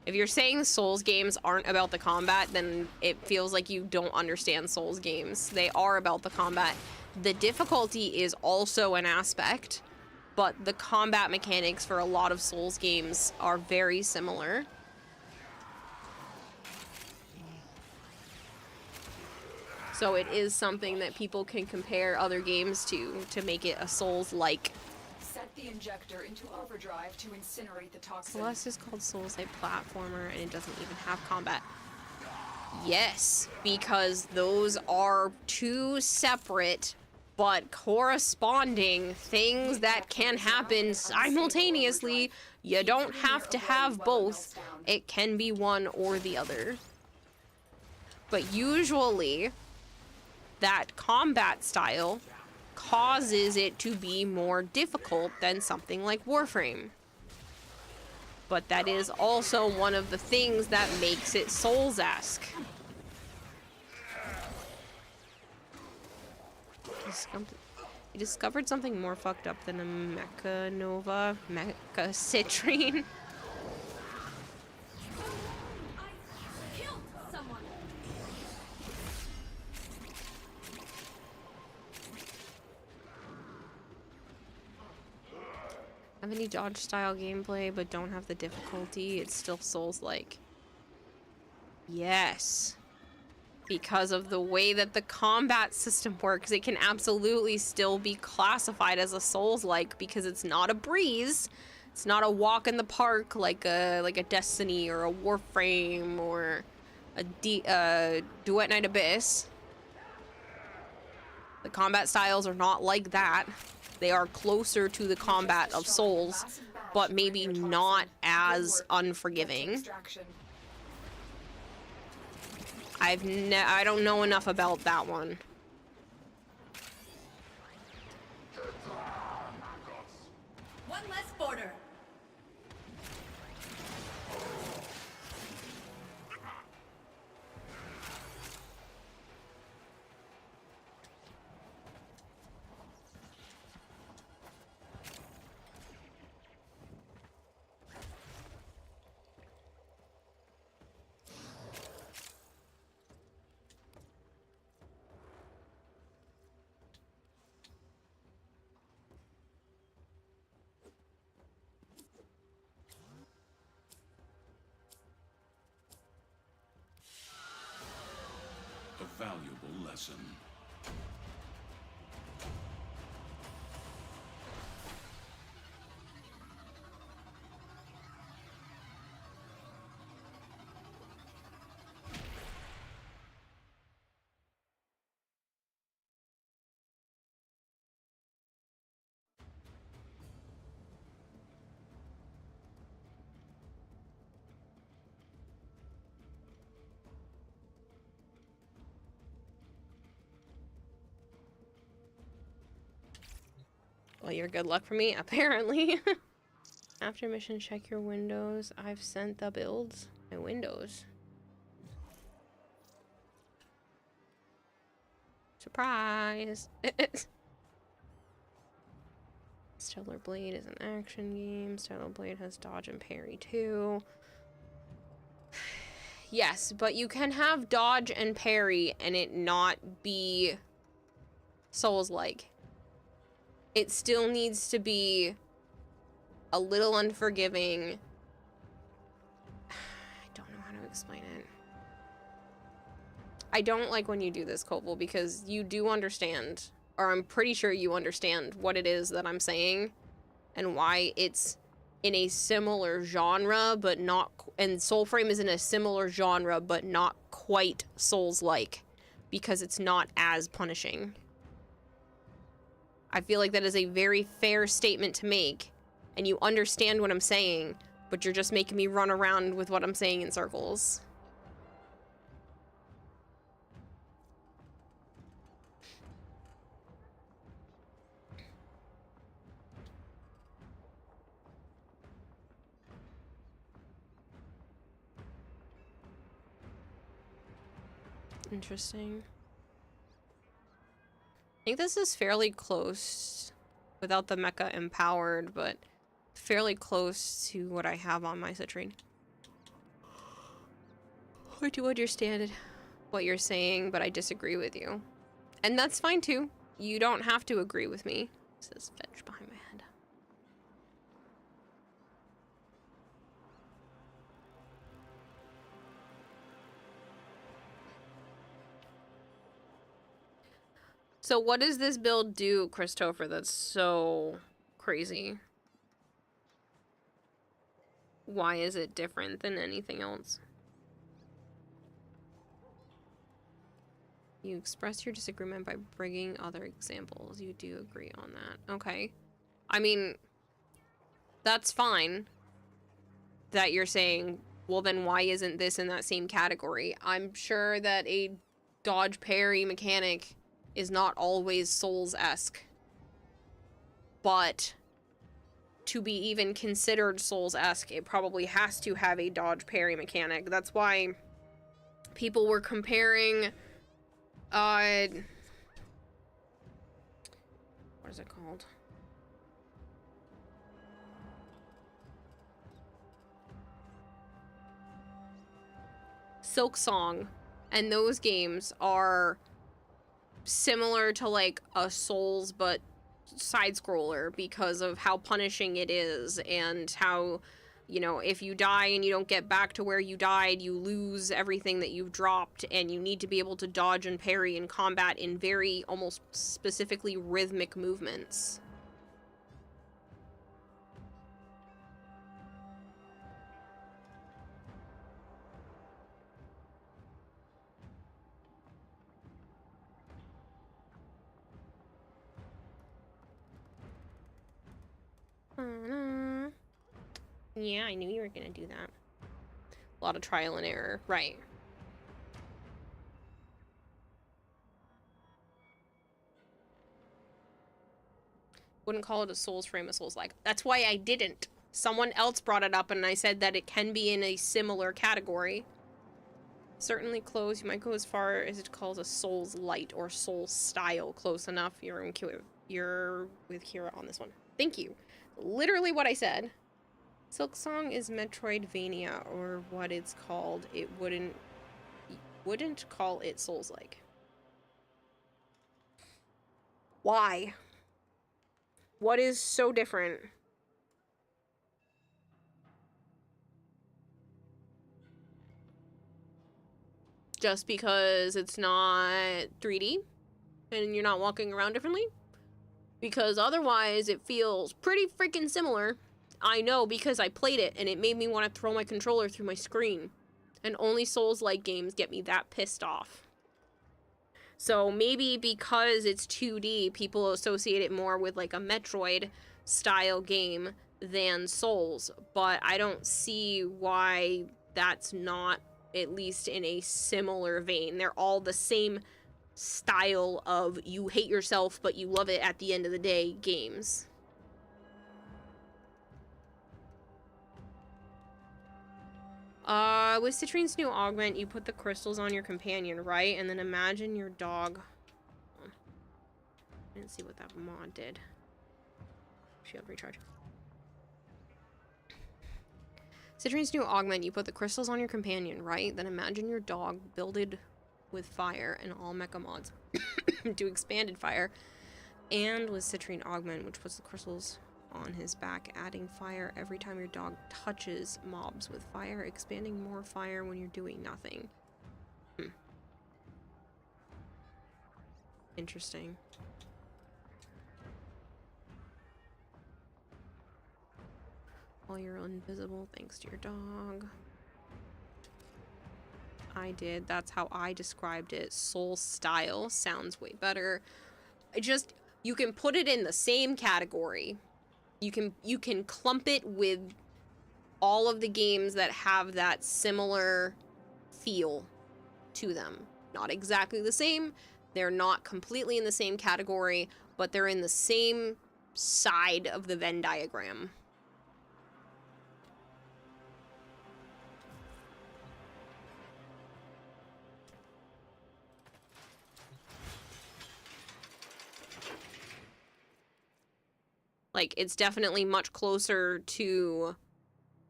If you're saying Souls games aren't about the combat, then it feels like you don't understand Souls games. They are about the combat. The difficulty is also an aspect, but the combat mechanics for a lot of Souls games are very similar. So it is something that people can compare other games to make it a Souls-like. Set the injector into overdrive to incinerate the toxin. Celeste is called Souls, a platformer, and it doesn't even have combat. Yes, because those are two separate but corresponding things that can happen simultaneously. You don't have to have both. It can be one or the other. But usually, that combat style causes it to be more difficult than something like Warframe. But that is also one of the things that makes it Souls-esque. I discovered something more fucked up than a Mecha Nova, Mecha Citrine. Have any dodge style gameplay but don't have the difficulty. It's still Souls-like. Yes. Because of the way that the combat system works, it can absolutely still be classified as a Souls-like because it's not a breeze. It's not a walk in the park like a Destiny or a Warframe or a Duet Night Abyss. The combat styles are not like that. They are closer to the combat of Souls, but maybe not as unforgiving. I don't know enough about that one. One less border. A valuable lesson. Well, you're good luck for me, apparently. After mission, check your windows. I've sent the builds. My windows. Surprise! Stellar Blade is an action game. Stellar Blade has dodge and parry too. Yes, but you can have dodge and parry and it not be Souls-like. It still needs to be a little unforgiving. I don't know how to explain it. I don't like when you do this, Copel, because you do understand, or I'm pretty sure you understand what it is that I'm saying and why it's in a similar genre, but not, and Soulframe is in a similar genre, but not quite Souls-like, because it's not as punishing. I feel like that is a very fair statement to make, and you understand what I'm saying, but you're just making me run around with what I'm saying in circles. Interesting. I think this is fairly close, without the mecha empowered, but fairly close to what I have on my citrine. I do understand what you're saying, but I disagree with you. And that's fine too. You don't have to agree with me. It says fetch behind my head. So what does this build do, Christopher, that's so crazy? Why is it different than anything else? You express your disagreement by bringing other examples. You do agree on that. Okay. I mean, that's fine that you're saying, well, then why isn't this in that same category? I'm sure that a dodge parry mechanic is not always Souls-esque. But to be even considered Souls-esque, it probably has to have a dodge parry mechanic. That's why people were comparing, what is it called? Silk Song, and those games are similar to like a Souls but side scroller because of how punishing it is, and how, you know, if you die and you don't get back to where you died, you lose everything that you've dropped, and you need to be able to dodge and parry in combat in very almost specifically rhythmic movements. Yeah, I knew you were gonna do that. A lot of trial and error, right. Wouldn't call it a Souls frame, a Souls-like. That's why I didn't. Someone else brought it up and I said that it can be in a similar category. Certainly close. You might go as far as it calls a Souls-light or Souls-style. Close enough. You're with Kira on this one. Thank you. Literally what I said. Silk Song is Metroidvania, or what it's called. It wouldn't call it Souls-like. Why? What is so different? Just because it's not 3D and you're not walking around differently? Because otherwise it feels pretty freaking similar. I know, because I played it and it made me want to throw my controller through my screen. And only Souls-like games get me that pissed off. So maybe because it's 2D, people associate it more with like a Metroid style game than Souls. But I don't see why that's not at least in a similar vein. They're all the same style of you hate yourself but you love it at the end of the day games. With Citrine's new augment, you put the crystals on your companion, right? And then imagine your dog. I didn't see what that mod did. Shield recharge. Citrine's new augment, you put the crystals on your companion, right? Then imagine your dog builded with fire and all mecha mods do expanded fire. And with Citrine augment, which puts the crystals on his back, adding fire every time your dog touches mobs with fire, expanding more fire when you're doing nothing. Interesting. While you're invisible, thanks to your dog. I did. That's how I described it. Soul style sounds way better. You can put it in the same category. You can clump it with all of the games that have that similar feel to them. Not exactly the same. They're not completely in the same category, but they're in the same side of the Venn diagram. Like, it's definitely much closer to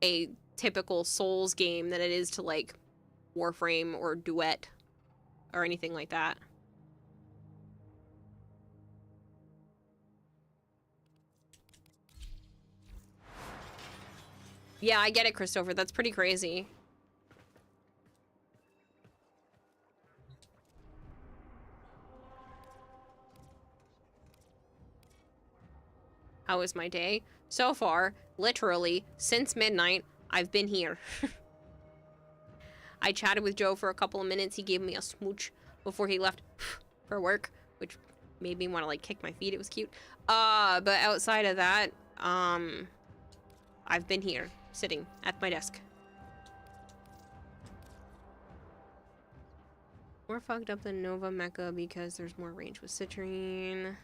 a typical Souls game than it is to, like, Warframe or Duet or anything like that. Yeah, I get it, Christopher. That's pretty crazy. How was my day? So far, literally, since midnight, I've been here. I chatted with Joe for a couple of minutes. He gave me a smooch before he left for work, which made me want to, like, kick my feet. It was cute. But outside of that, I've been here, sitting at my desk. More fucked up than Nova Mecha because there's more range with Citrine.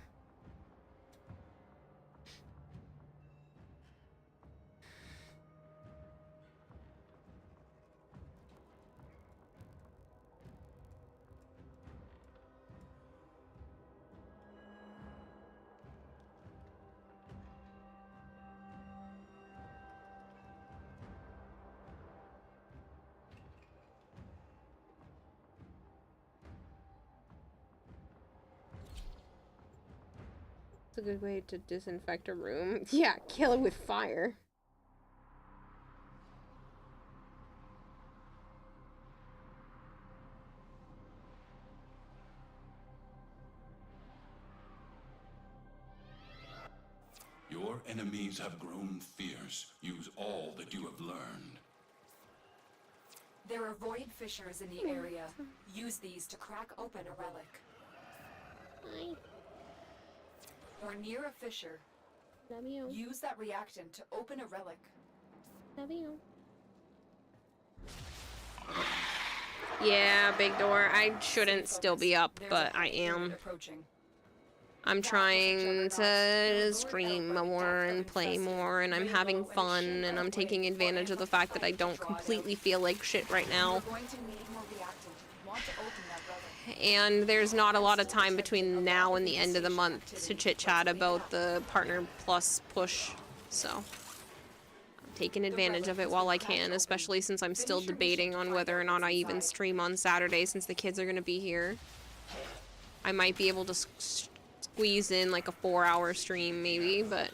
It's a good way to disinfect a room. Yeah, kill it with fire. Your enemies have grown fierce. Use all that you have learned. There are void fissures in the area. Use these to crack open a relic. Hi. You're near a fissure. Love you. Use that reactant to open a relic. Love you. Yeah, big door. I shouldn't still be up, but I am. I'm trying to stream more and play more, and I'm having fun, and I'm taking advantage of the fact that I don't completely feel like shit right now. And there's not a lot of time between now and the end of the month to chit-chat about the Partner Plus push, so I'm taking advantage of it while I can, especially since I'm still debating on whether or not I even stream on Saturday since the kids are going to be here. I might be able to squeeze in like a 4-hour stream maybe, but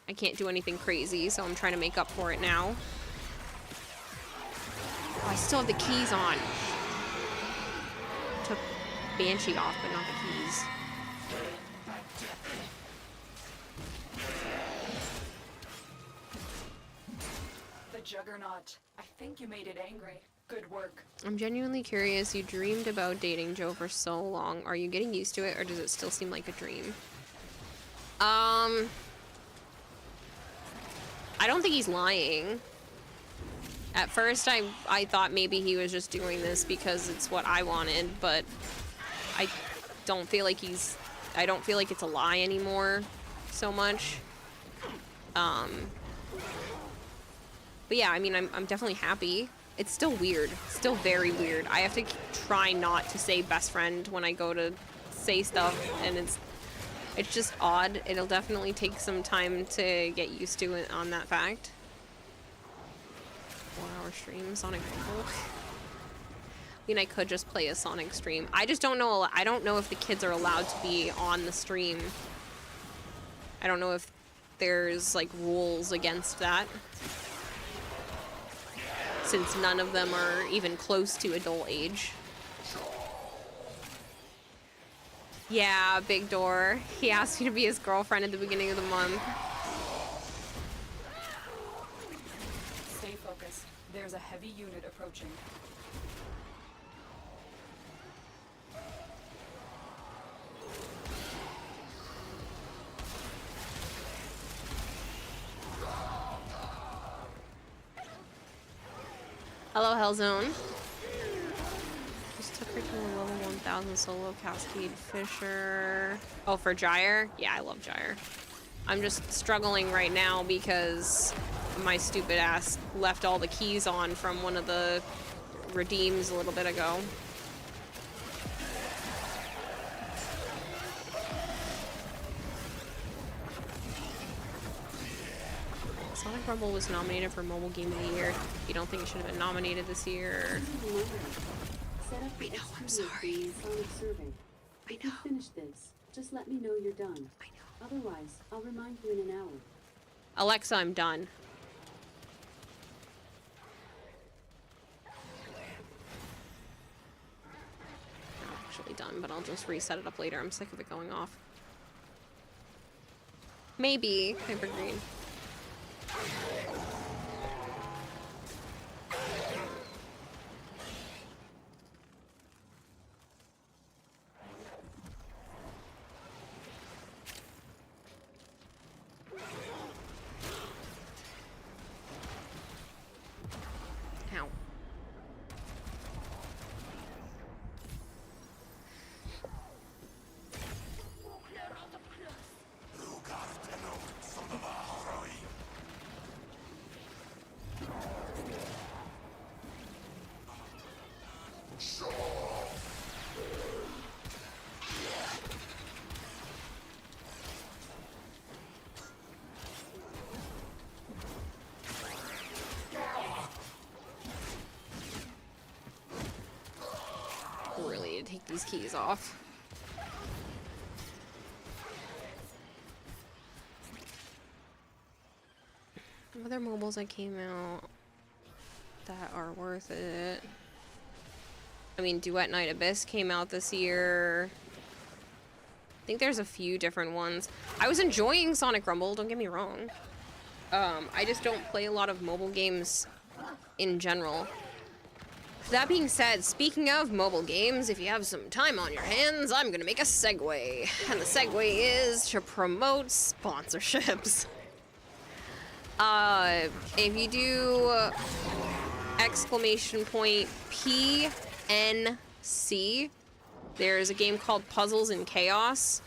I can't do anything crazy, so I'm trying to make up for it now. Oh, I still have the keys on. Took Banshee off, but not the keys. The Juggernaut. I think you made it angry. Good work. I'm genuinely curious. You dreamed about dating Joe for so long. Are you getting used to it, or does it still seem like a dream? I don't think he's lying. At first, I thought maybe he was just doing this because it's what I wanted, but I don't feel like it's a lie anymore so much. But yeah, I mean, I'm definitely happy. It's still weird. Still very weird. I have to try not to say best friend when I go to say stuff, and it's just odd. It'll definitely take some time to get used to it on that fact. 4-hour stream, Sonic Rumble. I mean, I could just play a Sonic stream. I just don't know. I don't know if the kids are allowed to be on the stream. I don't know if there's like rules against that, since none of them are even close to adult age. Yeah, Big Door. He asked me to be his girlfriend at the beginning of the month. There's a heavy unit approaching. Hello, Hellzone. Just took her to a level 1000 solo Cascade Fisher. Oh, for Gyre? Yeah, I love Gyre. I'm just struggling right now because my stupid ass left all the keys on from one of the redeems a little bit ago. Sonic Rumble was nominated for Mobile Game of the Year. You don't think it should have been nominated this year? I know, I'm sorry. If you finish this, just let me know you're done. I know. Otherwise, I'll remind you in an hour. Alexa, I'm done. Not actually done, but I'll just reset it up later. I'm sick of it going off. Maybe Hyper Green. Ow. Really need to take these keys off. Other mobiles that came out that are worth it. I mean, Duet Night Abyss came out this year. I think there's a few different ones. I was enjoying Sonic Rumble, don't get me wrong. I just don't play a lot of mobile games in general. That being said, speaking of mobile games, if you have some time on your hands, I'm gonna make a segue. And the segue is to promote sponsorships. If you do !PNC, there's a game called Puzzles in Chaos.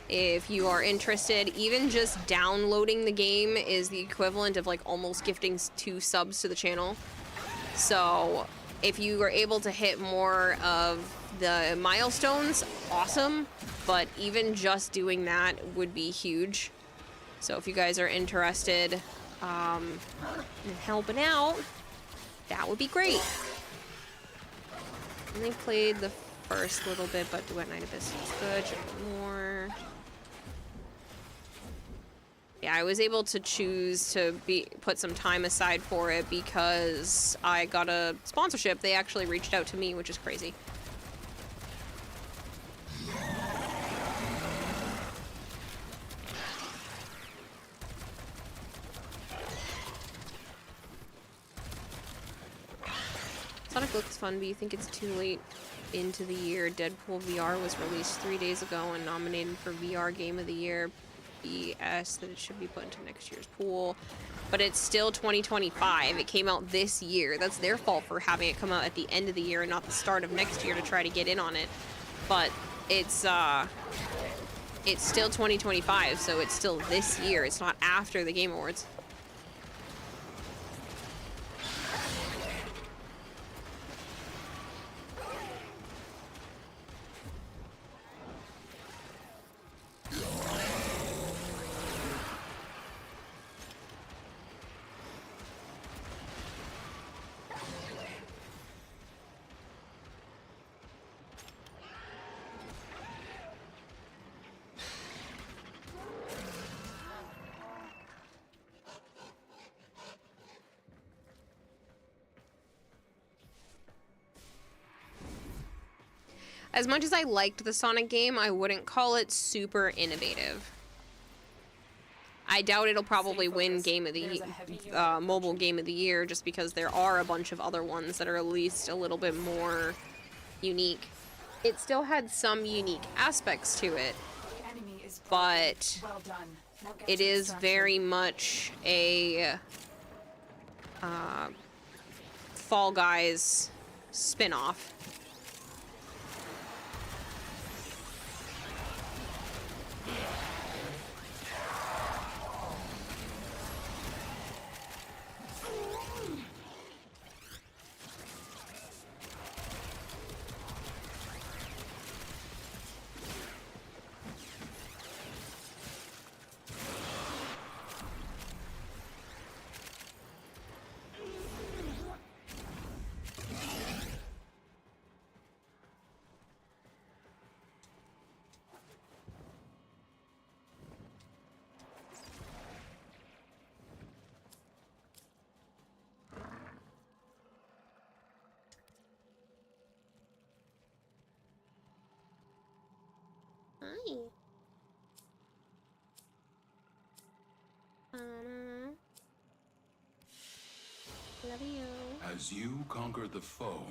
If you are interested, even just downloading the game is the equivalent of like almost gifting 2 subs to the channel. So if you are able to hit more of the milestones, awesome. But even just doing that would be huge. So if you guys are interested in helping out, that would be great. I only played the first little bit, but Duet Night Abyss is good. Check more. Yeah, I was able to choose to put some time aside for it because I got a sponsorship. They actually reached out to me, which is crazy. Sonic looks fun, but you think it's too late into the year. Deadpool VR was released 3 days ago and nominated for VR Game of the Year. BS that it should be put into next year's pool. But it's still 2025. It came out this year. That's their fault for having it come out at the end of the year and not the start of next year to try to get in on it. But it's still 2025, so it's still this year. It's not after the Game Awards. As much as I liked the Sonic game, I wouldn't call it super innovative. I doubt it'll probably win game of the mobile game of the year, just because there are a bunch of other ones that are at least a little bit more unique. It still had some unique aspects to it, but it is very much a Fall Guys spin-off. Hi. Love you. As you conquer the foe,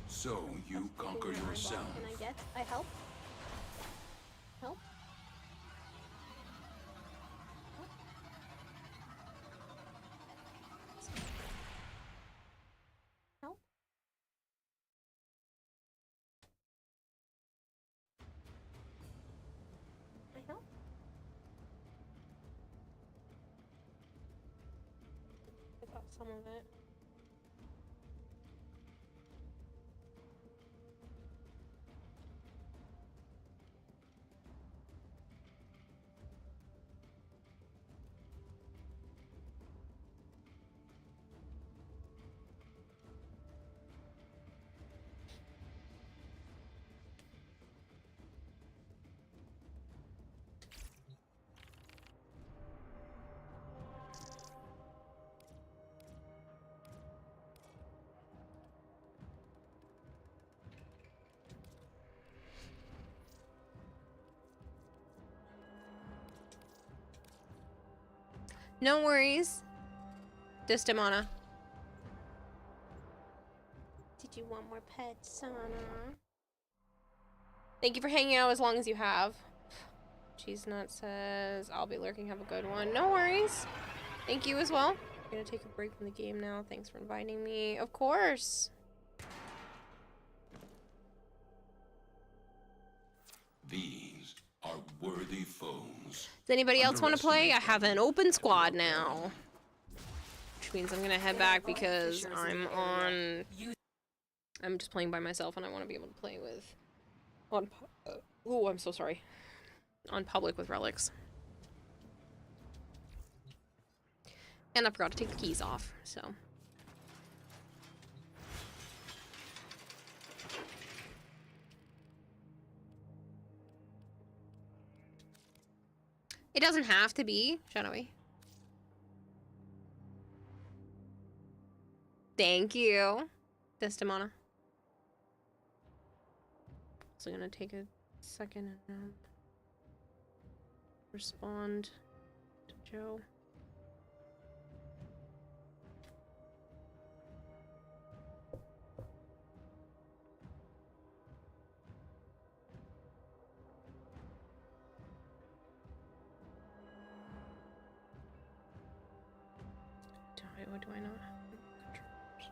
so you conquer yourself. Can I get? I help? Help? Help? I help? I got some of it. No worries. Desdemona. Did you want more pets, Sana? Thank you for hanging out as long as you have. Cheese Nut says, I'll be lurking, have a good one. No worries. Thank you as well. I'm gonna take a break from the game now. Thanks for inviting me. Of course. These are worthy foes. Does anybody else want to play? I have an open squad now. Which means I'm gonna head back because I'm just playing by myself and I want to be able to play with oh, I'm so sorry. On public with relics. And I forgot to take the keys off, so. It doesn't have to be, shadowy. Thank you, Desdemona. Also gonna take a second and respond to Joe. What do I not have? Controllers.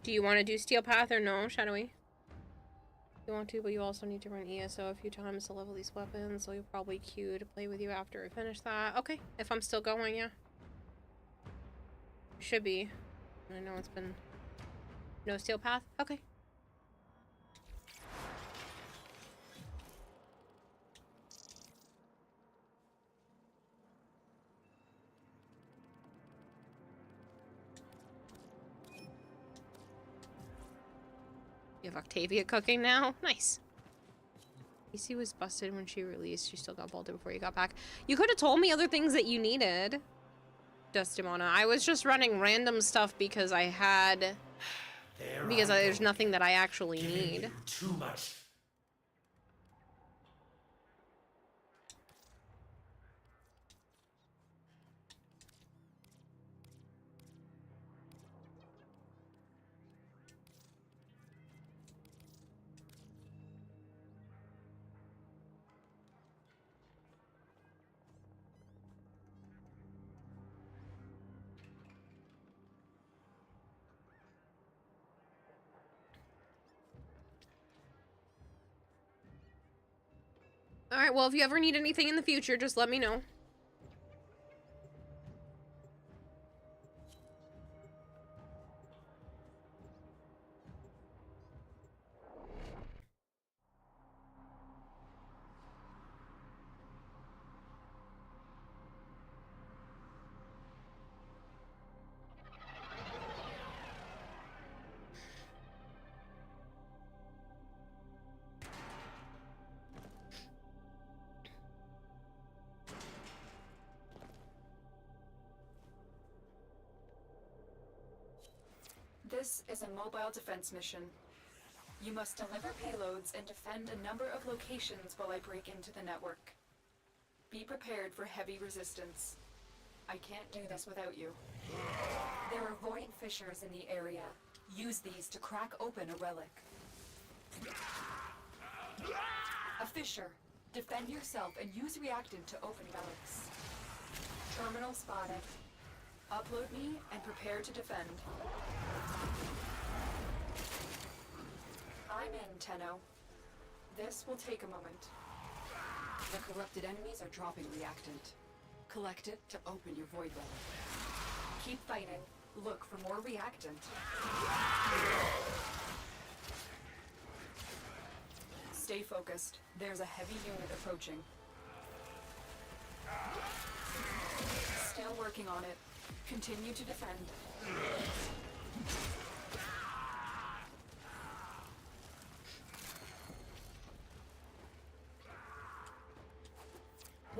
Do you want to do Steel Path or no, Shadowy? You want to, but you also need to run ESO a few times to level these weapons, so you'll probably queue to play with you after I finish that. Okay, if I'm still going, yeah. Should be. I know it's been... No Steel Path? Okay. You have Octavia cooking now? Nice. AC was busted when she released. She still got bolted before you got back. You could have told me other things that you needed, Destimona. I was just running random stuff because I had... there's nothing that I actually need. Too much. Alright, well, if you ever need anything in the future, just let me know. This is a mobile defense mission. You must deliver payloads and defend a number of locations while I break into the network. Be prepared for heavy resistance. I can't do this without you. There are void fissures in the area. Use these to crack open a relic. A fissure. Defend yourself and use reactant to open relics. Terminal spotted. Upload me and prepare to defend. I'm in, Tenno. This will take a moment. The corrupted enemies are dropping reactant. Collect it to open your void relic. Keep fighting. Look for more reactant. Stay focused. There's a heavy unit approaching. Still working on it. Continue to defend.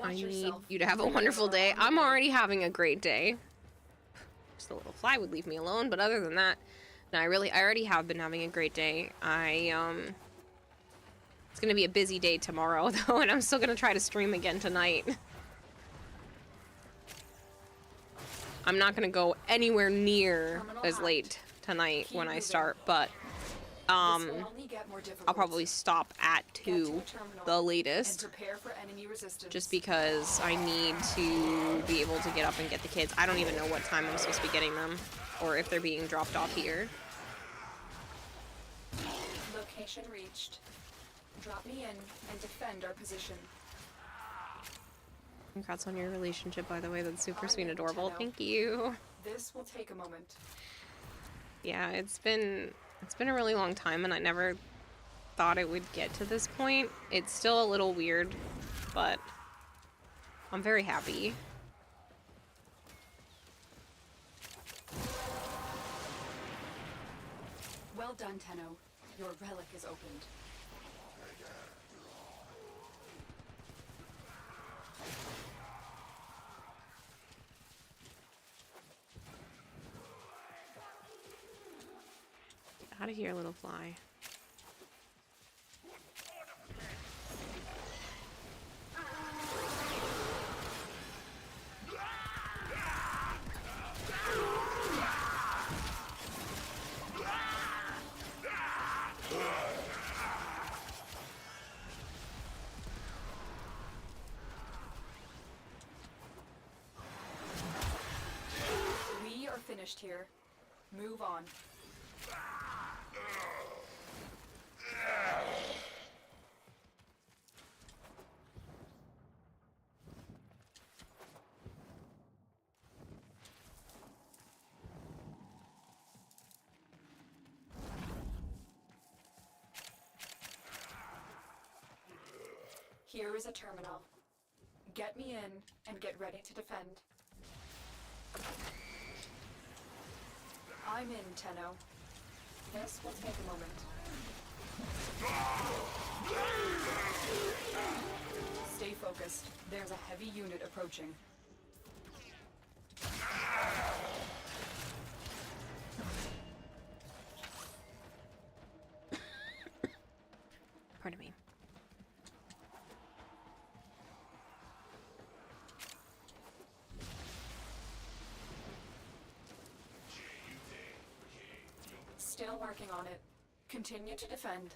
I need you to have a wonderful day. I'm already having a great day. Just a little fly would leave me alone, but other than that, no, I already have been having a great day. It's gonna be a busy day tomorrow though, and I'm still gonna try to stream again tonight. I'm not gonna go anywhere near as late tonight when I start, but I'll probably stop at 2 the latest, just because I need to be able to get up and get the kids. I don't even know what time I'm supposed to be getting them, or if they're being dropped off here. Location reached. Drop me in and defend our position. Congrats on your relationship, by the way. That's super sweet and adorable. Thank you. This will take a moment. Yeah, it's been a really long time, and I never thought it would get to this point. It's still a little weird, but I'm very happy. Well done, Tenno. Your relic is opened. Get out of here, little fly. We are finished here. Move on. Here is a terminal. Get me in and get ready to defend. I'm in, Tenno. This will take a moment. Stay focused. There's a heavy unit approaching. Pardon me. Still working on it. Continue to defend.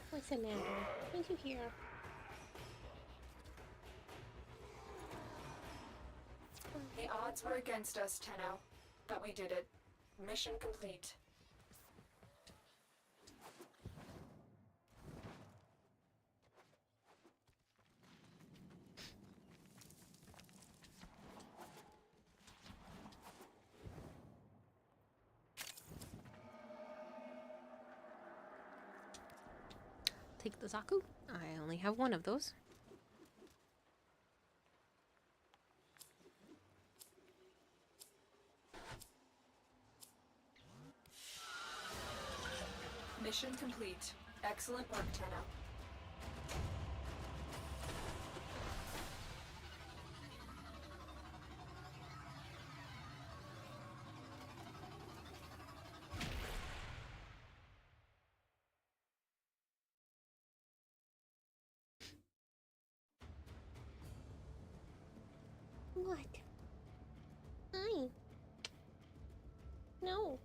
What's the matter? What did you hear? The odds were against us, Tenno, but we did it. Mission complete. Take the Zaku. I only have one of those. Mission complete. Excellent work, Tenno. What? Hi. No.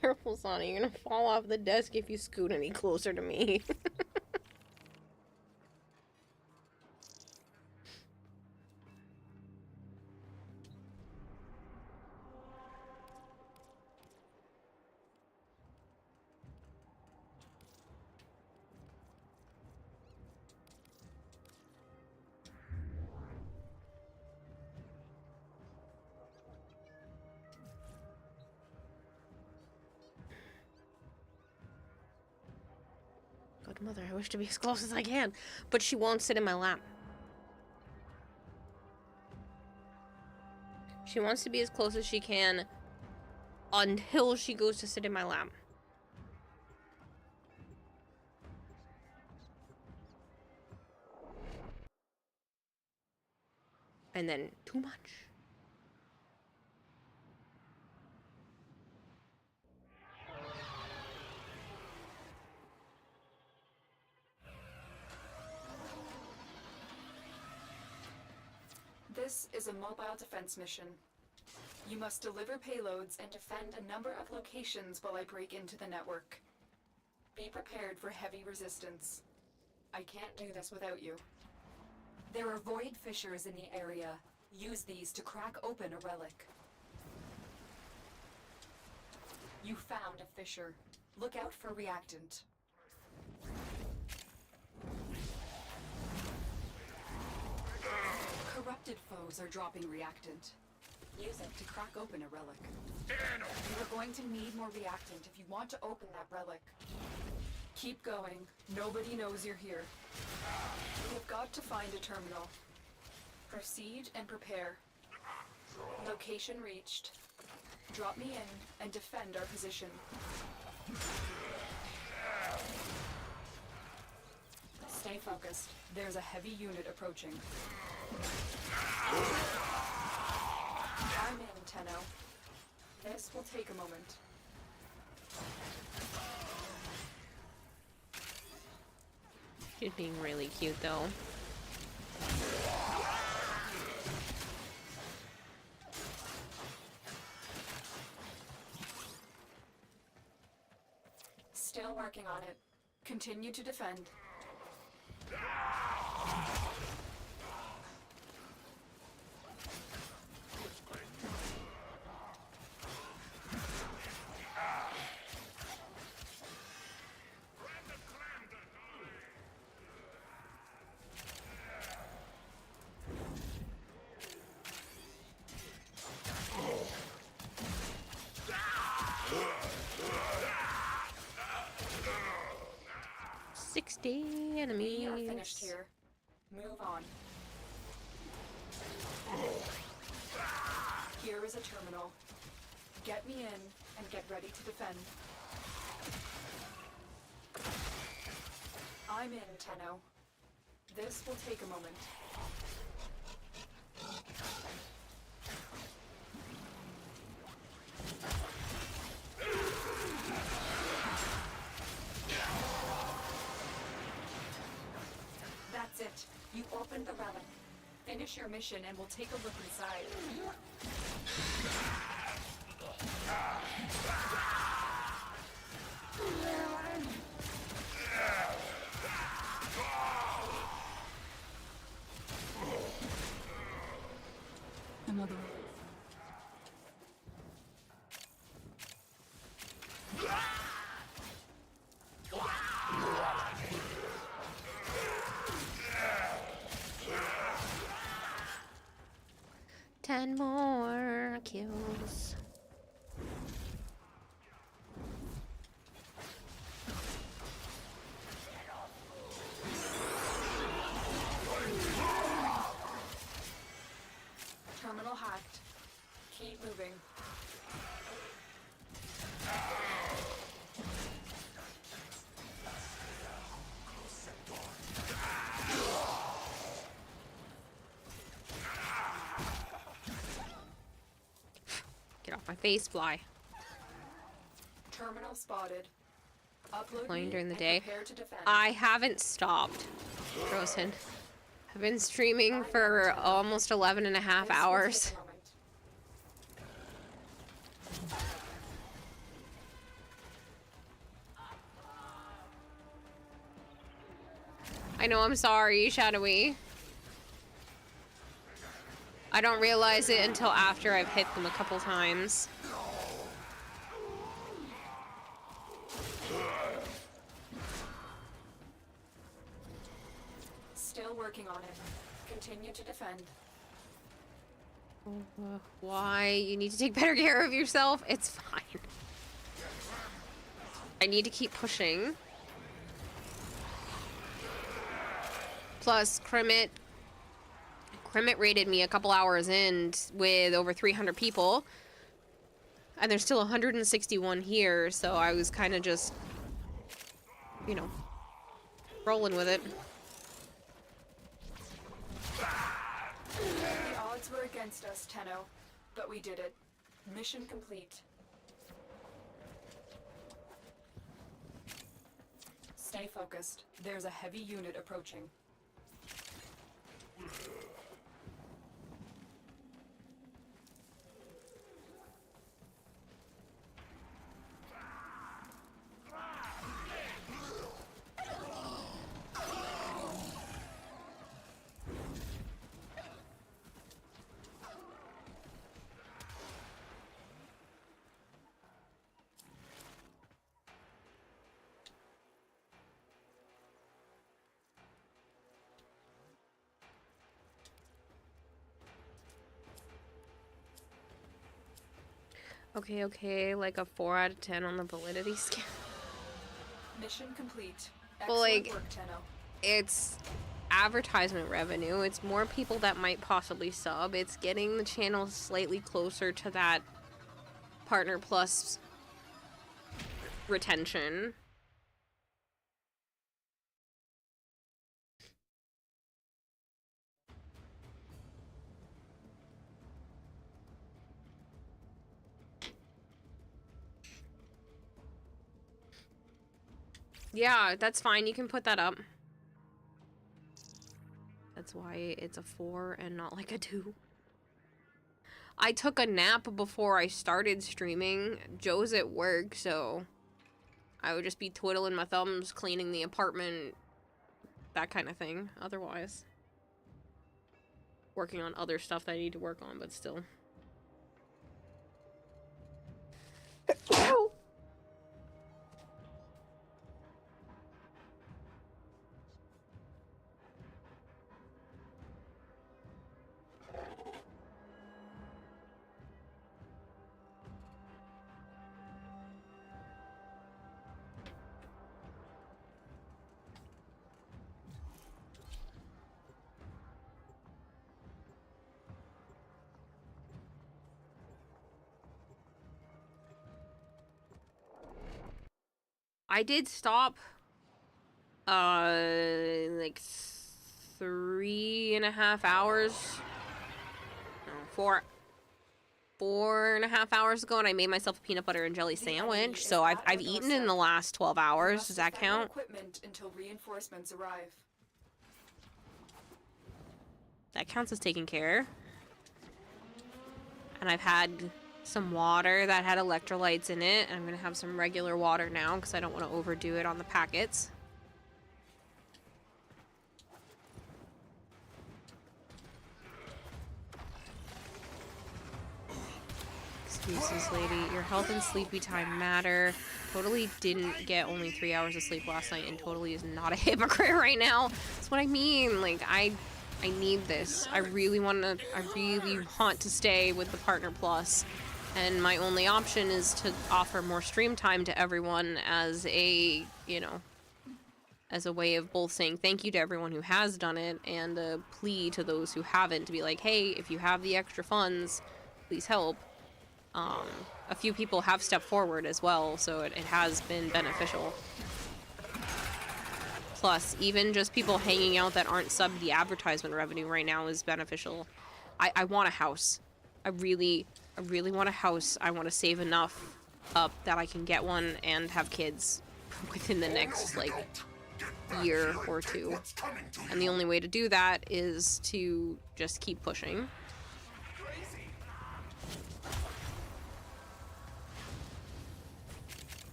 Careful, Sonny. You're gonna fall off the desk if you scoot any closer to me. Good mother, I wish to be as close as I can, but she won't sit in my lap. She wants to be as close as she can until she goes to sit in my lap. And then too much. This is a mobile defense mission. You must deliver payloads and defend a number of locations while I break into the network. Be prepared for heavy resistance. I can't do this without you. There are void fissures in the area. Use these to crack open a relic. You found a fissure. Look out for reactant. Corrupted foes are dropping reactant. Use it to crack open a relic. You are going to need more reactant if you want to open that relic. Keep going. Nobody knows you're here. We have got to find a terminal. Proceed and prepare. Location reached. Drop me in and defend our position. Stay focused. There's a heavy unit approaching. I'm in, Tenno. This will take a moment. She's being really cute, though. Still working on it. Continue to defend. 60 enemies. We are finished here. Move on. Here is a terminal. Get me in and get ready to defend. I'm in, Tenno. This will take a moment. That's it. You opened the relic. Finish your mission and we'll take a look inside. Another. Ten more kills. Terminal hacked. Keep moving. Get off my face, fly. Terminal spotted. Upload Playing me during the and day. prepare to defend. I haven't stopped. Frozen. I've been streaming for almost 11 and a half hours. I know, I'm sorry, Shadowy. I don't realize it until after I've hit them a couple times. Still working on it. Continue to defend. Why? You need to take better care of yourself? It's fine. I need to keep pushing. Plus, Crimit raided me a couple hours in with over 300 people. And there's still 161 here, so I was kind of just, you know, rolling with it. The odds were against us, Tenno, but we did it. Mission complete. Stay focused. There's a heavy unit approaching. Okay, like a 4 out of 10 on the validity scale. Mission complete. Well, Excellent like, work, Tenno. it's advertisement revenue. It's more people that might possibly sub. It's getting the channel slightly closer to that Partner Plus retention. Yeah, that's fine. You can put that up. That's why it's a 4 and not like a 2. I took a nap before I started streaming. Joe's at work, so I would just be twiddling my thumbs, cleaning the apartment, that kind of thing. Otherwise, working on other stuff that I need to work on, but still. I did stop, like 3.5 hours, no, 4.5 hours ago, and I made myself a peanut butter and jelly sandwich. So I've eaten in the last 12 hours. Does that count? Equipment until reinforcements arrive. That counts as taken care. And I've had some water that had electrolytes in it. And I'm going to have some regular water now because I don't want to overdo it on the packets. Excuses, lady. Your health and sleepy time matter. Totally didn't get only 3 hours of sleep last night and totally is not a hypocrite right now. That's what I mean. Like, I need this. I really want to stay with the Partner Plus. And my only option is to offer more stream time to everyone as a, you know, as a way of both saying thank you to everyone who has done it and a plea to those who haven't to be like, hey, if you have the extra funds, please help. A few people have stepped forward as well, so it has been beneficial. Plus, even just people hanging out that aren't sub the advertisement revenue right now is beneficial. I want a house. I really want a house. I want to save enough up that I can get one and have kids within the next, like, year or two. And the only way to do that is to just keep pushing.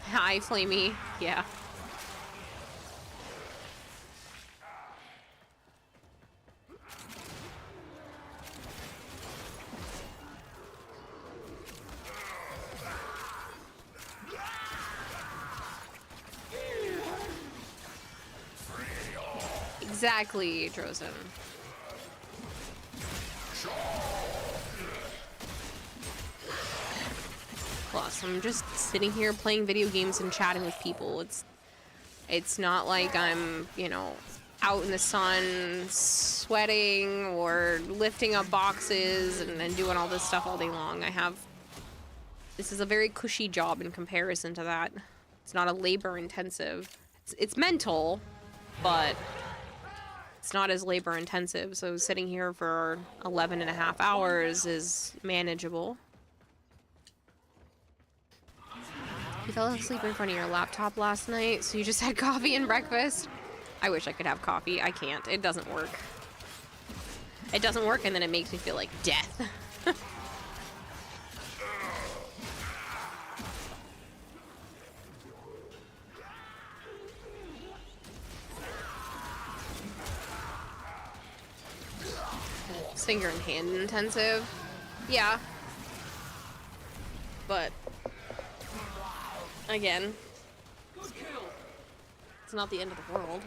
Hi, Flamey. Yeah. Exactly, Drozen. Plus, I'm just sitting here playing video games and chatting with people. It's not like I'm, you know, out in the sun sweating or lifting up boxes and doing all this stuff all day long. This is a very cushy job in comparison to that. It's not a labor intensive. It's mental, but it's not as labor intensive. So sitting here for 11.5 hours is manageable. You fell asleep in front of your laptop last night, so you just had coffee and breakfast? I wish I could have coffee. I can't. It doesn't work. It doesn't work, and then it makes me feel like death. Finger and hand intensive. Yeah. But again, it's not the end of the world.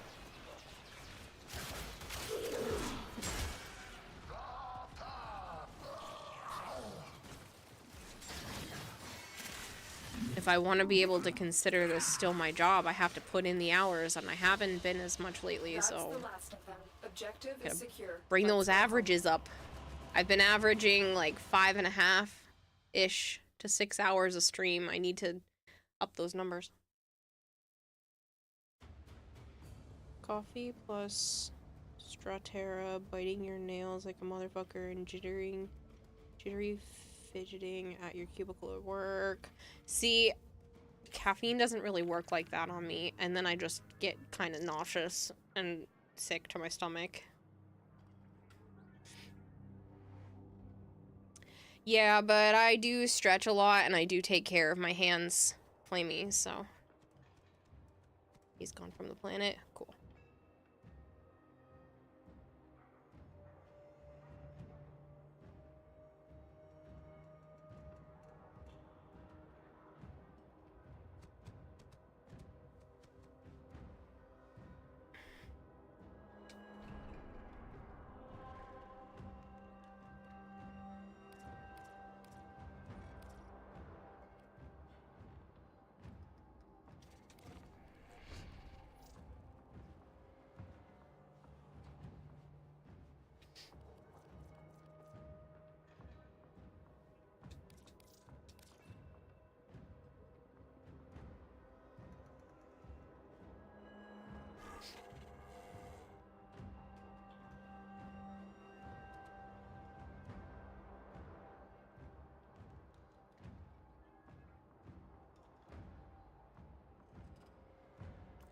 If I want to be able to consider this still my job, I have to put in the hours, and I haven't been as much lately, so Objective is secure. bring those averages up. I've been averaging like 5.5-ish to 6 hours a stream. I need to up those numbers. Coffee plus Stratera, biting your nails like a motherfucker and jittery fidgeting at your cubicle at work. See, caffeine doesn't really work like that on me, and then I just get kind of nauseous and sick to my stomach. Yeah, but I do stretch a lot, and I do take care of my hands, Flamey, so. He's gone from the planet. Cool.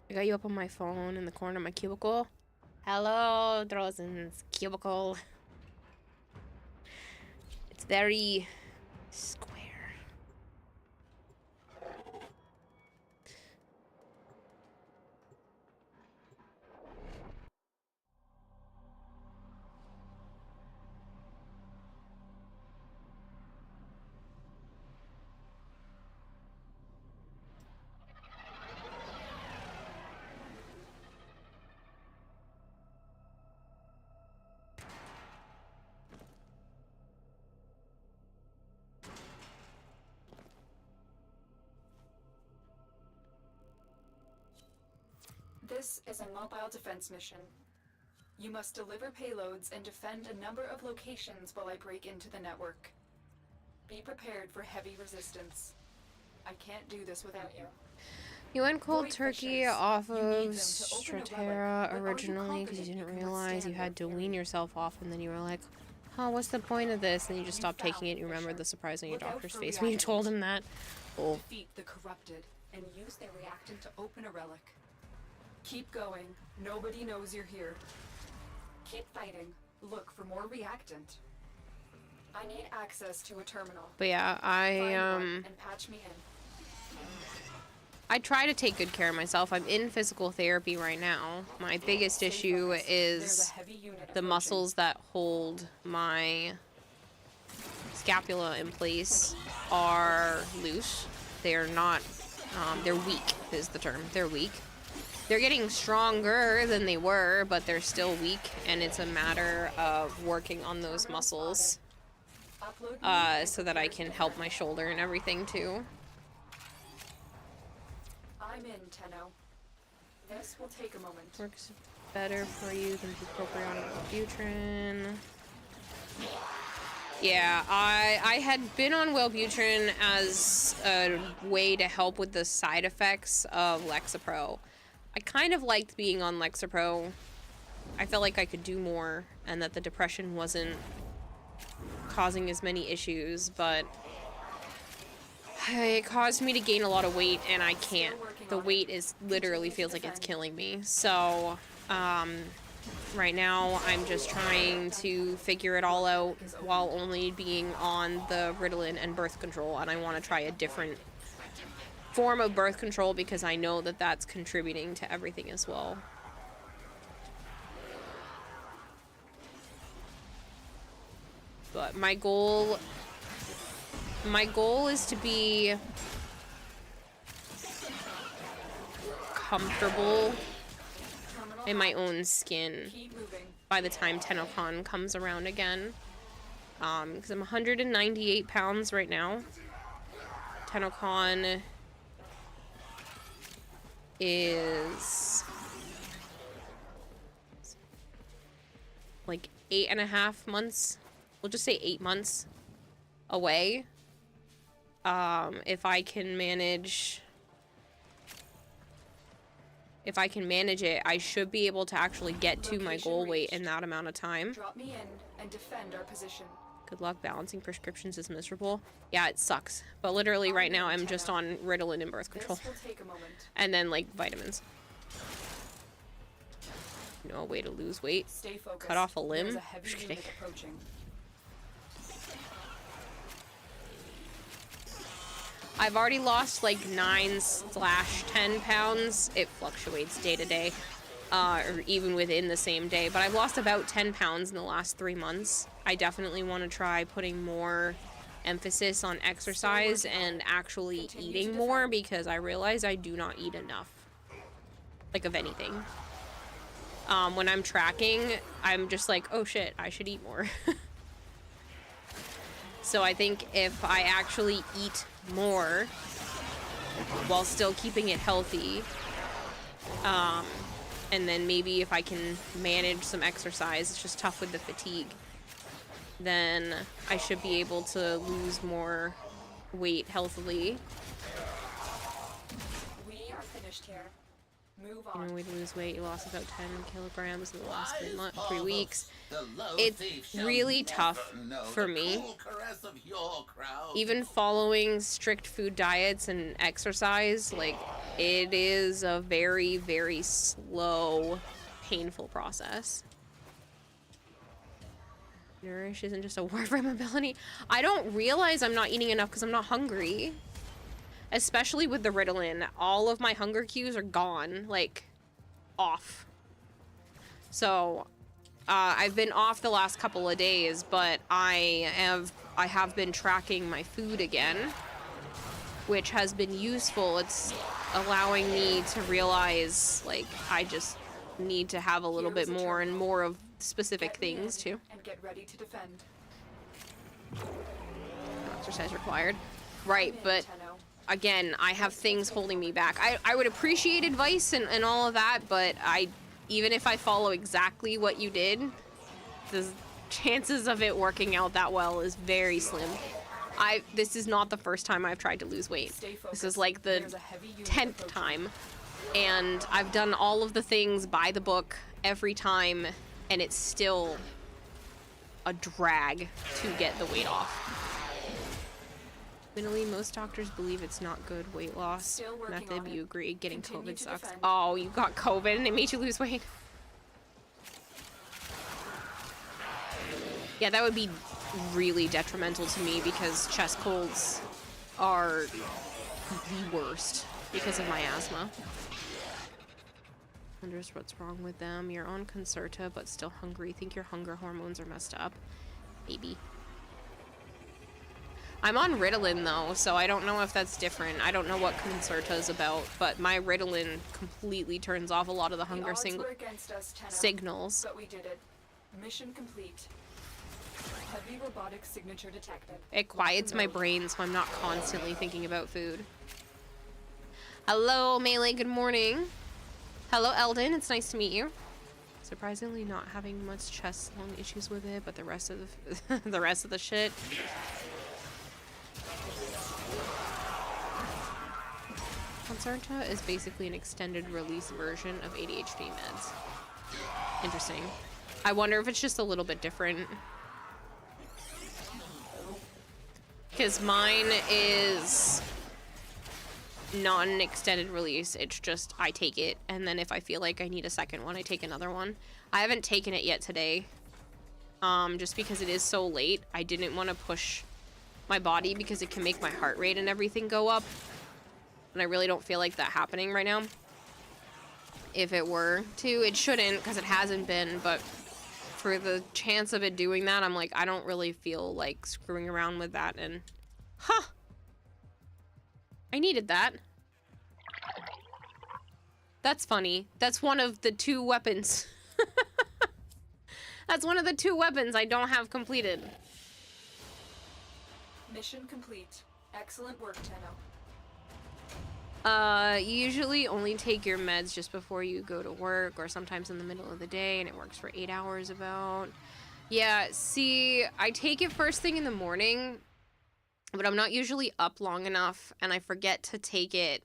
I got you up on my phone in the corner of my cubicle. Hello, Drozen's cubicle. It's very square. This is a mobile defense mission. You must deliver payloads and defend a number of locations while I break into the network. Be prepared for heavy resistance. I can't do this without you. You went cold turkey off of Stratera originally because you didn't realize you had to wean yourself off, and then you were like, oh, what's the point of this? And you just stopped taking it. You remembered the surprise on your doctor's face when you told him that. Oh. Defeat the corrupted and use their reactant to open a relic. Keep going. Nobody knows you're here. Keep fighting. Look for more reactant. I need access to a terminal. But yeah, and patch me in. I try to take good care of myself. I'm in physical therapy right now. My biggest issue is the muscles that hold my scapula in place are loose. They're not, they're weak is the term. They're weak. They're getting stronger than they were, but they're still weak, and it's a matter of working on those muscles so that I can help my shoulder and everything too. I'm in, Tenno. This will take a moment. Works better for you than bupropion Wellbutrin. Yeah, I had been on Wellbutrin as a way to help with the side effects of Lexapro. I kind of liked being on Lexapro. I felt like I could do more and that the depression wasn't causing as many issues, but it caused me to gain a lot of weight, and I can't. The weight is literally feels like it's killing me. So, right now I'm just trying to figure it all out while only being on the Ritalin and birth control, and I want to try a different form of birth control because I know that that's contributing to everything as well. But my goal is to be comfortable in my own skin by the time TennoCon comes around again. Because I'm 198 pounds right now. TennoCon is like 8.5 months. We'll just say 8 months away. If I can manage it, I should be able to actually get to my goal weight in that amount of time. Drop me in and defend our position. Good luck. Balancing prescriptions is miserable. Yeah, it sucks. But literally right now I'm just on Ritalin and birth control. This will take a moment. And then like vitamins. No way to lose weight. Stay focused. Cut off a limb. There's a heavy Just kidding. unit approaching. I've already lost like 9/10 pounds. It fluctuates day to day, or even within the same day. But I've lost about 10 pounds in the last 3 months. I definitely want to try putting more emphasis on exercise and actually eating more because I realize I do not eat enough, like of anything. When I'm tracking, I'm just like, oh shit, I should eat more. So I think if I actually eat more while still keeping it healthy, and then maybe if I can manage some exercise, it's just tough with the fatigue, then I should be able to lose more weight healthily. We are finished here. Move You on. know, we lose weight. You lost about 10 kilograms in the last 3 weeks. It's really tough for me. Even following strict food diets and exercise, like, It is a very, very slow, painful process. Nourish isn't just a Warframe ability. I don't realize I'm not eating enough because I'm not hungry. Especially with the Ritalin. All of my hunger cues are gone. Like, off. So, I've been off the last couple of days, but I have been tracking my food again, which has been useful. It's allowing me to realize, like, I just need to have a little bit more and more of specific things too. And get ready to defend. Exercise required. Right, but again, I have things holding me back. I would appreciate advice and all of that, but even if I follow exactly what you did, the chances of it working out that well is very slim. This is not the first time I've tried to lose weight. This is like the 10th time. And I've done all of the things by the book every time, and it's still a drag to get the weight off. Admittedly, most doctors believe it's not good weight loss method, but you agree getting COVID sucks. Oh, you got COVID and it made you lose weight? Yeah, that would be really detrimental to me because chest colds are the worst because of my asthma. Wonders what's wrong with them. You're on Concerta, but still hungry. Think your hunger hormones are messed up. Maybe. I'm on Ritalin, though, so I don't know if that's different. I don't know what Concerta is about, but my Ritalin completely turns off a lot of the hunger signals. But we did it. Mission complete. Heavy robotic signature detected. It quiets my brain, so I'm not constantly thinking about food. Hello, Melee, good morning. Hello, Eldon, it's nice to meet you. Surprisingly not having much chest lung issues with it, but the rest of the shit. Concerta is basically an extended release version of ADHD meds. Interesting. I wonder if it's just a little bit different. Because mine is not an extended release. It's just I take it, and then if I feel like I need a second one, I take another one. I haven't taken it yet today. Just because it is so late. I didn't want to push my body because it can make my heart rate and everything go up. And I really don't feel like that happening right now. If it were to, it shouldn't because it hasn't been, but for the chance of it doing that, I'm like, I don't really feel like screwing around with that, and I needed that. That's funny. That's one of the 2 weapons. That's one of the 2 weapons I don't have completed. Mission complete. Excellent work, Tenno. You usually only take your meds just before you go to work or sometimes in the middle of the day, and it works for 8 hours about. Yeah, see, I take it first thing in the morning, but I'm not usually up long enough, and I forget to take it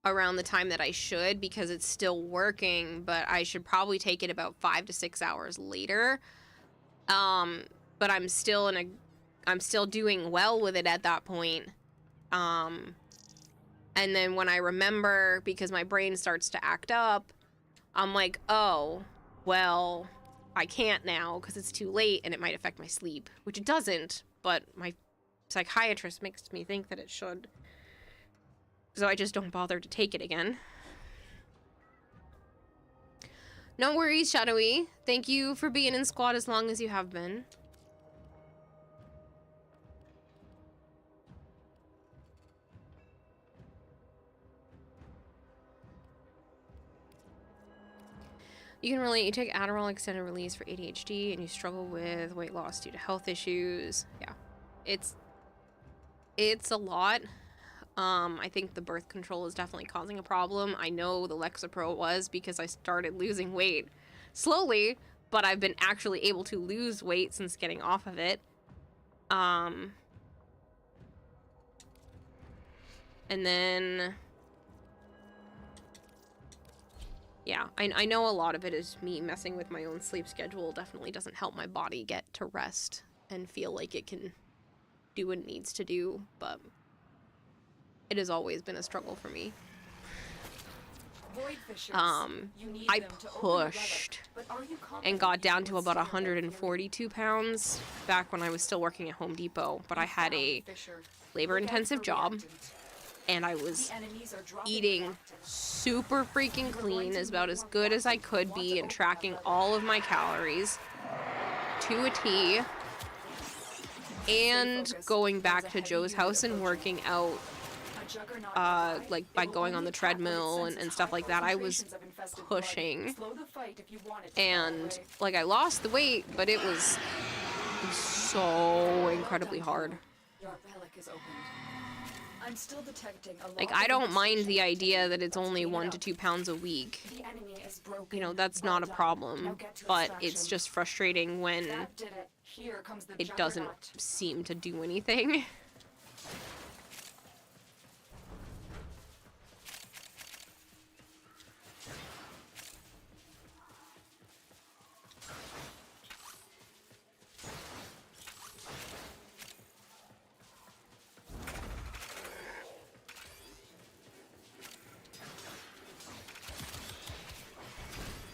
around the time that I should because it's still working, but I should probably take it about 5 to 6 hours later. But I'm still doing well with it at that point. And then when I remember, because my brain starts to act up, I'm like, oh, well, I can't now because it's too late and it might affect my sleep, which it doesn't, but my psychiatrist makes me think that it should. So I just don't bother to take it again. No worries, Shadowy. Thank you for being in squad as long as you have been. You can relate. You take Adderall extended release for ADHD and you struggle with weight loss due to health issues. Yeah. It's a lot. I think the birth control is definitely causing a problem. I know the Lexapro was because I started losing weight slowly, but I've been actually able to lose weight since getting off of it. And then... yeah, I know a lot of it is me messing with my own sleep schedule. Definitely doesn't help my body get to rest and feel like it can do what it needs to do, but it has always been a struggle for me. Void fissures. You need I them to open the relic, pushed but are you and confident got you down can to about withstand their 142 pounds back when I was still working at Home Depot, but I had a fissure? labor-intensive job, reactant. and I was The enemies are dropping eating reactant. super freaking clean, as about as good as I could be, and tracking all of my calories to a T, and going back to Joe's house and working out, like by going on the treadmill and stuff like that. I was pushing, and like I lost the weight, but it was so incredibly hard. Your relic is opened. I'm still detecting a lot Like, of I don't mind infestation the idea activity. that it's only Clean it 1 up. to 2 pounds a week. The enemy is broken. You know, that's Well not a done. Now problem, get to but extraction. it's just frustrating when That did it. Here comes the it doesn't juggernaut. seem to do anything.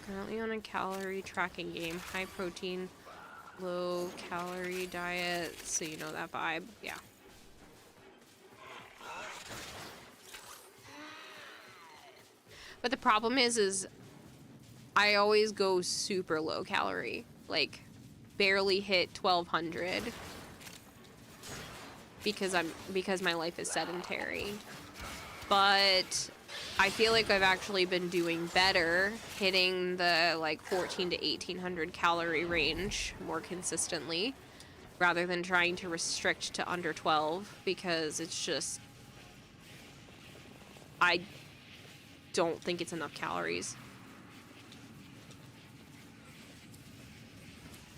Currently on a calorie tracking game, high protein, low calorie diet, so you know that vibe. Yeah. But the problem is I always go super low calorie, like barely hit 1200 because my life is sedentary. But I feel like I've actually been doing better, hitting the like 14 to 1800 calorie range more consistently, rather than trying to restrict to under 12, because it's just, I don't think it's enough calories.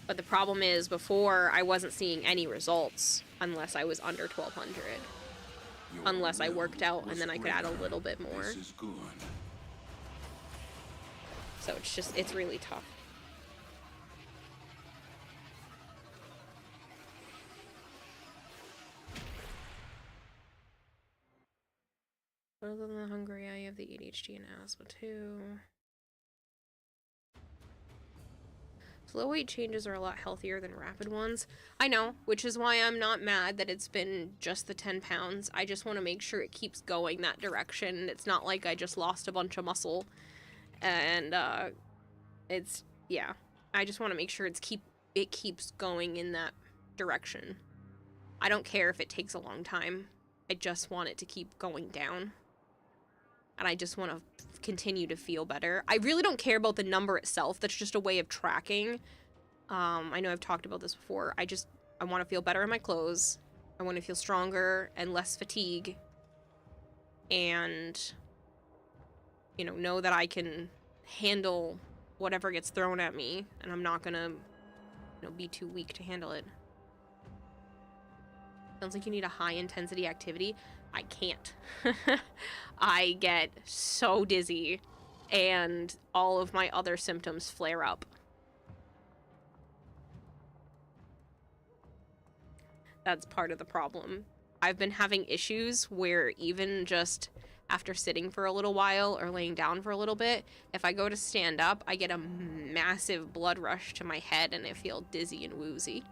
But the problem is, before I wasn't seeing any results unless I was under 1200. Unless I worked out, and then I could add a little bit more. This is good. So it's really tough. Other than the hungry, I have the ADHD and asthma too. Slow weight changes are a lot healthier than rapid ones. I know, which is why I'm not mad that it's been just the 10 pounds. I just want to make sure it keeps going that direction. It's not like I just lost a bunch of muscle. And, it's, yeah. I just want to make sure it keeps going in that direction. I don't care if it takes a long time. I just want it to keep going down. And I just want to continue to feel better. I really don't care about the number itself. That's just a way of tracking. I know I've talked about this before. I want to feel better in my clothes. I want to feel stronger and less fatigue. And, you know that I can handle whatever gets thrown at me. And I'm not gonna, be too weak to handle it. Sounds like you need a high intensity activity. I can't. I get so dizzy and all of my other symptoms flare up. That's part of the problem. I've been having issues where even just after sitting for a little while or laying down for a little bit, if I go to stand up, I get a massive blood rush to my head and I feel dizzy and woozy.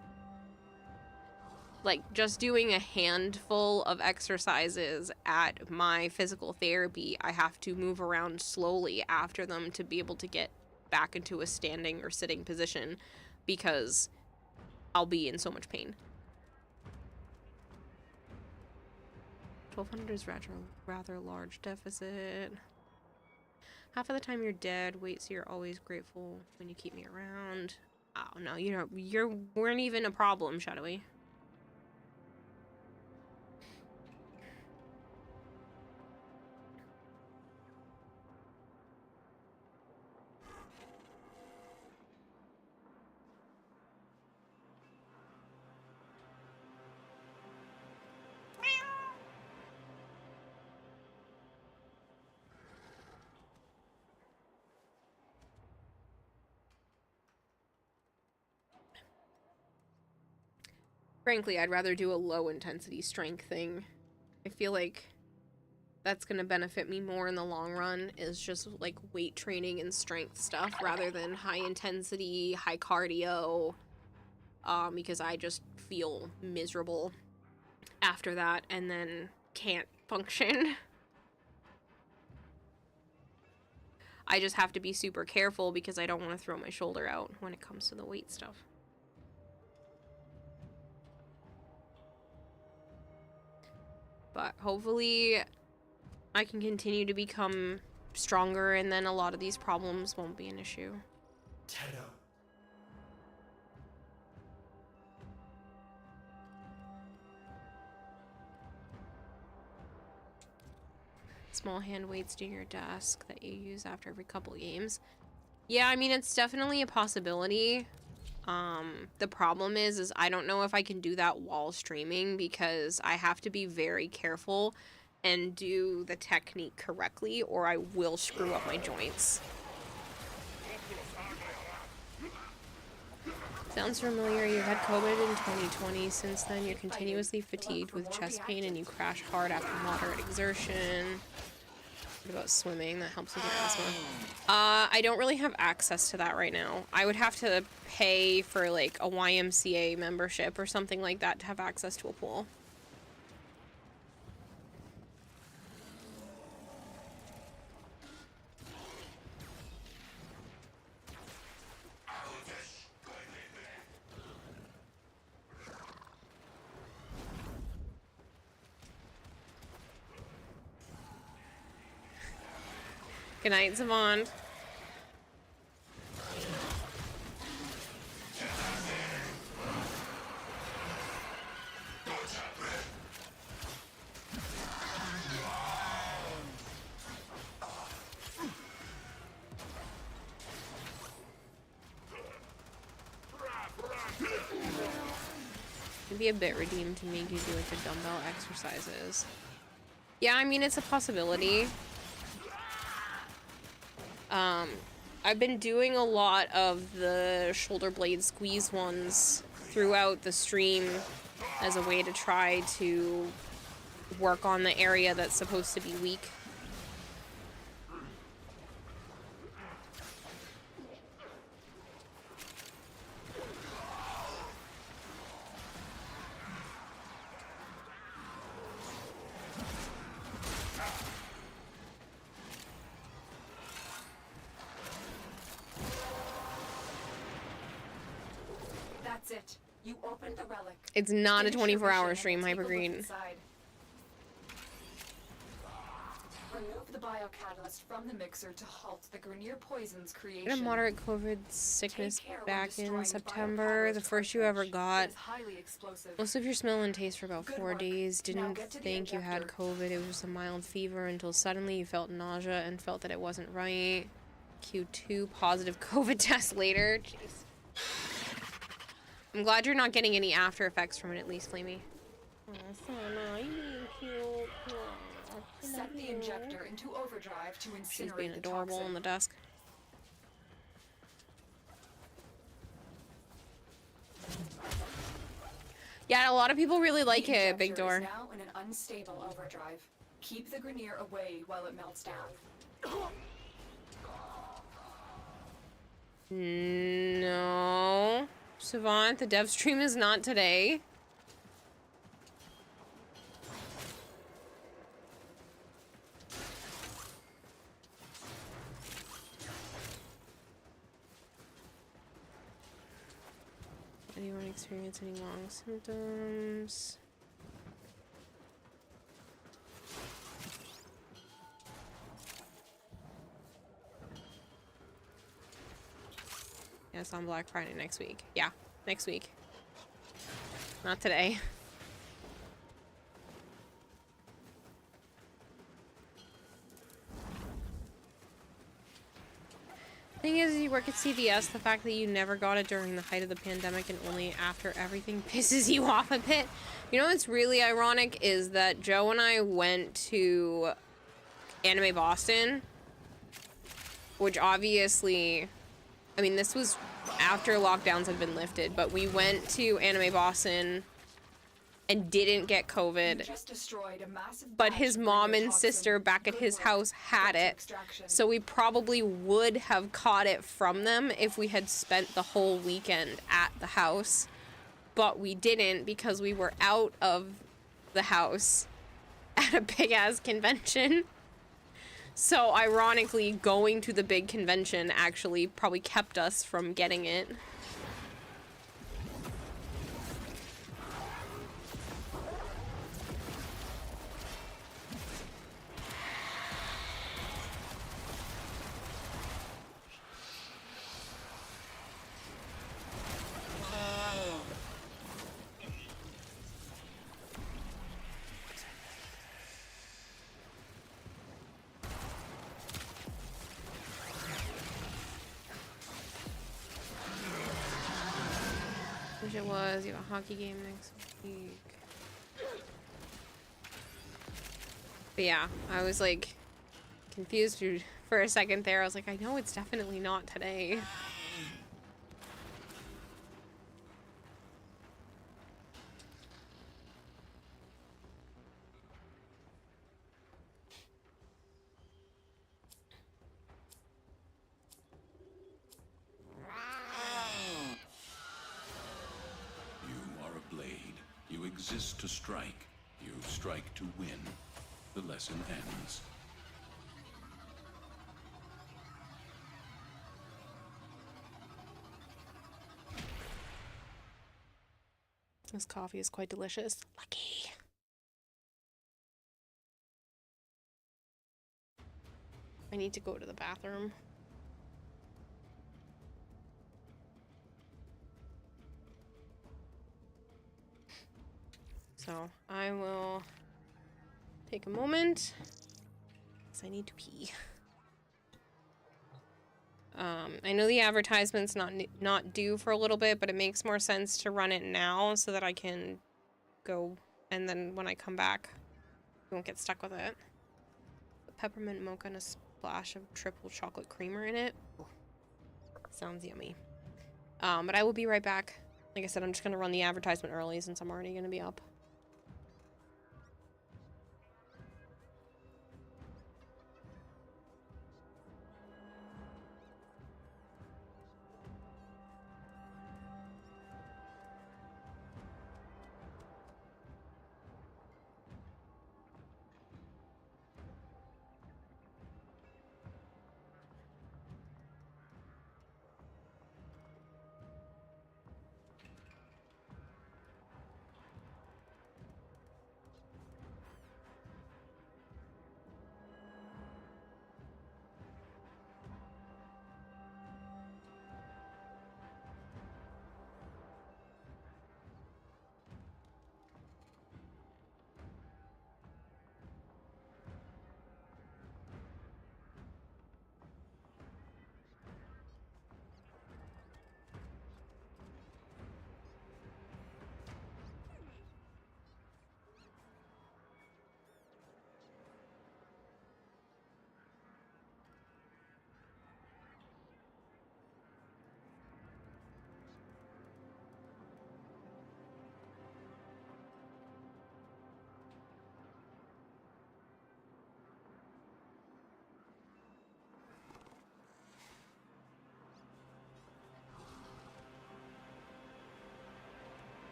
Like, just doing a handful of exercises at my physical therapy, I have to move around slowly after them to be able to get back into a standing or sitting position, because I'll be in so much pain. 1200 is rather large deficit. Half of the time you're dead. Wait, so you're always grateful when you keep me around. Oh, no, you weren't even a problem, Shadowy. Frankly, I'd rather do a low intensity strength thing. I feel like that's gonna benefit me more in the long run is just like weight training and strength stuff rather than high intensity, high cardio, because I just feel miserable after that and then can't function. I just have to be super careful because I don't want to throw my shoulder out when it comes to the weight stuff. But hopefully I can continue to become stronger and then a lot of these problems won't be an issue. Tenno. Small hand weights near your desk that you use after every couple games. Yeah, I mean, it's definitely a possibility. The problem is I don't know if I can do that while streaming because I have to be very careful and do the technique correctly or I will screw up my joints. Sounds familiar. You had COVID in 2020. Since then, you're continuously fatigued with chest pain and you crash hard after moderate exertion. What about swimming? That helps with your asthma. I don't really have access to that right now. I would have to pay for like a YMCA membership or something like that to have access to a pool. Good night, Savant. It'd be a bit redeemed to make you do like the dumbbell exercises. Yeah, I mean, it's a possibility. I've been doing a lot of the shoulder blade squeeze ones throughout the stream as a way to try to work on the area that's supposed to be weak. That's it. You opened the relic. It's not a Finish your 24-hour mission stream, and take a look Hypergreen. inside. Remove the biocatalyst from the mixer to halt the Grenier poison's I creation. had a moderate COVID sickness Take care when back destroying in the September, the biocatalyst first you ever cartridge. got. It is highly explosive. Most of your smell and taste for about Good 4 work. days. Now Didn't get to the think you had injector. COVID. It was just a mild fever until suddenly you felt nausea and felt that it wasn't right. Q2 positive COVID test later. Jeez. I'm glad you're not getting any after effects from it, at least, Flamey. Oh, Sana, you're being cute. Oh, Set the injector into overdrive to incinerate she's being the adorable toxin. on the desk. Yeah, a lot of people really like The it, Big injector Door. is now in an unstable overdrive. Keep the Grenier away while it melts down. No. Savant, the dev stream is not today. Anyone experience any long symptoms? Yeah, it's on Black Friday next week. Yeah, next week. Not today. Thing is, you work at CVS, the fact that you never got it during the height of the pandemic and only after everything pisses you off a bit. You know what's really ironic is that Joe and I went to Anime Boston, which obviously, I mean, this was after lockdowns had been lifted, but we went to Anime Boston and didn't get You COVID, just destroyed a massive but batch his of mom and radiotoxin. sister back at Good his work. house had Get to it. extraction. So we probably would have caught it from them if we had spent the whole weekend at the house. But we didn't because we were out of the house at a big-ass convention. So ironically, going to the big convention actually probably kept us from getting it. Wish it was. You have a hockey game next week. But yeah, I was like confused for a second there. I was like, I know it's definitely not today. You are a blade. You exist to strike. You strike to win. The lesson ends. This coffee is quite delicious. Lucky. I need to go to the bathroom. So I will take a moment because I need to pee. I know the advertisement's not due for a little bit, but it makes more sense to run it now so that I can go, and then when I come back, I won't get stuck with it. Peppermint mocha and a splash of triple chocolate creamer in it. Ooh, sounds yummy. But I will be right back. Like I said, I'm just gonna run the advertisement early since I'm already gonna be up.